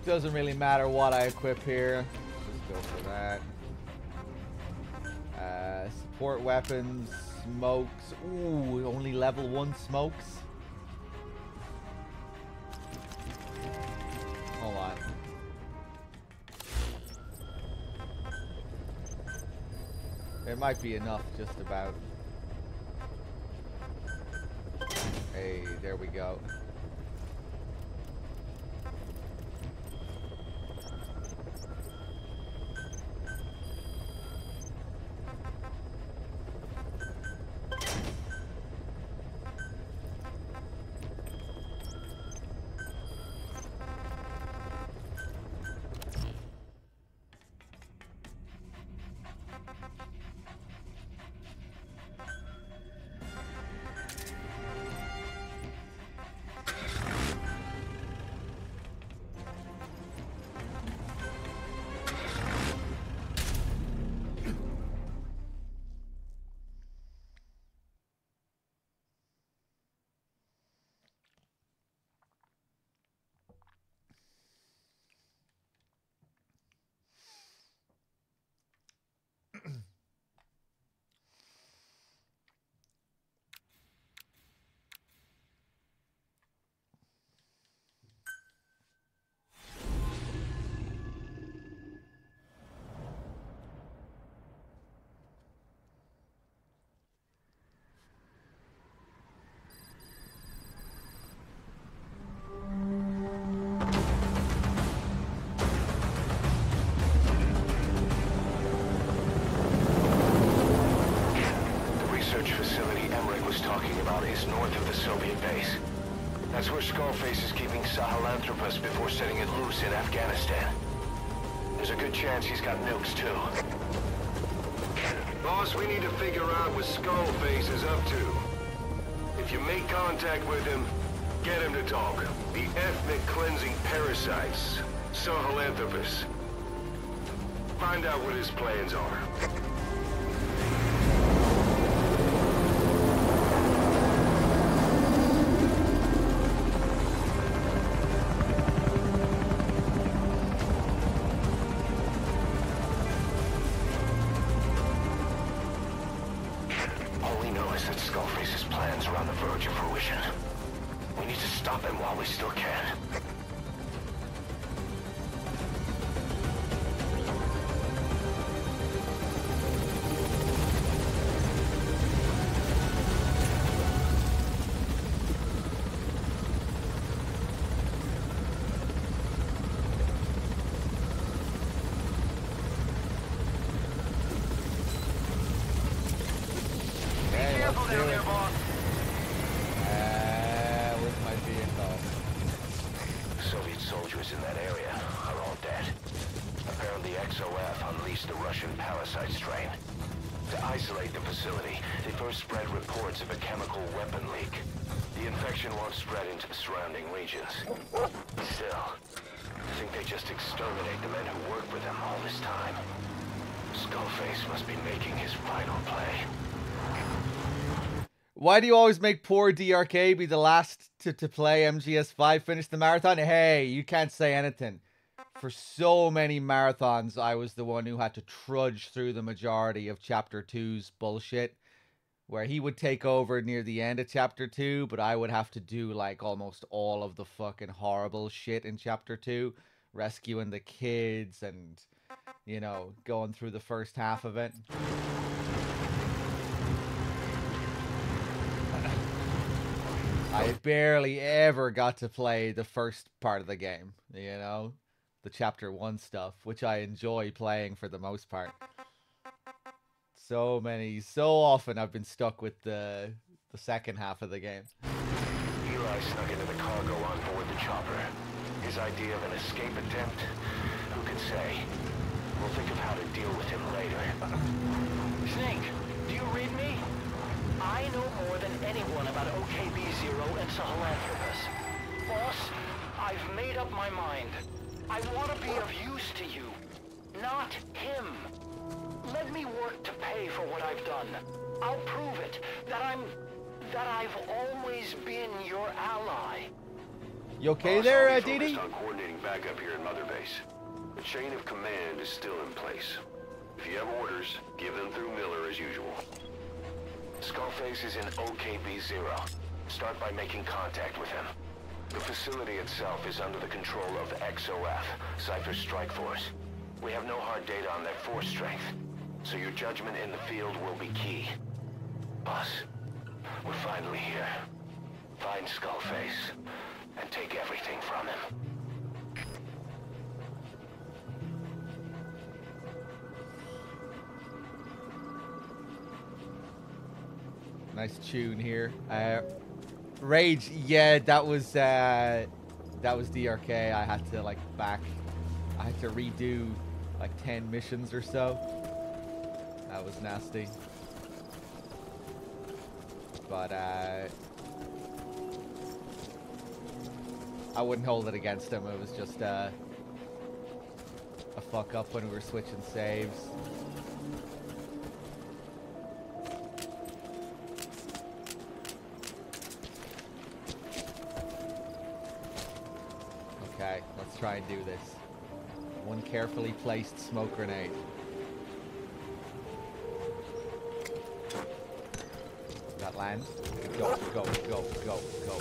Doesn't really matter what I equip here. Just go for that. Support weapons, smokes. Ooh, only level 1 smokes. Hold on. It might be enough just about. Hey, there we go. talking about is north of the Soviet base. That's where Skullface is keeping Sahelanthropus before setting it loose in Afghanistan. There's a good chance he's got nukes, too. Boss, we need to figure out what Skullface is up to. If you make contact with him, get him to talk. The ethnic cleansing parasites, Sahelanthropus. Find out what his plans are. All we know is that Skullface's plans are on the verge of fruition. We need to stop him while we still can. Soviet soldiers in that area are all dead. Apparently XOF unleashed the Russian parasite strain. To isolate the facility, they first spread reports of a chemical weapon leak. The infection won't spread into the surrounding regions. Still, I think they just exterminate the men who worked with them all this time. Skullface must be making his final play. Why do you always make poor DRK be the last to play MGS5, finish the marathon? Hey, you can't say anything. For so many marathons, I was the one who had to trudge through the majority of Chapter 2's bullshit, where he would take over near the end of Chapter 2, but I would have to do, like, almost all of the fucking horrible shit in Chapter 2, rescuing the kids and, you know, going through the first half of it. I barely ever got to play the first part of the game, you know? The Chapter 1 stuff, which I enjoy playing for the most part. So often I've been stuck with the second half of the game. Eli snuck into the cargo on board the chopper. His idea of an escape attempt? Who can say? We'll think of how to deal with him later. Snake, do you read me? I know more than anyone about OKB-0 and Sahelanthropus. Boss, I've made up my mind. I want to be of use to you, not him. Let me work to pay for what I've done. I'll prove it, that I've always been your ally. You okay there, Didi? On coordinating backup here in Mother Base. The chain of command is still in place. If you have orders, give them through Miller as usual. Skullface is in OKB-0. Start by making contact with him. The facility itself is under the control of XOF, Cypher's strike force. We have no hard data on their force strength, so your judgment in the field will be key. Boss, we're finally here. Find Skullface, and take everything from him. Nice tune here. Rage, yeah, that was DRK. I had to I had to redo like 10 missions or so. That was nasty. But I wouldn't hold it against him. It was just a fuck up when we were switching saves. Okay, let's try and do this. One carefully placed smoke grenade. That land. Go, go, go, go, go.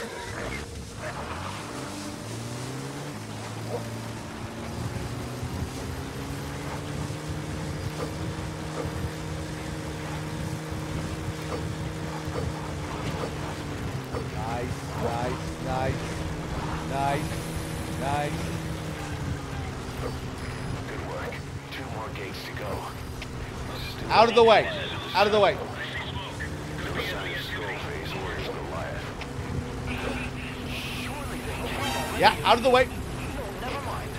Nice, nice, nice, nice, nice. Good work. 2 more gates to go. Out of the way. Out of the way. Skullface orders Yeah, out of the way. Never mind.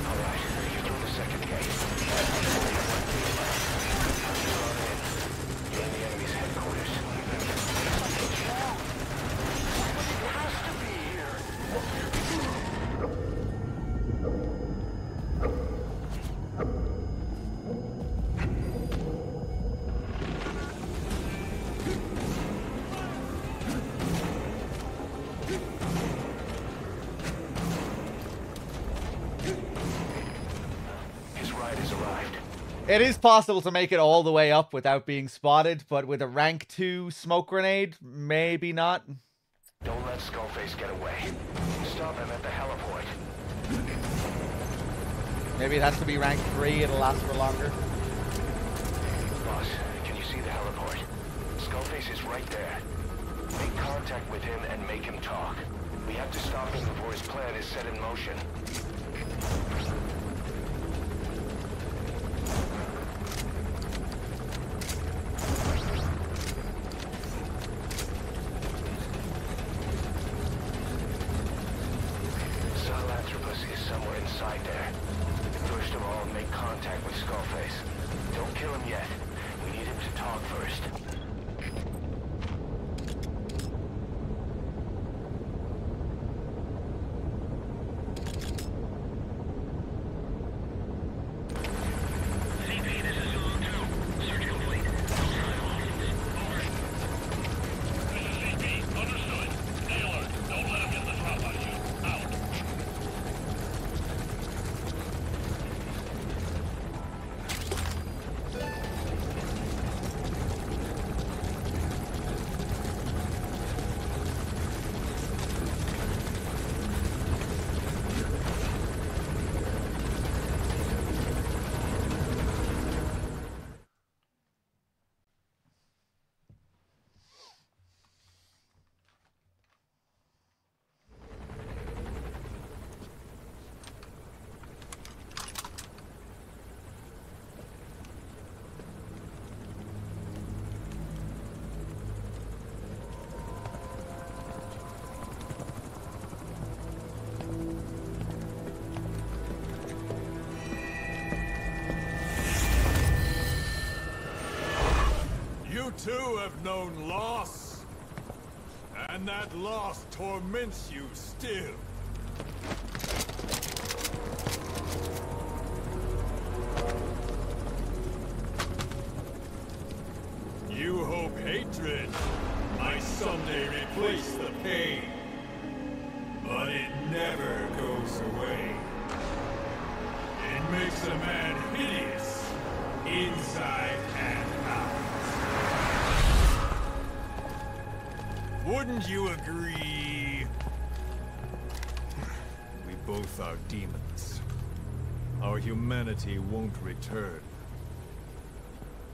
All right, you're through the second gate. You're in the enemy's headquarters. Something's wrong. It has to be here. It is possible to make it all the way up without being spotted, but with a rank 2 smoke grenade, maybe not. Don't let Skullface get away. Stop him at the heliport. Maybe it has to be rank 3, it'll last for longer. Boss, can you see the heliport? Skullface is right there. Make contact with him and make him talk. We have to stop him before his plan is set in motion. Sahelanthropus is somewhere inside there. First of all, make contact with Skullface. Don't kill him yet. We need him to talk first. You too have known loss. And that loss torments you still. You hope hatred might someday replace the pain. But it never goes away. It makes a man hideous, inside and out. Wouldn't you agree? We both are demons. Our humanity won't return.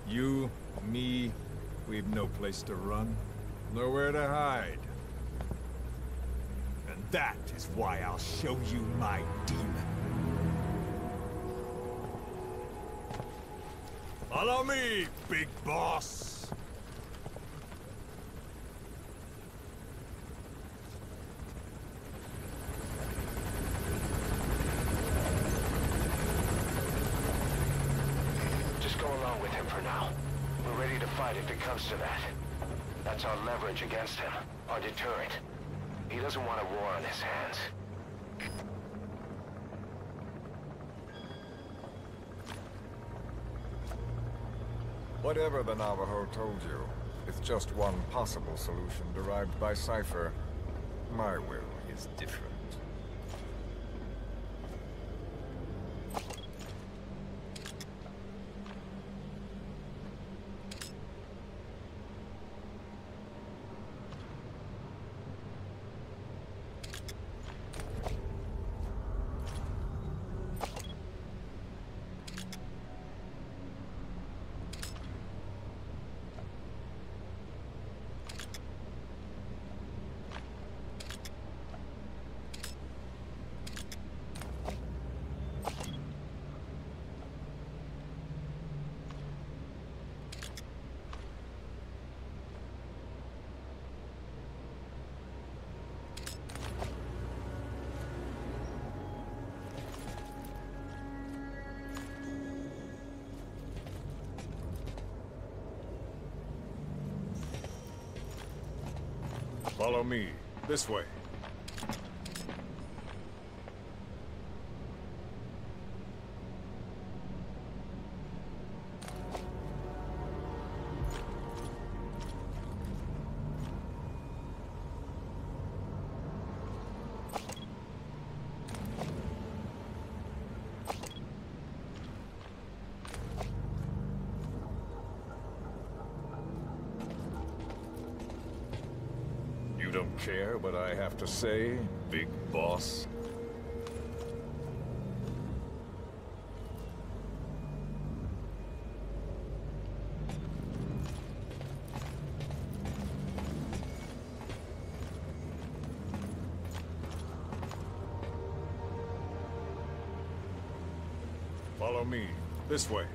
You, me, we've no place to run, nowhere to hide. And that is why I'll show you my demon. Follow me, big boss! If it comes to that. That's our leverage against him, our deterrent. He doesn't want a war on his hands. Whatever the Navajo told you, it's just one possible solution derived by Cypher. My will is different. Follow me. This way. You don't care what I have to say, big boss? Follow me. This way.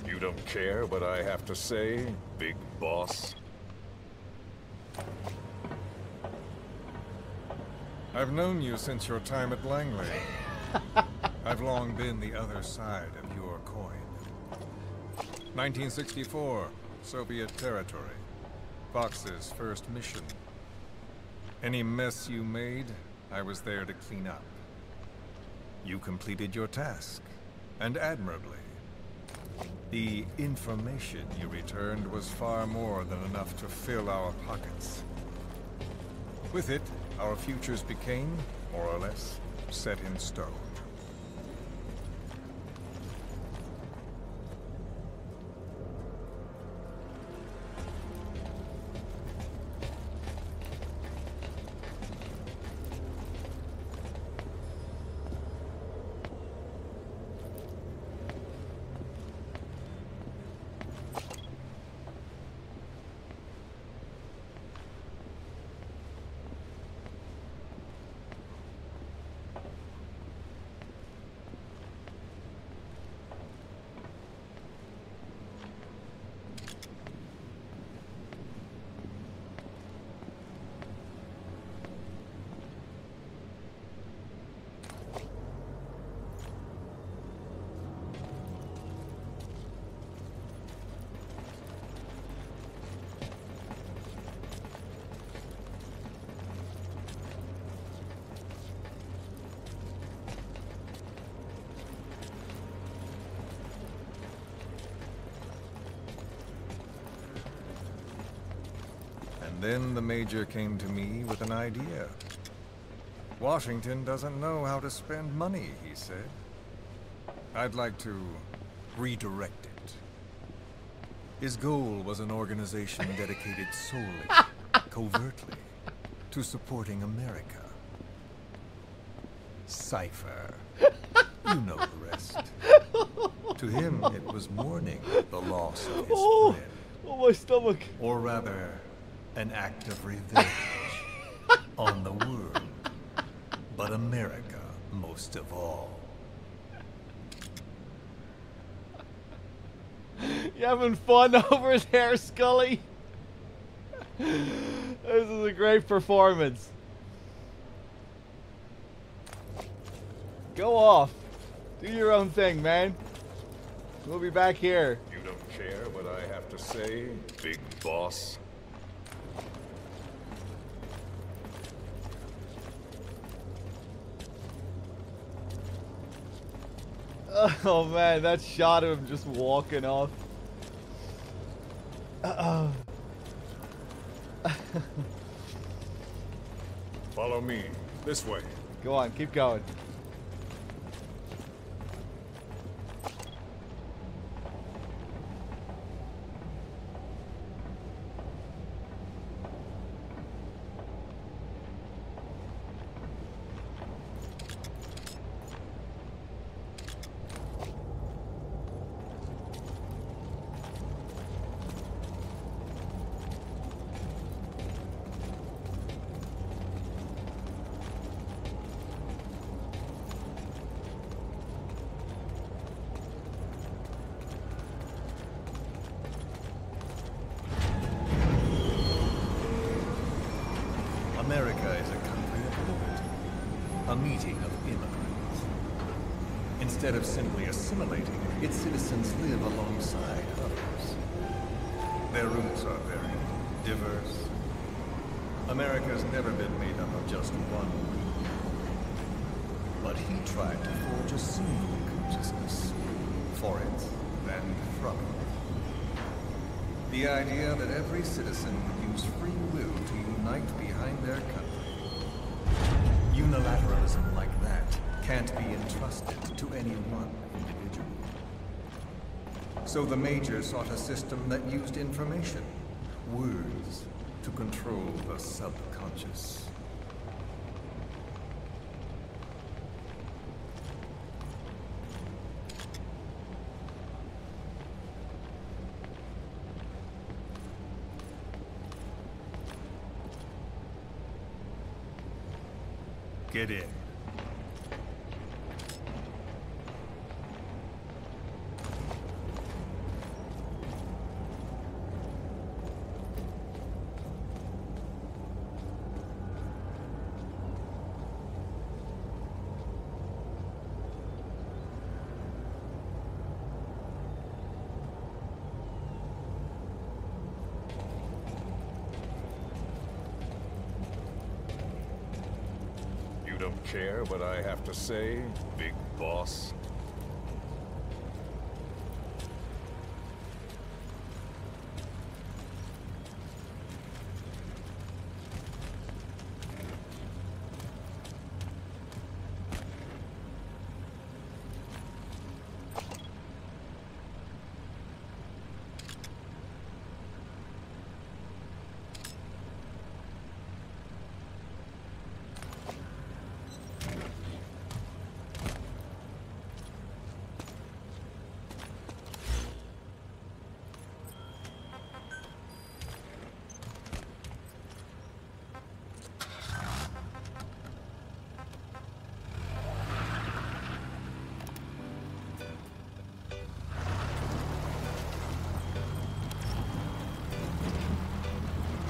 You don't care what I have to say, big boss? I've known you since your time at Langley. I've long been the other side of your coin. 1964, Soviet territory. Fox's first mission. Any mess you made, I was there to clean up. You completed your task, and admirably. The information you returned was far more than enough to fill our pockets. With it, our futures became, more or less, set in stone. Then the Major came to me with an idea. Washington doesn't know how to spend money, he said. I'd like to redirect it. His goal was an organization dedicated solely, covertly, to supporting America. Cypher. You know the rest. To him, it was mourning the loss of his friend. Oh, my stomach. Or rather, an act of revenge on the world, but America most of all. You having fun over there, Scully? This is a great performance. Go off. Do your own thing, man. We'll be back here. You don't care what I have to say, big boss? Oh man, that shot of him just walking off. Follow me. This way. Go on, keep going. a meeting of immigrants. Instead of simply assimilating, its citizens live alongside others. Their roots are very diverse. America's never been made up of just one group. But he tried to forge a single consciousness for it and from it. The idea that every citizen would use free will to unite behind their country. Unilateralism like that can't be entrusted to any one individual. So the Major sought a system that used information, words, to control the subconscious. Get in. Don't care what I have to say, big boss?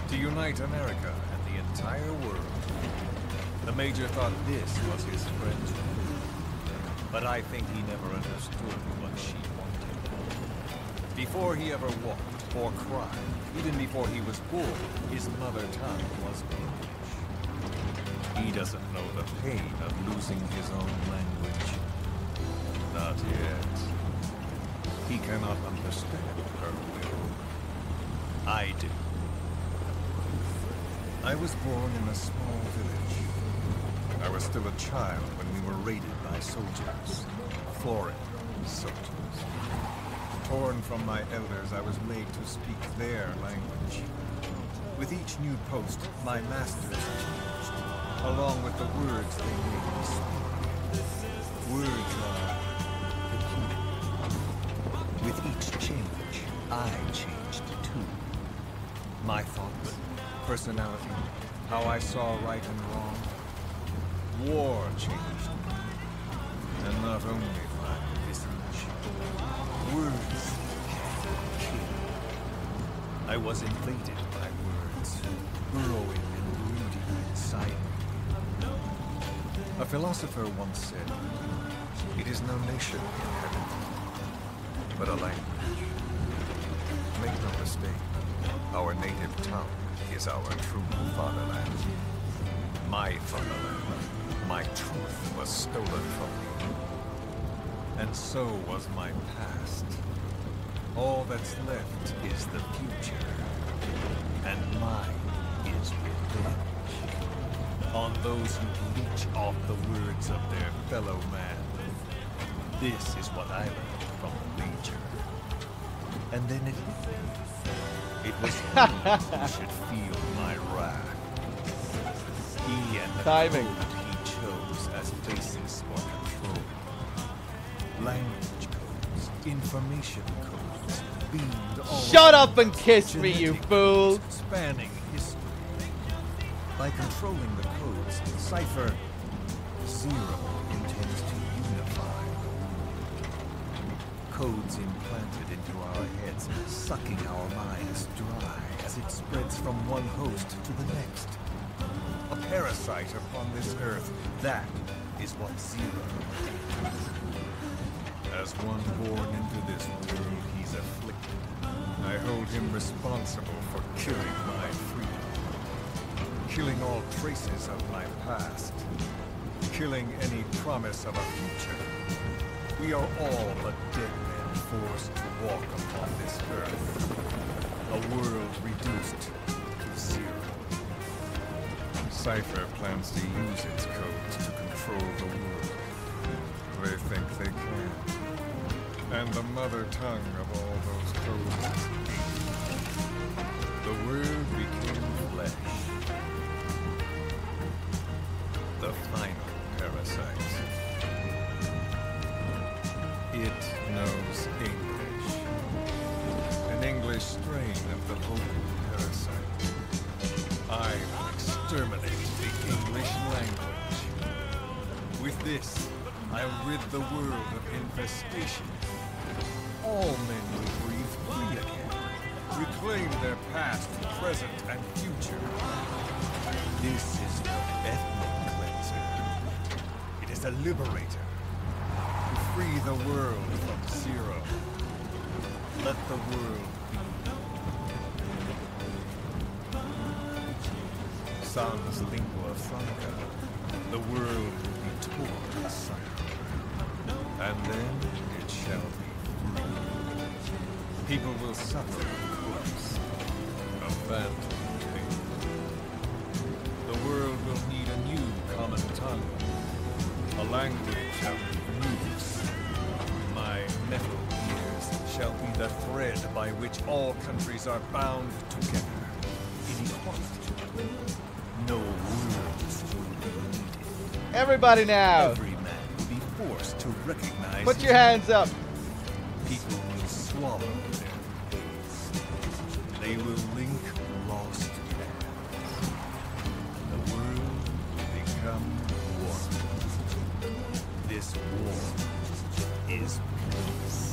To unite America and the entire world. The Major thought this was his friend's food. But I think he never understood what she wanted. Before he ever walked or cried, even before he was born, his mother tongue was English. He doesn't know the pain of losing his own language. Not yet. He cannot understand her will. I do. I was born in a small village. I was still a child when we were raided by soldiers. Foreign soldiers. Torn from my elders, I was made to speak their language. With each new post, my masters changed, along with the words they made me speak. Words are peculiar. With each change, I changed too. My thoughts, personality, how I saw right and wrong. War changed me, and not only my visage. Words kill. I was invaded by words, growing and brooding inside me. A philosopher once said, "It is no nation in heaven, but a language." Make no mistake, our native tongue is our true fatherland. My fatherland, my truth was stolen from me. And so was my past. All that's left is the future. And mine is revenge. On those who leech off the words of their fellow man. This is what I learned from the Major. And then it hit me. It was he who should feel my wrath. He and the code he chose as basis for control. Language codes, information codes, beamed all Shut up and kiss me, you fool! Spanning history. By controlling the codes, Cypher Zero intends to unify. Codes implanted into our heads, sucking our minds dry as it spreads from one host to the next. A parasite upon this earth. That is what Zero is. As one born into this world, he's afflicted. I hold him responsible for killing my freedom. Killing all traces of my past. Killing any promise of a future. We are all but dead men forced to walk upon this earth. A world reduced to zero. Cypher plans to use its codes to control the world. They think they can. And the mother tongue of all those codes is hate. The word became flesh. The final parasite. It knows English. An English strain of the vocal parasite. I will exterminate the English language. With this, I'll rid the world of infestation. All men will breathe free again. Reclaim their past, present, and future. This is the ethnic cleanser. It is a liberator. To free the world from Zero. Let the world be. Sans lingua franca. The world will be torn asunder. And then it shall be free. People will suffer, of course. A phantom pain. The world will need a new common tongue. A language of moves. My metal ears shall be the thread by which all countries are bound together. In equality. No words will be needed. Everybody now! Every man will be forced to recognize. Put your hands up! People will swallow their ways. They will link lost paths. The world will become one. This war is peace.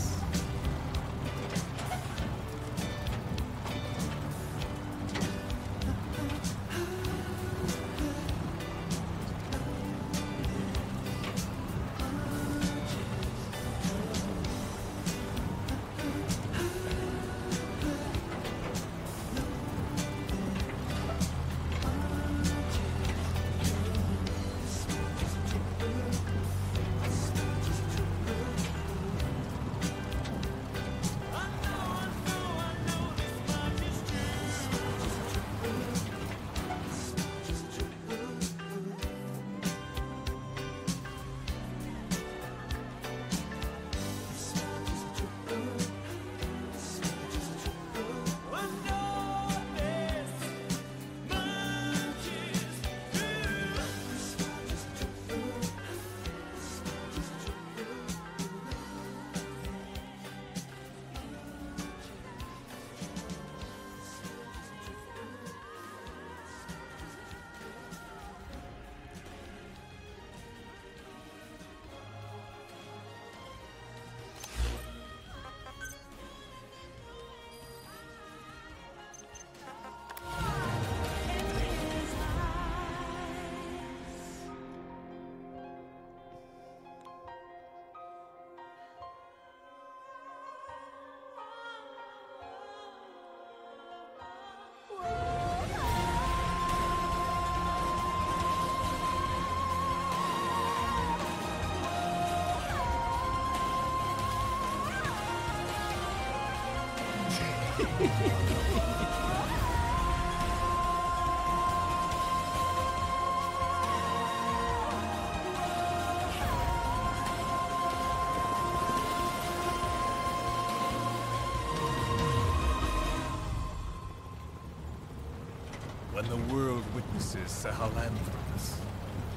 When the world witnesses Sahelanthropus,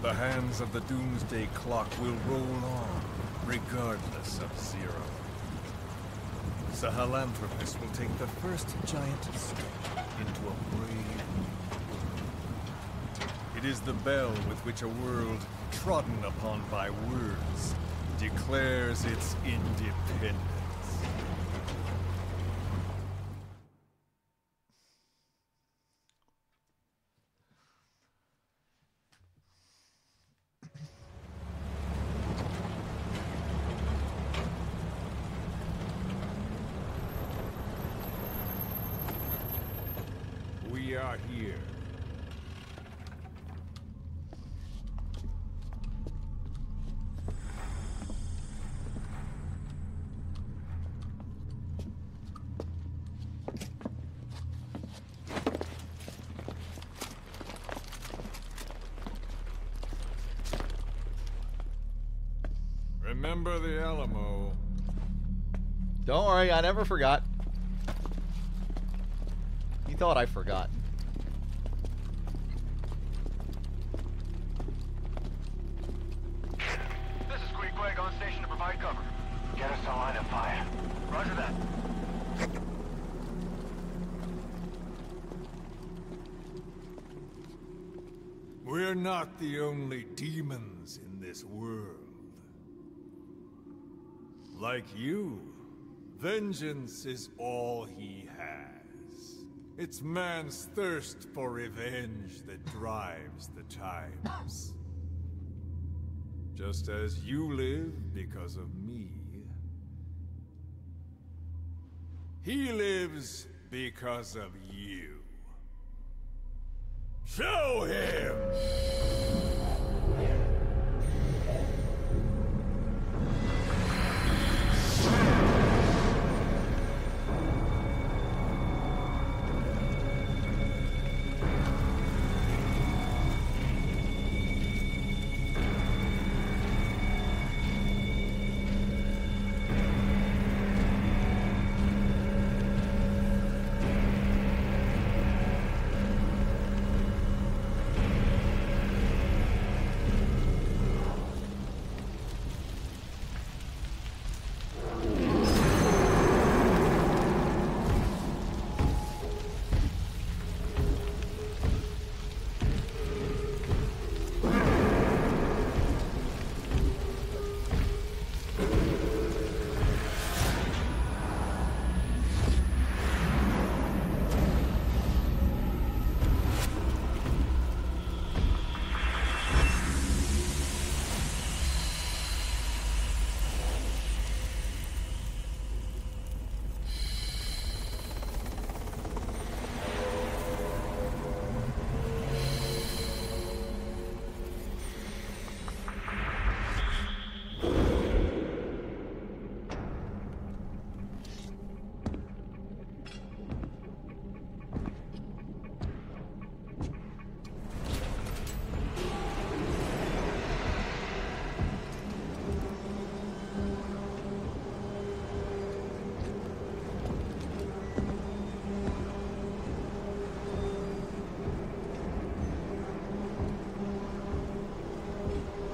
the hands of the Doomsday Clock will roll on, regardless of Zero. Sahelanthropus will take the first giant step into a brave new world. It is the bell with which a world trodden upon by words declares its independence. Remember the Alamo. Don't worry, I never forgot. You thought I forgot. This is Queequeg on station to provide cover. Get us a line of fire. Roger that. We're not the only demons in this world. Like you, vengeance is all he has. It's man's thirst for revenge that drives the times. Just as you live because of me, he lives because of you. Show him!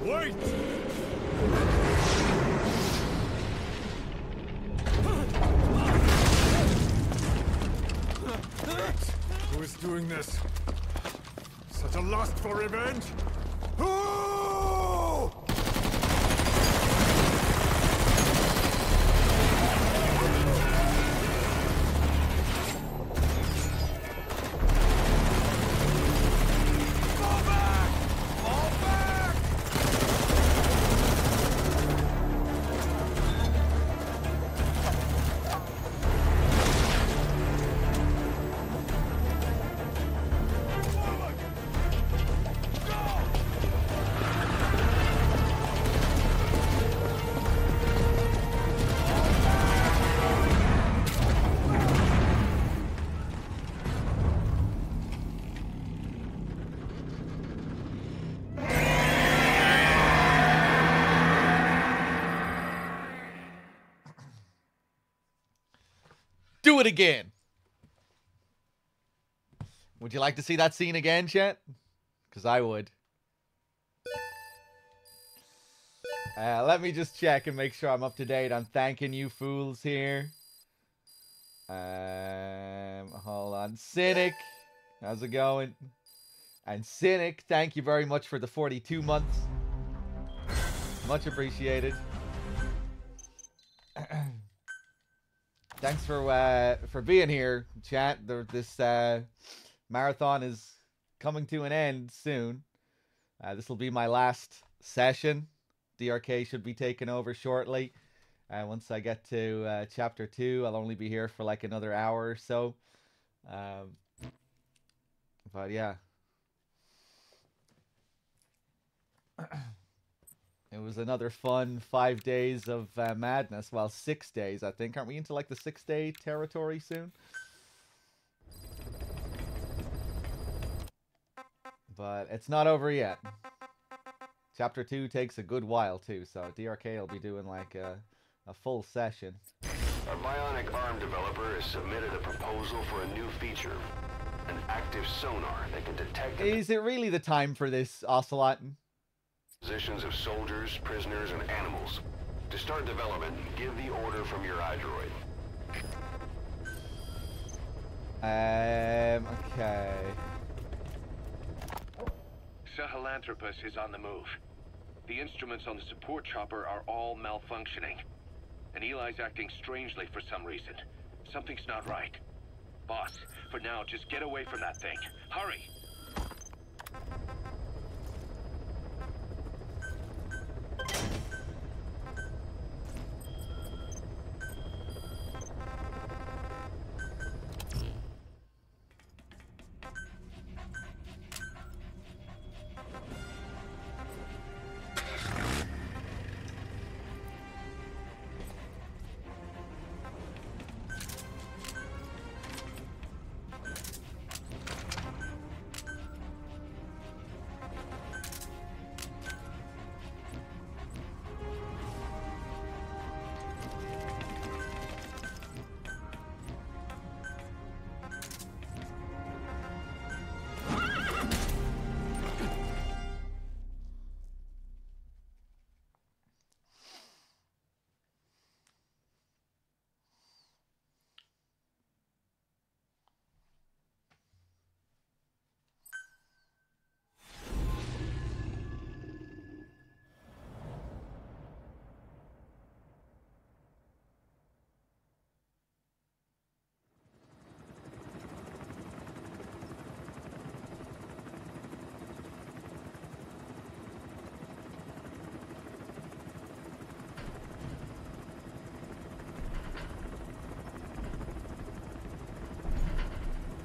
Wait! Who is doing this? Such a lust for revenge? Who? Do it again. Would you like to see that scene again, chat? Because I would. Let me just check and make sure I'm up to date on thanking you fools here. Hold on. Cynic, how's it going? And Cynic, thank you very much for the 42 months. Much appreciated. Thanks for being here, chat. This marathon is coming to an end soon. This will be my last session. DRK should be taking over shortly. Once I get to chapter 2, I'll only be here for like another hour or so. But yeah. It was another fun 5 days of madness. Well, 6 days, I think. Aren't we into like the 6-day territory soon? But it's not over yet. Chapter 2 takes a good while too, so DRK will be doing like a full session. Our bionic arm developer has submitted a proposal for a new feature. An active sonar that can detect... Is it really the time for this, Ocelot? ...positions of soldiers, prisoners, and animals. To start development, give the order from your iDroid. Okay. Sahelanthropus is on the move. The instruments on the support chopper are all malfunctioning. And Eli's acting strangely for some reason. Something's not right. Boss, for now, just get away from that thing. Hurry!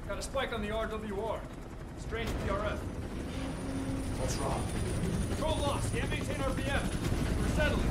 Got a spike on the RWR. Strange PRF. What's wrong? Control lost. Can't maintain RPM. We're settling.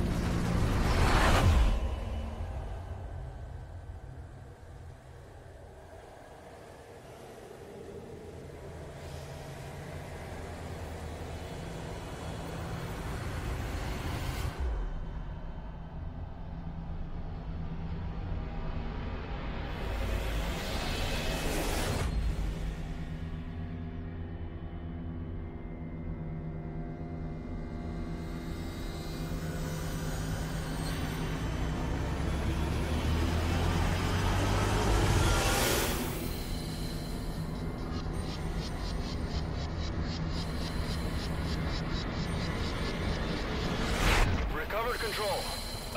Control.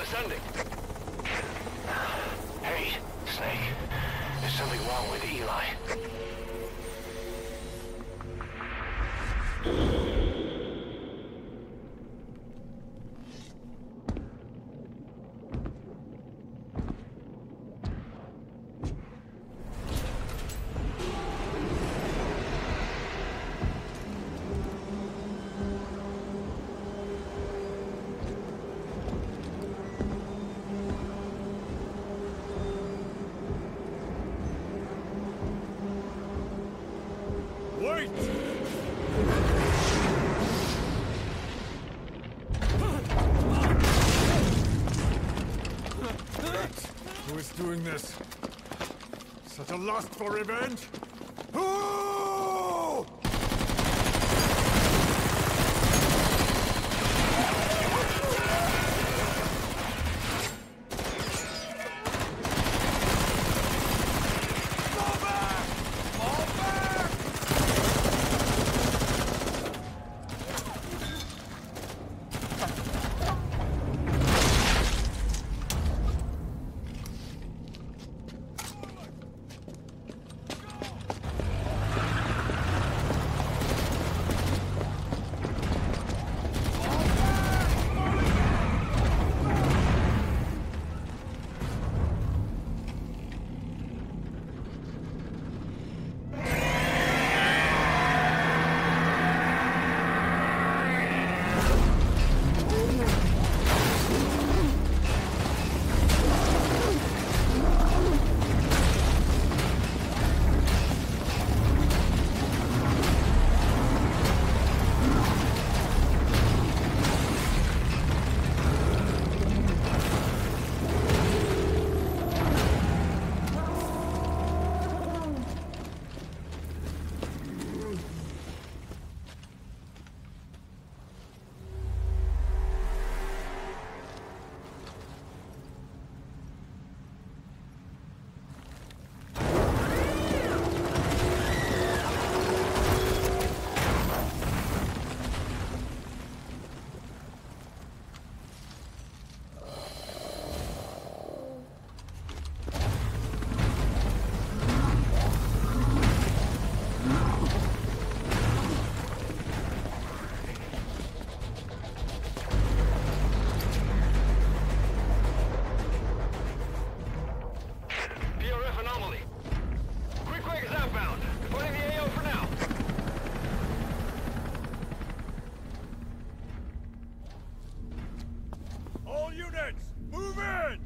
Ascending. Hey, Snake. There's something wrong with Eli. Wait! Who is doing this? Such a lust for revenge? Who? Move in!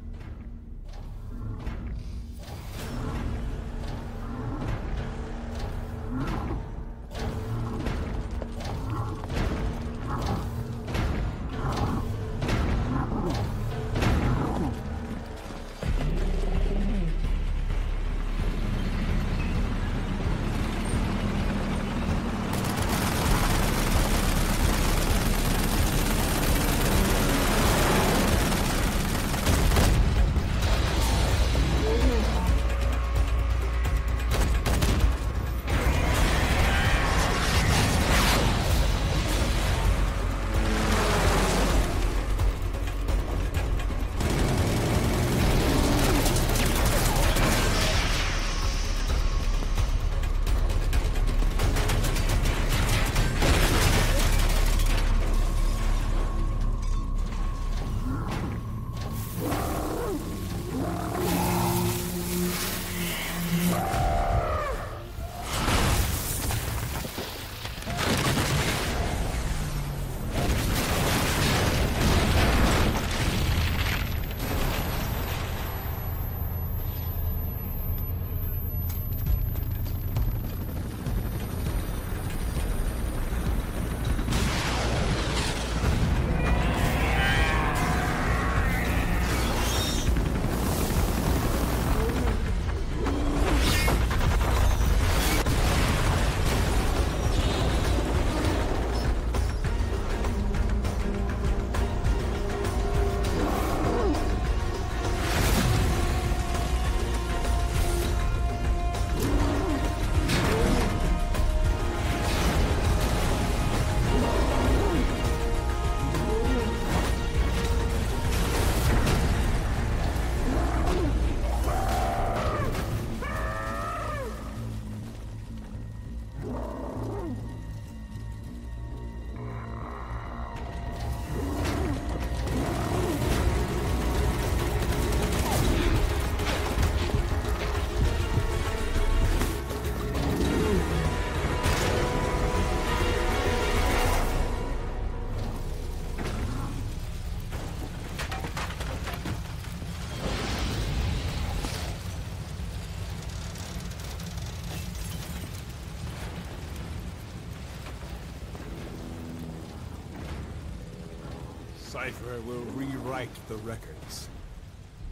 Cypher will rewrite the records,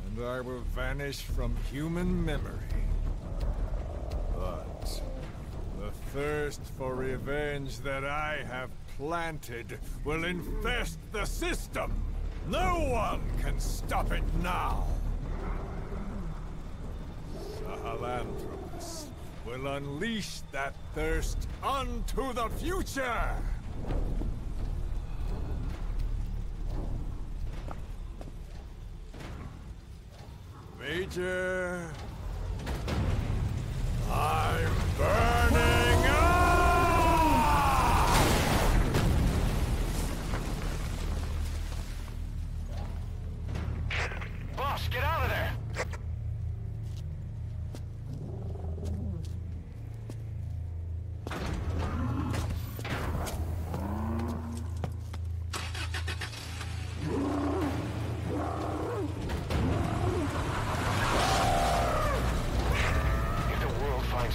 and I will vanish from human memory. But the thirst for revenge that I have planted will infest the system. No one can stop it now. Sahelanthropus will unleash that thirst unto the future! Major, I'm burning up! Boss, get out of there!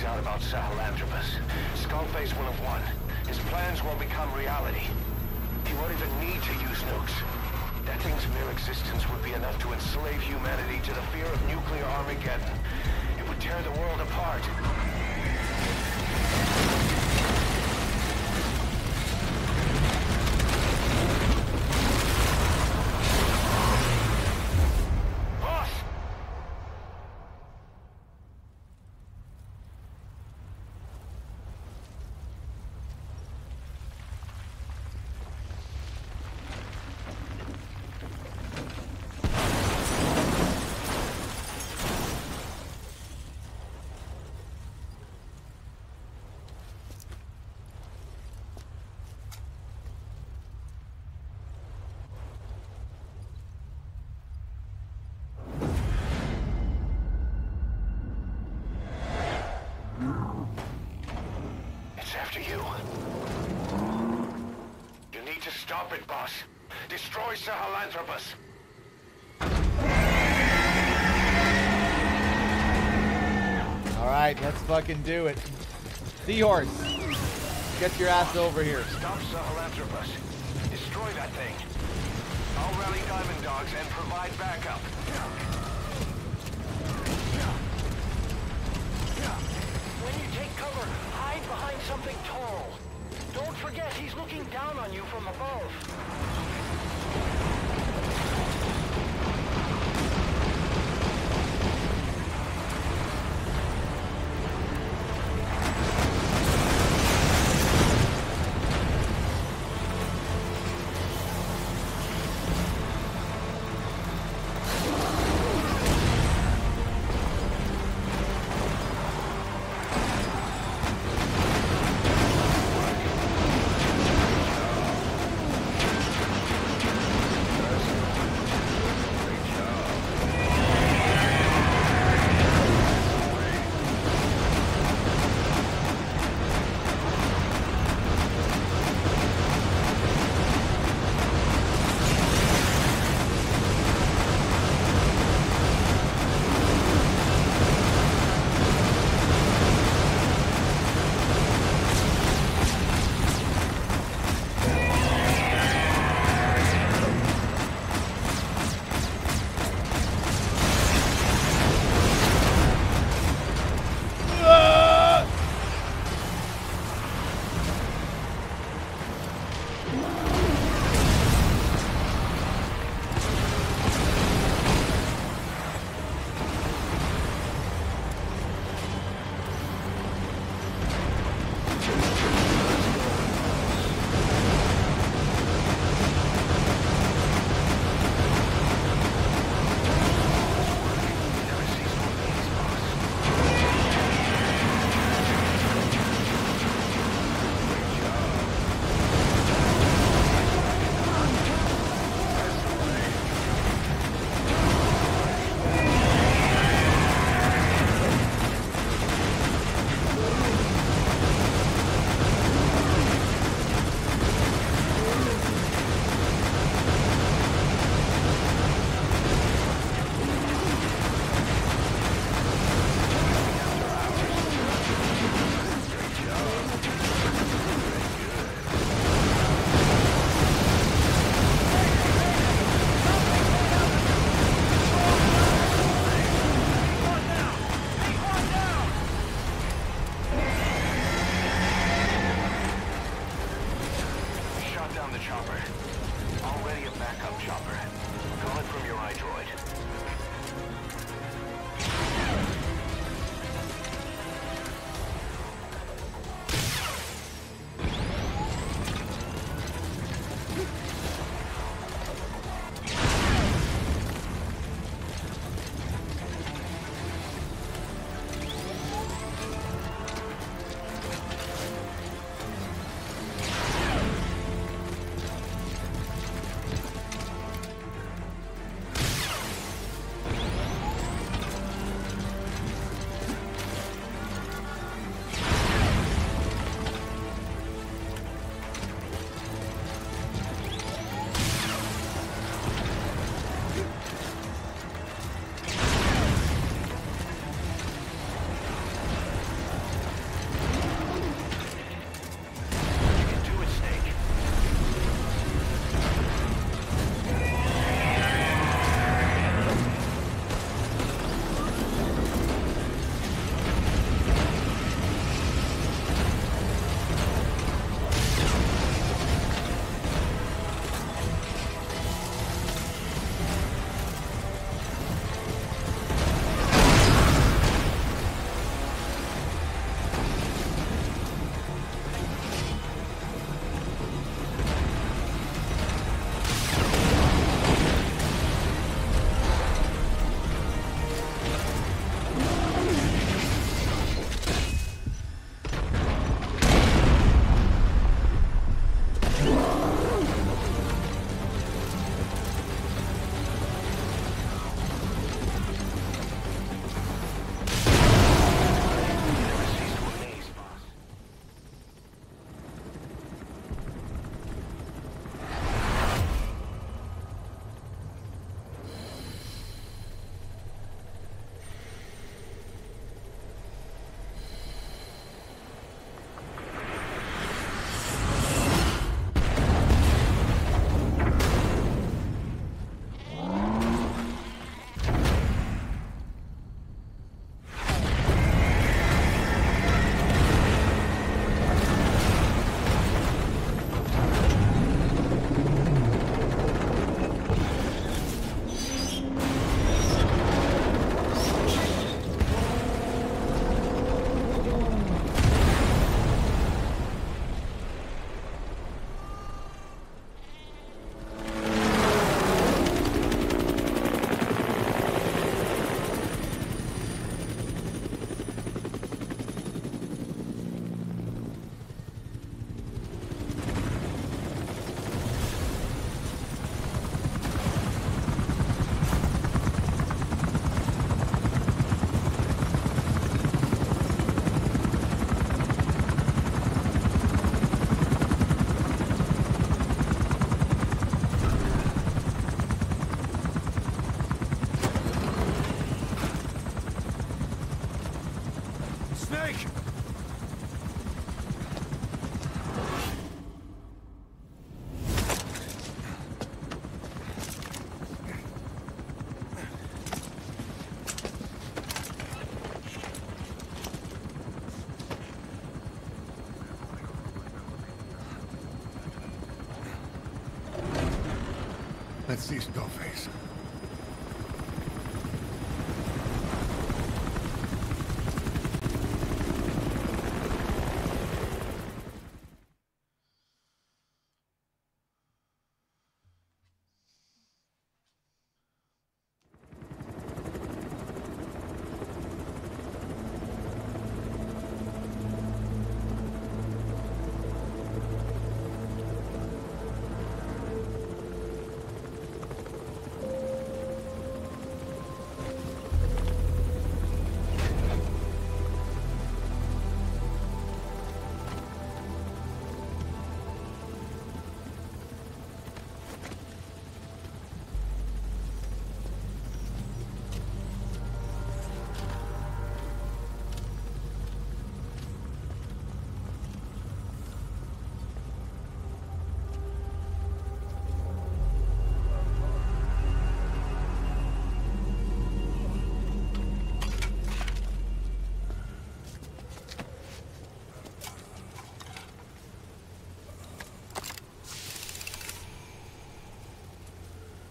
Out about Sahelanthropus, Skullface will have won. His plans won't become reality. He won't even need to use nukes. That thing's mere existence would be enough to enslave humanity to the fear of nuclear Armageddon. It would tear the world apart. Stop it, boss. Destroy Sahelanthropus. Alright, let's fucking do it. Seahorse, get your ass over here. Stop Sahelanthropus. Destroy that thing. I'll rally Diamond Dogs and provide backup. When you take cover, hide behind something tall. Don't forget, he's looking down on you from above. Let's see Skullface.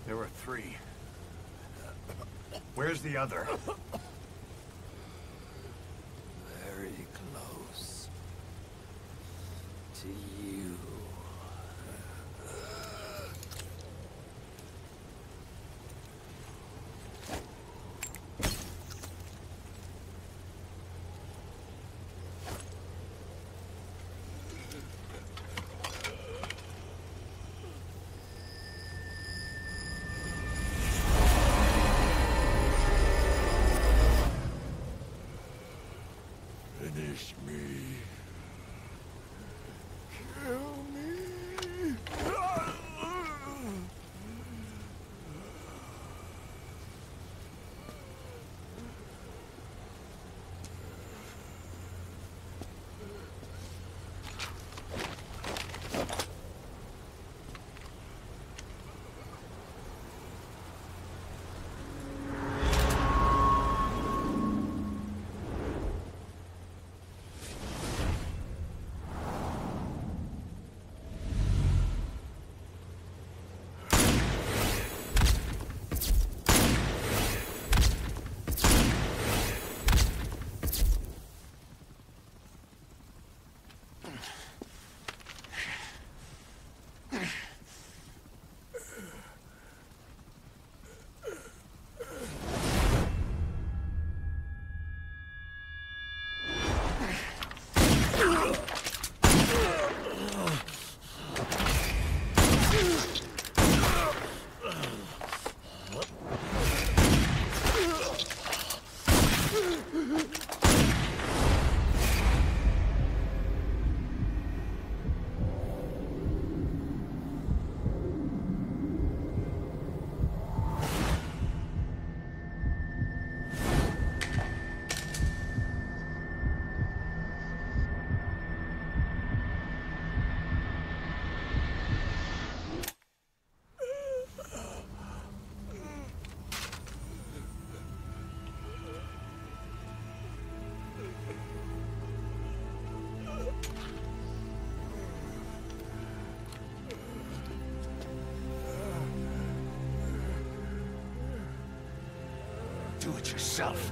There were 3. Where's the other? Very close to you. Finish me. Kill me. Do it yourself.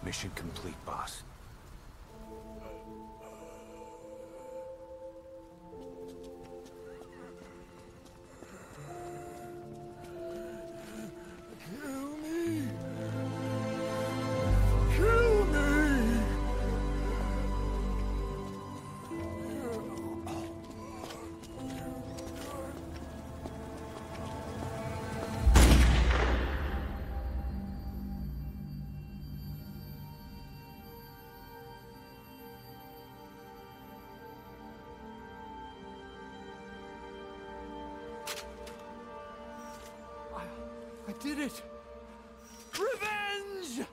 Mission complete, boss. Kill me. Kill me. I did it! Revenge!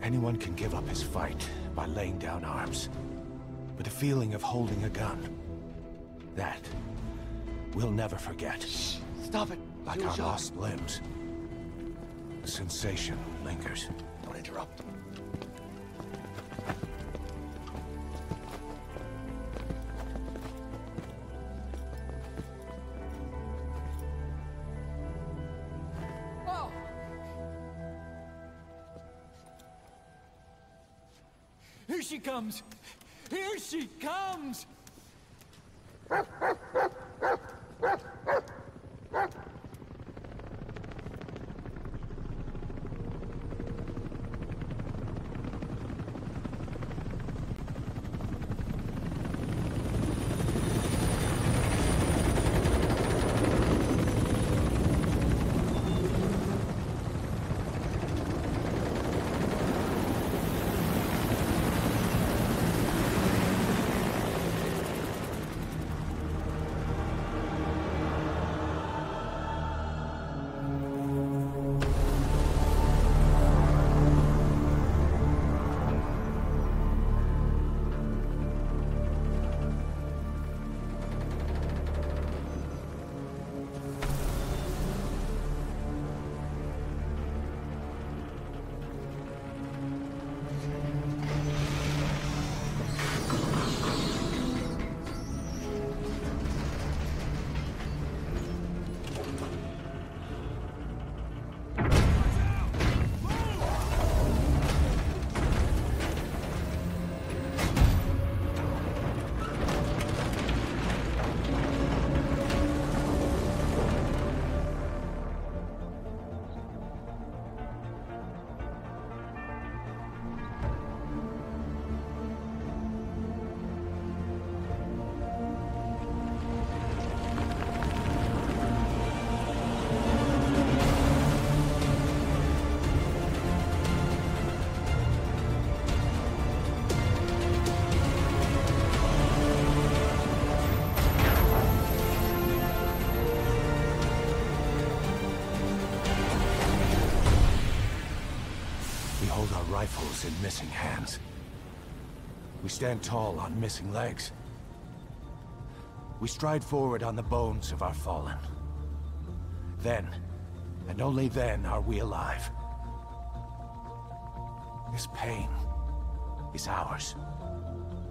Anyone can give up his fight by laying down arms. But the feeling of holding a gun, that we'll never forget. Shh, stop it. Like our lost limbs. The sensation lingers. Don't interrupt. Oh! Here she comes! Here she comes! Rifles in missing hands. We stand tall on missing legs. We stride forward on the bones of our fallen. Then, and only then, are we alive. This pain is ours,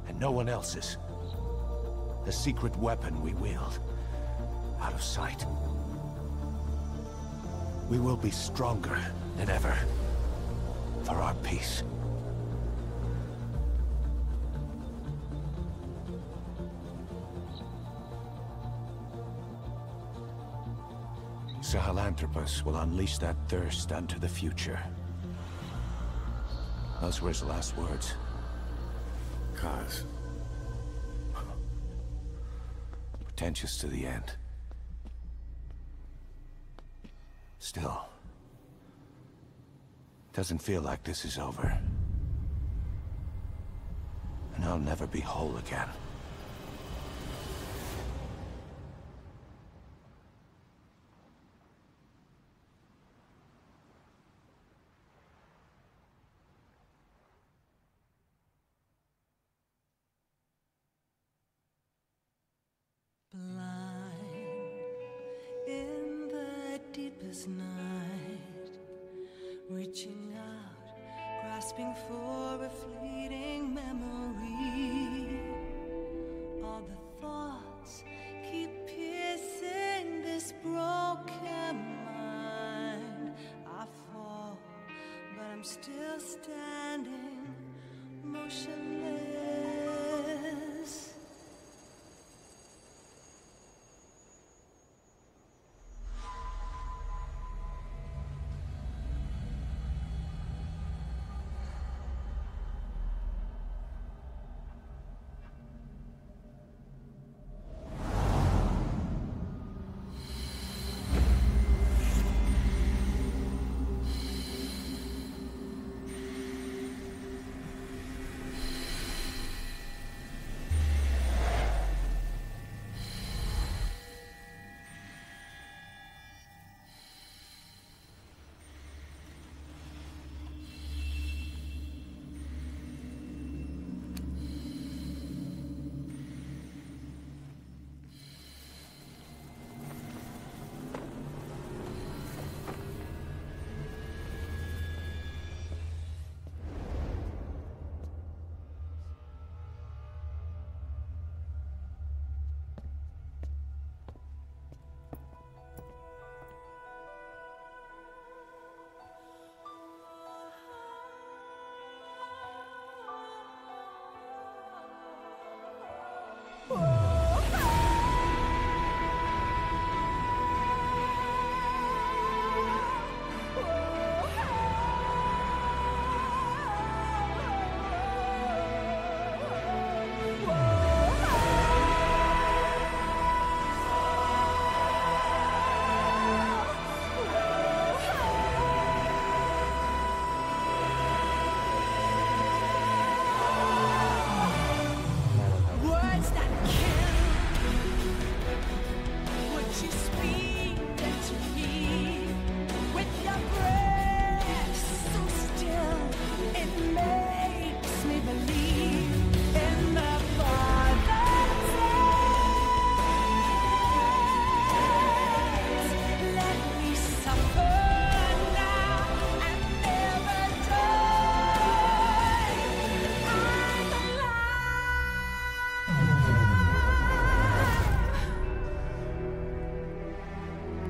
and no one else's. The secret weapon we wield, out of sight. We will be stronger than ever. For our peace. Sahelanthropus will unleash that thirst unto the future. Those were his last words. Kaz. Pretentious to the end. Still. Doesn't feel like this is over. And I'll never be whole again. Blind in the deepest night, reaching out, grasping for a fleeting memory. All the thoughts keep piercing this broken mind. I fall, but I'm still standing, motionless.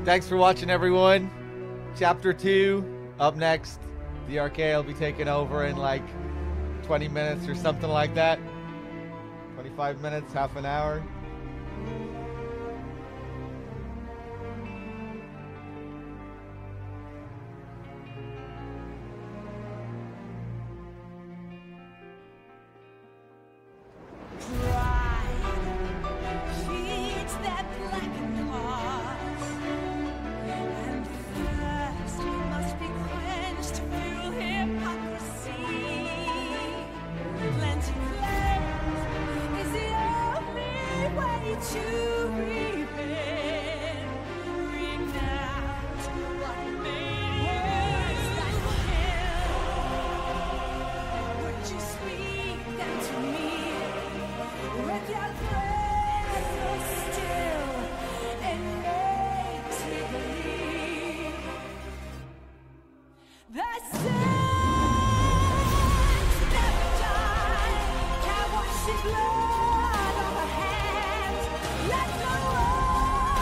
Thanks for watching, everyone. Chapter 2 up next. The RK will be taking over in like 20 minutes or something like that. 25 minutes, half an hour. Blood on her hands, let the world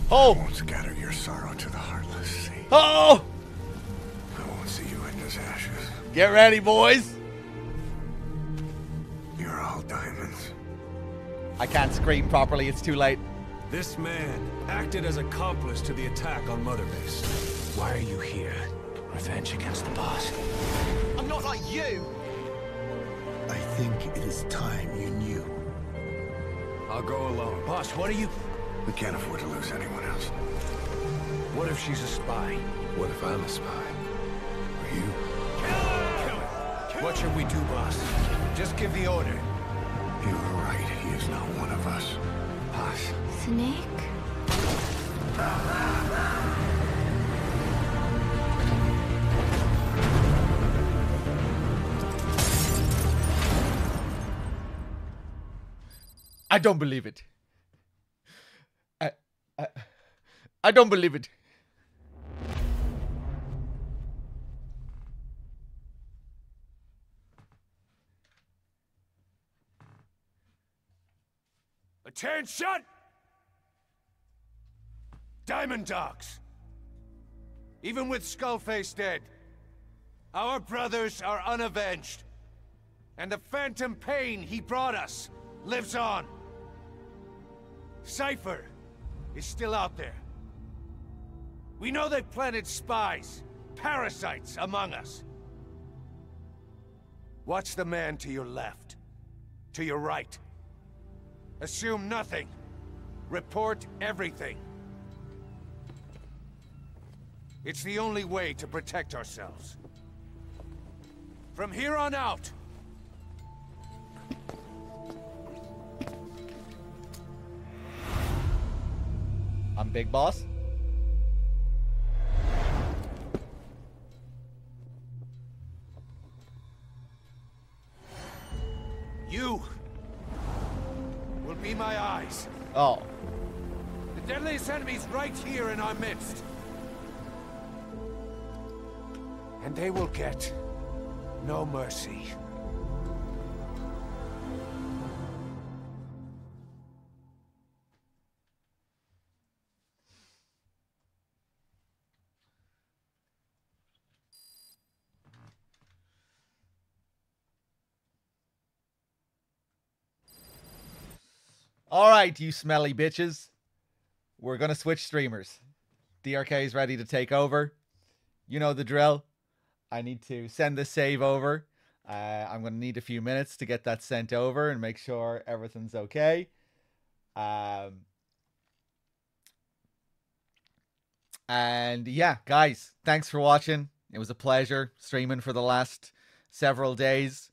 Oh! I won't scatter your sorrow to the heartless sea. Oh! I won't see you in his ashes. Get ready, boys! You're all diamonds. I can't scream properly, it's too late. This man acted as accomplice to the attack on Mother Base. Why are you here? Revenge against the boss. I'm not like you! I think it is time you knew. I'll go alone. Boss, what are you... We can't afford to lose anyone else. What if she's a spy? What if I'm a spy? Or you? What should we do, boss? Just give the order. You were right. He is not one of us. Boss. Snake? I don't believe it. I don't believe it. Attention! Diamond Dogs! Even with Skullface dead, our brothers are unavenged. And the phantom pain he brought us lives on. Cypher is still out there. We know they've planted spies, parasites among us. Watch the man to your left, to your right. Assume nothing. Report everything. It's the only way to protect ourselves. From here on out, I'm Big Boss. you will be my eyes. Oh. The deadliest enemy's right here in our midst. And they will get no mercy. All right, you smelly bitches. We're going to switch streamers. DRK is ready to take over. You know the drill. I need to send this save over. I'm going to need a few minutes to get that sent over and make sure everything's okay. And yeah, guys, thanks for watching. It was a pleasure streaming for the last several days.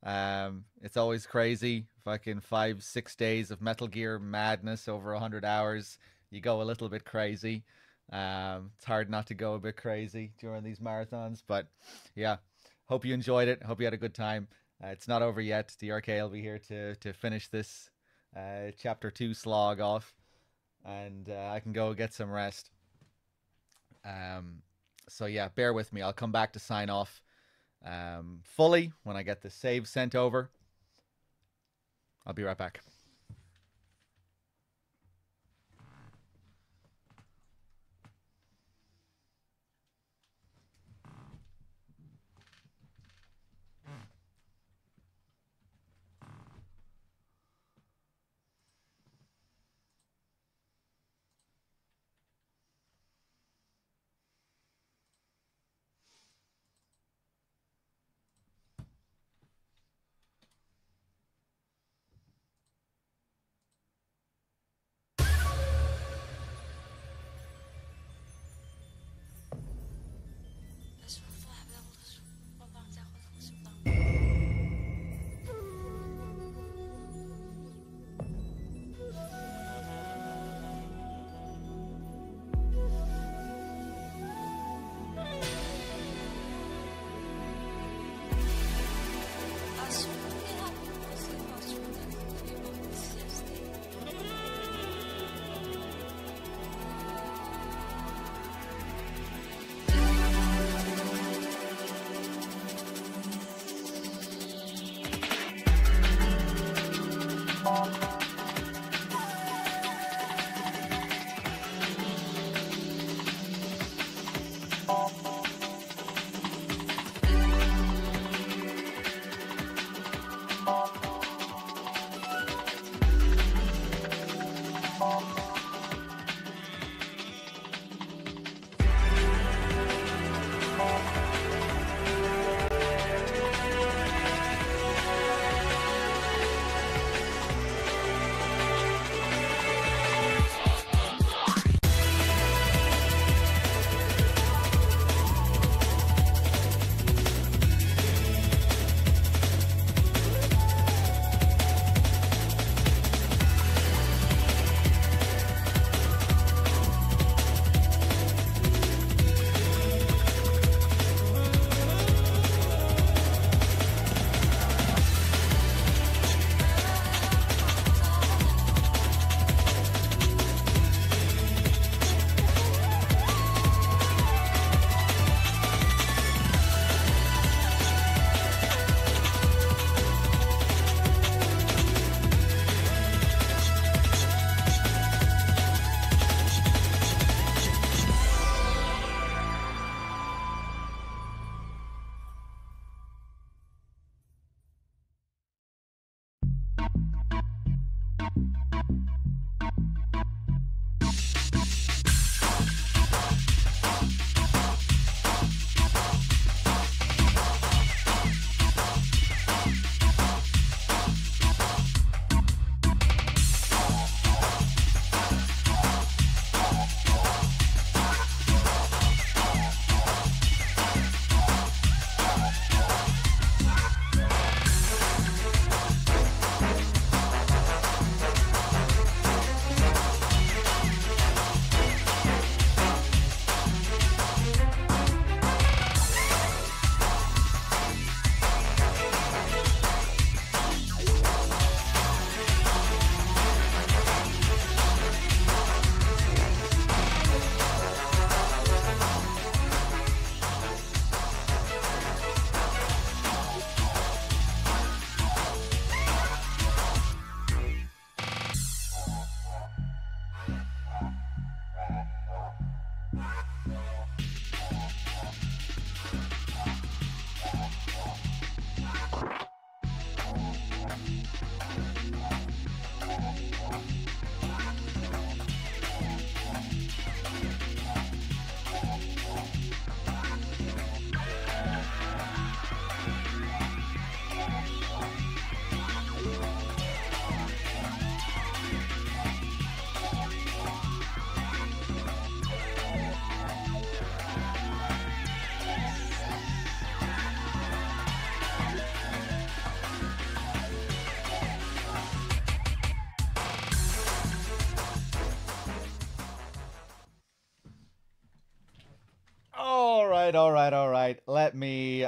It's always crazy. Fucking 5-6 days of Metal Gear madness over 100 hours. You go a little bit crazy. It's hard not to go a bit crazy during these marathons, but yeah, hope you enjoyed it. Hope you had a good time. It's not over yet. DRK will be here to finish this chapter 2 slog off, and I can go get some rest. So yeah, bear with me. I'll come back to sign off fully when I get the save sent over. I'll be right back. right. Let me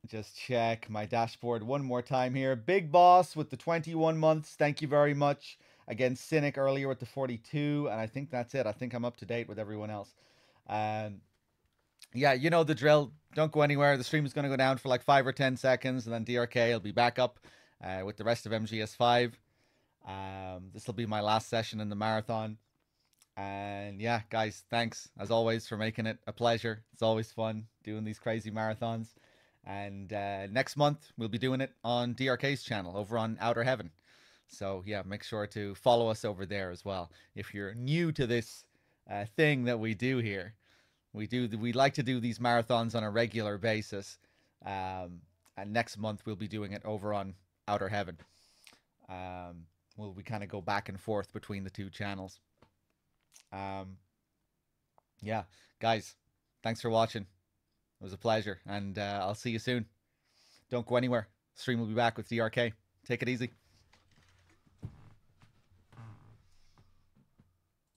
just check my dashboard one more time here. Big Boss with the 21 months. Thank you very much. Again, Cynic earlier with the 42. And I think that's it. I think I'm up to date with everyone else. Yeah, you know the drill. Don't go anywhere. The stream is going to go down for like 5 or 10 seconds. And then DRK will be back up with the rest of MGS5. This will be my last session in the marathon. And yeah, guys, thanks as always for making it a pleasure. It's always fun doing these crazy marathons. And next month we'll be doing it on DRK's channel over on Outer Heaven. So yeah, make sure to follow us over there as well. If you're new to this thing that we do here, we like to do these marathons on a regular basis. And next month we'll be doing it over on Outer Heaven. We kind of go back and forth between the two channels. Yeah, guys, thanks for watching. It was a pleasure, and I'll see you soon. Don't go anywhere. Stream will be back with DRK. Take it easy.